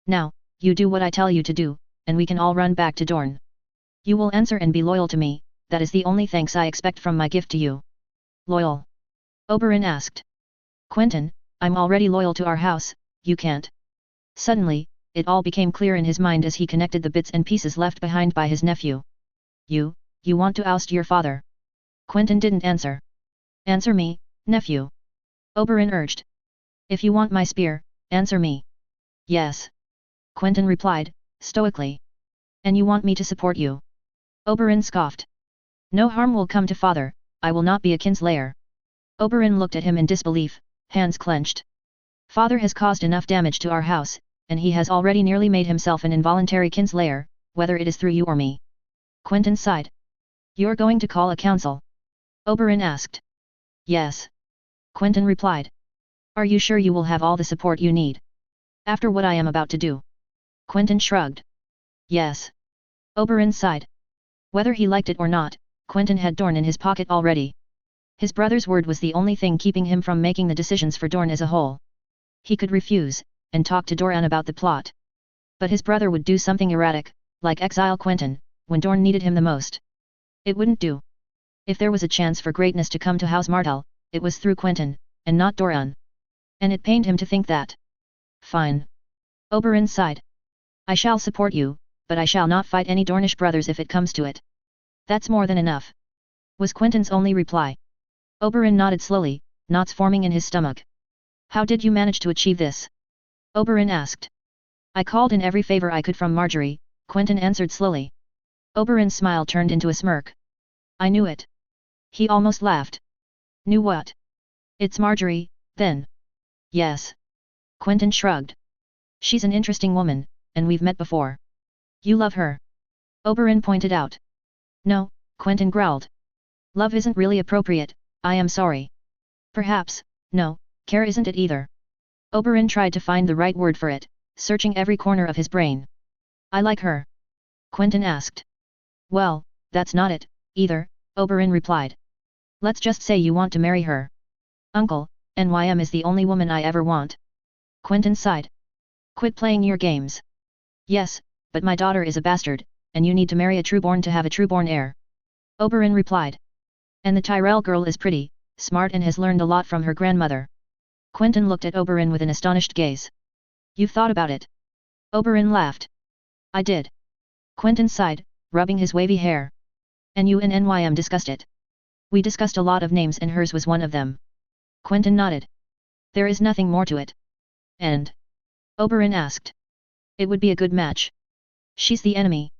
Now, you do what I tell you to do, and we can all run back to Dorne. You will answer and be loyal to me, that is the only thanks I expect from my gift to you. Loyal? Oberyn asked. Quentyn, I'm already loyal to our house, you can't. Suddenly, it all became clear in his mind as he connected the bits and pieces left behind by his nephew. You want to oust your father? Quentyn didn't answer. Answer me, nephew. Oberyn urged. If you want my spear, answer me. Yes. Quentyn replied, stoically. And you want me to support you? Oberyn scoffed. No harm will come to father, I will not be a kinslayer. Oberyn looked at him in disbelief, hands clenched. Father has caused enough damage to our house, and he has already nearly made himself an involuntary kinslayer, whether it is through you or me. Quentyn sighed. You're going to call a council? Oberyn asked. Yes. Quentyn replied. Are you sure you will have all the support you need? After what I am about to do? Quentyn shrugged. Yes. Oberyn sighed. Whether he liked it or not, Quentyn had Dorne in his pocket already. His brother's word was the only thing keeping him from making the decisions for Dorne as a whole. He could refuse, and talk to Doran about the plot. But his brother would do something erratic, like exile Quentyn, when Dorne needed him the most. It wouldn't do. If there was a chance for greatness to come to House Martell, it was through Quentyn, and not Doran. And it pained him to think that. Fine. Oberyn sighed. I shall support you, but I shall not fight any Dornish brothers if it comes to it. That's more than enough. Was Quentyn's only reply. Oberyn nodded slowly, knots forming in his stomach. How did you manage to achieve this? Oberyn asked. I called in every favor I could from Marjorie, Quentyn answered slowly. Oberyn's smile turned into a smirk. I knew it. He almost laughed. Knew what? It's Marjorie, then. Yes. Quentyn shrugged. She's an interesting woman, and we've met before. You love her? Oberyn pointed out. No, Quentyn growled. Love isn't really appropriate, I am sorry. Perhaps, no, care isn't it either. Oberyn tried to find the right word for it, searching every corner of his brain. I like her. Quentyn asked. Well, that's not it, either, Oberyn replied. Let's just say you want to marry her. Uncle, NYM is the only woman I ever want. Quentyn sighed. Quit playing your games. Yes, but my daughter is a bastard, and you need to marry a trueborn to have a trueborn heir. Oberyn replied. And the Tyrell girl is pretty, smart and has learned a lot from her grandmother. Quentyn looked at Oberyn with an astonished gaze. You've thought about it? Oberyn laughed. I did. Quentyn sighed, rubbing his wavy hair. And you and NYM discussed it? We discussed a lot of names and hers was one of them. Quentyn nodded. There is nothing more to it. And? Oberyn asked. It would be a good match. She's the enemy.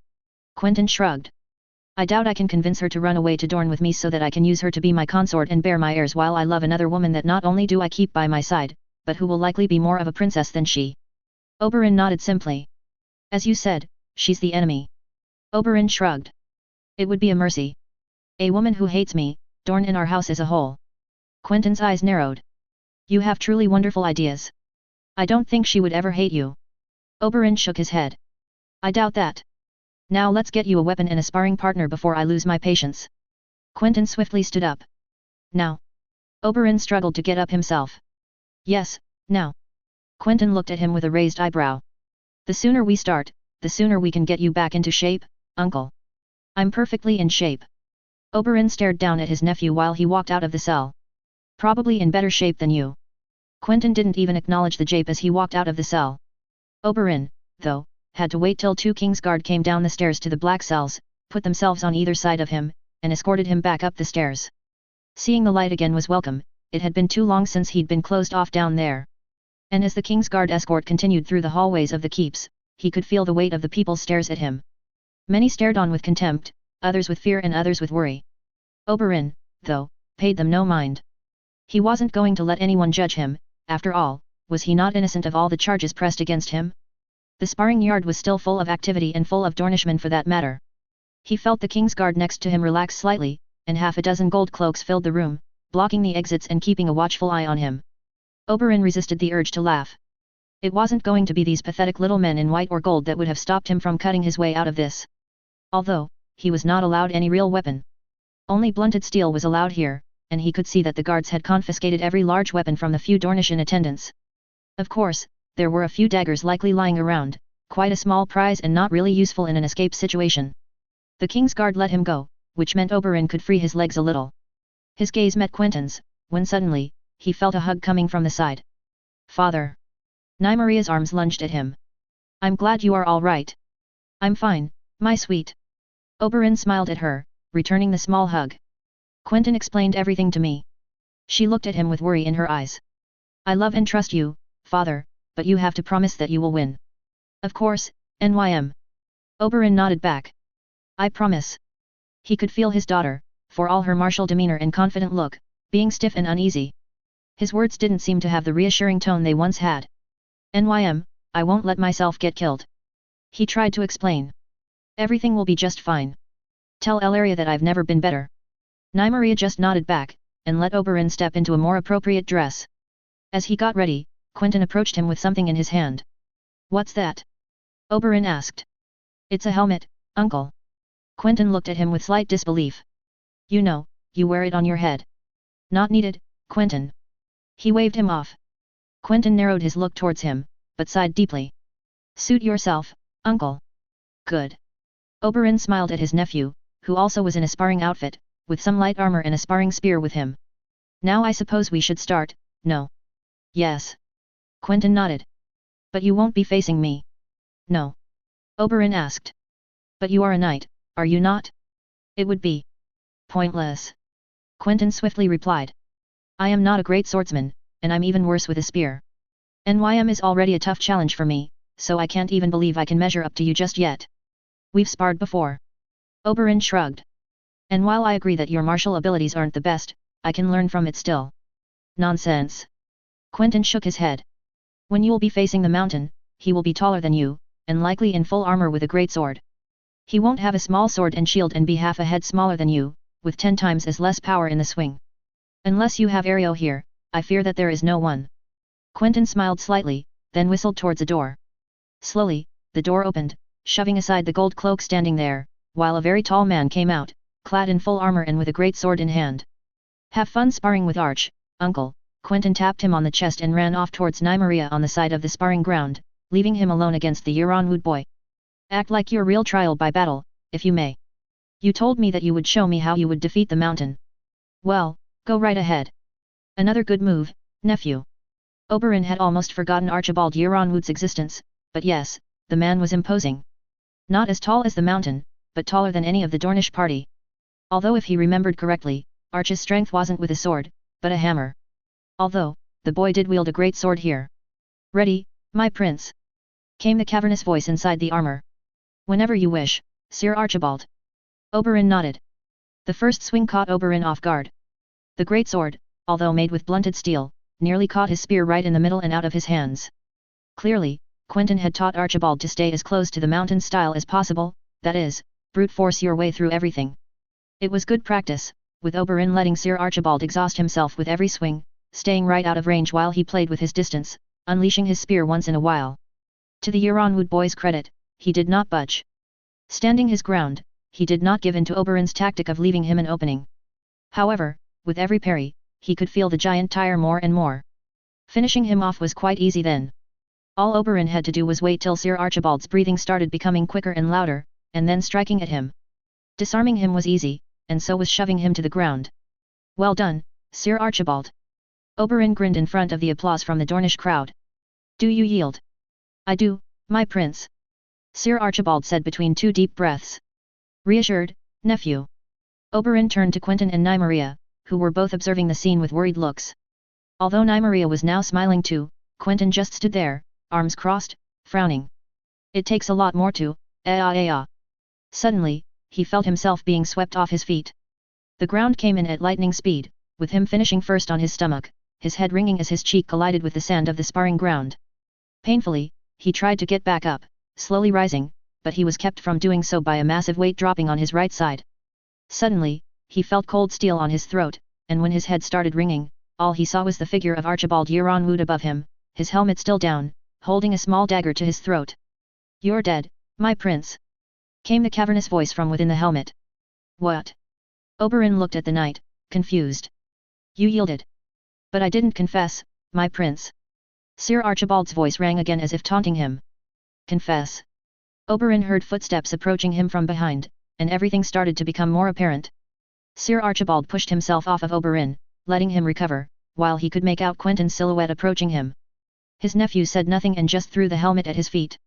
Quentyn shrugged. I doubt I can convince her to run away to Dorne with me so that I can use her to be my consort and bear my heirs while I love another woman that not only do I keep by my side, but who will likely be more of a princess than she. Oberyn nodded simply. As you said, she's the enemy. Oberyn shrugged. It would be a mercy. A woman who hates me, Dorne and our house as a whole. Quentyn's eyes narrowed. You have truly wonderful ideas. I don't think she would ever hate you. Oberyn shook his head. I doubt that. Now let's get you a weapon and a sparring partner before I lose my patience. Quentyn swiftly stood up. Now. Oberyn struggled to get up himself. Yes, now. Quentyn looked at him with a raised eyebrow. The sooner we start, the sooner we can get you back into shape, uncle. I'm perfectly in shape. Oberyn stared down at his nephew while he walked out of the cell. Probably in better shape than you. Quentyn didn't even acknowledge the jape as he walked out of the cell. Oberyn, though, had to wait till 2 Kingsguard came down the stairs to the black cells, put themselves on either side of him, and escorted him back up the stairs. Seeing the light again was welcome, it had been too long since he'd been closed off down there. And as the Kingsguard escort continued through the hallways of the keeps, he could feel the weight of the people's stares at him. Many stared on with contempt, others with fear and others with worry. Oberyn, though, paid them no mind. He wasn't going to let anyone judge him, after all, was he not innocent of all the charges pressed against him? The sparring yard was still full of activity and full of Dornishmen for that matter. He felt the Kingsguard next to him relax slightly, and half a dozen gold cloaks filled the room, blocking the exits and keeping a watchful eye on him. Oberyn resisted the urge to laugh. It wasn't going to be these pathetic little men in white or gold that would have stopped him from cutting his way out of this. Although, he was not allowed any real weapon. Only blunted steel was allowed here, and he could see that the guards had confiscated every large weapon from the few Dornish in attendance. Of course, there were a few daggers likely lying around, quite a small prize and not really useful in an escape situation. The Kingsguard let him go, which meant Oberyn could free his legs a little. His gaze met Quentyn's, when suddenly, he felt a hug coming from the side. Father! Nymaria's arms lunged at him. I'm glad you are all right. I'm fine, my sweet. Oberyn smiled at her, returning the small hug. Quentyn explained everything to me. She looked at him with worry in her eyes. I love and trust you, father, but you have to promise that you will win. Of course, Nym. Oberyn nodded back. I promise. He could feel his daughter, for all her martial demeanor and confident look, being stiff and uneasy. His words didn't seem to have the reassuring tone they once had. Nym, I won't let myself get killed. He tried to explain. Everything will be just fine. Tell Elaria that I've never been better. Nymeria just nodded back, and let Oberyn step into a more appropriate dress. As he got ready, Quentyn approached him with something in his hand. What's that? Oberyn asked. It's a helmet, uncle. Quentyn looked at him with slight disbelief. You know, you wear it on your head. Not needed, Quentyn. He waved him off. Quentyn narrowed his look towards him, but sighed deeply. Suit yourself, uncle. Good. Oberyn smiled at his nephew, who also was in a sparring outfit, with some light armor and a sparring spear with him. Now I suppose we should start, no? Yes. Quentyn nodded. But you won't be facing me. No. Oberyn asked. But you are a knight, are you not? It would be pointless. Quentyn swiftly replied. I am not a great swordsman, and I'm even worse with a spear. Nym is already a tough challenge for me, so I can't even believe I can measure up to you just yet. We've sparred before. Oberyn shrugged. And while I agree that your martial abilities aren't the best, I can learn from it still. Nonsense. Quentyn shook his head. When you'll be facing the mountain, he will be taller than you, and likely in full armor with a great sword. He won't have a small sword and shield and be half a head smaller than you, with 10 times as less power in the swing. Unless you have Aereo here, I fear that there is no one. Quentyn smiled slightly, then whistled towards a door. Slowly, the door opened, shoving aside the gold cloak standing there, while a very tall man came out, clad in full armor and with a great sword in hand. Have fun sparring with Arch, uncle. Quentyn tapped him on the chest and ran off towards Nymeria on the side of the sparring ground, leaving him alone against the Euronwood boy. Act like your real trial by battle, if you may. You told me that you would show me how you would defeat the mountain. Well, go right ahead. Another good move, nephew. Oberyn had almost forgotten Archibald Euronwood's existence, but yes, the man was imposing. Not as tall as the mountain, but taller than any of the Dornish party. Although if he remembered correctly, Arch's strength wasn't with a sword, but a hammer. Although, the boy did wield a great sword here. Ready, my prince? Came the cavernous voice inside the armor. Whenever you wish, Sir Archibald. Oberyn nodded. The first swing caught Oberyn off guard. The great sword, although made with blunted steel, nearly caught his spear right in the middle and out of his hands. Clearly, Quentyn had taught Archibald to stay as close to the mountain style as possible, that is, brute force your way through everything. It was good practice, with Oberyn letting Sir Archibald exhaust himself with every swing, staying right out of range while he played with his distance, unleashing his spear once in a while. To the Euronwood boy's credit, he did not budge. Standing his ground, he did not give in to Oberyn's tactic of leaving him an opening. However, with every parry, he could feel the giant tire more and more. Finishing him off was quite easy then. All Oberyn had to do was wait till Sir Archibald's breathing started becoming quicker and louder, and then striking at him. Disarming him was easy, and so was shoving him to the ground. Well done, Sir Archibald. Oberyn grinned in front of the applause from the Dornish crowd. Do you yield? I do, my prince. Sir Archibald said between 2 deep breaths. Reassured, nephew. Oberyn turned to Quentyn and Nymeria, who were both observing the scene with worried looks. Although Nymeria was now smiling too, Quentyn just stood there, arms crossed, frowning. It takes a lot more to, Suddenly, he felt himself being swept off his feet. The ground came in at lightning speed, with him finishing first on his stomach, his head ringing as his cheek collided with the sand of the sparring ground. Painfully, he tried to get back up, slowly rising, but he was kept from doing so by a massive weight dropping on his right side. Suddenly, he felt cold steel on his throat, and when his head started ringing, all he saw was the figure of Archibald Euronwood above him, his helmet still down, holding a small dagger to his throat. You're dead, my prince. Came the cavernous voice from within the helmet. What? Oberyn looked at the knight, confused. You yielded. But I didn't confess, my prince. Sir Archibald's voice rang again as if taunting him. Confess. Oberyn heard footsteps approaching him from behind, and everything started to become more apparent. Sir Archibald pushed himself off of Oberyn, letting him recover, while he could make out Quentyn's silhouette approaching him. His nephew said nothing and just threw the helmet at his feet.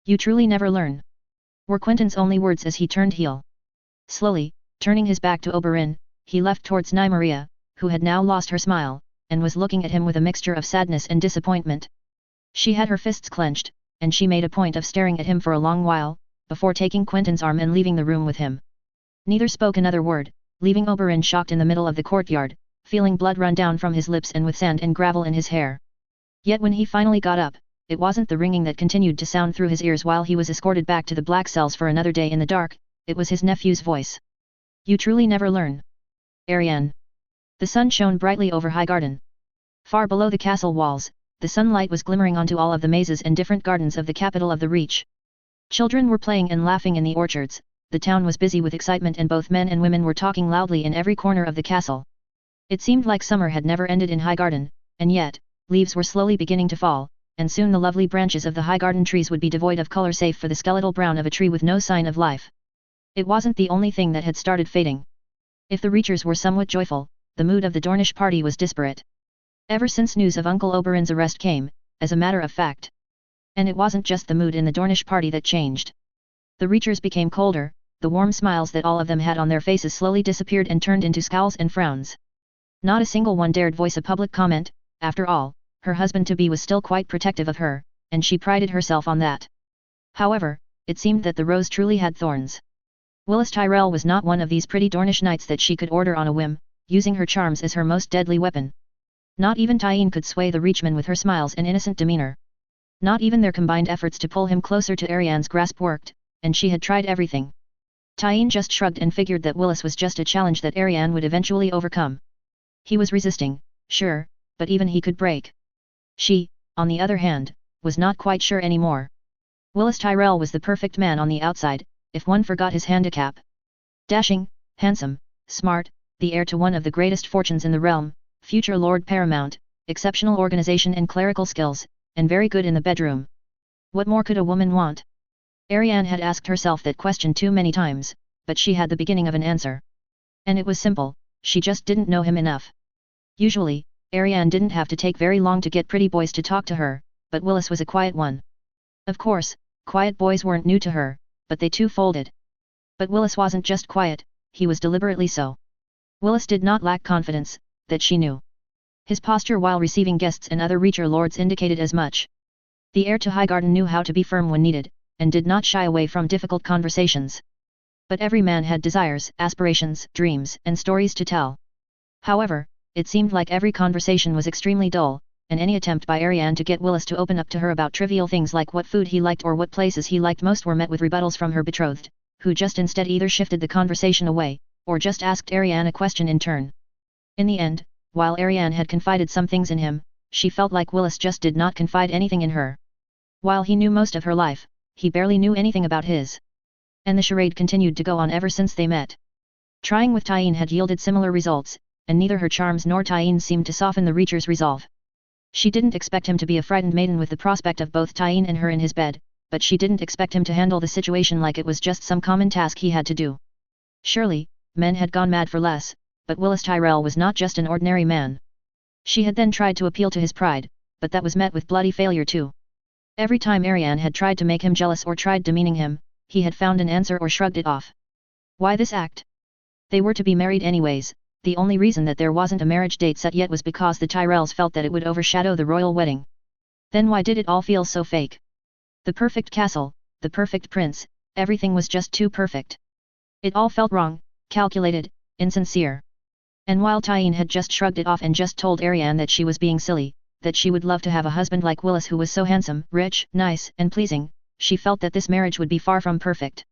You truly never learn, were Quentyn's only words as he turned heel. Slowly, turning his back to Oberyn, he left towards Nymeria, who had now lost her smile, and was looking at him with a mixture of sadness and disappointment. She had her fists clenched, and she made a point of staring at him for a long while, before taking Quentyn's arm and leaving the room with him. Neither spoke another word, leaving Oberyn shocked in the middle of the courtyard, feeling blood run down from his lips and with sand and gravel in his hair. Yet when he finally got up, it wasn't the ringing that continued to sound through his ears while he was escorted back to the black cells for another day in the dark, it was his nephew's voice. You truly never learn. Arianne. The sun shone brightly over Highgarden. Far below the castle walls, the sunlight was glimmering onto all of the mazes and different gardens of the capital of the Reach. Children were playing and laughing in the orchards, the town was busy with excitement and both men and women were talking loudly in every corner of the castle. It seemed like summer had never ended in Highgarden, and yet, leaves were slowly beginning to fall, and soon the lovely branches of the Highgarden trees would be devoid of color save for the skeletal brown of a tree with no sign of life. It wasn't the only thing that had started fading. If the Reachers were somewhat joyful, the mood of the Dornish party was disparate. Ever since news of Uncle Oberyn's arrest came, as a matter of fact. And it wasn't just the mood in the Dornish party that changed. The Reachers became colder, the warm smiles that all of them had on their faces slowly disappeared and turned into scowls and frowns. Not a single one dared voice a public comment, after all, her husband-to-be was still quite protective of her, and she prided herself on that. However, it seemed that the rose truly had thorns. Willis Tyrell was not one of these pretty Dornish knights that she could order on a whim, using her charms as her most deadly weapon. Not even Tyene could sway the Reachmen with her smiles and innocent demeanor. Not even their combined efforts to pull him closer to Arianne's grasp worked, and she had tried everything. Tyene just shrugged and figured that Willis was just a challenge that Arianne would eventually overcome. He was resisting, sure, but even he could break. She, on the other hand, was not quite sure anymore. Willis Tyrell was the perfect man on the outside, if one forgot his handicap. Dashing, handsome, smart, the heir to one of the greatest fortunes in the realm, future Lord Paramount, exceptional organization and clerical skills, and very good in the bedroom. What more could a woman want? Arianne had asked herself that question too many times, but she had the beginning of an answer. And it was simple, she just didn't know him enough. Usually, Arianne didn't have to take very long to get pretty boys to talk to her, but Willis was a quiet one. Of course, quiet boys weren't new to her, but they too folded. But Willis wasn't just quiet, he was deliberately so. Willis did not lack confidence, that she knew. His posture while receiving guests and other Reacher lords indicated as much. The heir to Highgarden knew how to be firm when needed, and did not shy away from difficult conversations. But every man had desires, aspirations, dreams, and stories to tell. However, it seemed like every conversation was extremely dull, and any attempt by Arianne to get Willis to open up to her about trivial things like what food he liked or what places he liked most were met with rebuttals from her betrothed, who just instead either shifted the conversation away, or just asked Arianne a question in turn. In the end, while Arianne had confided some things in him, she felt like Willis just did not confide anything in her. While he knew most of her life, he barely knew anything about his. And the charade continued to go on ever since they met. Trying with Tyene had yielded similar results, and neither her charms nor Tyene seemed to soften the Reacher's resolve. She didn't expect him to be a frightened maiden with the prospect of both Tyene and her in his bed, but she didn't expect him to handle the situation like it was just some common task he had to do. Surely, men had gone mad for less, but Willis Tyrell was not just an ordinary man. She had then tried to appeal to his pride, but that was met with bloody failure too. Every time Arianne had tried to make him jealous or tried demeaning him, he had found an answer or shrugged it off. Why this act? They were to be married anyways, the only reason that there wasn't a marriage date set yet was because the Tyrells felt that it would overshadow the royal wedding. Then why did it all feel so fake? The perfect castle, the perfect prince, everything was just too perfect. It all felt wrong, calculated, insincere. And while Tyene had just shrugged it off and just told Arianne that she was being silly, that she would love to have a husband like Willis who was so handsome, rich, nice, and pleasing, she felt that this marriage would be far from perfect.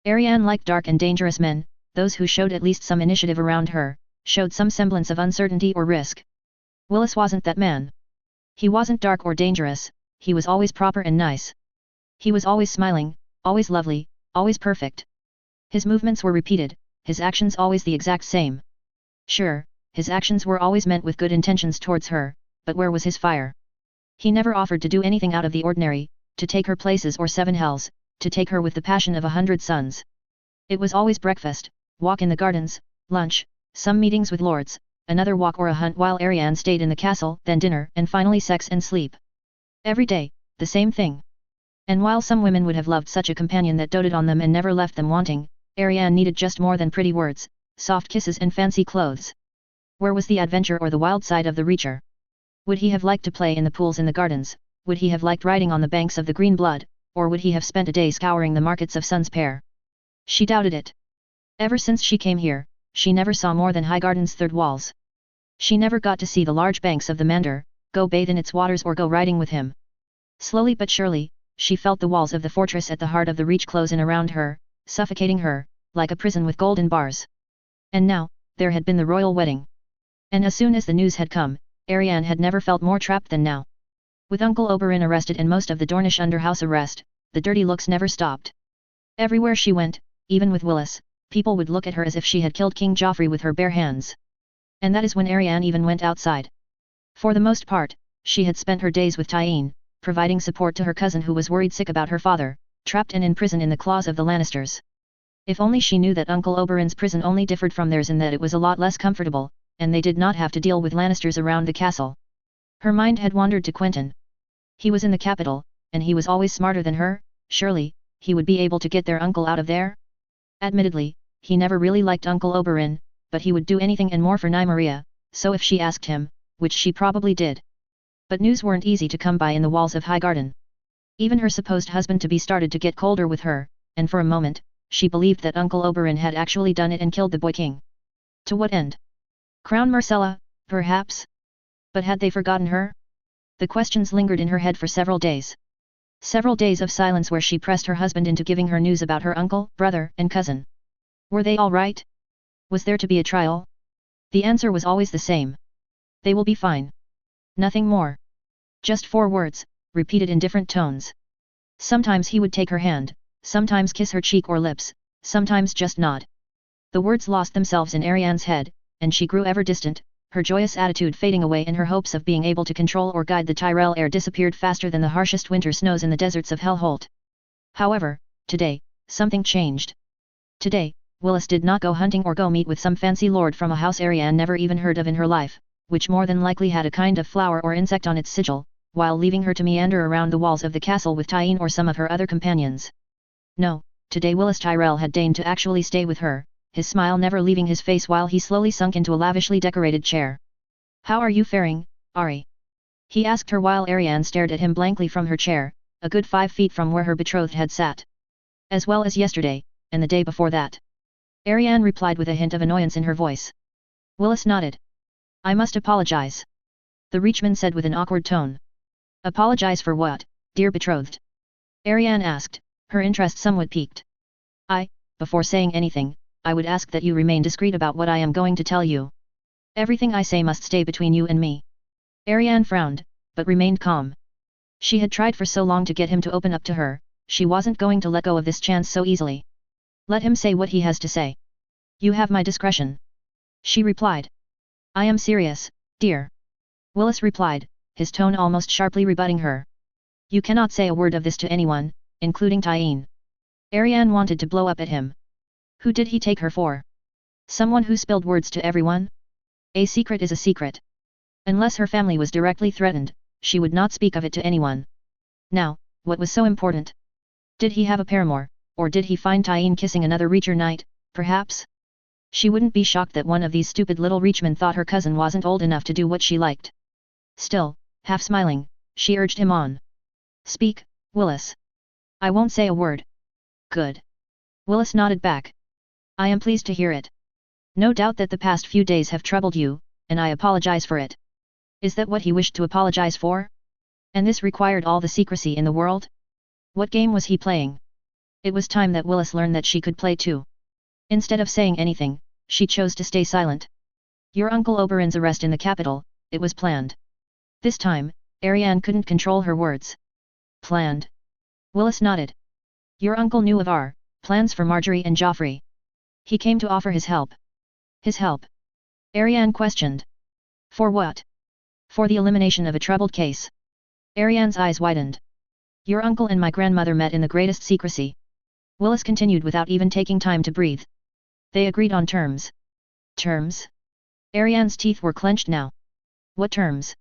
Arianne liked dark and dangerous men, those who showed at least some initiative around her, showed some semblance of uncertainty or risk. Willis wasn't that man. He wasn't dark or dangerous, he was always proper and nice. He was always smiling, always lovely, always perfect. His movements were repeated, his actions always the exact same. Sure, his actions were always meant with good intentions towards her, but where was his fire? He never offered to do anything out of the ordinary, to take her places or seven hells, to take her with the passion of 100 suns. It was always breakfast, walk in the gardens, lunch, some meetings with lords, another walk or a hunt while Arianne stayed in the castle, then dinner, and finally sex and sleep. Every day, the same thing. And while some women would have loved such a companion that doted on them and never left them wanting, Ariane needed just more than pretty words, soft kisses and fancy clothes. Where was the adventure or the wild side of the Reacher? Would he have liked to play in the pools in the gardens, would he have liked riding on the banks of the green blood, or would he have spent a day scouring the markets of Sun's Pair? She doubted it. Ever since she came here, she never saw more than Highgarden's third walls. She never got to see the large banks of the Mander, go bathe in its waters or go riding with him. Slowly but surely, she felt the walls of the fortress at the heart of the Reach close in around her, suffocating her, like a prison with golden bars. And now, there had been the royal wedding. And as soon as the news had come, Ariane had never felt more trapped than now. With Uncle Oberyn arrested and most of the Dornish under house arrest, the dirty looks never stopped. Everywhere she went, even with Willis, people would look at her as if she had killed King Joffrey with her bare hands. And that is when Ariane even went outside. For the most part, she had spent her days with Tyene, providing support to her cousin who was worried sick about her father, trapped and in prison in the claws of the Lannisters. If only she knew that Uncle Oberyn's prison only differed from theirs in that it was a lot less comfortable, and they did not have to deal with Lannisters around the castle. Her mind had wandered to Quentyn. He was in the capital, and he was always smarter than her, surely, he would be able to get their uncle out of there? Admittedly, he never really liked Uncle Oberyn, but he would do anything and more for Nymeria, so if she asked him, which she probably did. But news weren't easy to come by in the walls of Highgarden. Even her supposed husband-to-be started to get colder with her, and for a moment, she believed that Uncle Oberyn had actually done it and killed the boy king. To what end? Crown Myrcella, perhaps? But had they forgotten her? The questions lingered in her head for several days. Several days of silence where she pressed her husband into giving her news about her uncle, brother, and cousin. Were they all right? Was there to be a trial? The answer was always the same. They will be fine. Nothing more. Just 4 words, repeated in different tones. Sometimes he would take her hand, sometimes kiss her cheek or lips, sometimes just nod. The words lost themselves in Ariane's head, and she grew ever distant, her joyous attitude fading away and her hopes of being able to control or guide the Tyrell air disappeared faster than the harshest winter snows in the deserts of Hellholt. However, today, something changed. Today, Willis did not go hunting or go meet with some fancy lord from a house Ariane never even heard of in her life, which more than likely had a kind of flower or insect on its sigil, while leaving her to meander around the walls of the castle with Tyene or some of her other companions. No, today Willis Tyrell had deigned to actually stay with her, his smile never leaving his face while he slowly sunk into a lavishly decorated chair. "How are you faring, Ari?" he asked her while Ariane stared at him blankly from her chair, a good 5 feet from where her betrothed had sat. "As well as yesterday, and the day before that," Ariane replied with a hint of annoyance in her voice. Willis nodded. "I must apologize," the Reachman said with an awkward tone. "Apologize for what, dear betrothed?" Ariane asked, her interest somewhat piqued. Before saying anything, I would ask that you remain discreet about what I am going to tell you. Everything I say must stay between you and me." Ariane frowned, but remained calm. She had tried for so long to get him to open up to her, she wasn't going to let go of this chance so easily. "Let him say what he has to say. You have my discretion," she replied. "I am serious, dear," Willis replied, his tone almost sharply rebutting her. "You cannot say a word of this to anyone, including Tyene." Ariane wanted to blow up at him. Who did he take her for? Someone who spilled words to everyone? A secret is a secret. Unless her family was directly threatened, she would not speak of it to anyone. Now, what was so important? Did he have a paramour, or did he find Tyene kissing another Reacher knight, perhaps? She wouldn't be shocked that one of these stupid little Reachmen thought her cousin wasn't old enough to do what she liked. Still, half smiling, she urged him on. "Speak, Willis." "I won't say a word." "Good." Willis nodded back. "I am pleased to hear it. No doubt that the past few days have troubled you, and I apologize for it." Is that what he wished to apologize for? And this required all the secrecy in the world? What game was he playing? It was time that Willis learned that she could play too. Instead of saying anything, she chose to stay silent. "Your Uncle Oberyn's arrest in the capital, it was planned." This time, Ariane couldn't control her words. "Planned?" Willis nodded. "Your uncle knew of our plans for Marjorie and Joffrey. He came to offer his help." "His help?" Ariane questioned. "For what?" "For the elimination of a troubled case." Ariane's eyes widened. "Your uncle and my grandmother met in the greatest secrecy." Willis continued without even taking time to breathe. "They agreed on terms." "Terms?" Ariane's teeth were clenched now. "What terms?"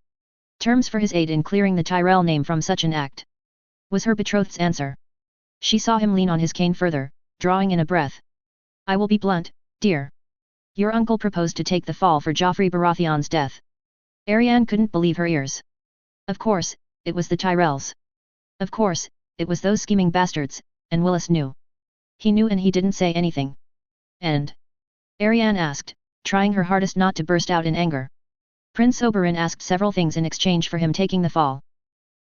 "Terms for his aid in clearing the Tyrell name from such an act." was her betrothed's answer. She saw him lean on his cane further, drawing in a breath. I will be blunt, dear. Your uncle proposed to take the fall for Joffrey Baratheon's death. Arianne couldn't believe her ears. Of course, it was the Tyrells. Of course, it was those scheming bastards, and Willis knew. He knew and he didn't say anything. And? Arianne asked, trying her hardest not to burst out in anger. Prince Oberyn asked several things in exchange for him taking the fall.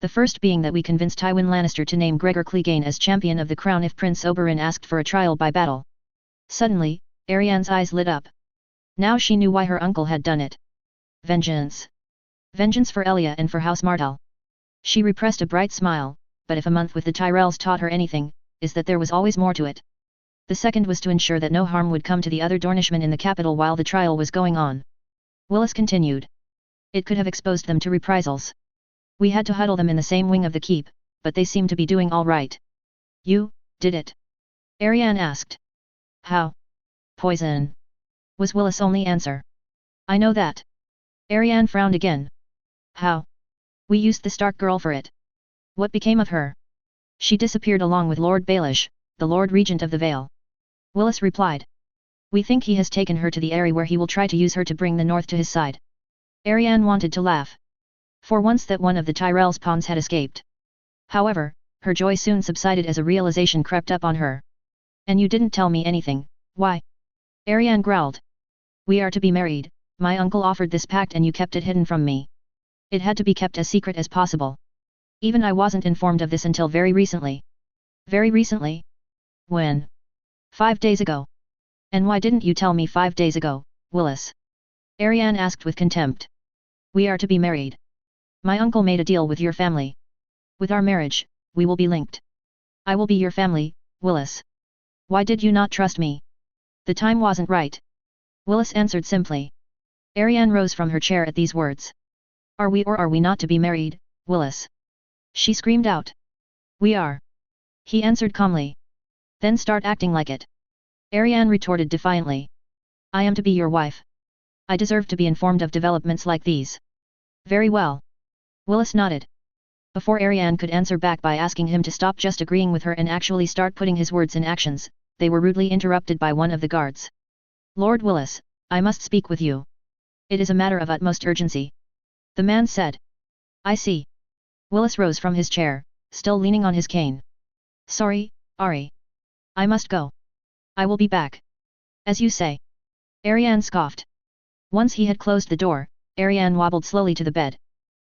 The first being that we convinced Tywin Lannister to name Gregor Clegane as champion of the crown if Prince Oberyn asked for a trial by battle. Suddenly, Arianne's eyes lit up. Now she knew why her uncle had done it. Vengeance. Vengeance for Elia and for House Martell. She repressed a bright smile, but if a month with the Tyrells taught her anything, is that there was always more to it. The second was to ensure that no harm would come to the other Dornishmen in the capital while the trial was going on. Willis continued. It could have exposed them to reprisals. We had to huddle them in the same wing of the keep, but they seem to be doing all right. You, did it? Arianne asked. How? Poison. Was Willis' only answer. I know that. Arianne frowned again. How? We used the Stark girl for it. What became of her? She disappeared along with Lord Baelish, the Lord Regent of the Vale. Willis replied. We think he has taken her to the Eyrie where he will try to use her to bring the North to his side. Arianne wanted to laugh. For once that one of the Tyrells' pawns had escaped. However, her joy soon subsided as a realization crept up on her. And you didn't tell me anything, why? Arianne growled. We are to be married, my uncle offered this pact and you kept it hidden from me. It had to be kept as secret as possible. Even I wasn't informed of this until very recently. Very recently? When? 5 days ago. And why didn't you tell me 5 days ago, Willis? Arianne asked with contempt. We are to be married. My uncle made a deal with your family. With our marriage, we will be linked. I will be your family, Willis. Why did you not trust me? The time wasn't right. Willis answered simply. Arianne rose from her chair at these words. Are we or are we not to be married, Willis? She screamed out. We are. He answered calmly. Then start acting like it. Arianne retorted defiantly. I am to be your wife. I deserve to be informed of developments like these. Very well. Willis nodded. Before Arianne could answer back by asking him to stop just agreeing with her and actually start putting his words in actions, they were rudely interrupted by one of the guards. Lord Willis, I must speak with you. It is a matter of utmost urgency. The man said. I see. Willis rose from his chair, still leaning on his cane. Sorry, Ari. I must go. I will be back. As you say. Arianne scoffed. Once he had closed the door, Arianne wobbled slowly to the bed.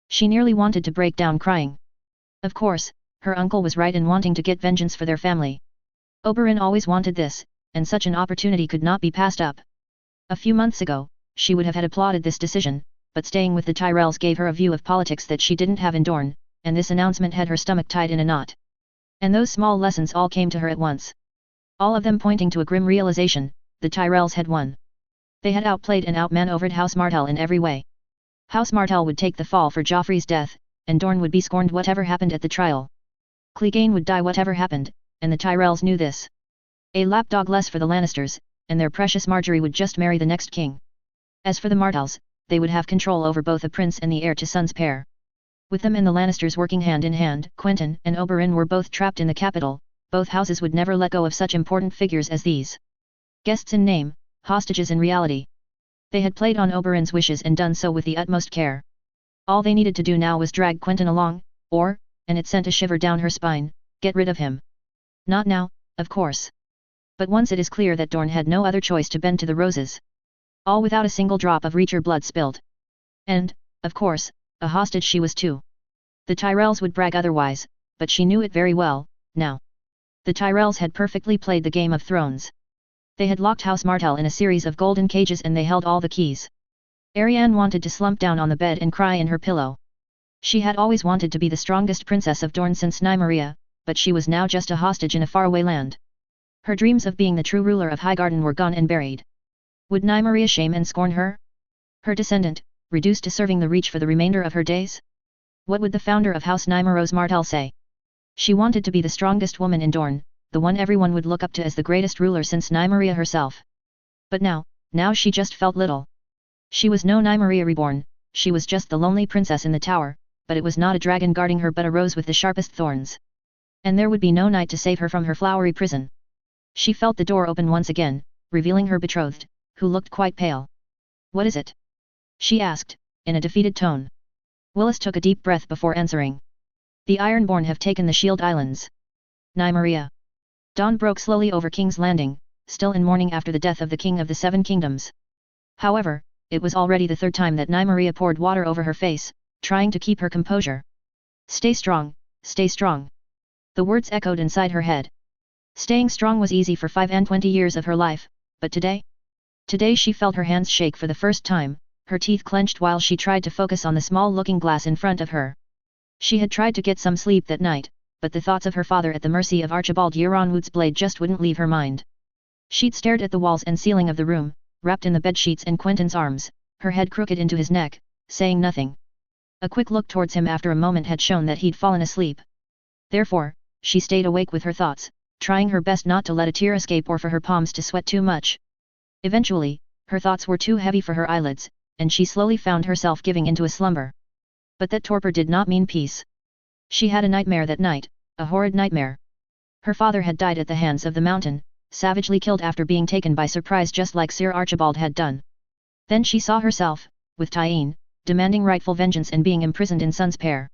She nearly wanted to break down crying. Of course, her uncle was right in wanting to get vengeance for their family. Oberyn always wanted this, and such an opportunity could not be passed up. A few months ago, she would have had applauded this decision, but staying with the Tyrells gave her a view of politics that she didn't have in Dorne, and this announcement had her stomach tied in a knot. And those small lessons all came to her at once. All of them pointing to a grim realization, the Tyrells had won. They had outplayed and outmaneuvered House Martell in every way. House Martell would take the fall for Joffrey's death, and Dorne would be scorned whatever happened at the trial. Clegane would die whatever happened, and the Tyrells knew this. A lapdog less for the Lannisters, and their precious Marjorie would just marry the next king. As for the Martells, they would have control over both a prince and the heir-to-son's pair. With them and the Lannisters working hand in hand, Quentyn and Oberyn were both trapped in the capital, both houses would never let go of such important figures as these. Guests in name, hostages in reality. They had played on Oberyn's wishes and done so with the utmost care. All they needed to do now was drag Quentyn along, or, and it sent a shiver down her spine, get rid of him. Not now, of course. But once it is clear that Dorne had no other choice to bend to the roses. All without a single drop of Reacher blood spilled. And, of course, a hostage she was too. The Tyrells would brag otherwise, but she knew it very well, now. The Tyrells had perfectly played the Game of Thrones. They had locked House Martell in a series of golden cages and they held all the keys. Arianne wanted to slump down on the bed and cry in her pillow. She had always wanted to be the strongest princess of Dorne since Nymeria, but she was now just a hostage in a faraway land. Her dreams of being the true ruler of Highgarden were gone and buried. Would Nymeria shame and scorn her? Her descendant, reduced to serving the Reach for the remainder of her days? What would the founder of House Nymeros Martell say? She wanted to be the strongest woman in Dorne, the one everyone would look up to as the greatest ruler since Nymeria herself. But now she just felt little. She was no Nymeria reborn, she was just the lonely princess in the tower, but it was not a dragon guarding her but a rose with the sharpest thorns. And there would be no night to save her from her flowery prison. She felt the door open once again, revealing her betrothed, who looked quite pale. "What is it?" she asked, in a defeated tone. Willis took a deep breath before answering. "The Ironborn have taken the Shield Islands. Nymeria." Dawn broke slowly over King's Landing, still in mourning after the death of the King of the Seven Kingdoms. However, it was already the third time that Nymeria poured water over her face, trying to keep her composure. "Stay strong, stay strong." The words echoed inside her head. Staying strong was easy for 25 years of her life, but today? Today she felt her hands shake for the first time, her teeth clenched while she tried to focus on the small looking glass in front of her. She had tried to get some sleep that night, but the thoughts of her father at the mercy of Archibald Yeronwood's blade just wouldn't leave her mind. She'd stared at the walls and ceiling of the room, wrapped in the bedsheets and Quentyn's arms, her head crooked into his neck, saying nothing. A quick look towards him after a moment had shown that he'd fallen asleep. Therefore, she stayed awake with her thoughts, trying her best not to let a tear escape or for her palms to sweat too much. Eventually, her thoughts were too heavy for her eyelids, and she slowly found herself giving into a slumber. But that torpor did not mean peace. She had a nightmare that night, a horrid nightmare. Her father had died at the hands of the mountain, savagely killed after being taken by surprise just like Sir Archibald had done. Then she saw herself, with Tyene, demanding rightful vengeance and being imprisoned in Sun's Pair.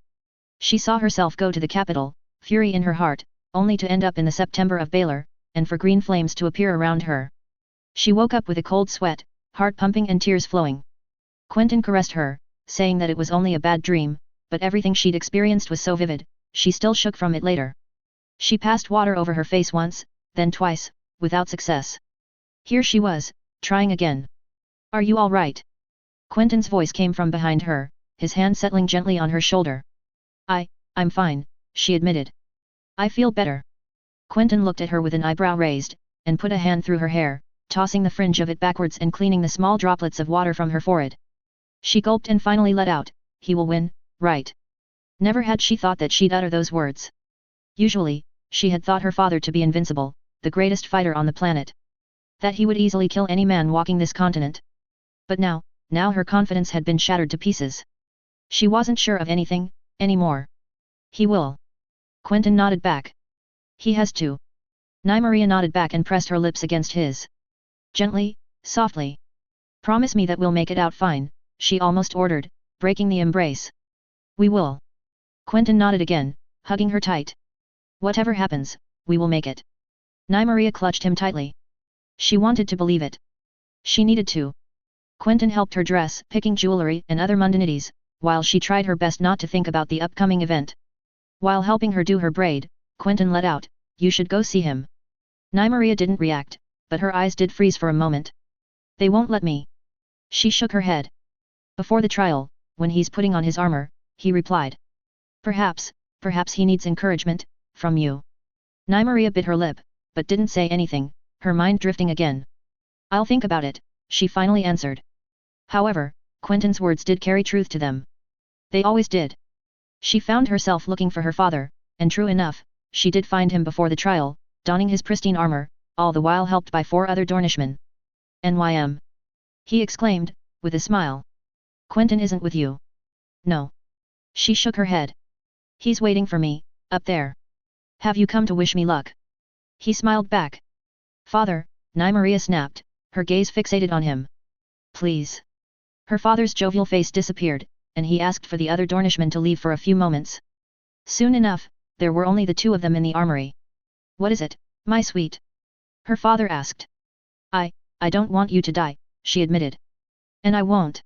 She saw herself go to the capital, fury in her heart, only to end up in the September of Baelor, and for green flames to appear around her. She woke up with a cold sweat, heart pumping and tears flowing. Quentyn caressed her, saying that it was only a bad dream, but everything she'd experienced was so vivid, she still shook from it later. She passed water over her face once, then twice, without success. Here she was, trying again. "Are you all right?" Quentyn's voice came from behind her, his hand settling gently on her shoulder. I'm fine," she admitted. "I feel better." Quentyn looked at her with an eyebrow raised, and put a hand through her hair, tossing the fringe of it backwards and cleaning the small droplets of water from her forehead. She gulped and finally let out, "He will win, right?" Never had she thought that she'd utter those words. Usually, she had thought her father to be invincible, the greatest fighter on the planet. That he would easily kill any man walking this continent. But now her confidence had been shattered to pieces. She wasn't sure of anything, anymore. "He will." Quentyn nodded back. "He has to." Nymeria nodded back and pressed her lips against his. Gently, softly. "Promise me that we'll make it out fine," she almost ordered, breaking the embrace. "We will." Quentyn nodded again, hugging her tight. "Whatever happens, we will make it." Nymeria clutched him tightly. She wanted to believe it. She needed to. Quentyn helped her dress, picking jewelry and other mundanities, while she tried her best not to think about the upcoming event. While helping her do her braid, Quentyn let out, "You should go see him." Nymeria didn't react, but her eyes did freeze for a moment. "They won't let me." She shook her head. "Before the trial, when he's putting on his armor," he replied. Perhaps he needs encouragement, from you." Nymeria bit her lip, but didn't say anything, her mind drifting again. "I'll think about it," she finally answered. However, Quentyn's words did carry truth to them. They always did. She found herself looking for her father, and true enough, she did find him before the trial, donning his pristine armor, all the while helped by 4 other Dornishmen. "Nym!" he exclaimed, with a smile. "Quentyn isn't with you." "No." She shook her head. "He's waiting for me, up there." "Have you come to wish me luck?" He smiled back. "Father," Nymeria snapped, her gaze fixated on him. "Please." Her father's jovial face disappeared, and he asked for the other Dornishmen to leave for a few moments. Soon enough, there were only the 2 of them in the armory. "What is it, my sweet?" her father asked. I don't want you to die," she admitted. "And I won't."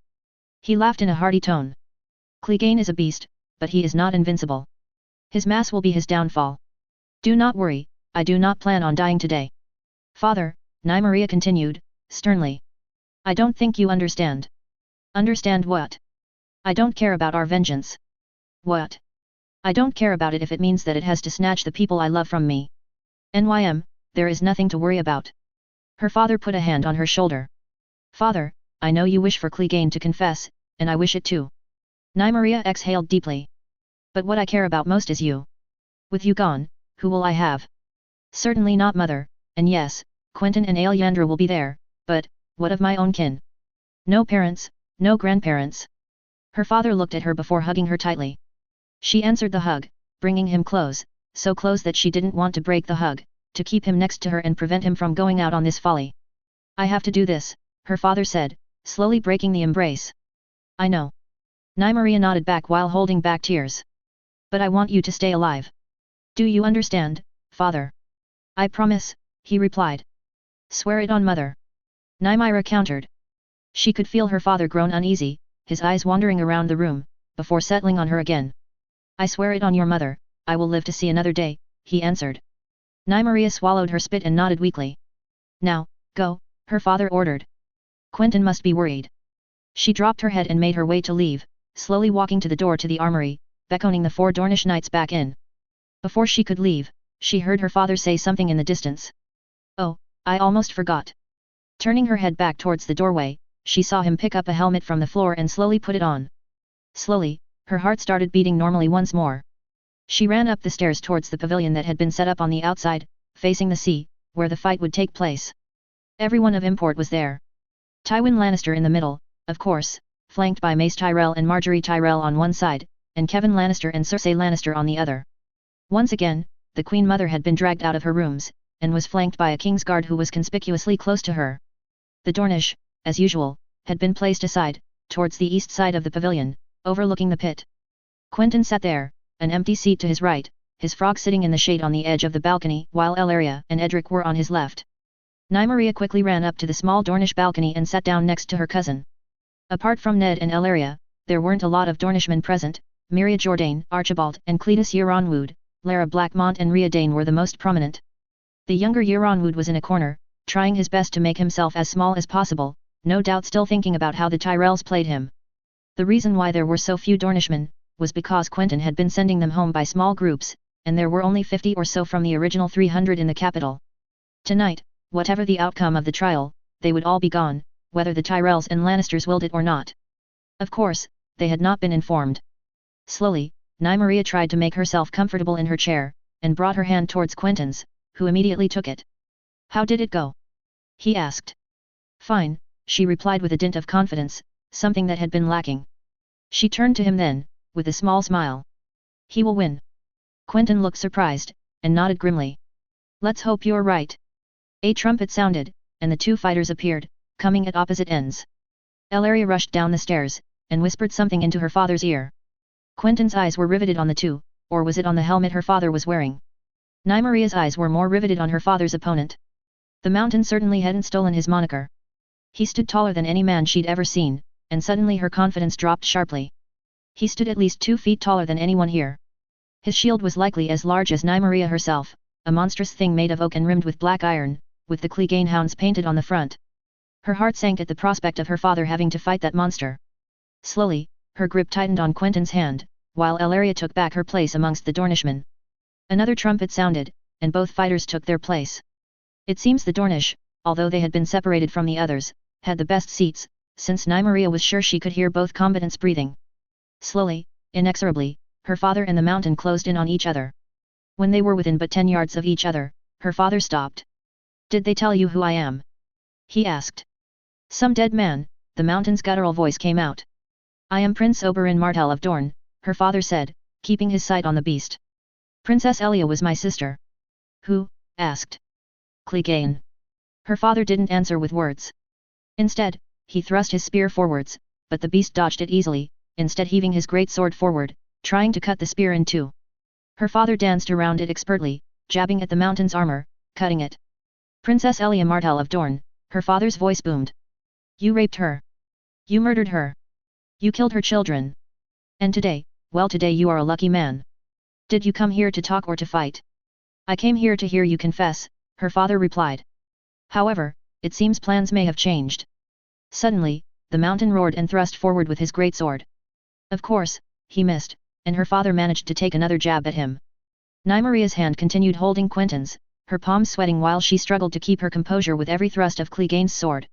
He laughed in a hearty tone. "Clegane is a beast, but he is not invincible. His mass will be his downfall. Do not worry, I do not plan on dying today." "Father," Nymeria continued, sternly. "I don't think you understand." "Understand what?" "I don't care about our vengeance." "What?" "I don't care about it if it means that it has to snatch the people I love from me." "Nym, there is nothing to worry about." Her father put a hand on her shoulder. "Father, I know you wish for Clegane to confess, and I wish it too." Nymeria exhaled deeply. "But what I care about most is you. With you gone, who will I have?" "Certainly not mother, and yes, Quentyn and Aelyandra will be there, but, what of my own kin? No parents, no grandparents." Her father looked at her before hugging her tightly. She answered the hug, bringing him close, so close that she didn't want to break the hug, to keep him next to her and prevent him from going out on this folly. I have to do this, her father said, slowly breaking the embrace. I know. Nymeria nodded back while holding back tears. But I want you to stay alive. Do you understand, father? I promise, he replied. Swear it on mother. Nymeria countered. She could feel her father grown uneasy, his eyes wandering around the room, before settling on her again. I swear it on your mother, I will live to see another day, he answered. Nymeria swallowed her spit and nodded weakly. Now, go, her father ordered. Quentyn must be worried. She dropped her head and made her way to leave, slowly walking to the door to the armory, beckoning the 4 Dornish knights back in. Before she could leave, she heard her father say something in the distance. Oh, I almost forgot. Turning her head back towards the doorway, she saw him pick up a helmet from the floor and slowly put it on. Slowly, her heart started beating normally once more. She ran up the stairs towards the pavilion that had been set up on the outside, facing the sea, where the fight would take place. Everyone of import was there. Tywin Lannister in the middle, of course, flanked by Mace Tyrell and Marjorie Tyrell on one side, and Kevin Lannister and Cersei Lannister on the other. Once again, the Queen Mother had been dragged out of her rooms, and was flanked by a Kingsguard who was conspicuously close to her. The Dornish, as usual, had been placed aside, towards the east side of the pavilion, overlooking the pit. Quentyn sat there, an empty seat to his right, his frog sitting in the shade on the edge of the balcony while Ellaria and Edric were on his left. Nymeria quickly ran up to the small Dornish balcony and sat down next to her cousin. Apart from Ned and Ellaria, there weren't a lot of Dornishmen present. Myria Jourdain, Archibald and Cletus Euronwood, Lara Blackmont and Rhea Dane were the most prominent. The younger Euronwood was in a corner, trying his best to make himself as small as possible, no doubt still thinking about how the Tyrells played him. The reason why there were so few Dornishmen, was because Quentyn had been sending them home by small groups, and there were only 50 or so from the original 300 in the capital. Tonight, whatever the outcome of the trial, they would all be gone, whether the Tyrells and Lannisters willed it or not. Of course, they had not been informed. Slowly, Nymeria tried to make herself comfortable in her chair, and brought her hand towards Quentyn's, who immediately took it. How did it go? He asked. Fine, she replied with a dint of confidence, something that had been lacking. She turned to him then, with a small smile. He will win. Quentyn looked surprised, and nodded grimly. Let's hope you're right. A trumpet sounded, and the 2 fighters appeared, coming at opposite ends. Ellaria rushed down the stairs, and whispered something into her father's ear. Quentyn's eyes were riveted on the 2, or was it on the helmet her father was wearing? Nymeria's eyes were more riveted on her father's opponent. The Mountain certainly hadn't stolen his moniker. He stood taller than any man she'd ever seen, and suddenly her confidence dropped sharply. He stood at least 2 feet taller than anyone here. His shield was likely as large as Nymeria herself, a monstrous thing made of oak and rimmed with black iron, with the Clegane hounds painted on the front. Her heart sank at the prospect of her father having to fight that monster. Slowly, her grip tightened on Quentyn's hand, while Ellaria took back her place amongst the Dornishmen. Another trumpet sounded, and both fighters took their place. It seems the Dornish, although they had been separated from the others, had the best seats, since Nymeria was sure she could hear both combatants breathing. Slowly, inexorably, her father and the Mountain closed in on each other. When they were within but 10 yards of each other, her father stopped. Did they tell you who I am? He asked. Some dead man, the Mountain's guttural voice came out. I am Prince Oberyn Martell of Dorne, her father said, keeping his sight on the beast. Princess Elia was my sister. Who? Asked. Clegane. Her father didn't answer with words. Instead, he thrust his spear forwards, but the beast dodged it easily, instead heaving his great sword forward, trying to cut the spear in 2. Her father danced around it expertly, jabbing at the Mountain's armor, cutting it. Princess Elia Martell of Dorne, her father's voice boomed. You raped her. You murdered her. You killed her children. And today, well today you are a lucky man. Did you come here to talk or to fight? I came here to hear you confess, her father replied. However, it seems plans may have changed. Suddenly, the Mountain roared and thrust forward with his great sword. Of course, he missed, and her father managed to take another jab at him. Nymeria's hand continued holding Quentyn's, her palms sweating while she struggled to keep her composure with every thrust of Clegane's sword.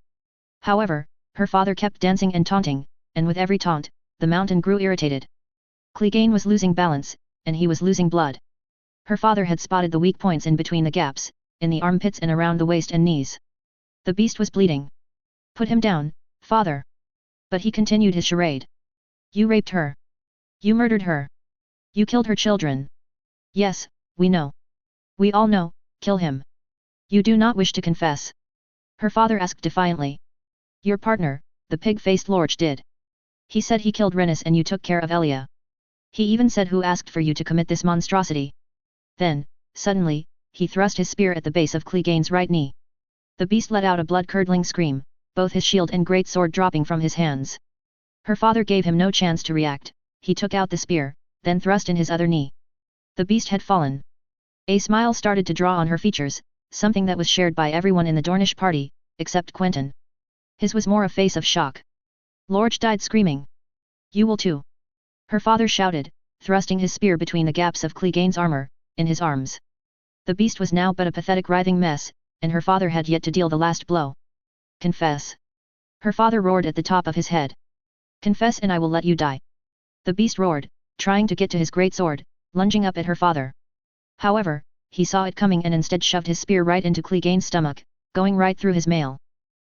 However, her father kept dancing and taunting, and with every taunt, the Mountain grew irritated. Clegane was losing balance, and he was losing blood. Her father had spotted the weak points in between the gaps, in the armpits and around the waist and knees. The beast was bleeding. Put him down, father. But he continued his charade. You raped her. You murdered her. You killed her children. Yes, we know. We all know, kill him. You do not wish to confess? Her father asked defiantly. Your partner, the pig-faced lord did. He said he killed Renus and you took care of Elia. He even said who asked for you to commit this monstrosity. Then, suddenly, he thrust his spear at the base of Clegane's right knee. The beast let out a blood-curdling scream, both his shield and great sword dropping from his hands. Her father gave him no chance to react, he took out the spear, then thrust in his other knee. The beast had fallen. A smile started to draw on her features, something that was shared by everyone in the Dornish party, except Quentyn. His was more a face of shock. Lorge died screaming. You will too. Her father shouted, thrusting his spear between the gaps of Clegane's armor, in his arms. The beast was now but a pathetic writhing mess, and her father had yet to deal the last blow. Confess. Her father roared at the top of his head. Confess and I will let you die. The beast roared, trying to get to his great sword, lunging up at her father. However, he saw it coming and instead shoved his spear right into Clegane's stomach, going right through his mail.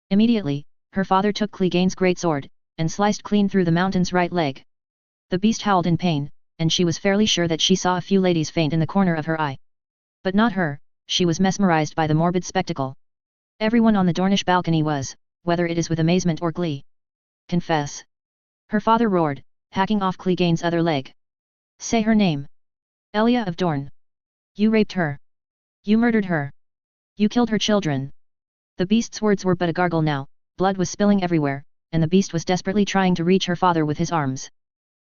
Immediately, her father took Clegane's great sword, and sliced clean through the mountain's right leg. The beast howled in pain, and she was fairly sure that she saw a few ladies faint in the corner of her eye. But not her, she was mesmerized by the morbid spectacle. Everyone on the Dornish balcony was, whether it is with amazement or glee. Confess. Her father roared, hacking off Clegane's other leg. Say her name. Elia of Dorne. You raped her. You murdered her. You killed her children. The beast's words were but a gargle now, blood was spilling everywhere, and the beast was desperately trying to reach her father with his arms.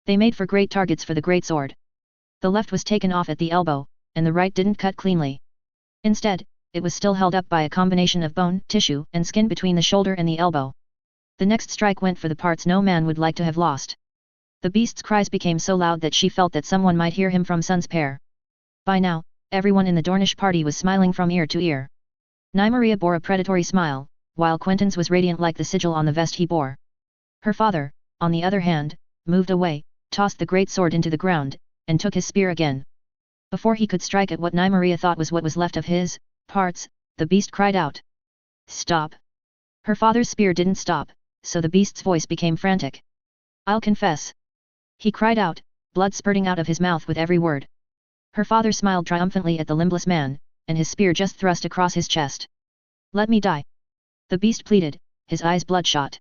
They made for great targets for the great sword. The left was taken off at the elbow, and the right didn't cut cleanly. Instead, it was still held up by a combination of bone, tissue, and skin between the shoulder and the elbow. The next strike went for the parts no man would like to have lost. The beast's cries became so loud that she felt that someone might hear him from Sun's Pair. By now, everyone in the Dornish party was smiling from ear to ear. Nymeria bore a predatory smile, while Quentyn's was radiant like the sigil on the vest he bore. Her father, on the other hand, moved away, tossed the great sword into the ground, and took his spear again. Before he could strike at what Nymeria thought was what was left of his parts, the beast cried out. Stop! Her father's spear didn't stop, so the beast's voice became frantic. I'll confess. He cried out, blood spurting out of his mouth with every word. Her father smiled triumphantly at the limbless man, and his spear just thrust across his chest. Let me die. The beast pleaded, his eyes bloodshot.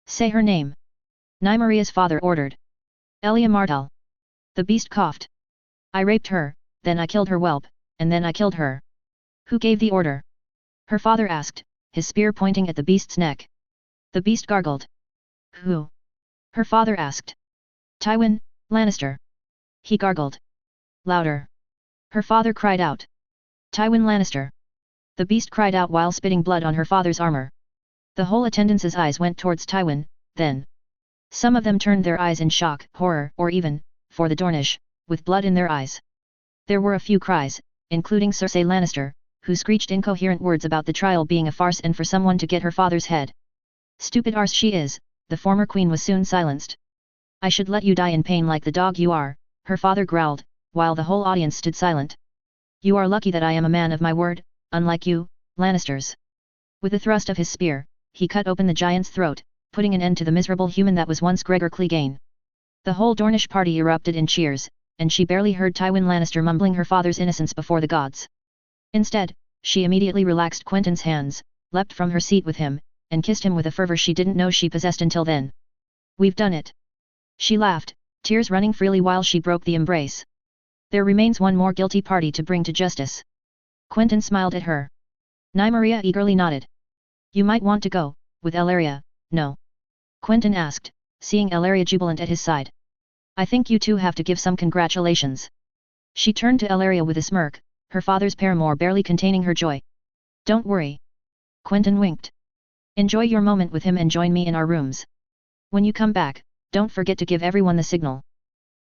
Say her name. Nymeria's father ordered. Elia Martell. The beast coughed. I raped her, then I killed her whelp, and then I killed her. Who gave the order? Her father asked, his spear pointing at the beast's neck. The beast gargled. Who? Her father asked. Tywin Lannister. He gargled. Louder. Her father cried out. Tywin Lannister. The beast cried out while spitting blood on her father's armor. The whole attendance's eyes went towards Tywin, then. Some of them turned their eyes in shock, horror, or even, for the Dornish, with blood in their eyes. There were a few cries, including Cersei Lannister, who screeched incoherent words about the trial being a farce and for someone to get her father's head. Stupid arse she is, the former queen was soon silenced. I should let you die in pain like the dog you are, her father growled, while the whole audience stood silent. You are lucky that I am a man of my word, unlike you, Lannisters. With a thrust of his spear, he cut open the giant's throat, putting an end to the miserable human that was once Gregor Clegane. The whole Dornish party erupted in cheers, and she barely heard Tywin Lannister mumbling her father's innocence before the gods. Instead, she immediately relaxed Quentyn's hands, leapt from her seat with him, and kissed him with a fervor she didn't know she possessed until then. We've done it. She laughed, tears running freely while she broke the embrace. There remains one more guilty party to bring to justice. Quentyn smiled at her. Nymeria eagerly nodded. You might want to go, with Ellaria, no? Quentyn asked, seeing Ellaria jubilant at his side. I think you two have to give some congratulations. She turned to Ellaria with a smirk, her father's paramour barely containing her joy. Don't worry. Quentyn winked. Enjoy your moment with him and join me in our rooms. When you come back, don't forget to give everyone the signal.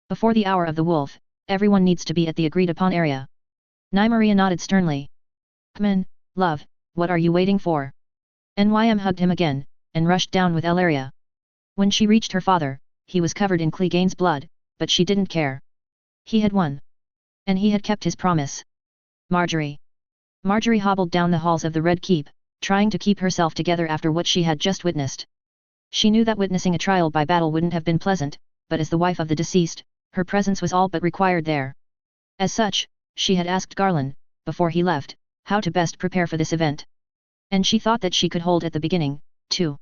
Before the hour of the wolf, everyone needs to be at the agreed-upon area. Nymeria nodded sternly. Come in, love, what are you waiting for? Nym hugged him again, and rushed down with Ellaria. When she reached her father, he was covered in Clegane's blood, but she didn't care. He had won. And he had kept his promise. Marjorie. Marjorie hobbled down the halls of the Red Keep, trying to keep herself together after what she had just witnessed. She knew that witnessing a trial by battle wouldn't have been pleasant, but as the wife of the deceased, her presence was all but required there. As such, she had asked Garland, before he left, how to best prepare for this event. And she thought that she could hold at the beginning, too.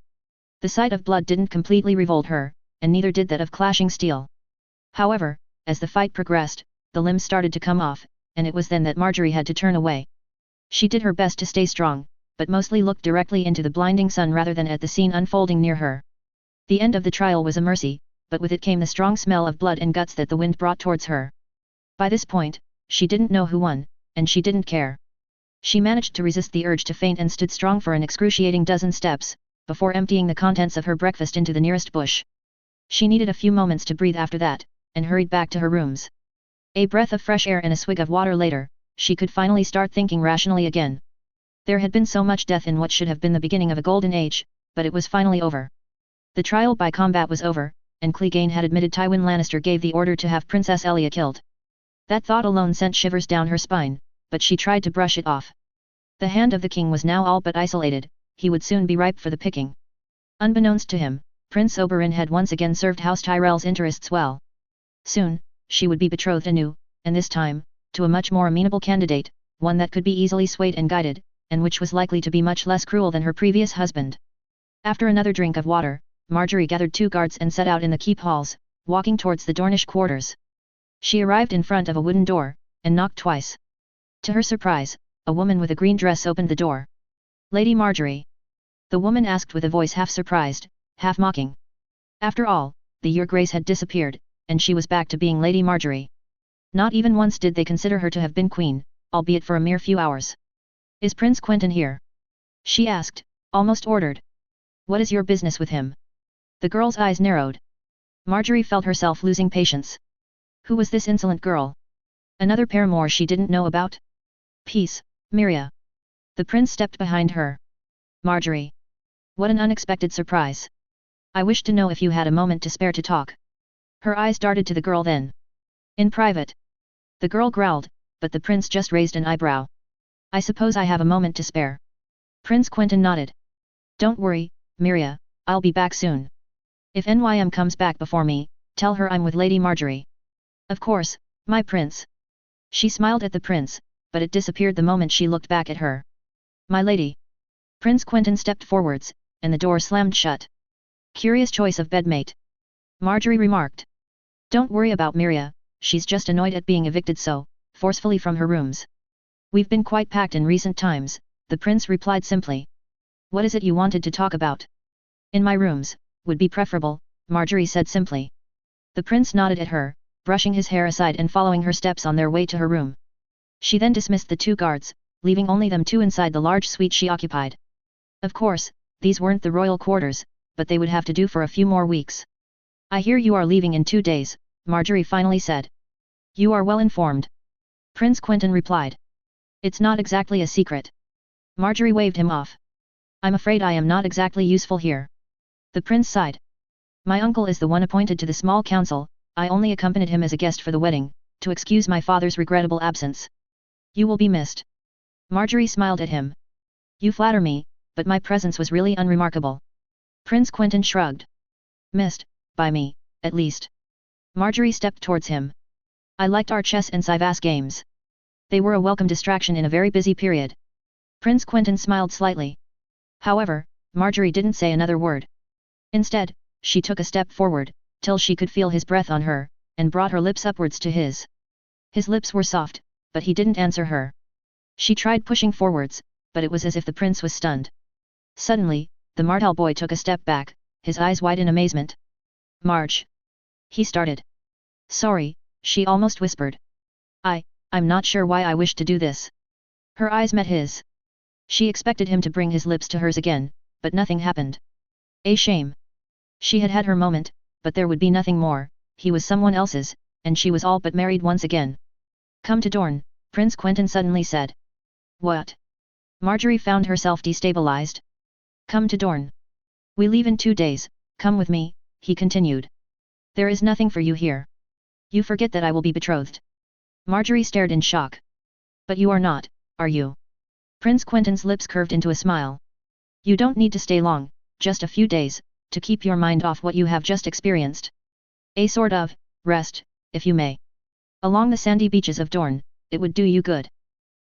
The sight of blood didn't completely revolt her, and neither did that of clashing steel. However, as the fight progressed, the limbs started to come off, and it was then that Marjorie had to turn away. She did her best to stay strong, but mostly looked directly into the blinding sun rather than at the scene unfolding near her. The end of the trial was a mercy, but with it came the strong smell of blood and guts that the wind brought towards her. By this point, she didn't know who won, and she didn't care. She managed to resist the urge to faint and stood strong for an excruciating dozen steps, before emptying the contents of her breakfast into the nearest bush. She needed a few moments to breathe after that, and hurried back to her rooms. A breath of fresh air and a swig of water later, she could finally start thinking rationally again. There had been so much death in what should have been the beginning of a golden age, but it was finally over. The trial by combat was over, and Clegane had admitted Tywin Lannister gave the order to have Princess Elia killed. That thought alone sent shivers down her spine, but she tried to brush it off. The hand of the king was now all but isolated, he would soon be ripe for the picking. Unbeknownst to him, Prince Oberyn had once again served House Tyrell's interests well. Soon, she would be betrothed anew, and this time, to a much more amenable candidate, one that could be easily swayed and guided, and which was likely to be much less cruel than her previous husband. After another drink of water, Marjorie gathered 2 guards and set out in the keep halls, walking towards the Dornish quarters. She arrived in front of a wooden door, and knocked twice. To her surprise, a woman with a green dress opened the door. "Lady Marjorie?" the woman asked with a voice half surprised, half mocking. After all, the Your Grace had disappeared, and she was back to being Lady Marjorie. Not even once did they consider her to have been queen, albeit for a mere few hours. "Is Prince Quentyn here?" she asked, almost ordered. "What is your business with him?" The girl's eyes narrowed. Marjorie felt herself losing patience. Who was this insolent girl? Another paramour she didn't know about? "Peace, Miria." The prince stepped behind her. "Marjorie. What an unexpected surprise. I wish to know if you had a moment to spare to talk." Her eyes darted to the girl then. "In private." The girl growled, but the prince just raised an eyebrow. "I suppose I have a moment to spare." Prince Quentyn nodded. "Don't worry, Miria, I'll be back soon. If Nym comes back before me, tell her I'm with Lady Marjorie." "Of course, my prince." She smiled at the prince, but it disappeared the moment she looked back at her. "My lady." Prince Quentyn stepped forwards, and the door slammed shut. "Curious choice of bedmate," Marjorie remarked. "Don't worry about Miria, she's just annoyed at being evicted so forcefully from her rooms." "We've been quite packed in recent times," the prince replied simply. "What is it you wanted to talk about?" "In my rooms, would be preferable," Marjorie said simply. The prince nodded at her, brushing his hair aside and following her steps on their way to her room. She then dismissed the 2 guards, leaving only them 2 inside the large suite she occupied. Of course, these weren't the royal quarters, but they would have to do for a few more weeks. "I hear you are leaving in 2 days, Marjorie finally said. "You are well informed," Prince Quentyn replied. "It's not exactly a secret." Marjorie waved him off. "I'm afraid I am not exactly useful here." The prince sighed. "My uncle is the one appointed to the small council, I only accompanied him as a guest for the wedding, to excuse my father's regrettable absence." "You will be missed." Marjorie smiled at him. "You flatter me, but my presence was really unremarkable." Prince Quentyn shrugged. "Missed, by me, at least." Marjorie stepped towards him. "I liked our chess and Sivas games. They were a welcome distraction in a very busy period." Prince Quentyn smiled slightly. However, Marjorie didn't say another word. Instead, she took a step forward, till she could feel his breath on her, and brought her lips upwards to his. His lips were soft, but he didn't answer her. She tried pushing forwards, but it was as if the prince was stunned. Suddenly, the Martell boy took a step back, his eyes wide in amazement. "Marge!" he started. "Sorry," she almost whispered. I'm not sure why I wish to do this." Her eyes met his. She expected him to bring his lips to hers again, but nothing happened. A shame. She had had her moment, but there would be nothing more. He was someone else's, and she was all but married once again. "Come to Dorne," Prince Quentyn suddenly said. "What?" Marjorie found herself destabilized. "Come to Dorne. We leave in 2 days, come with me," he continued. "There is nothing for you here. You forget that I will be betrothed." Marjorie stared in shock. "But you are not, are you?" Prince Quentyn's lips curved into a smile. "You don't need to stay long, just a few days, to keep your mind off what you have just experienced. A sort of rest, if you may. Along the sandy beaches of Dorne, it would do you good.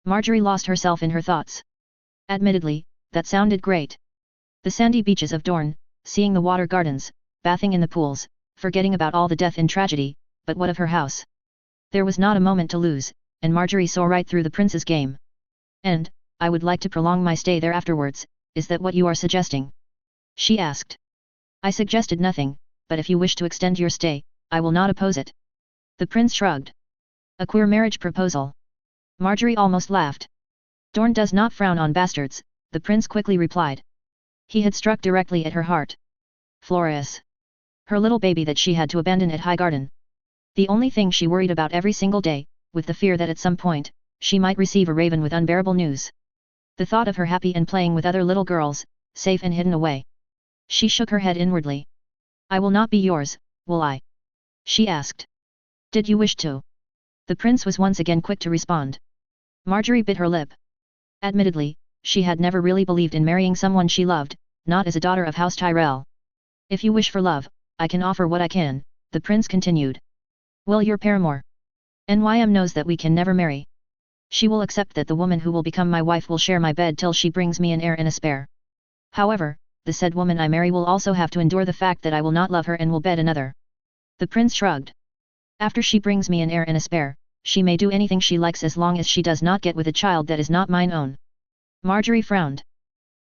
Marjorie lost herself in her thoughts. Admittedly, that sounded great. The sandy beaches of Dorne, seeing the water gardens, bathing in the pools, forgetting about all the death and tragedy, but what of her house? There was not a moment to lose, and Marjorie saw right through the prince's game. And, I would like to prolong my stay there afterwards, is that what you are suggesting? She asked. I suggested nothing, but if you wish to extend your stay, I will not oppose it. The prince shrugged. A queer marriage proposal. Marjorie almost laughed. Dorne does not frown on bastards, the prince quickly replied. He had struck directly at her heart. Florius. Her little baby that she had to abandon at Highgarden. The only thing she worried about every single day, with the fear that at some point, she might receive a raven with unbearable news. The thought of her happy and playing with other little girls, safe and hidden away. She shook her head inwardly. I will not be yours, will I? She asked. Did you wish to? The prince was once again quick to respond. Marjorie bit her lip. Admittedly, she had never really believed in marrying someone she loved, not as a daughter of House Tyrell. If you wish for love, I can offer what I can, the prince continued. Well, your paramour. Nym knows that we can never marry. She will accept that the woman who will become my wife will share my bed till she brings me an heir and a spare. However, the said woman I marry will also have to endure the fact that I will not love her and will bed another. The prince shrugged. After she brings me an heir and a spare, she may do anything she likes as long as she does not get with a child that is not mine own. Marjorie frowned.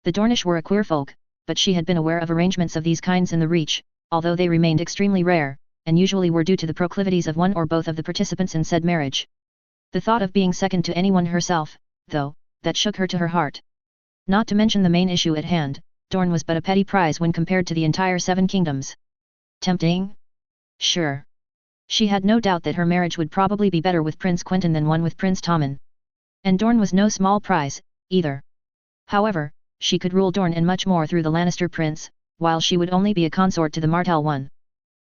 The Dornish were a queer folk, but she had been aware of arrangements of these kinds in the Reach, although they remained extremely rare, and usually were due to the proclivities of one or both of the participants in said marriage. The thought of being second to anyone herself, though, that shook her to her heart. Not to mention the main issue at hand, Dorne was but a petty prize when compared to the entire Seven Kingdoms. Tempting? Sure. She had no doubt that her marriage would probably be better with Prince Quentyn than one with Prince Tommen. And Dorne was no small prize, either. However, she could rule Dorne and much more through the Lannister prince, while she would only be a consort to the Martell one.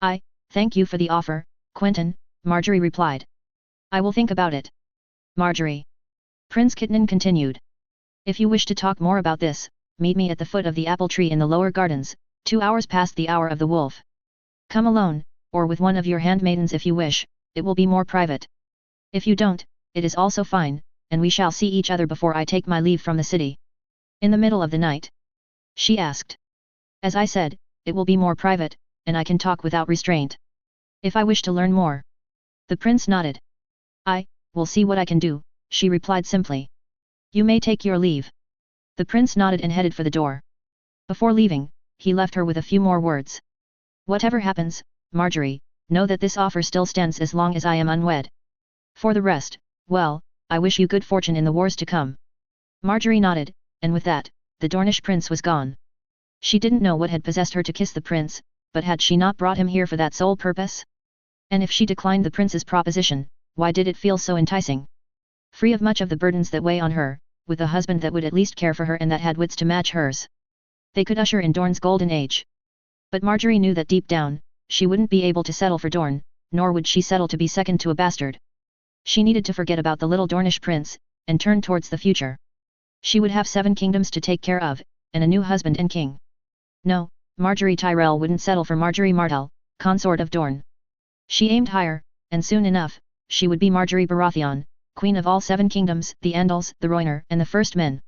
I thank you for the offer, Quentyn, Marjorie replied. I will think about it. Marjorie. Prince Quentyn continued. If you wish to talk more about this, meet me at the foot of the apple tree in the lower gardens, 2 hours past the hour of the wolf. Come alone, or with one of your handmaidens if you wish, it will be more private. If you don't, it is also fine, and we shall see each other before I take my leave from the city. In the middle of the night? She asked. As I said, it will be more private, and I can talk without restraint. If I wish to learn more. The prince nodded. I will see what I can do, she replied simply. You may take your leave. The prince nodded and headed for the door. Before leaving, he left her with a few more words. Whatever happens, Marjorie, know that this offer still stands as long as I am unwed. For the rest, well, I wish you good fortune in the wars to come. Marjorie nodded, and with that, the Dornish prince was gone. She didn't know what had possessed her to kiss the prince, but had she not brought him here for that sole purpose? And if she declined the prince's proposition, why did it feel so enticing? Free of much of the burdens that weigh on her, with a husband that would at least care for her and that had wits to match hers. They could usher in Dorne's golden age. But Marjorie knew that deep down, she wouldn't be able to settle for Dorne, nor would she settle to be second to a bastard. She needed to forget about the little Dornish prince, and turn towards the future. She would have 7 kingdoms to take care of, and a new husband and king. No, Marjorie Tyrell wouldn't settle for Marjorie Martell, consort of Dorne. She aimed higher, and soon enough, she would be Marjorie Baratheon, queen of all 7 kingdoms, the Andals, the Rhoynar, and the First Men.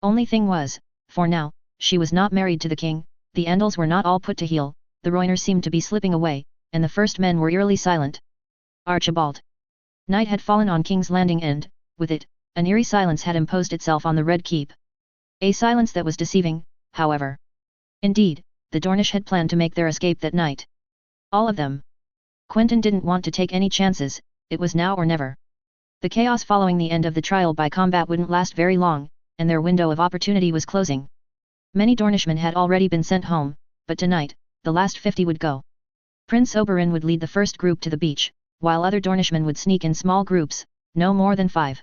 Only thing was, for now, she was not married to the king, the Andals were not all put to heel, the Rhoynar seemed to be slipping away, and the First Men were eerily silent. Archibald. Night had fallen on King's Landing and, with it, an eerie silence had imposed itself on the Red Keep. A silence that was deceiving, however. Indeed, the Dornish had planned to make their escape that night. All of them. Quentyn didn't want to take any chances, it was now or never. The chaos following the end of the trial by combat wouldn't last very long, and their window of opportunity was closing. Many Dornishmen had already been sent home, but tonight, the last 50 would go. Prince Oberyn would lead the first group to the beach, while other Dornishmen would sneak in small groups, no more than 5.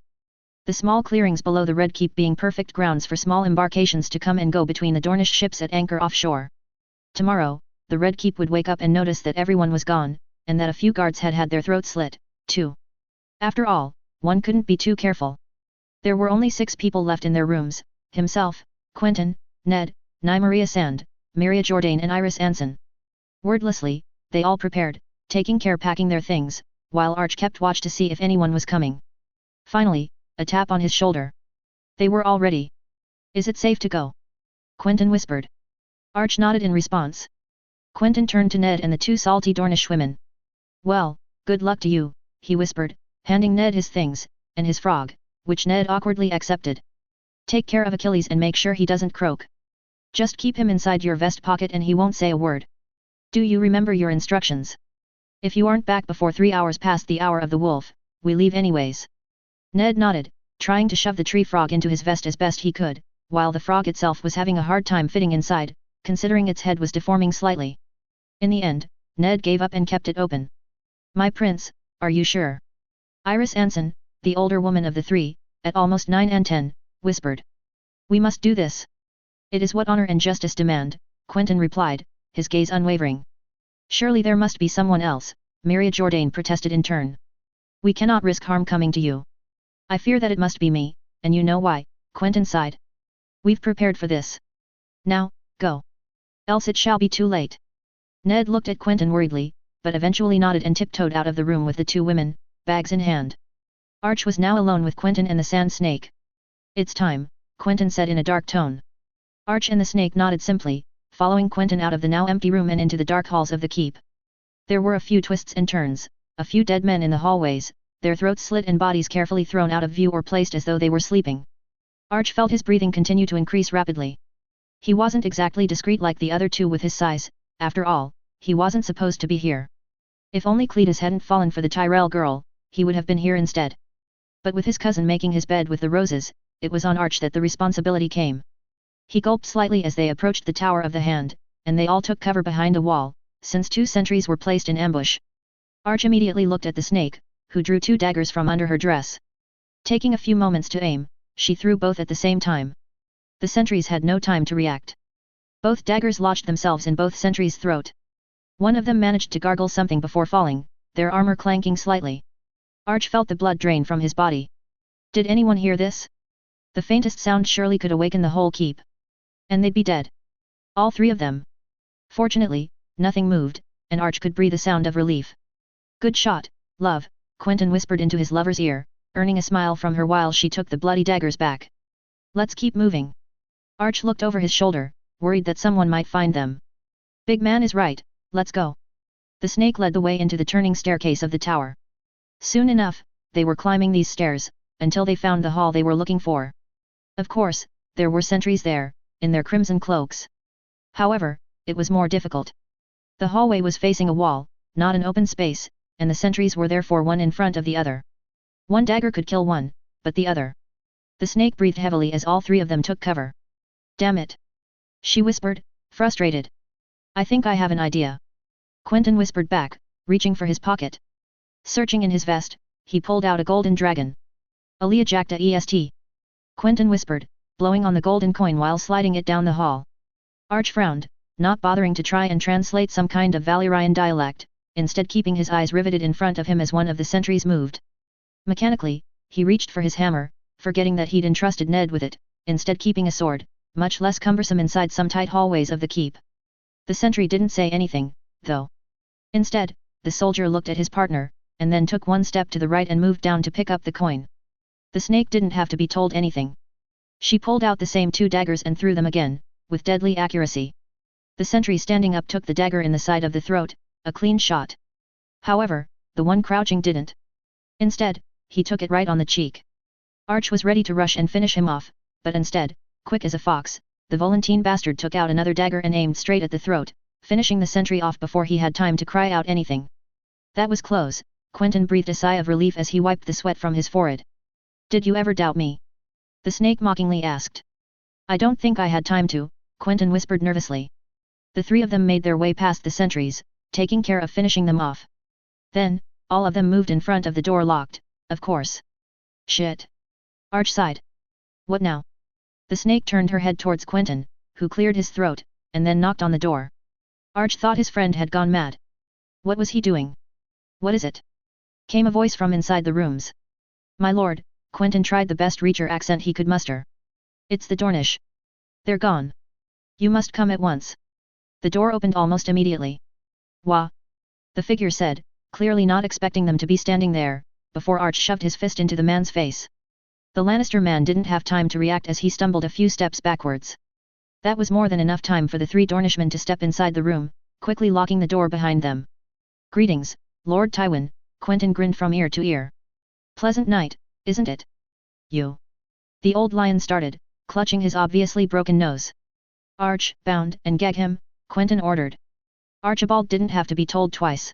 The small clearings below the Red Keep being perfect grounds for small embarkations to come and go between the Dornish ships at anchor offshore. Tomorrow, the Red Keep would wake up and notice that everyone was gone, and that a few guards had had their throats slit, too. After all, one couldn't be too careful. There were only 6 people left in their rooms, himself, Quentyn, Ned, Nymeria Sand, Miria Jordan and Iris Anson. Wordlessly, they all prepared, taking care packing their things, while Arch kept watch to see if anyone was coming. Finally, a tap on his shoulder. They were all ready. Is it safe to go? Quentyn whispered. Arch nodded in response. Quentyn turned to Ned and the two salty Dornish women. Well, good luck to you, he whispered, handing Ned his things, and his frog, which Ned awkwardly accepted. Take care of Achilles and make sure he doesn't croak. Just keep him inside your vest pocket and he won't say a word. Do you remember your instructions? If you aren't back before 3 hours past the hour of the wolf, we leave anyways. Ned nodded, trying to shove the tree frog into his vest as best he could, while the frog itself was having a hard time fitting inside, considering its head was deforming slightly. In the end, Ned gave up and kept it open. My prince, are you sure? Iris Anson, the older woman of the three, at almost 9 and 10, whispered. We must do this. It is what honor and justice demand, Quentyn replied, his gaze unwavering. Surely there must be someone else, Myria Jourdain protested in turn. We cannot risk harm coming to you. I fear that it must be me, and you know why, Quentyn sighed. We've prepared for this. Now, go. Else it shall be too late. Ned looked at Quentyn worriedly, but eventually nodded and tiptoed out of the room with the two women, bags in hand. Arch was now alone with Quentyn and the sand snake. It's time, Quentyn said in a dark tone. Arch and the snake nodded simply, following Quentyn out of the now empty room and into the dark halls of the keep. There were a few twists and turns, a few dead men in the hallways, their throats slit and bodies carefully thrown out of view or placed as though they were sleeping. Arch felt his breathing continue to increase rapidly. He wasn't exactly discreet like the other two with his size, after all, he wasn't supposed to be here. If only Cletus hadn't fallen for the Tyrell girl, he would have been here instead. But with his cousin making his bed with the roses, it was on Arch that the responsibility came. He gulped slightly as they approached the Tower of the Hand, and they all took cover behind a wall, since 2 sentries were placed in ambush. Arch immediately looked at the snake, who drew 2 daggers from under her dress. Taking a few moments to aim, she threw both at the same time. The sentries had no time to react. Both daggers lodged themselves in both sentries' throat. One of them managed to gargle something before falling, their armor clanking slightly. Arch felt the blood drain from his body. Did anyone hear this? The faintest sound surely could awaken the whole keep. And they'd be dead. All 3 of them. Fortunately, nothing moved, and Arch could breathe a sound of relief. Good shot, love, Quentyn whispered into his lover's ear, earning a smile from her while she took the bloody daggers back. Let's keep moving. Arch looked over his shoulder, worried that someone might find them. Big man is right, let's go. The snake led the way into the turning staircase of the tower. Soon enough, they were climbing these stairs, until they found the hall they were looking for. Of course, there were sentries there, in their crimson cloaks. However, it was more difficult. The hallway was facing a wall, not an open space, and the sentries were therefore one in front of the other. One dagger could kill one, but the other. The snake breathed heavily as all 3 of them took cover. Damn it! She whispered, frustrated. I think I have an idea. Quentyn whispered back, reaching for his pocket. Searching in his vest, he pulled out a golden dragon. Alia Jacta est. Quentyn whispered, blowing on the golden coin while sliding it down the hall. Arch frowned, not bothering to try and translate some kind of Valyrian dialect, instead keeping his eyes riveted in front of him as one of the sentries moved. Mechanically, he reached for his hammer, forgetting that he'd entrusted Ned with it, instead keeping a sword, much less cumbersome inside some tight hallways of the keep. The sentry didn't say anything, though. Instead, the soldier looked at his partner, and then took one step to the right and moved down to pick up the coin. The snake didn't have to be told anything. She pulled out the same 2 daggers and threw them again, with deadly accuracy. The sentry standing up took the dagger in the side of the throat, a clean shot. However, the one crouching didn't. Instead, he took it right on the cheek. Arch was ready to rush and finish him off, but instead, quick as a fox, the Volantine bastard took out another dagger and aimed straight at the throat, finishing the sentry off before he had time to cry out anything. That was close, Quentyn breathed a sigh of relief as he wiped the sweat from his forehead. Did you ever doubt me? The snake mockingly asked. I don't think I had time to, Quentyn whispered nervously. The 3 of them made their way past the sentries, taking care of finishing them off. Then, all of them moved in front of the door locked, of course. Shit. Arch sighed. What now? The snake turned her head towards Quentyn, who cleared his throat, and then knocked on the door. Arch thought his friend had gone mad. What was he doing? What is it? Came a voice from inside the rooms. My lord, Quentyn tried the best Reacher accent he could muster. It's the Dornish. They're gone. You must come at once. The door opened almost immediately. Wah! The figure said, clearly not expecting them to be standing there, before Arch shoved his fist into the man's face. The Lannister man didn't have time to react as he stumbled a few steps backwards. That was more than enough time for the three Dornishmen to step inside the room, quickly locking the door behind them. "Greetings, Lord Tywin," Quentyn grinned from ear to ear. "Pleasant night, isn't it? You." The old lion started, clutching his obviously broken nose. "Arch, bound and gag him," Quentyn ordered. Archibald didn't have to be told twice.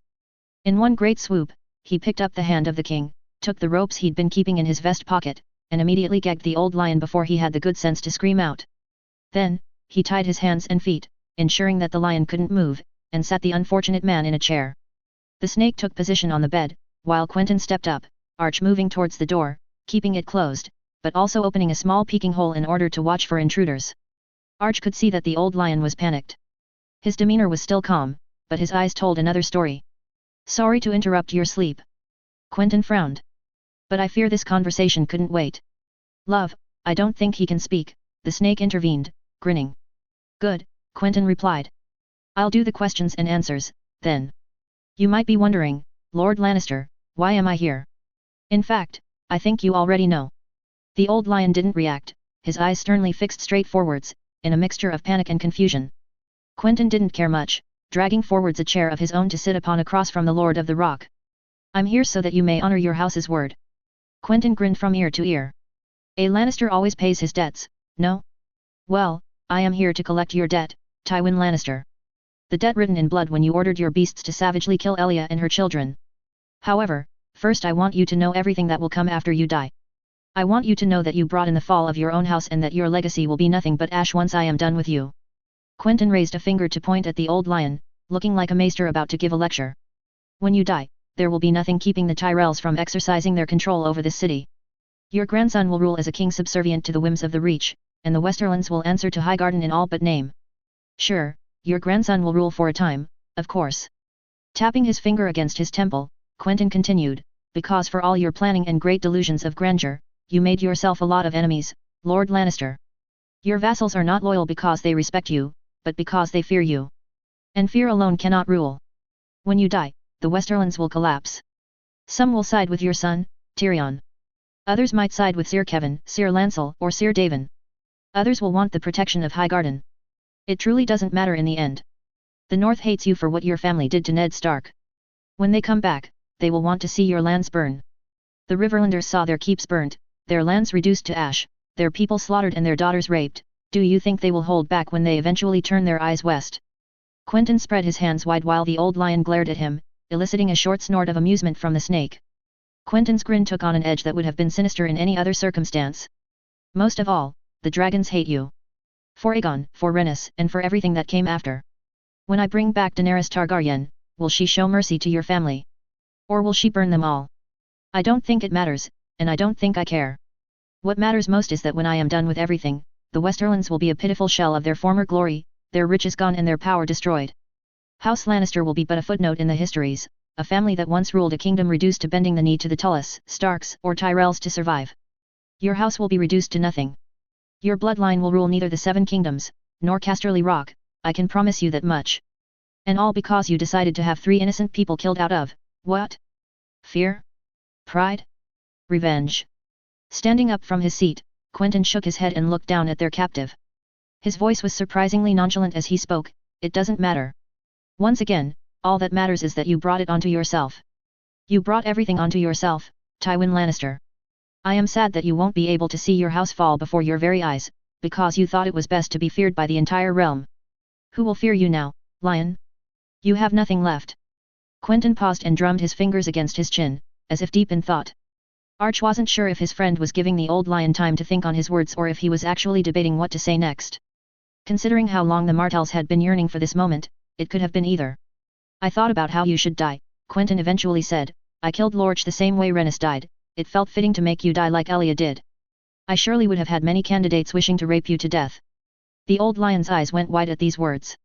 In one great swoop, he picked up the hand of the king, took the ropes he'd been keeping in his vest pocket, and immediately gagged the old lion before he had the good sense to scream out. Then, he tied his hands and feet, ensuring that the lion couldn't move, and sat the unfortunate man in a chair. The snake took position on the bed, while Quentyn stepped up, Arch moving towards the door, keeping it closed, but also opening a small peeking hole in order to watch for intruders. Arch could see that the old lion was panicked. His demeanor was still calm, but his eyes told another story. "Sorry to interrupt your sleep." Quentyn frowned. "But I fear this conversation couldn't wait." "Love, I don't think he can speak," the snake intervened, grinning. "Good," Quentyn replied. "I'll do the questions and answers, then. You might be wondering, Lord Lannister, why am I here? In fact, I think you already know." The old lion didn't react, his eyes sternly fixed straight forwards, in a mixture of panic and confusion. Quentyn didn't care much, dragging forwards a chair of his own to sit upon across from the Lord of the Rock. "I'm here so that you may honor your house's word." Quentyn grinned from ear to ear. "A Lannister always pays his debts, no? Well, I am here to collect your debt, Tywin Lannister. The debt written in blood when you ordered your beasts to savagely kill Elia and her children. However, first I want you to know everything that will come after you die. I want you to know that you brought in the fall of your own house and that your legacy will be nothing but ash once I am done with you." Quentyn raised a finger to point at the old lion, looking like a maester about to give a lecture. "When you die, there will be nothing keeping the Tyrells from exercising their control over this city. Your grandson will rule as a king subservient to the whims of the Reach, and the Westerlands will answer to Highgarden in all but name. Sure, your grandson will rule for a time, of course." Tapping his finger against his temple, Quentyn continued, "Because for all your planning and great delusions of grandeur, you made yourself a lot of enemies, Lord Lannister. Your vassals are not loyal because they respect you, but because they fear you. And fear alone cannot rule. When you die, the Westerlands will collapse. Some will side with your son, Tyrion. Others might side with Sir Kevan, Sir Lancel, or Sir Davin. Others will want the protection of Highgarden. It truly doesn't matter in the end. The North hates you for what your family did to Ned Stark. When they come back, they will want to see your lands burn. The Riverlanders saw their keeps burnt, their lands reduced to ash, their people slaughtered and their daughters raped. Do you think they will hold back when they eventually turn their eyes west?" Quentyn spread his hands wide while the old lion glared at him, eliciting a short snort of amusement from the snake. Quentyn's grin took on an edge that would have been sinister in any other circumstance. "Most of all, the dragons hate you. For Aegon, for Rhaenys, and for everything that came after. When I bring back Daenerys Targaryen, will she show mercy to your family? Or will she burn them all? I don't think it matters, and I don't think I care. What matters most is that when I am done with everything, the Westerlands will be a pitiful shell of their former glory, their riches gone and their power destroyed. House Lannister will be but a footnote in the histories, a family that once ruled a kingdom reduced to bending the knee to the Tullis, Starks, or Tyrells to survive. Your house will be reduced to nothing. Your bloodline will rule neither the Seven Kingdoms, nor Casterly Rock, I can promise you that much. And all because you decided to have 3 innocent people killed out of, what? Fear? Pride? Revenge?" Standing up from his seat, Quentyn shook his head and looked down at their captive. His voice was surprisingly nonchalant as he spoke, "It doesn't matter. Once again, all that matters is that you brought it onto yourself. You brought everything onto yourself, Tywin Lannister. I am sad that you won't be able to see your house fall before your very eyes, because you thought it was best to be feared by the entire realm. Who will fear you now, lion? You have nothing left." Quentyn paused and drummed his fingers against his chin, as if deep in thought. Arch wasn't sure if his friend was giving the old lion time to think on his words or if he was actually debating what to say next. Considering how long the Martells had been yearning for this moment, it could have been either. "I thought about how you should die," Quentyn eventually said. "I killed Lorch the same way Rhaenys died, it felt fitting to make you die like Elia did. I surely would have had many candidates wishing to rape you to death." The old lion's eyes went wide at these words.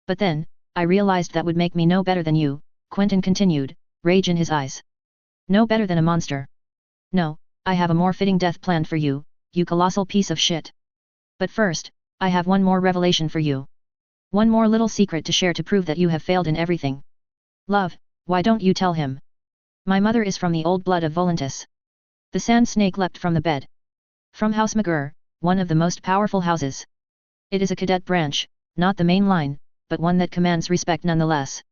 "But then, I realized that would make me no better than you," Quentyn continued, rage in his eyes. "No better than a monster. No, I have a more fitting death planned for you, you colossal piece of shit. But first, I have one more revelation for you. One more little secret to share to prove that you have failed in everything. Love, why don't you tell him?" My mother is from the old blood of Volantis. The sand snake leapt from the bed. From House Magur, one of the most powerful houses. It is a cadet branch, not the main line, but one that commands respect nonetheless.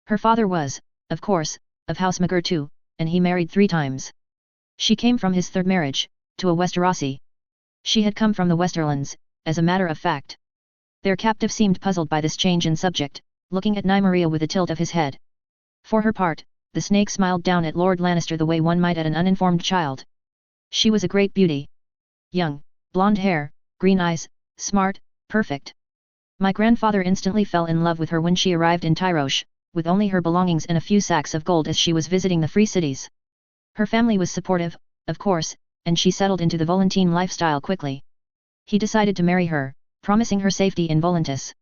Her father was, of course, of House Magur too, and he married 3 times. She came from his 3rd marriage, to a Westerosi. She had come from the Westerlands, as a matter of fact. Their captive seemed puzzled by this change in subject, looking at Nymeria with a tilt of his head. For her part, the snake smiled down at Lord Lannister the way one might at an uninformed child. She was a great beauty. Young, blonde hair, green eyes, smart, perfect. My grandfather instantly fell in love with her when she arrived in Tyrosh, with only her belongings and a few sacks of gold as she was visiting the free cities. Her family was supportive, of course, and she settled into the Volantine lifestyle quickly. He decided to marry her, promising her safety in Volantis.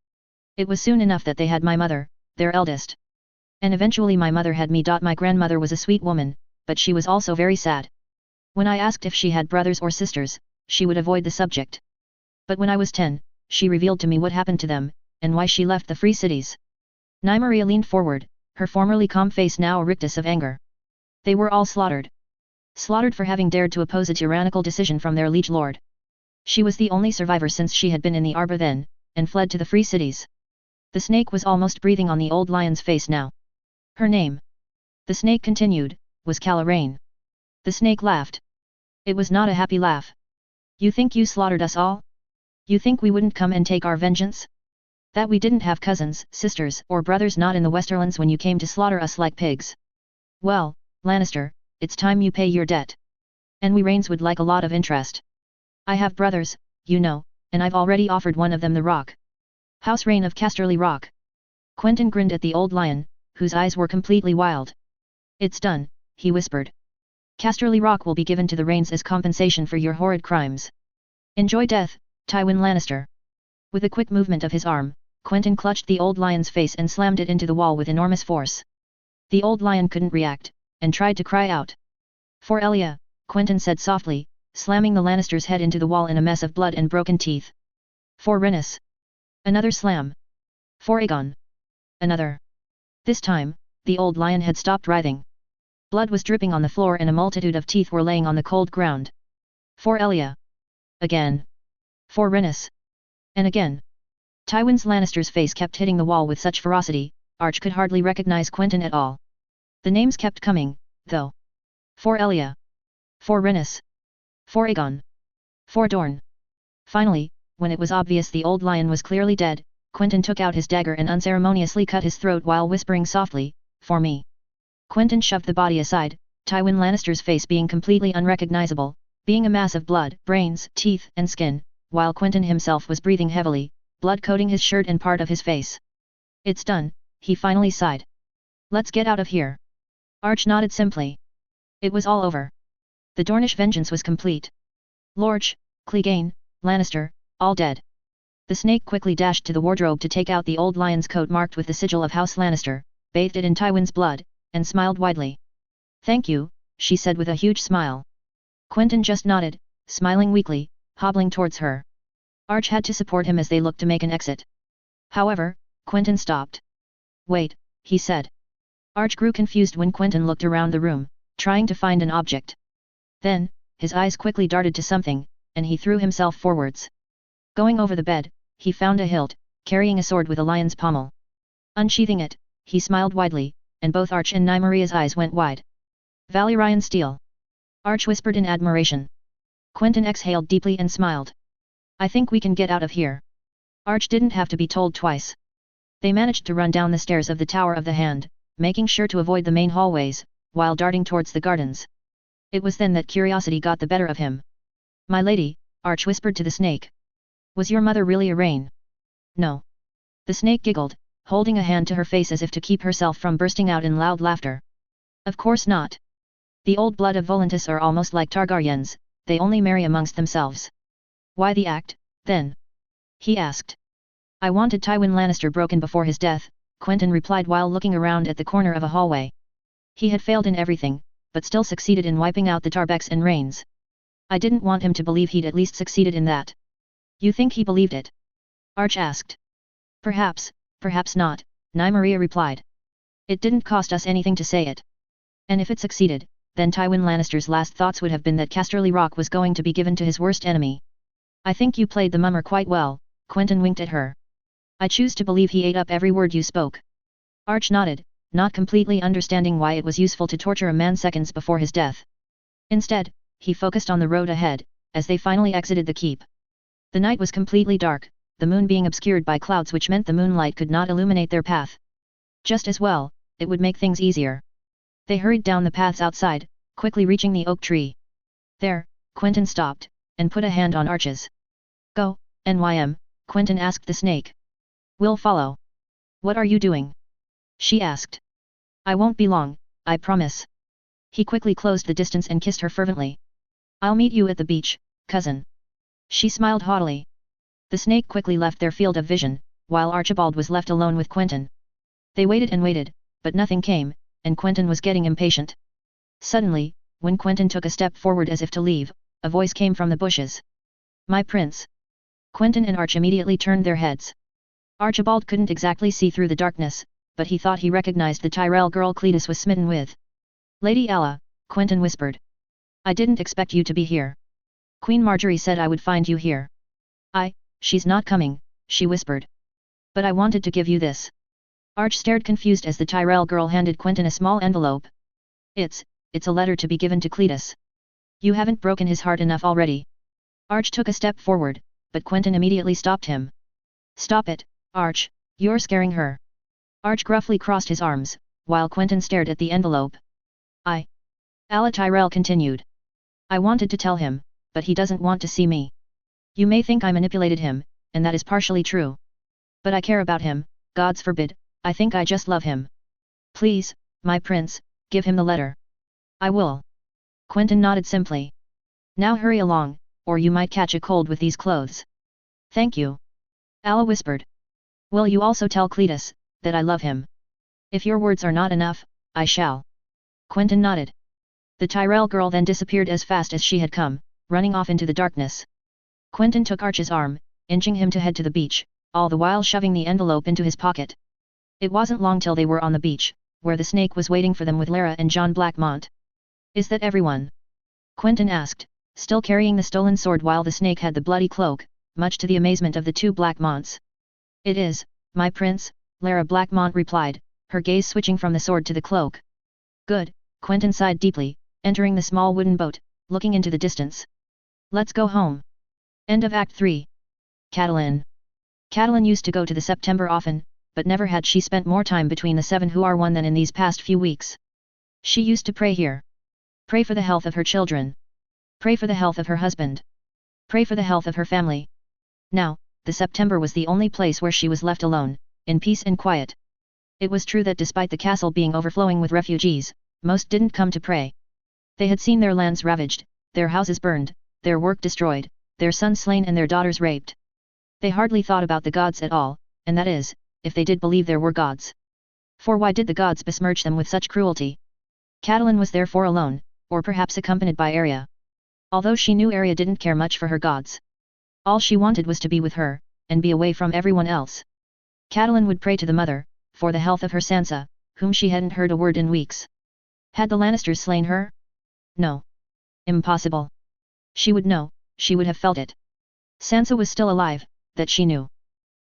It was soon enough that they had my mother, their eldest. And eventually my mother had me. My grandmother was a sweet woman, but she was also very sad. When I asked if she had brothers or sisters, she would avoid the subject. But when I was 10, she revealed to me what happened to them, and why she left the free cities. Nymeria leaned forward, her formerly calm face now a rictus of anger. They were all slaughtered. Slaughtered for having dared to oppose a tyrannical decision from their liege lord. She was the only survivor since she had been in the Arbor then, and fled to the free cities. The snake was almost breathing on the old lion's face now. Her name, the snake continued, was Calarain. The snake laughed. It was not a happy laugh. You think you slaughtered us all? You think we wouldn't come and take our vengeance? That we didn't have cousins, sisters, or brothers not in the Westerlands when you came to slaughter us like pigs? Well, Lannister, it's time you pay your debt. And we Rains would like a lot of interest. I have brothers, you know, and I've already offered one of them the rock. House Rain of Casterly Rock. Quentyn grinned at the old lion, whose eyes were completely wild. It's done, he whispered. Casterly Rock will be given to the Rains as compensation for your horrid crimes. Enjoy death, Tywin Lannister. With a quick movement of his arm, Quentyn clutched the old lion's face and slammed it into the wall with enormous force. The old lion couldn't react, and tried to cry out. For Elia, Quentyn said softly, slamming the Lannister's head into the wall in a mess of blood and broken teeth. For Rhaenys. Another slam. For Aegon. Another. This time, the old lion had stopped writhing. Blood was dripping on the floor and a multitude of teeth were laying on the cold ground. For Elia. Again. For Rhaenys. And again. Tywin Lannister's face kept hitting the wall with such ferocity, Arch could hardly recognize Quentyn at all. The names kept coming, though. For Elia. For Rhaenys. For Aegon. For Dorne. Finally, when it was obvious the old lion was clearly dead, Quentyn took out his dagger and unceremoniously cut his throat while whispering softly, "For me." Quentyn shoved the body aside, Tywin Lannister's face being completely unrecognizable, being a mass of blood, brains, teeth, and skin, while Quentyn himself was breathing heavily, blood coating his shirt and part of his face. It's done, he finally sighed. Let's get out of here. Arch nodded simply. It was all over. The Dornish vengeance was complete. Lorch, Clegane, Lannister, all dead. The snake quickly dashed to the wardrobe to take out the old lion's coat marked with the sigil of House Lannister, bathed it in Tywin's blood, and smiled widely. Thank you, she said with a huge smile. Quentyn just nodded, smiling weakly, hobbling towards her. Arch had to support him as they looked to make an exit. However, Quentyn stopped. Wait, he said. Arch grew confused when Quentyn looked around the room, trying to find an object. Then, his eyes quickly darted to something, and he threw himself forwards. Going over the bed, he found a hilt, carrying a sword with a lion's pommel. Unsheathing it, he smiled widely, and both Arch and Nymeria's eyes went wide. Valyrian steel. Arch whispered in admiration. Quentyn exhaled deeply and smiled. I think we can get out of here. Arch didn't have to be told twice. They managed to run down the stairs of the Tower of the Hand, making sure to avoid the main hallways, while darting towards the gardens. It was then that curiosity got the better of him. My lady, Arch whispered to the snake. Was your mother really a Rain? No. The snake giggled, holding a hand to her face as if to keep herself from bursting out in loud laughter. Of course not. The old blood of Volantis are almost like Targaryens, they only marry amongst themselves. Why the act, then? He asked. I wanted Tywin Lannister broken before his death, Quentyn replied while looking around at the corner of a hallway. He had failed in everything, but still succeeded in wiping out the Tarbecks and Rains. I didn't want him to believe he'd at least succeeded in that. You think he believed it? Arch asked. Perhaps, perhaps not, Nymeria replied. It didn't cost us anything to say it. And if it succeeded, then Tywin Lannister's last thoughts would have been that Casterly Rock was going to be given to his worst enemy. I think you played the mummer quite well, Quentyn winked at her. I choose to believe he ate up every word you spoke. Arch nodded, not completely understanding why it was useful to torture a man seconds before his death. Instead, he focused on the road ahead, as they finally exited the keep. The night was completely dark, the moon being obscured by clouds which meant the moonlight could not illuminate their path. Just as well, it would make things easier. They hurried down the paths outside, quickly reaching the oak tree. There, Quentyn stopped, and put a hand on Arch's. Go, Nym, Quentyn asked the snake. We'll follow. What are you doing? She asked. I won't be long, I promise. He quickly closed the distance and kissed her fervently. I'll meet you at the beach, cousin. She smiled haughtily. The snake quickly left their field of vision, while Archibald was left alone with Quentyn. They waited and waited, but nothing came, and Quentyn was getting impatient. Suddenly, when Quentyn took a step forward as if to leave, a voice came from the bushes. My prince. Quentyn and Arch immediately turned their heads. Archibald couldn't exactly see through the darkness, but he thought he recognized the Tyrell girl Cletus was smitten with. Lady Ella, Quentyn whispered. I didn't expect you to be here. Queen Marjorie said I would find you here. She's not coming, she whispered. But I wanted to give you this. Arch stared confused as the Tyrell girl handed Quentyn a small envelope. It's a letter to be given to Cletus. You haven't broken his heart enough already. Arch took a step forward, but Quentyn immediately stopped him. Stop it, Arch, you're scaring her. Arch gruffly crossed his arms, while Quentyn stared at the envelope. Alla Tyrell continued. I wanted to tell him, but he doesn't want to see me. You may think I manipulated him, and that is partially true. But I care about him, gods forbid, I think I just love him. Please, my prince, give him the letter. I will. Quentyn nodded simply. Now hurry along, or you might catch a cold with these clothes. Thank you. Alla whispered. Will you also tell Cletus that I love him? If your words are not enough, I shall. Quentyn nodded. The Tyrell girl then disappeared as fast as she had come, running off into the darkness. Quentyn took Arch's arm, inching him to head to the beach, all the while shoving the envelope into his pocket. It wasn't long till they were on the beach, where the snake was waiting for them with Lara and John Blackmont. Is that everyone? Quentyn asked, still carrying the stolen sword while the snake had the bloody cloak, much to the amazement of the two Blackmonts. It is, my prince, Lara Blackmont replied, her gaze switching from the sword to the cloak. Good, Quentyn sighed deeply, entering the small wooden boat, looking into the distance. Let's go home. End of Act 3. Catelyn. Catelyn used to go to the September often, but never had she spent more time between the Seven who are one than in these past few weeks. She used to pray here. Pray for the health of her children. Pray for the health of her husband. Pray for the health of her family. Now, the September was the only place where she was left alone, in peace and quiet. It was true that despite the castle being overflowing with refugees, most didn't come to pray. They had seen their lands ravaged, their houses burned, their work destroyed, their sons slain and their daughters raped. They hardly thought about the gods at all, and that is, if they did believe there were gods. For why did the gods besmirch them with such cruelty? Catelyn was therefore alone, or perhaps accompanied by Arya. Although she knew Arya didn't care much for her gods. All she wanted was to be with her, and be away from everyone else. Catelyn would pray to the mother, for the health of her Sansa, whom she hadn't heard a word in weeks. Had the Lannisters slain her? No. Impossible. She would know, she would have felt it. Sansa was still alive, that she knew.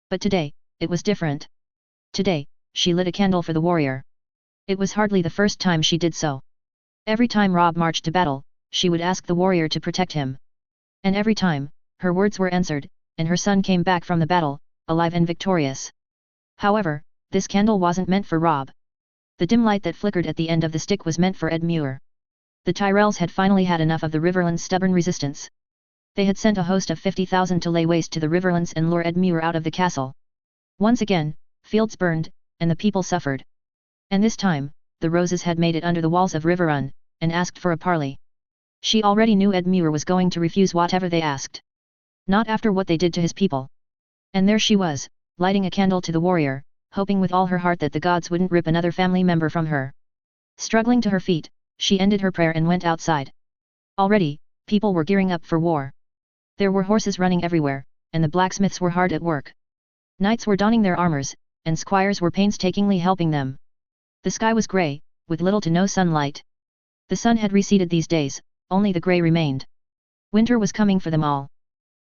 But today, it was different. Today, she lit a candle for the warrior. It was hardly the first time she did so. Every time Robb marched to battle, she would ask the warrior to protect him. And every time, her words were answered, and her son came back from the battle, alive and victorious. However, this candle wasn't meant for Robb. The dim light that flickered at the end of the stick was meant for Ed Muir. The Tyrells had finally had enough of the Riverlands' stubborn resistance. They had sent a host of 50,000 to lay waste to the Riverlands and lure Ed Muir out of the castle. Once again, fields burned, and the people suffered. And this time, the Roses had made it under the walls of Riverrun, and asked for a parley. She already knew Ed Muir was going to refuse whatever they asked. Not after what they did to his people. And there she was, lighting a candle to the warrior, hoping with all her heart that the gods wouldn't rip another family member from her. Struggling to her feet, she ended her prayer and went outside. Already, people were gearing up for war. There were horses running everywhere, and the blacksmiths were hard at work. Knights were donning their armors, and squires were painstakingly helping them. The sky was grey, with little to no sunlight. The sun had receded these days, only the grey remained. Winter was coming for them all.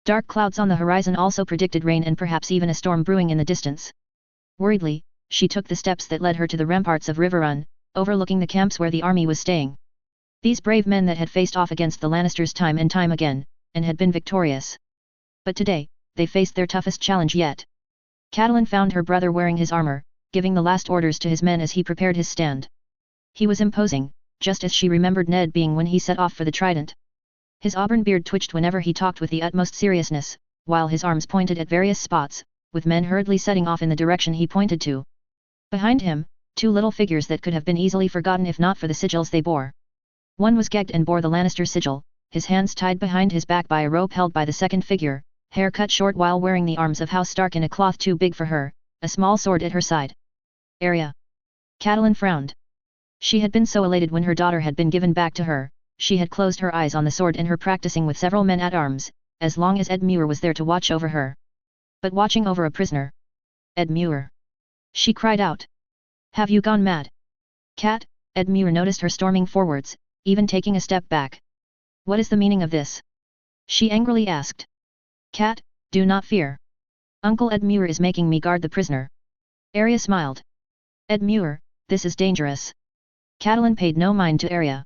Dark clouds on the horizon also predicted rain and perhaps even a storm brewing in the distance. Worriedly, she took the steps that led her to the ramparts of Riverrun, overlooking the camps where the army was staying. These brave men that had faced off against the Lannisters time and time again, and had been victorious. But today, they faced their toughest challenge yet. Catelyn found her brother wearing his armor, giving the last orders to his men as he prepared his stand. He was imposing, just as she remembered Ned being when he set off for the Trident. His auburn beard twitched whenever he talked with the utmost seriousness, while his arms pointed at various spots, with men hurriedly setting off in the direction he pointed to. Behind him, two little figures that could have been easily forgotten if not for the sigils they bore. One was gagged and bore the Lannister sigil, his hands tied behind his back by a rope held by the second figure, hair cut short while wearing the arms of House Stark in a cloth too big for her, a small sword at her side. Arya. Catelyn frowned. She had been so elated when her daughter had been given back to her, she had closed her eyes on the sword in her practicing with several men at arms, as long as Ed Muir was there to watch over her. But watching over a prisoner. Ed Muir. She cried out. Have you gone mad? Cat, Ed Muir noticed her storming forwards, even taking a step back. What is the meaning of this? She angrily asked. Cat, do not fear. Uncle Ed Muir is making me guard the prisoner. Arya smiled. Ed Muir, this is dangerous. Catelyn paid no mind to Arya.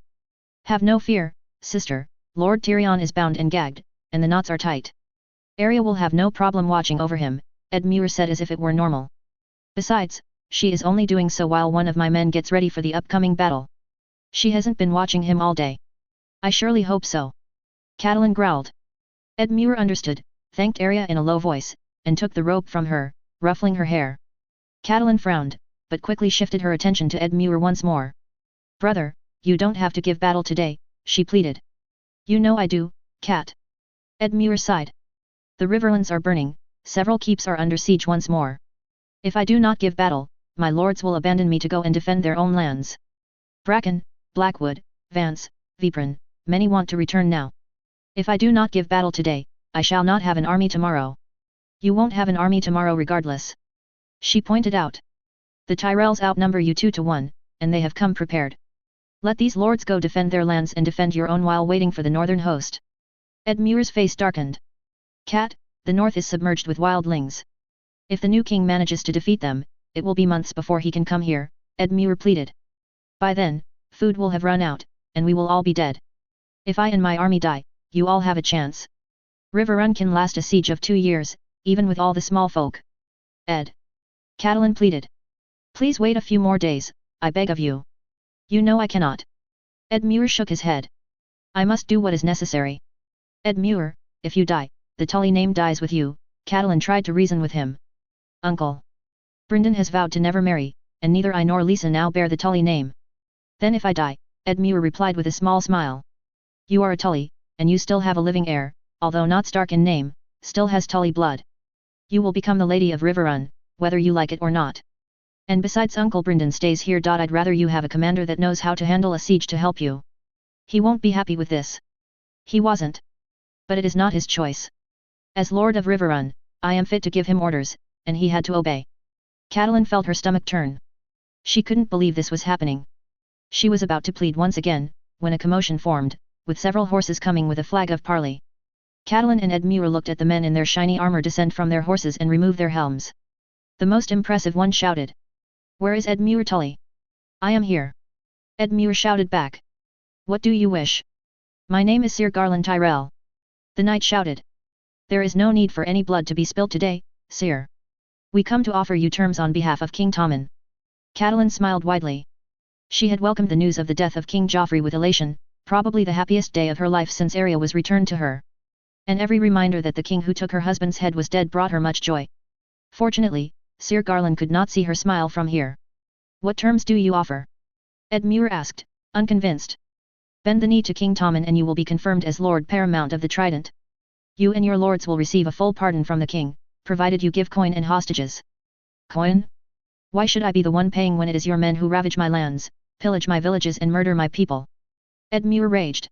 Have no fear, sister, Lord Tyrion is bound and gagged, and the knots are tight. Arya will have no problem watching over him, Ed Muir said as if it were normal. Besides, she is only doing so while one of my men gets ready for the upcoming battle. She hasn't been watching him all day. I surely hope so. Catelyn growled. Ed Muir understood, thanked Arya in a low voice, and took the rope from her, ruffling her hair. Catelyn frowned, but quickly shifted her attention to Ed Muir once more. Brother, you don't have to give battle today, she pleaded. You know I do, Cat. Ed Muir sighed. The Riverlands are burning, several keeps are under siege once more. If I do not give battle, my lords will abandon me to go and defend their own lands. Bracken, Blackwood, Vance, Vipran, many want to return now. If I do not give battle today, I shall not have an army tomorrow. You won't have an army tomorrow regardless. She pointed out. The Tyrells outnumber you 2-1, and they have come prepared. Let these lords go defend their lands and defend your own while waiting for the northern host. Ed Muir's face darkened. Cat, the north is submerged with wildlings. If the new king manages to defeat them, it will be months before he can come here, Ed Muir pleaded. By then, food will have run out, and we will all be dead. If I and my army die, you all have a chance. Riverrun can last a siege of 2 years, even with all the small folk. Ed. Catelyn pleaded. Please wait a few more days, I beg of you. You know I cannot. Ed Muir shook his head. I must do what is necessary. Ed Muir, if you die, the Tully name dies with you, Catelyn tried to reason with him. Uncle. Brynden has vowed to never marry, and neither I nor Lisa now bear the Tully name. Then if I die, Ed Muir replied with a small smile. You are a Tully, and you still have a living heir, although not Stark in name, still has Tully blood. You will become the Lady of Riverrun, whether you like it or not. And besides Uncle Brynden stays here. I'd rather you have a commander that knows how to handle a siege to help you. He won't be happy with this. He wasn't. But it is not his choice. As Lord of Riverrun, I am fit to give him orders, and he had to obey. Catelyn felt her stomach turn. She couldn't believe this was happening. She was about to plead once again, when a commotion formed, with several horses coming with a flag of parley. Catelyn and Ed Muir looked at the men in their shiny armor descend from their horses and remove their helms. The most impressive one shouted. Where is Ed Muir Tully? I am here. Ed Muir shouted back. What do you wish? My name is Sir Garland Tyrell. The knight shouted. There is no need for any blood to be spilled today, Sir. We come to offer you terms on behalf of King Tommen. Catelyn smiled widely. She had welcomed the news of the death of King Joffrey with elation, probably the happiest day of her life since Arya was returned to her. And every reminder that the king who took her husband's head was dead brought her much joy. Fortunately, Sir Garland could not see her smile from here. What terms do you offer? Ed Muir asked, unconvinced. Bend the knee to King Tommen and you will be confirmed as Lord Paramount of the Trident. You and your lords will receive a full pardon from the king, provided you give coin and hostages. Coin? Why should I be the one paying when it is your men who ravage my lands, pillage my villages and murder my people? Ed Muir raged.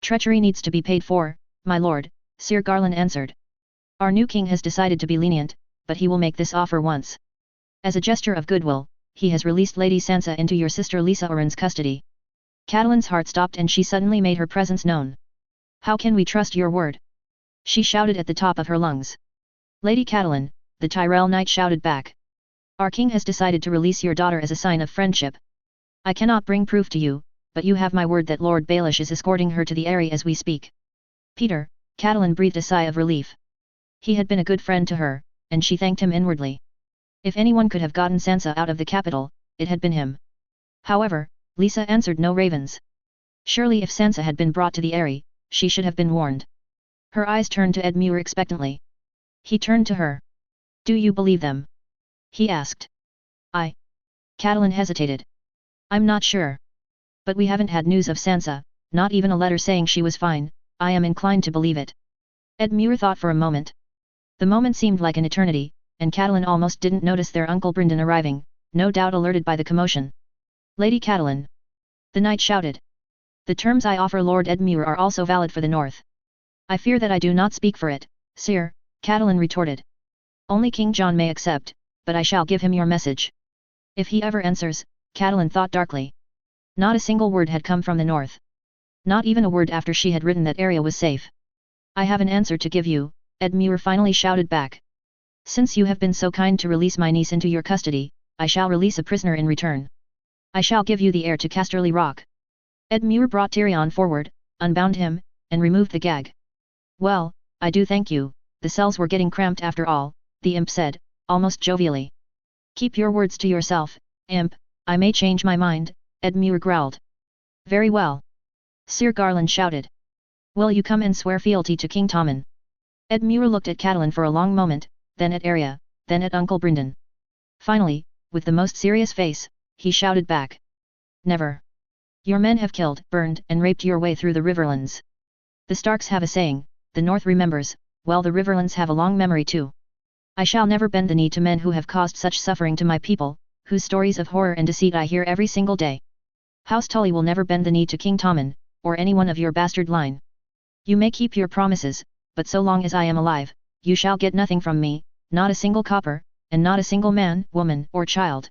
Treachery needs to be paid for, my lord, Sir Garland answered. Our new king has decided to be lenient, but he will make this offer once. As a gesture of goodwill, he has released Lady Sansa into your sister Lisa Oryn's custody. Catalin's heart stopped and she suddenly made her presence known. How can we trust your word? She shouted at the top of her lungs. Lady Catalin, the Tyrell knight shouted back. Our king has decided to release your daughter as a sign of friendship. I cannot bring proof to you, but you have my word that Lord Baelish is escorting her to the Eyrie as we speak. Peter, Catalin breathed a sigh of relief. He had been a good friend to her, and she thanked him inwardly. If anyone could have gotten Sansa out of the capital, it had been him. However, Lisa answered no ravens. Surely if Sansa had been brought to the Eyrie, she should have been warned. Her eyes turned to Edmure expectantly. He turned to her. Do you believe them? He asked. Catalin hesitated. I'm not sure. But we haven't had news of Sansa, not even a letter saying she was fine. I am inclined to believe it. Edmure thought for a moment. The moment seemed like an eternity, and Catalin almost didn't notice their Uncle Brynden arriving, no doubt alerted by the commotion. Lady Catalin! The knight shouted. The terms I offer Lord Edmure are also valid for the north. I fear that I do not speak for it, sire, Catalin retorted. Only King John may accept, but I shall give him your message. If he ever answers, Catalin thought darkly. Not a single word had come from the north. Not even a word after she had written that area was safe. I have an answer to give you, Edmure finally shouted back. Since you have been so kind to release my niece into your custody, I shall release a prisoner in return. I shall give you the heir to Casterly Rock. Edmure brought Tyrion forward, unbound him, and removed the gag. Well, I do thank you, the cells were getting cramped after all, the imp said, almost jovially. Keep your words to yourself, imp, I may change my mind, Edmure growled. Very well. Sir Garland shouted. Will you come and swear fealty to King Tommen? Edmure looked at Catalin for a long moment, then at Arya, then at Uncle Brynden. Finally, with the most serious face, he shouted back. Never. Your men have killed, burned, and raped your way through the Riverlands. The Starks have a saying, the North remembers, well the Riverlands have a long memory too. I shall never bend the knee to men who have caused such suffering to my people, whose stories of horror and deceit I hear every single day. House Tully will never bend the knee to King Tommen, or anyone of your bastard line. You may keep your promises, but so long as I am alive, you shall get nothing from me, not a single copper, and not a single man, woman, or child.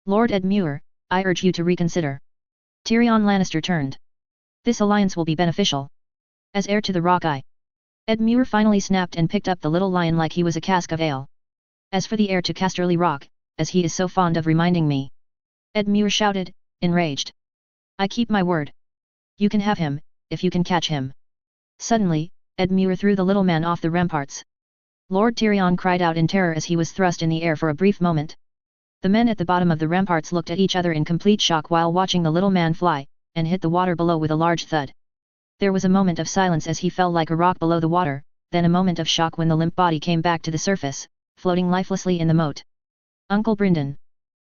Lord Edmure, I urge you to reconsider. Tyrion Lannister turned. This alliance will be beneficial. As heir to the Rock Edmure finally snapped and picked up the little lion like he was a cask of ale. As for the heir to Casterly Rock, as he is so fond of reminding me. Edmure shouted, enraged. I keep my word. You can have him, if you can catch him. Suddenly, Edmure threw the little man off the ramparts. Lord Tyrion cried out in terror as he was thrust in the air for a brief moment. The men at the bottom of the ramparts looked at each other in complete shock while watching the little man fly, and hit the water below with a large thud. There was a moment of silence as he fell like a rock below the water, then a moment of shock when the limp body came back to the surface, floating lifelessly in the moat. Uncle Brynden.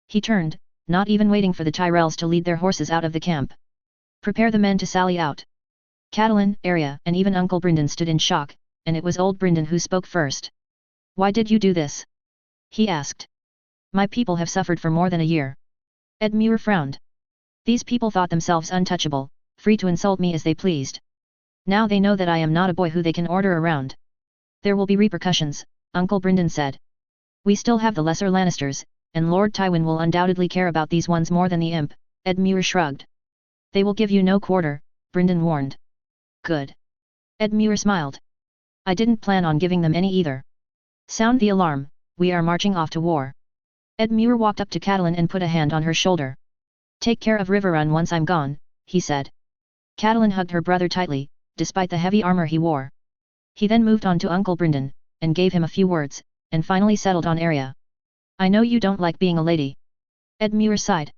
He turned, not even waiting for the Tyrells to lead their horses out of the camp. Prepare the men to sally out. Catelyn, Arya, and even Uncle Brynden stood in shock, and it was old Brynden who spoke first. Why did you do this? He asked. My people have suffered for more than a year. Edmure frowned. These people thought themselves untouchable, free to insult me as they pleased. Now they know that I am not a boy who they can order around. There will be repercussions, Uncle Brynden said. We still have the lesser Lannisters, and Lord Tywin will undoubtedly care about these ones more than the imp, Edmure shrugged. They will give you no quarter, Brynden warned. Good. Edmure smiled. I didn't plan on giving them any either. Sound the alarm, we are marching off to war. Edmure walked up to Catelyn and put a hand on her shoulder. Take care of Riverrun once I'm gone, he said. Catelyn hugged her brother tightly, despite the heavy armor he wore. He then moved on to Uncle Brynden, and gave him a few words, and finally settled on Arya. I know you don't like being a lady. Edmure sighed.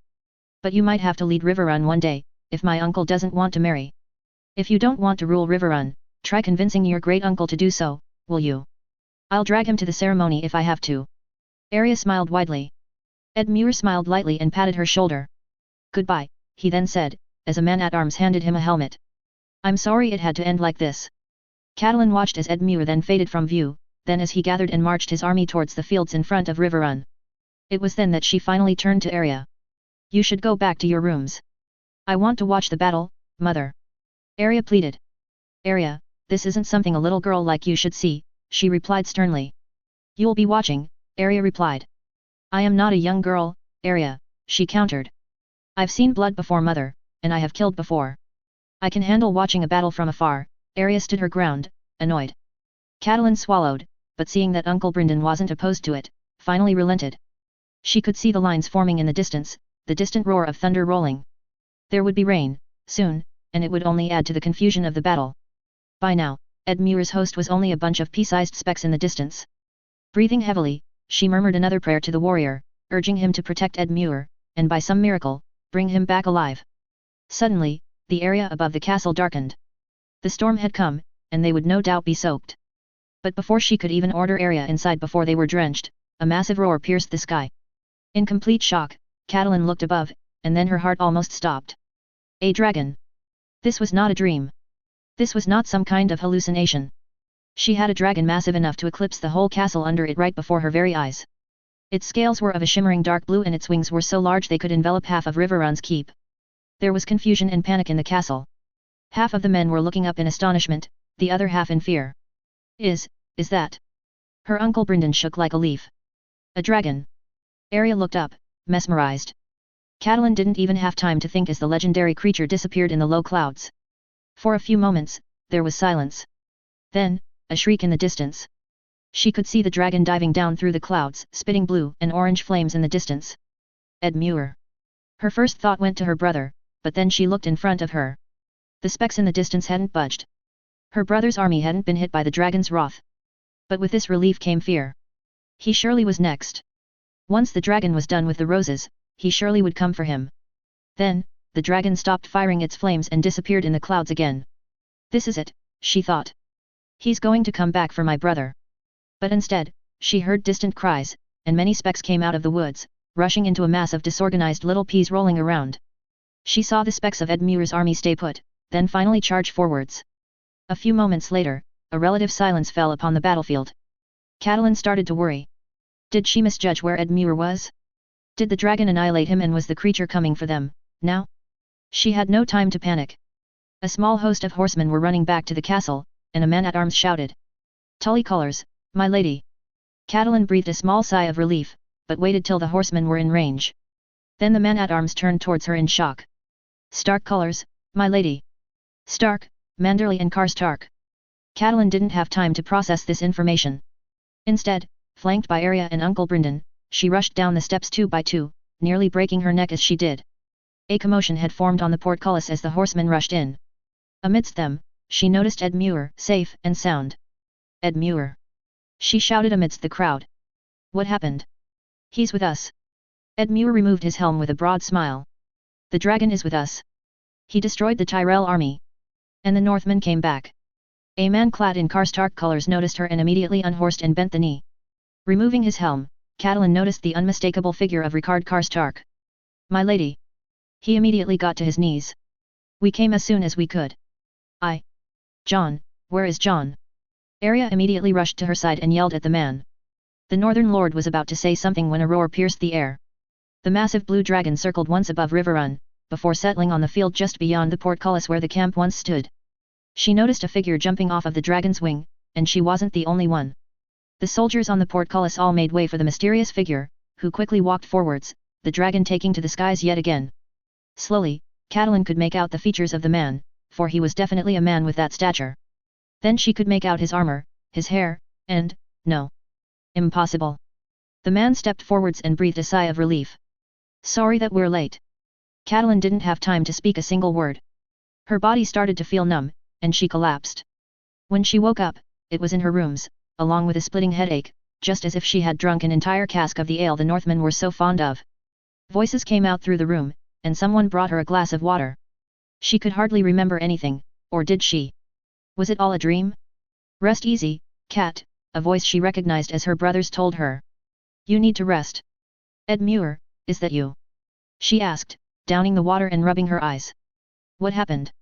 But you might have to lead Riverrun one day, if my uncle doesn't want to marry. If you don't want to rule Riverrun, try convincing your great-uncle to do so, will you? I'll drag him to the ceremony if I have to. Arya smiled widely. Edmure smiled lightly and patted her shoulder. Goodbye, he then said, as a man-at-arms handed him a helmet. I'm sorry it had to end like this. Catelyn watched as Edmure then faded from view, then as he gathered and marched his army towards the fields in front of Riverrun. It was then that she finally turned to Arya. You should go back to your rooms. I want to watch the battle, mother. Arya pleaded. Arya, this isn't something a little girl like you should see, she replied sternly. You'll be watching, Arya replied. I am not a young girl, Arya, she countered. I've seen blood before mother, and I have killed before. I can handle watching a battle from afar." Arya stood her ground, annoyed. Catelyn swallowed, but seeing that Uncle Brynden wasn't opposed to it, finally relented. She could see the lines forming in the distance, the distant roar of thunder rolling. There would be rain, soon, and it would only add to the confusion of the battle. By now, Edmure's host was only a bunch of pea-sized specks in the distance. Breathing heavily, she murmured another prayer to the warrior, urging him to protect Edmure, and by some miracle, bring him back alive. Suddenly, the area above the castle darkened. The storm had come, and they would no doubt be soaked. But before she could even order Arya inside before they were drenched, a massive roar pierced the sky. In complete shock, Catelyn looked above, and then her heart almost stopped. A dragon! This was not a dream. This was not some kind of hallucination. She had a dragon massive enough to eclipse the whole castle under it right before her very eyes. Its scales were of a shimmering dark blue and its wings were so large they could envelop half of Riverrun's keep. There was confusion and panic in the castle. Half of the men were looking up in astonishment, the other half in fear. Is that? Her Uncle Brynden shook like a leaf. A dragon. Arya looked up, mesmerized. Catelyn didn't even have time to think as the legendary creature disappeared in the low clouds. For a few moments, there was silence. Then, a shriek in the distance. She could see the dragon diving down through the clouds, spitting blue and orange flames in the distance. Edmure. Her first thought went to her brother, but then she looked in front of her. The specks in the distance hadn't budged. Her brother's army hadn't been hit by the dragon's wrath. But with this relief came fear. He surely was next. Once the dragon was done with the roses, he surely would come for him. Then, the dragon stopped firing its flames and disappeared in the clouds again. This is it, she thought. He's going to come back for my brother. But instead, she heard distant cries, and many specks came out of the woods, rushing into a mass of disorganized little peas rolling around. She saw the specks of Edmure's army stay put, then finally charge forwards. A few moments later, a relative silence fell upon the battlefield. Catelyn started to worry. Did she misjudge where Edmure was? Did the dragon annihilate him and was the creature coming for them, now? She had no time to panic. A small host of horsemen were running back to the castle, and a man-at-arms shouted. "Tully colors, my lady!" Catelyn breathed a small sigh of relief, but waited till the horsemen were in range. Then the man-at-arms turned towards her in shock. "Stark colors, my lady!" Stark, Manderley and Karstark. Catelyn didn't have time to process this information. Instead, flanked by Arya and Uncle Brynden, she rushed down the steps 2 by 2, nearly breaking her neck as she did. A commotion had formed on the portcullis as the horsemen rushed in. Amidst them, she noticed Edmure, safe and sound. "Edmure!" she shouted amidst the crowd. "What happened?" "He's with us." Edmure removed his helm with a broad smile. "The dragon is with us. He destroyed the Tyrell army. And the Northmen came back." A man clad in Karstark colors noticed her and immediately unhorsed and bent the knee. Removing his helm, Catelyn noticed the unmistakable figure of Rickard Karstark. "My lady." He immediately got to his knees. "We came as soon as we could." John, where is John?" Arya immediately rushed to her side and yelled at the man. The Northern Lord was about to say something when a roar pierced the air. The massive blue dragon circled once above Riverrun, before settling on the field just beyond the portcullis where the camp once stood. She noticed a figure jumping off of the dragon's wing, and she wasn't the only one. The soldiers on the portcullis all made way for the mysterious figure, who quickly walked forwards, the dragon taking to the skies yet again. Slowly, Catelyn could make out the features of the man, for he was definitely a man with that stature. Then she could make out his armor, his hair, and, no. Impossible. The man stepped forwards and breathed a sigh of relief. "Sorry that we're late." Catelyn didn't have time to speak a single word. Her body started to feel numb, and she collapsed. When she woke up, it was in her rooms, along with a splitting headache, just as if she had drunk an entire cask of the ale the Northmen were so fond of. Voices came out through the room, and someone brought her a glass of water. She could hardly remember anything, or did she? Was it all a dream? "Rest easy, Cat," a voice she recognized as her brothers told her. "You need to rest." "Edmure, is that you?" she asked, downing the water and rubbing her eyes. "What happened?"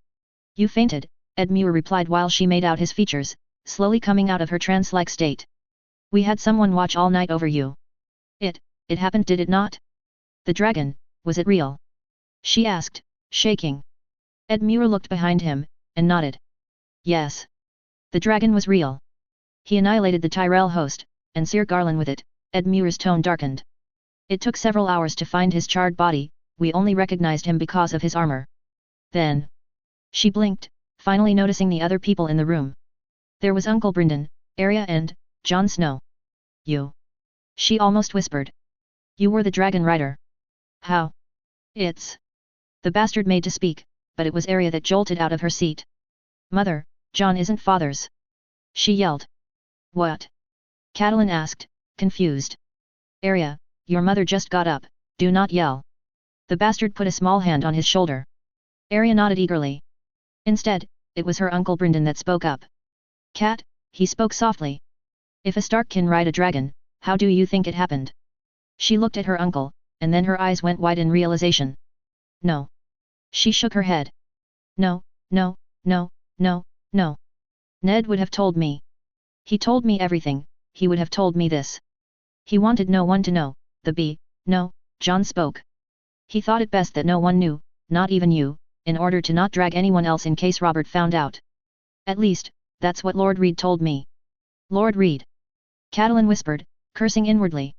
"You fainted," Edmure replied while she made out his features, slowly coming out of her trance-like state. "We had someone watch all night over you." It happened, did it not?" "The dragon, was it real?" she asked, shaking. Edmure looked behind him, and nodded. "Yes. The dragon was real. He annihilated the Tyrell host, and Sir Garland with it." Edmure's tone darkened. "It took several hours to find his charred body, we only recognized him because of his armor. Then, she blinked, finally noticing the other people in the room. There was Uncle Brendan, Arya and Jon Snow. You. She almost whispered. You were the dragon rider. How? It's... The bastard made to speak, but it was Arya that jolted out of her seat. Mother, Jon isn't father's. She yelled. What? Catelyn asked, confused. Arya, your mother just got up, do not yell. The bastard put a small hand on his shoulder. Arya nodded eagerly. Instead, it was her Uncle Brendan that spoke up. Cat, he spoke softly. If a Stark can ride a dragon, how do you think it happened? She looked at her uncle, and then her eyes went wide in realization. No. She shook her head. No, no, no, no, no. Ned would have told me. He told me everything, he would have told me this. He wanted no one to know, no, Jon spoke. He thought it best that no one knew, not even you, in order to not drag anyone else in case Robert found out. At least, that's what Lord Reed told me. Lord Reed. Catelyn whispered, cursing inwardly.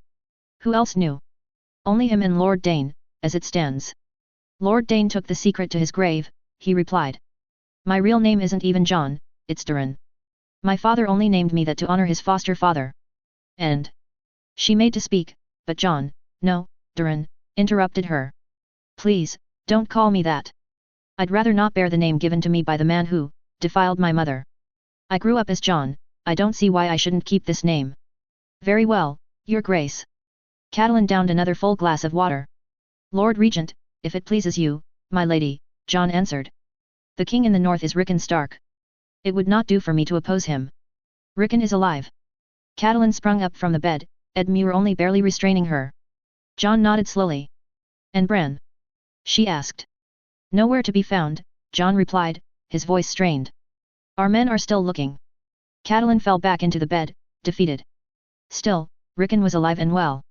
Who else knew? Only him and Lord Dane, as it stands. Lord Dane took the secret to his grave, he replied. My real name isn't even Jon, it's Durin. My father only named me that to honor his foster father. And... She made to speak, but Jon, no, Durin, interrupted her. Please, don't call me that. I'd rather not bear the name given to me by the man who defiled my mother. I grew up as Jon, I don't see why I shouldn't keep this name. Very well, Your Grace. Catelyn downed another full glass of water. Lord Regent, if it pleases you, my lady, Jon answered. The king in the north is Rickon Stark. It would not do for me to oppose him. Rickon is alive. Catelyn sprung up from the bed, Edmure only barely restraining her. Jon nodded slowly. And Bran? She asked. Nowhere to be found, Jon replied, his voice strained. Our men are still looking. Catelyn fell back into the bed, defeated. Still, Rickon was alive and well.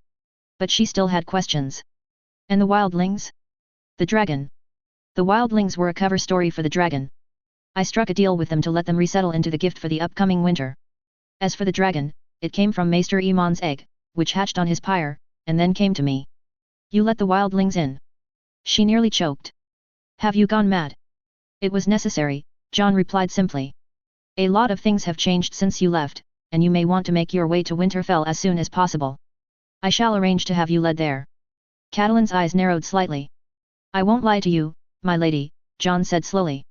But she still had questions. And the wildlings? The dragon. The wildlings were a cover story for the dragon. I struck a deal with them to let them resettle into the gift for the upcoming winter. As for the dragon, it came from Maester Aemon's egg, which hatched on his pyre, and then came to me. You let the wildlings in. She nearly choked. Have you gone mad? It was necessary, Jon replied simply. A lot of things have changed since you left, and you may want to make your way to Winterfell as soon as possible. I shall arrange to have you led there. Catelyn's eyes narrowed slightly. I won't lie to you, my lady, Jon said slowly.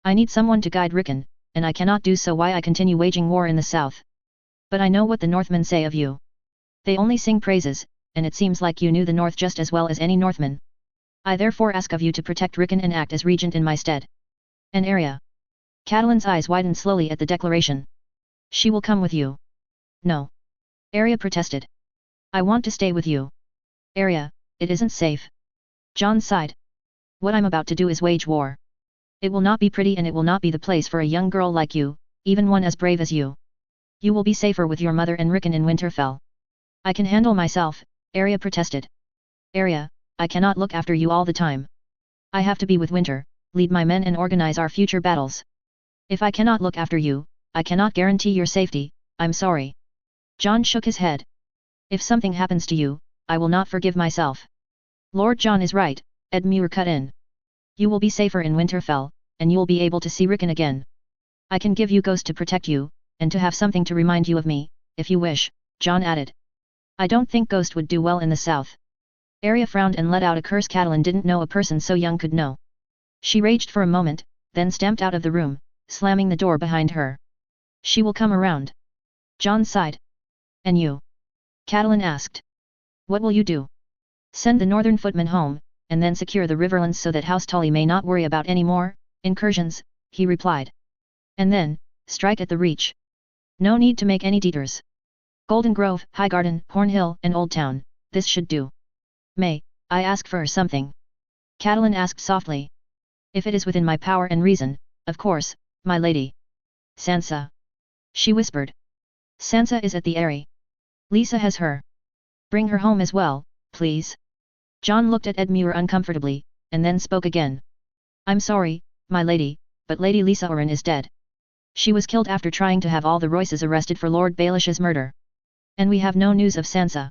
I need someone to guide Rickon, and I cannot do so while I continue waging war in the south. But I know what the Northmen say of you. They only sing praises, and it seems like you knew the North just as well as any Northman. I therefore ask of you to protect Rickon and act as regent in my stead. An Arya. Catelyn's eyes widened slowly at the declaration. She will come with you. No. Arya protested. I want to stay with you. Arya, it isn't safe. Jon sighed. What I'm about to do is wage war. It will not be pretty and it will not be the place for a young girl like you, even one as brave as you. You will be safer with your mother and Rickon in Winterfell. I can handle myself, Arya protested. Arya, I cannot look after you all the time. I have to be with Winter, lead my men and organize our future battles. If I cannot look after you, I cannot guarantee your safety, I'm sorry. Jon shook his head. If something happens to you, I will not forgive myself. Lord Jon is right, Edmure cut in. You will be safer in Winterfell, and you will be able to see Rickon again. I can give you Ghost to protect you, and to have something to remind you of me, if you wish, Jon added. I don't think Ghost would do well in the south. Arya frowned and let out a curse Catelyn didn't know a person so young could know. She raged for a moment, then stamped out of the room, slamming the door behind her. She will come around. Jon sighed. And you? Catelyn asked. What will you do? Send the northern footmen home, and then secure the Riverlands so that House Tully may not worry about any more incursions, he replied. And then, strike at the Reach. No need to make any detours. Golden Grove, Highgarden, Hornhill, and Old Town, this should do. May I ask for something? Catelyn asked softly. If it is within my power and reason, of course, my lady. Sansa. She whispered. Sansa is at the Eyrie. Lisa has her. Bring her home as well, please. Jon looked at Edmure uncomfortably, and then spoke again. I'm sorry, my lady, but Lady Lisa Oren is dead. She was killed after trying to have all the Royces arrested for Lord Baelish's murder. And we have no news of Sansa.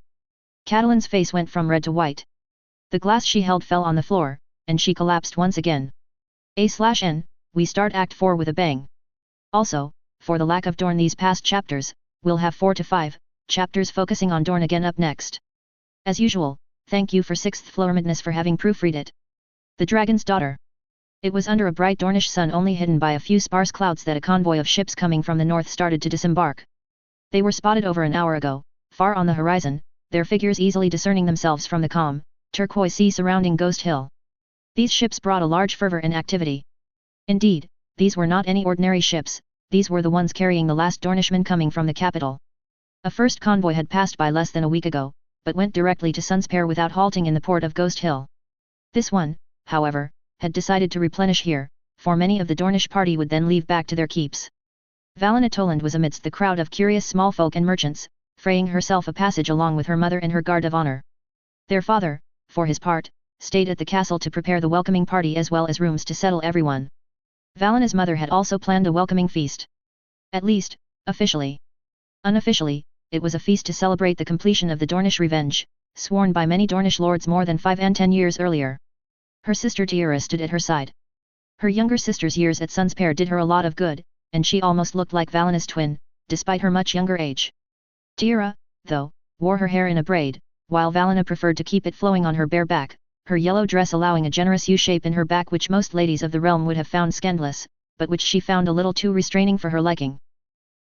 Catelyn's face went from red to white. The glass she held fell on the floor, and she collapsed once again. A/N, we start Act 4 with a bang. Also, for the lack of Dorn these past chapters, we'll have 4 to 5 chapters focusing on Dorn again up next. As usual, thank you for 6th Floor Madness for having proofread it. The Dragon's Daughter. It was under a bright Dornish sun only hidden by a few sparse clouds that a convoy of ships coming from the north started to disembark. They were spotted over an hour ago, far on the horizon, their figures easily discerning themselves from the calm, turquoise sea surrounding Ghost Hill. These ships brought a large fervor and activity. Indeed, these were not any ordinary ships, these were the ones carrying the last Dornishmen coming from the capital. A first convoy had passed by less than a week ago, but went directly to Sunspear without halting in the port of Ghost Hill. This one, however, had decided to replenish here, for many of the Dornish party would then leave back to their keeps. Valina Toland was amidst the crowd of curious small folk and merchants, fraying herself a passage along with her mother and her guard of honor. Their father, for his part, stayed at the castle to prepare the welcoming party as well as rooms to settle everyone. Valina's mother had also planned a welcoming feast. At least, officially. Unofficially, it was a feast to celebrate the completion of the Dornish revenge, sworn by many Dornish lords more than 5 and 10 years earlier. Her sister Tiara stood at her side. Her younger sister's years at Sunspear did her a lot of good, and she almost looked like Valina's twin, despite her much younger age. Tiara, though, wore her hair in a braid, while Valina preferred to keep it flowing on her bare back, her yellow dress allowing a generous U-shape in her back which most ladies of the realm would have found scandalous, but which she found a little too restraining for her liking.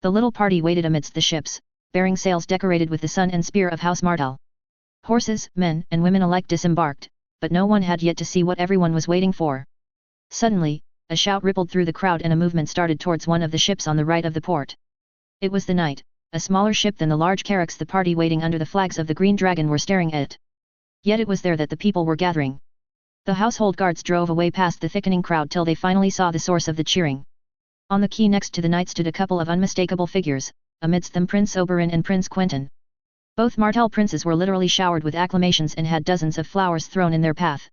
The little party waited amidst the ships, bearing sails decorated with the sun and spear of House Martell. Horses, men and women alike disembarked, but no one had yet to see what everyone was waiting for. Suddenly, a shout rippled through the crowd and a movement started towards one of the ships on the right of the port. It was the Knight, a smaller ship than the large carracks the party waiting under the flags of the Green Dragon were staring at. Yet it was there that the people were gathering. The household guards drove away past the thickening crowd till they finally saw the source of the cheering. On the quay next to the Knight stood a couple of unmistakable figures, amidst them Prince Oberyn and Prince Quentyn. Both Martell princes were literally showered with acclamations and had dozens of flowers thrown in their path.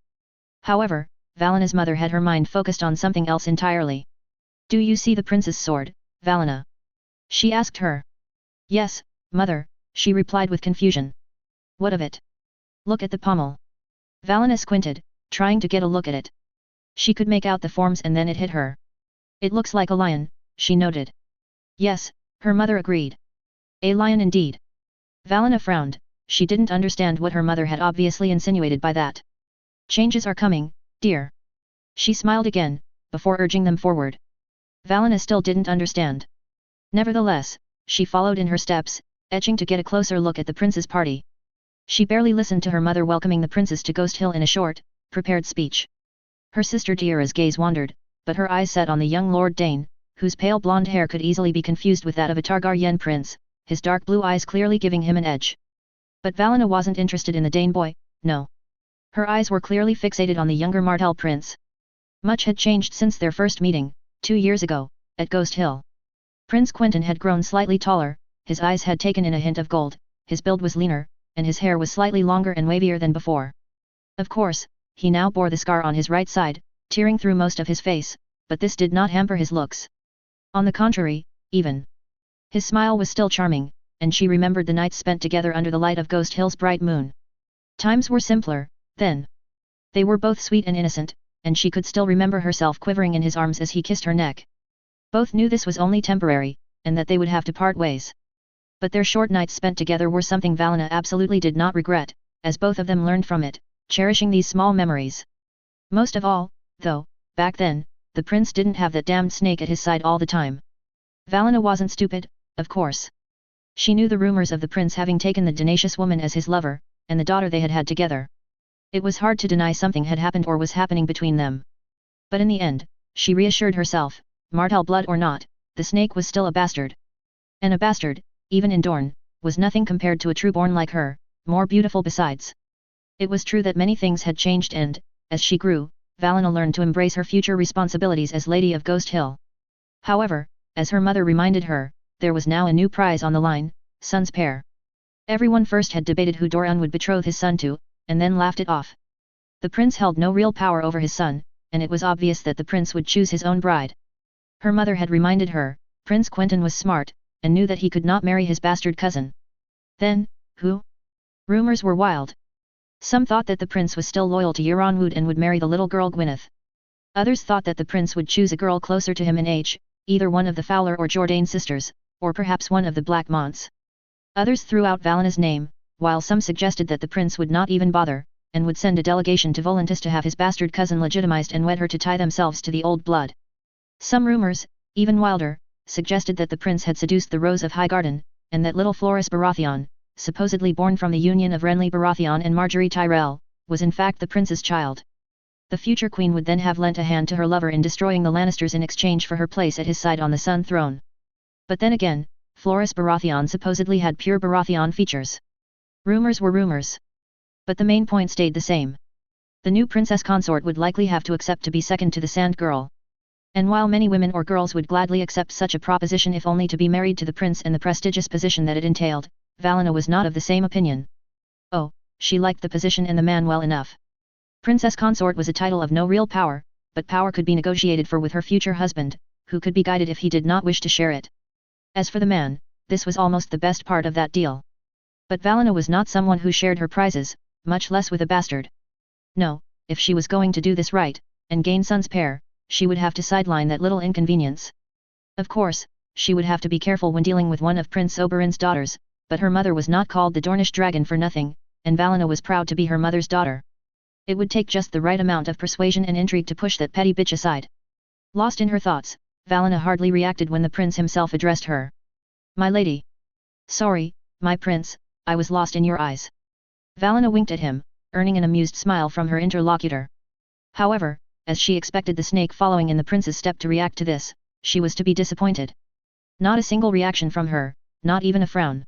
However, Valina's mother had her mind focused on something else entirely. "Do you see the prince's sword, Valina?" she asked her. "Yes, mother," she replied with confusion. "What of it?" "Look at the pommel." Valina squinted, trying to get a look at it. She could make out the forms and then it hit her. "It looks like a lion," she noted. "Yes," her mother agreed. "A lion indeed." Valina frowned, she didn't understand what her mother had obviously insinuated by that. "Changes are coming, dear." She smiled again, before urging them forward. Valina still didn't understand. Nevertheless, she followed in her steps, etching to get a closer look at the prince's party. She barely listened to her mother welcoming the princes to Ghost Hill in a short, prepared speech. Her sister Tiara's gaze wandered, but her eyes set on the young Lord Dane, whose pale blonde hair could easily be confused with that of a Targaryen prince, his dark blue eyes clearly giving him an edge. But Valina wasn't interested in the Dane boy, no. Her eyes were clearly fixated on the younger Martell prince. Much had changed since their first meeting, 2 years ago, at Ghost Hill. Prince Quentyn had grown slightly taller, his eyes had taken in a hint of gold, his build was leaner, and his hair was slightly longer and wavier than before. Of course, he now bore the scar on his right side, tearing through most of his face, but this did not hamper his looks. On the contrary, even. His smile was still charming, and she remembered the nights spent together under the light of Ghost Hill's bright moon. Times were simpler, then. They were both sweet and innocent, and she could still remember herself quivering in his arms as he kissed her neck. Both knew this was only temporary, and that they would have to part ways. But their short nights spent together were something Valina absolutely did not regret, as both of them learned from it, cherishing these small memories. Most of all, though, back then, the prince didn't have that damned snake at his side all the time. Valina wasn't stupid, of course. She knew the rumors of the prince having taken the tenacious woman as his lover, and the daughter they had had together. It was hard to deny something had happened or was happening between them. But in the end, she reassured herself, Martell blood or not, the snake was still a bastard. And a bastard, even in Dorne, was nothing compared to a trueborn like her, more beautiful besides. It was true that many things had changed and, as she grew, Valina learned to embrace her future responsibilities as Lady of Ghost Hill. However, as her mother reminded her, there was now a new prize on the line, Sunspear. Everyone first had debated who Doran would betroth his son to, and then laughed it off. The prince held no real power over his son, and it was obvious that the prince would choose his own bride. Her mother had reminded her, Prince Quentyn was smart, and knew that he could not marry his bastard cousin. Then, who? Rumors were wild. Some thought that the prince was still loyal to Euron Wood and would marry the little girl Gwyneth. Others thought that the prince would choose a girl closer to him in age, either one of the Fowler or Jourdain sisters, or perhaps one of the Black Monts. Others threw out Valina's name, while some suggested that the prince would not even bother, and would send a delegation to Volantis to have his bastard cousin legitimized and wed her to tie themselves to the old blood. Some rumors, even wilder, suggested that the prince had seduced the Rose of Highgarden, and that little Floris Baratheon, supposedly born from the union of Renly Baratheon and Marjorie Tyrell, was in fact the prince's child. The future queen would then have lent a hand to her lover in destroying the Lannisters in exchange for her place at his side on the Sun Throne. But then again, Floris Baratheon supposedly had pure Baratheon features. Rumors were rumors. But the main point stayed the same. The new princess consort would likely have to accept to be second to the Sand Girl. And while many women or girls would gladly accept such a proposition if only to be married to the prince and the prestigious position that it entailed, Valina was not of the same opinion. Oh, she liked the position and the man well enough. Princess consort was a title of no real power, but power could be negotiated for with her future husband, who could be guided if he did not wish to share it. As for the man, this was almost the best part of that deal. But Valina was not someone who shared her prizes, much less with a bastard. No, if she was going to do this right, and gain sons pair, she would have to sideline that little inconvenience. Of course, she would have to be careful when dealing with one of Prince Oberyn's daughters, but her mother was not called the Dornish dragon for nothing, and Valina was proud to be her mother's daughter. It would take just the right amount of persuasion and intrigue to push that petty bitch aside. Lost in her thoughts, Valina hardly reacted when the prince himself addressed her. "My lady." "Sorry, my prince, I was lost in your eyes." Valina winked at him, earning an amused smile from her interlocutor. However, as she expected the snake following in the prince's step to react to this, she was to be disappointed. Not a single reaction from her, not even a frown.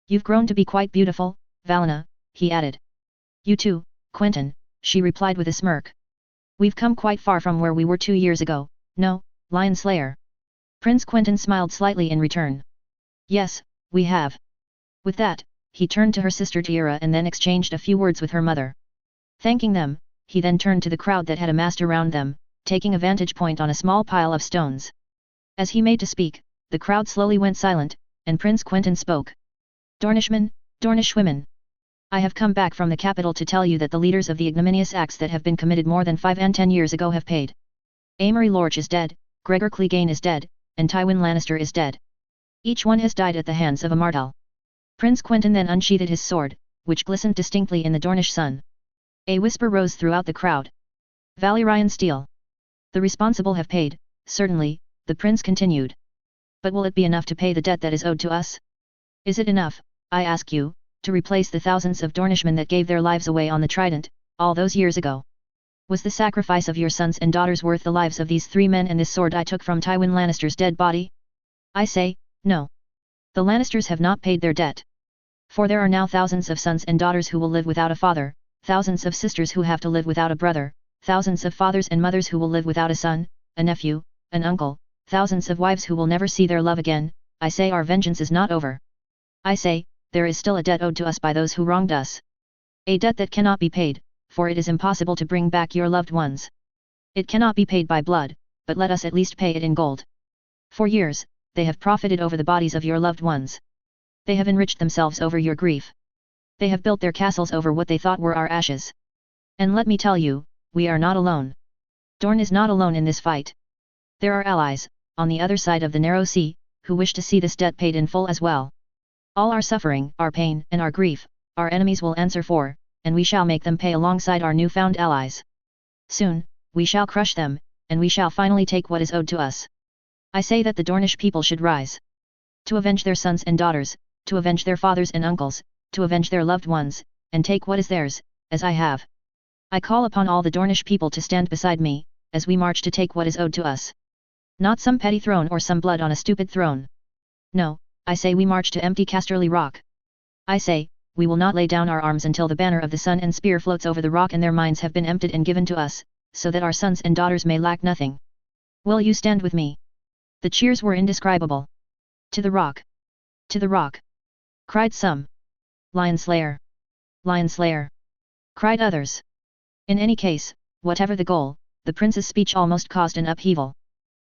You've grown to be quite beautiful, Valina," he added. "You too, Quentyn," she replied with a smirk. "We've come quite far from where we were 2 years ago, no, Lion Slayer?" Prince Quentyn smiled slightly in return. "Yes, we have." With that, he turned to her sister Thyra and then exchanged a few words with her mother. Thanking them, he then turned to the crowd that had amassed around them, taking a vantage point on a small pile of stones. As he made to speak, the crowd slowly went silent, and Prince Quentyn spoke. "Dornishmen, Dornishwomen. I have come back from the capital to tell you that the leaders of the ignominious acts that have been committed more than 5 and 10 years ago have paid. Amory Lorch is dead, Gregor Clegane is dead, and Tywin Lannister is dead. Each one has died at the hands of a Martell." Prince Quentyn then unsheathed his sword, which glistened distinctly in the Dornish sun. A whisper rose throughout the crowd. "Valyrian steel. The responsible have paid, certainly," the prince continued. "But will it be enough to pay the debt that is owed to us? Is it enough, I ask you, to replace the thousands of Dornishmen that gave their lives away on the Trident, all those years ago? Was the sacrifice of your sons and daughters worth the lives of these 3 men and this sword I took from Tywin Lannister's dead body? I say, no. The Lannisters have not paid their debt. For there are now thousands of sons and daughters who will live without a father, thousands of sisters who have to live without a brother, thousands of fathers and mothers who will live without a son, a nephew, an uncle, thousands of wives who will never see their love again. I say our vengeance is not over. I say, there is still a debt owed to us by those who wronged us. A debt that cannot be paid, for it is impossible to bring back your loved ones. It cannot be paid by blood, but let us at least pay it in gold. For years, they have profited over the bodies of your loved ones. They have enriched themselves over your grief. They have built their castles over what they thought were our ashes. And let me tell you, we are not alone. Dorne is not alone in this fight. There are allies, on the other side of the narrow sea, who wish to see this debt paid in full as well. All our suffering, our pain and our grief, our enemies will answer for, and we shall make them pay alongside our newfound allies. Soon, we shall crush them, and we shall finally take what is owed to us. I say that the Dornish people should rise. To avenge their sons and daughters, to avenge their fathers and uncles, to avenge their loved ones, and take what is theirs, as I have. I call upon all the Dornish people to stand beside me, as we march to take what is owed to us. Not some petty throne or some blood on a stupid throne. No, I say we march to empty Casterly Rock. I say, we will not lay down our arms until the banner of the sun and spear floats over the rock and their minds have been emptied and given to us, so that our sons and daughters may lack nothing. Will you stand with me? The cheers were indescribable. To the rock! To the rock! Cried some. Lion Slayer! Lion Slayer! Cried others. In any case, whatever the goal, the prince's speech almost caused an upheaval.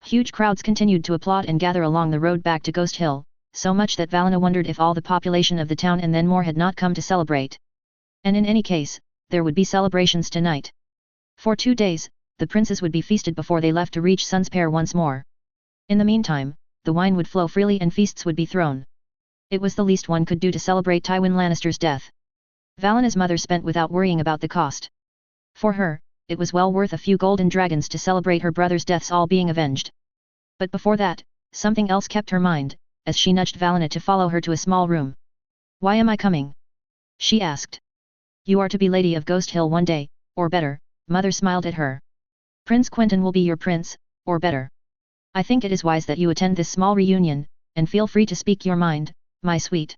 Huge crowds continued to applaud and gather along the road back to Ghost Hill, so much that Valina wondered if all the population of the town and then more had not come to celebrate. And in any case, there would be celebrations tonight. For 2 days, the princes would be feasted before they left to reach Sunspear once more. In the meantime, the wine would flow freely and feasts would be thrown. It was the least one could do to celebrate Tywin Lannister's death. Valina's mother spent without worrying about the cost. For her, it was well worth a few golden dragons to celebrate her brother's deaths all being avenged. But before that, something else kept her mind, as she nudged Valina to follow her to a small room. "Why am I coming?" she asked. "You are to be Lady of Ghost Hill one day, or better," Mother smiled at her. "Prince Quentyn will be your prince, or better. I think it is wise that you attend this small reunion, and feel free to speak your mind, my sweet."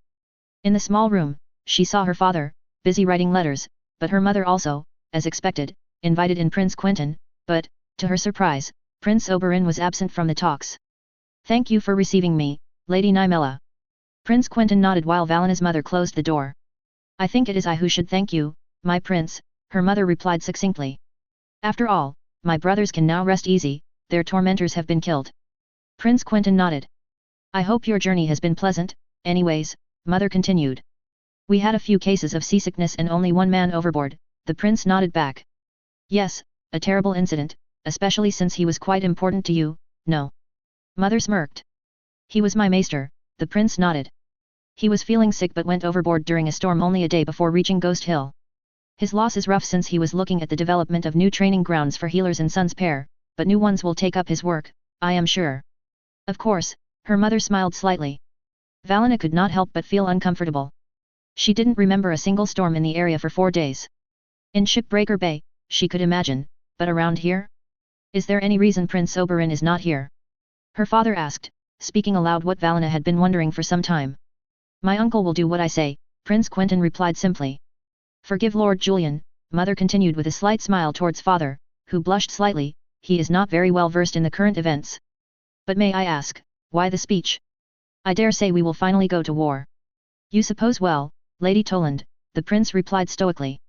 In the small room, she saw her father, busy writing letters, but her mother also, as expected, invited in Prince Quentyn, but, to her surprise, Prince Oberyn was absent from the talks. "Thank you for receiving me, Lady Nymella." Prince Quentyn nodded while Valina's mother closed the door. "I think it is I who should thank you, my prince," her mother replied succinctly. "After all, my brothers can now rest easy, their tormentors have been killed." Prince Quentyn nodded. "I hope your journey has been pleasant, anyways," Mother continued. "We had a few cases of seasickness and only one man overboard," the prince nodded back. "Yes, a terrible incident, especially since he was quite important to you, no?" Mother smirked. "He was my maester," the prince nodded. "He was feeling sick but went overboard during a storm only a day before reaching Ghost Hill. His loss is rough since he was looking at the development of new training grounds for healers in Sunspear, but new ones will take up his work, I am sure." Of course, her mother smiled slightly. Valina could not help but feel uncomfortable. She didn't remember a single storm in the area for 4 days. In Shipbreaker Bay, she could imagine, but around here? "Is there any reason Prince Oberyn is not here?" her father asked, speaking aloud what Valina had been wondering for some time. "My uncle will do what I say," Prince Quentyn replied simply. "Forgive Lord Julian," Mother continued with a slight smile towards father, who blushed slightly, "he is not very well versed in the current events. But may I ask, why the speech?" "I dare say we will finally go to war." "You suppose well, Lady Toland," the prince replied stoically.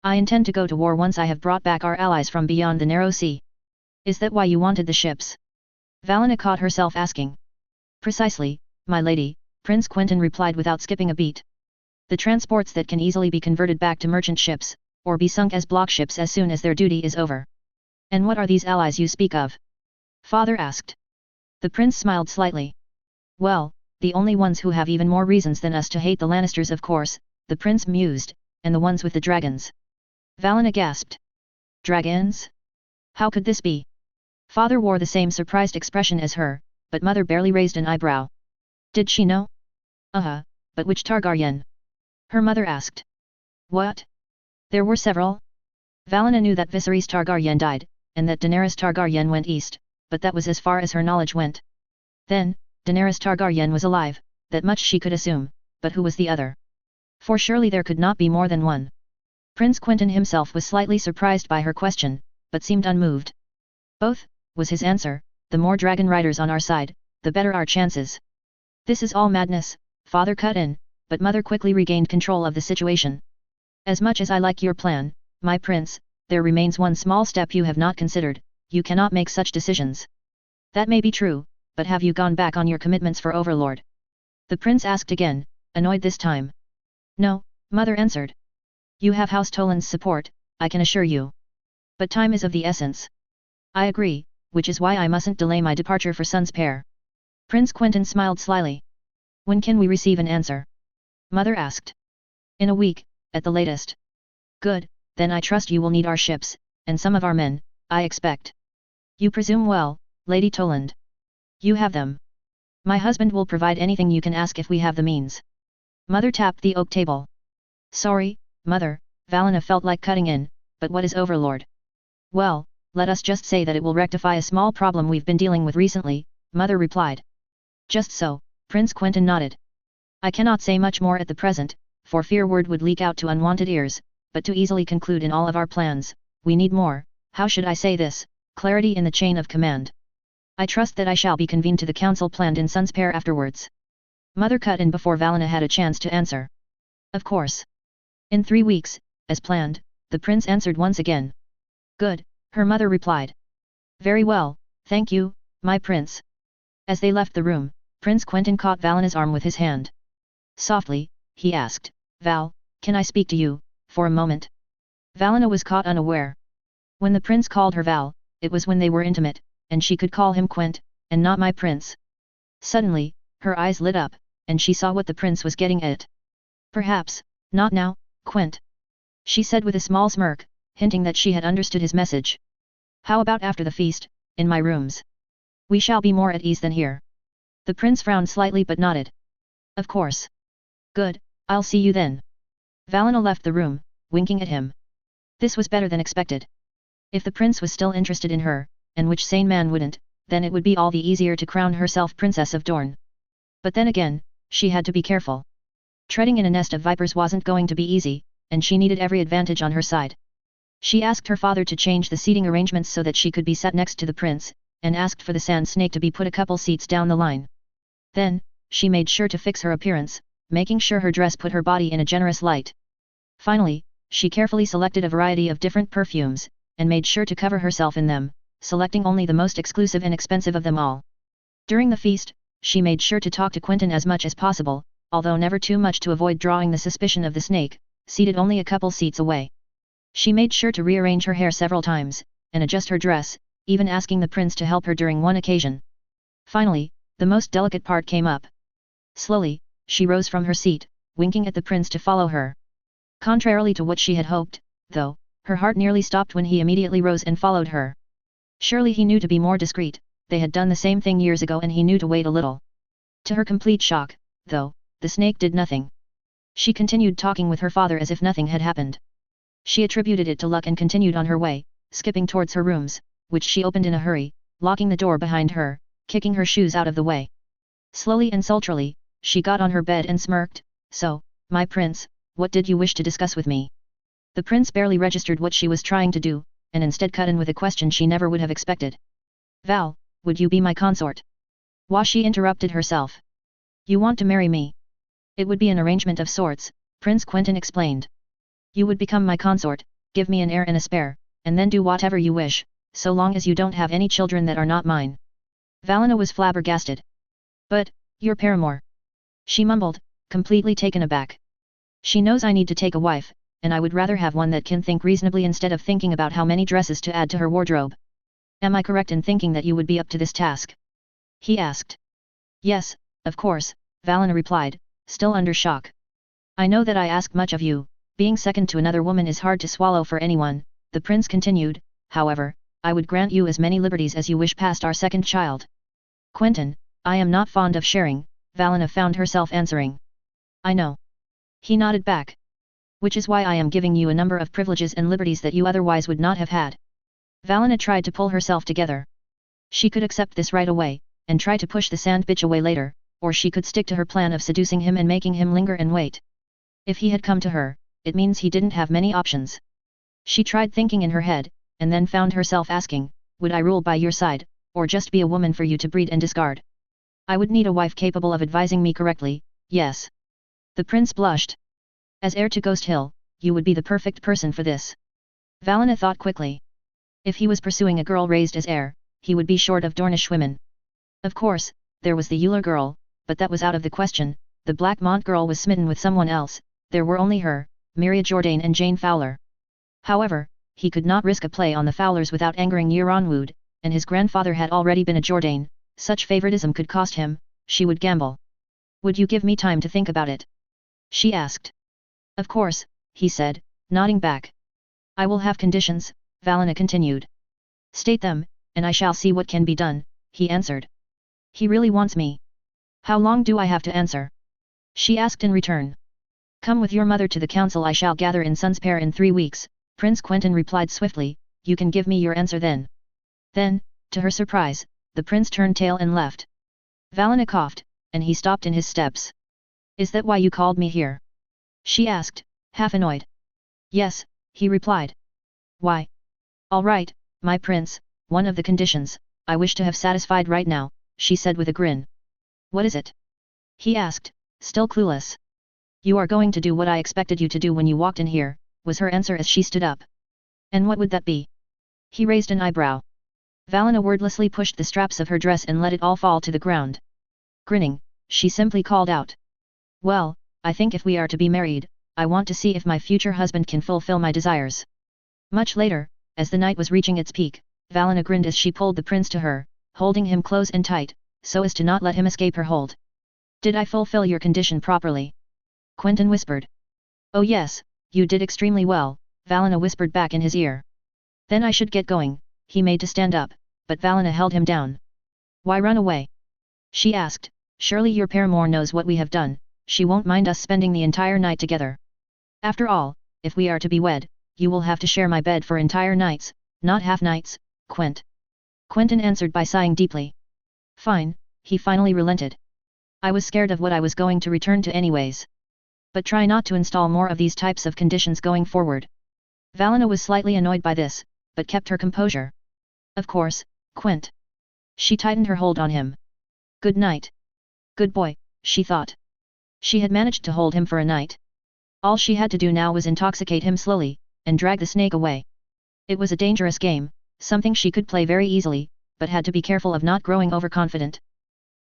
"I intend to go to war once I have brought back our allies from beyond the narrow sea." "Is that why you wanted the ships?" Valina caught herself asking. "Precisely, my lady," Prince Quentyn replied without skipping a beat. "The transports that can easily be converted back to merchant ships, or be sunk as block ships as soon as their duty is over." "And what are these allies you speak of?" father asked. The prince smiled slightly. "Well, the only ones who have even more reasons than us to hate the Lannisters of course," the prince mused, "and the ones with the dragons." Valina gasped. "Dragons? How could this be?" Father wore the same surprised expression as her, but mother barely raised an eyebrow. Did she know? But which Targaryen?" her mother asked. "What? There were several?" Valina knew that Viserys Targaryen died, and that Daenerys Targaryen went east, but that was as far as her knowledge went. Then, Daenerys Targaryen was alive, that much she could assume, but who was the other? For surely there could not be more than one. Prince Quentyn himself was slightly surprised by her question, but seemed unmoved. "Both," was his answer, "the more dragon riders on our side, the better our chances." "This is all madness," father cut in, but mother quickly regained control of the situation. "As much as I like your plan, my prince, there remains one small step you have not considered, you cannot make such decisions." "That may be true, but have you gone back on your commitments for Overlord?" the prince asked again, annoyed this time. "No," mother answered. "You have House Toland's support, I can assure you. But time is of the essence." "I agree, which is why I mustn't delay my departure for Sunspear." Prince Quentyn smiled slyly. "When can we receive an answer?" mother asked. "In a week, at the latest." "Good, then I trust you will need our ships, and some of our men, I expect." "You presume well, Lady Toland. You have them." "My husband will provide anything you can ask if we have the means." Mother tapped the oak table. "Sorry, mother," Valina felt like cutting in, "but what is Overlord?" "Well, let us just say that it will rectify a small problem we've been dealing with recently," mother replied. "Just so," Prince Quentyn nodded. "I cannot say much more at the present, for fear word would leak out to unwanted ears, but to easily conclude in all of our plans, we need more, how should I say this, clarity in the chain of command. I trust that I shall be convened to the council planned in Sunspear afterwards." Mother cut in before Valina had a chance to answer. "Of course. In 3 weeks, as planned," the prince answered once again. "Good," her mother replied. "Very well, thank you, my prince." As they left the room, Prince Quentyn caught Valina's arm with his hand. Softly, he asked, "Val, can I speak to you, for a moment?" Valina was caught unaware. When the prince called her Val, it was when they were intimate, and she could call him Quent, and not my prince. Suddenly, her eyes lit up, and she saw what the prince was getting at. Perhaps, not now, Quent, she said with a small smirk, hinting that she had understood his message. How about after the feast, in my rooms? We shall be more at ease than here. The prince frowned slightly but nodded. Of course. Good, I'll see you then. Valina left the room, winking at him. This was better than expected. If the prince was still interested in her, and which sane man wouldn't, then it would be all the easier to crown herself Princess of Dorne. But then again, she had to be careful. Treading in a nest of vipers wasn't going to be easy, and she needed every advantage on her side. She asked her father to change the seating arrangements so that she could be sat next to the prince, and asked for the sand snake to be put a couple seats down the line. Then, she made sure to fix her appearance, making sure her dress put her body in a generous light. Finally, she carefully selected a variety of different perfumes, and made sure to cover herself in them, selecting only the most exclusive and expensive of them all. During the feast, she made sure to talk to Quentyn as much as possible, although never too much to avoid drawing the suspicion of the snake, seated only a couple seats away. She made sure to rearrange her hair several times, and adjust her dress, even asking the prince to help her during one occasion. Finally, the most delicate part came up. Slowly, she rose from her seat, winking at the prince to follow her. Contrarily to what she had hoped, though, her heart nearly stopped when he immediately rose and followed her. Surely he knew to be more discreet, they had done the same thing years ago and he knew to wait a little. To her complete shock, though, the snake did nothing. She continued talking with her father as if nothing had happened. She attributed it to luck and continued on her way, skipping towards her rooms, which she opened in a hurry, locking the door behind her, kicking her shoes out of the way. Slowly and sultrily, she got on her bed and smirked, "So, my prince, what did you wish to discuss with me?" The prince barely registered what she was trying to do, and instead cut in with a question she never would have expected. "Val, would you be my consort?" She interrupted herself. "You want to marry me?" "It would be an arrangement of sorts," Prince Quentyn explained. "You would become my consort, give me an heir and a spare, and then do whatever you wish, so long as you don't have any children that are not mine." Valina was flabbergasted. "But, your paramour," she mumbled, completely taken aback. "She knows I need to take a wife, and I would rather have one that can think reasonably instead of thinking about how many dresses to add to her wardrobe. Am I correct in thinking that you would be up to this task?" he asked. "Yes, of course," Valina replied, still under shock. "I know that I ask much of you, being second to another woman is hard to swallow for anyone," the prince continued, "however, I would grant you as many liberties as you wish past our second child." "Quentyn, I am not fond of sharing," Valina found herself answering. "I know." He nodded back. "Which is why I am giving you a number of privileges and liberties that you otherwise would not have had." Valina tried to pull herself together. She could accept this right away, and try to push the sand bitch away later, or she could stick to her plan of seducing him and making him linger and wait. If he had come to her, it means he didn't have many options. She tried thinking in her head, and then found herself asking, "Would I rule by your side, or just be a woman for you to breed and discard?" "I would need a wife capable of advising me correctly, yes." The prince blushed. "As heir to Ghost Hill, you would be the perfect person for this." Valina thought quickly. If he was pursuing a girl raised as heir, he would be short of Dornish women. Of course, there was the Euler girl, but that was out of the question. The Blackmont girl was smitten with someone else. There were only her, Miria Jordan and Jane Fowler. However, he could not risk a play on the Fowlers without angering Euron Wood, and his grandfather had already been a Jordan. Such favoritism could cost him. She would gamble. "Would you give me time to think about it?" she asked. "Of course," he said, nodding back. "I will have conditions," Valina continued. "State them, and I shall see what can be done," he answered. "He really wants me. How long do I have to answer?" she asked in return. "Come with your mother to the council I shall gather in Sunspear in 3 weeks, Prince Quentyn replied swiftly. "You can give me your answer then." Then, to her surprise, the prince turned tail and left. Valina coughed, and he stopped in his steps. "Is that why you called me here?" she asked, half annoyed. "Yes," he replied. "Why?" "All right, my prince, one of the conditions, I wish to have satisfied right now," she said with a grin. "What is it?" he asked, still clueless. "You are going to do what I expected you to do when you walked in here," was her answer as she stood up. "And what would that be?" He raised an eyebrow. Valina wordlessly pushed the straps of her dress and let it all fall to the ground. Grinning, she simply called out. "Well, I think if we are to be married, I want to see if my future husband can fulfill my desires." Much later, as the night was reaching its peak, Valina grinned as she pulled the prince to her, holding him close and tight, so as to not let him escape her hold. "Did I fulfill your condition properly?" Quentyn whispered. "Oh yes, you did extremely well," Valina whispered back in his ear. "Then I should get going," he made to stand up, but Valina held him down. "Why run away?" she asked. "Surely your paramour knows what we have done, she won't mind us spending the entire night together. After all, if we are to be wed, you will have to share my bed for entire nights, not half nights, Quentyn answered by sighing deeply. "Fine," he finally relented. "I was scared of what I was going to return to anyways. But try not to install more of these types of conditions going forward." Valina was slightly annoyed by this, but kept her composure. "Of course, Quent." She tightened her hold on him. "Good night. Good boy," she thought. She had managed to hold him for a night. All she had to do now was intoxicate him slowly, and drag the snake away. It was a dangerous game, something she could play very easily, but had to be careful of not growing overconfident.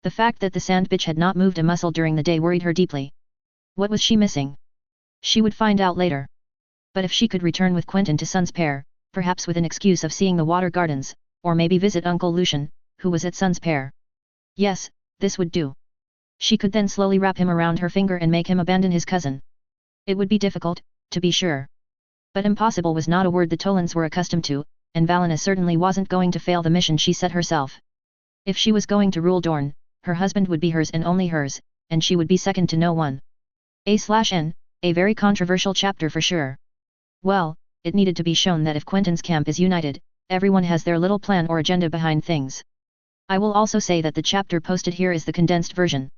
The fact that the sand bitch had not moved a muscle during the day worried her deeply. What was she missing? She would find out later. But if she could return with Quentyn to Sun's Pair, perhaps with an excuse of seeing the water gardens, or maybe visit Uncle Lucian, who was at Sun's Pair. Yes, this would do. She could then slowly wrap him around her finger and make him abandon his cousin. It would be difficult, to be sure. But impossible was not a word the Tolans were accustomed to, and Valina certainly wasn't going to fail the mission she set herself. If she was going to rule Dorne, her husband would be hers and only hers, and she would be second to no one. A/N, a very controversial chapter for sure. Well, it needed to be shown that if Quentyn's camp is united, everyone has their little plan or agenda behind things. I will also say that the chapter posted here is the condensed version.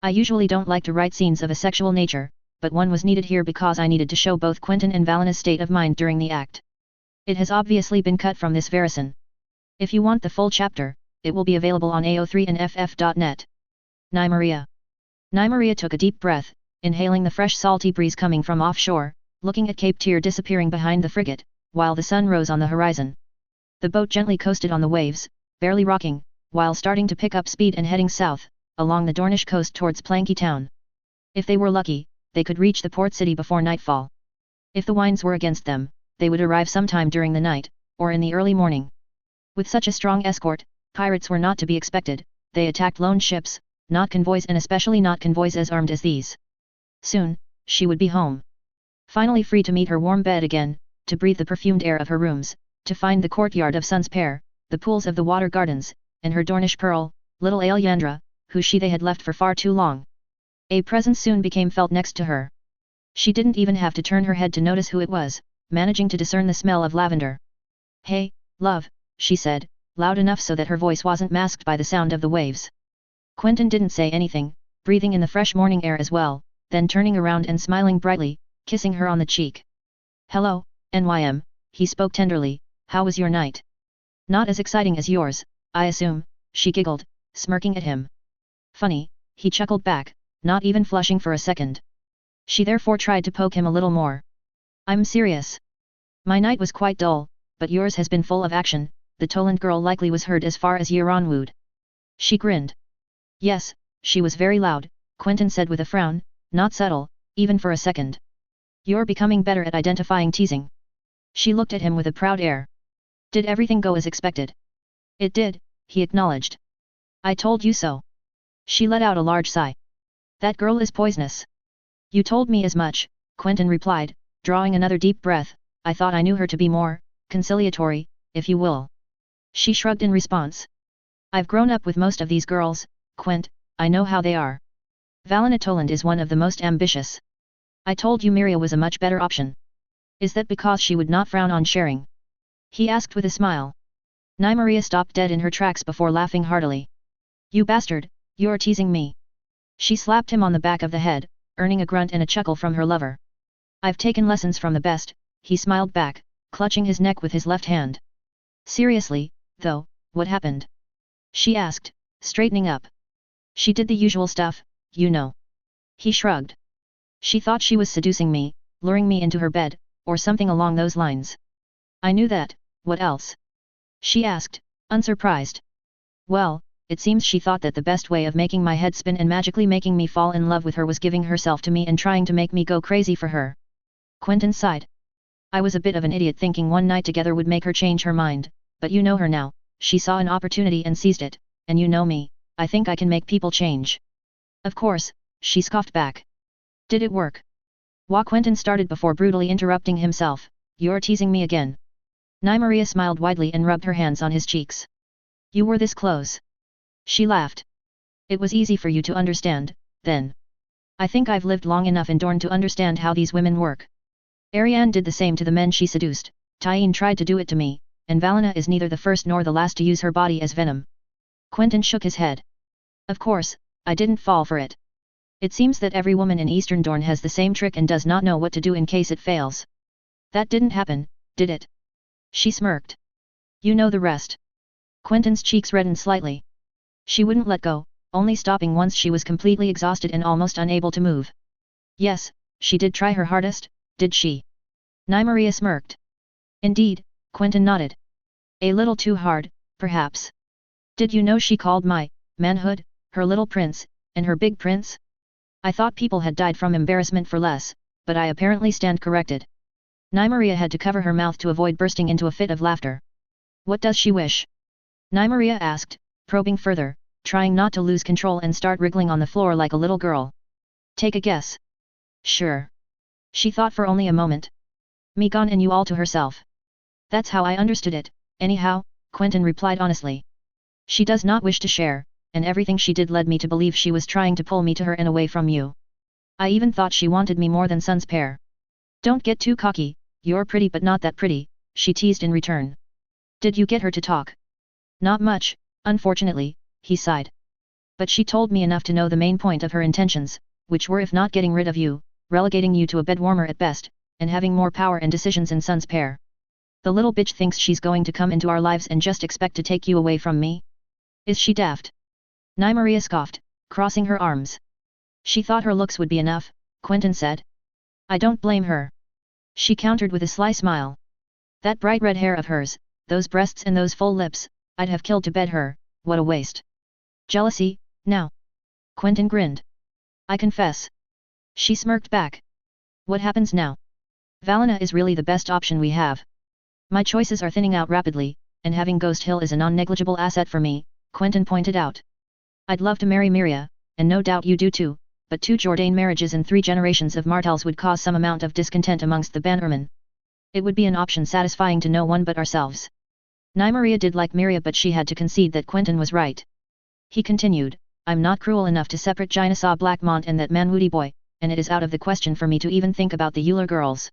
I usually don't like to write scenes of a sexual nature, but one was needed here because I needed to show both Quentyn and Valina's state of mind during the act. It has obviously been cut from this version. If you want the full chapter, it will be available on AO3 and FF.net. Nymeria took a deep breath, inhaling the fresh salty breeze coming from offshore, looking at Cape Tyr disappearing behind the frigate, while the sun rose on the horizon. The boat gently coasted on the waves, barely rocking, while starting to pick up speed and heading south, along the Dornish coast towards Planky Town. If they were lucky, they could reach the port city before nightfall. If the winds were against them, they would arrive sometime during the night, or in the early morning. With such a strong escort, pirates were not to be expected. They attacked lone ships, not convoys, and especially not convoys as armed as these. Soon, she would be home. Finally free to meet her warm bed again, to breathe the perfumed air of her rooms, to find the courtyard of Sun's Pair, the pools of the water gardens, and her Dornish pearl, little Alyandra, who they had left for far too long. A presence soon became felt next to her. She didn't even have to turn her head to notice who it was, managing to discern the smell of lavender. "Hey, love," she said, loud enough so that her voice wasn't masked by the sound of the waves. Quentyn didn't say anything, breathing in the fresh morning air as well, then turning around and smiling brightly, kissing her on the cheek. "Hello, Nym," he spoke tenderly, "how was your night?" "Not as exciting as yours, I assume," she giggled, smirking at him. "Funny," he chuckled back, not even flushing for a second. She therefore tried to poke him a little more. "I'm serious. My night was quite dull, but yours has been full of action." The Toland girl likely was heard as far as Yeronwood. She grinned. "Yes, she was very loud," Quentyn said with a frown, not subtle, even for a second. "You're becoming better at identifying teasing." She looked at him with a proud air. "Did everything go as expected?" "It did," he acknowledged. "I told you so." She let out a large sigh. "That girl is poisonous." "You told me as much," Quentyn replied, drawing another deep breath. "I thought I knew her to be more conciliatory, if you will." She shrugged in response. "I've grown up with most of these girls, Quent, I know how they are. Valina Toland is one of the most ambitious. I told you Miria was a much better option." "Is that because she would not frown on sharing?" he asked with a smile. Nymeria stopped dead in her tracks before laughing heartily. "You bastard, you're teasing me." She slapped him on the back of the head, earning a grunt and a chuckle from her lover. "I've taken lessons from the best," he smiled back, clutching his neck with his left hand. "Seriously, though, what happened?" she asked, straightening up. "She did the usual stuff, you know." He shrugged. "She thought she was seducing me, luring me into her bed, or something along those lines." "I knew that, what else?" she asked, unsurprised. "Well, it seems she thought that the best way of making my head spin and magically making me fall in love with her was giving herself to me and trying to make me go crazy for her." Quentyn sighed. I was a bit of an idiot thinking one night together would make her change her mind, but you know her now, she saw an opportunity and seized it, and you know me, I think I can make people change. Of course, she scoffed back. Did it work? Quentyn started before brutally interrupting himself, you're teasing me again. Nymeria smiled widely and rubbed her hands on his cheeks. You were this close. She laughed. It was easy for you to understand, then. I think I've lived long enough in Dorne to understand how these women work. Ariane did the same to the men she seduced, Tyene tried to do it to me, and Valena is neither the first nor the last to use her body as venom. Quentyn shook his head. Of course, I didn't fall for it. It seems that every woman in Eastern Dorne has the same trick and does not know what to do in case it fails. That didn't happen, did it? She smirked. You know the rest. Quentyn's cheeks reddened slightly. She wouldn't let go, only stopping once she was completely exhausted and almost unable to move. Yes, she did try her hardest, did she? Nymeria smirked. Indeed, Quentyn nodded. A little too hard, perhaps. Did you know she called my manhood her little prince, and her big prince? I thought people had died from embarrassment for less, but I apparently stand corrected. Nymeria had to cover her mouth to avoid bursting into a fit of laughter. What does she wish? Nymeria asked, probing further, trying not to lose control and start wriggling on the floor like a little girl. Take a guess. Sure. She thought for only a moment. Me gone and you all to herself. That's how I understood it, anyhow, Quentyn replied honestly. She does not wish to share, and everything she did led me to believe she was trying to pull me to her and away from you. I even thought she wanted me more than Sun's pair. Don't get too cocky, you're pretty but not that pretty, she teased in return. Did you get her to talk? Not much, unfortunately, he sighed. But she told me enough to know the main point of her intentions, which were if not getting rid of you, relegating you to a bedwarmer at best, and having more power and decisions in Sun's pair. The little bitch thinks she's going to come into our lives and just expect to take you away from me? Is she daft? Nymeria scoffed, crossing her arms. She thought her looks would be enough, Quentyn said. I don't blame her. She countered with a sly smile. That bright red hair of hers, those breasts and those full lips, I'd have killed to bed her, what a waste. Jealousy, now? Quentyn grinned. I confess. She smirked back. What happens now? Valena is really the best option we have. My choices are thinning out rapidly, and having Ghost Hill is a non-negligible asset for me, Quentyn pointed out. I'd love to marry Miria, and no doubt you do too, but 2 Jourdain marriages and 3 generations of Martells would cause some amount of discontent amongst the Bannermen. It would be an option satisfying to no one but ourselves. Nymeria did like Miria but she had to concede that Quentyn was right. He continued, I'm not cruel enough to separate Gynesaw Blackmont and that Manwoody boy, and it is out of the question for me to even think about the Euler girls.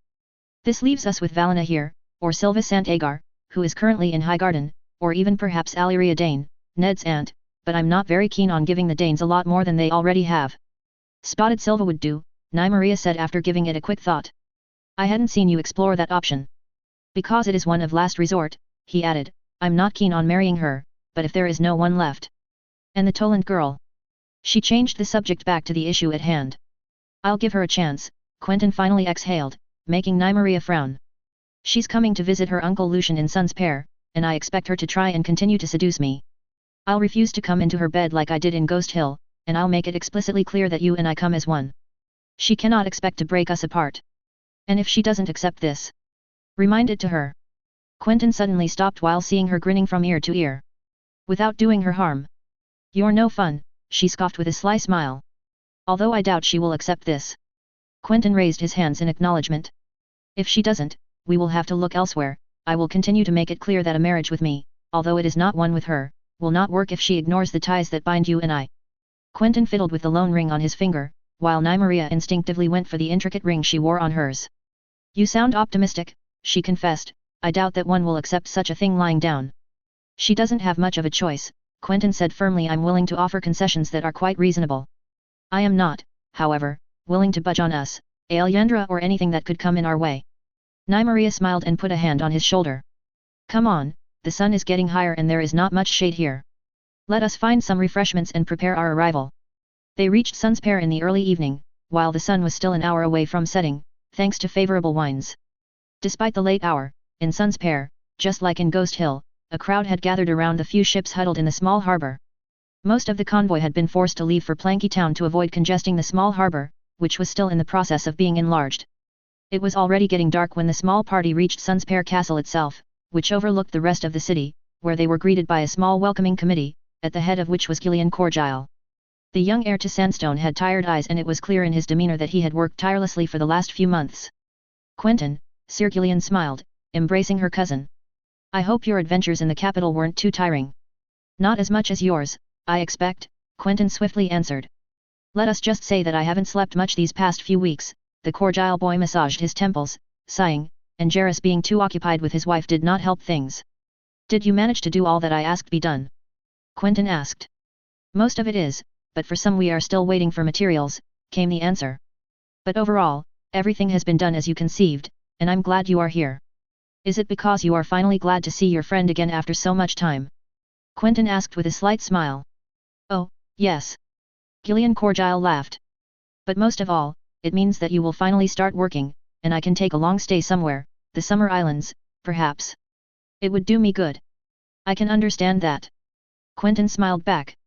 This leaves us with Valena here, or Sylva Sant Agar, who is currently in Highgarden, or even perhaps Alyria Dane, Ned's aunt, but I'm not very keen on giving the Danes a lot more than they already have. Spotted Sylva would do, Nymeria said after giving it a quick thought. I hadn't seen you explore that option. Because it is one of last resort, he added, I'm not keen on marrying her, but if there is no one left. And the Toland girl? She changed the subject back to the issue at hand. I'll give her a chance, Quentyn finally exhaled, making Nymeria frown. She's coming to visit her uncle Lucian in Sun's pair, and I expect her to try and continue to seduce me. I'll refuse to come into her bed like I did in Ghost Hill, and I'll make it explicitly clear that you and I come as one. She cannot expect to break us apart. And if she doesn't accept this, remind it to her. Quentyn suddenly stopped while seeing her grinning from ear to ear. Without doing her harm. You're no fun, she scoffed with a sly smile. Although I doubt she will accept this. Quentyn raised his hands in acknowledgement. If she doesn't, we will have to look elsewhere. I will continue to make it clear that a marriage with me, although it is not one with her, will not work if she ignores the ties that bind you and I. Quentyn fiddled with the lone ring on his finger, while Nymeria instinctively went for the intricate ring she wore on hers. You sound optimistic, she confessed, I doubt that one will accept such a thing lying down. She doesn't have much of a choice, Quentyn said firmly. I'm willing to offer concessions that are quite reasonable. I am not, however, willing to budge on us, Aelyandra or anything that could come in our way. Nymeria smiled and put a hand on his shoulder. Come on, the sun is getting higher and there is not much shade here. Let us find some refreshments and prepare our arrival. They reached Sun's pair in the early evening, while the sun was still an hour away from setting, thanks to favorable winds. Despite the late hour, in Sun's pair, just like in Ghost Hill, a crowd had gathered around the few ships huddled in the small harbour. Most of the convoy had been forced to leave for Planky Town to avoid congesting the small harbour, which was still in the process of being enlarged. It was already getting dark when the small party reached Sunspare Castle itself, which overlooked the rest of the city, where they were greeted by a small welcoming committee, at the head of which was Gillian Corgile. The young heir to Sandstone had tired eyes, and it was clear in his demeanour that he had worked tirelessly for the last few months. "Quentyn," Sir Gillian smiled, embracing her cousin. "I hope your adventures in the capital weren't too tiring." "Not as much as yours, I expect," Quentyn swiftly answered. "Let us just say that I haven't slept much these past few weeks." The Corgile boy massaged his temples, sighing, and Jairus being too occupied with his wife did not help things. "Did you manage to do all that I asked be done?" Quentyn asked. "Most of it is, but for some we are still waiting for materials," came the answer. "But overall, everything has been done as you conceived, and I'm glad you are here." "Is it because you are finally glad to see your friend again after so much time?" Quentyn asked with a slight smile. "Oh, yes." Gillian Corgile laughed. "But most of all, it means that you will finally start working, and I can take a long stay somewhere, the Summer Islands, perhaps. It would do me good." "I can understand that." Quentyn smiled back.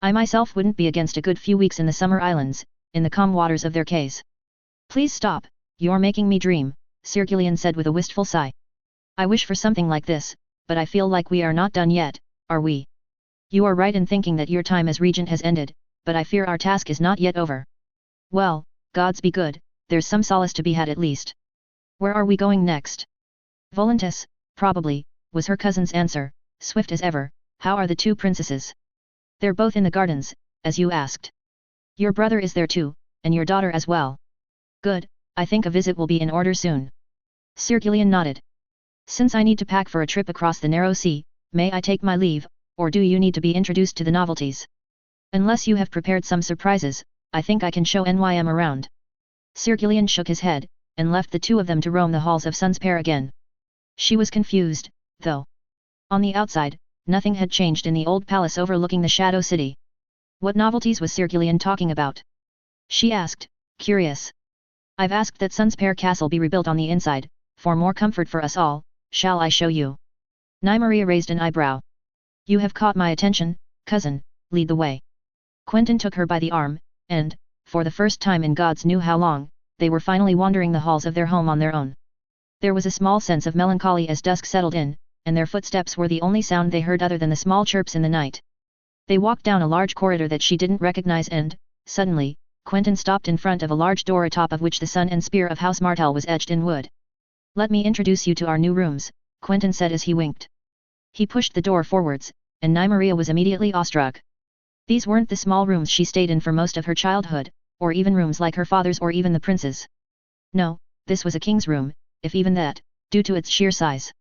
"I myself wouldn't be against a good few weeks in the Summer Islands, in the calm waters of their cays." "Please stop, you're making me dream," Sir Gillian said with a wistful sigh. "I wish for something like this, but I feel like we are not done yet, are we?" "You are right in thinking that your time as regent has ended, but I fear our task is not yet over." "Well, gods be good, there's some solace to be had at least." "Where are we going next?" "Volantis, probably," was her cousin's answer, swift as ever. "How are the two princesses?" "They're both in the gardens, as you asked." "Your brother is there too, and your daughter as well." "Good, I think a visit will be in order soon." Sir Gillian nodded. "Since I need to pack for a trip across the narrow sea, may I take my leave, or do you need to be introduced to the novelties?" "Unless you have prepared some surprises, I think I can show NYM around." Sir Gillian shook his head, and left the two of them to roam the halls of Sunspare again. She was confused, though. On the outside, nothing had changed in the old palace overlooking the Shadow City. What novelties was Sir Gillian talking about? She asked, curious. "I've asked that Sunspare Castle be rebuilt on the inside, for more comfort for us all. Shall I show you?" Nymeria raised an eyebrow. "You have caught my attention, cousin, lead the way." Quentyn took her by the arm, and, for the first time in gods knew how long, they were finally wandering the halls of their home on their own. There was a small sense of melancholy as dusk settled in, and their footsteps were the only sound they heard other than the small chirps in the night. They walked down a large corridor that she didn't recognize and, suddenly, Quentyn stopped in front of a large door atop of which the sun and spear of House Martell was etched in wood. "Let me introduce you to our new rooms," Quentyn said as he winked. He pushed the door forwards, and Nymeria was immediately awestruck. These weren't the small rooms she stayed in for most of her childhood, or even rooms like her father's or even the prince's. No, this was a king's room, if even that, due to its sheer size.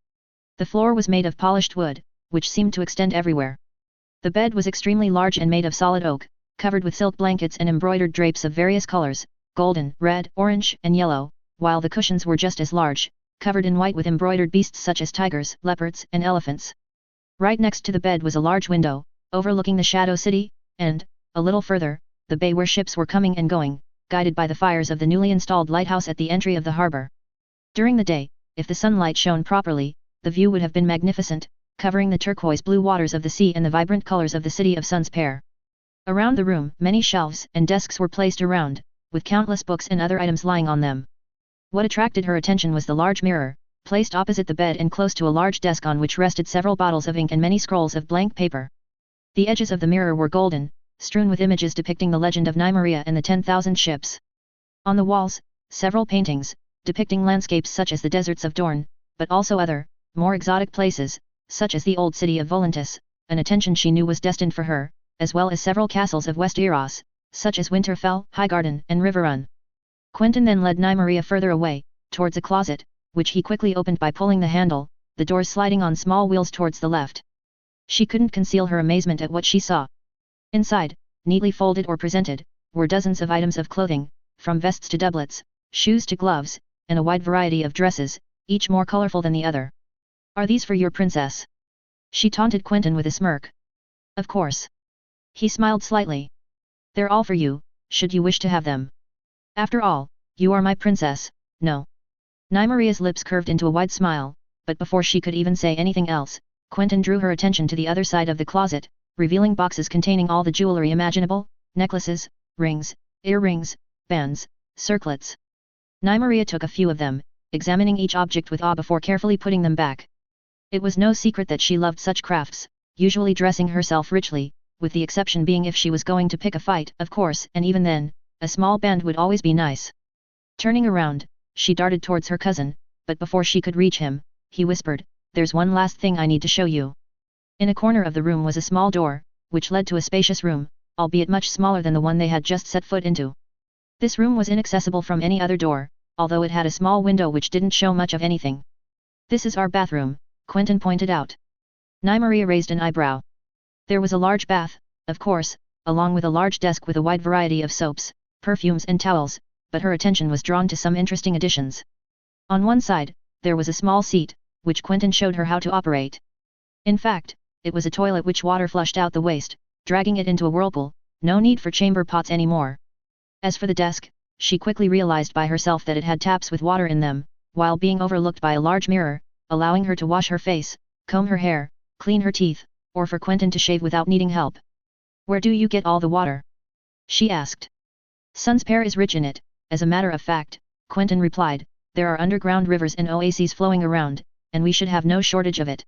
The floor was made of polished wood, which seemed to extend everywhere. The bed was extremely large and made of solid oak, covered with silk blankets and embroidered drapes of various colors, golden, red, orange, and yellow, while the cushions were just as large, covered in white with embroidered beasts such as tigers, leopards, and elephants. Right next to the bed was a large window, overlooking the Shadow City, and, a little further, the bay where ships were coming and going, guided by the fires of the newly installed lighthouse at the entry of the harbor. During the day, if the sunlight shone properly, the view would have been magnificent, covering the turquoise blue waters of the sea and the vibrant colors of the city of Sunspare. Around the room, many shelves and desks were placed around, with countless books and other items lying on them. What attracted her attention was the large mirror, placed opposite the bed and close to a large desk on which rested several bottles of ink and many scrolls of blank paper. The edges of the mirror were golden, strewn with images depicting the legend of Nymeria and the 10,000 ships. On the walls, several paintings, depicting landscapes such as the deserts of Dorne, but also other, more exotic places, such as the old city of Volantis, an attention she knew was destined for her, as well as several castles of West Eros, such as Winterfell, Highgarden, and Riverrun. Quentyn then led Nymeria further away, towards a closet, which he quickly opened by pulling the handle, the doors sliding on small wheels towards the left. She couldn't conceal her amazement at what she saw. Inside, neatly folded or presented, were dozens of items of clothing, from vests to doublets, shoes to gloves, and a wide variety of dresses, each more colorful than the other. "Are these for your princess?" she taunted Quentyn with a smirk. "Of course." He smiled slightly. "They're all for you, should you wish to have them. After all, you are my princess, no?" Nymeria's lips curved into a wide smile, but before she could even say anything else, Quentyn drew her attention to the other side of the closet, revealing boxes containing all the jewelry imaginable, necklaces, rings, earrings, bands, circlets. Nymeria took a few of them, examining each object with awe before carefully putting them back. It was no secret that she loved such crafts, usually dressing herself richly, with the exception being if she was going to pick a fight, of course, and even then, a small band would always be nice. Turning around, she darted towards her cousin, but before she could reach him, he whispered, "There's one last thing I need to show you." In a corner of the room was a small door, which led to a spacious room, albeit much smaller than the one they had just set foot into. This room was inaccessible from any other door, although it had a small window which didn't show much of anything. "This is our bathroom," Quentyn pointed out. Nymeria raised an eyebrow. There was a large bath, of course, along with a large desk with a wide variety of soaps, perfumes and towels, but her attention was drawn to some interesting additions. On one side, there was a small seat, which Quentyn showed her how to operate. In fact, it was a toilet which water flushed out the waste, dragging it into a whirlpool, no need for chamber pots anymore. As for the desk, she quickly realized by herself that it had taps with water in them, while being overlooked by a large mirror, allowing her to wash her face, comb her hair, clean her teeth, or for Quentyn to shave without needing help. "Where do you get all the water?" she asked. "Sun's pair is rich in it." As a matter of fact, Quentyn replied, "there are underground rivers and oases flowing around, and we should have no shortage of it.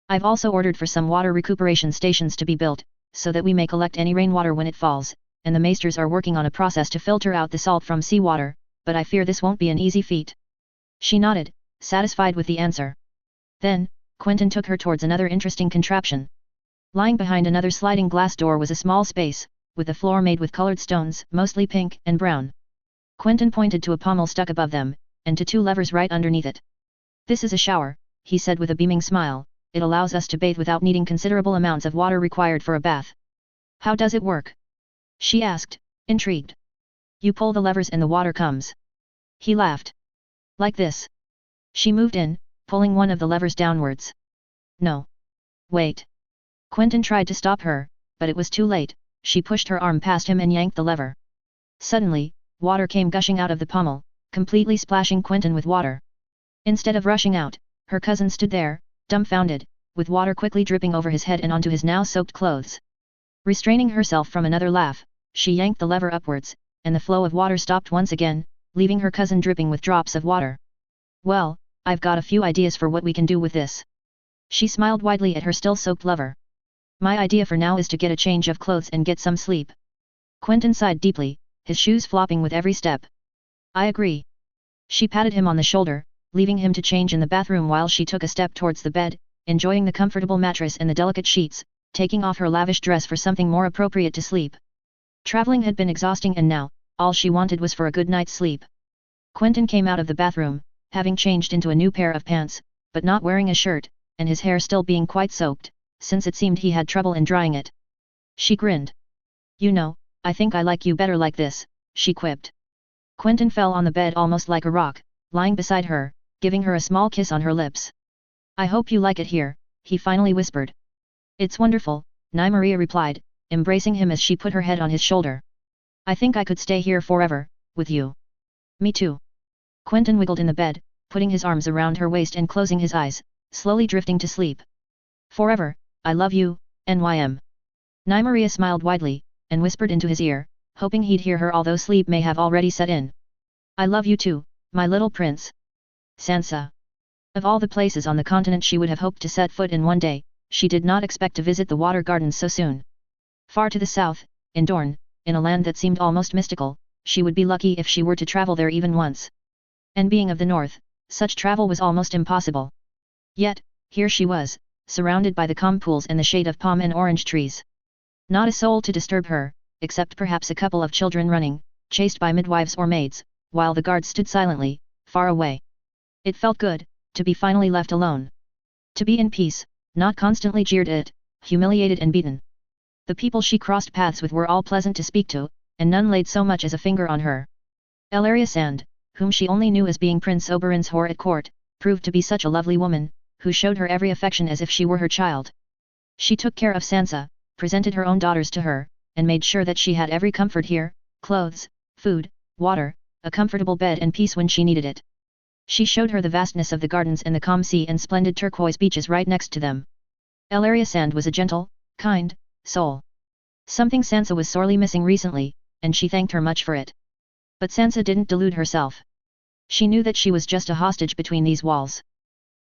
I've also ordered for some water recuperation stations to be built, so that we may collect any rainwater when it falls, and the maesters are working on a process to filter out the salt from seawater, but I fear this won't be an easy feat." She nodded, satisfied with the answer. Then, Quentyn took her towards another interesting contraption. Lying behind another sliding glass door was a small space, with the floor made with colored stones, mostly pink and brown. Quentyn pointed to a pommel stuck above them, and to two levers right underneath it. "This is a shower," he said with a beaming smile. "It allows us to bathe without needing considerable amounts of water required for a bath." "How does it work?" she asked, intrigued. "You pull the levers and the water comes." He laughed. "Like this." She moved in, pulling one of the levers downwards. "No. Wait." Quentyn tried to stop her, but it was too late. She pushed her arm past him and yanked the lever. Suddenly, water came gushing out of the pommel, completely splashing Quentyn with water. Instead of rushing out, her cousin stood there, dumbfounded, with water quickly dripping over his head and onto his now soaked clothes. Restraining herself from another laugh, she yanked the lever upwards, and the flow of water stopped once again, leaving her cousin dripping with drops of water. "Well, I've got a few ideas for what we can do with this." She smiled widely at her still soaked lover. "My idea for now is to get a change of clothes and get some sleep." Quentyn sighed deeply, his shoes flopping with every step. "I agree." She patted him on the shoulder, leaving him to change in the bathroom while she took a step towards the bed, enjoying the comfortable mattress and the delicate sheets, taking off her lavish dress for something more appropriate to sleep. Traveling had been exhausting and now, all she wanted was for a good night's sleep. Quentyn came out of the bathroom, having changed into a new pair of pants, but not wearing a shirt, and his hair still being quite soaked, since it seemed he had trouble in drying it. She grinned. "You know, I think I like you better like this," she quipped. Quentyn fell on the bed almost like a rock, lying beside her, giving her a small kiss on her lips. "I hope you like it here," he finally whispered. "It's wonderful," Nymeria replied, embracing him as she put her head on his shoulder. "I think I could stay here forever, with you." "Me too." Quentyn wiggled in the bed, putting his arms around her waist and closing his eyes, slowly drifting to sleep. "Forever, I love you, NYM." Nymeria smiled widely, and whispered into his ear, hoping he'd hear her although sleep may have already set in. "I love you too, my little prince." Sansa. Of all the places on the continent she would have hoped to set foot in one day, she did not expect to visit the water gardens so soon. Far to the south, in Dorne, in a land that seemed almost mystical, she would be lucky if she were to travel there even once. And being of the north, such travel was almost impossible. Yet, here she was, surrounded by the calm pools and the shade of palm and orange trees. Not a soul to disturb her, except perhaps a couple of children running, chased by midwives or maids, while the guards stood silently, far away. It felt good, to be finally left alone. To be in peace, not constantly jeered at, humiliated and beaten. The people she crossed paths with were all pleasant to speak to, and none laid so much as a finger on her. Elaria Sand, whom she only knew as being Prince Oberyn's whore at court, proved to be such a lovely woman, who showed her every affection as if she were her child. She took care of Sansa, presented her own daughters to her, and made sure that she had every comfort here, clothes, food, water, a comfortable bed and peace when she needed it. She showed her the vastness of the gardens and the calm sea and splendid turquoise beaches right next to them. Elaria Sand was a gentle, kind soul. Something Sansa was sorely missing recently, and she thanked her much for it. But Sansa didn't delude herself. She knew that she was just a hostage between these walls.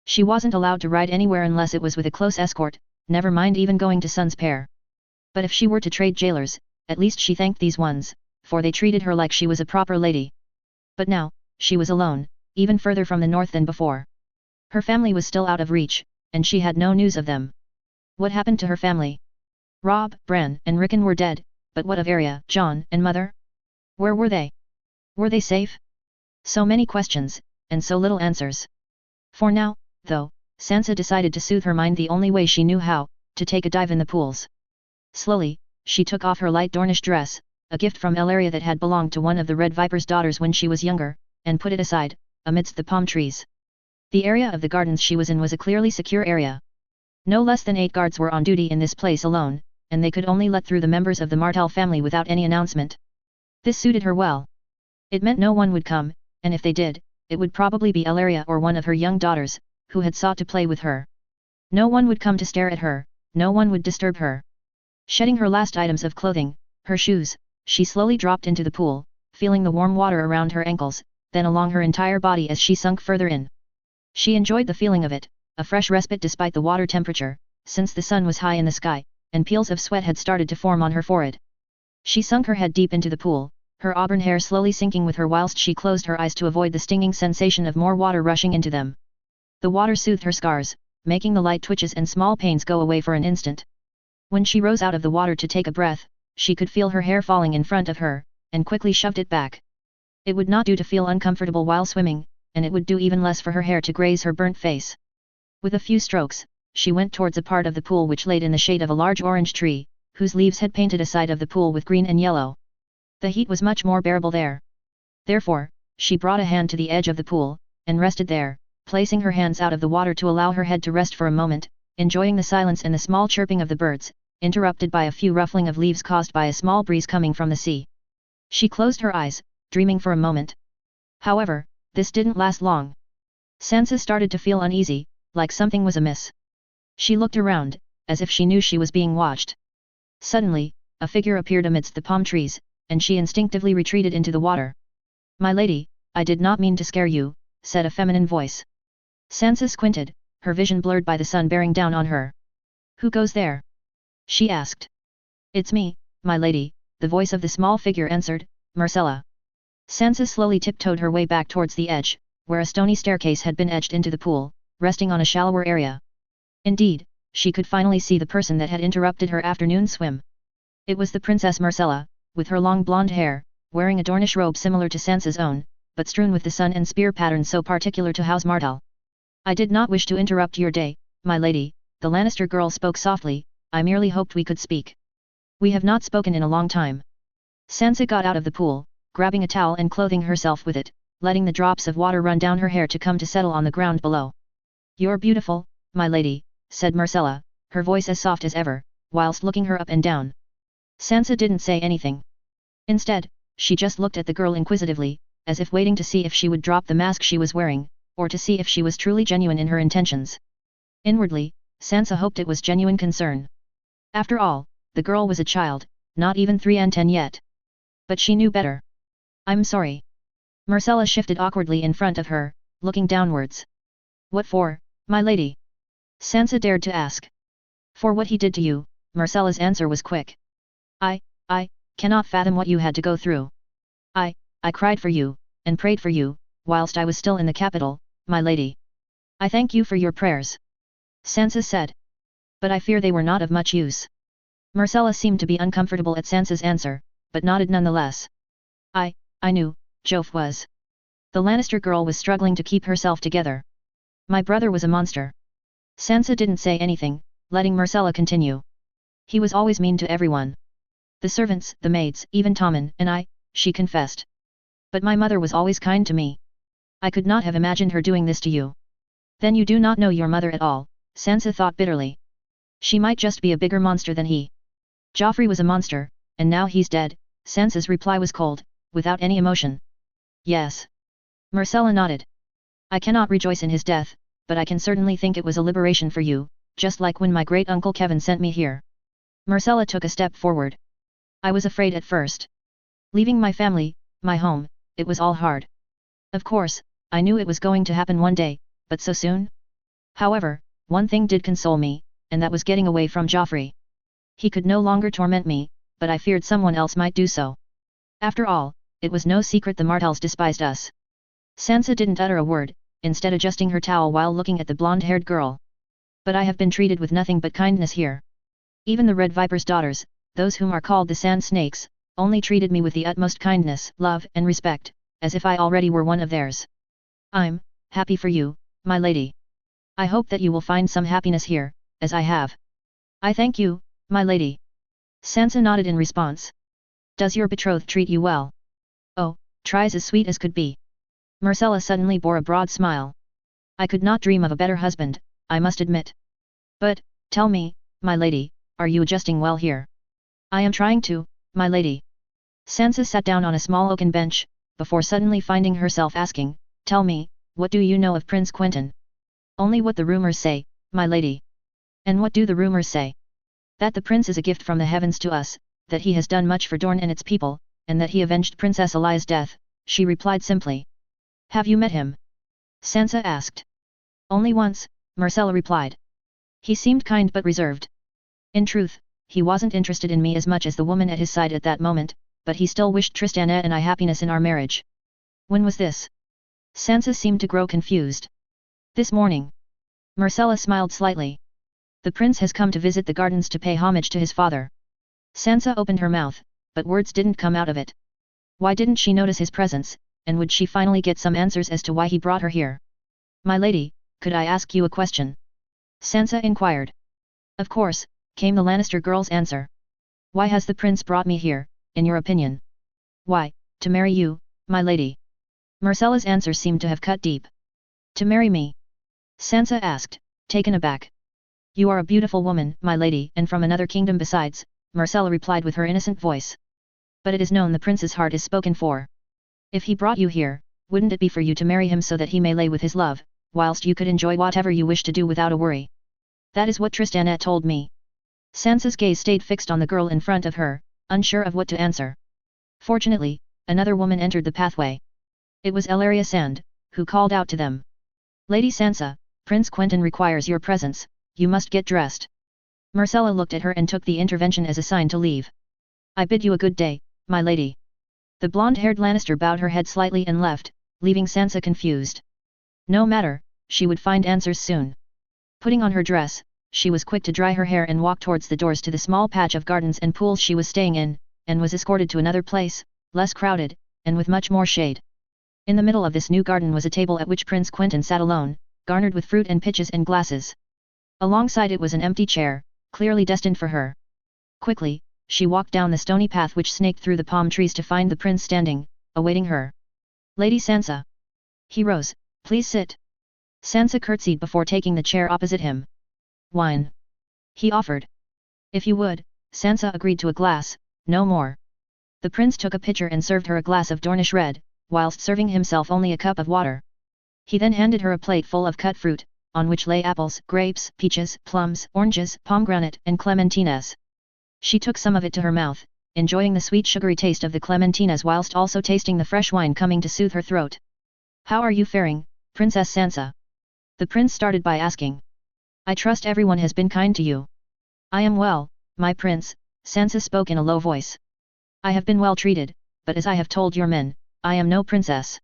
She wasn't allowed to ride anywhere unless it was with a close escort, never mind even going to Sun's pair. But if she were to trade jailers, at least she thanked these ones, for they treated her like she was a proper lady. But now, she was alone, even further from the north than before. Her family was still out of reach, and she had no news of them. What happened to her family? Rob, Bran, and Rickon were dead, but what of Arya, Jon, and Mother? Where were they? Were they safe? So many questions, and so little answers. For now, though, Sansa decided to soothe her mind the only way she knew how, to take a dive in the pools. Slowly, she took off her light Dornish dress, a gift from Ellaria that had belonged to one of the Red Viper's daughters when she was younger, and put it aside, amidst the palm trees. The area of the gardens she was in was a clearly secure area. No less than 8 guards were on duty in this place alone, and they could only let through the members of the Martell family without any announcement. This suited her well. It meant no one would come, and if they did, it would probably be Ellaria or one of her young daughters, who had sought to play with her. No one would come to stare at her, no one would disturb her. Shedding her last items of clothing, her shoes, she slowly dropped into the pool, feeling the warm water around her ankles, then along her entire body as she sunk further in. She enjoyed the feeling of it, a fresh respite despite the water temperature, since the sun was high in the sky, and peels of sweat had started to form on her forehead. She sunk her head deep into the pool, her auburn hair slowly sinking with her whilst she closed her eyes to avoid the stinging sensation of more water rushing into them. The water soothed her scars, making the light twitches and small pains go away for an instant. When she rose out of the water to take a breath, she could feel her hair falling in front of her, and quickly shoved it back. It would not do to feel uncomfortable while swimming, and it would do even less for her hair to graze her burnt face. With a few strokes, she went towards a part of the pool which laid in the shade of a large orange tree, whose leaves had painted a side of the pool with green and yellow. The heat was much more bearable there. Therefore, she brought a hand to the edge of the pool, and rested there, placing her hands out of the water to allow her head to rest for a moment, enjoying the silence and the small chirping of the birds, interrupted by a few ruffling of leaves caused by a small breeze coming from the sea. She closed her eyes, dreaming for a moment. However, this didn't last long. Sansa started to feel uneasy, like something was amiss. She looked around, as if she knew she was being watched. Suddenly, a figure appeared amidst the palm trees, and she instinctively retreated into the water. "My lady, I did not mean to scare you," said a feminine voice. Sansa squinted, her vision blurred by the sun bearing down on her. "Who goes there?" she asked. "It's me, my lady," the voice of the small figure answered, "Myrcella." Sansa slowly tiptoed her way back towards the edge, where a stony staircase had been edged into the pool, resting on a shallower area. Indeed, she could finally see the person that had interrupted her afternoon swim. It was the Princess Myrcella, with her long blonde hair, wearing a Dornish robe similar to Sansa's own, but strewn with the sun and spear patterns so particular to House Martell. "I did not wish to interrupt your day, my lady," the Lannister girl spoke softly, "I merely hoped we could speak. We have not spoken in a long time." Sansa got out of the pool, grabbing a towel and clothing herself with it, letting the drops of water run down her hair to come to settle on the ground below. "You're beautiful, my lady," said Myrcella, her voice as soft as ever, whilst looking her up and down. Sansa didn't say anything. Instead, she just looked at the girl inquisitively, as if waiting to see if she would drop the mask she was wearing, or to see if she was truly genuine in her intentions. Inwardly, Sansa hoped it was genuine concern. After all, the girl was a child, not even 3 and 10 yet. But she knew better. "I'm sorry." Myrcella shifted awkwardly in front of her, looking downwards. "What for, my lady?" Sansa dared to ask. "For what he did to you," Myrcella's answer was quick. I cannot fathom what you had to go through. I cried for you, and prayed for you, whilst I was still in the capital, my lady. I thank you for your prayers," Sansa said. "But I fear they were not of much use." Myrcella seemed to be uncomfortable at Sansa's answer, but nodded nonetheless. I knew, Joff was." The Lannister girl was struggling to keep herself together. "My brother was a monster." Sansa didn't say anything, letting Myrcella continue. "He was always mean to everyone. The servants, the maids, even Tommen and I," she confessed. "But my mother was always kind to me. I could not have imagined her doing this to you." "Then you do not know your mother at all," Sansa thought bitterly. "She might just be a bigger monster than he. Joffrey was a monster, and now he's dead." Sansa's reply was cold, without any emotion. "Yes." Myrcella nodded. "I cannot rejoice in his death, but I can certainly think it was a liberation for you, just like when my great-uncle Kevin sent me here." Myrcella took a step forward. "I was afraid at first. Leaving my family, my home, it was all hard. Of course, I knew it was going to happen one day, but so soon? However, one thing did console me, and that was getting away from Joffrey. He could no longer torment me, but I feared someone else might do so. After all, it was no secret the Martells despised us. Sansa didn't utter a word, instead adjusting her towel while looking at the blonde-haired girl. But I have been treated with nothing but kindness here. Even the Red Viper's daughters, those whom are called the Sand Snakes, only treated me with the utmost kindness, love and respect, as if I already were one of theirs. I'm happy for you, my lady. I hope that you will find some happiness here, as I have. I thank you, my lady. Sansa nodded in response. Does your betrothed treat you well? Oh, tries as sweet as could be. Myrcella suddenly bore a broad smile. I could not dream of a better husband, I must admit. But, tell me, my lady, are you adjusting well here? I am trying to, my lady. Sansa sat down on a small oaken bench, before suddenly finding herself asking, tell me, what do you know of Prince Quentyn? Only what the rumors say, my lady. And what do the rumors say? That the prince is a gift from the heavens to us, that he has done much for Dorne and its people, and that he avenged Princess Elia's death, she replied simply. Have you met him? Sansa asked. Only once, Myrcella replied. He seemed kind but reserved. In truth, he wasn't interested in me as much as the woman at his side at that moment, but he still wished Tristana and I happiness in our marriage. When was this? Sansa seemed to grow confused. This morning. Myrcella smiled slightly. The prince has come to visit the gardens to pay homage to his father. Sansa opened her mouth, but words didn't come out of it. Why didn't she notice his presence, and would she finally get some answers as to why he brought her here? My lady, could I ask you a question? Sansa inquired. Of course, came the Lannister girl's answer. Why has the prince brought me here, in your opinion? Why, to marry you, my lady. Myrcella's answer seemed to have cut deep. To marry me? Sansa asked, taken aback. You are a beautiful woman, my lady, and from another kingdom besides, Myrcella replied with her innocent voice. But it is known the prince's heart is spoken for. If he brought you here, wouldn't it be for you to marry him so that he may lay with his love, whilst you could enjoy whatever you wish to do without a worry? That is what Tristana told me. Sansa's gaze stayed fixed on the girl in front of her, unsure of what to answer. Fortunately, another woman entered the pathway. It was Ellaria Sand, who called out to them. Lady Sansa, Prince Quentyn requires your presence, you must get dressed. Myrcella looked at her and took the intervention as a sign to leave. I bid you a good day, my lady. The blonde-haired Lannister bowed her head slightly and left, leaving Sansa confused. No matter, she would find answers soon. Putting on her dress, she was quick to dry her hair and walk towards the doors to the small patch of gardens and pools she was staying in, and was escorted to another place, less crowded, and with much more shade. In the middle of this new garden was a table at which Prince Quentyn sat alone, garnered with fruit and pitchers and glasses. Alongside it was an empty chair, clearly destined for her. Quickly, she walked down the stony path which snaked through the palm trees to find the prince standing, awaiting her. Lady Sansa. He rose, please sit. Sansa curtsied before taking the chair opposite him. Wine. He offered. If you would, Sansa agreed to a glass, no more. The prince took a pitcher and served her a glass of Dornish red, whilst serving himself only a cup of water. He then handed her a plate full of cut fruit, on which lay apples, grapes, peaches, plums, oranges, pomegranate, and clementines. She took some of it to her mouth, enjoying the sweet sugary taste of the clementines whilst also tasting the fresh wine coming to soothe her throat. How are you faring, Princess Sansa? The prince started by asking. I trust everyone has been kind to you. I am well, my prince, Sansa spoke in a low voice. I have been well treated, but as I have told your men, I am no princess.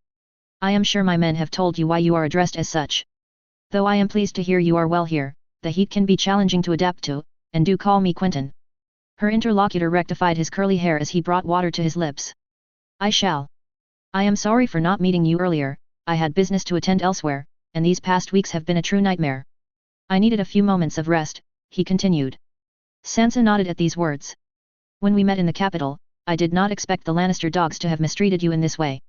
I am sure my men have told you why you are addressed as such. Though I am pleased to hear you are well here, the heat can be challenging to adapt to, and do call me Quentyn. Her interlocutor rectified his curly hair as he brought water to his lips. I shall. I am sorry for not meeting you earlier, I had business to attend elsewhere, and these past weeks have been a true nightmare. I needed a few moments of rest, he continued. Sansa nodded at these words. When we met in the capital, I did not expect the Lannister dogs to have mistreated you in this way.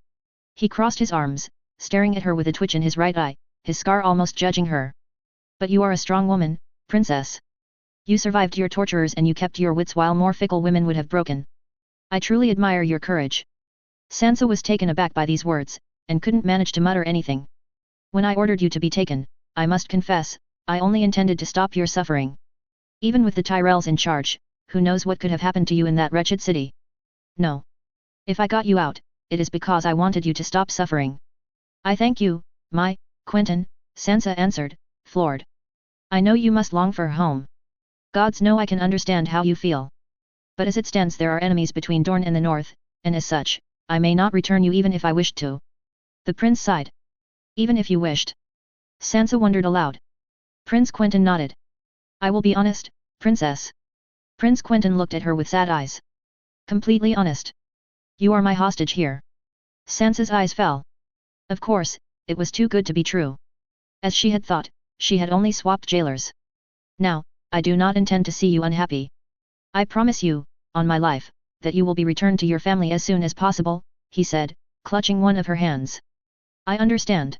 He crossed his arms, staring at her with a twitch in his right eye, his scar almost judging her. But you are a strong woman, princess. You survived your torturers and you kept your wits while more fickle women would have broken. I truly admire your courage. Sansa was taken aback by these words, and couldn't manage to mutter anything. When I ordered you to be taken, I must confess, I only intended to stop your suffering. Even with the Tyrells in charge, who knows what could have happened to you in that wretched city? No. If I got you out, it is because I wanted you to stop suffering. I thank you, My, Quentyn, Sansa answered, floored. I know you must long for home. Gods know I can understand how you feel. But as it stands there are enemies between Dorne and the north, and as such, I may not return you even if I wished to. The prince sighed. Even if you wished? Sansa wondered aloud. Prince Quentyn nodded. I will be honest, princess. Prince Quentyn looked at her with sad eyes. Completely honest. You are my hostage here. Sansa's eyes fell. Of course, it was too good to be true. As she had thought, she had only swapped jailers. Now, I do not intend to see you unhappy. I promise you, on my life, that you will be returned to your family as soon as possible, he said, clutching one of her hands. I understand.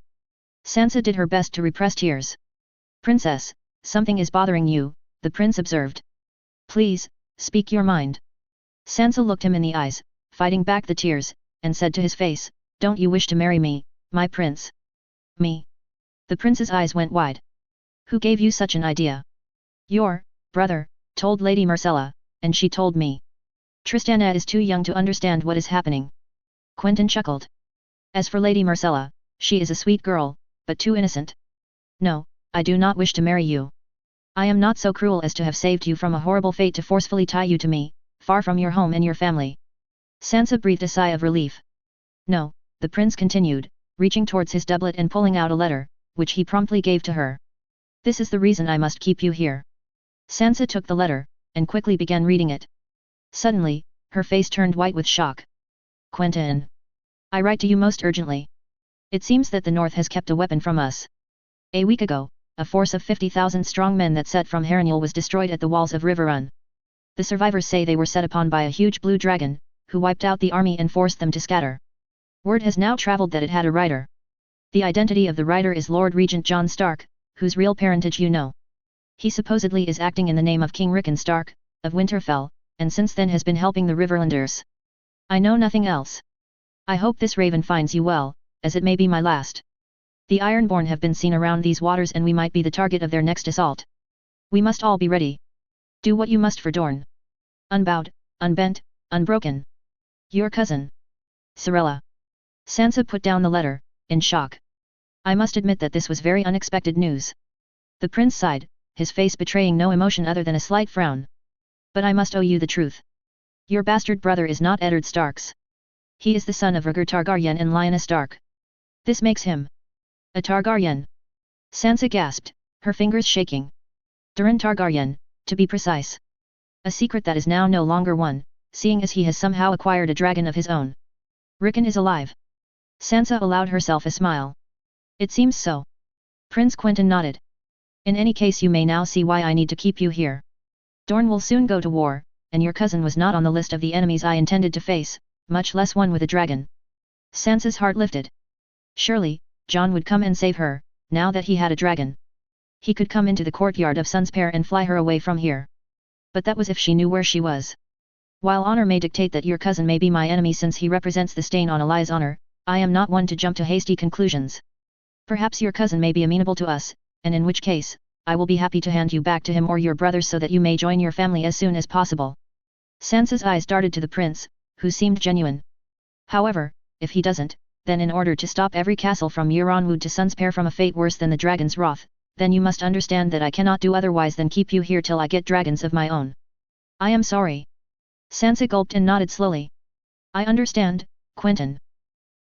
Sansa did her best to repress tears. Princess, something is bothering you, the prince observed. Please, speak your mind. Sansa looked him in the eyes, fighting back the tears, and said to his face, don't you wish to marry me, my prince? Me? The prince's eyes went wide. Who gave you such an idea? Your brother told Lady Myrcella, and she told me. Tristana is too young to understand what is happening. Quentyn chuckled. As for Lady Myrcella, she is a sweet girl, but too innocent. No, I do not wish to marry you. I am not so cruel as to have saved you from a horrible fate to forcefully tie you to me, far from your home and your family. Sansa breathed a sigh of relief. No, the prince continued, reaching towards his doublet and pulling out a letter, which he promptly gave to her. This is the reason I must keep you here. Sansa took the letter, and quickly began reading it. Suddenly, her face turned white with shock. Quentyn. I write to you most urgently. It seems that the North has kept a weapon from us. A week ago, a force of 50,000 strong men that set from Harrenhal was destroyed at the walls of Riverrun. The survivors say they were set upon by a huge blue dragon, who wiped out the army and forced them to scatter. Word has now travelled that it had a rider. The identity of the rider is Lord Regent Jon Stark, whose real parentage you know. He supposedly is acting in the name of King Rickon Stark, of Winterfell, and since then has been helping the Riverlanders. I know nothing else. I hope this raven finds you well, as it may be my last. The Ironborn have been seen around these waters and we might be the target of their next assault. We must all be ready. Do what you must for Dorne. Unbowed, unbent, unbroken. Your cousin. Cirella. Sansa put down the letter, in shock. I must admit that this was very unexpected news. The prince sighed, his face betraying no emotion other than a slight frown. But I must owe you the truth. Your bastard brother is not Eddard Stark's. He is the son of Rhaegar Targaryen and Lyanna Stark. This makes him a Targaryen. Sansa gasped, her fingers shaking. Durin Targaryen, to be precise. A secret that is now no longer one, seeing as he has somehow acquired a dragon of his own. Rickon is alive. Sansa allowed herself a smile. It seems so. Prince Quentyn nodded. In any case you may now see why I need to keep you here. Dorne will soon go to war, and your cousin was not on the list of the enemies I intended to face, much less one with a dragon. Sansa's heart lifted. Surely, Jon would come and save her, now that he had a dragon. He could come into the courtyard of Sunspear and fly her away from here. But that was if she knew where she was. While honor may dictate that your cousin may be my enemy since he represents the stain on Eli's honor, I am not one to jump to hasty conclusions. Perhaps your cousin may be amenable to us, and in which case, I will be happy to hand you back to him or your brothers so that you may join your family as soon as possible. Sansa's eyes darted to the prince, who seemed genuine. However, if he doesn't, then in order to stop every castle from Euronwood to Sunspear from a fate worse than the dragon's wrath, then you must understand that I cannot do otherwise than keep you here till I get dragons of my own. I am sorry. Sansa gulped and nodded slowly. I understand, Quentyn.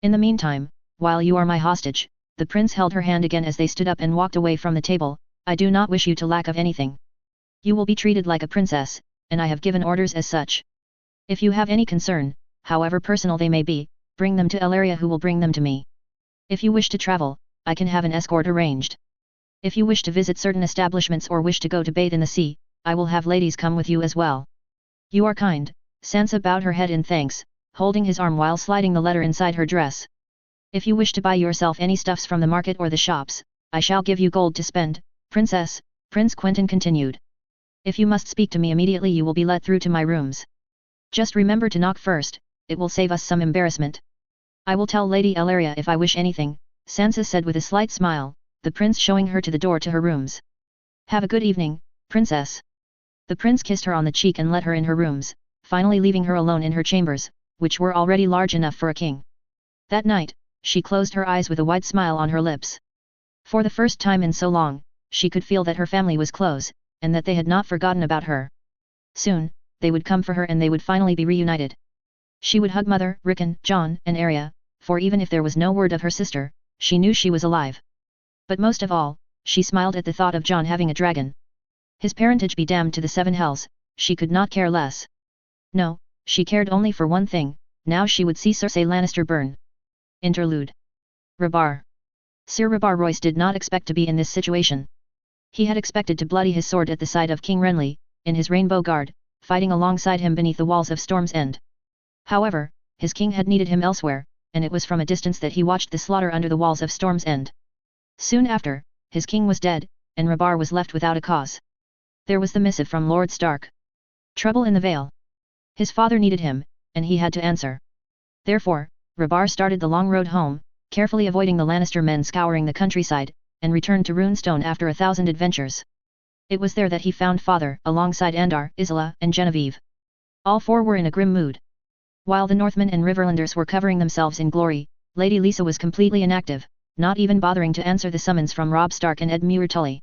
In the meantime, while you are my hostage, the prince held her hand again as they stood up and walked away from the table, I do not wish you to lack of anything. You will be treated like a princess, and I have given orders as such. If you have any concern, however personal they may be, bring them to Elaria who will bring them to me. If you wish to travel, I can have an escort arranged. If you wish to visit certain establishments or wish to go to bathe in the sea, I will have ladies come with you as well. You are kind. Sansa bowed her head in thanks, holding his arm while sliding the letter inside her dress. If you wish to buy yourself any stuffs from the market or the shops, I shall give you gold to spend, princess, Prince Quentyn continued. If you must speak to me immediately you will be let through to my rooms. Just remember to knock first, it will save us some embarrassment. I will tell Lady Elaria if I wish anything, Sansa said with a slight smile, the prince showing her to the door to her rooms. Have a good evening, princess. The prince kissed her on the cheek and let her in her rooms, finally leaving her alone in her chambers, which were already large enough for a king. That night, she closed her eyes with a wide smile on her lips. For the first time in so long, she could feel that her family was close, and that they had not forgotten about her. Soon, they would come for her and they would finally be reunited. She would hug Mother, Rickon, John, and Arya, for even if there was no word of her sister, she knew she was alive. But most of all, she smiled at the thought of John having a dragon. His parentage be damned to the seven hells, she could not care less. No, she cared only for one thing, now she would see Cersei Lannister burn. Interlude. Rabar. Sir Rabar Royce did not expect to be in this situation. He had expected to bloody his sword at the side of King Renly, in his Rainbow Guard, fighting alongside him beneath the walls of Storm's End. However, his king had needed him elsewhere, and it was from a distance that he watched the slaughter under the walls of Storm's End. Soon after, his king was dead, and Rabar was left without a cause. There was the missive from Lord Stark. Trouble in the Vale. His father needed him, and he had to answer. Therefore, Rabar started the long road home, carefully avoiding the Lannister men scouring the countryside, and returned to Runestone after 1,000 adventures. It was there that he found father, alongside Andar, Isola, and Genevieve. All four were in a grim mood. While the Northmen and Riverlanders were covering themselves in glory, Lady Lisa was completely inactive, not even bothering to answer the summons from Robb Stark and Ed Muir Tully.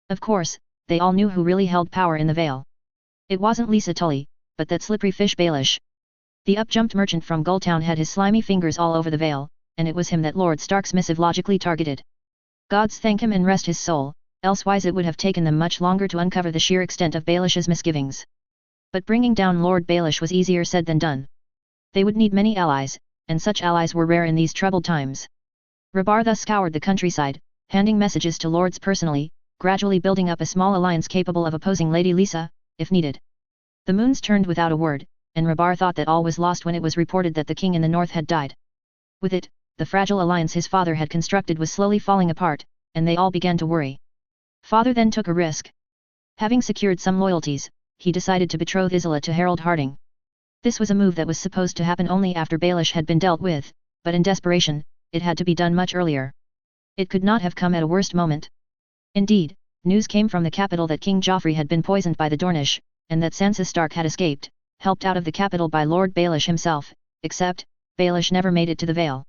Of course, they all knew who really held power in the Vale. It wasn't Lisa Tully, but that slippery fish Baelish. The up-jumped merchant from Gulltown had his slimy fingers all over the Vale, and it was him that Lord Stark's missive logically targeted. Gods thank him and rest his soul, elsewise it would have taken them much longer to uncover the sheer extent of Baelish's misgivings. But bringing down Lord Baelish was easier said than done. They would need many allies, and such allies were rare in these troubled times. Rabar thus scoured the countryside, handing messages to lords personally, gradually building up a small alliance capable of opposing Lady Lisa, if needed. The moons turned without a word, and Rabar thought that all was lost when it was reported that the king in the north had died. With it, the fragile alliance his father had constructed was slowly falling apart, and they all began to worry. Father then took a risk. Having secured some loyalties, he decided to betroth Isola to Harold Harding. This was a move that was supposed to happen only after Baelish had been dealt with, but in desperation, it had to be done much earlier. It could not have come at a worse moment. Indeed, news came from the capital that King Joffrey had been poisoned by the Dornish, and that Sansa Stark had escaped, helped out of the capital by Lord Baelish himself, except, Baelish never made it to the Vale.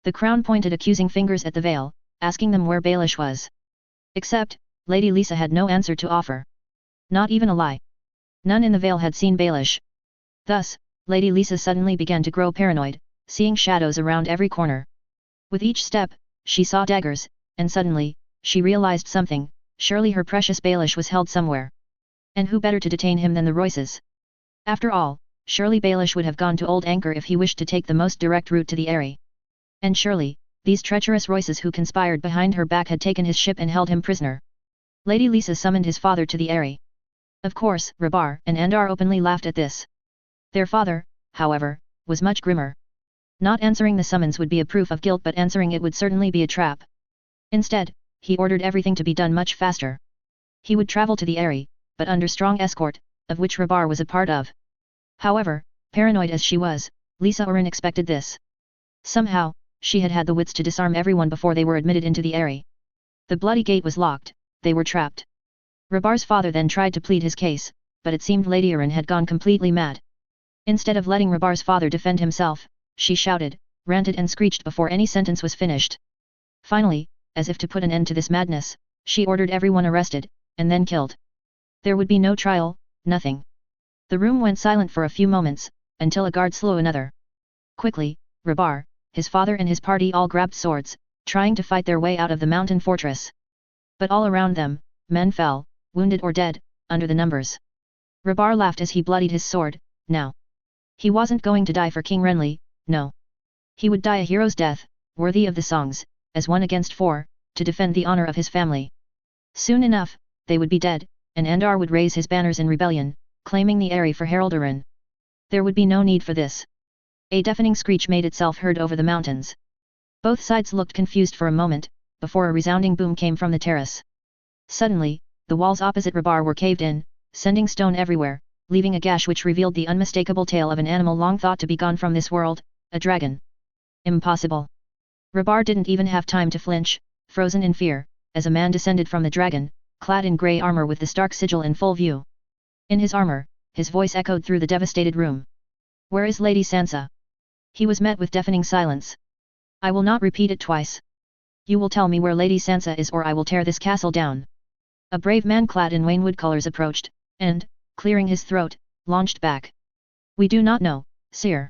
The crown pointed accusing fingers at the Vale, asking them where Baelish was. Except, Lady Lisa had no answer to offer. Not even a lie. None in the Vale had seen Baelish. Thus, Lady Lisa suddenly began to grow paranoid, seeing shadows around every corner. With each step, she saw daggers, and suddenly, she realized something, surely her precious Baelish was held somewhere. And who better to detain him than the Royces? After all, surely Baelish would have gone to Old Anchor if he wished to take the most direct route to the Eyrie. And surely, these treacherous Royces who conspired behind her back had taken his ship and held him prisoner. Lady Lisa summoned his father to the Eyrie. Of course, Rabar and Andar openly laughed at this. Their father, however, was much grimmer. Not answering the summons would be a proof of guilt, but answering it would certainly be a trap. Instead, he ordered everything to be done much faster. He would travel to the Eyrie, but under strong escort, of which Rabar was a part of. However, paranoid as she was, Lisa Oren expected this. Somehow, she had had the wits to disarm everyone before they were admitted into the Eyrie. The bloody gate was locked, they were trapped. Rabar's father then tried to plead his case, but it seemed Lady Oren had gone completely mad. Instead of letting Rabar's father defend himself, she shouted, ranted and screeched before any sentence was finished. Finally, as if to put an end to this madness, she ordered everyone arrested, and then killed. There would be no trial, nothing. The room went silent for a few moments, until a guard slew another. Quickly, Rabar, his father and his party all grabbed swords, trying to fight their way out of the mountain fortress. But all around them, men fell, wounded or dead, under the numbers. Rabar laughed as he bloodied his sword. Now, he wasn't going to die for King Renly, no. He would die a hero's death, worthy of the songs, as 1 against 4, to defend the honor of his family. Soon enough, they would be dead, and Andar would raise his banners in rebellion, claiming the Eyrie for Harold Oren. There would be no need for this. A deafening screech made itself heard over the mountains. Both sides looked confused for a moment, before a resounding boom came from the terrace. Suddenly, the walls opposite Rabar were caved in, sending stone everywhere, leaving a gash which revealed the unmistakable tail of an animal long thought to be gone from this world, a dragon. Impossible. Rabar didn't even have time to flinch, frozen in fear, as a man descended from the dragon, clad in grey armor with the Stark sigil in full view. In his armor, his voice echoed through the devastated room. "Where is Lady Sansa?" He was met with deafening silence. I will not repeat it twice. You will tell me where Lady Sansa is or I will tear this castle down. A brave man clad in Waynwood colours approached, and, clearing his throat, launched back. We do not know, sire.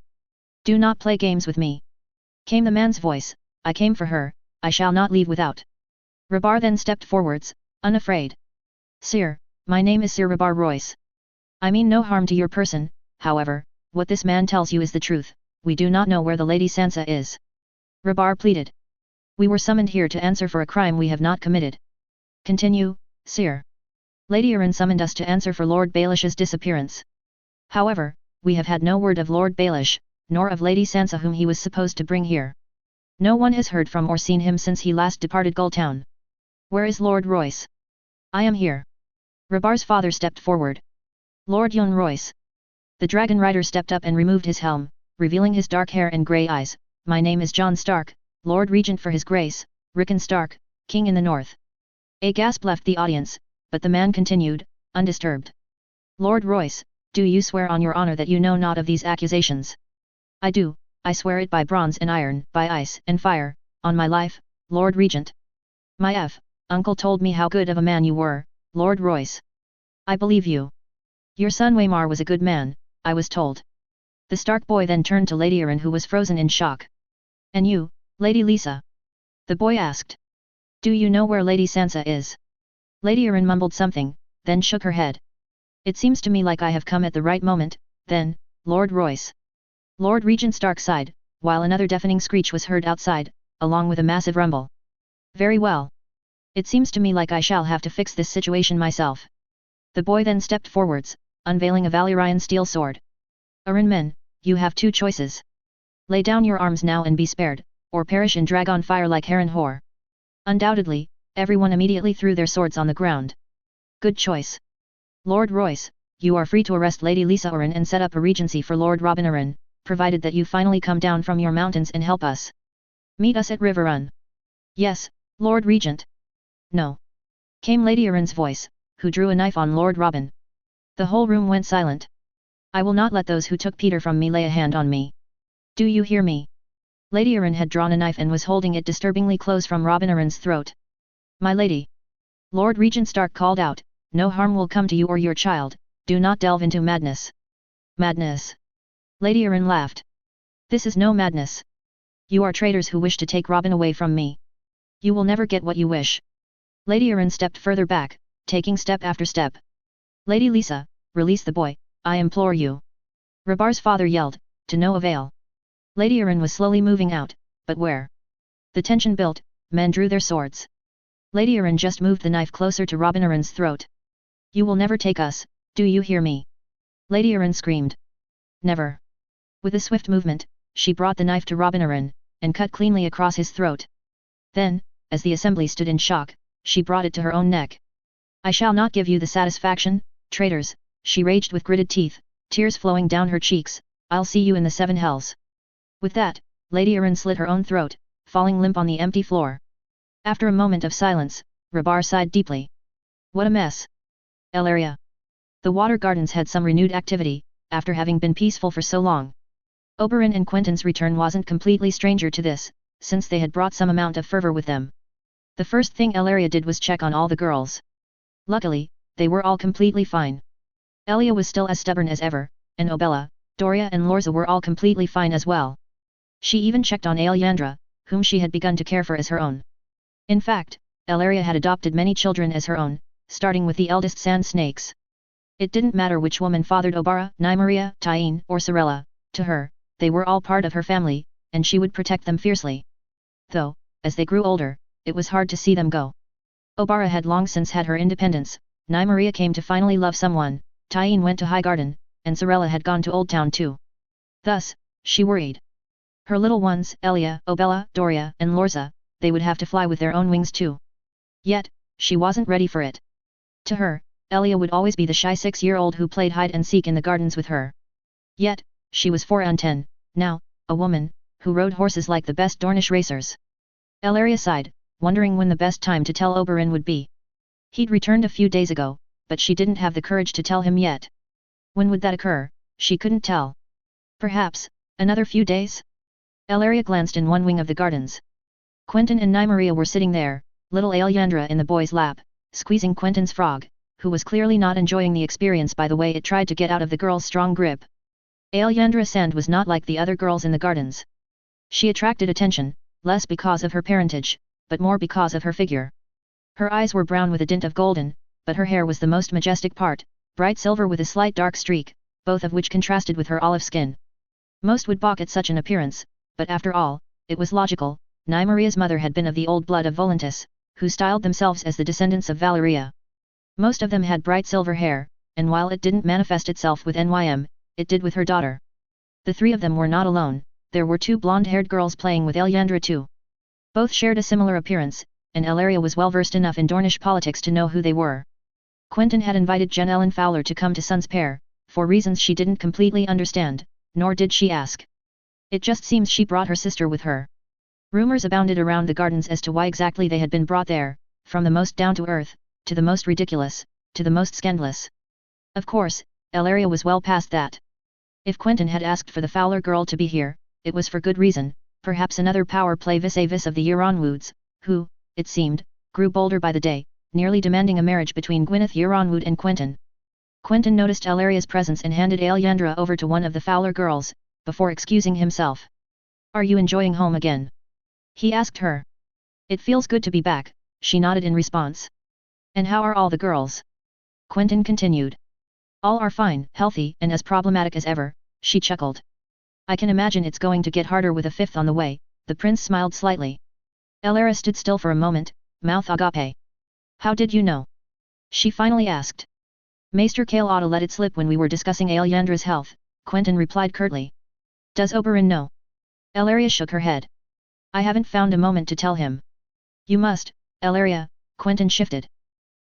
Do not play games with me. Came the man's voice, I came for her, I shall not leave without. Rabar then stepped forwards, unafraid. Sire, my name is Sir Rabar Royce. I mean no harm to your person, however, what this man tells you is the truth, we do not know where the Lady Sansa is. Rabar pleaded. We were summoned here to answer for a crime we have not committed. Continue, sire. Lady Arryn summoned us to answer for Lord Baelish's disappearance. However, we have had no word of Lord Baelish, nor of Lady Sansa whom he was supposed to bring here. No one has heard from or seen him since he last departed Gulltown. Where is Lord Royce? I am here. Rabar's father stepped forward. Lord Yon Royce. The dragon rider stepped up and removed his helm, revealing his dark hair and grey eyes. My name is John Stark, Lord Regent for His Grace, Rickon Stark, King in the North. A gasp left the audience, but the man continued, undisturbed. Lord Royce, do you swear on your honour that you know not of these accusations? I do, I swear it by bronze and iron, by ice and fire, on my life, Lord Regent. My uncle told me how good of a man you were, Lord Royce. I believe you. Your son Waymar was a good man, I was told. The Stark boy then turned to Lady Arryn who was frozen in shock. And you, Lady Lisa? The boy asked. Do you know where Lady Sansa is? Lady Arryn mumbled something, then shook her head. It seems to me like I have come at the right moment, then, Lord Royce. Lord Regent Stark sighed, while another deafening screech was heard outside, along with a massive rumble. Very well. It seems to me like I shall have to fix this situation myself. The boy then stepped forwards, unveiling a Valyrian steel sword. Arryn men, you have two choices. Lay down your arms now and be spared, or perish in dragon fire like Harrenhal. Undoubtedly, everyone immediately threw their swords on the ground. Good choice. Lord Royce, you are free to arrest Lady Lisa Arryn and set up a regency for Lord Robin Arryn, provided that you finally come down from your mountains and help us. Meet us at River Run. Yes, Lord Regent. No. Came Lady Arryn's voice, who drew a knife on Lord Robin. The whole room went silent. I will not let those who took Peter from me lay a hand on me. Do you hear me? Lady Arryn had drawn a knife and was holding it disturbingly close from Robin Arryn's throat. My lady. Lord Regent Stark called out, no harm will come to you or your child, do not delve into madness. Madness. Lady Arryn laughed. This is no madness. You are traitors who wish to take Robin away from me. You will never get what you wish. Lady Arryn stepped further back, taking step after step. Lady Lisa, release the boy, I implore you. Rabar's father yelled, to no avail. Lady Arryn was slowly moving out, but where? The tension built, men drew their swords. Lady Arryn just moved the knife closer to Robin Arryn's throat. You will never take us, do you hear me? Lady Arryn screamed. Never. With a swift movement, she brought the knife to Robin Arryn, and cut cleanly across his throat. Then, as the assembly stood in shock, she brought it to her own neck. I shall not give you the satisfaction, traitors, she raged with gritted teeth, tears flowing down her cheeks, I'll see you in the seven hells. With that, Lady Arryn slit her own throat, falling limp on the empty floor. After a moment of silence, Rabar sighed deeply. What a mess. Elaria. The water gardens had some renewed activity, after having been peaceful for so long. Oberyn and Quentyn's return wasn't completely stranger to this, since they had brought some amount of fervor with them. The first thing Elaria did was check on all the girls. Luckily, they were all completely fine. Elia was still as stubborn as ever, and Obella, Doria and Lorza were all completely fine as well. She even checked on Aelyandra, whom she had begun to care for as her own. In fact, Elaria had adopted many children as her own, starting with the eldest sand snakes. It didn't matter which woman fathered Obara, Nymeria, Tyene, or Sorella, to her, they were all part of her family, and she would protect them fiercely. Though, as they grew older, it was hard to see them go. Obara had long since had her independence, Nymeria came to finally love someone, Tyene went to Highgarden, and Sorella had gone to Old Town too. Thus, she worried. Her little ones, Elia, Obella, Doria, and Lorza, they would have to fly with their own wings too. Yet, she wasn't ready for it. To her, Elia would always be the shy 6-year-old who played hide and seek in the gardens with her. Yet, she was 4 and 10, now, a woman, who rode horses like the best Dornish racers. Elaria sighed, wondering when the best time to tell Oberyn would be. He'd returned a few days ago, but she didn't have the courage to tell him yet. When would that occur, she couldn't tell. Perhaps, another few days? Elaria glanced in one wing of the gardens. Quentyn and Nymeria were sitting there, little Alyandra in the boy's lap, squeezing Quentyn's frog, who was clearly not enjoying the experience by the way it tried to get out of the girl's strong grip. Alyandra Sand was not like the other girls in the gardens. She attracted attention, less because of her parentage, but more because of her figure. Her eyes were brown with a tint of golden, but her hair was the most majestic part, bright silver with a slight dark streak, both of which contrasted with her olive skin. Most would balk at such an appearance, but after all, it was logical. Nymeria's mother had been of the old blood of Volantis, who styled themselves as the descendants of Valeria. Most of them had bright silver hair, and while it didn't manifest itself with Nym, it did with her daughter. The three of them were not alone, there were two blonde-haired girls playing with Alyandra too. Both shared a similar appearance, and Elaria was well versed enough in Dornish politics to know who they were. Quentyn had invited Jen Ellen Fowler to come to Sun's Pair, for reasons she didn't completely understand, nor did she ask. It just seems she brought her sister with her. Rumors abounded around the gardens as to why exactly they had been brought there, from the most down-to-earth, to the most ridiculous, to the most scandalous. Of course, Elaria was well past that. If Quentyn had asked for the Fowler girl to be here, it was for good reason, perhaps another power play vis-a-vis of the Euronwoods, who, it seemed, grew bolder by the day, nearly demanding a marriage between Gwyneth Euronwood and Quentyn. Quentyn noticed Elaria's presence and handed Alyandra over to one of the Fowler girls, before excusing himself. "Are you enjoying home again?" he asked her. "It feels good to be back," she nodded in response. "And how are all the girls?" Quentyn continued. "All are fine, healthy, and as problematic as ever," she chuckled. "I can imagine it's going to get harder with a fifth on the way," the prince smiled slightly. Elara stood still for a moment, mouth agape. "How did you know?" she finally asked. "Maester Kale oughta let it slip when we were discussing Alyandra's health," Quentyn replied curtly. "Does Oberyn know?" Elaria shook her head. "I haven't found a moment to tell him." "You must, Elaria," Quentyn shifted.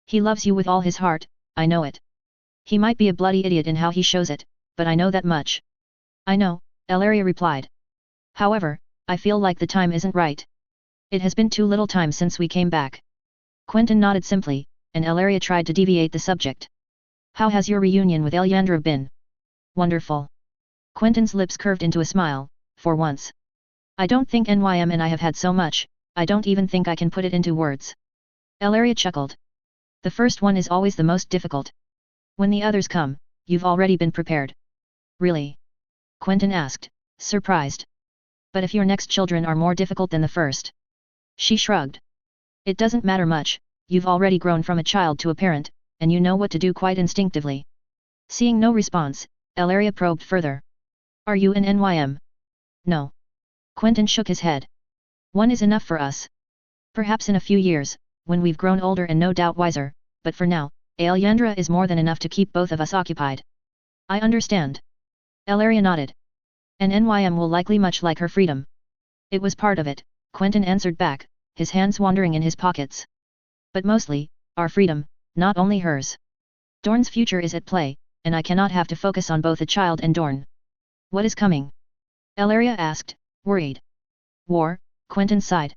"He loves you with all his heart, I know it. He might be a bloody idiot in how he shows it, but I know that much." "I know," Elaria replied. "However, I feel like the time isn't right. It has been too little time since we came back." Quentyn nodded simply, and Elaria tried to deviate the subject. "How has your reunion with Alyandra been?" "Wonderful." Quentyn's lips curved into a smile, for once. "I don't think Nym and I have had so much, I don't even think I can put it into words." Elaria chuckled. "The first one is always the most difficult. When the others come, you've already been prepared." "Really?" Quentyn asked, surprised. "But if your next children are more difficult than the first?" She shrugged. "It doesn't matter much, you've already grown from a child to a parent, and you know what to do quite instinctively." Seeing no response, Elaria probed further. "Are you an Nym?" "No." Quentyn shook his head. "One is enough for us. Perhaps in a few years, when we've grown older and no doubt wiser, but for now, Alyandra is more than enough to keep both of us occupied." "I understand." Elaria nodded. "And Nym will likely much like her freedom." "It was part of it," Quentyn answered back, his hands wandering in his pockets. "But mostly, our freedom, not only hers. Dorne's future is at play, and I cannot have to focus on both the child and Dorne." "What is coming?" Elaria asked, worried. "War," Quentyn sighed.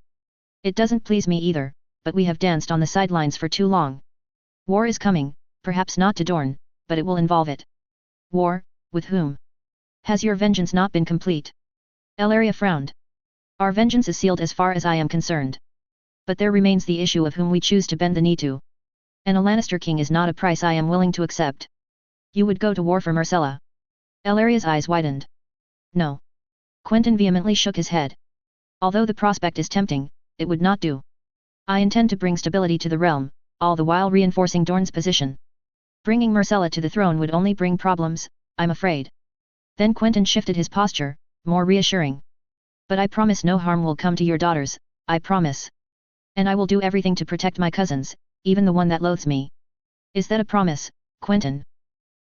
"It doesn't please me either, but we have danced on the sidelines for too long. War is coming, perhaps not to Dorne, but it will involve it." "War, with whom? Has your vengeance not been complete?" Elaria frowned. "Our vengeance is sealed as far as I am concerned. But there remains the issue of whom we choose to bend the knee to. And a Lannister king is not a price I am willing to accept." "You would go to war for Myrcella?" Elaria's eyes widened. "No." Quentyn vehemently shook his head. "Although the prospect is tempting, it would not do. I intend to bring stability to the realm, all the while reinforcing Dorne's position. Bringing Myrcella to the throne would only bring problems, I'm afraid." Then Quentyn shifted his posture, more reassuring. "But I promise no harm will come to your daughters, I promise. And I will do everything to protect my cousins, even the one that loathes me." "Is that a promise, Quentyn?"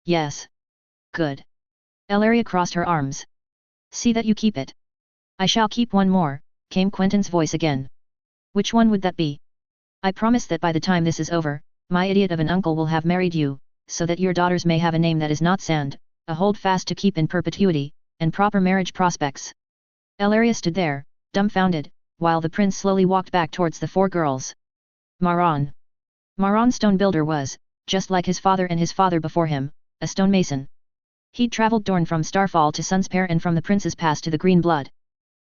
"Yes." "Good." Elaria crossed her arms. "See that you keep it." "I shall keep one more," came Quentyn's voice again. "Which one would that be?" "I promise that by the time this is over, my idiot of an uncle will have married you, so that your daughters may have a name that is not sand, a holdfast to keep in perpetuity, and proper marriage prospects." Elaria stood there, dumbfounded, while the prince slowly walked back towards the four girls. Maron. Maron Stonebuilder was, just like his father and his father before him, a stonemason. He'd travelled Dorne from Starfall to Sunspear and from the Prince's Pass to the Green Blood.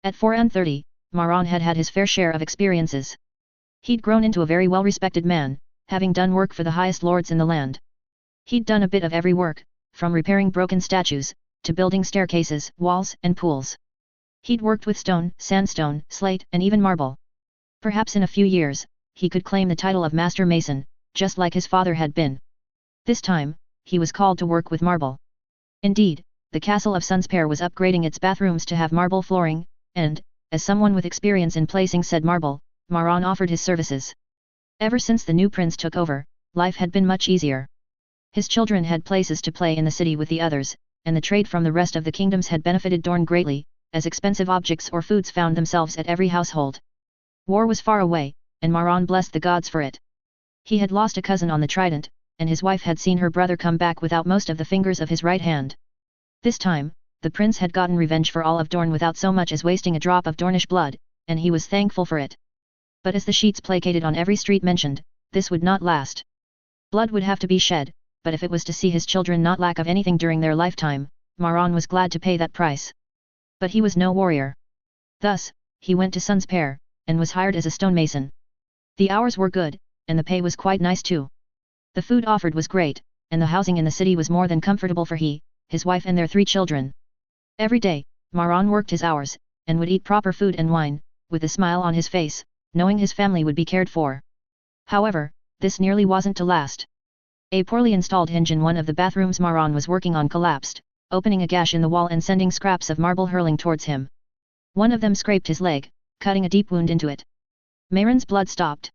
At 4 and 30, Maran had had his fair share of experiences. He'd grown into a very well-respected man, having done work for the highest lords in the land. He'd done a bit of every work, from repairing broken statues, to building staircases, walls, and pools. He'd worked with stone, sandstone, slate, and even marble. Perhaps in a few years, he could claim the title of Master Mason, just like his father had been. This time, he was called to work with marble. Indeed, the castle of Sunspare was upgrading its bathrooms to have marble flooring, and, as someone with experience in placing said marble, Maran offered his services. Ever since the new prince took over, life had been much easier. His children had places to play in the city with the others, and the trade from the rest of the kingdoms had benefited Dorne greatly, as expensive objects or foods found themselves at every household. War was far away, and Maran blessed the gods for it. He had lost a cousin on the Trident, and his wife had seen her brother come back without most of the fingers of his right hand. This time, the prince had gotten revenge for all of Dorne without so much as wasting a drop of Dornish blood, and he was thankful for it. But as the sheets placated on every street mentioned, this would not last. Blood would have to be shed, but if it was to see his children not lack of anything during their lifetime, Maran was glad to pay that price. But he was no warrior. Thus, he went to Sunspare, and was hired as a stonemason. The hours were good, and the pay was quite nice too. The food offered was great, and the housing in the city was more than comfortable for he, his wife and their 3 children. Every day, Maran worked his hours, and would eat proper food and wine, with a smile on his face, knowing his family would be cared for. However, this nearly wasn't to last. A poorly installed hinge in one of the bathrooms Maran was working on collapsed, opening a gash in the wall and sending scraps of marble hurling towards him. One of them scraped his leg, cutting a deep wound into it. Maran's blood stopped.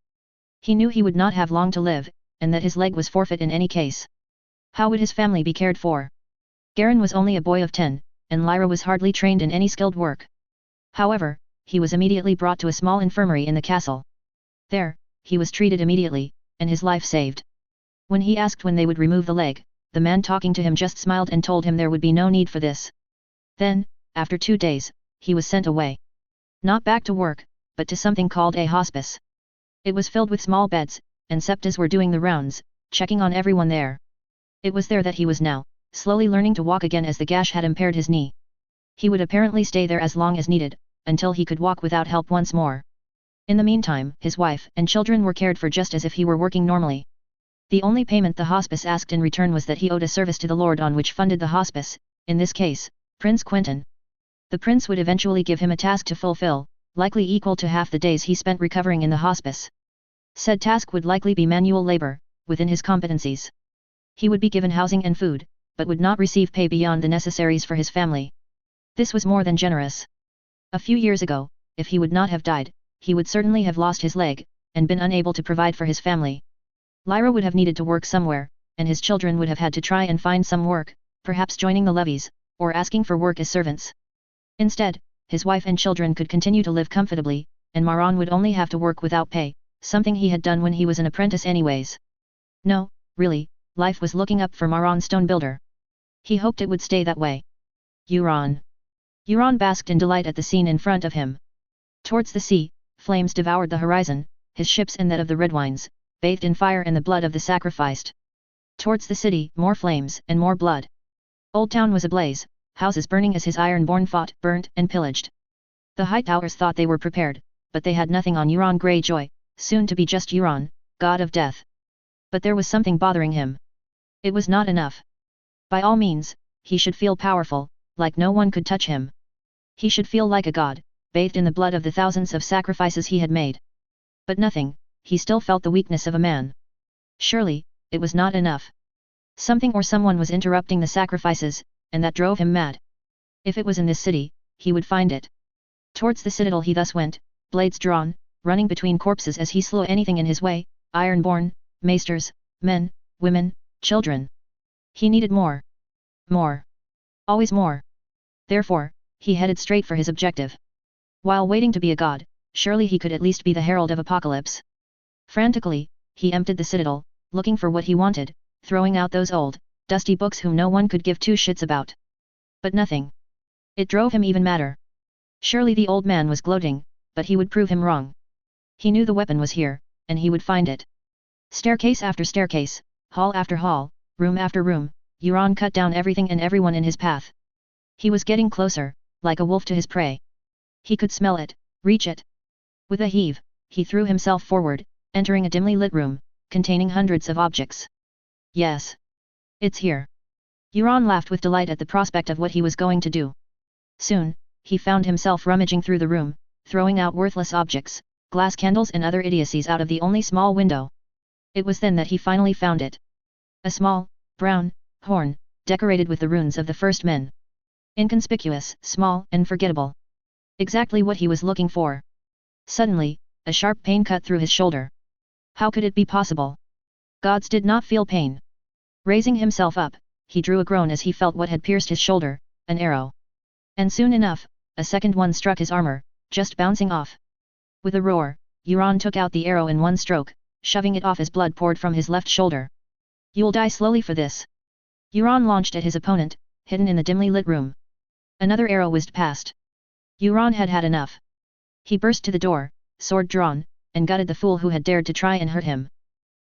He knew he would not have long to live, and that his leg was forfeit in any case. How would his family be cared for? Garin was only a boy of 10, and Lyra was hardly trained in any skilled work. However, he was immediately brought to a small infirmary in the castle. There, he was treated immediately, and his life saved. When he asked when they would remove the leg, the man talking to him just smiled and told him there would be no need for this. Then, after 2 days, he was sent away. Not back to work, but to something called a hospice. It was filled with small beds, and septas were doing the rounds, checking on everyone there. It was there that he was now, slowly learning to walk again as the gash had impaired his knee. He would apparently stay there as long as needed, until he could walk without help once more. In the meantime, his wife and children were cared for just as if he were working normally. The only payment the hospice asked in return was that he owed a service to the lord on which funded the hospice, in this case, Prince Quentyn. The prince would eventually give him a task to fulfill, likely equal to half the days he spent recovering in the hospice. Said task would likely be manual labor, within his competencies. He would be given housing and food, but would not receive pay beyond the necessaries for his family. This was more than generous. A few years ago, if he would not have died, he would certainly have lost his leg, and been unable to provide for his family. Lyra would have needed to work somewhere, and his children would have had to try and find some work, perhaps joining the levies, or asking for work as servants. Instead, his wife and children could continue to live comfortably, and Maran would only have to work without pay, something he had done when he was an apprentice anyways. No, really, life was looking up for Maran Stone Builder. He hoped it would stay that way. Euron basked in delight at the scene in front of him. Towards the sea, flames devoured the horizon, his ships and that of the Redwynes, bathed in fire and the blood of the sacrificed. Towards the city, more flames and more blood. Old Town was ablaze, houses burning as his Ironborn fought, burnt and pillaged. The High Towers thought they were prepared, but they had nothing on Euron Greyjoy, soon to be just Euron, god of death. But there was something bothering him. It was not enough. By all means, he should feel powerful, like no one could touch him. He should feel like a god, bathed in the blood of the thousands of sacrifices he had made. But nothing, he still felt the weakness of a man. Surely, it was not enough. Something or someone was interrupting the sacrifices, and that drove him mad. If it was in this city, he would find it. Towards the citadel he thus went, blades drawn, running between corpses as he slew anything in his way, Ironborn, maesters, men, women, children. He needed more. More. Always more. Therefore, he headed straight for his objective. While waiting to be a god, surely he could at least be the herald of apocalypse. Frantically, he emptied the citadel, looking for what he wanted, throwing out those old, dusty books whom no one could give 2 shits about. But nothing. It drove him even madder. Surely the old man was gloating, but he would prove him wrong. He knew the weapon was here, and he would find it. Staircase after staircase, hall after hall, room after room, Euron cut down everything and everyone in his path. He was getting closer, like a wolf to his prey. He could smell it, reach it. With a heave, he threw himself forward, entering a dimly lit room, containing hundreds of objects. Yes. It's here. Euron laughed with delight at the prospect of what he was going to do. Soon, he found himself rummaging through the room, throwing out worthless objects, glass candles and other idiocies out of the only small window. It was then that he finally found it. A small, brown, horn, decorated with the runes of the first men. Inconspicuous, small and forgettable. Exactly what he was looking for. Suddenly, a sharp pain cut through his shoulder. How could it be possible? Gods did not feel pain. Raising himself up, he drew a groan as he felt what had pierced his shoulder, an arrow. And soon enough, a second one struck his armor, just bouncing off. With a roar, Euron took out the arrow in one stroke, shoving it off as blood poured from his left shoulder. You'll die slowly for this. Euron launched at his opponent, hidden in the dimly lit room. Another arrow whizzed past. Euron had had enough. He burst to the door, sword drawn, and gutted the fool who had dared to try and hurt him.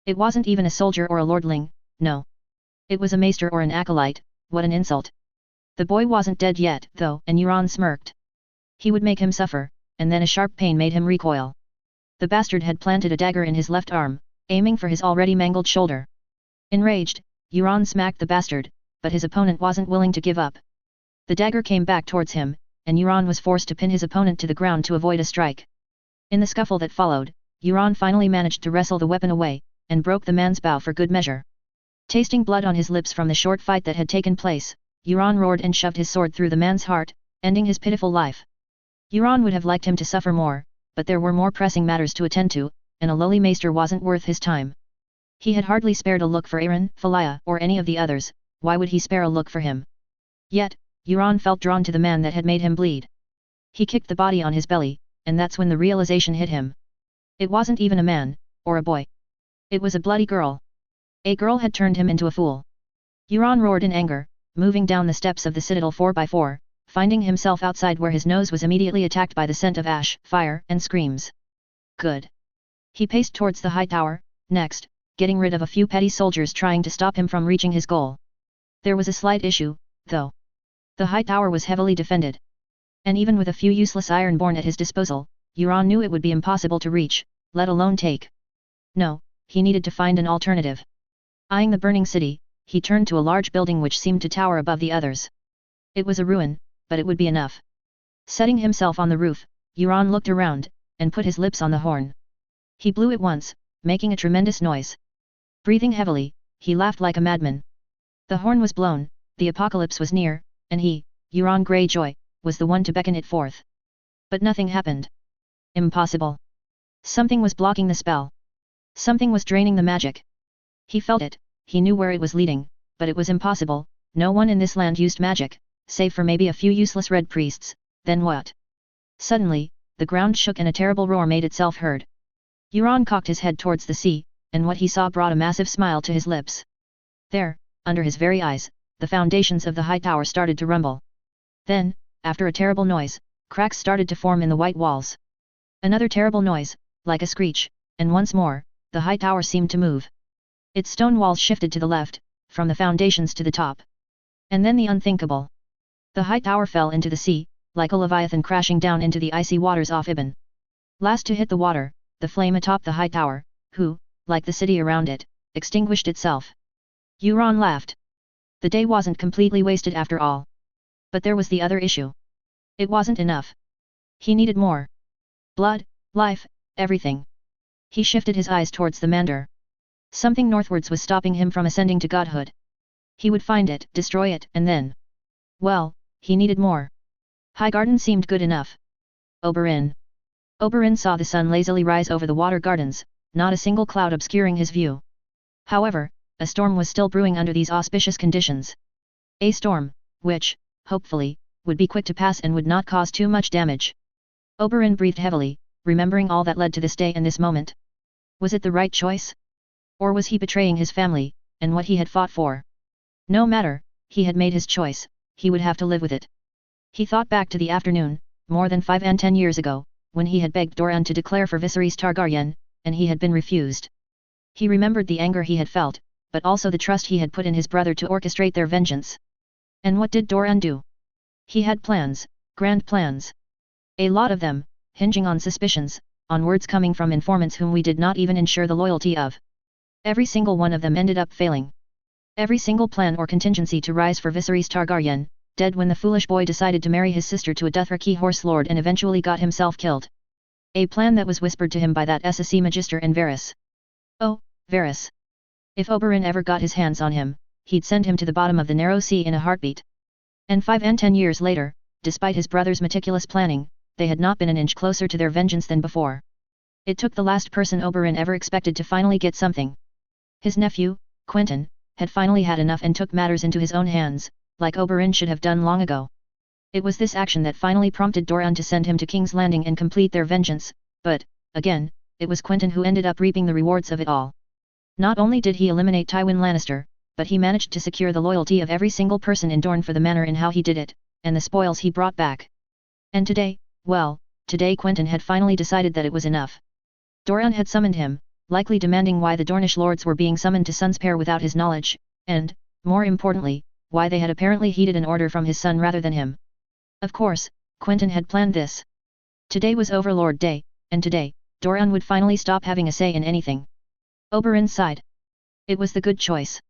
It wasn't even a soldier or a lordling, no. It was a maester or an acolyte. What an insult. The boy wasn't dead yet, though, and Euron smirked. He would make him suffer, and then a sharp pain made him recoil. The bastard had planted a dagger in his left arm, aiming for his already mangled shoulder. Enraged, Euron smacked the bastard, but his opponent wasn't willing to give up. The dagger came back towards him, and Euron was forced to pin his opponent to the ground to avoid a strike. In the scuffle that followed, Euron finally managed to wrestle the weapon away, and broke the man's bow for good measure. Tasting blood on his lips from the short fight that had taken place, Euron roared and shoved his sword through the man's heart, ending his pitiful life. Euron would have liked him to suffer more, but there were more pressing matters to attend to, and a lowly maester wasn't worth his time. He had hardly spared a look for Aeron, Phalia, or any of the others. Why would he spare a look for him? Yet, Euron felt drawn to the man that had made him bleed. He kicked the body on his belly, and that's when the realization hit him. It wasn't even a man, or a boy. It was a bloody girl. A girl had turned him into a fool. Euron roared in anger, moving down the steps of the citadel 4x4, finding himself outside where his nose was immediately attacked by the scent of ash, fire, and screams. Good. He paced towards the high tower, next, getting rid of a few petty soldiers trying to stop him from reaching his goal. There was a slight issue, though. The high tower was heavily defended. And even with a few useless ironborn at his disposal, Euron knew it would be impossible to reach, let alone take. No, he needed to find an alternative. Eyeing the burning city, he turned to a large building which seemed to tower above the others. It was a ruin, but it would be enough. Setting himself on the roof, Euron looked around, and put his lips on the horn. He blew it once, making a tremendous noise. Breathing heavily, he laughed like a madman. The horn was blown, the apocalypse was near, and he, Euron Greyjoy, was the one to beckon it forth. But nothing happened. Impossible. Something was blocking the spell. Something was draining the magic. He felt it, he knew where it was leading, but it was impossible. No one in this land used magic, save for maybe a few useless red priests. Then what? Suddenly, the ground shook and a terrible roar made itself heard. Euron cocked his head towards the sea, and what he saw brought a massive smile to his lips. There, under his very eyes, the foundations of the high tower started to rumble. Then, after a terrible noise, cracks started to form in the white walls. Another terrible noise, like a screech, and once more, the high tower seemed to move. Its stone walls shifted to the left, from the foundations to the top. And then the unthinkable. The high tower fell into the sea, like a leviathan crashing down into the icy waters off Ibn. Last to hit the water, the flame atop the high tower, who, like the city around it, extinguished itself. Euron laughed. The day wasn't completely wasted after all. But there was the other issue. It wasn't enough. He needed more. Blood, life, everything. He shifted his eyes towards the Mandar. Something northwards was stopping him from ascending to godhood. He would find it, destroy it, and then... well, he needed more. Highgarden seemed good enough. Oberyn. Oberyn saw the sun lazily rise over the water gardens, not a single cloud obscuring his view. However, a storm was still brewing under these auspicious conditions. A storm, which, hopefully, would be quick to pass and would not cause too much damage. Oberyn breathed heavily, remembering all that led to this day and this moment. Was it the right choice? Or was he betraying his family, and what he had fought for? No matter, he had made his choice, he would have to live with it. He thought back to the afternoon, more than 5 and 10 years ago, when he had begged Doran to declare for Viserys Targaryen, and he had been refused. He remembered the anger he had felt, but also the trust he had put in his brother to orchestrate their vengeance. And what did Doran do? He had plans, grand plans. A lot of them, hinging on suspicions, on words coming from informants whom we did not even ensure the loyalty of. Every single one of them ended up failing. Every single plan or contingency to rise for Viserys Targaryen, dead when the foolish boy decided to marry his sister to a Dothraki horse lord and eventually got himself killed. A plan that was whispered to him by that SSC Magister and Varys. Oh, Varys. If Oberyn ever got his hands on him, he'd send him to the bottom of the narrow sea in a heartbeat. And 5 and 10 years later, despite his brother's meticulous planning, they had not been an inch closer to their vengeance than before. It took the last person Oberyn ever expected to finally get something. His nephew, Quentyn, had finally had enough and took matters into his own hands, like Oberyn should have done long ago. It was this action that finally prompted Doran to send him to King's Landing and complete their vengeance, but, again, it was Quentyn who ended up reaping the rewards of it all. Not only did he eliminate Tywin Lannister, but he managed to secure the loyalty of every single person in Dorne for the manner in how he did it, and the spoils he brought back. And today, well, today Quentyn had finally decided that it was enough. Doran had summoned him, likely demanding why the Dornish lords were being summoned to Sunspear without his knowledge, and, more importantly, why they had apparently heeded an order from his son rather than him. Of course, Quentyn had planned this. Today was Overlord Day, and today, Doran would finally stop having a say in anything. Oberyn sighed. It was the good choice.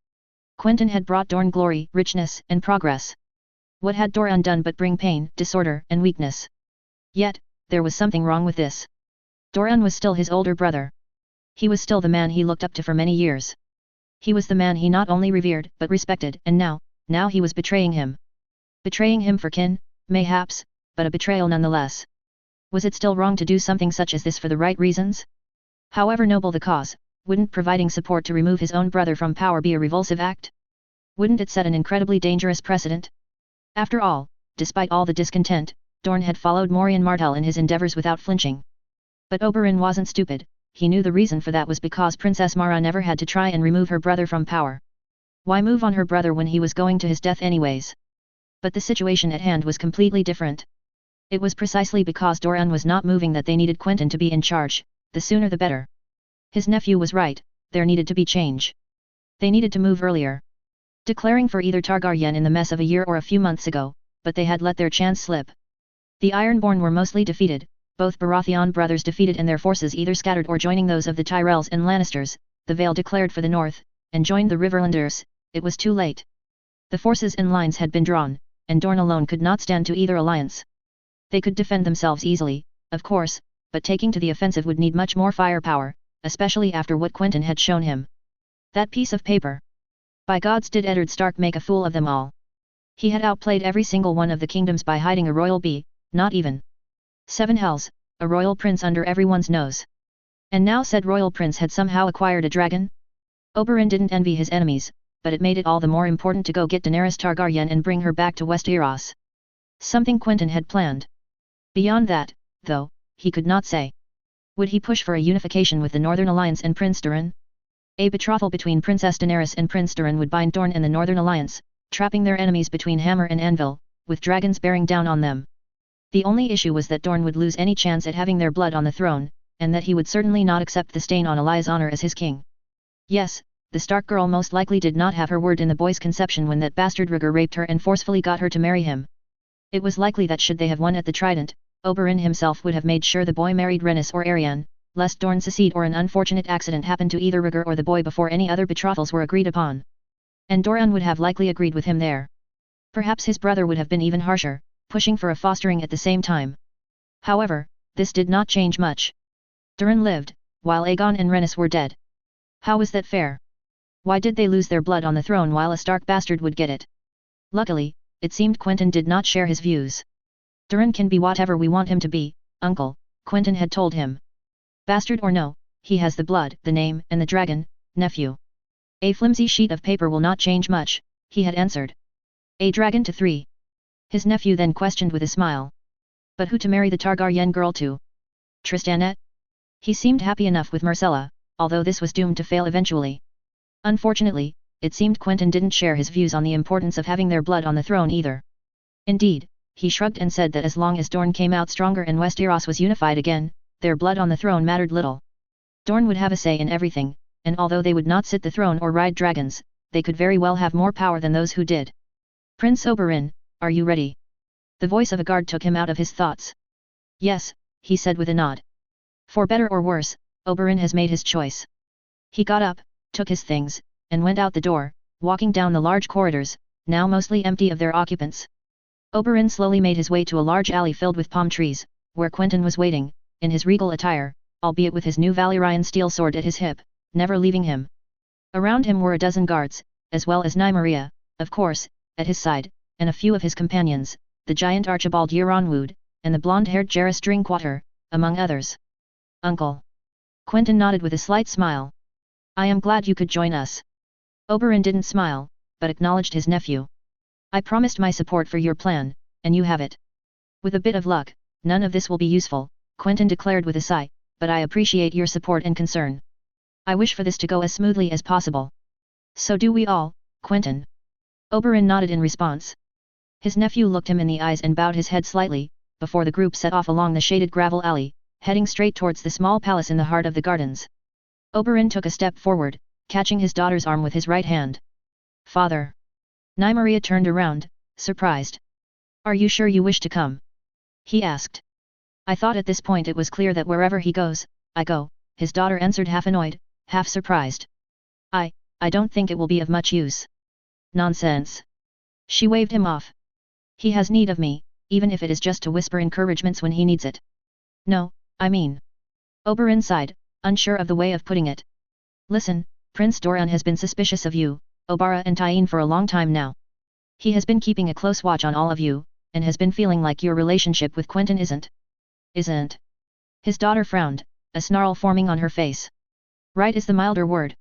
Quentyn had brought Dorne glory, richness, and progress. What had Doran done but bring pain, disorder, and weakness? Yet, there was something wrong with this. Doran was still his older brother. He was still the man he looked up to for many years. He was the man he not only revered but respected, and now he was betraying him. Betraying him for kin, mayhaps, but a betrayal nonetheless. Was it still wrong to do something such as this for the right reasons? However noble the cause, wouldn't providing support to remove his own brother from power be a revulsive act? Wouldn't it set an incredibly dangerous precedent? After all, despite all the discontent, Dorne had followed Morian Martell in his endeavors without flinching. But Oberyn wasn't stupid. He knew the reason for that was because Princess Mara never had to try and remove her brother from power. Why move on her brother when he was going to his death anyways? But the situation at hand was completely different. It was precisely because Doran was not moving that they needed Quentyn to be in charge, the sooner the better. His nephew was right, there needed to be change. They needed to move earlier. Declaring for either Targaryen in the mess of a year or a few months ago, but they had let their chance slip. The Ironborn were mostly defeated, both Baratheon brothers defeated and their forces either scattered or joining those of the Tyrells and Lannisters. The Vale declared for the north, and joined the Riverlanders. It was too late. The forces and lines had been drawn, and Dorne alone could not stand to either alliance. They could defend themselves easily, of course, but taking to the offensive would need much more firepower, especially after what Quentyn had shown him. That piece of paper. By gods did Eddard Stark make a fool of them all. He had outplayed every single one of the kingdoms by hiding a royal bee, not even 7 hells, a royal prince under everyone's nose. And now said royal prince had somehow acquired a dragon? Oberyn didn't envy his enemies, but it made it all the more important to go get Daenerys Targaryen and bring her back to Westeros. Something Quentyn had planned. Beyond that, though, he could not say. Would he push for a unification with the Northern Alliance and Prince Doran? A betrothal between Princess Daenerys and Prince Doran would bind Dorne and the Northern Alliance, trapping their enemies between hammer and anvil, with dragons bearing down on them. The only issue was that Dorne would lose any chance at having their blood on the throne, and that he would certainly not accept the stain on Elaya's honor as his king. Yes, the Stark girl most likely did not have her word in the boy's conception when that bastard Rhaegar raped her and forcefully got her to marry him. It was likely that should they have won at the Trident, Oberyn himself would have made sure the boy married Rhaenys or Arianne, lest Dorne secede or an unfortunate accident happen to either Rhaegar or the boy before any other betrothals were agreed upon. And Doran would have likely agreed with him there. Perhaps his brother would have been even harsher, pushing for a fostering at the same time. However, this did not change much. Doran lived, while Aegon and Rhaenys were dead. How was that fair? Why did they lose their blood on the throne while a Stark bastard would get it? Luckily, it seemed Quentyn did not share his views. Doran can be whatever we want him to be, uncle, Quentyn had told him. Bastard or no, he has the blood, the name, and the dragon, nephew. A flimsy sheet of paper will not change much, he had answered. A dragon to 3. His nephew then questioned with a smile. But who to marry the Targaryen girl to? Tristanette? He seemed happy enough with Myrcella, although this was doomed to fail eventually. Unfortunately, it seemed Quentyn didn't share his views on the importance of having their blood on the throne either. Indeed, he shrugged and said that as long as Dorne came out stronger and Westeros was unified again, their blood on the throne mattered little. Dorne would have a say in everything, and although they would not sit the throne or ride dragons, they could very well have more power than those who did. Prince Oberyn, are you ready? The voice of a guard took him out of his thoughts. Yes, he said with a nod. For better or worse, Oberyn has made his choice. He got up, took his things, and went out the door, walking down the large corridors, now mostly empty of their occupants. Oberyn slowly made his way to a large alley filled with palm trees, where Quentyn was waiting, in his regal attire, albeit with his new Valyrian steel sword at his hip, never leaving him. Around him were a dozen guards, as well as Nymeria, of course, at his side, and a few of his companions, the giant Archibald Yeronwood, and the blonde-haired Jairus Drinkwater, among others. Uncle. Quentyn nodded with a slight smile. I am glad you could join us. Oberyn didn't smile, but acknowledged his nephew. I promised my support for your plan, and you have it. With a bit of luck, none of this will be useful, Quentyn declared with a sigh, but I appreciate your support and concern. I wish for this to go as smoothly as possible. So do we all, Quentyn. Oberyn nodded in response. His nephew looked him in the eyes and bowed his head slightly, before the group set off along the shaded gravel alley, heading straight towards the small palace in the heart of the gardens. Oberyn took a step forward, catching his daughter's arm with his right hand. Father. Nymeria turned around, surprised. Are you sure you wish to come? He asked. I thought at this point it was clear that wherever he goes, I go, his daughter answered half annoyed, half surprised. I don't think it will be of much use. Nonsense. She waved him off. He has need of me, even if it is just to whisper encouragements when he needs it. No, I mean. Oberyn sighed, unsure of the way of putting it. Listen, Prince Doran has been suspicious of you, Obara and Tyene for a long time now. He has been keeping a close watch on all of you, and has been feeling like your relationship with Quentyn isn't. His daughter frowned, a snarl forming on her face. Right is the milder word.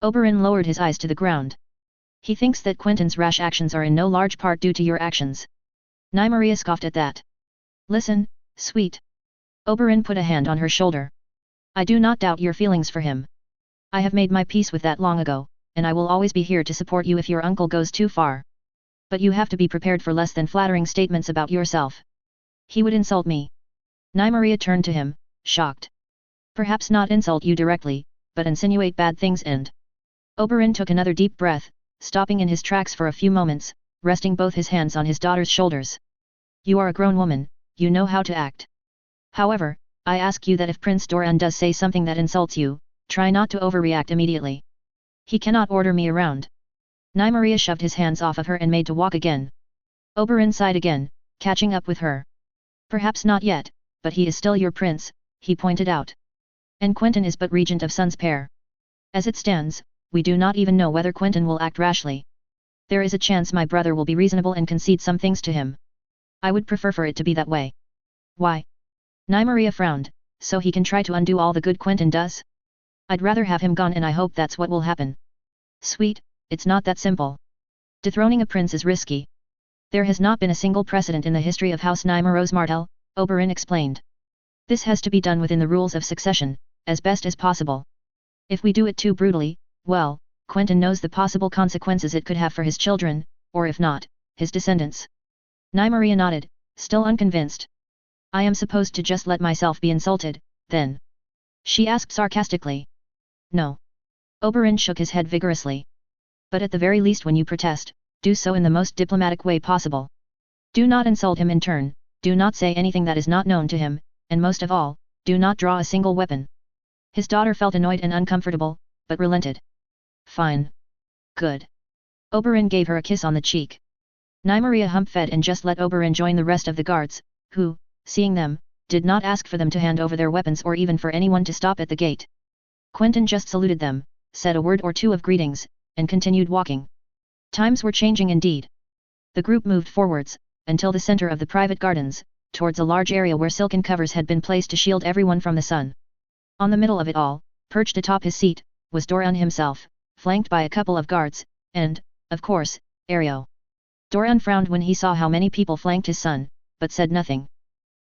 Oberyn lowered his eyes to the ground. He thinks that Quentyn's rash actions are in no large part due to your actions. Nymeria scoffed at that. Listen, sweet. Oberyn put a hand on her shoulder. I do not doubt your feelings for him. I have made my peace with that long ago, and I will always be here to support you if your uncle goes too far. But you have to be prepared for less than flattering statements about yourself. He would insult me. Nymeria turned to him, shocked. Perhaps not insult you directly, but insinuate bad things and... Oberyn took another deep breath, stopping in his tracks for a few moments, resting both his hands on his daughter's shoulders. You are a grown woman, you know how to act. However, I ask you that if Prince Doran does say something that insults you, try not to overreact immediately. He cannot order me around. Nymeria shoved his hands off of her and made to walk again. Oberyn sighed again, catching up with her. Perhaps not yet, but he is still your prince, he pointed out. And Quentyn is but regent of Sun's pair. As it stands, we do not even know whether Quentyn will act rashly. There is a chance my brother will be reasonable and concede some things to him. I would prefer for it to be that way. Why? Nymeria frowned, so he can try to undo all the good Quentyn does? I'd rather have him gone and I hope that's what will happen. Sweet, it's not that simple. Dethroning a prince is risky. There has not been a single precedent in the history of House Nymeros Martell, Oberyn explained. This has to be done within the rules of succession, as best as possible. If we do it too brutally, well, Quentyn knows the possible consequences it could have for his children, or if not, his descendants. Nymeria nodded, still unconvinced. I am supposed to just let myself be insulted, then? She asked sarcastically. No. Oberyn shook his head vigorously. But at the very least when you protest, do so in the most diplomatic way possible. Do not insult him in turn, do not say anything that is not known to him, and most of all, do not draw a single weapon. His daughter felt annoyed and uncomfortable, but relented. Fine. Good. Oberyn gave her a kiss on the cheek. Nymeria hump-fed and just let Oberyn join the rest of the guards, who, seeing them, did not ask for them to hand over their weapons or even for anyone to stop at the gate. Quentyn just saluted them, said a word or two of greetings, and continued walking. Times were changing indeed. The group moved forwards, until the center of the private gardens, towards a large area where silken covers had been placed to shield everyone from the sun. On the middle of it all, perched atop his seat, was Doran himself, flanked by a couple of guards, and, of course, Ario. Doran frowned when he saw how many people flanked his son, but said nothing.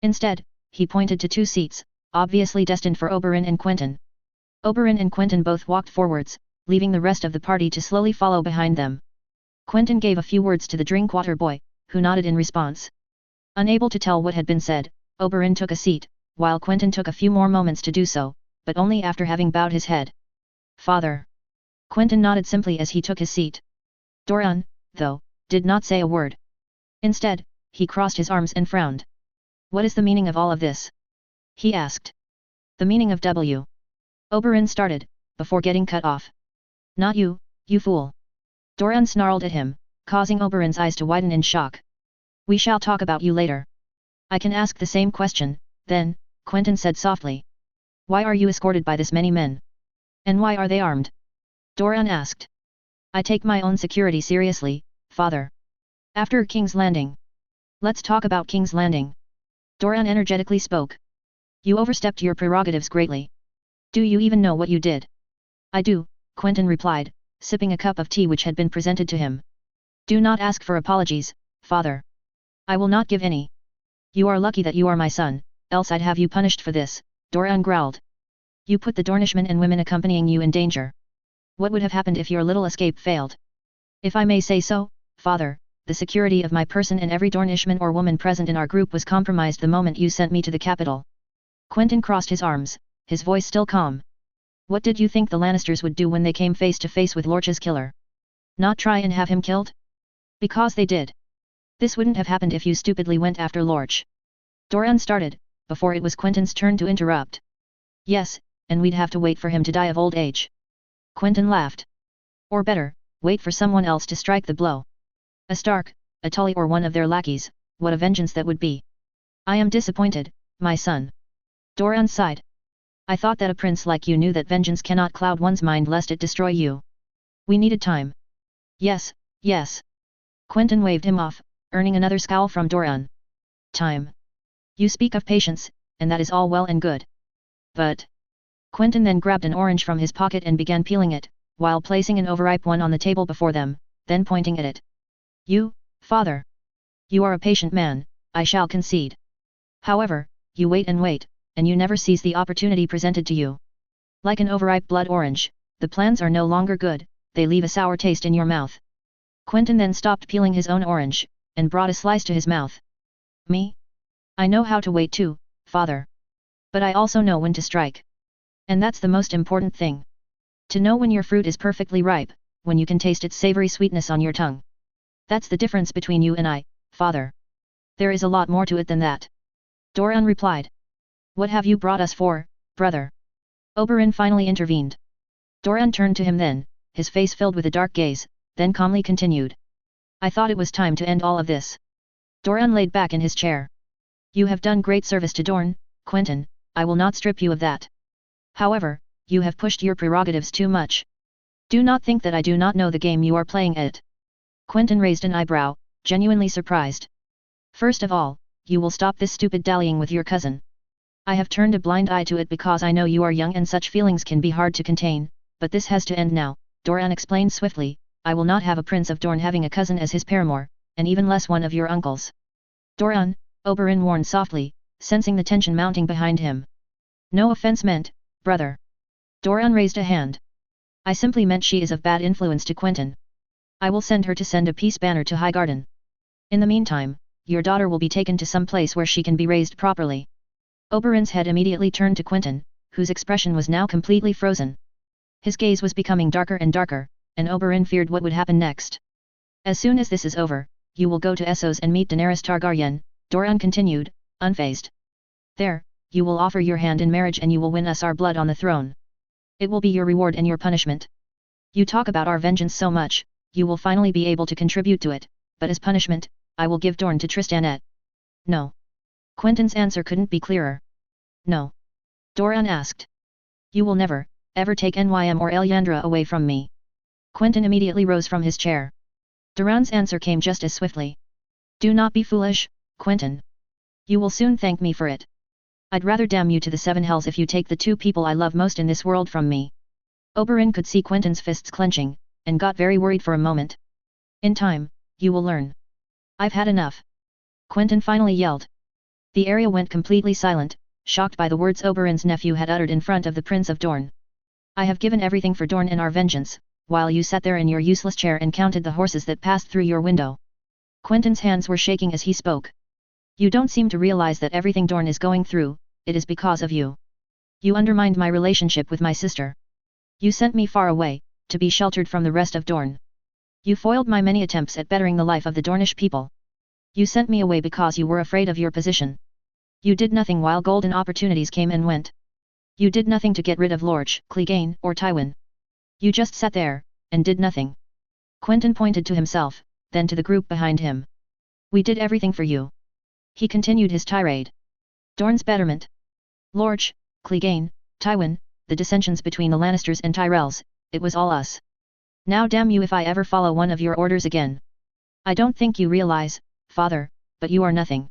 Instead, he pointed to two seats, obviously destined for Oberyn and Quentyn. Oberyn and Quentyn both walked forwards, leaving the rest of the party to slowly follow behind them. Quentyn gave a few words to the Drinkwater boy, who nodded in response. Unable to tell what had been said, Oberyn took a seat, while Quentyn took a few more moments to do so, but only after having bowed his head. Father. Quentyn nodded simply as he took his seat. Doran, though, did not say a word. Instead, he crossed his arms and frowned. What is the meaning of all of this? He asked. The meaning of W. Oberyn started, before getting cut off. Not you, you fool. Doran snarled at him, causing Oberyn's eyes to widen in shock. We shall talk about you later. I can ask the same question, then, Quentyn said softly. Why are you escorted by this many men? And why are they armed? Doran asked. I take my own security seriously, father. After King's Landing. Let's talk about King's Landing. Doran energetically spoke. You overstepped your prerogatives greatly. Do you even know what you did? I do, Quentyn replied, sipping a cup of tea which had been presented to him. Do not ask for apologies, father. I will not give any. You are lucky that you are my son, else I'd have you punished for this, Doran growled. You put the Dornishmen and women accompanying you in danger. What would have happened if your little escape failed? If I may say so, father, the security of my person and every Dornishman or woman present in our group was compromised the moment you sent me to the capital. Quentyn crossed his arms, his voice still calm. What did you think the Lannisters would do when they came face to face with Lorch's killer? Not try and have him killed? Because they did. This wouldn't have happened if you stupidly went after Lorch. Doran started, before it was Quentyn's turn to interrupt. Yes, and we'd have to wait for him to die of old age. Quentyn laughed. Or better, wait for someone else to strike the blow. A Stark, a Tully or one of their lackeys, what a vengeance that would be. I am disappointed, my son. Doran sighed. I thought that a prince like you knew that vengeance cannot cloud one's mind lest it destroy you. We needed time. Yes, yes. Quentyn waved him off, earning another scowl from Doran. Time. You speak of patience, and that is all well and good. But... Quentyn then grabbed an orange from his pocket and began peeling it, while placing an overripe one on the table before them, then pointing at it. You, father. You are a patient man, I shall concede. However, you wait, and you never seize the opportunity presented to you. Like an overripe blood orange, the plans are no longer good, they leave a sour taste in your mouth. Quentyn then stopped peeling his own orange, and brought a slice to his mouth. Me? I know how to wait too, father. But I also know when to strike. And that's the most important thing. To know when your fruit is perfectly ripe, when you can taste its savory sweetness on your tongue. That's the difference between you and I, father. There is a lot more to it than that. Doran replied. What have you brought us for, brother? Oberyn finally intervened. Doran turned to him then, his face filled with a dark gaze, then calmly continued. I thought it was time to end all of this. Doran laid back in his chair. You have done great service to Dorne, Quentyn, I will not strip you of that. However, you have pushed your prerogatives too much. Do not think that I do not know the game you are playing at. Quentyn raised an eyebrow, genuinely surprised. First of all, you will stop this stupid dallying with your cousin. I have turned a blind eye to it because I know you are young and such feelings can be hard to contain, but this has to end now, Doran explained swiftly. I will not have a prince of Dorne having a cousin as his paramour, and even less one of your uncles. Doran, Oberyn warned softly, sensing the tension mounting behind him. No offense meant, brother. Doran raised a hand. I simply meant she is of bad influence to Quentyn. I will send her to send a peace banner to Highgarden. In the meantime, your daughter will be taken to some place where she can be raised properly. Oberyn's head immediately turned to Quentyn, whose expression was now completely frozen. His gaze was becoming darker and darker, and Oberyn feared what would happen next. As soon as this is over, you will go to Essos and meet Daenerys Targaryen, Doran continued, unfazed. There, you will offer your hand in marriage and you will win us our blood on the throne. It will be your reward and your punishment. You talk about our vengeance so much, you will finally be able to contribute to it, but as punishment, I will give Dorne to Tristanette. No. Quentyn's answer couldn't be clearer. No. Doran asked. You will never, ever take Nym or Elyandra away from me. Quentyn immediately rose from his chair. Doran's answer came just as swiftly. Do not be foolish, Quentyn. You will soon thank me for it. I'd rather damn you to the seven hells if you take the two people I love most in this world from me. Oberyn could see Quentyn's fists clenching, and got very worried for a moment. In time, you will learn. I've had enough. Quentyn finally yelled. The area went completely silent, shocked by the words Oberyn's nephew had uttered in front of the Prince of Dorne. I have given everything for Dorne and our vengeance, while you sat there in your useless chair and counted the horses that passed through your window. Quentyn's hands were shaking as he spoke. You don't seem to realize that everything Dorne is going through, it is because of you. You undermined my relationship with my sister. You sent me far away, to be sheltered from the rest of Dorne. You foiled my many attempts at bettering the life of the Dornish people. You sent me away because you were afraid of your position. You did nothing while golden opportunities came and went. You did nothing to get rid of Lorch, Clegane, or Tywin. You just sat there, and did nothing. Quentyn pointed to himself, then to the group behind him. We did everything for you. He continued his tirade. Dorne's betterment. Lorch, Clegane, Tywin, the dissensions between the Lannisters and Tyrells, it was all us. Now damn you if I ever follow one of your orders again. I don't think you realize, father, but you are nothing.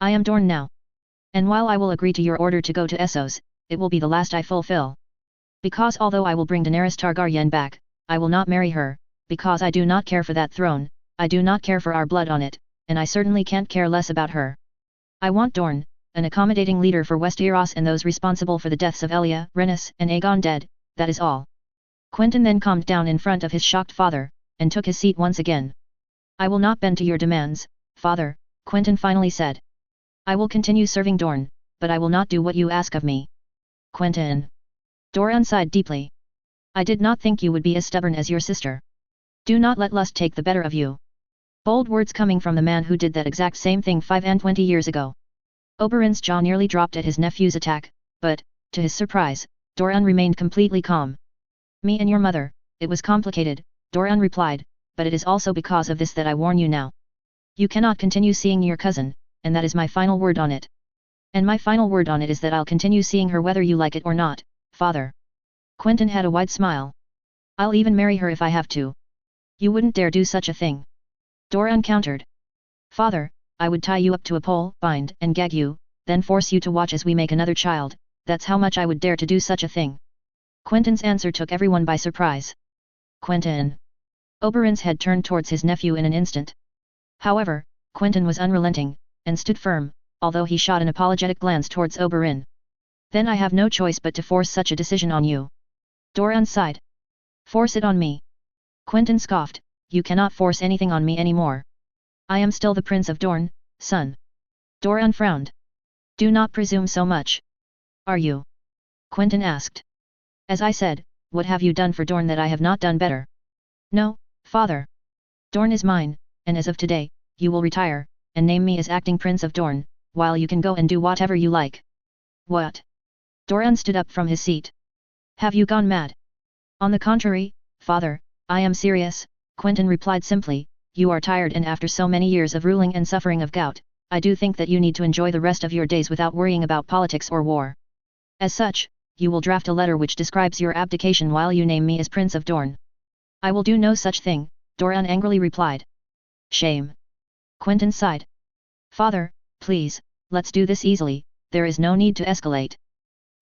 I am Dorne now. And while I will agree to your order to go to Essos, it will be the last I fulfill. Because although I will bring Daenerys Targaryen back, I will not marry her, because I do not care for that throne, I do not care for our blood on it, and I certainly can't care less about her. I want Dorne, an accommodating leader for Westeros and those responsible for the deaths of Elia, Rhaenys, and Aegon dead, that is all. Quentyn then calmed down in front of his shocked father, and took his seat once again. I will not bend to your demands, father, Quentyn finally said. I will continue serving Dorne, but I will not do what you ask of me. Quentyn. Doran sighed deeply. I did not think you would be as stubborn as your sister. Do not let lust take the better of you. Bold words coming from the man who did that exact same thing 25 years ago. Oberyn's jaw nearly dropped at his nephew's attack, but, to his surprise, Doran remained completely calm. Me and your mother, it was complicated, Doran replied, but it is also because of this that I warn you now. You cannot continue seeing your cousin, and that is my final word on it. And my final word on it is that I'll continue seeing her whether you like it or not, father. Quentyn had a wide smile. I'll even marry her if I have to. You wouldn't dare do such a thing. Doran countered. Father, I would tie you up to a pole, bind and gag you, then force you to watch as we make another child, that's how much I would dare to do such a thing. Quentyn's answer took everyone by surprise. Quentyn. Oberyn's head turned towards his nephew in an instant. However, Quentyn was unrelenting, and stood firm, although he shot an apologetic glance towards Oberyn. Then I have no choice but to force such a decision on you. Doran sighed. Force it on me. Quentyn scoffed, you cannot force anything on me anymore. I am still the Prince of Dorne, son. Doran frowned. Do not presume so much. Are you? Quentyn asked. As I said, what have you done for Dorne that I have not done better? No, father. Dorne is mine, and as of today, you will retire, and name me as acting Prince of Dorne, while you can go and do whatever you like. What? Doran stood up from his seat. Have you gone mad? On the contrary, father, I am serious, Quentyn replied simply, you are tired and after so many years of ruling and suffering of gout, I do think that you need to enjoy the rest of your days without worrying about politics or war. As such, you will draft a letter which describes your abdication while you name me as Prince of Dorne. I will do no such thing, Doran angrily replied. Shame. Quentyn sighed. Father, please, let's do this easily, there is no need to escalate.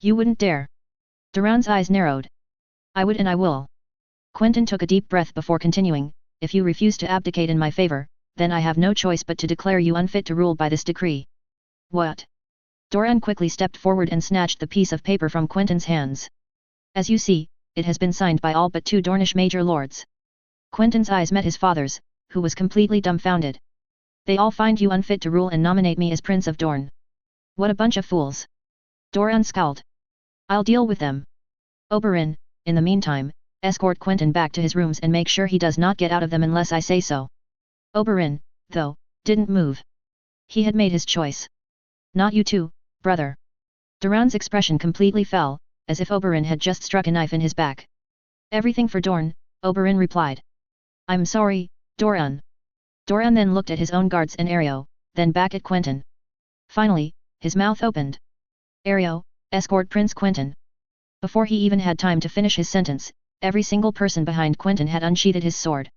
You wouldn't dare. Doran's eyes narrowed. I would and I will. Quentyn took a deep breath before continuing, if you refuse to abdicate in my favor, then I have no choice but to declare you unfit to rule by this decree. What? Doran quickly stepped forward and snatched the piece of paper from Quentyn's hands. As you see, it has been signed by all but 2 Dornish major lords. Quentyn's eyes met his father's, who was completely dumbfounded. They all find you unfit to rule and nominate me as Prince of Dorne. What a bunch of fools. Doran scowled. I'll deal with them. Oberyn, in the meantime, escort Quentyn back to his rooms and make sure he does not get out of them unless I say so. Oberyn, though, didn't move. He had made his choice. Not you too, brother. Doran's expression completely fell, as if Oberyn had just struck a knife in his back. Everything for Dorne, Oberyn replied. I'm sorry, Doran. Doran then looked at his own guards and Areo, then back at Quentyn. Finally, his mouth opened. Areo, escort Prince Quentyn. Before he even had time to finish his sentence, every single person behind Quentyn had unsheathed his sword.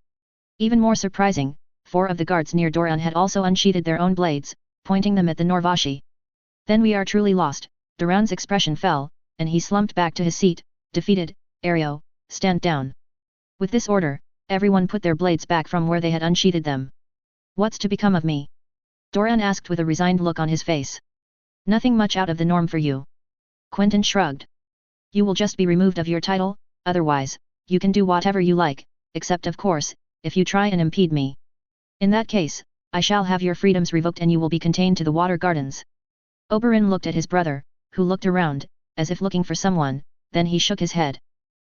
Even more surprising, 4 of the guards near Doran had also unsheathed their own blades, pointing them at the Norvashi. Then we are truly lost, Doran's expression fell, and he slumped back to his seat, defeated. Areo, stand down. With this order, everyone put their blades back from where they had unsheathed them. What's to become of me? Doran asked with a resigned look on his face. Nothing much out of the norm for you. Quentyn shrugged. You will just be removed of your title, otherwise, you can do whatever you like, except of course, if you try and impede me. In that case, I shall have your freedoms revoked and you will be contained to the water gardens. Oberyn looked at his brother, who looked around, as if looking for someone, then he shook his head.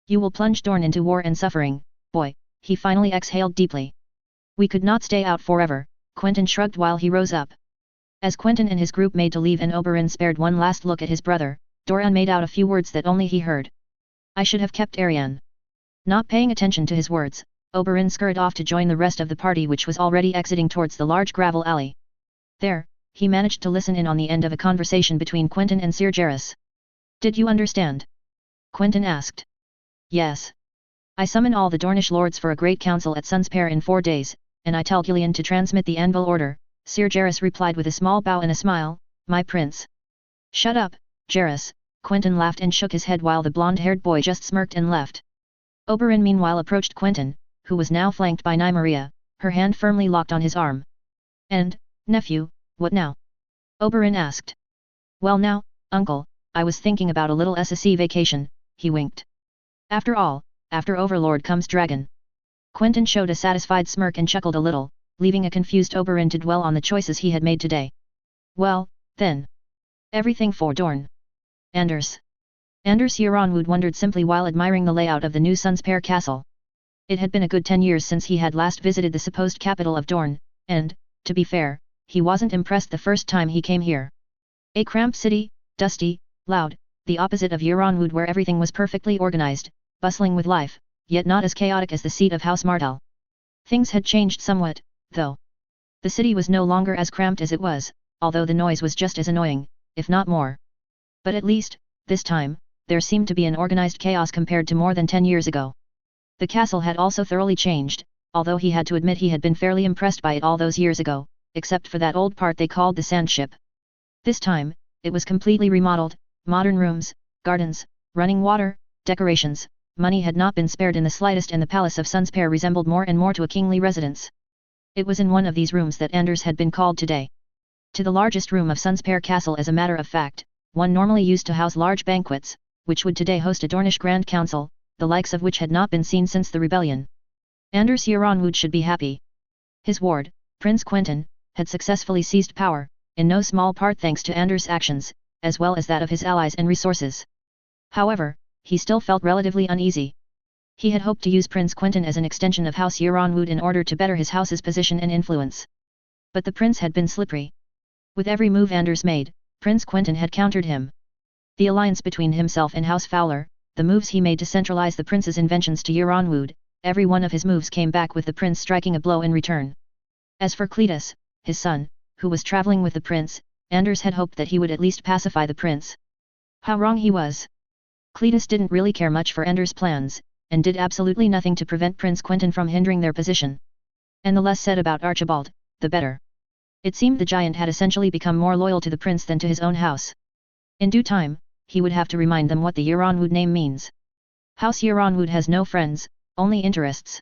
You will plunge Dorne into war and suffering, boy, he finally exhaled deeply. We could not stay out forever, Quentyn shrugged while he rose up. As Quentyn and his group made to leave and Oberyn spared one last look at his brother, Doran made out a few words that only he heard. I should have kept Arianne. Not paying attention to his words, Oberyn scurried off to join the rest of the party, which was already exiting towards the large gravel alley. There, he managed to listen in on the end of a conversation between Quentyn and Sir Jaehaerys. Did you understand? Quentyn asked. Yes. I summon all the Dornish lords for a great council at Sunspear in 4 days, and I tell Gillian to transmit the Anvil order, Sir Jaehaerys replied with a small bow and a smile, my prince. Shut up, Jaehaerys, Quentyn laughed and shook his head while the blonde-haired boy just smirked and left. Oberyn meanwhile approached Quentyn, who was now flanked by Nymeria, her hand firmly locked on his arm. And, nephew, what now? Oberyn asked. Well now, uncle, I was thinking about a little SSC vacation, he winked. After all, after Overlord comes Dragon. Quentyn showed a satisfied smirk and chuckled a little, leaving a confused Oberyn to dwell on the choices he had made today. Well, then. Everything for Dorne. Anders Euronwood wondered simply while admiring the layout of the new Sunspear castle. It had been a good 10 years since he had last visited the supposed capital of Dorne, and, to be fair, he wasn't impressed the first time he came here. A cramped city, dusty, loud, the opposite of Euronwood where everything was perfectly organized, bustling with life, yet not as chaotic as the seat of House Martell. Things had changed somewhat, though. The city was no longer as cramped as it was, although the noise was just as annoying, if not more. But at least, this time, there seemed to be an organized chaos compared to more than 10 years ago. The castle had also thoroughly changed, although he had to admit he had been fairly impressed by it all those years ago, except for that old part they called the sand ship. This time, it was completely remodeled, modern rooms, gardens, running water, decorations, money had not been spared in the slightest, and the palace of Sunspear resembled more and more to a kingly residence. It was in one of these rooms that Anders had been called today. To the largest room of Sunspear Castle, as a matter of fact, one normally used to house large banquets, which would today host a Dornish Grand Council, the likes of which had not been seen since the rebellion. Anders Euronwood should be happy. His ward, Prince Quentyn, had successfully seized power, in no small part thanks to Anders' actions, as well as that of his allies and resources. However, he still felt relatively uneasy. He had hoped to use Prince Quentyn as an extension of House Euronwood in order to better his house's position and influence. But the prince had been slippery. With every move Anders made, Prince Quentyn had countered him. The alliance between himself and House Fowler, the moves he made to centralize the prince's inventions to Euronwood, every one of his moves came back with the prince striking a blow in return. As for Cletus, his son, who was traveling with the prince, Anders had hoped that he would at least pacify the prince. How wrong he was. Cletus didn't really care much for Anders' plans, and did absolutely nothing to prevent Prince Quentyn from hindering their position. And the less said about Archibald, the better. It seemed the giant had essentially become more loyal to the prince than to his own house. In due time, he would have to remind them what the Euronwood name means. House Euronwood has no friends, only interests.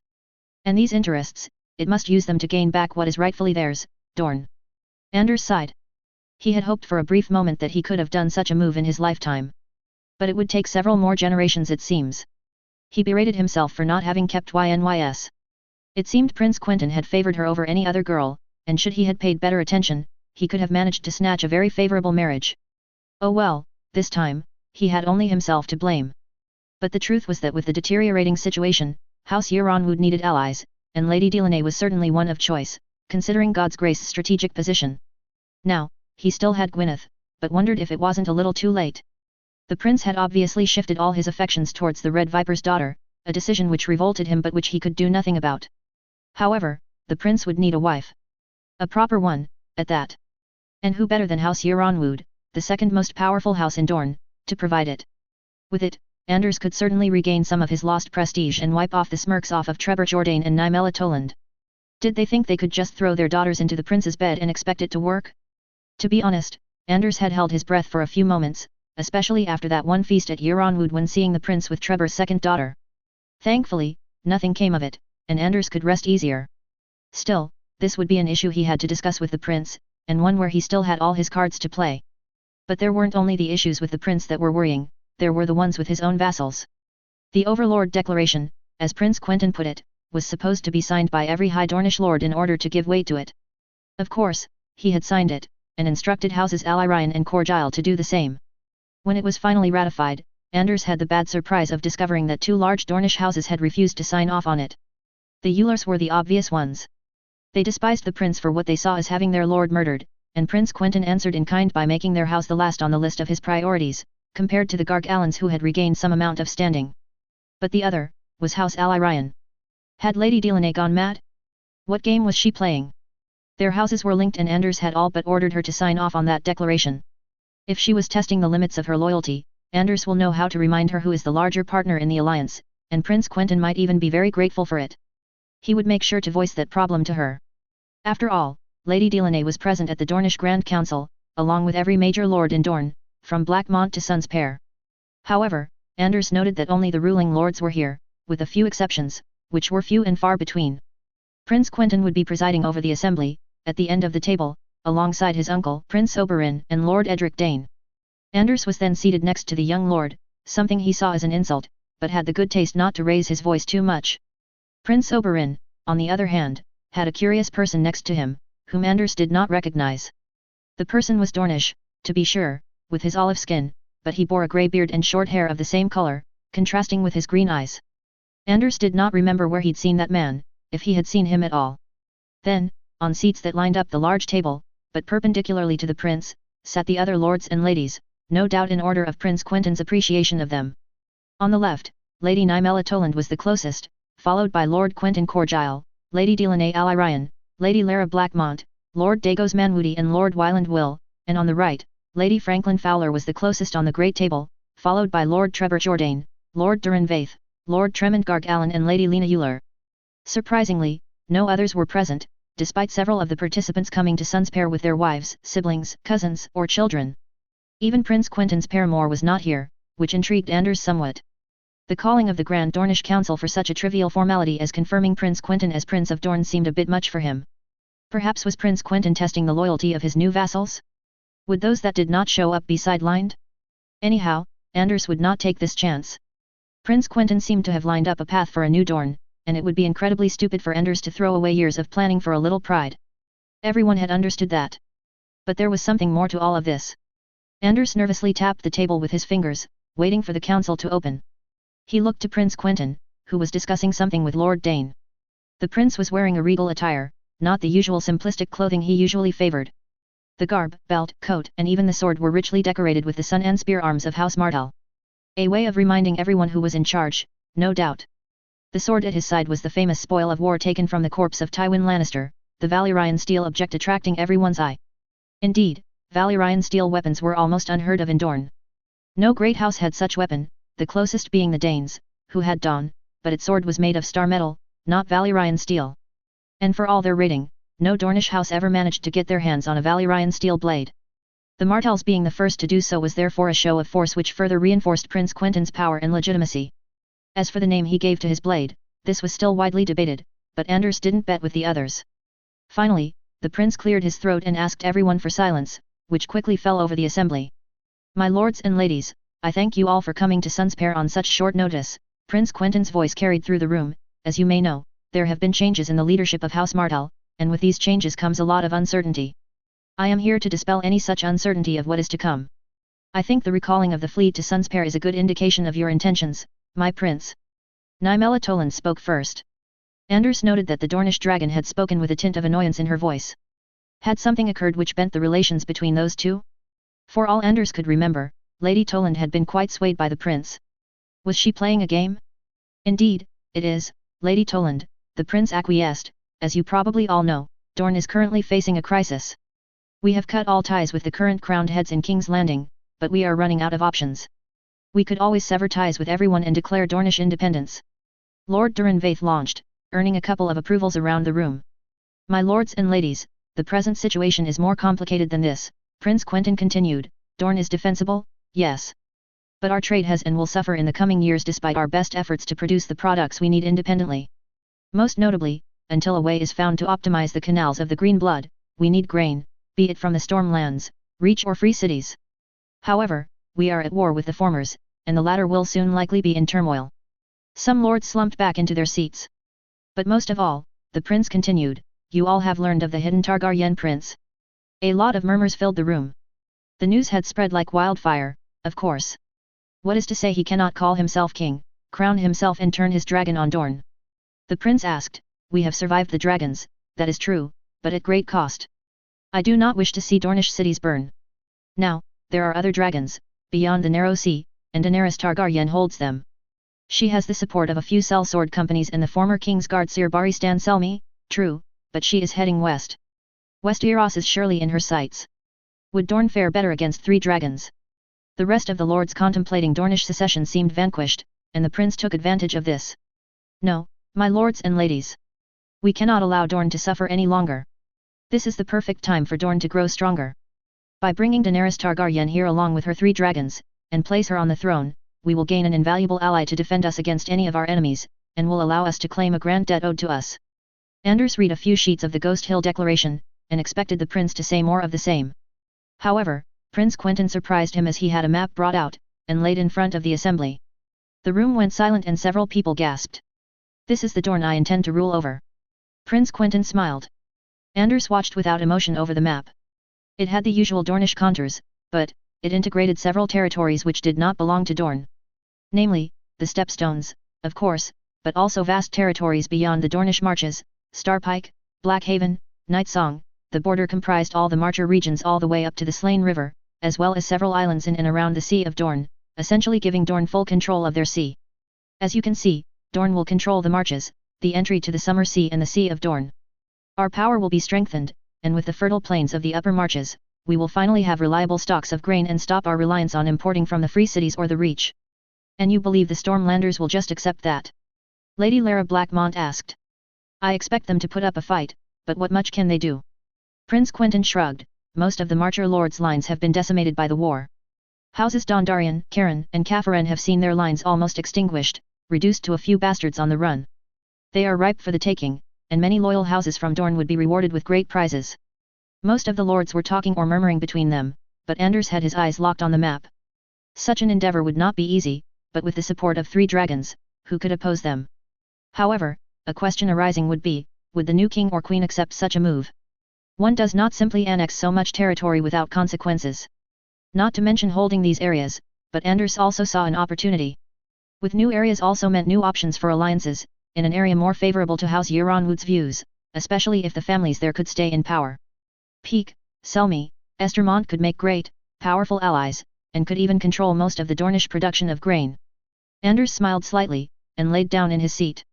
And these interests, it must use them to gain back what is rightfully theirs, Dorne. Anders sighed. He had hoped for a brief moment that he could have done such a move in his lifetime. But it would take several more generations, it seems. He berated himself for not having kept YNYS. It seemed Prince Quentyn had favored her over any other girl, and should he had paid better attention, he could have managed to snatch a very favorable marriage. Oh well, this time, he had only himself to blame. But the truth was that with the deteriorating situation, House Euronwood needed allies, and Lady Delaney was certainly one of choice, considering God's Grace's strategic position. Now, he still had Gwyneth, but wondered if it wasn't a little too late. The prince had obviously shifted all his affections towards the Red Viper's daughter, a decision which revolted him but which he could do nothing about. However, the prince would need a wife. A proper one, at that. And who better than House Euronwood, the second most powerful house in Dorne, to provide it? With it, Anders could certainly regain some of his lost prestige and wipe off the smirks off of Trebor Jordain and Nymella Toland. Did they think they could just throw their daughters into the prince's bed and expect it to work? To be honest, Anders had held his breath for a few moments, especially after that one feast at Euronwood when seeing the prince with Trebor's second daughter. Thankfully, nothing came of it, and Anders could rest easier. Still, this would be an issue he had to discuss with the prince, and one where he still had all his cards to play. But there weren't only the issues with the prince that were worrying, there were the ones with his own vassals. The Overlord Declaration, as Prince Quentyn put it, was supposed to be signed by every High Dornish lord in order to give weight to it. Of course, he had signed it, and instructed houses Allyrion and Corgile to do the same. When it was finally ratified, Anders had the bad surprise of discovering that 2 large Dornish houses had refused to sign off on it. The Eulers were the obvious ones. They despised the prince for what they saw as having their lord murdered, and Prince Quentyn answered in kind by making their house the last on the list of his priorities, compared to the Gargallons who had regained some amount of standing. But the other, was House Ally Ryan. Had Lady Delaney gone mad? What game was she playing? Their houses were linked and Anders had all but ordered her to sign off on that declaration. If she was testing the limits of her loyalty, Anders will know how to remind her who is the larger partner in the alliance, and Prince Quentyn might even be very grateful for it. He would make sure to voice that problem to her. After all, Lady Delaney was present at the Dornish Grand Council, along with every major lord in Dorne, from Blackmont to Sunspear. However, Anders noted that only the ruling lords were here, with a few exceptions, which were few and far between. Prince Quentyn would be presiding over the assembly, at the end of the table, alongside his uncle, Prince Oberyn, and Lord Edric Dane. Anders was then seated next to the young lord, something he saw as an insult, but had the good taste not to raise his voice too much. Prince Oberyn, on the other hand, had a curious person next to him, whom Anders did not recognize. The person was Dornish, to be sure, with his olive skin, but he bore a grey beard and short hair of the same color, contrasting with his green eyes. Anders did not remember where he'd seen that man, if he had seen him at all. Then, on seats that lined up the large table, but perpendicularly to the prince, sat the other lords and ladies, no doubt in order of Prince Quentyn's appreciation of them. On the left, Lady Nymella Toland was the closest, followed by Lord Quentyn Corgyle, Lady Delaney Ally Ryan, Lady Lara Blackmont, Lord Dagos Manwoody and Lord Wyland Will, and on the right, Lady Franklin Fowler was the closest on the great table, followed by Lord Trebor Jourdain, Lord Durin Vaith, Lord Tremond Gargallan and Lady Lena Euler. Surprisingly, no others were present, despite several of the participants coming to Sunspear with their wives, siblings, cousins, or children. Even Prince Quentyn's paramour was not here, which intrigued Anders somewhat. The calling of the Grand Dornish Council for such a trivial formality as confirming Prince Quentyn as Prince of Dorne seemed a bit much for him. Perhaps was Prince Quentyn testing the loyalty of his new vassals? Would those that did not show up be sidelined? Anyhow, Anders would not take this chance. Prince Quentyn seemed to have lined up a path for a new Dorne, and it would be incredibly stupid for Anders to throw away years of planning for a little pride. Everyone had understood that. But there was something more to all of this. Anders nervously tapped the table with his fingers, waiting for the council to open. He looked to Prince Quentyn, who was discussing something with Lord Dane. The prince was wearing a regal attire, not the usual simplistic clothing he usually favored. The garb, belt, coat, and even the sword were richly decorated with the sun and spear arms of House Martell. A way of reminding everyone who was in charge, no doubt. The sword at his side was the famous spoil of war taken from the corpse of Tywin Lannister, the Valyrian steel object attracting everyone's eye. Indeed, Valyrian steel weapons were almost unheard of in Dorne. No great house had such weapon, the closest being the Danes, who had Dawn, but its sword was made of star metal, not Valyrian steel. And for all their rating, no Dornish house ever managed to get their hands on a Valyrian steel blade. The Martells being the first to do so was therefore a show of force which further reinforced Prince Quentyn's power and legitimacy. As for the name he gave to his blade, this was still widely debated, but Anders didn't bet with the others. Finally, the prince cleared his throat and asked everyone for silence, which quickly fell over the assembly. My lords and ladies, I thank you all for coming to Sunspear on such short notice. Prince Quentyn's voice carried through the room. As you may know, there have been changes in the leadership of House Martell, and with these changes comes a lot of uncertainty. I am here to dispel any such uncertainty of what is to come. I think the recalling of the fleet to Sunspear is a good indication of your intentions, my prince. Nymella Toland spoke first. Anders noted that the Dornish dragon had spoken with a tint of annoyance in her voice. Had something occurred which bent the relations between those two? For all Anders could remember, Lady Toland had been quite swayed by the prince. Was she playing a game? Indeed, it is, Lady Toland, the prince acquiesced. As you probably all know, Dorne is currently facing a crisis. We have cut all ties with the current crowned heads in King's Landing, but we are running out of options. We could always sever ties with everyone and declare Dornish independence. Lord Durin Vaith launched, earning a couple of approvals around the room. My lords and ladies, the present situation is more complicated than this, Prince Quentyn continued. Dorne is defensible, yes. But our trade has and will suffer in the coming years despite our best efforts to produce the products we need independently. Most notably, until a way is found to optimize the canals of the green blood, we need grain, be it from the Stormlands, Reach or Free Cities. However, we are at war with the formers, and the latter will soon likely be in turmoil. Some lords slumped back into their seats. But most of all, the prince continued, you all have learned of the hidden Targaryen prince. A lot of murmurs filled the room. The news had spread like wildfire, of course. What is to say he cannot call himself king, crown himself and turn his dragon on Dorne? The prince asked, we have survived the dragons, that is true, but at great cost. I do not wish to see Dornish cities burn. Now, there are other dragons, beyond the narrow sea, and Daenerys Targaryen holds them. She has the support of a few sellsword companies and the former King's Guard Sir Barristan Selmy, true, but she is heading west. Westeros is surely in her sights. Would Dorne fare better against 3 dragons? The rest of the lords contemplating Dornish secession seemed vanquished, and the prince took advantage of this. No, my lords and ladies. We cannot allow Dorne to suffer any longer. This is the perfect time for Dorne to grow stronger. By bringing Daenerys Targaryen here along with her 3 dragons, and place her on the throne, we will gain an invaluable ally to defend us against any of our enemies, and will allow us to claim a grand debt owed to us. Anders read a few sheets of the Ghost Hill Declaration, and expected the prince to say more of the same. However, Prince Quentyn surprised him as he had a map brought out, and laid in front of the assembly. The room went silent and several people gasped. This is the Dorne I intend to rule over. Prince Quentyn smiled. Anders watched without emotion over the map. It had the usual Dornish contours, but it integrated several territories which did not belong to Dorne. Namely, the Stepstones, of course, but also vast territories beyond the Dornish Marches, Starpike, Blackhaven, Nightsong. The border comprised all the Marcher regions all the way up to the Slane River, as well as several islands in and around the Sea of Dorne, essentially giving Dorne full control of their sea. As you can see, Dorne will control the Marches, the entry to the Summer Sea and the Sea of Dorne. Our power will be strengthened, and with the fertile plains of the upper Marches, we will finally have reliable stocks of grain and stop our reliance on importing from the Free Cities or the Reach. And you believe the Stormlanders will just accept that? Lady Lara Blackmont asked. I expect them to put up a fight, but what much can they do? Prince Quentyn shrugged. Most of the Marcher lords' lines have been decimated by the war. Houses Dondarrion, Caron, and Cafferen have seen their lines almost extinguished, reduced to a few bastards on the run. They are ripe for the taking, and many loyal houses from Dorne would be rewarded with great prizes. Most of the lords were talking or murmuring between them, but Anders had his eyes locked on the map. Such an endeavor would not be easy, but with the support of 3 dragons, who could oppose them? However, a question arising would be, would the new king or queen accept such a move? One does not simply annex so much territory without consequences. Not to mention holding these areas, but Anders also saw an opportunity. With new areas also meant new options for alliances, in an area more favorable to House Euronwood's views, especially if the families there could stay in power. Peake, Selmy, Estermont could make great, powerful allies, and could even control most of the Dornish production of grain. Anders smiled slightly, and laid down in his seat.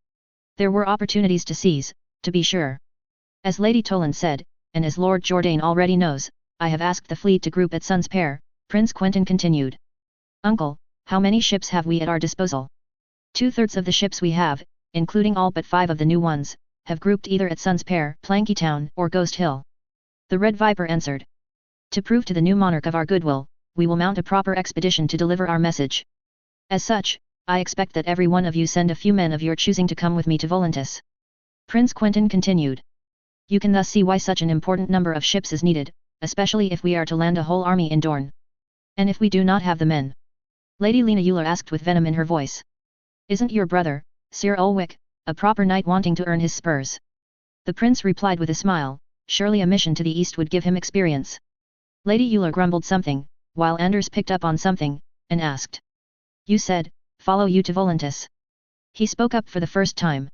There were opportunities to seize, to be sure. As Lady Toland said, and as Lord Jourdain already knows, I have asked the fleet to group at Sun's Pair, Prince Quentyn continued. Uncle, how many ships have we at our disposal? 2/3 of the ships we have, including all but 5 of the new ones, have grouped either at Sun's Pair, Plankytown, or Ghost Hill. The Red Viper answered. To prove to the new monarch of our goodwill, we will mount a proper expedition to deliver our message. As such, I expect that every one of you send a few men of your choosing to come with me to Volantis. Prince Quentyn continued. You can thus see why such an important number of ships is needed, especially if we are to land a whole army in Dorne. And if we do not have the men? Lady Lena Euler asked with venom in her voice. Isn't your brother, Sir Ulwick, a proper knight wanting to earn his spurs? The prince replied with a smile, surely a mission to the east would give him experience. Lady Euler grumbled something, while Anders picked up on something, and asked. You said, follow you to Volantis. He spoke up for the first time.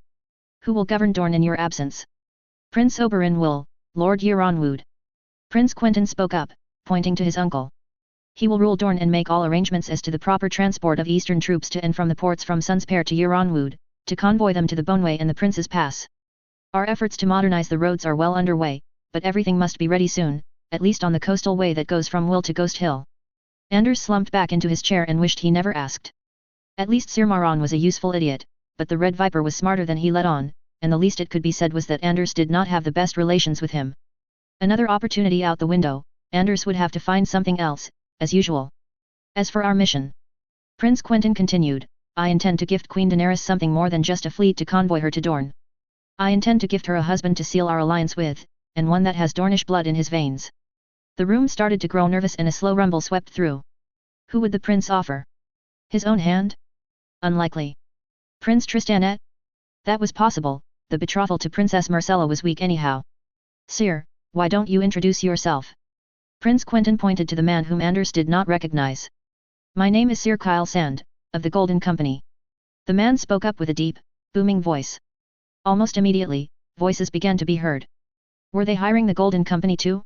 Who will govern Dorne in your absence? Prince Oberyn will, Lord Euronwood. Prince Quentyn spoke up, pointing to his uncle. He will rule Dorne and make all arrangements as to the proper transport of eastern troops to and from the ports from Sun's Pair to Euronwood, to convoy them to the Boneway and the Prince's Pass. Our efforts to modernize the roads are well underway, but everything must be ready soon, at least on the coastal way that goes from Will to Ghost Hill. Anders slumped back into his chair and wished he never asked. At least Sir Maron was a useful idiot, but the Red Viper was smarter than he let on, and the least it could be said was that Anders did not have the best relations with him. Another opportunity out the window, Anders would have to find something else, as usual. As for our mission, Prince Quentyn continued, I intend to gift Queen Daenerys something more than just a fleet to convoy her to Dorne. I intend to gift her a husband to seal our alliance with, and one that has Dornish blood in his veins. The room started to grow nervous and a slow rumble swept through. Who would the prince offer? His own hand? Unlikely. Prince Tristanet? That was possible, the betrothal to Princess Marcella was weak anyhow. Sir, why don't you introduce yourself? Prince Quentyn pointed to the man whom Anders did not recognize. My name is Sir Kyle Sand, of the Golden Company. The man spoke up with a deep, booming voice. Almost immediately, voices began to be heard. Were they hiring the Golden Company too?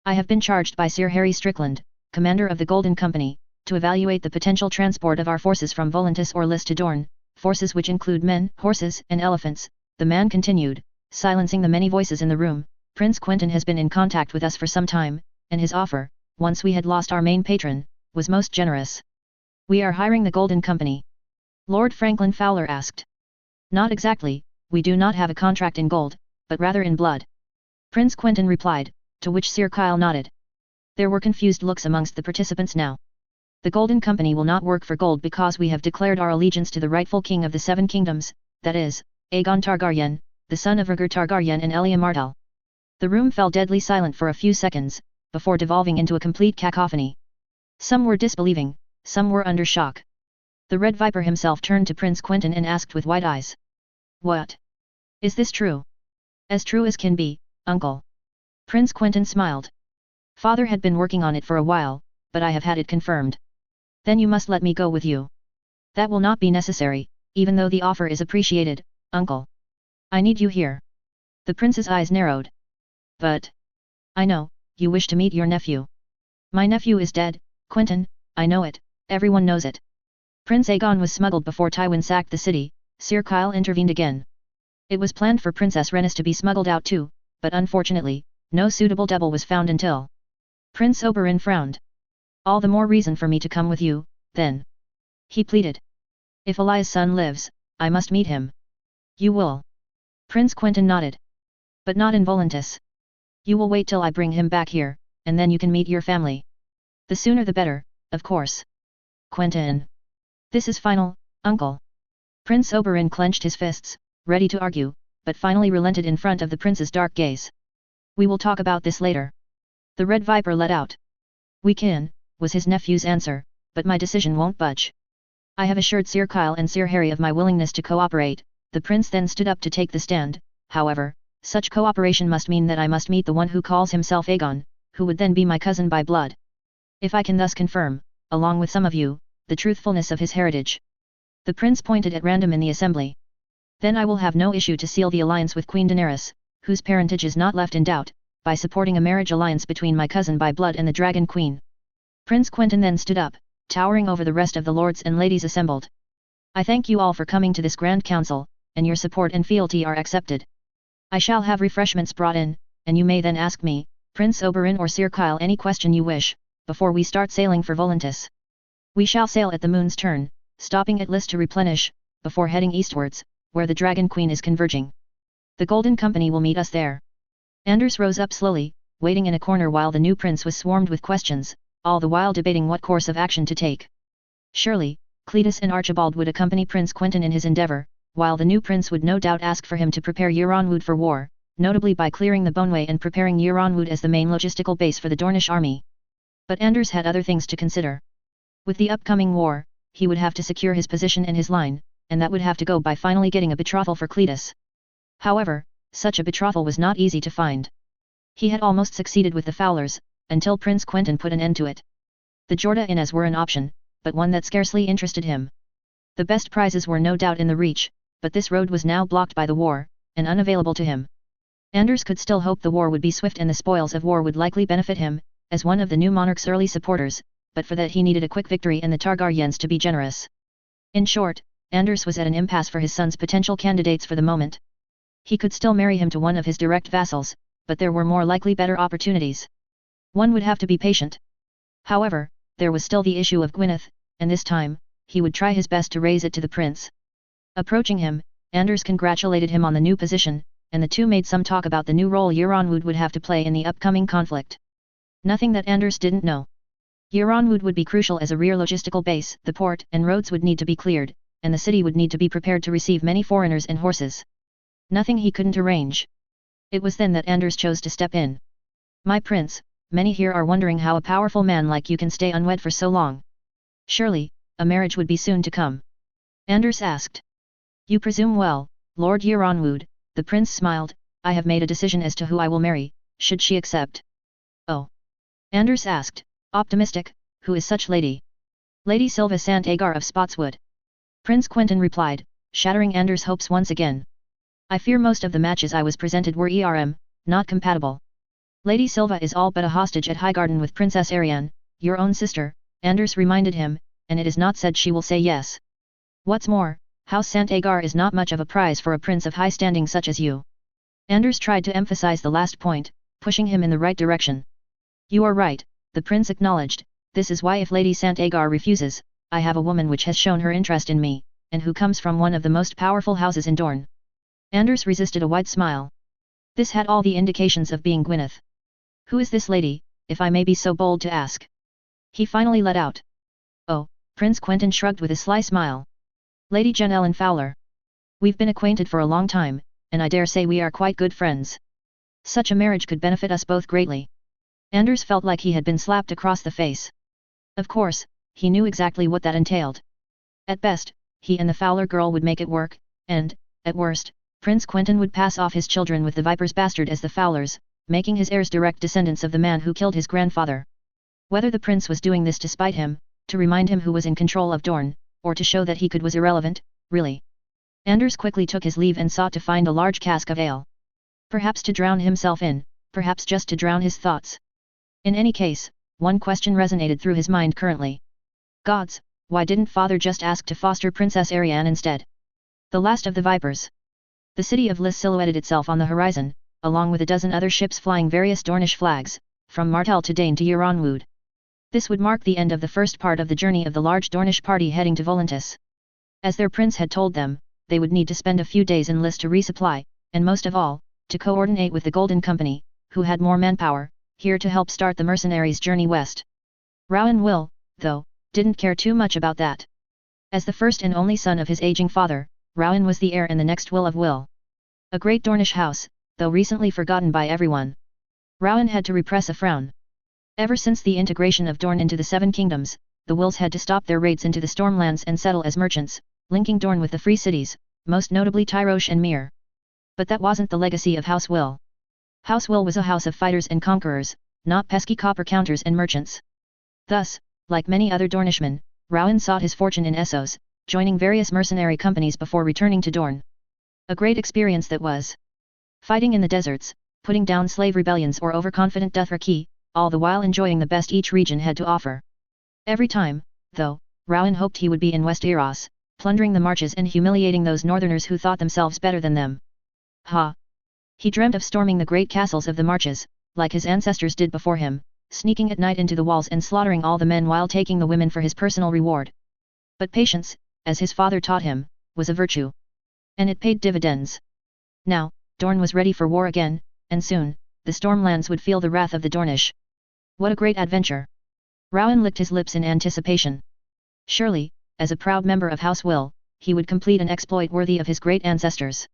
I have been charged by Sir Harry Strickland, commander of the Golden Company, to evaluate the potential transport of our forces from Volantis or Lys to Dorne, forces which include men, horses, and elephants, the man continued, silencing the many voices in the room. Prince Quentyn has been in contact with us for some time, and his offer, once we had lost our main patron, was most generous. We are hiring the Golden Company. Lord Franklin Fowler asked. Not exactly, we do not have a contract in gold, but rather in blood. Prince Quentyn replied, to which Sir Kyle nodded. There were confused looks amongst the participants now. The Golden Company will not work for gold because we have declared our allegiance to the rightful king of the Seven Kingdoms, that is, Aegon Targaryen, the son of Rhaegar Targaryen and Elia Martell. The room fell deadly silent for a few seconds, before devolving into a complete cacophony. Some were disbelieving, some were under shock. The Red Viper himself turned to Prince Quentyn and asked with wide eyes. What? Is this true? As true as can be, uncle. Prince Quentyn smiled. Father had been working on it for a while, but I have had it confirmed. Then you must let me go with you. That will not be necessary, even though the offer is appreciated, uncle. I need you here. The prince's eyes narrowed. But... I know, you wish to meet your nephew. My nephew is dead, Quentyn, I know it, everyone knows it. Prince Aegon was smuggled before Tywin sacked the city. Sir Kyle intervened again. It was planned for Princess Rhaenys to be smuggled out too, but unfortunately, no suitable double was found until... Prince Oberyn frowned. All the more reason for me to come with you, then. He pleaded. If Elias' son lives, I must meet him. You will. Prince Quentyn nodded. But not in Volantis. You will wait till I bring him back here, and then you can meet your family. The sooner the better, of course. Quentyn. This is final, uncle. Prince Oberyn clenched his fists, ready to argue, but finally relented in front of the prince's dark gaze. We will talk about this later. The Red Viper let out. We can, was his nephew's answer, but my decision won't budge. I have assured Sir Kyle and Sir Harry of my willingness to cooperate. The prince then stood up to take the stand. However, such cooperation must mean that I must meet the one who calls himself Aegon, who would then be my cousin by blood. If I can thus confirm, along with some of you, the truthfulness of his heritage. The prince pointed at random in the assembly. Then I will have no issue to seal the alliance with Queen Daenerys, whose parentage is not left in doubt, by supporting a marriage alliance between my cousin by blood and the Dragon Queen. Prince Quentyn then stood up, towering over the rest of the lords and ladies assembled. I thank you all for coming to this grand council, and your support and fealty are accepted. I shall have refreshments brought in, and you may then ask me, Prince Oberyn or Sir Kyle, any question you wish, before we start sailing for Volantis. We shall sail at the moon's turn, stopping at Lys to replenish, before heading eastwards, where the Dragon Queen is converging. The Golden Company will meet us there. Anders rose up slowly, waiting in a corner while the new prince was swarmed with questions, all the while debating what course of action to take. Surely, Cletus and Archibald would accompany Prince Quentyn in his endeavour, while the new prince would no doubt ask for him to prepare Euronwood for war, notably by clearing the Boneway and preparing Euronwood as the main logistical base for the Dornish army. But Anders had other things to consider. With the upcoming war, he would have to secure his position and his line, and that would have to go by finally getting a betrothal for Cletus. However, such a betrothal was not easy to find. He had almost succeeded with the Fowlers, until Prince Quentyn put an end to it. The Jorda Innes were an option, but one that scarcely interested him. The best prizes were no doubt in the reach, but this road was now blocked by the war, and unavailable to him. Anders could still hope the war would be swift and the spoils of war would likely benefit him, as one of the new monarch's early supporters, but for that he needed a quick victory and the Targaryens to be generous. In short, Anders was at an impasse for his son's potential candidates for the moment. He could still marry him to one of his direct vassals, but there were more likely better opportunities. One would have to be patient. However, there was still the issue of Gwyneth, and this time, he would try his best to raise it to the prince. Approaching him, Anders congratulated him on the new position, and the two made some talk about the new role Euronwood would have to play in the upcoming conflict. Nothing that Anders didn't know. Euronwood would be crucial as a rear logistical base, the port and roads would need to be cleared, and the city would need to be prepared to receive many foreigners and horses. Nothing he couldn't arrange. It was then that Anders chose to step in. My prince, many here are wondering how a powerful man like you can stay unwed for so long. Surely, a marriage would be soon to come. Anders asked. You presume well, Lord Euronwood, the prince smiled. I have made a decision as to who I will marry, should she accept. Oh. Anders asked, optimistic, who is such lady? Lady Sylva Sant Agar of Spotswood. Prince Quentyn replied, shattering Anders' hopes once again. I fear most of the matches I was presented were not compatible. Lady Silva is all but a hostage at Highgarden with Princess Ariane, your own sister, Anders reminded him, and it is not said she will say yes. What's more, House Sant Agar is not much of a prize for a prince of high standing such as you. Anders tried to emphasize the last point, pushing him in the right direction. You are right, the prince acknowledged, this is why if Lady Sant Agar refuses, I have a woman which has shown her interest in me, and who comes from one of the most powerful houses in Dorne. Anders resisted a wide smile. This had all the indications of being Gwyneth. Who is this lady, if I may be so bold to ask? He finally let out. Oh, Prince Quentyn shrugged with a sly smile. Lady Jen Ellen Fowler. We've been acquainted for a long time, and I dare say we are quite good friends. Such a marriage could benefit us both greatly. Anders felt like he had been slapped across the face. Of course, he knew exactly what that entailed. At best, he and the Fowler girl would make it work, and, at worst, Prince Quentyn would pass off his children with the Viper's bastard as the Fowlers, making his heirs direct descendants of the man who killed his grandfather. Whether the prince was doing this to spite him, to remind him who was in control of Dorne, or to show that he was irrelevant, really. Anders quickly took his leave and sought to find a large cask of ale. Perhaps to drown himself in, perhaps just to drown his thoughts. In any case, one question resonated through his mind currently. Gods, why didn't father just ask to foster Princess Ariane instead? The last of the Vipers. The city of Lys silhouetted itself on the horizon, along with a dozen other ships flying various Dornish flags, from Martell to Dane to Yaronwood. This would mark the end of the first part of the journey of the large Dornish party heading to Volantis. As their prince had told them, they would need to spend a few days in Lys to resupply, and most of all, to coordinate with the Golden Company, who had more manpower, here to help start the mercenaries' journey west. Rowan Will, though, didn't care too much about that. As the first and only son of his aging father, Rowan was the heir and the next will of Will. A great Dornish house, though recently forgotten by everyone. Rowan had to repress a frown. Ever since the integration of Dorne into the Seven Kingdoms, the Wills had to stop their raids into the Stormlands and settle as merchants, linking Dorne with the Free Cities, most notably Tyrosh and Myr. But that wasn't the legacy of House Will. House Will was a house of fighters and conquerors, not pesky copper counters and merchants. Thus, like many other Dornishmen, Rowan sought his fortune in Essos, joining various mercenary companies before returning to Dorne. A great experience that was. Fighting in the deserts, putting down slave rebellions or overconfident Dothraki, all the while enjoying the best each region had to offer. Every time, though, Rowan hoped he would be in West Eros, plundering the marches and humiliating those northerners who thought themselves better than them. Ha! He dreamt of storming the great castles of the marches, like his ancestors did before him, sneaking at night into the walls and slaughtering all the men while taking the women for his personal reward. But patience, as his father taught him, was a virtue. And it paid dividends. Now, Dorne was ready for war again, and soon, the Stormlands would feel the wrath of the Dornish. What a great adventure! Rowan licked his lips in anticipation. Surely, as a proud member of House Will, he would complete an exploit worthy of his great ancestors.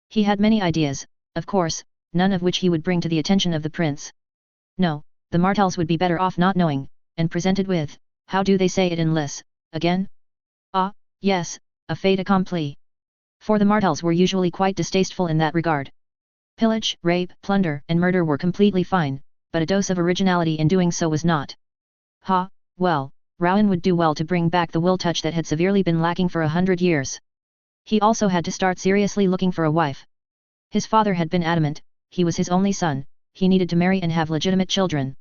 He had many ideas, of course, none of which he would bring to the attention of the prince. No, the Martells would be better off not knowing, and presented with, how do they say it in Lys, again? Ah, yes, a fait accompli. For the Martells were usually quite distasteful in that regard. Pillage, rape, plunder, and murder were completely fine, but a dose of originality in doing so was not. Ha, well, Rowan would do well to bring back the will touch that had severely been lacking for 100 years. He also had to start seriously looking for a wife. His father had been adamant, he was his only son, he needed to marry and have legitimate children.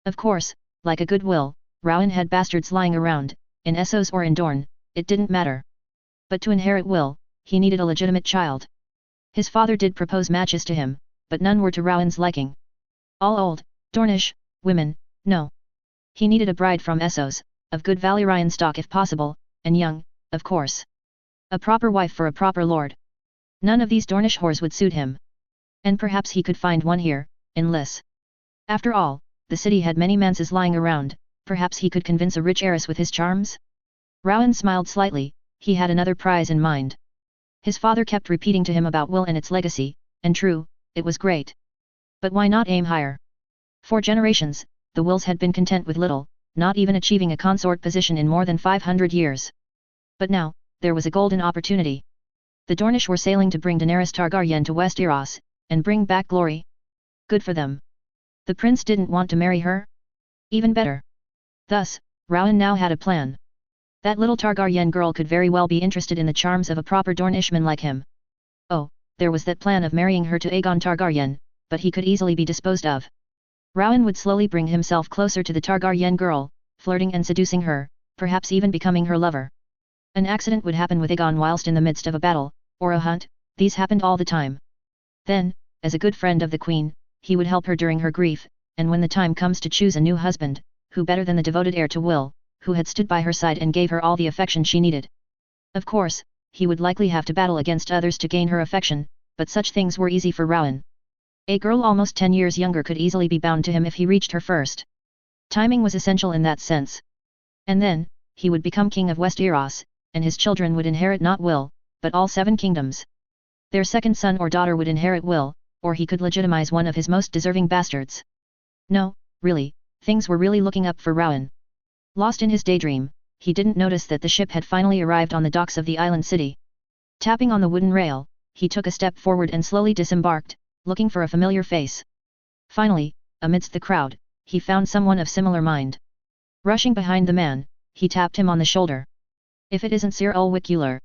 Of course, like a good Will, Rowan had bastards lying around, in Essos or in Dorne, it didn't matter. But to inherit Will, he needed a legitimate child. His father did propose matches to him, but none were to Rowan's liking. All old, Dornish, women, no. He needed a bride from Essos, of good Valyrian stock if possible, and young, of course. A proper wife for a proper lord. None of these Dornish whores would suit him. And perhaps he could find one here, in Lys. After all, the city had many manses lying around, perhaps he could convince a rich heiress with his charms? Rowan smiled slightly, he had another prize in mind. His father kept repeating to him about Will and its legacy, and true, it was great. But why not aim higher? For generations, the Wills had been content with little, not even achieving a consort position in more than 500 years. But now, there was a golden opportunity. The Dornish were sailing to bring Daenerys Targaryen to West Eros, and bring back glory. Good for them. The prince didn't want to marry her? Even better. Thus, Rowan now had a plan. That little Targaryen girl could very well be interested in the charms of a proper Dornishman like him. Oh, there was that plan of marrying her to Aegon Targaryen, but he could easily be disposed of. Rowan would slowly bring himself closer to the Targaryen girl, flirting and seducing her, perhaps even becoming her lover. An accident would happen with Aegon whilst in the midst of a battle, or a hunt, these happened all the time. Then, as a good friend of the queen, he would help her during her grief, and when the time comes to choose a new husband, who better than the devoted heir to Will, who had stood by her side and gave her all the affection she needed. Of course, he would likely have to battle against others to gain her affection, but such things were easy for Rowan. A girl almost 10 years younger could easily be bound to him if he reached her first. Timing was essential in that sense. And then, he would become king of Westeros, and his children would inherit not Will, but all 7 kingdoms. Their second son or daughter would inherit Will, or he could legitimize one of his most deserving bastards. No, really, things were really looking up for Rowan. Lost in his daydream, he didn't notice that the ship had finally arrived on the docks of the island city. Tapping on the wooden rail, he took a step forward and slowly disembarked, looking for a familiar face. Finally, amidst the crowd, he found someone of similar mind. Rushing behind the man, he tapped him on the shoulder. "If it isn't Sir Ulrich Euler!"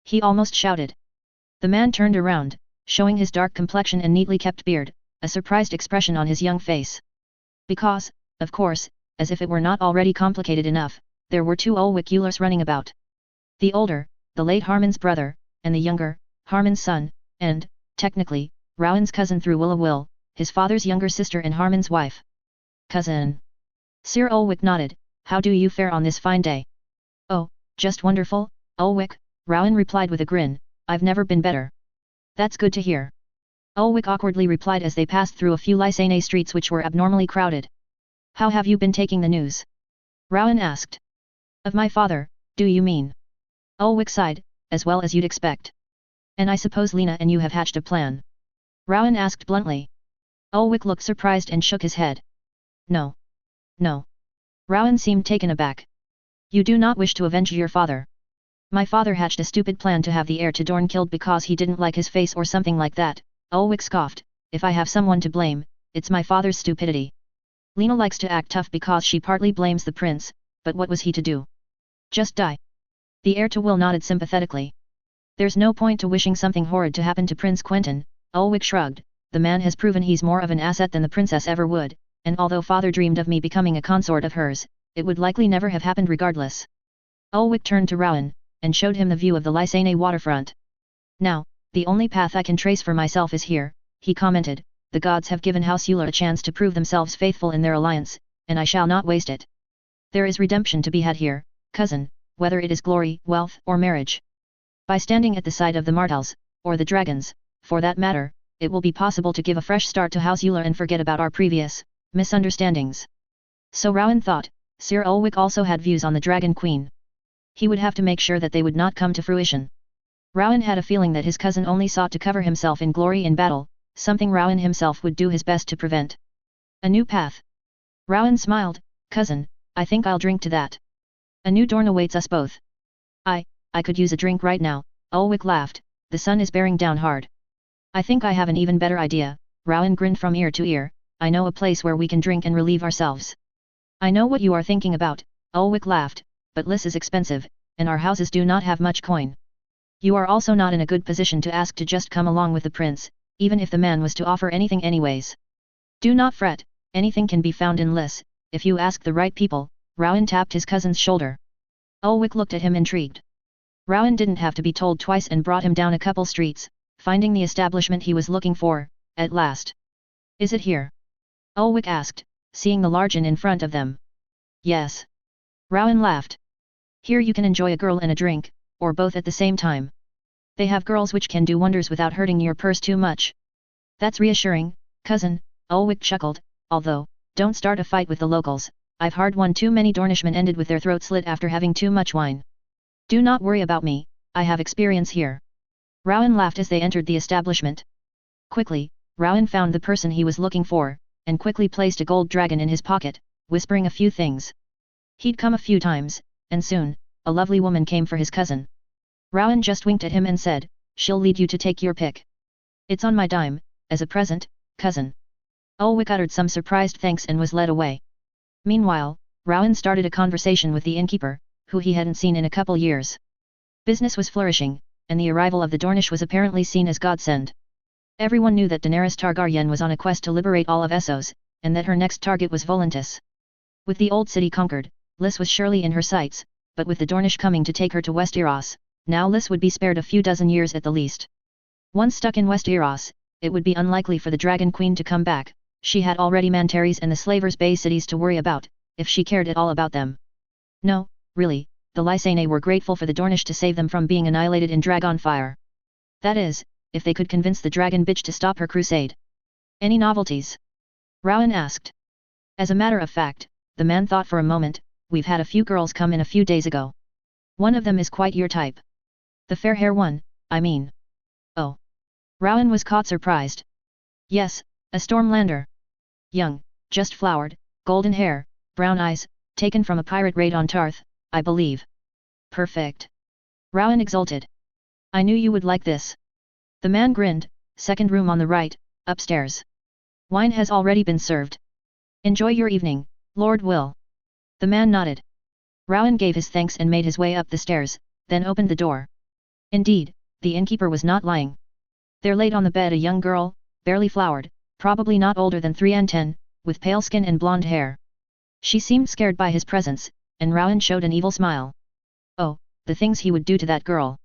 he almost shouted. The man turned around, showing his dark complexion and neatly kept beard, a surprised expression on his young face. Because, of course, as if it were not already complicated enough, there were 2 Ulrich Eulers running about. The older, the late Harmon's brother, and the younger, Harmon's son, and, technically, Rowan's cousin through Will, his father's younger sister and Harmon's wife. "Cousin." Sir Ulrich nodded. "How do you fare on this fine day?" "Oh, just wonderful, Ulrich," Rowan replied with a grin. "I've never been better." "That's good to hear." Ulrich awkwardly replied as they passed through a few Lysane streets which were abnormally crowded. "How have you been taking the news?" Rowan asked. "Of my father, do you mean?" Ulrich sighed, "As well as you'd expect." "And I suppose Lena and you have hatched a plan?" Rowan asked bluntly. Ulrich looked surprised and shook his head. "No. No." Rowan seemed taken aback. "You do not wish to avenge your father?" "My father hatched a stupid plan to have the heir to Dorne killed because he didn't like his face or something like that," Ulrich scoffed. "If I have someone to blame, it's my father's stupidity. Lena likes to act tough because she partly blames the prince, but what was he to do? Just die?" The heir to Will nodded sympathetically. "There's no point to wishing something horrid to happen to Prince Quentyn," Ulrich shrugged. "The man has proven he's more of an asset than the princess ever would, and although father dreamed of me becoming a consort of hers, it would likely never have happened regardless." Ulrich turned to Rowan, and showed him the view of the Lysane waterfront. "Now, the only path I can trace for myself is here," he commented. "The gods have given House Euler a chance to prove themselves faithful in their alliance, and I shall not waste it. There is redemption to be had here, cousin, whether it is glory, wealth, or marriage. By standing at the side of the Martells, or the dragons, for that matter, it will be possible to give a fresh start to House Euler and forget about our previous misunderstandings." So Rowan thought. Sir Ulrich also had views on the Dragon Queen. He would have to make sure that they would not come to fruition. Rowan had a feeling that his cousin only sought to cover himself in glory in battle, something Rowan himself would do his best to prevent. A new path. Rowan smiled. "Cousin, I think I'll drink to that. A new dawn awaits us both." I could use a drink right now," Ulrich laughed. "The sun is bearing down hard." "I think I have an even better idea," Rowan grinned from ear to ear. "I know a place where we can drink and relieve ourselves." "I know what you are thinking about," Ulrich laughed, "but Liss is expensive, and our houses do not have much coin. You are also not in a good position to ask to just come along with the prince, even if the man was to offer anything anyways. Do not fret, anything can be found in Liss, if you ask the right people." Rowan tapped his cousin's shoulder. Ulrich looked at him intrigued. Rowan didn't have to be told twice and brought him down a couple streets, finding the establishment he was looking for, at last. "Is it here?" Ulrich asked, seeing the large inn in front of them. "Yes." Rowan laughed. "Here you can enjoy a girl and a drink, or both at the same time. They have girls which can do wonders without hurting your purse too much." "That's reassuring, cousin," Ulrich chuckled, "although, don't start a fight with the locals. I've heard one too many Dornishmen ended with their throat slit after having too much wine. Do not worry about me, I have experience here." Rowan laughed as they entered the establishment. Quickly, Rowan found the person he was looking for, and quickly placed a gold dragon in his pocket, whispering a few things. He'd come a few times, and soon, a lovely woman came for his cousin. Rowan just winked at him and said, "She'll lead you to take your pick." "It's on my dime, as a present, cousin." Ulrich uttered some surprised thanks and was led away. Meanwhile, Rowan started a conversation with the innkeeper, who he hadn't seen in a couple years. Business was flourishing, and the arrival of the Dornish was apparently seen as godsend. Everyone knew that Daenerys Targaryen was on a quest to liberate all of Essos, and that her next target was Volantis. With the old city conquered, Lys was surely in her sights, but with the Dornish coming to take her to Westeros, now Lys would be spared a few dozen years at the least. Once stuck in Westeros, it would be unlikely for the Dragon Queen to come back. She had already Mantares and the Slavers' Bay cities to worry about, if she cared at all about them. No, really, the Lysane were grateful for the Dornish to save them from being annihilated in Dragonfire. That is, if they could convince the dragon bitch to stop her crusade. Any novelties? Rowan asked. As a matter of fact, the man thought for a moment, we've had a few girls come in a few days ago. One of them is quite your type. The fair hair one, I mean. Oh. Rowan was caught surprised. Yes, a Stormlander. Young, just flowered, golden hair, brown eyes, taken from a pirate raid on Tarth, I believe. Perfect. Rowan exulted. I knew you would like this. The man grinned. Second room on the right, upstairs. Wine has already been served. Enjoy your evening, Lord Will. The man nodded. Rowan gave his thanks and made his way up the stairs, then opened the door. Indeed, the innkeeper was not lying. There laid on the bed a young girl, barely flowered, probably not older than 3 and 10, with pale skin and blonde hair. She seemed scared by his presence, and Rowan showed an evil smile. Oh, the things he would do to that girl.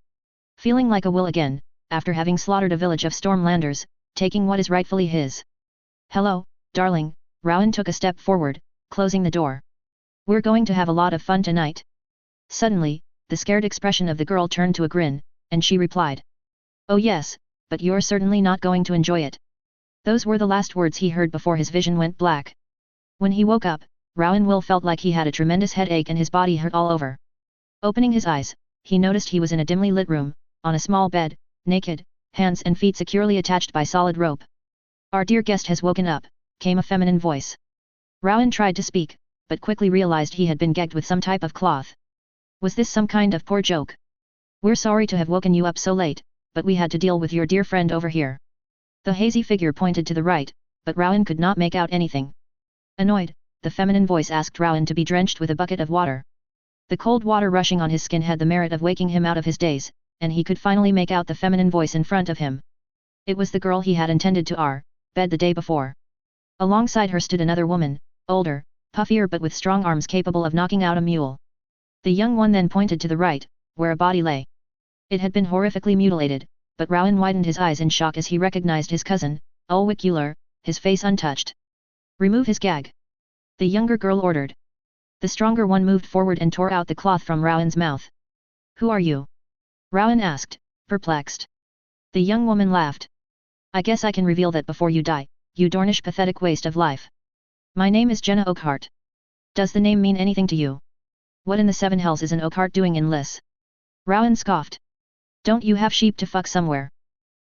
Feeling like a will again, after having slaughtered a village of Stormlanders, taking what is rightfully his. Hello, darling, Rowan took a step forward, closing the door. We're going to have a lot of fun tonight. Suddenly, the scared expression of the girl turned to a grin, and she replied. Oh yes, but you're certainly not going to enjoy it. Those were the last words he heard before his vision went black. When he woke up, Rowan Will felt like he had a tremendous headache and his body hurt all over. Opening his eyes, he noticed he was in a dimly lit room, on a small bed, naked, hands and feet securely attached by solid rope. Our dear guest has woken up, came a feminine voice. Rowan tried to speak, but quickly realized he had been gagged with some type of cloth. Was this some kind of poor joke? We're sorry to have woken you up so late, but we had to deal with your dear friend over here. The hazy figure pointed to the right, but Rowan could not make out anything. Annoyed, the feminine voice asked Rowan to be drenched with a bucket of water. The cold water rushing on his skin had the merit of waking him out of his daze, and he could finally make out the feminine voice in front of him. It was the girl he had intended to bed the day before. Alongside her stood another woman, older, puffier but with strong arms capable of knocking out a mule. The young one then pointed to the right, where a body lay. It had been horrifically mutilated, but Rowan widened his eyes in shock as he recognized his cousin, Ulwick Euler, his face untouched. Remove his gag. The younger girl ordered. The stronger one moved forward and tore out the cloth from Rowan's mouth. Who are you? Rowan asked, perplexed. The young woman laughed. I guess I can reveal that before you die, you Dornish pathetic waste of life. My name is Jenna Oakhart. Does the name mean anything to you? What in the seven hells is an Oakhart doing in Lys? Rowan scoffed. Don't you have sheep to fuck somewhere?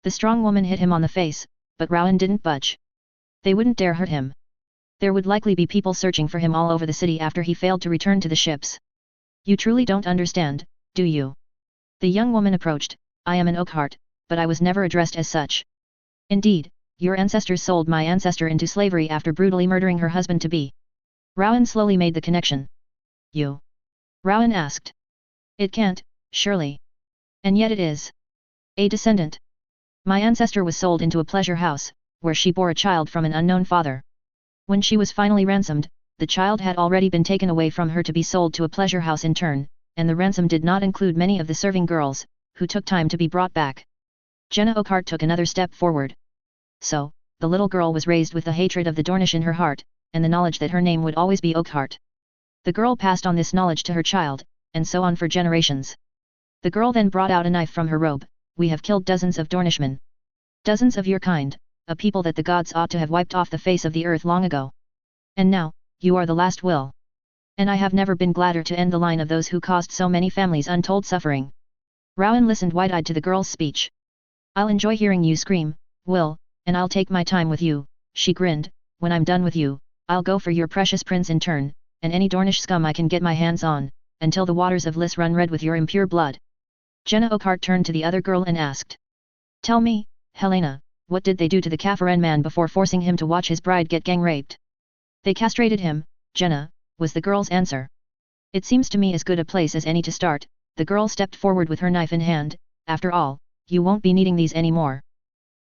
The strong woman hit him on the face, but Rowan didn't budge. They wouldn't dare hurt him. There would likely be people searching for him all over the city after he failed to return to the ships. You truly don't understand, do you? The young woman approached. I am an Oakhart, but I was never addressed as such. Indeed, your ancestors sold my ancestor into slavery after brutally murdering her husband-to-be. Rowan slowly made the connection. You? Rowan asked. It can't, surely. And yet it is. A descendant. My ancestor was sold into a pleasure house, where she bore a child from an unknown father. When she was finally ransomed, the child had already been taken away from her to be sold to a pleasure house in turn, and the ransom did not include many of the serving girls, who took time to be brought back. Jenna Oakhart took another step forward. So, the little girl was raised with the hatred of the Dornish in her heart, and the knowledge that her name would always be Oakhart. The girl passed on this knowledge to her child, and so on for generations. The girl then brought out a knife from her robe. We have killed dozens of Dornishmen. Dozens of your kind, a people that the gods ought to have wiped off the face of the earth long ago. And now, you are the last will. And I have never been gladder to end the line of those who caused so many families untold suffering. Rowan listened wide-eyed to the girl's speech. I'll enjoy hearing you scream, Will, and I'll take my time with you, she grinned. When I'm done with you, I'll go for your precious prince in turn, and any Dornish scum I can get my hands on, until the waters of Lys run red with your impure blood. Jenna Oakhart turned to the other girl and asked. Tell me, Helena, what did they do to the Kaffaren man before forcing him to watch his bride get gang-raped? They castrated him, Jenna, was the girl's answer. It seems to me as good a place as any to start. The girl stepped forward with her knife in hand. After all, you won't be needing these anymore.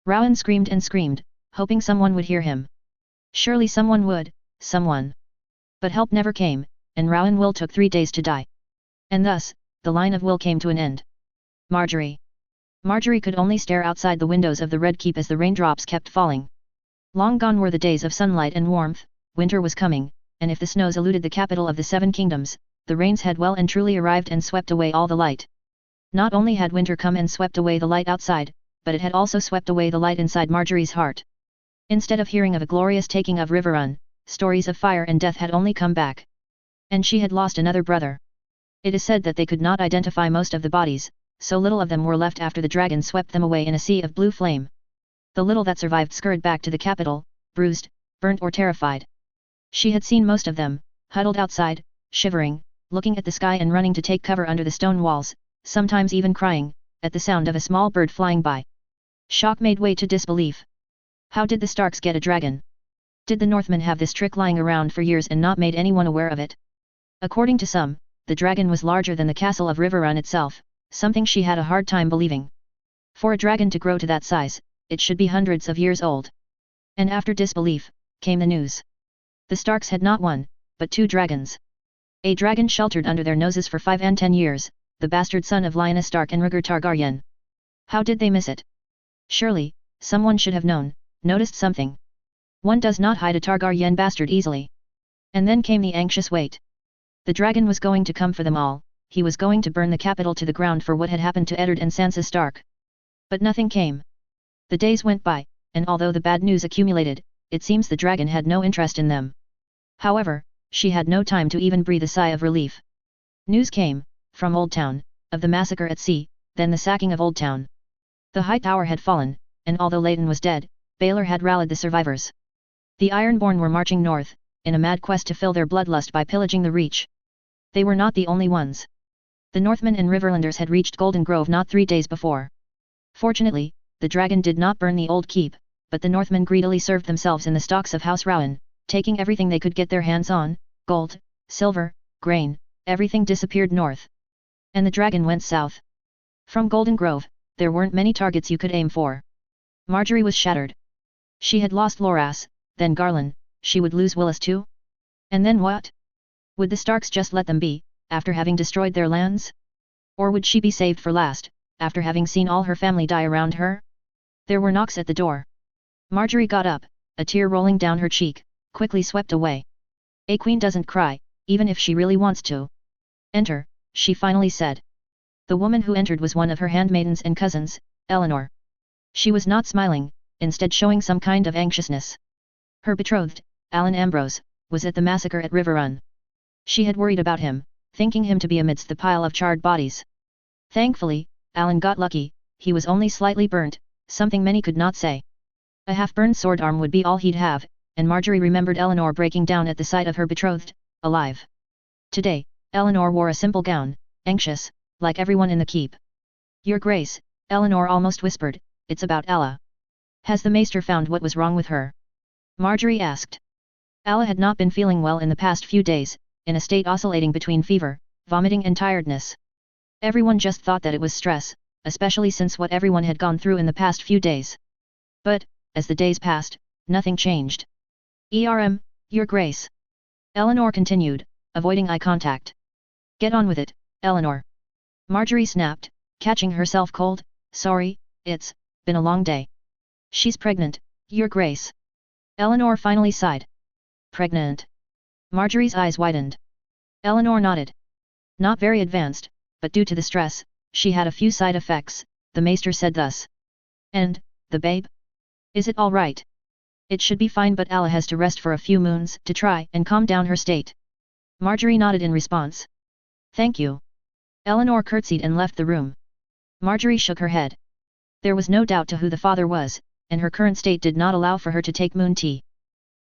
Rowan screamed and screamed, hoping someone would hear him. Surely someone would, someone. But help never came, and Rowan Will took 3 days to die. And thus, the line of Will came to an end. Marjorie. Marjorie could only stare outside the windows of the Red Keep as the raindrops kept falling. Long gone were the days of sunlight and warmth, winter was coming, and if the snows eluded the capital of the Seven Kingdoms, the rains had well and truly arrived and swept away all the light. Not only had winter come and swept away the light outside, but it had also swept away the light inside Marjorie's heart. Instead of hearing of a glorious taking of Riverrun, stories of fire and death had only come back. And she had lost another brother. It is said that they could not identify most of the bodies, so little of them were left after the dragon swept them away in a sea of blue flame. The little that survived scurried back to the capital, bruised, burnt or terrified. She had seen most of them, huddled outside, shivering, looking at the sky and running to take cover under the stone walls, sometimes even crying, at the sound of a small bird flying by. Shock made way to disbelief. How did the Starks get a dragon? Did the Northmen have this trick lying around for years and not made anyone aware of it? According to some, the dragon was larger than the castle of Riverrun itself, something she had a hard time believing. For a dragon to grow to that size, it should be hundreds of years old. And after disbelief, came the news. The Starks had not one, but 2 dragons. A dragon sheltered under their noses for 5 and 10 years, the bastard son of Lyanna Stark and Rhaegar Targaryen. How did they miss it? Surely, someone should have known, noticed something. One does not hide a Targaryen bastard easily. And then came the anxious wait. The dragon was going to come for them all, he was going to burn the capital to the ground for what had happened to Eddard and Sansa Stark. But nothing came. The days went by, and although the bad news accumulated, it seems the dragon had no interest in them. However, she had no time to even breathe a sigh of relief. News came, from Old Town, of the massacre at sea, then the sacking of Old Town. The High Tower had fallen, and although Leighton was dead, Baelor had rallied the survivors. The Ironborn were marching north, in a mad quest to fill their bloodlust by pillaging the Reach. They were not the only ones. The Northmen and Riverlanders had reached Golden Grove not 3 days before. Fortunately, the dragon did not burn the old keep, but the Northmen greedily served themselves in the stocks of House Rowan, taking everything they could get their hands on, gold, silver, grain, everything disappeared north. And the dragon went south. From Golden Grove, there weren't many targets you could aim for. Marjorie was shattered. She had lost Loras, then Garland, she would lose Willis too? And then what? Would the Starks just let them be, after having destroyed their lands? Or would she be saved for last, after having seen all her family die around her? There were knocks at the door. Marjorie got up, a tear rolling down her cheek, quickly swept away. A queen doesn't cry, even if she really wants to. Enter, she finally said. The woman who entered was one of her handmaidens and cousins, Eleanor. She was not smiling, instead showing some kind of anxiousness. Her betrothed, Alan Ambrose, was at the massacre at Riverrun. She had worried about him, thinking him to be amidst the pile of charred bodies. Thankfully, Alan got lucky, he was only slightly burnt, something many could not say. A half-burned sword arm would be all he'd have, and Marjorie remembered Eleanor breaking down at the sight of her betrothed, alive. Today, Eleanor wore a simple gown, anxious, like everyone in the keep. Your Grace, Eleanor almost whispered, it's about Ella. Has the maester found what was wrong with her? Marjorie asked. Ella had not been feeling well in the past few days, in a state oscillating between fever, vomiting and tiredness. Everyone just thought that it was stress, especially since what everyone had gone through in the past few days. But, as the days passed, nothing changed. Your Grace. Eleanor continued, avoiding eye contact. Get on with it, Eleanor. Marjorie snapped, catching herself cold, sorry, it's been a long day. She's pregnant, Your Grace. Eleanor finally sighed. Pregnant? Marjorie's eyes widened. Eleanor nodded. Not very advanced, but due to the stress, she had a few side effects, the maester said thus. And, the babe? Is it all right? It should be fine, but Ella has to rest for a few moons to try and calm down her state. Marjorie nodded in response. Thank you. Eleanor curtsied and left the room. Marjorie shook her head. There was no doubt to who the father was, and her current state did not allow for her to take moon tea.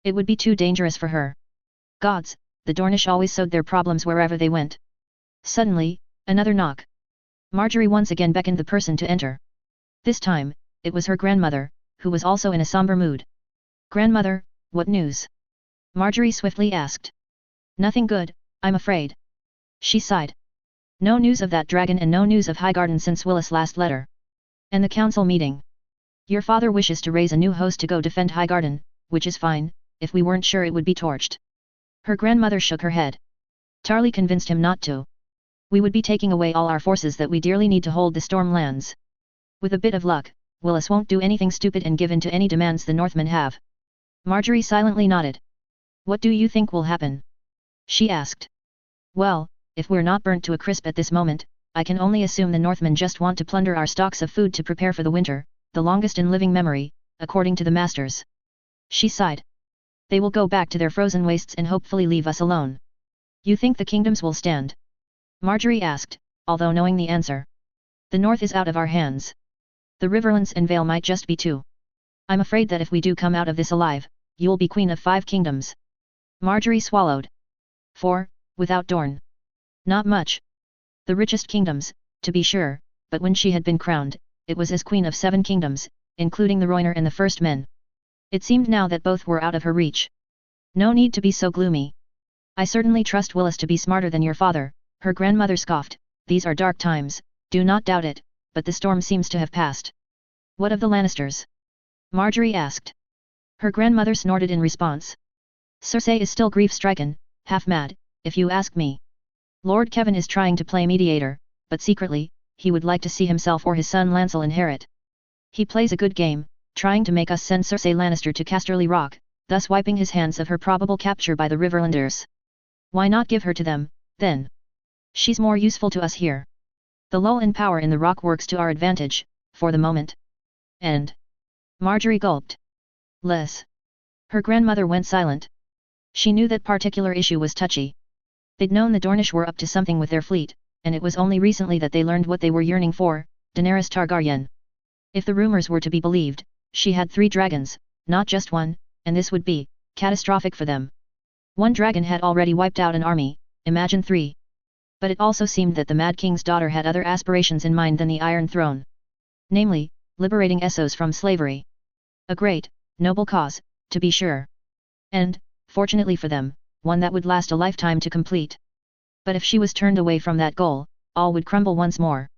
It would be too dangerous for her. Gods, the Dornish always sowed their problems wherever they went. Suddenly, another knock. Marjorie once again beckoned the person to enter. This time, it was her grandmother, who was also in a somber mood. Grandmother, what news? Marjorie swiftly asked. Nothing good, I'm afraid. She sighed. No news of that dragon and no news of Highgarden since Willis' last letter. And the council meeting. Your father wishes to raise a new host to go defend Highgarden, which is fine, if we weren't sure it would be torched. Her grandmother shook her head. Tarly convinced him not to. We would be taking away all our forces that we dearly need to hold the storm lands. With a bit of luck, Willis won't do anything stupid and give in to any demands the Northmen have. Marjorie silently nodded. What do you think will happen? She asked. Well, if we're not burnt to a crisp at this moment, I can only assume the Northmen just want to plunder our stocks of food to prepare for the winter, the longest in living memory, according to the masters. She sighed. They will go back to their frozen wastes and hopefully leave us alone. You think the kingdoms will stand? Marjorie asked, although knowing the answer. The north is out of our hands. The Riverlands and Vale might just be too. I'm afraid that if we do come out of this alive, you'll be queen of 5 kingdoms. Marjorie swallowed. 4, without Dorne. Not much. The richest kingdoms, to be sure, but when she had been crowned, it was as queen of 7 kingdoms, including the Rhoynar and the First Men. It seemed now that both were out of her reach. No need to be so gloomy. I certainly trust Willis to be smarter than your father, her grandmother scoffed. These are dark times, do not doubt it, but the storm seems to have passed. What of the Lannisters? Marjorie asked. Her grandmother snorted in response. Cersei is still grief-stricken, half mad, if you ask me. Lord Kevin is trying to play mediator, but secretly, he would like to see himself or his son Lancel inherit. He plays a good game, trying to make us send Cersei Lannister to Casterly Rock, thus wiping his hands of her probable capture by the Riverlanders. Why not give her to them, then? She's more useful to us here. The lull in power in the Rock works to our advantage, for the moment. And? Marjorie gulped. Less. Her grandmother went silent. She knew that particular issue was touchy. They'd known the Dornish were up to something with their fleet, and it was only recently that they learned what they were yearning for, Daenerys Targaryen. If the rumors were to be believed, she had 3 dragons, not just one, and this would be catastrophic for them. 1 dragon had already wiped out an army, imagine 3. But it also seemed that the Mad King's daughter had other aspirations in mind than the Iron Throne. Namely, liberating Essos from slavery. A great, noble cause, to be sure. And, fortunately for them, one that would last a lifetime to complete. But if she was turned away from that goal, all would crumble once more.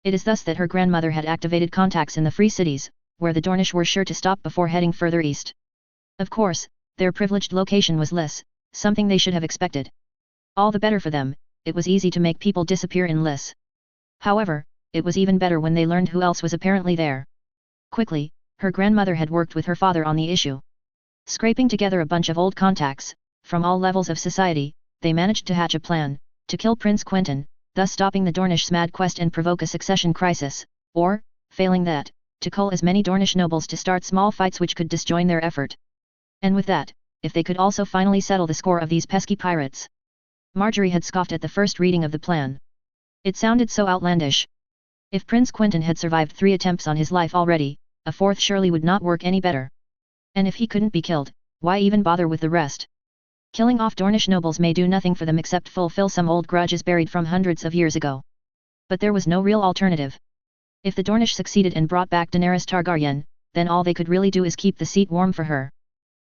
It is thus that her grandmother had activated contacts in the Free Cities, where the Dornish were sure to stop before heading further east. Of course, their privileged location was Lys, something they should have expected. All the better for them, it was easy to make people disappear in Lys. However, it was even better when they learned who else was apparently there. Quickly, her grandmother had worked with her father on the issue. Scraping together a bunch of old contacts, from all levels of society, they managed to hatch a plan, to kill Prince Quentyn, thus stopping the Dornish's mad quest and provoke a succession crisis, or, failing that, to cull as many Dornish nobles to start small fights which could disjoin their effort. And with that, if they could also finally settle the score of these pesky pirates. Marjorie had scoffed at the first reading of the plan. It sounded so outlandish. If Prince Quentyn had survived 3 attempts on his life already, a 4th surely would not work any better. And if he couldn't be killed, why even bother with the rest? Killing off Dornish nobles may do nothing for them except fulfill some old grudges buried from hundreds of years ago. But there was no real alternative. If the Dornish succeeded and brought back Daenerys Targaryen, then all they could really do is keep the seat warm for her.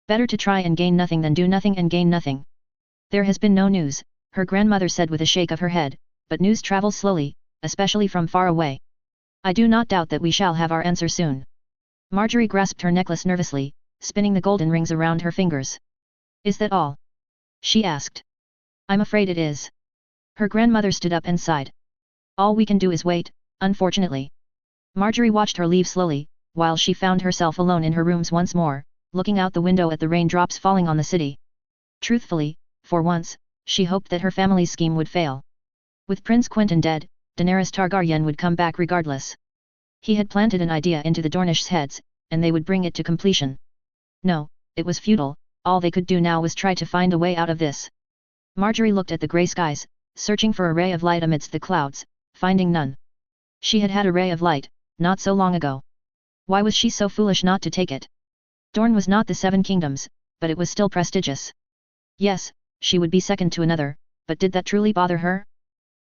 Better to try and gain nothing than do nothing and gain nothing. There has been no news, her grandmother said with a shake of her head, but news travels slowly, especially from far away. I do not doubt that we shall have our answer soon. Marjorie grasped her necklace nervously, spinning the golden rings around her fingers. Is that all? She asked. I'm afraid it is. Her grandmother stood up and sighed. All we can do is wait, unfortunately. Marjorie watched her leave slowly, while she found herself alone in her rooms once more, looking out the window at the raindrops falling on the city. Truthfully, for once, she hoped that her family's scheme would fail. With Prince Quentyn dead, Daenerys Targaryen would come back regardless. He had planted an idea into the Dornish's heads, and they would bring it to completion. No, it was futile, all they could do now was try to find a way out of this. Marjorie looked at the grey skies, searching for a ray of light amidst the clouds, finding none. She had had a ray of light, not so long ago. Why was she so foolish not to take it? Dorne was not the 7 kingdoms, but it was still prestigious. Yes, she would be second to another, but did that truly bother her?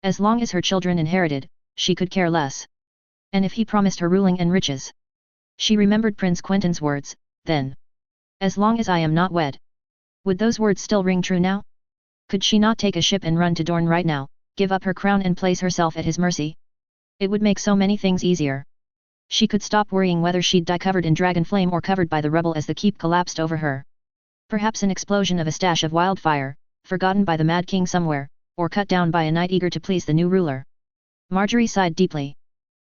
As long as her children inherited, she could care less. And if he promised her ruling and riches? She remembered Prince Quentyn's words, then. As long as I am not wed. Would those words still ring true now? Could she not take a ship and run to Dorne right now, give up her crown and place herself at his mercy? It would make so many things easier. She could stop worrying whether she'd die covered in dragon flame or covered by the rubble as the keep collapsed over her. Perhaps an explosion of a stash of wildfire, forgotten by the Mad King somewhere, or cut down by a knight eager to please the new ruler. Marjorie sighed deeply.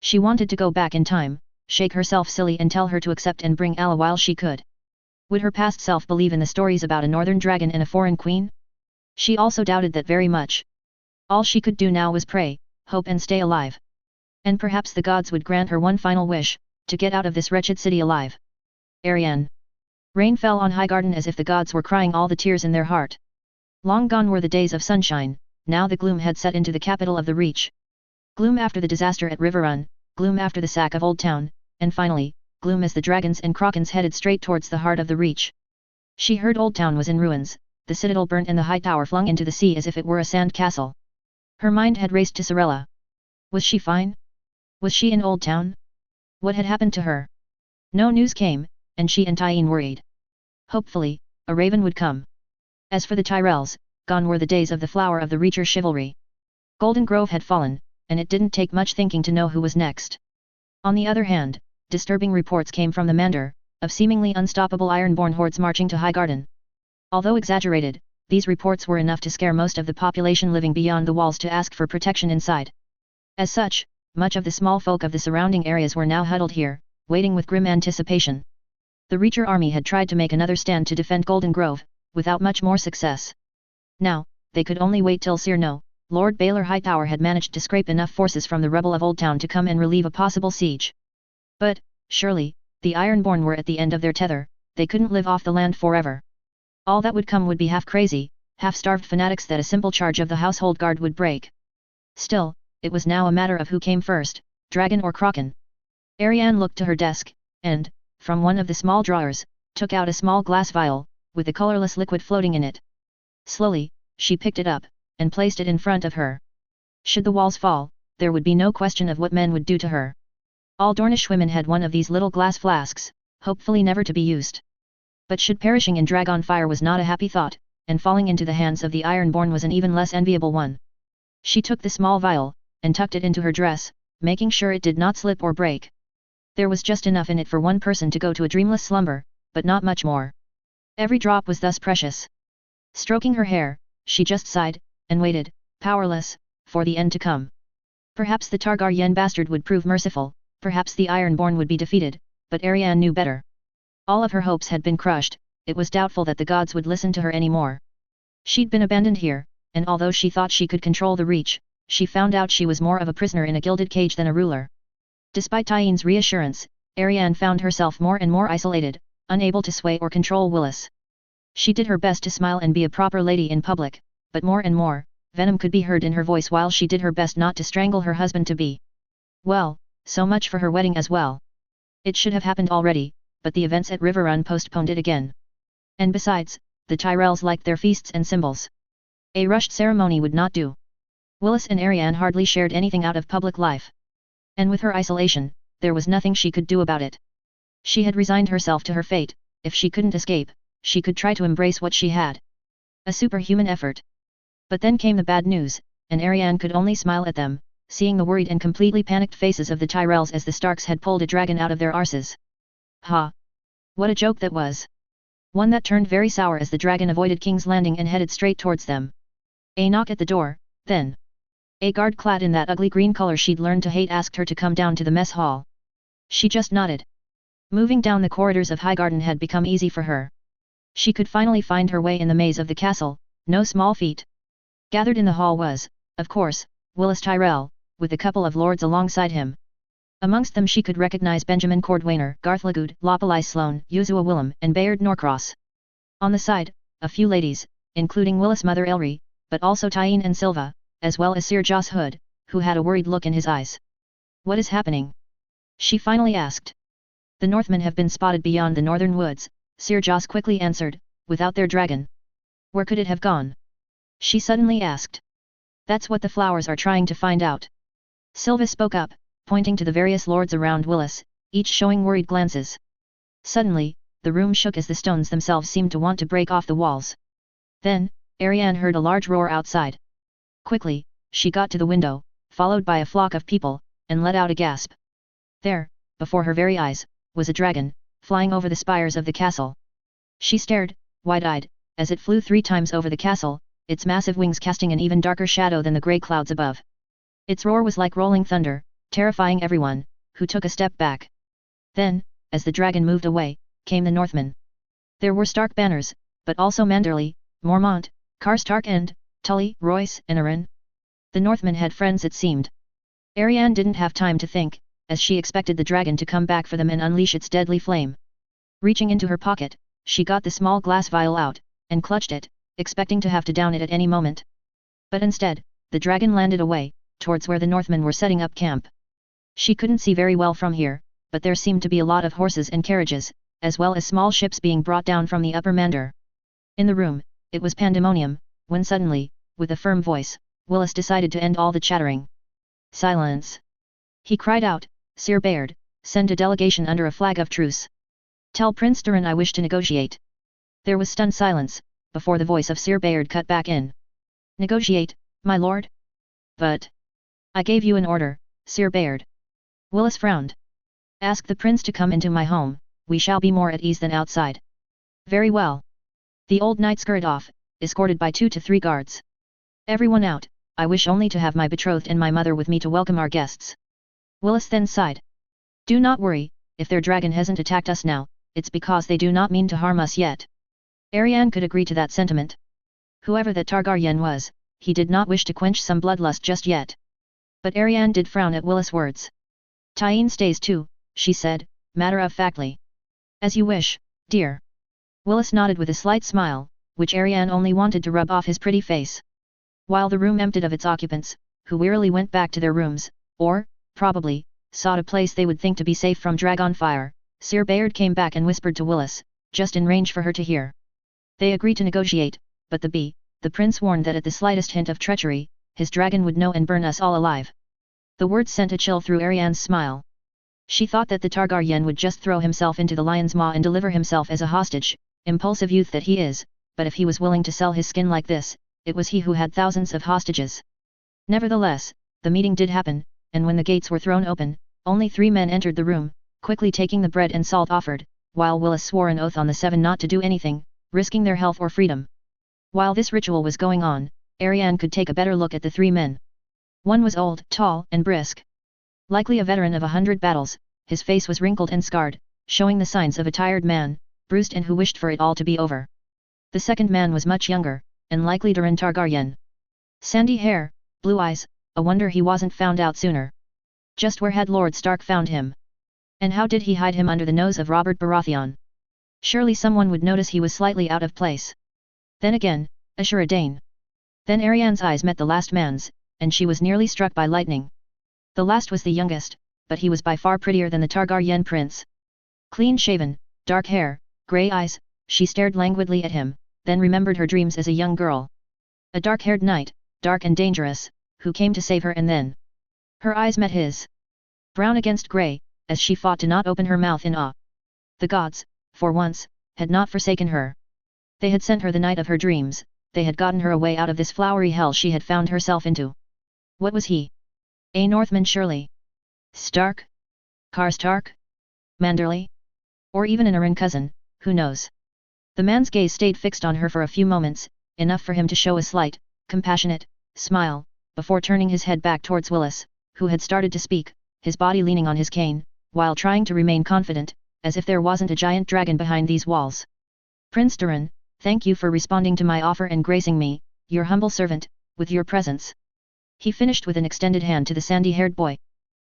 She wanted to go back in time, shake herself silly and tell her to accept and bring Allah while she could. Would her past self believe in the stories about a northern dragon and a foreign queen? She also doubted that very much. All she could do now was pray, hope and stay alive. And perhaps the gods would grant her one final wish, to get out of this wretched city alive. Ariane. Rain fell on Highgarden as if the gods were crying all the tears in their heart. Long gone were the days of sunshine, now the gloom had set into the capital of the Reach. Gloom after the disaster at Riverrun, gloom after the sack of Old Town, and finally, gloom as the dragons and krakens headed straight towards the heart of the Reach. She heard Old Town was in ruins, the citadel burnt and the high tower flung into the sea as if it were a sand castle. Her mind had raced to Sorella. Was she fine? Was she in Old Town? What had happened to her? No news came, and she and Tyene worried. Hopefully, a raven would come. As for the Tyrells, gone were the days of the flower of the Reacher chivalry. Golden Grove had fallen, and it didn't take much thinking to know who was next. On the other hand, disturbing reports came from the Mandar, of seemingly unstoppable Ironborn hordes marching to Highgarden. Although exaggerated, these reports were enough to scare most of the population living beyond the walls to ask for protection inside. As such, much of the small folk of the surrounding areas were now huddled here, waiting with grim anticipation. The Reacher army had tried to make another stand to defend Golden Grove, without much more success. Now, they could only wait till Cyrno, Lord Baylor Hightower had managed to scrape enough forces from the rebel of Old Town to come and relieve a possible siege. But, surely, the Ironborn were at the end of their tether, they couldn't live off the land forever. All that would come would be half-crazy, half-starved fanatics that a simple charge of the household guard would break. Still, it was now a matter of who came first, dragon or kraken. Ariane looked to her desk, and, from one of the small drawers, took out a small glass vial, with a colorless liquid floating in it. Slowly, she picked it up, and placed it in front of her. Should the walls fall, there would be no question of what men would do to her. All Dornish women had one of these little glass flasks, hopefully never to be used. But should perishing in dragon fire was not a happy thought, and falling into the hands of the Ironborn was an even less enviable one. She took the small vial, and tucked it into her dress, making sure it did not slip or break. There was just enough in it for one person to go to a dreamless slumber, but not much more. Every drop was thus precious. Stroking her hair, she just sighed, and waited, powerless, for the end to come. Perhaps the Targaryen bastard would prove merciful, perhaps the Ironborn would be defeated, but Ariane knew better. All of her hopes had been crushed, it was doubtful that the gods would listen to her anymore. She'd been abandoned here, and although she thought she could control the Reach, she found out she was more of a prisoner in a gilded cage than a ruler. Despite Tyene's reassurance, Ariane found herself more and more isolated, unable to sway or control Willis. She did her best to smile and be a proper lady in public, but more and more, venom could be heard in her voice while she did her best not to strangle her husband-to-be. Well, so much for her wedding as well. It should have happened already, but the events at Riverrun postponed it again. And besides, the Tyrells liked their feasts and symbols. A rushed ceremony would not do. Willis and Ariane hardly shared anything out of public life. And with her isolation, there was nothing she could do about it. She had resigned herself to her fate. If she couldn't escape, she could try to embrace what she had. A superhuman effort. But then came the bad news, and Ariane could only smile at them, seeing the worried and completely panicked faces of the Tyrells as the Starks had pulled a dragon out of their arses. Ha! What a joke that was! One that turned very sour as the dragon avoided King's Landing and headed straight towards them. A knock at the door, then. A guard clad in that ugly green color she'd learned to hate asked her to come down to the mess hall. She just nodded. Moving down the corridors of Highgarden had become easy for her. She could finally find her way in the maze of the castle, no small feat. Gathered in the hall was, of course, Willis Tyrell, with a couple of lords alongside him. Amongst them she could recognize Benjamin Cordwainer, Garth Lagood, Lopalai Sloane, Yuzua Willem, and Bayard Norcross. On the side, a few ladies, including Willis' mother Elry, but also Tyene and Silva, as well as Sir Joss Hood, who had a worried look in his eyes. What is happening? She finally asked. The Northmen have been spotted beyond the northern woods, Sir Joss quickly answered, without their dragon. Where could it have gone? She suddenly asked. That's what the flowers are trying to find out. Silva spoke up, pointing to the various lords around Willis, each showing worried glances. Suddenly, the room shook as the stones themselves seemed to want to break off the walls. Then, Ariane heard a large roar outside. Quickly, she got to the window, followed by a flock of people, and let out a gasp. There, before her very eyes, was a dragon, flying over the spires of the castle. She stared, wide-eyed, as it flew 3 times over the castle, its massive wings casting an even darker shadow than the grey clouds above. Its roar was like rolling thunder, terrifying everyone, who took a step back. Then, as the dragon moved away, came the Northmen. There were Stark banners, but also Manderley, Mormont, Karstark and, Tully, Royce, and Arryn. The Northmen had friends it seemed. Arianne didn't have time to think, as she expected the dragon to come back for them and unleash its deadly flame. Reaching into her pocket, she got the small glass vial out, and clutched it, expecting to have to down it at any moment. But instead, the dragon landed away, towards where the Northmen were setting up camp. She couldn't see very well from here, but there seemed to be a lot of horses and carriages, as well as small ships being brought down from the upper Mander. In the room, it was pandemonium, when suddenly, with a firm voice, Willis decided to end all the chattering. Silence! He cried out, Sir Bayard, send a delegation under a flag of truce. Tell Prince Durin I wish to negotiate. There was stunned silence, before the voice of Sir Bayard cut back in. Negotiate, my lord? But I gave you an order, Sir Bayard. Willis frowned. Ask the prince to come into my home, we shall be more at ease than outside. Very well. The old knight scurried off, escorted by 2 to 3 guards. Everyone out, I wish only to have my betrothed and my mother with me to welcome our guests. Willis then sighed. Do not worry, if their dragon hasn't attacked us now, it's because they do not mean to harm us yet. Arianne could agree to that sentiment. Whoever that Targaryen was, he did not wish to quench some bloodlust just yet. But Arianne did frown at Willis' words. Tyene stays too, she said, matter-of-factly. As you wish, dear. Willis nodded with a slight smile, which Arianne only wanted to rub off his pretty face. While the room emptied of its occupants, who wearily went back to their rooms, or, probably, sought a place they would think to be safe from dragon fire, Sir Bayard came back and whispered to Willis, just in range for her to hear. They agreed to negotiate, but the prince warned that at the slightest hint of treachery, his dragon would know and burn us all alive. The words sent a chill through Arianne's smile. She thought that the Targaryen would just throw himself into the lion's maw and deliver himself as a hostage, impulsive youth that he is, but if he was willing to sell his skin like this, it was he who had thousands of hostages. Nevertheless, the meeting did happen, and when the gates were thrown open, only 3 men entered the room, quickly taking the bread and salt offered, while Willis swore an oath on the 7 not to do anything, risking their health or freedom. While this ritual was going on, Arianne could take a better look at the 3 men. One was old, tall, and brisk. Likely a veteran of 100 battles, his face was wrinkled and scarred, showing the signs of a tired man, bruised and who wished for it all to be over. The second man was much younger, and likely Durin Targaryen. Sandy hair, blue eyes, a wonder he wasn't found out sooner. Just where had Lord Stark found him? And how did he hide him under the nose of Robert Baratheon? Surely someone would notice he was slightly out of place. Then again, Ashura Dane. Then Arianne's eyes met the last man's, and she was nearly struck by lightning. The last was the youngest, but he was by far prettier than the Targaryen prince. Clean-shaven, dark hair, grey eyes, she stared languidly at him, then remembered her dreams as a young girl. A dark-haired knight, dark and dangerous, who came to save her and then. Her eyes met his. Brown against grey, as she fought to not open her mouth in awe. The gods, for once, had not forsaken her. They had sent her the night of her dreams, they had gotten her away out of this flowery hell she had found herself into. What was he? A Northman surely. Stark? Karstark? Manderley? Or even an Arryn cousin, who knows? The man's gaze stayed fixed on her for a few moments, enough for him to show a slight, compassionate, smile, before turning his head back towards Willis, who had started to speak, his body leaning on his cane, while trying to remain confident, as if there wasn't a giant dragon behind these walls. Prince Durin, thank you for responding to my offer and gracing me, your humble servant, with your presence. He finished with an extended hand to the sandy-haired boy.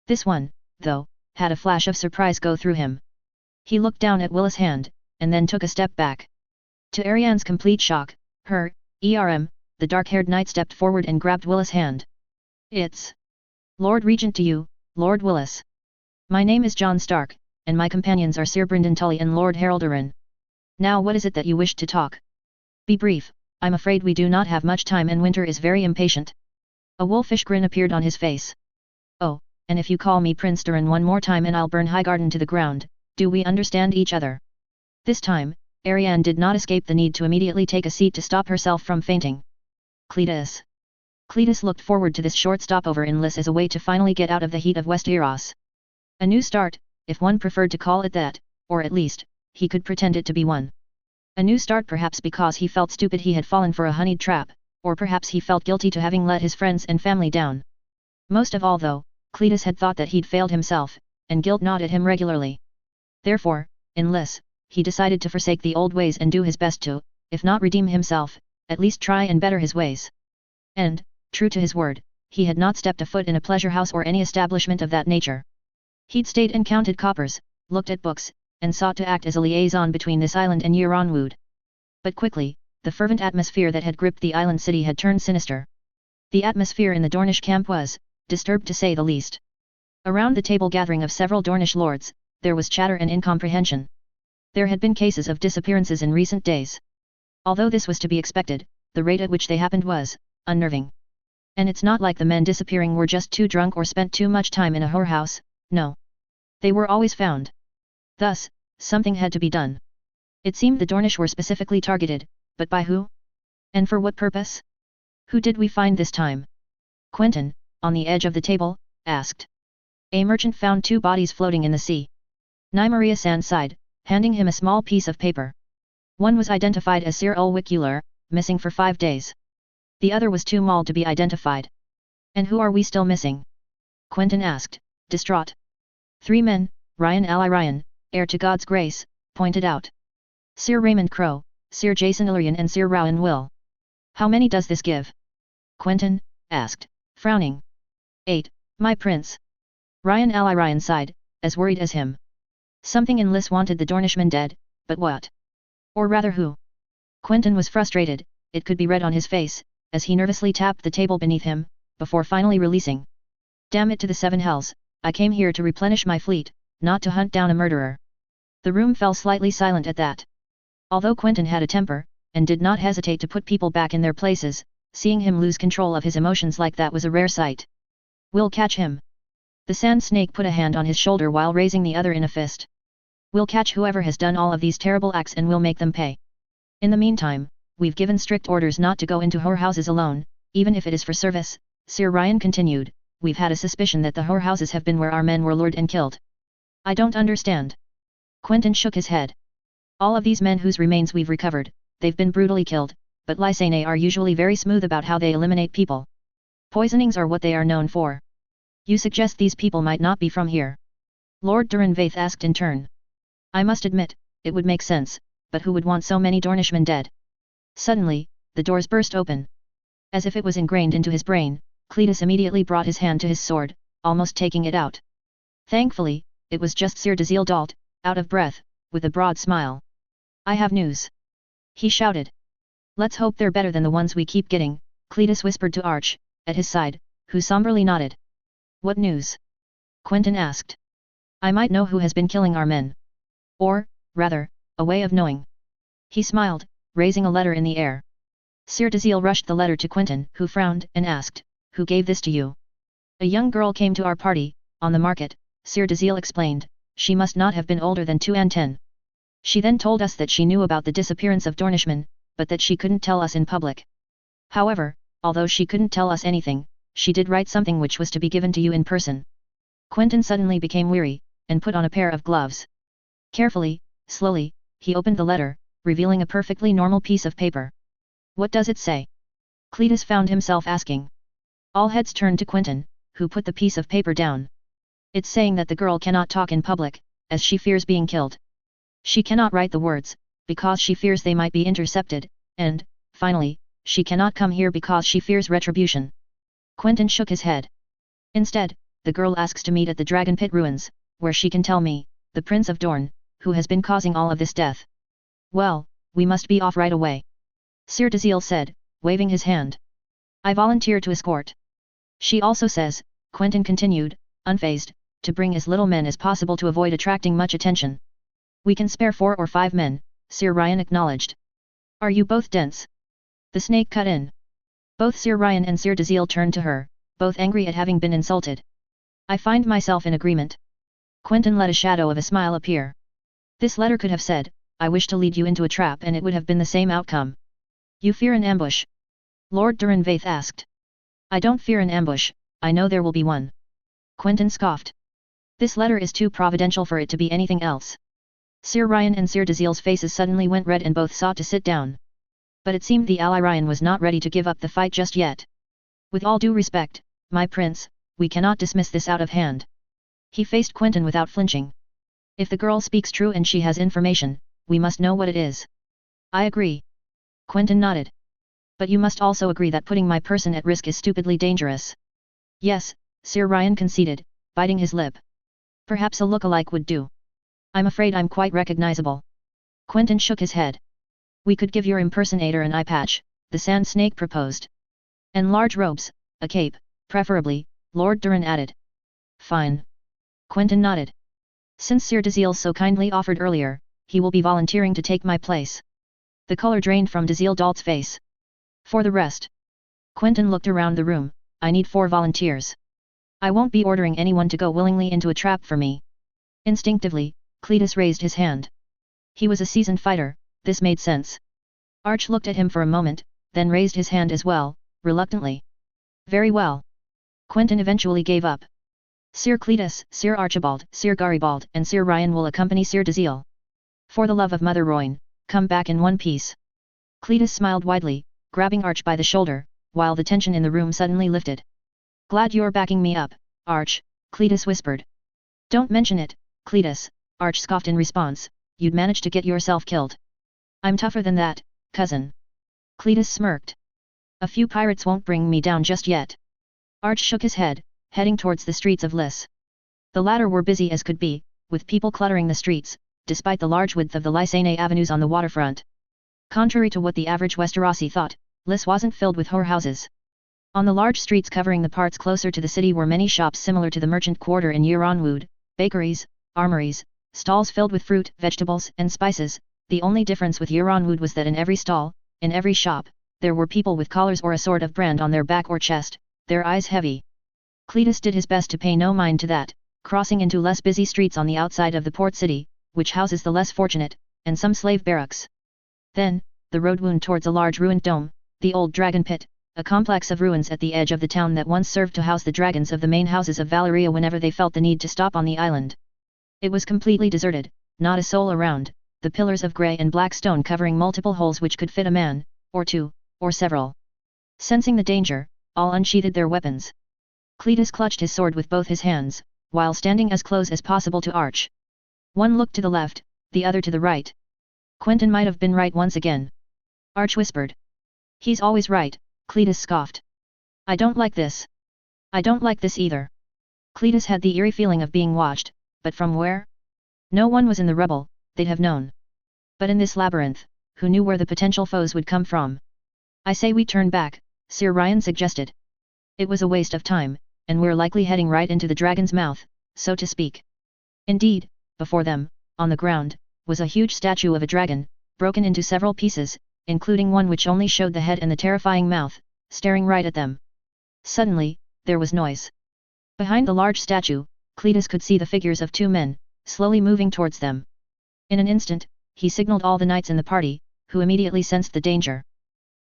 This one, though, had a flash of surprise go through him. He looked down at Willis' hand, and then took a step back. To Arianne's complete shock, the dark-haired knight stepped forward and grabbed Willis' hand. It's Lord Regent to you, Lord Willis. My name is Jon Stark, and my companions are Sir Brynden Tully and Lord Harald Arryn. Now what is it that you wish to talk? Be brief, I'm afraid we do not have much time and Winter is very impatient. A wolfish grin appeared on his face. Oh, and if you call me Prince Durin one more time and I'll burn Highgarden to the ground, do we understand each other? This time, Arianne did not escape the need to immediately take a seat to stop herself from fainting. Cletus. Cletus looked forward to this short stopover in Lys as a way to finally get out of the heat of Westeros. A new start, if one preferred to call it that, or at least, he could pretend it to be one. A new start, perhaps because he felt stupid he had fallen for a honeyed trap, or perhaps he felt guilty to having let his friends and family down. Most of all though, Cletus had thought that he'd failed himself, and guilt gnawed at him regularly. Therefore, in Liss, he decided to forsake the old ways and do his best to, if not redeem himself, at least try and better his ways. And, true to his word, he had not stepped a foot in a pleasure house or any establishment of that nature. He'd stayed and counted coppers, looked at books, and sought to act as a liaison between this island and Yeronwood. But quickly, the fervent atmosphere that had gripped the island city had turned sinister. The atmosphere in the Dornish camp was, disturbed to say the least. Around the table gathering of several Dornish lords, there was chatter and incomprehension. There had been cases of disappearances in recent days. Although this was to be expected, the rate at which they happened was unnerving. And it's not like the men disappearing were just too drunk or spent too much time in a whorehouse, no. They were always found. Thus, something had to be done. It seemed the Dornish were specifically targeted, but by who? And for what purpose? Who did we find this time? Quentyn, on the edge of the table, asked. A merchant found 2 bodies floating in the sea. Nymeria Sand sighed, handing him a small piece of paper. One was identified as Sir Ulwick Euler, missing for 5 days. The other was too mauled to be identified. And who are we still missing? Quentyn asked, distraught. 3 men, Ryan ally Ryan, heir to God's grace, pointed out. Sir Raymond Crow, Sir Jason Illyrian and Sir Rowan Will. How many does this give? Quentyn asked, frowning. 8, my prince. Ryan ally Ryan sighed, as worried as him. Something in Liss wanted the Dornishmen dead, but what? Or rather who? Quentyn was frustrated, it could be read on his face, as he nervously tapped the table beneath him, before finally releasing. Damn it to the 7 hells, I came here to replenish my fleet, not to hunt down a murderer. The room fell slightly silent at that. Although Quentyn had a temper, and did not hesitate to put people back in their places, seeing him lose control of his emotions like that was a rare sight. We'll catch him. The sand snake put a hand on his shoulder while raising the other in a fist. We'll catch whoever has done all of these terrible acts and we'll make them pay. In the meantime, we've given strict orders not to go into whorehouses alone, even if it is for service, Sir Ryan continued. We've had a suspicion that the whorehouses have been where our men were lured and killed. I don't understand. Quentyn shook his head. All of these men whose remains we've recovered, they've been brutally killed, but Lysane are usually very smooth about how they eliminate people. Poisonings are what they are known for. You suggest these people might not be from here? Lord Durinvaith asked in turn. I must admit, it would make sense, but who would want so many Dornishmen dead? Suddenly, the doors burst open. As if it was ingrained into his brain, Cletus immediately brought his hand to his sword, almost taking it out. Thankfully, it was just Sir Dazil Dalt, out of breath, with a broad smile. I have news. He shouted. Let's hope they're better than the ones we keep getting, Cletus whispered to Arch, at his side, who somberly nodded. What news? Quentyn asked. I might know who has been killing our men. Or, rather, a way of knowing. He smiled, raising a letter in the air. Sir Dazil rushed the letter to Quentyn, who frowned and asked, who gave this to you? A young girl came to our party, on the market, Sir Dazil explained. She must not have been older than 2 and 10. She then told us that she knew about the disappearance of Dornishmen, but that she couldn't tell us in public. However, although she couldn't tell us anything, she did write something which was to be given to you in person. Quentyn suddenly became weary, and put on a pair of gloves. Carefully, slowly, he opened the letter, revealing a perfectly normal piece of paper. What does it say? Cletus found himself asking. All heads turned to Quentyn, who put the piece of paper down. It's saying that the girl cannot talk in public, as she fears being killed. She cannot write the words, because she fears they might be intercepted, and, finally, she cannot come here because she fears retribution. Quentyn shook his head. Instead, the girl asks to meet at the Dragon Pit ruins, where she can tell me, the Prince of Dorne, who has been causing all of this death. Well, we must be off right away. Sir Dazil said, waving his hand. I volunteer to escort. She also says, Quentyn continued, unfazed, to bring as little men as possible to avoid attracting much attention. We can spare 4 or 5 men, Sir Ryan acknowledged. Are you both dense? The snake cut in. Both Sir Ryan and Sir Dazil turned to her, both angry at having been insulted. I find myself in agreement. Quentyn let a shadow of a smile appear. This letter could have said, I wish to lead you into a trap, and it would have been the same outcome. You fear an ambush? Lord Durinvaith asked. I don't fear an ambush, I know there will be one. Quentyn scoffed. This letter is too providential for it to be anything else. Sir Ryan and Sir Dazil's faces suddenly went red and both sought to sit down. But it seemed the ally Ryan was not ready to give up the fight just yet. With all due respect, my prince, we cannot dismiss this out of hand. He faced Quentyn without flinching. If the girl speaks true and she has information, we must know what it is. I agree. Quentyn nodded. But you must also agree that putting my person at risk is stupidly dangerous. Yes, Sir Ryan conceded, biting his lip. Perhaps a look-alike would do. I'm afraid I'm quite recognizable. Quentyn shook his head. We could give your impersonator an eye patch, the sand snake proposed. And large robes, a cape, preferably, Lord Durin added. Fine. Quentyn nodded. Since Sir Dazil so kindly offered earlier, he will be volunteering to take my place. The color drained from Dazil Dalt's face. For the rest. Quentyn looked around the room. I need 4 volunteers. I won't be ordering anyone to go willingly into a trap for me. Instinctively, Cletus raised his hand. He was a seasoned fighter, this made sense. Arch looked at him for a moment, then raised his hand as well, reluctantly. Very well. Quentyn eventually gave up. Sir Cletus, Sir Archibald, Sir Garibald and Sir Ryan will accompany Sir Dazil. For the love of Mother Royne, come back in one piece. Cletus smiled widely, grabbing Arch by the shoulder, while the tension in the room suddenly lifted. Glad you're backing me up, Arch, Cletus whispered. Don't mention it, Cletus, Arch scoffed in response, you'd manage to get yourself killed. I'm tougher than that, cousin. Cletus smirked. A few pirates won't bring me down just yet. Arch shook his head, heading towards the streets of Lys. The latter were busy as could be, with people cluttering the streets, despite the large width of the Lysane avenues on the waterfront. Contrary to what the average Westerosi thought, Lys wasn't filled with whorehouses. On the large streets covering the parts closer to the city were many shops similar to the merchant quarter in Euronwood, bakeries, armories, stalls filled with fruit, vegetables, and spices. The only difference with Euronwood was that in every stall, in every shop, there were people with collars or a sort of brand on their back or chest, their eyes heavy. Cletus did his best to pay no mind to that, crossing into less busy streets on the outside of the port city, which houses the less fortunate, and some slave barracks. Then, the road wound towards a large ruined dome, the old dragon pit, a complex of ruins at the edge of the town that once served to house the dragons of the main houses of Valyria whenever they felt the need to stop on the island. It was completely deserted, not a soul around, the pillars of grey and black stone covering multiple holes which could fit a man, or two, or several. Sensing the danger, all unsheathed their weapons. Cletus clutched his sword with both his hands, while standing as close as possible to Arch. One looked to the left, the other to the right. Quentyn might have been right once again. Arch whispered. He's always right, Cletus scoffed. I don't like this. I don't like this either. Cletus had the eerie feeling of being watched, but from where? No one was in the rubble, they'd have known. But in this labyrinth, who knew where the potential foes would come from? I say we turn back, Sir Ryan suggested. It was a waste of time, and we're likely heading right into the dragon's mouth, so to speak. Indeed, before them, on the ground, was a huge statue of a dragon, broken into several pieces, including one which only showed the head and the terrifying mouth, staring right at them. Suddenly, there was noise. Behind the large statue, Cletus could see the figures of 2 men, slowly moving towards them. In an instant, he signaled all the knights in the party, who immediately sensed the danger.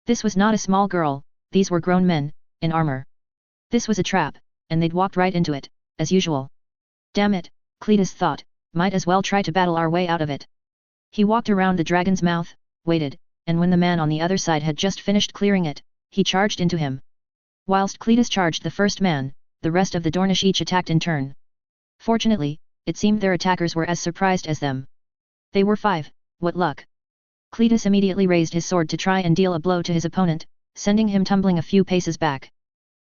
This was not a small girl, these were grown men, in armor. This was a trap, and they'd walked right into it, as usual. Damn it, Cletus thought, might as well try to battle our way out of it. He walked around the dragon's mouth, waited, and when the man on the other side had just finished clearing it, he charged into him. Whilst Cletus charged the first man, the rest of the Dornish each attacked in turn. Fortunately, it seemed their attackers were as surprised as them. They were 5, what luck. Cletus immediately raised his sword to try and deal a blow to his opponent, sending him tumbling a few paces back.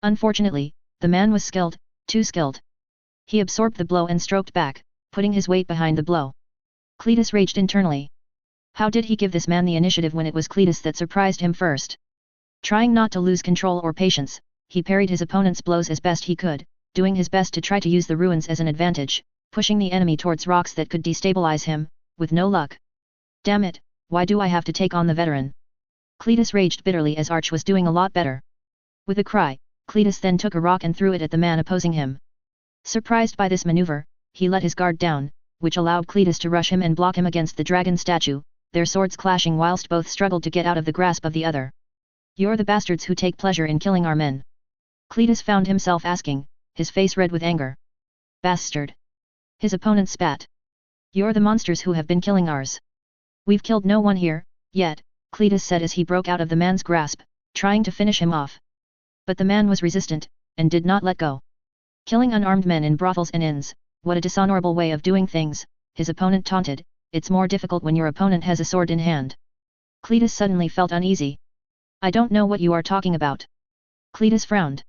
Unfortunately, the man was skilled, too skilled. He absorbed the blow and stroked back, putting his weight behind the blow. Cletus raged internally. How did he give this man the initiative when it was Cletus that surprised him first? Trying not to lose control or patience, he parried his opponent's blows as best he could, doing his best to try to use the ruins as an advantage, pushing the enemy towards rocks that could destabilize him, with no luck. Damn it, why do I have to take on the veteran? Cletus raged bitterly as Arch was doing a lot better. With a cry, Cletus then took a rock and threw it at the man opposing him. Surprised by this maneuver, he let his guard down, which allowed Cletus to rush him and block him against the dragon statue, their swords clashing whilst both struggled to get out of the grasp of the other. You're the bastards who take pleasure in killing our men. Cletus found himself asking, his face red with anger. Bastard. His opponent spat. You're the monsters who have been killing ours. We've killed no one here, yet, Cletus said as he broke out of the man's grasp, trying to finish him off. But the man was resistant, and did not let go. Killing unarmed men in brothels and inns, what a dishonorable way of doing things, his opponent taunted, it's more difficult when your opponent has a sword in hand. Cletus suddenly felt uneasy. I don't know what you are talking about. Cletus frowned.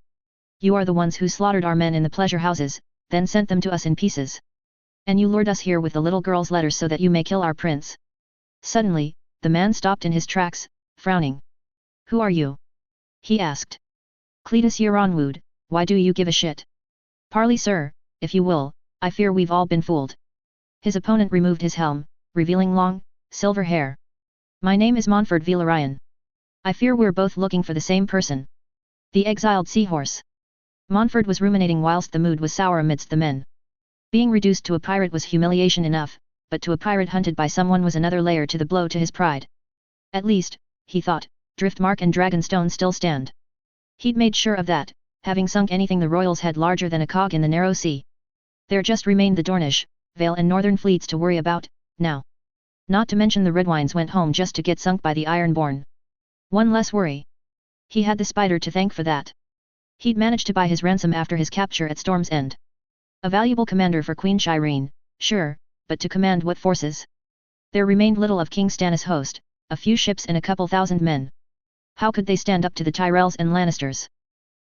You are the ones who slaughtered our men in the pleasure houses, then sent them to us in pieces. And you lured us here with the little girl's letters so that you may kill our prince. Suddenly, the man stopped in his tracks, frowning. Who are you? He asked. Cletus Yaronwood, why do you give a shit? Parley sir, if you will, I fear we've all been fooled. His opponent removed his helm, revealing long, silver hair. My name is Montford Villaryan. I fear we're both looking for the same person. The exiled seahorse. Montford was ruminating whilst the mood was sour amidst the men. Being reduced to a pirate was humiliation enough, but to a pirate hunted by someone was another layer to the blow to his pride. At least, he thought, Driftmark and Dragonstone still stand. He'd made sure of that, having sunk anything the royals had larger than a cog in the narrow sea. There just remained the Dornish, Vale and Northern fleets to worry about, now. Not to mention the Redwynes went home just to get sunk by the Ironborn. One less worry. He had the Spider to thank for that. He'd managed to buy his ransom after his capture at Storm's End. A valuable commander for Queen Shireen, sure, but to command what forces? There remained little of King Stannis' host, a few ships and a couple thousand men. How could they stand up to the Tyrells and Lannisters?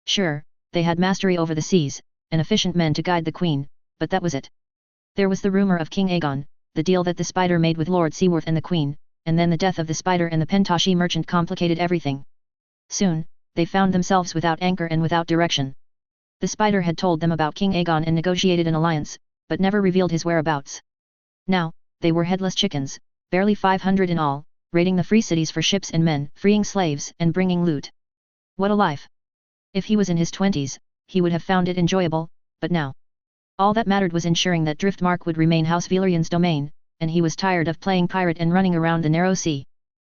Sure, they had mastery over the seas, and efficient men to guide the Queen, but that was it. There was the rumor of King Aegon, the deal that the Spider made with Lord Seaworth and the Queen, and then the death of the Spider and the Pentoshi merchant complicated everything. Soon, they found themselves without anchor and without direction. The Spider had told them about King Aegon and negotiated an alliance, but never revealed his whereabouts. Now, they were headless chickens, barely 500 in all, raiding the free cities for ships and men, freeing slaves and bringing loot. What a life! If he was in his 20s, he would have found it enjoyable, but now. All that mattered was ensuring that Driftmark would remain House Valyrian's domain, and he was tired of playing pirate and running around the narrow sea.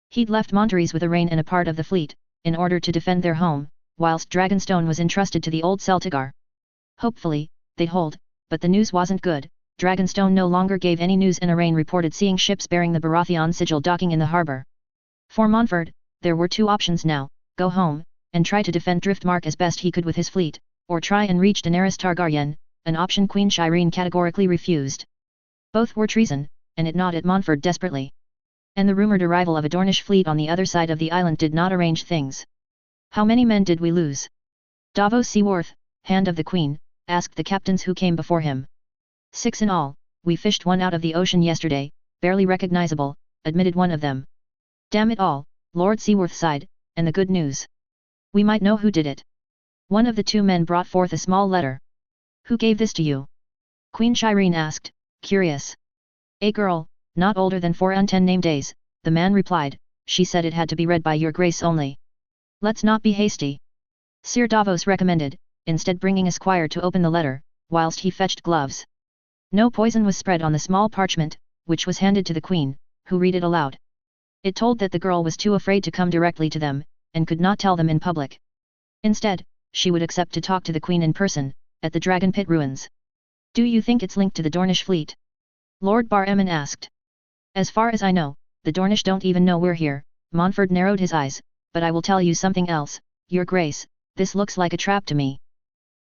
He'd left Monterey's with a reign and a part of the fleet, in order to defend their home, whilst Dragonstone was entrusted to the old Celtigar. Hopefully, they'd hold, but the news wasn't good. Dragonstone no longer gave any news and Arrayne reported seeing ships bearing the Baratheon sigil docking in the harbour. For Montford, there were two options now, go home, and try to defend Driftmark as best he could with his fleet, or try and reach Daenerys Targaryen, an option Queen Shireen categorically refused. Both were treason, and it gnawed at Montford desperately. And the rumoured arrival of a Dornish fleet on the other side of the island did not arrange things. How many men did we lose? Davos Seaworth, Hand of the Queen, asked the captains who came before him. 6 in all, we fished one out of the ocean yesterday, barely recognizable, admitted one of them. Damn it all, Lord Seaworth sighed, and the good news. We might know who did it. One of the two men brought forth a small letter. Who gave this to you? Queen Shireen asked, curious. A girl, not older than 4 and 10 name days, the man replied, she said it had to be read by your grace only. Let's not be hasty. Sir Davos recommended, instead bringing a squire to open the letter, whilst he fetched gloves. No poison was spread on the small parchment, which was handed to the queen, who read it aloud. It told that the girl was too afraid to come directly to them, and could not tell them in public. Instead, she would accept to talk to the queen in person, at the Dragon Pit ruins. Do you think it's linked to the Dornish fleet? Lord Bar Emmon asked. As far as I know, the Dornish don't even know we're here. Montford narrowed his eyes, but I will tell you something else, your grace, this looks like a trap to me.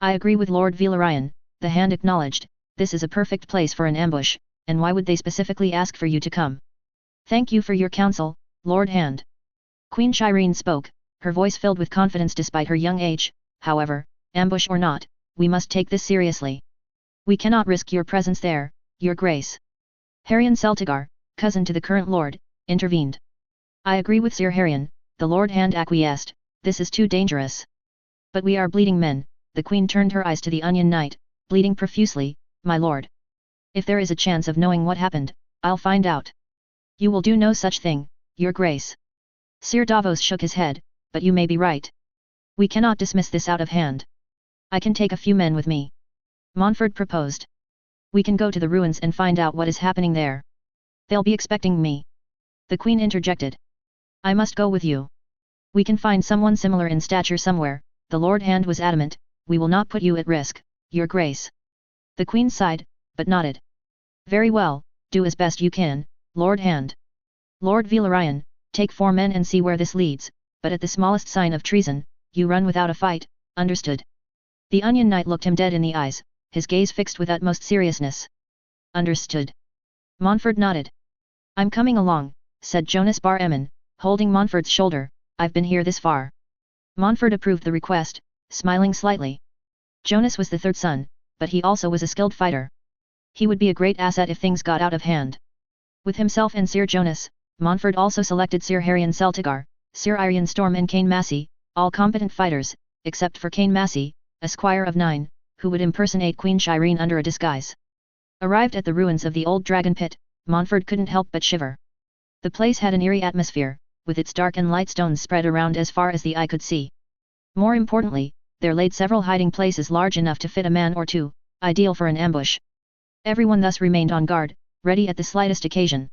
I agree with Lord Velaryon, the Hand acknowledged, this is a perfect place for an ambush, and why would they specifically ask for you to come? Thank you for your counsel, Lord Hand. Queen Shireen spoke, her voice filled with confidence despite her young age. However, ambush or not, we must take this seriously. We cannot risk your presence there, your grace. Haryon Celtigar, cousin to the current lord, intervened. I agree with Sir Haryon, the Lord Hand acquiesced, this is too dangerous. But we are bleeding men, the queen turned her eyes to the Onion Knight, bleeding profusely, my lord. If there is a chance of knowing what happened, I'll find out. You will do no such thing, your grace. Sir Davos shook his head, but you may be right. We cannot dismiss this out of hand. I can take a few men with me. Montford proposed. We can go to the ruins and find out what is happening there. They'll be expecting me. The queen interjected. I must go with you. We can find someone similar in stature somewhere, the Lord Hand was adamant, we will not put you at risk, your grace. The queen sighed, but nodded. Very well, Do as best you can, Lord Hand. Lord Velaryon, take 4 men and see where this leads, but at the smallest sign of treason, you run without a fight, understood? The Onion Knight looked him dead in the eyes, his gaze fixed with utmost seriousness. Understood. Montfort nodded. I'm coming along, said Jonas Bar Emin, holding Montfort's shoulder, I've been here this far. Montfort approved the request, smiling slightly. Jonas was the 3rd son, but he also was a skilled fighter. He would be a great asset if things got out of hand. With himself and Sir Jonas, Montfort also selected Sir Harrion Celtigar, Sir Irian Storm and Cain Massey, all competent fighters, except for Cain Massey, a squire of 9, who would impersonate Queen Shireen under a disguise. Arrived at the ruins of the old dragon pit, Montfort couldn't help but shiver. The place had an eerie atmosphere, with its dark and light stones spread around as far as the eye could see. More importantly, there laid several hiding places large enough to fit a man or 2, ideal for an ambush. Everyone thus remained on guard, ready at the slightest occasion.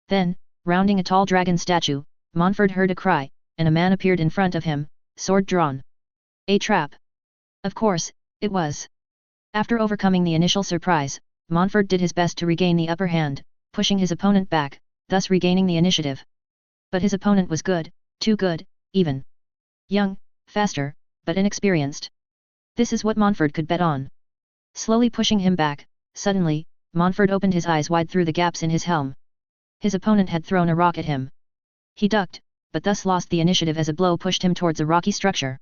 Then, rounding a tall dragon statue, Montfort heard a cry, and a man appeared in front of him, sword drawn. A trap. Of course, it was. After overcoming the initial surprise, Montfort did his best to regain the upper hand, pushing his opponent back, thus regaining the initiative. But his opponent was good, too good, even. Young, faster, but inexperienced. This is what Montfort could bet on. Slowly pushing him back, suddenly, Montfort opened his eyes wide through the gaps in his helm. His opponent had thrown a rock at him. He ducked, but thus lost the initiative as a blow pushed him towards a rocky structure.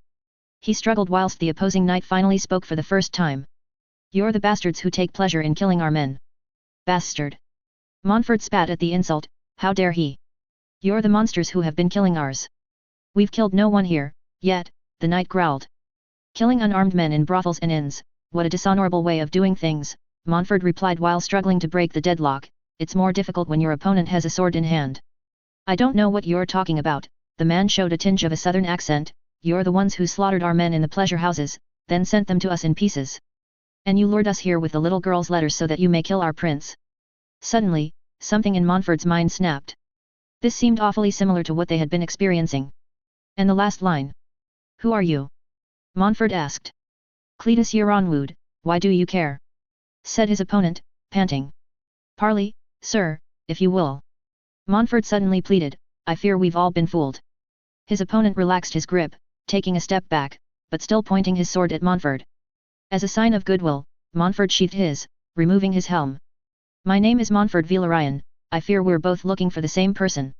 He struggled whilst the opposing knight finally spoke for the first time. You're the bastards who take pleasure in killing our men. Bastard. Montfort spat at the insult, how dare he? You're the monsters who have been killing ours. We've killed no one here, yet, the knight growled. Killing unarmed men in brothels and inns, what a dishonorable way of doing things, Montfort replied while struggling to break the deadlock, it's more difficult when your opponent has a sword in hand. I don't know what you're talking about, the man showed a tinge of a southern accent, you're the ones who slaughtered our men in the pleasure houses, then sent them to us in pieces. And you lured us here with the little girl's letters so that you may kill our prince. Suddenly, something in Montfort's mind snapped. This seemed awfully similar to what they had been experiencing. And the last line. Who are you? Montfort asked. Cletus Euronwood, why do you care? Said his opponent, panting. Parley, sir, if you will. Montfort suddenly pleaded, I fear we've all been fooled. His opponent relaxed his grip, taking a step back, but still pointing his sword at Montfort. As a sign of goodwill, Montfort sheathed his, removing his helm. My name is Montfort Velaryon, I fear we're both looking for the same person.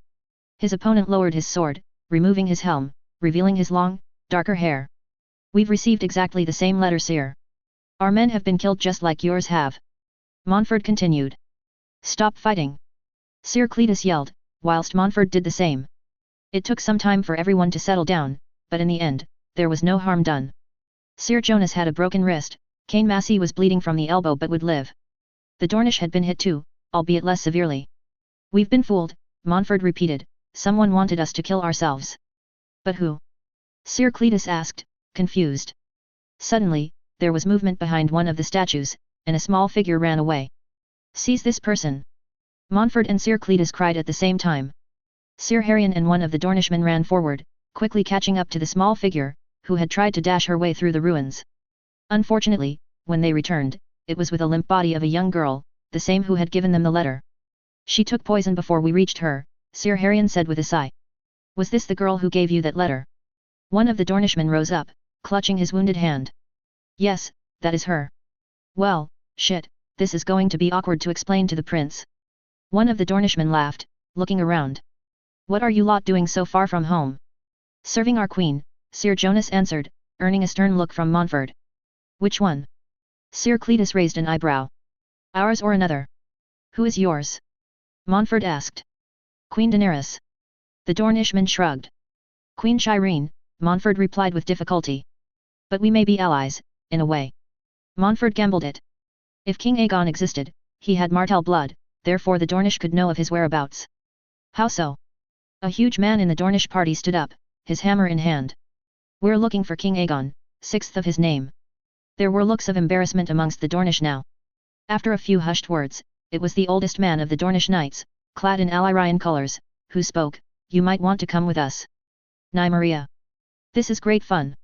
His opponent lowered his sword, removing his helm, revealing his long, darker hair. We've received exactly the same letter, sire. Our men have been killed just like yours have. Montfort continued. Stop fighting. Sir Cletus yelled, whilst Montfort did the same. It took some time for everyone to settle down, but in the end, there was no harm done. Sir Jonas had a broken wrist, Cain Massey was bleeding from the elbow but would live. The Dornish had been hit too, albeit less severely. We've been fooled, Montfort repeated, someone wanted us to kill ourselves. But who? Sir Cletus asked, confused. Suddenly, there was movement behind one of the statues, and a small figure ran away. Seize this person! Montfort and Sir Cletus cried at the same time. Sir Harrion and one of the Dornishmen ran forward, quickly catching up to the small figure, who had tried to dash her way through the ruins. Unfortunately, when they returned, it was with a limp body of a young girl, the same who had given them the letter. She took poison before we reached her, Sir Harrion said with a sigh. Was this the girl who gave you that letter? One of the Dornishmen rose up, clutching his wounded hand. Yes, that is her. Well, shit, this is going to be awkward to explain to the prince. One of the Dornishmen laughed, looking around. What are you lot doing so far from home? Serving our queen, Sir Jonas answered, earning a stern look from Montfort. Which one? Sir Cletus raised an eyebrow. Ours or another? Who is yours? Montfort asked. Queen Daenerys. The Dornishman shrugged. Queen Shireen, Montfort replied with difficulty. But we may be allies, in a way. Montfort gambled it. If King Aegon existed, he had Martell blood, therefore the Dornish could know of his whereabouts. How so? A huge man in the Dornish party stood up, his hammer in hand. We're looking for King Aegon, 6th of his name. There were looks of embarrassment amongst the Dornish now. After a few hushed words, it was the oldest man of the Dornish knights, clad in Illyrian colours, who spoke, you might want to come with us. Nymeria. This is great fun.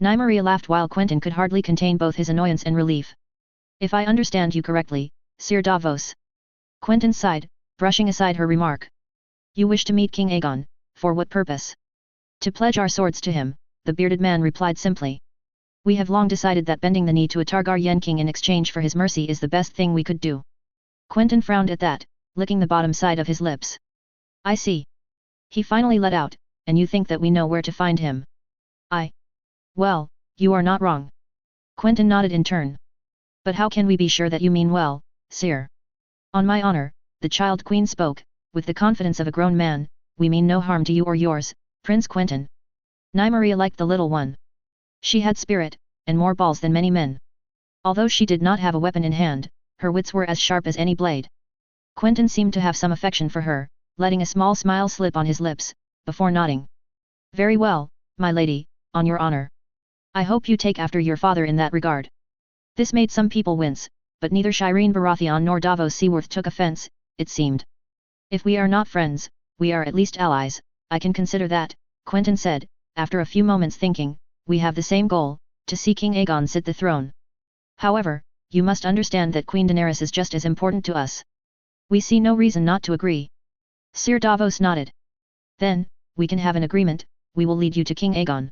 Nymeria laughed while Quentyn could hardly contain both his annoyance and relief. If I understand you correctly, Sir Davos. Quentyn sighed, brushing aside her remark. You wish to meet King Aegon, for what purpose? To pledge our swords to him, the bearded man replied simply. We have long decided that bending the knee to a Targaryen king in exchange for his mercy is the best thing we could do. Quentyn frowned at that, licking the bottom side of his lips. I see. He finally let out, and you think that we know where to find him? Well, you are not wrong. Quentyn nodded in turn. But how can we be sure that you mean well, sire? On my honor, the child queen spoke, with the confidence of a grown man, we mean no harm to you or yours, Prince Quentyn. Nymeria liked the little one. She had spirit, and more balls than many men. Although she did not have a weapon in hand, her wits were as sharp as any blade. Quentyn seemed to have some affection for her, letting a small smile slip on his lips, before nodding. Very well, my lady, on your honor. I hope you take after your father in that regard. This made some people wince, but neither Shireen Baratheon nor Davos Seaworth took offense, it seemed. If we are not friends, we are at least allies, I can consider that, Quentyn said, after a few moments thinking, we have the same goal, to see King Aegon sit the throne. However, you must understand that Queen Daenerys is just as important to us. We see no reason not to agree. Sir Davos nodded. Then, we can have an agreement, we will lead you to King Aegon.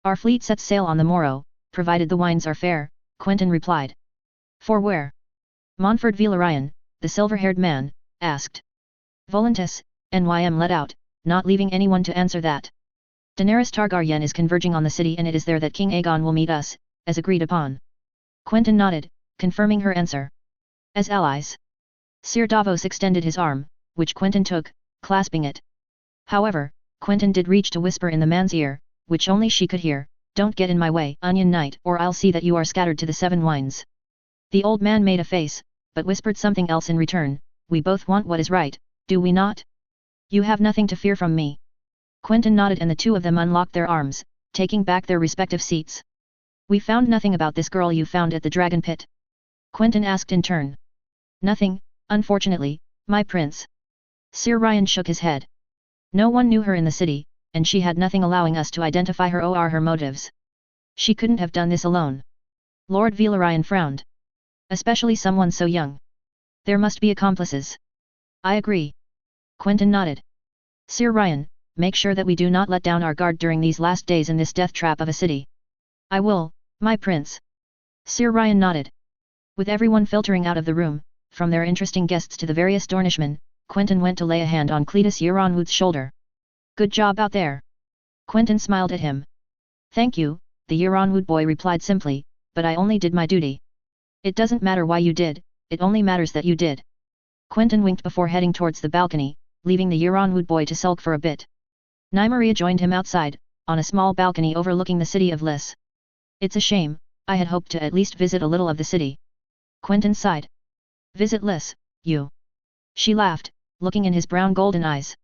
Our fleet sets sail on the morrow, provided the wines are fair, Quentyn replied. For where? Montfort Velaryon, the silver-haired man, asked. Volantis, NYM let out, not leaving anyone to answer that. Daenerys Targaryen is converging on the city and it is there that King Aegon will meet us, as agreed upon. Quentyn nodded, confirming her answer. As allies. Sir Davos extended his arm, which Quentyn took, clasping it. However, Quentyn did reach to whisper in the man's ear, which only she could hear, don't get in my way, Onion Knight, or I'll see that you are scattered to the seven winds. The old man made a face, but whispered something else in return, we both want what is right, do we not? You have nothing to fear from me. Quentyn nodded and the two of them unlocked their arms, taking back their respective seats. We found nothing about this girl you found at the dragon pit. Quentyn asked in turn. Nothing, unfortunately, my prince. Sir Ryan shook his head. No one knew her in the city, and she had nothing allowing us to identify her or her motives. She couldn't have done this alone. Lord Velaryon frowned. Especially someone so young. There must be accomplices. I agree. Quentyn nodded. Sir Ryan, make sure that we do not let down our guard during these last days in this death trap of a city. I will, my prince. Sir Ryan nodded. With everyone filtering out of the room, from their interesting guests to the various Dornishmen, Quentyn went to lay a hand on Cletus Euronwood's shoulder. Good job out there. Quentyn smiled at him. Thank you, the Euronwood boy replied simply, but I only did my duty. It doesn't matter why you did, it only matters that you did. Quentyn winked before heading towards the balcony, leaving the Euronwood boy to sulk for a bit. Nymeria joined him outside, on a small balcony overlooking the city of Lys. It's a shame, I had hoped to at least visit a little of the city. Quentyn sighed. Visit Lys, you? She laughed, looking in his brown golden eyes.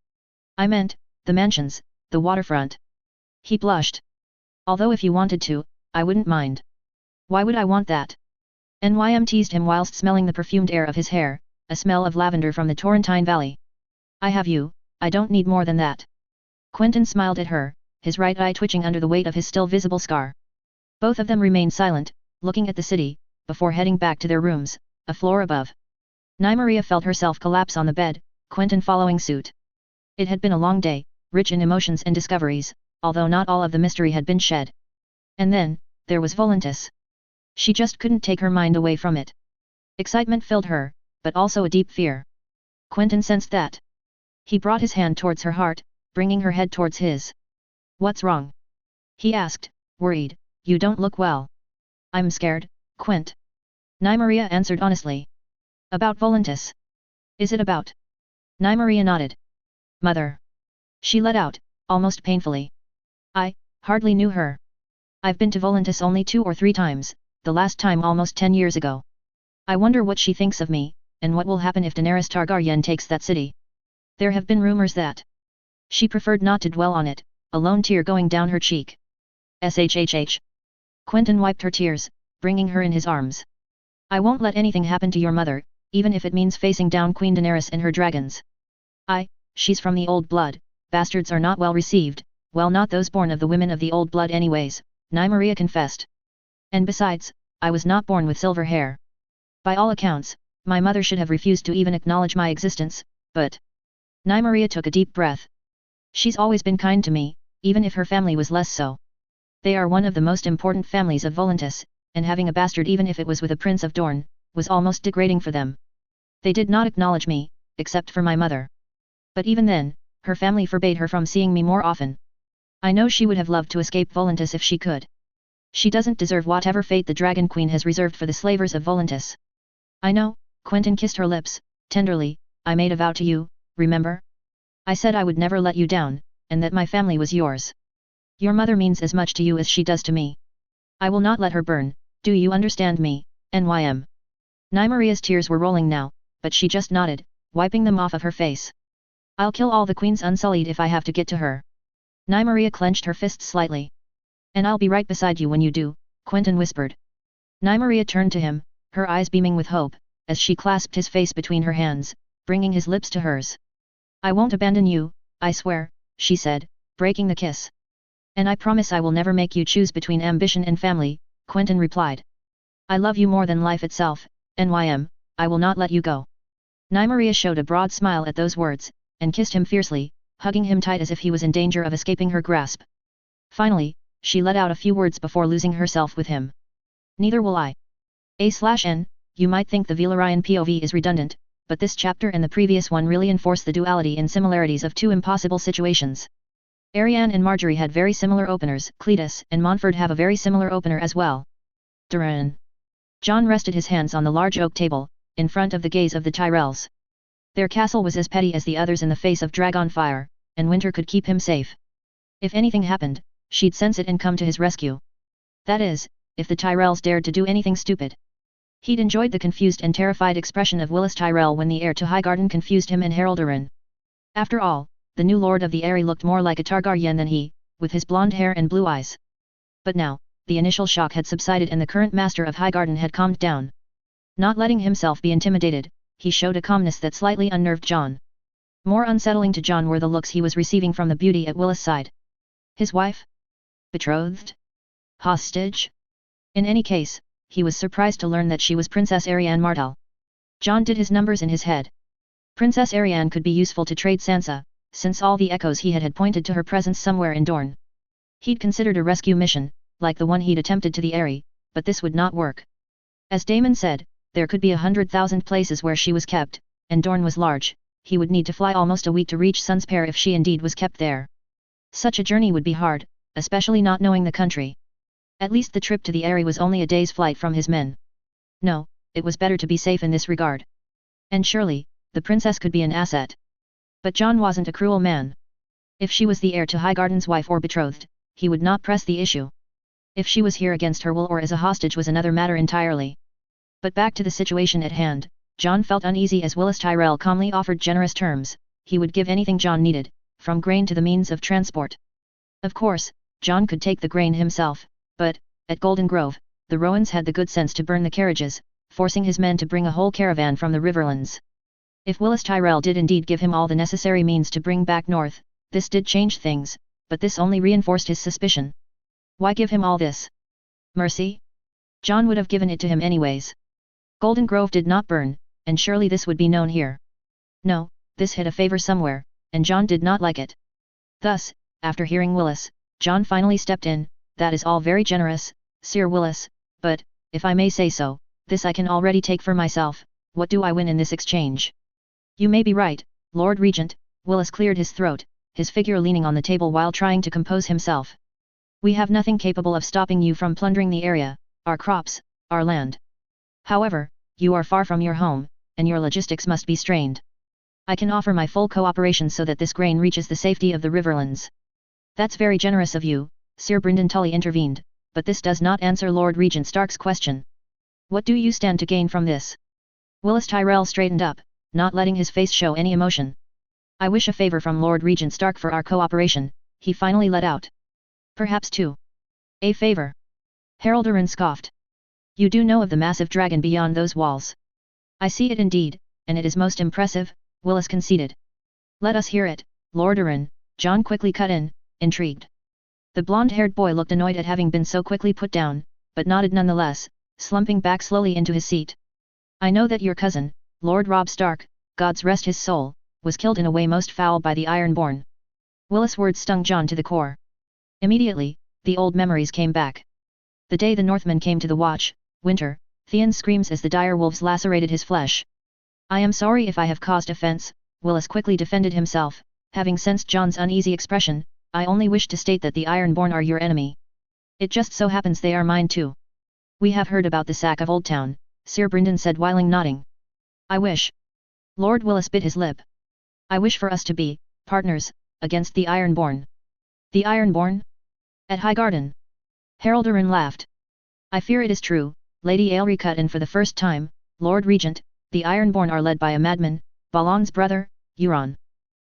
I meant, the mansions, the waterfront. He blushed. Although if you wanted to, I wouldn't mind. Why would I want that? NYM teased him whilst smelling the perfumed air of his hair, a smell of lavender from the Torrentine Valley. I have you, I don't need more than that. Quentyn smiled at her, his right eye twitching under the weight of his still visible scar. Both of them remained silent, looking at the city, before heading back to their rooms, a floor above. Nymeria felt herself collapse on the bed, Quentyn following suit. It had been a long day, rich in emotions and discoveries, although not all of the mystery had been shed. And then, there was Volantis. She just couldn't take her mind away from it. Excitement filled her, but also a deep fear. Quentyn sensed that. He brought his hand towards her heart, bringing her head towards his. What's wrong? He asked, worried, you don't look well. I'm scared, Quent. Nymeria answered honestly. About Volantis. Is it about? Nymeria nodded. Mother. She let out, almost painfully. I hardly knew her. I've been to Volantis only 2 or 3 times, the last time almost 10 years ago. I wonder what she thinks of me, and what will happen if Daenerys Targaryen takes that city. There have been rumors that. She preferred not to dwell on it, a lone tear going down her cheek. SHHH. Quentyn wiped her tears, bringing her in his arms. I won't let anything happen to your mother, even if it means facing down Queen Daenerys and her dragons. She's from the old blood, bastards are not well received, well not those born of the women of the old blood anyways, Nymeria confessed. And besides, I was not born with silver hair. By all accounts, My mother should have refused to even acknowledge my existence, but... Nymeria took a deep breath. She's always been kind to me, even if her family was less so. They are one of the most important families of Volantis, and having a bastard even if it was with a prince of Dorne, was almost degrading for them. They did not acknowledge me, except for my mother. But even then, her family forbade her from seeing me more often. I know she would have loved to escape Volantis if she could. She doesn't deserve whatever fate the Dragon Queen has reserved for the slavers of Volantis. I know, Quentyn kissed her lips, tenderly. I made a vow to you, remember? I said I would never let you down, and that my family was yours. Your mother means as much to you as she does to me. I will not let her burn, do you understand me, Nym? Nymeria's tears were rolling now, but she just nodded, wiping them off of her face. I'll kill all the queens unsullied if I have to get to her. Nymeria clenched her fists slightly. And I'll be right beside you when you do, Quentyn whispered. Nymeria turned to him, her eyes beaming with hope, as she clasped his face between her hands, bringing his lips to hers. I won't abandon you, I swear, she said, breaking the kiss. And I promise I will never make you choose between ambition and family, Quentyn replied. I love you more than life itself, Nym, I will not let you go. Nymeria showed a broad smile at those words, and kissed him fiercely, hugging him tight as if he was in danger of escaping her grasp. Finally, she let out a few words before losing herself with him. Neither will I. A/N, you might think the Velaryon POV is redundant, but this chapter and the previous one really enforce the duality and similarities of two impossible situations. Arianne and Marjorie had very similar openers, Cletus and Montford have a very similar opener as well. Duran. John rested his hands on the large oak table, in front of the gaze of the Tyrells. Their castle was as petty as the others in the face of dragon fire, and winter could keep him safe. If anything happened, she'd sense it and come to his rescue. That is, if the Tyrells dared to do anything stupid. He'd enjoyed the confused and terrified expression of Willis Tyrell when the heir to Highgarden confused him and Harold Duran. After all, the new lord of the Eyrie looked more like a Targaryen than he, with his blonde hair and blue eyes. But now, the initial shock had subsided and the current master of Highgarden had calmed down. Not letting himself be intimidated, he showed a calmness that slightly unnerved John. More unsettling to John were the looks he was receiving from the beauty at Willis' side. His wife? Betrothed? Hostage? In any case, he was surprised to learn that she was Princess Arianne Martell. John did his numbers in his head. Princess Arianne could be useful to trade Sansa, since all the echoes he had pointed to her presence somewhere in Dorne. He'd considered a rescue mission, like the one he'd attempted to the Eyrie, but this would not work. As Daemon said, there could be 100,000 places where she was kept, and Dorne was large. He would need to fly almost a week to reach Sunspear if she indeed was kept there. Such a journey would be hard, especially not knowing the country. At least the trip to the Eyrie was only a day's flight from his men. No, it was better to be safe in this regard. And surely, the princess could be an asset. But John wasn't a cruel man. If she was the heir to Highgarden's wife or betrothed, he would not press the issue. If she was here against her will or as a hostage was another matter entirely. But back to the situation at hand, John felt uneasy as Willis Tyrell calmly offered generous terms. He would give anything John needed, from grain to the means of transport. Of course, John could take the grain himself, but, at Golden Grove, the Rowans had the good sense to burn the carriages, forcing his men to bring a whole caravan from the Riverlands. If Willis Tyrell did indeed give him all the necessary means to bring back north, this did change things, but this only reinforced his suspicion. Why give him all this? Mercy? John would have given it to him anyways. Golden Grove did not burn, and surely this would be known here. No, this hid a favor somewhere, and John did not like it. Thus, after hearing Willis, John finally stepped in. That is all very generous, Sir Willis, but, if I may say so, this I can already take for myself. What do I win in this exchange? You may be right, Lord Regent. Willis cleared his throat, his figure leaning on the table while trying to compose himself. We have nothing capable of stopping you from plundering the area, our crops, our land. However, you are far from your home, and your logistics must be strained. I can offer my full cooperation so that this grain reaches the safety of the Riverlands. That's very generous of you, Sir Brynden Tully intervened, but this does not answer Lord Regent Stark's question. What do you stand to gain from this? Willis Tyrell straightened up, not letting his face show any emotion. I wish a favor from Lord Regent Stark for our cooperation, he finally let out. Perhaps too. A favor? Harold Duran scoffed. You do know of the massive dragon beyond those walls. I see it indeed, and it is most impressive, Willis conceded. Let us hear it, Lord Duran, John quickly cut in, intrigued. The blonde-haired boy looked annoyed at having been so quickly put down, but nodded nonetheless, slumping back slowly into his seat. I know that your cousin, Lord Robb Stark, God's rest his soul, was killed in a way most foul by the Ironborn. Willis' words stung John to the core. Immediately, the old memories came back. The day the Northmen came to the watch, winter, Theon's screams as the dire wolves lacerated his flesh. I am sorry if I have caused offense, Willis quickly defended himself, having sensed John's uneasy expression. I only wish to state that the Ironborn are your enemy. It just so happens they are mine too. We have heard about the sack of Old Town, Sir Brynden said while nodding. I wish. Lord Willis bit his lip. I wish for us to be partners against the Ironborn. The Ironborn? At Highgarden? Haraldarin laughed. I fear it is true, Lady Aelry cut in for the first time. Lord Regent, the Ironborn are led by a madman, Balan's brother, Euron.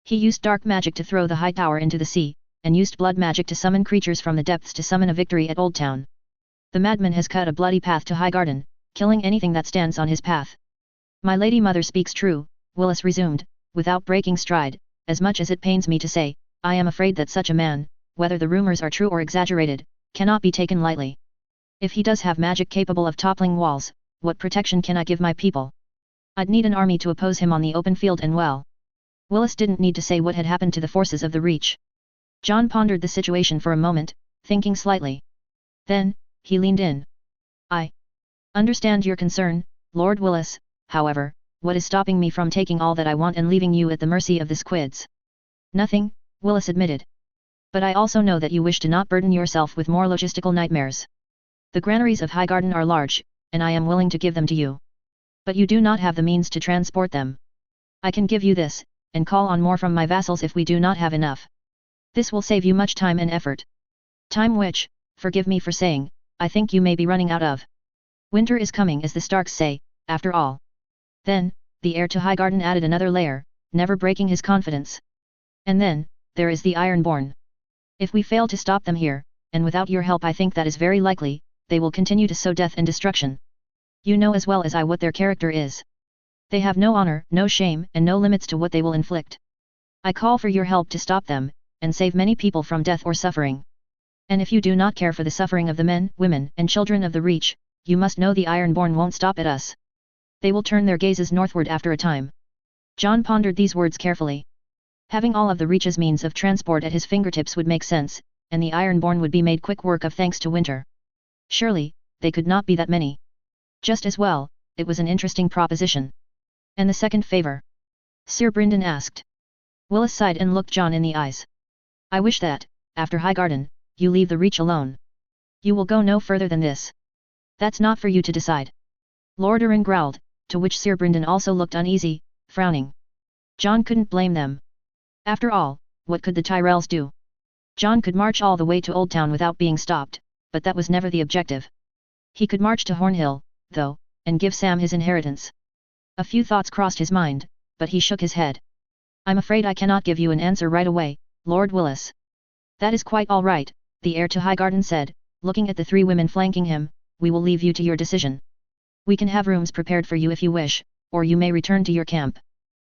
He used dark magic to throw the high tower into the sea, and used blood magic to summon creatures from the depths to summon a victory at Old Town. The madman has cut a bloody path to Highgarden, killing anything that stands on his path. My lady mother speaks true, Willis resumed, without breaking stride. As much as it pains me to say, I am afraid that such a man, whether the rumors are true or exaggerated, cannot be taken lightly. If he does have magic capable of toppling walls, what protection can I give my people? I'd need an army to oppose him on the open field and well. Willis didn't need to say what had happened to the forces of the Reach. John pondered the situation for a moment, thinking slightly. Then, he leaned in. I understand your concern, Lord Willis, however, what is stopping me from taking all that I want and leaving you at the mercy of the squids? Nothing, Willis admitted. But I also know that you wish to not burden yourself with more logistical nightmares. The granaries of Highgarden are large, and I am willing to give them to you. But you do not have the means to transport them. I can give you this, and call on more from my vassals if we do not have enough. This will save you much time and effort. Time which, forgive me for saying, I think you may be running out of. Winter is coming as the Starks say, after all. Then, the heir to Highgarden added another layer, never breaking his confidence. And then, there is the Ironborn. If we fail to stop them here, and without your help I think that is very likely, they will continue to sow death and destruction. You know as well as I what their character is. They have no honor, no shame, and no limits to what they will inflict. I call for your help to stop them, and save many people from death or suffering. And if you do not care for the suffering of the men, women, and children of the Reach, you must know the Ironborn won't stop at us. They will turn their gazes northward after a time. John pondered these words carefully. Having all of the Reach's means of transport at his fingertips would make sense, and the Ironborn would be made quick work of thanks to Winter. Surely, they could not be that many. Just as well, it was an interesting proposition. And the second favor? Sir Brynden asked. Willis sighed and looked John in the eyes. I wish that, after Highgarden, you leave the Reach alone. You will go no further than this. That's not for you to decide. Lord Arryn growled, to which Sir Brynden also looked uneasy, frowning. John couldn't blame them. After all, what could the Tyrells do? John could march all the way to Old Town without being stopped, but that was never the objective. He could march to Hornhill, though, and give Sam his inheritance. A few thoughts crossed his mind, but he shook his head. I'm afraid I cannot give you an answer right away, Lord Willis. That is quite all right, the heir to Highgarden said, looking at the three women flanking him. We will leave you to your decision. We can have rooms prepared for you if you wish, or you may return to your camp.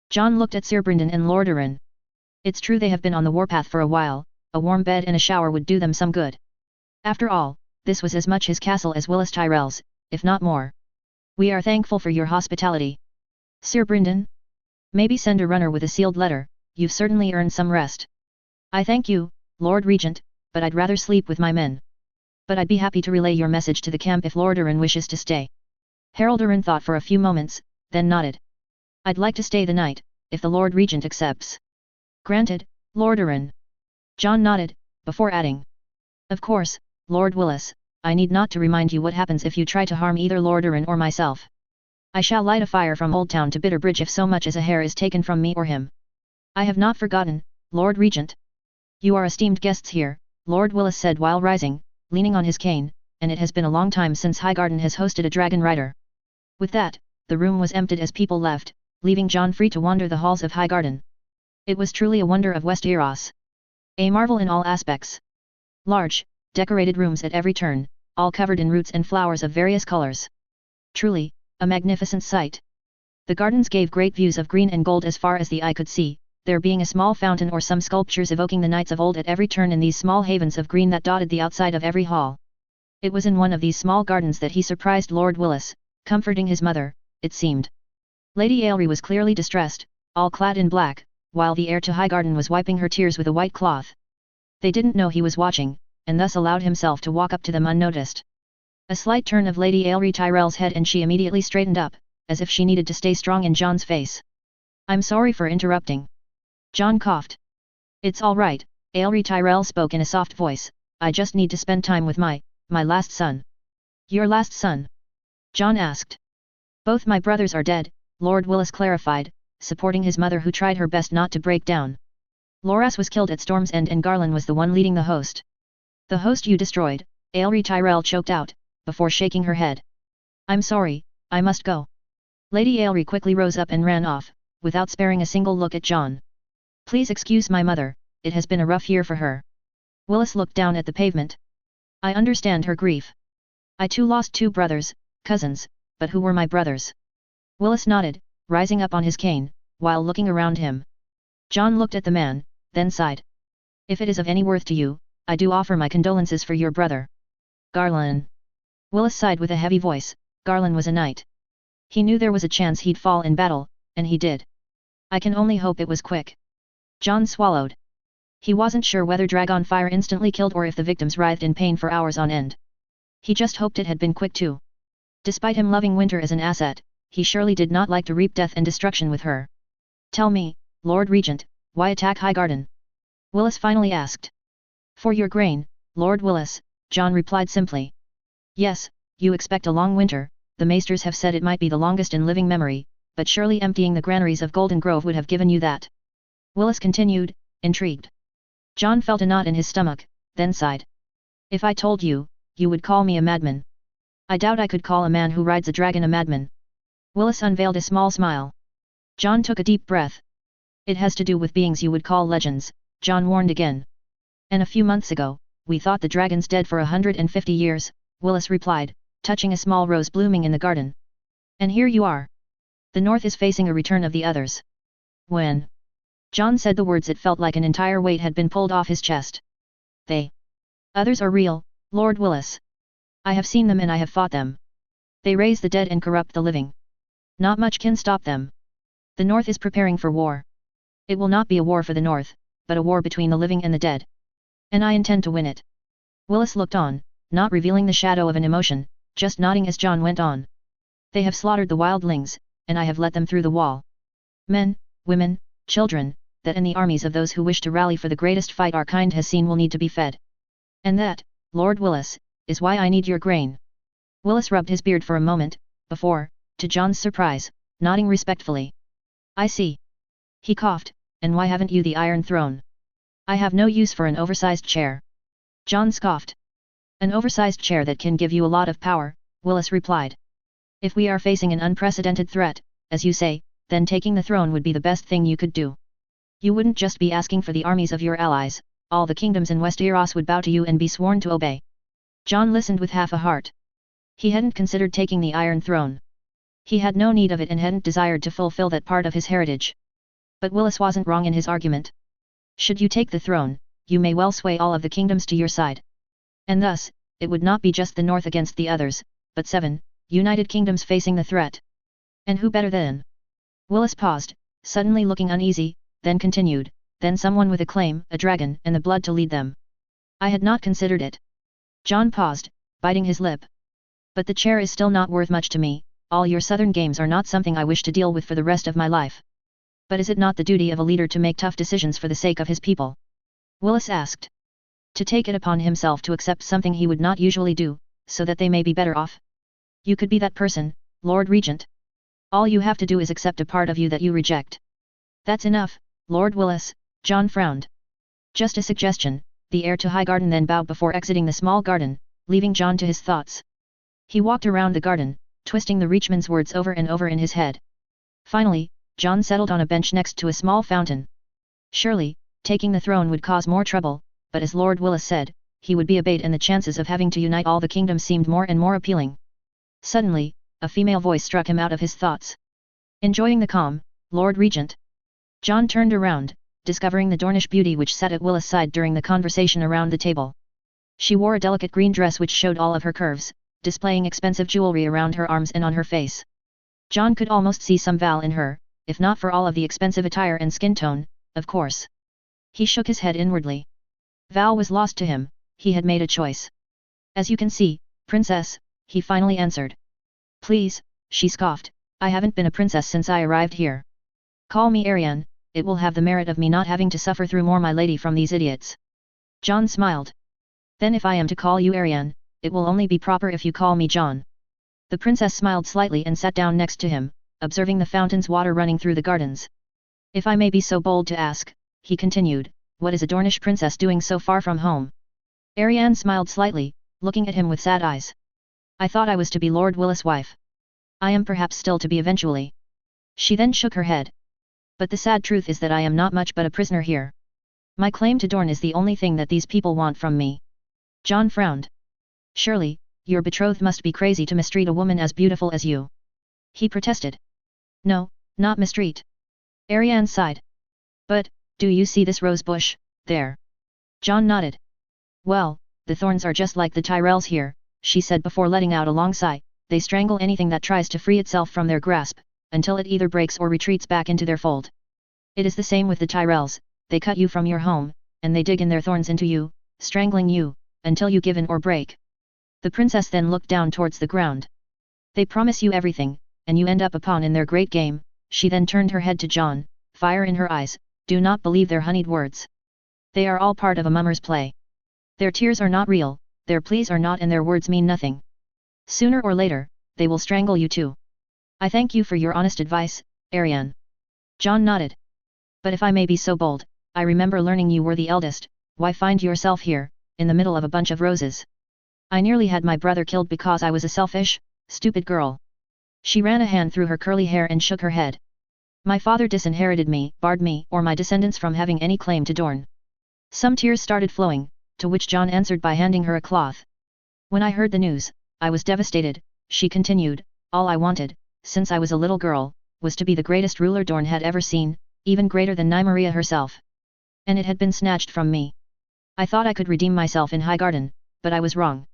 John looked at Sir Brynden and Lord Arryn. It's true they have been on the warpath for a while, a warm bed and a shower would do them some good. After all, this was as much his castle as Willis Tyrell's, if not more. We are thankful for your hospitality. Sir Brynden? Maybe send a runner with a sealed letter, you've certainly earned some rest. I thank you, Lord Regent, but I'd rather sleep with my men. But I'd be happy to relay your message to the camp if Lord Arryn wishes to stay. Harold Arryn thought for a few moments, then nodded. I'd like to stay the night, if the Lord Regent accepts. Granted, Lord Arryn. John nodded, before adding. Of course, Lord Willis, I need not to remind you what happens if you try to harm either Lord Arryn or myself. I shall light a fire from Old Town to Bitterbridge if so much as a hair is taken from me or him. I have not forgotten, Lord Regent. You are esteemed guests here, Lord Willis said while rising, leaning on his cane, and it has been a long time since Highgarden has hosted a dragon rider. With that, the room was emptied as people left, leaving John free to wander the halls of Highgarden. It was truly a wonder of West Eros. A marvel in all aspects. Large, decorated rooms at every turn, all covered in roots and flowers of various colors. Truly, a magnificent sight. The gardens gave great views of green and gold as far as the eye could see, there being a small fountain or some sculptures evoking the knights of old at every turn in these small havens of green that dotted the outside of every hall. It was in one of these small gardens that he surprised Lord Willis, comforting his mother, it seemed. Lady Ailry was clearly distressed, all clad in black, while the heir to Highgarden was wiping her tears with a white cloth. They didn't know he was watching, and thus allowed himself to walk up to them unnoticed. A slight turn of Lady Ailry Tyrell's head and she immediately straightened up, as if she needed to stay strong in John's face. "I'm sorry for interrupting." John coughed. "It's all right," Ailry Tyrell spoke in a soft voice, "I just need to spend time with my last son." "Your last son?" John asked. "Both my brothers are dead," Lord Willis clarified, supporting his mother who tried her best not to break down. "Loras was killed at Storm's End and Garland was the one leading the host." "The host you destroyed," Ailry Tyrell choked out, before shaking her head. "I'm sorry, I must go." Lady Ailry quickly rose up and ran off, without sparing a single look at John. "Please excuse my mother, it has been a rough year for her." Willis looked down at the pavement. "I understand her grief. I too lost 2 brothers, cousins, but who were my brothers?" Willis nodded, rising up on his cane, while looking around him. John looked at the man, then sighed. "If it is of any worth to you, I do offer my condolences for your brother." "Garland." Willis sighed with a heavy voice. Garland was a knight. He knew there was a chance he'd fall in battle, and he did. "I can only hope it was quick." John swallowed. He wasn't sure whether Dragonfire instantly killed or if the victims writhed in pain for hours on end. He just hoped it had been quick too. Despite him loving Winter as an asset, he surely did not like to reap death and destruction with her. "Tell me, Lord Regent, why attack Highgarden?" Willis finally asked. "For your grain, Lord Willis," John replied simply. "Yes, you expect a long winter, the maesters have said it might be the longest in living memory, but surely emptying the granaries of Golden Grove would have given you that." Willis continued, intrigued. John felt a knot in his stomach, then sighed. "If I told you, you would call me a madman." "I doubt I could call a man who rides a dragon a madman." Willis unveiled a small smile. John took a deep breath. "It has to do with beings you would call legends," John warned again. "And a few months ago, we thought the dragon's dead for 150 years, Willis replied, touching a small rose blooming in the garden. "And here you are. The north is facing a return of the others." "When?" John said the words, it felt like an entire weight had been pulled off his chest. "They others are real, Lord Willis. I have seen them and I have fought them. They raise the dead and corrupt the living. Not much can stop them. The north is preparing for war. It will not be a war for the north, but a war between the living and the dead. And I intend to win it." Willis looked on, not revealing the shadow of an emotion, just nodding as John went on. "They have slaughtered the wildlings, and I have let them through the wall. Men, women, children, that and the armies of those who wish to rally for the greatest fight our kind has seen will need to be fed. And that, Lord Willis, is why I need your grain." Willis rubbed his beard for a moment, before, to John's surprise, nodding respectfully. "I see." He coughed, "And why haven't you the Iron Throne?" "I have no use for an oversized chair." John scoffed. "An oversized chair that can give you a lot of power," Willis replied. "If we are facing an unprecedented threat, as you say, then taking the throne would be the best thing you could do. You wouldn't just be asking for the armies of your allies, all the kingdoms in Westeros would bow to you and be sworn to obey." John listened with half a heart. He hadn't considered taking the Iron Throne. He had no need of it and hadn't desired to fulfill that part of his heritage. But Willis wasn't wrong in his argument. Should you take the throne, you may well sway all of the kingdoms to your side. And thus, it would not be just the north against the others, but 7 united kingdoms facing the threat. And who better than? Willis paused, suddenly looking uneasy, then continued, "Then someone with a claim, a dragon, and the blood to lead them." "I had not considered it." John paused, biting his lip. "But the chair is still not worth much to me. All your southern games are not something I wish to deal with for the rest of my life." "But is it not the duty of a leader to make tough decisions for the sake of his people?" Willis asked. "To take it upon himself to accept something he would not usually do, so that they may be better off? You could be that person, Lord Regent. All you have to do is accept a part of you that you reject." "That's enough, Lord Willis," John frowned. "Just a suggestion." The heir to Highgarden then bowed before exiting the small garden, leaving John to his thoughts. He walked around the garden, twisting the Reachman's words over and over in his head. Finally, John settled on a bench next to a small fountain. Surely, taking the throne would cause more trouble, but as Lord Willis said, he would be obeyed and the chances of having to unite all the kingdoms seemed more and more appealing. Suddenly, a female voice struck him out of his thoughts. "Enjoying the calm, Lord Regent?" John turned around, discovering the Dornish beauty which sat at Willis' side during the conversation around the table. She wore a delicate green dress which showed all of her curves, displaying expensive jewelry around her arms and on her face. John could almost see some Val in her, if not for all of the expensive attire and skin tone, of course. He shook his head inwardly. Val was lost to him, he had made a choice. As you can see, princess, he finally answered. Please, she scoffed, I haven't been a princess since I arrived here. Call me Ariane, it will have the merit of me not having to suffer through more my lady from these idiots. John smiled. Then if I am to call you Ariane, it will only be proper if you call me John. The princess smiled slightly and sat down next to him, observing the fountain's water running through the gardens. If I may be so bold to ask, he continued, what is a Dornish princess doing so far from home? Ariane smiled slightly, looking at him with sad eyes. I thought I was to be Lord Willis' wife. I am perhaps still to be eventually. She then shook her head. But the sad truth is that I am not much but a prisoner here. My claim to Dorne is the only thing that these people want from me. John frowned. Surely, your betrothed must be crazy to mistreat a woman as beautiful as you. He protested. No, not mistreat. Ariane sighed. But, do you see this rose bush, there? John nodded. Well, the thorns are just like the Tyrells here, she said before letting out a long sigh, they strangle anything that tries to free itself from their grasp, until it either breaks or retreats back into their fold. It is the same with the Tyrells, they cut you from your home, and they dig in their thorns into you, strangling you, until you give in or break. The princess then looked down towards the ground. They promise you everything, and you end up a pawn in their great game, she then turned her head to John, fire in her eyes, do not believe their honeyed words. They are all part of a mummer's play. Their tears are not real, their pleas are not and their words mean nothing. Sooner or later, they will strangle you too. I thank you for your honest advice, Ariane. John nodded. But if I may be so bold, I remember learning you were the eldest, why find yourself here, in the middle of a bunch of roses? I nearly had my brother killed because I was a selfish, stupid girl. She ran a hand through her curly hair and shook her head. My father disinherited me, barred me or my descendants from having any claim to Dorne. Some tears started flowing, to which John answered by handing her a cloth. When I heard the news, I was devastated, she continued, all I wanted, since I was a little girl, was to be the greatest ruler Dorne had ever seen, even greater than Nymeria herself. And it had been snatched from me. I thought I could redeem myself in Highgarden, but I was wrong.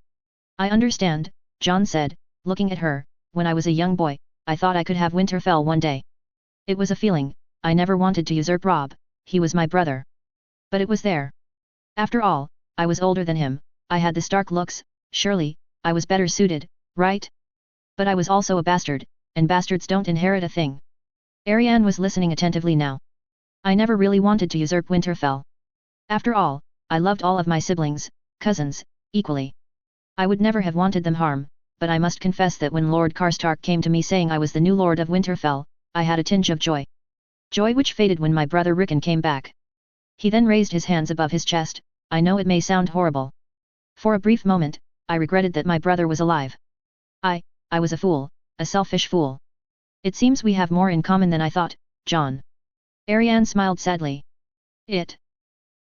I understand, John said, looking at her, when I was a young boy, I thought I could have Winterfell one day. It was a feeling, I never wanted to usurp Robb, he was my brother. But it was there. After all, I was older than him, I had the Stark looks, surely, I was better suited, right? But I was also a bastard, and bastards don't inherit a thing. Ariane was listening attentively now. I never really wanted to usurp Winterfell. After all, I loved all of my siblings, cousins, equally. I would never have wanted them harm, but I must confess that when Lord Karstark came to me saying I was the new Lord of Winterfell, I had a tinge of joy. Joy which faded when my brother Rickon came back. He then raised his hands above his chest, I know it may sound horrible. For a brief moment, I regretted that my brother was alive. I was a fool, a selfish fool. It seems we have more in common than I thought, John. Ariane smiled sadly. It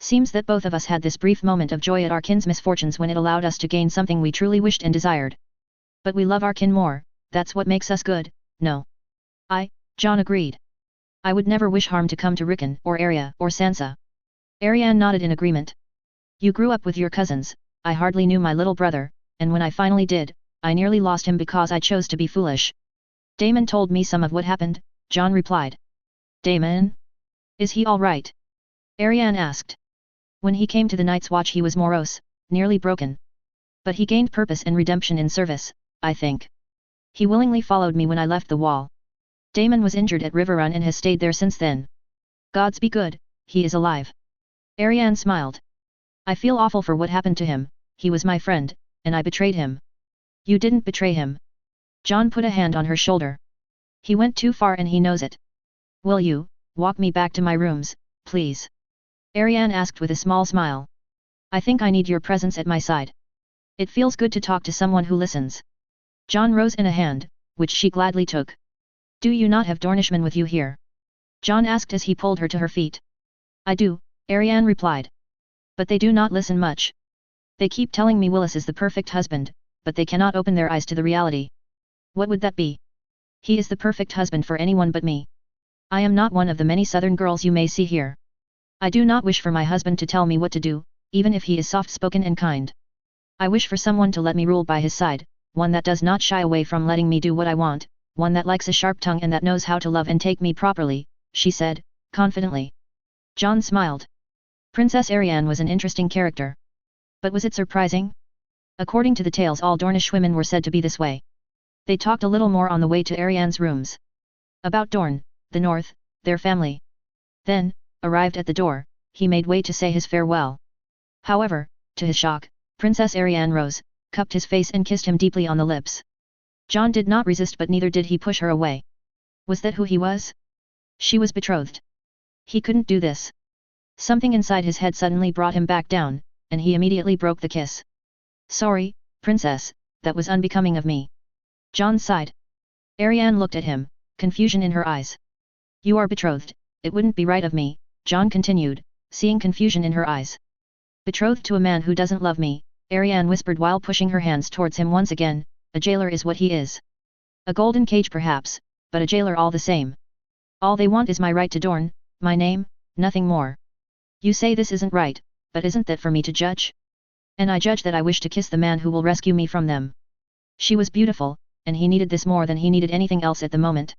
seems that both of us had this brief moment of joy at our kin's misfortunes when it allowed us to gain something we truly wished and desired. But we love our kin more, that's what makes us good, no? John agreed. I would never wish harm to come to Rickon or Arya or Sansa. Ariane nodded in agreement. You grew up with your cousins, I hardly knew my little brother, and when I finally did, I nearly lost him because I chose to be foolish. Daemon told me some of what happened, John replied. Daemon? Is he all right? Ariane asked. When he came to the Night's Watch he was morose, nearly broken. But he gained purpose and redemption in service, I think. He willingly followed me when I left the wall. Daemon was injured at Riverrun and has stayed there since then. Gods be good, he is alive. Ariane smiled. I feel awful for what happened to him, he was my friend, and I betrayed him. You didn't betray him. John put a hand on her shoulder. He went too far and he knows it. Will you, walk me back to my rooms, please? Ariane asked with a small smile. I think I need your presence at my side. It feels good to talk to someone who listens. John rose in a hand, which she gladly took. Do you not have Dornishmen with you here? John asked as he pulled her to her feet. I do, Ariane replied. But they do not listen much. They keep telling me Willis is the perfect husband, but they cannot open their eyes to the reality. What would that be? He is the perfect husband for anyone but me. I am not one of the many southern girls you may see here. I do not wish for my husband to tell me what to do, even if he is soft-spoken and kind. I wish for someone to let me rule by his side, one that does not shy away from letting me do what I want, one that likes a sharp tongue and that knows how to love and take me properly, she said, confidently. John smiled. Princess Ariane was an interesting character. But was it surprising? According to the tales, all Dornish women were said to be this way. They talked a little more on the way to Ariane's rooms. About Dorne, the north, their family. Then, arrived at the door, he made way to say his farewell. However, to his shock, Princess Ariane rose, cupped his face and kissed him deeply on the lips. John did not resist, but neither did he push her away. Was that who he was? She was betrothed. He couldn't do this. Something inside his head suddenly brought him back down, and he immediately broke the kiss. Sorry, Princess, that was unbecoming of me. John sighed. Ariane looked at him, confusion in her eyes. You are betrothed, it wouldn't be right of me, John continued, seeing confusion in her eyes. Betrothed to a man who doesn't love me, Ariane whispered while pushing her hands towards him once again, a jailer is what he is. A golden cage perhaps, but a jailer all the same. All they want is my right to Dorne, my name, nothing more. You say this isn't right, but isn't that for me to judge? And I judge that I wish to kiss the man who will rescue me from them. She was beautiful, and he needed this more than he needed anything else at the moment.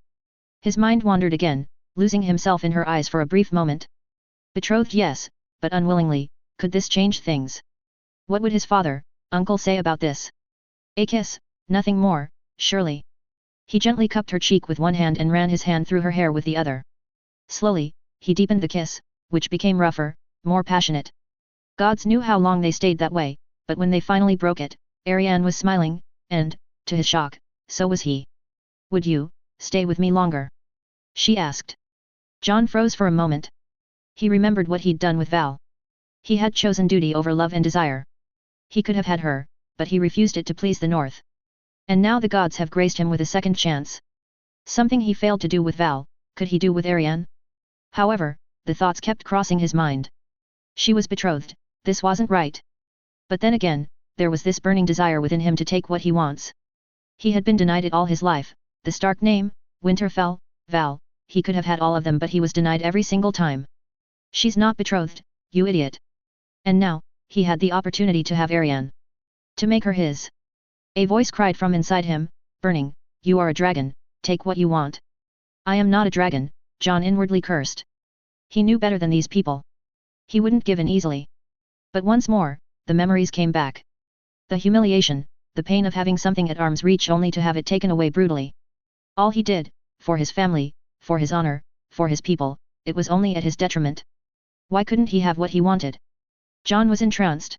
His mind wandered again, losing himself in her eyes for a brief moment. Betrothed, yes, but unwillingly, could this change things? What would his father, uncle say about this? A kiss, nothing more, surely. He gently cupped her cheek with one hand and ran his hand through her hair with the other. Slowly, he deepened the kiss, which became rougher, more passionate. Gods knew how long they stayed that way, but when they finally broke it, Ariane was smiling, and, to his shock, so was he. Would you stay with me longer? She asked. John froze for a moment. He remembered what he'd done with Val. He had chosen duty over love and desire. He could have had her, but he refused it to please the North. And now the gods have graced him with a second chance. Something he failed to do with Val, could he do with Ariane? However, the thoughts kept crossing his mind. She was betrothed, this wasn't right. But then again, there was this burning desire within him to take what he wants. He had been denied it all his life, the Stark name, Winterfell, Val, he could have had all of them, but he was denied every single time. She's not betrothed, you idiot. And now, he had the opportunity to have Ariane. To make her his. A voice cried from inside him, burning, you are a dragon, take what you want. I am not a dragon, John inwardly cursed. He knew better than these people. He wouldn't give in easily. But once more, the memories came back. The humiliation, the pain of having something at arm's reach only to have it taken away brutally. All he did, for his family, for his honor, for his people, it was only at his detriment. Why couldn't he have what he wanted? John was entranced.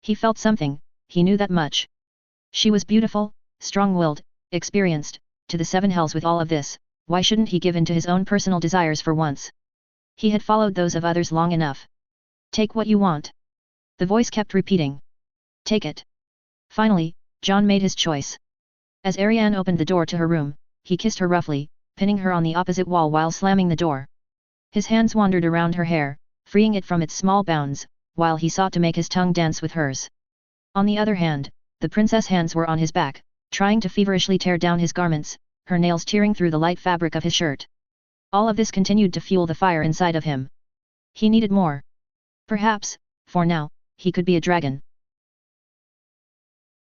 He felt something, he knew that much. She was beautiful, strong-willed, experienced, to the seven hells with all of this, why shouldn't he give in to his own personal desires for once? He had followed those of others long enough. Take what you want. The voice kept repeating. Take it. Finally, John made his choice. As Ariane opened the door to her room, he kissed her roughly, pinning her on the opposite wall while slamming the door. His hands wandered around her hair, freeing it from its small bounds, while he sought to make his tongue dance with hers. On the other hand, the princess' hands were on his back, trying to feverishly tear down his garments, her nails tearing through the light fabric of his shirt. All of this continued to fuel the fire inside of him. He needed more. Perhaps, for now, he could be a dragon.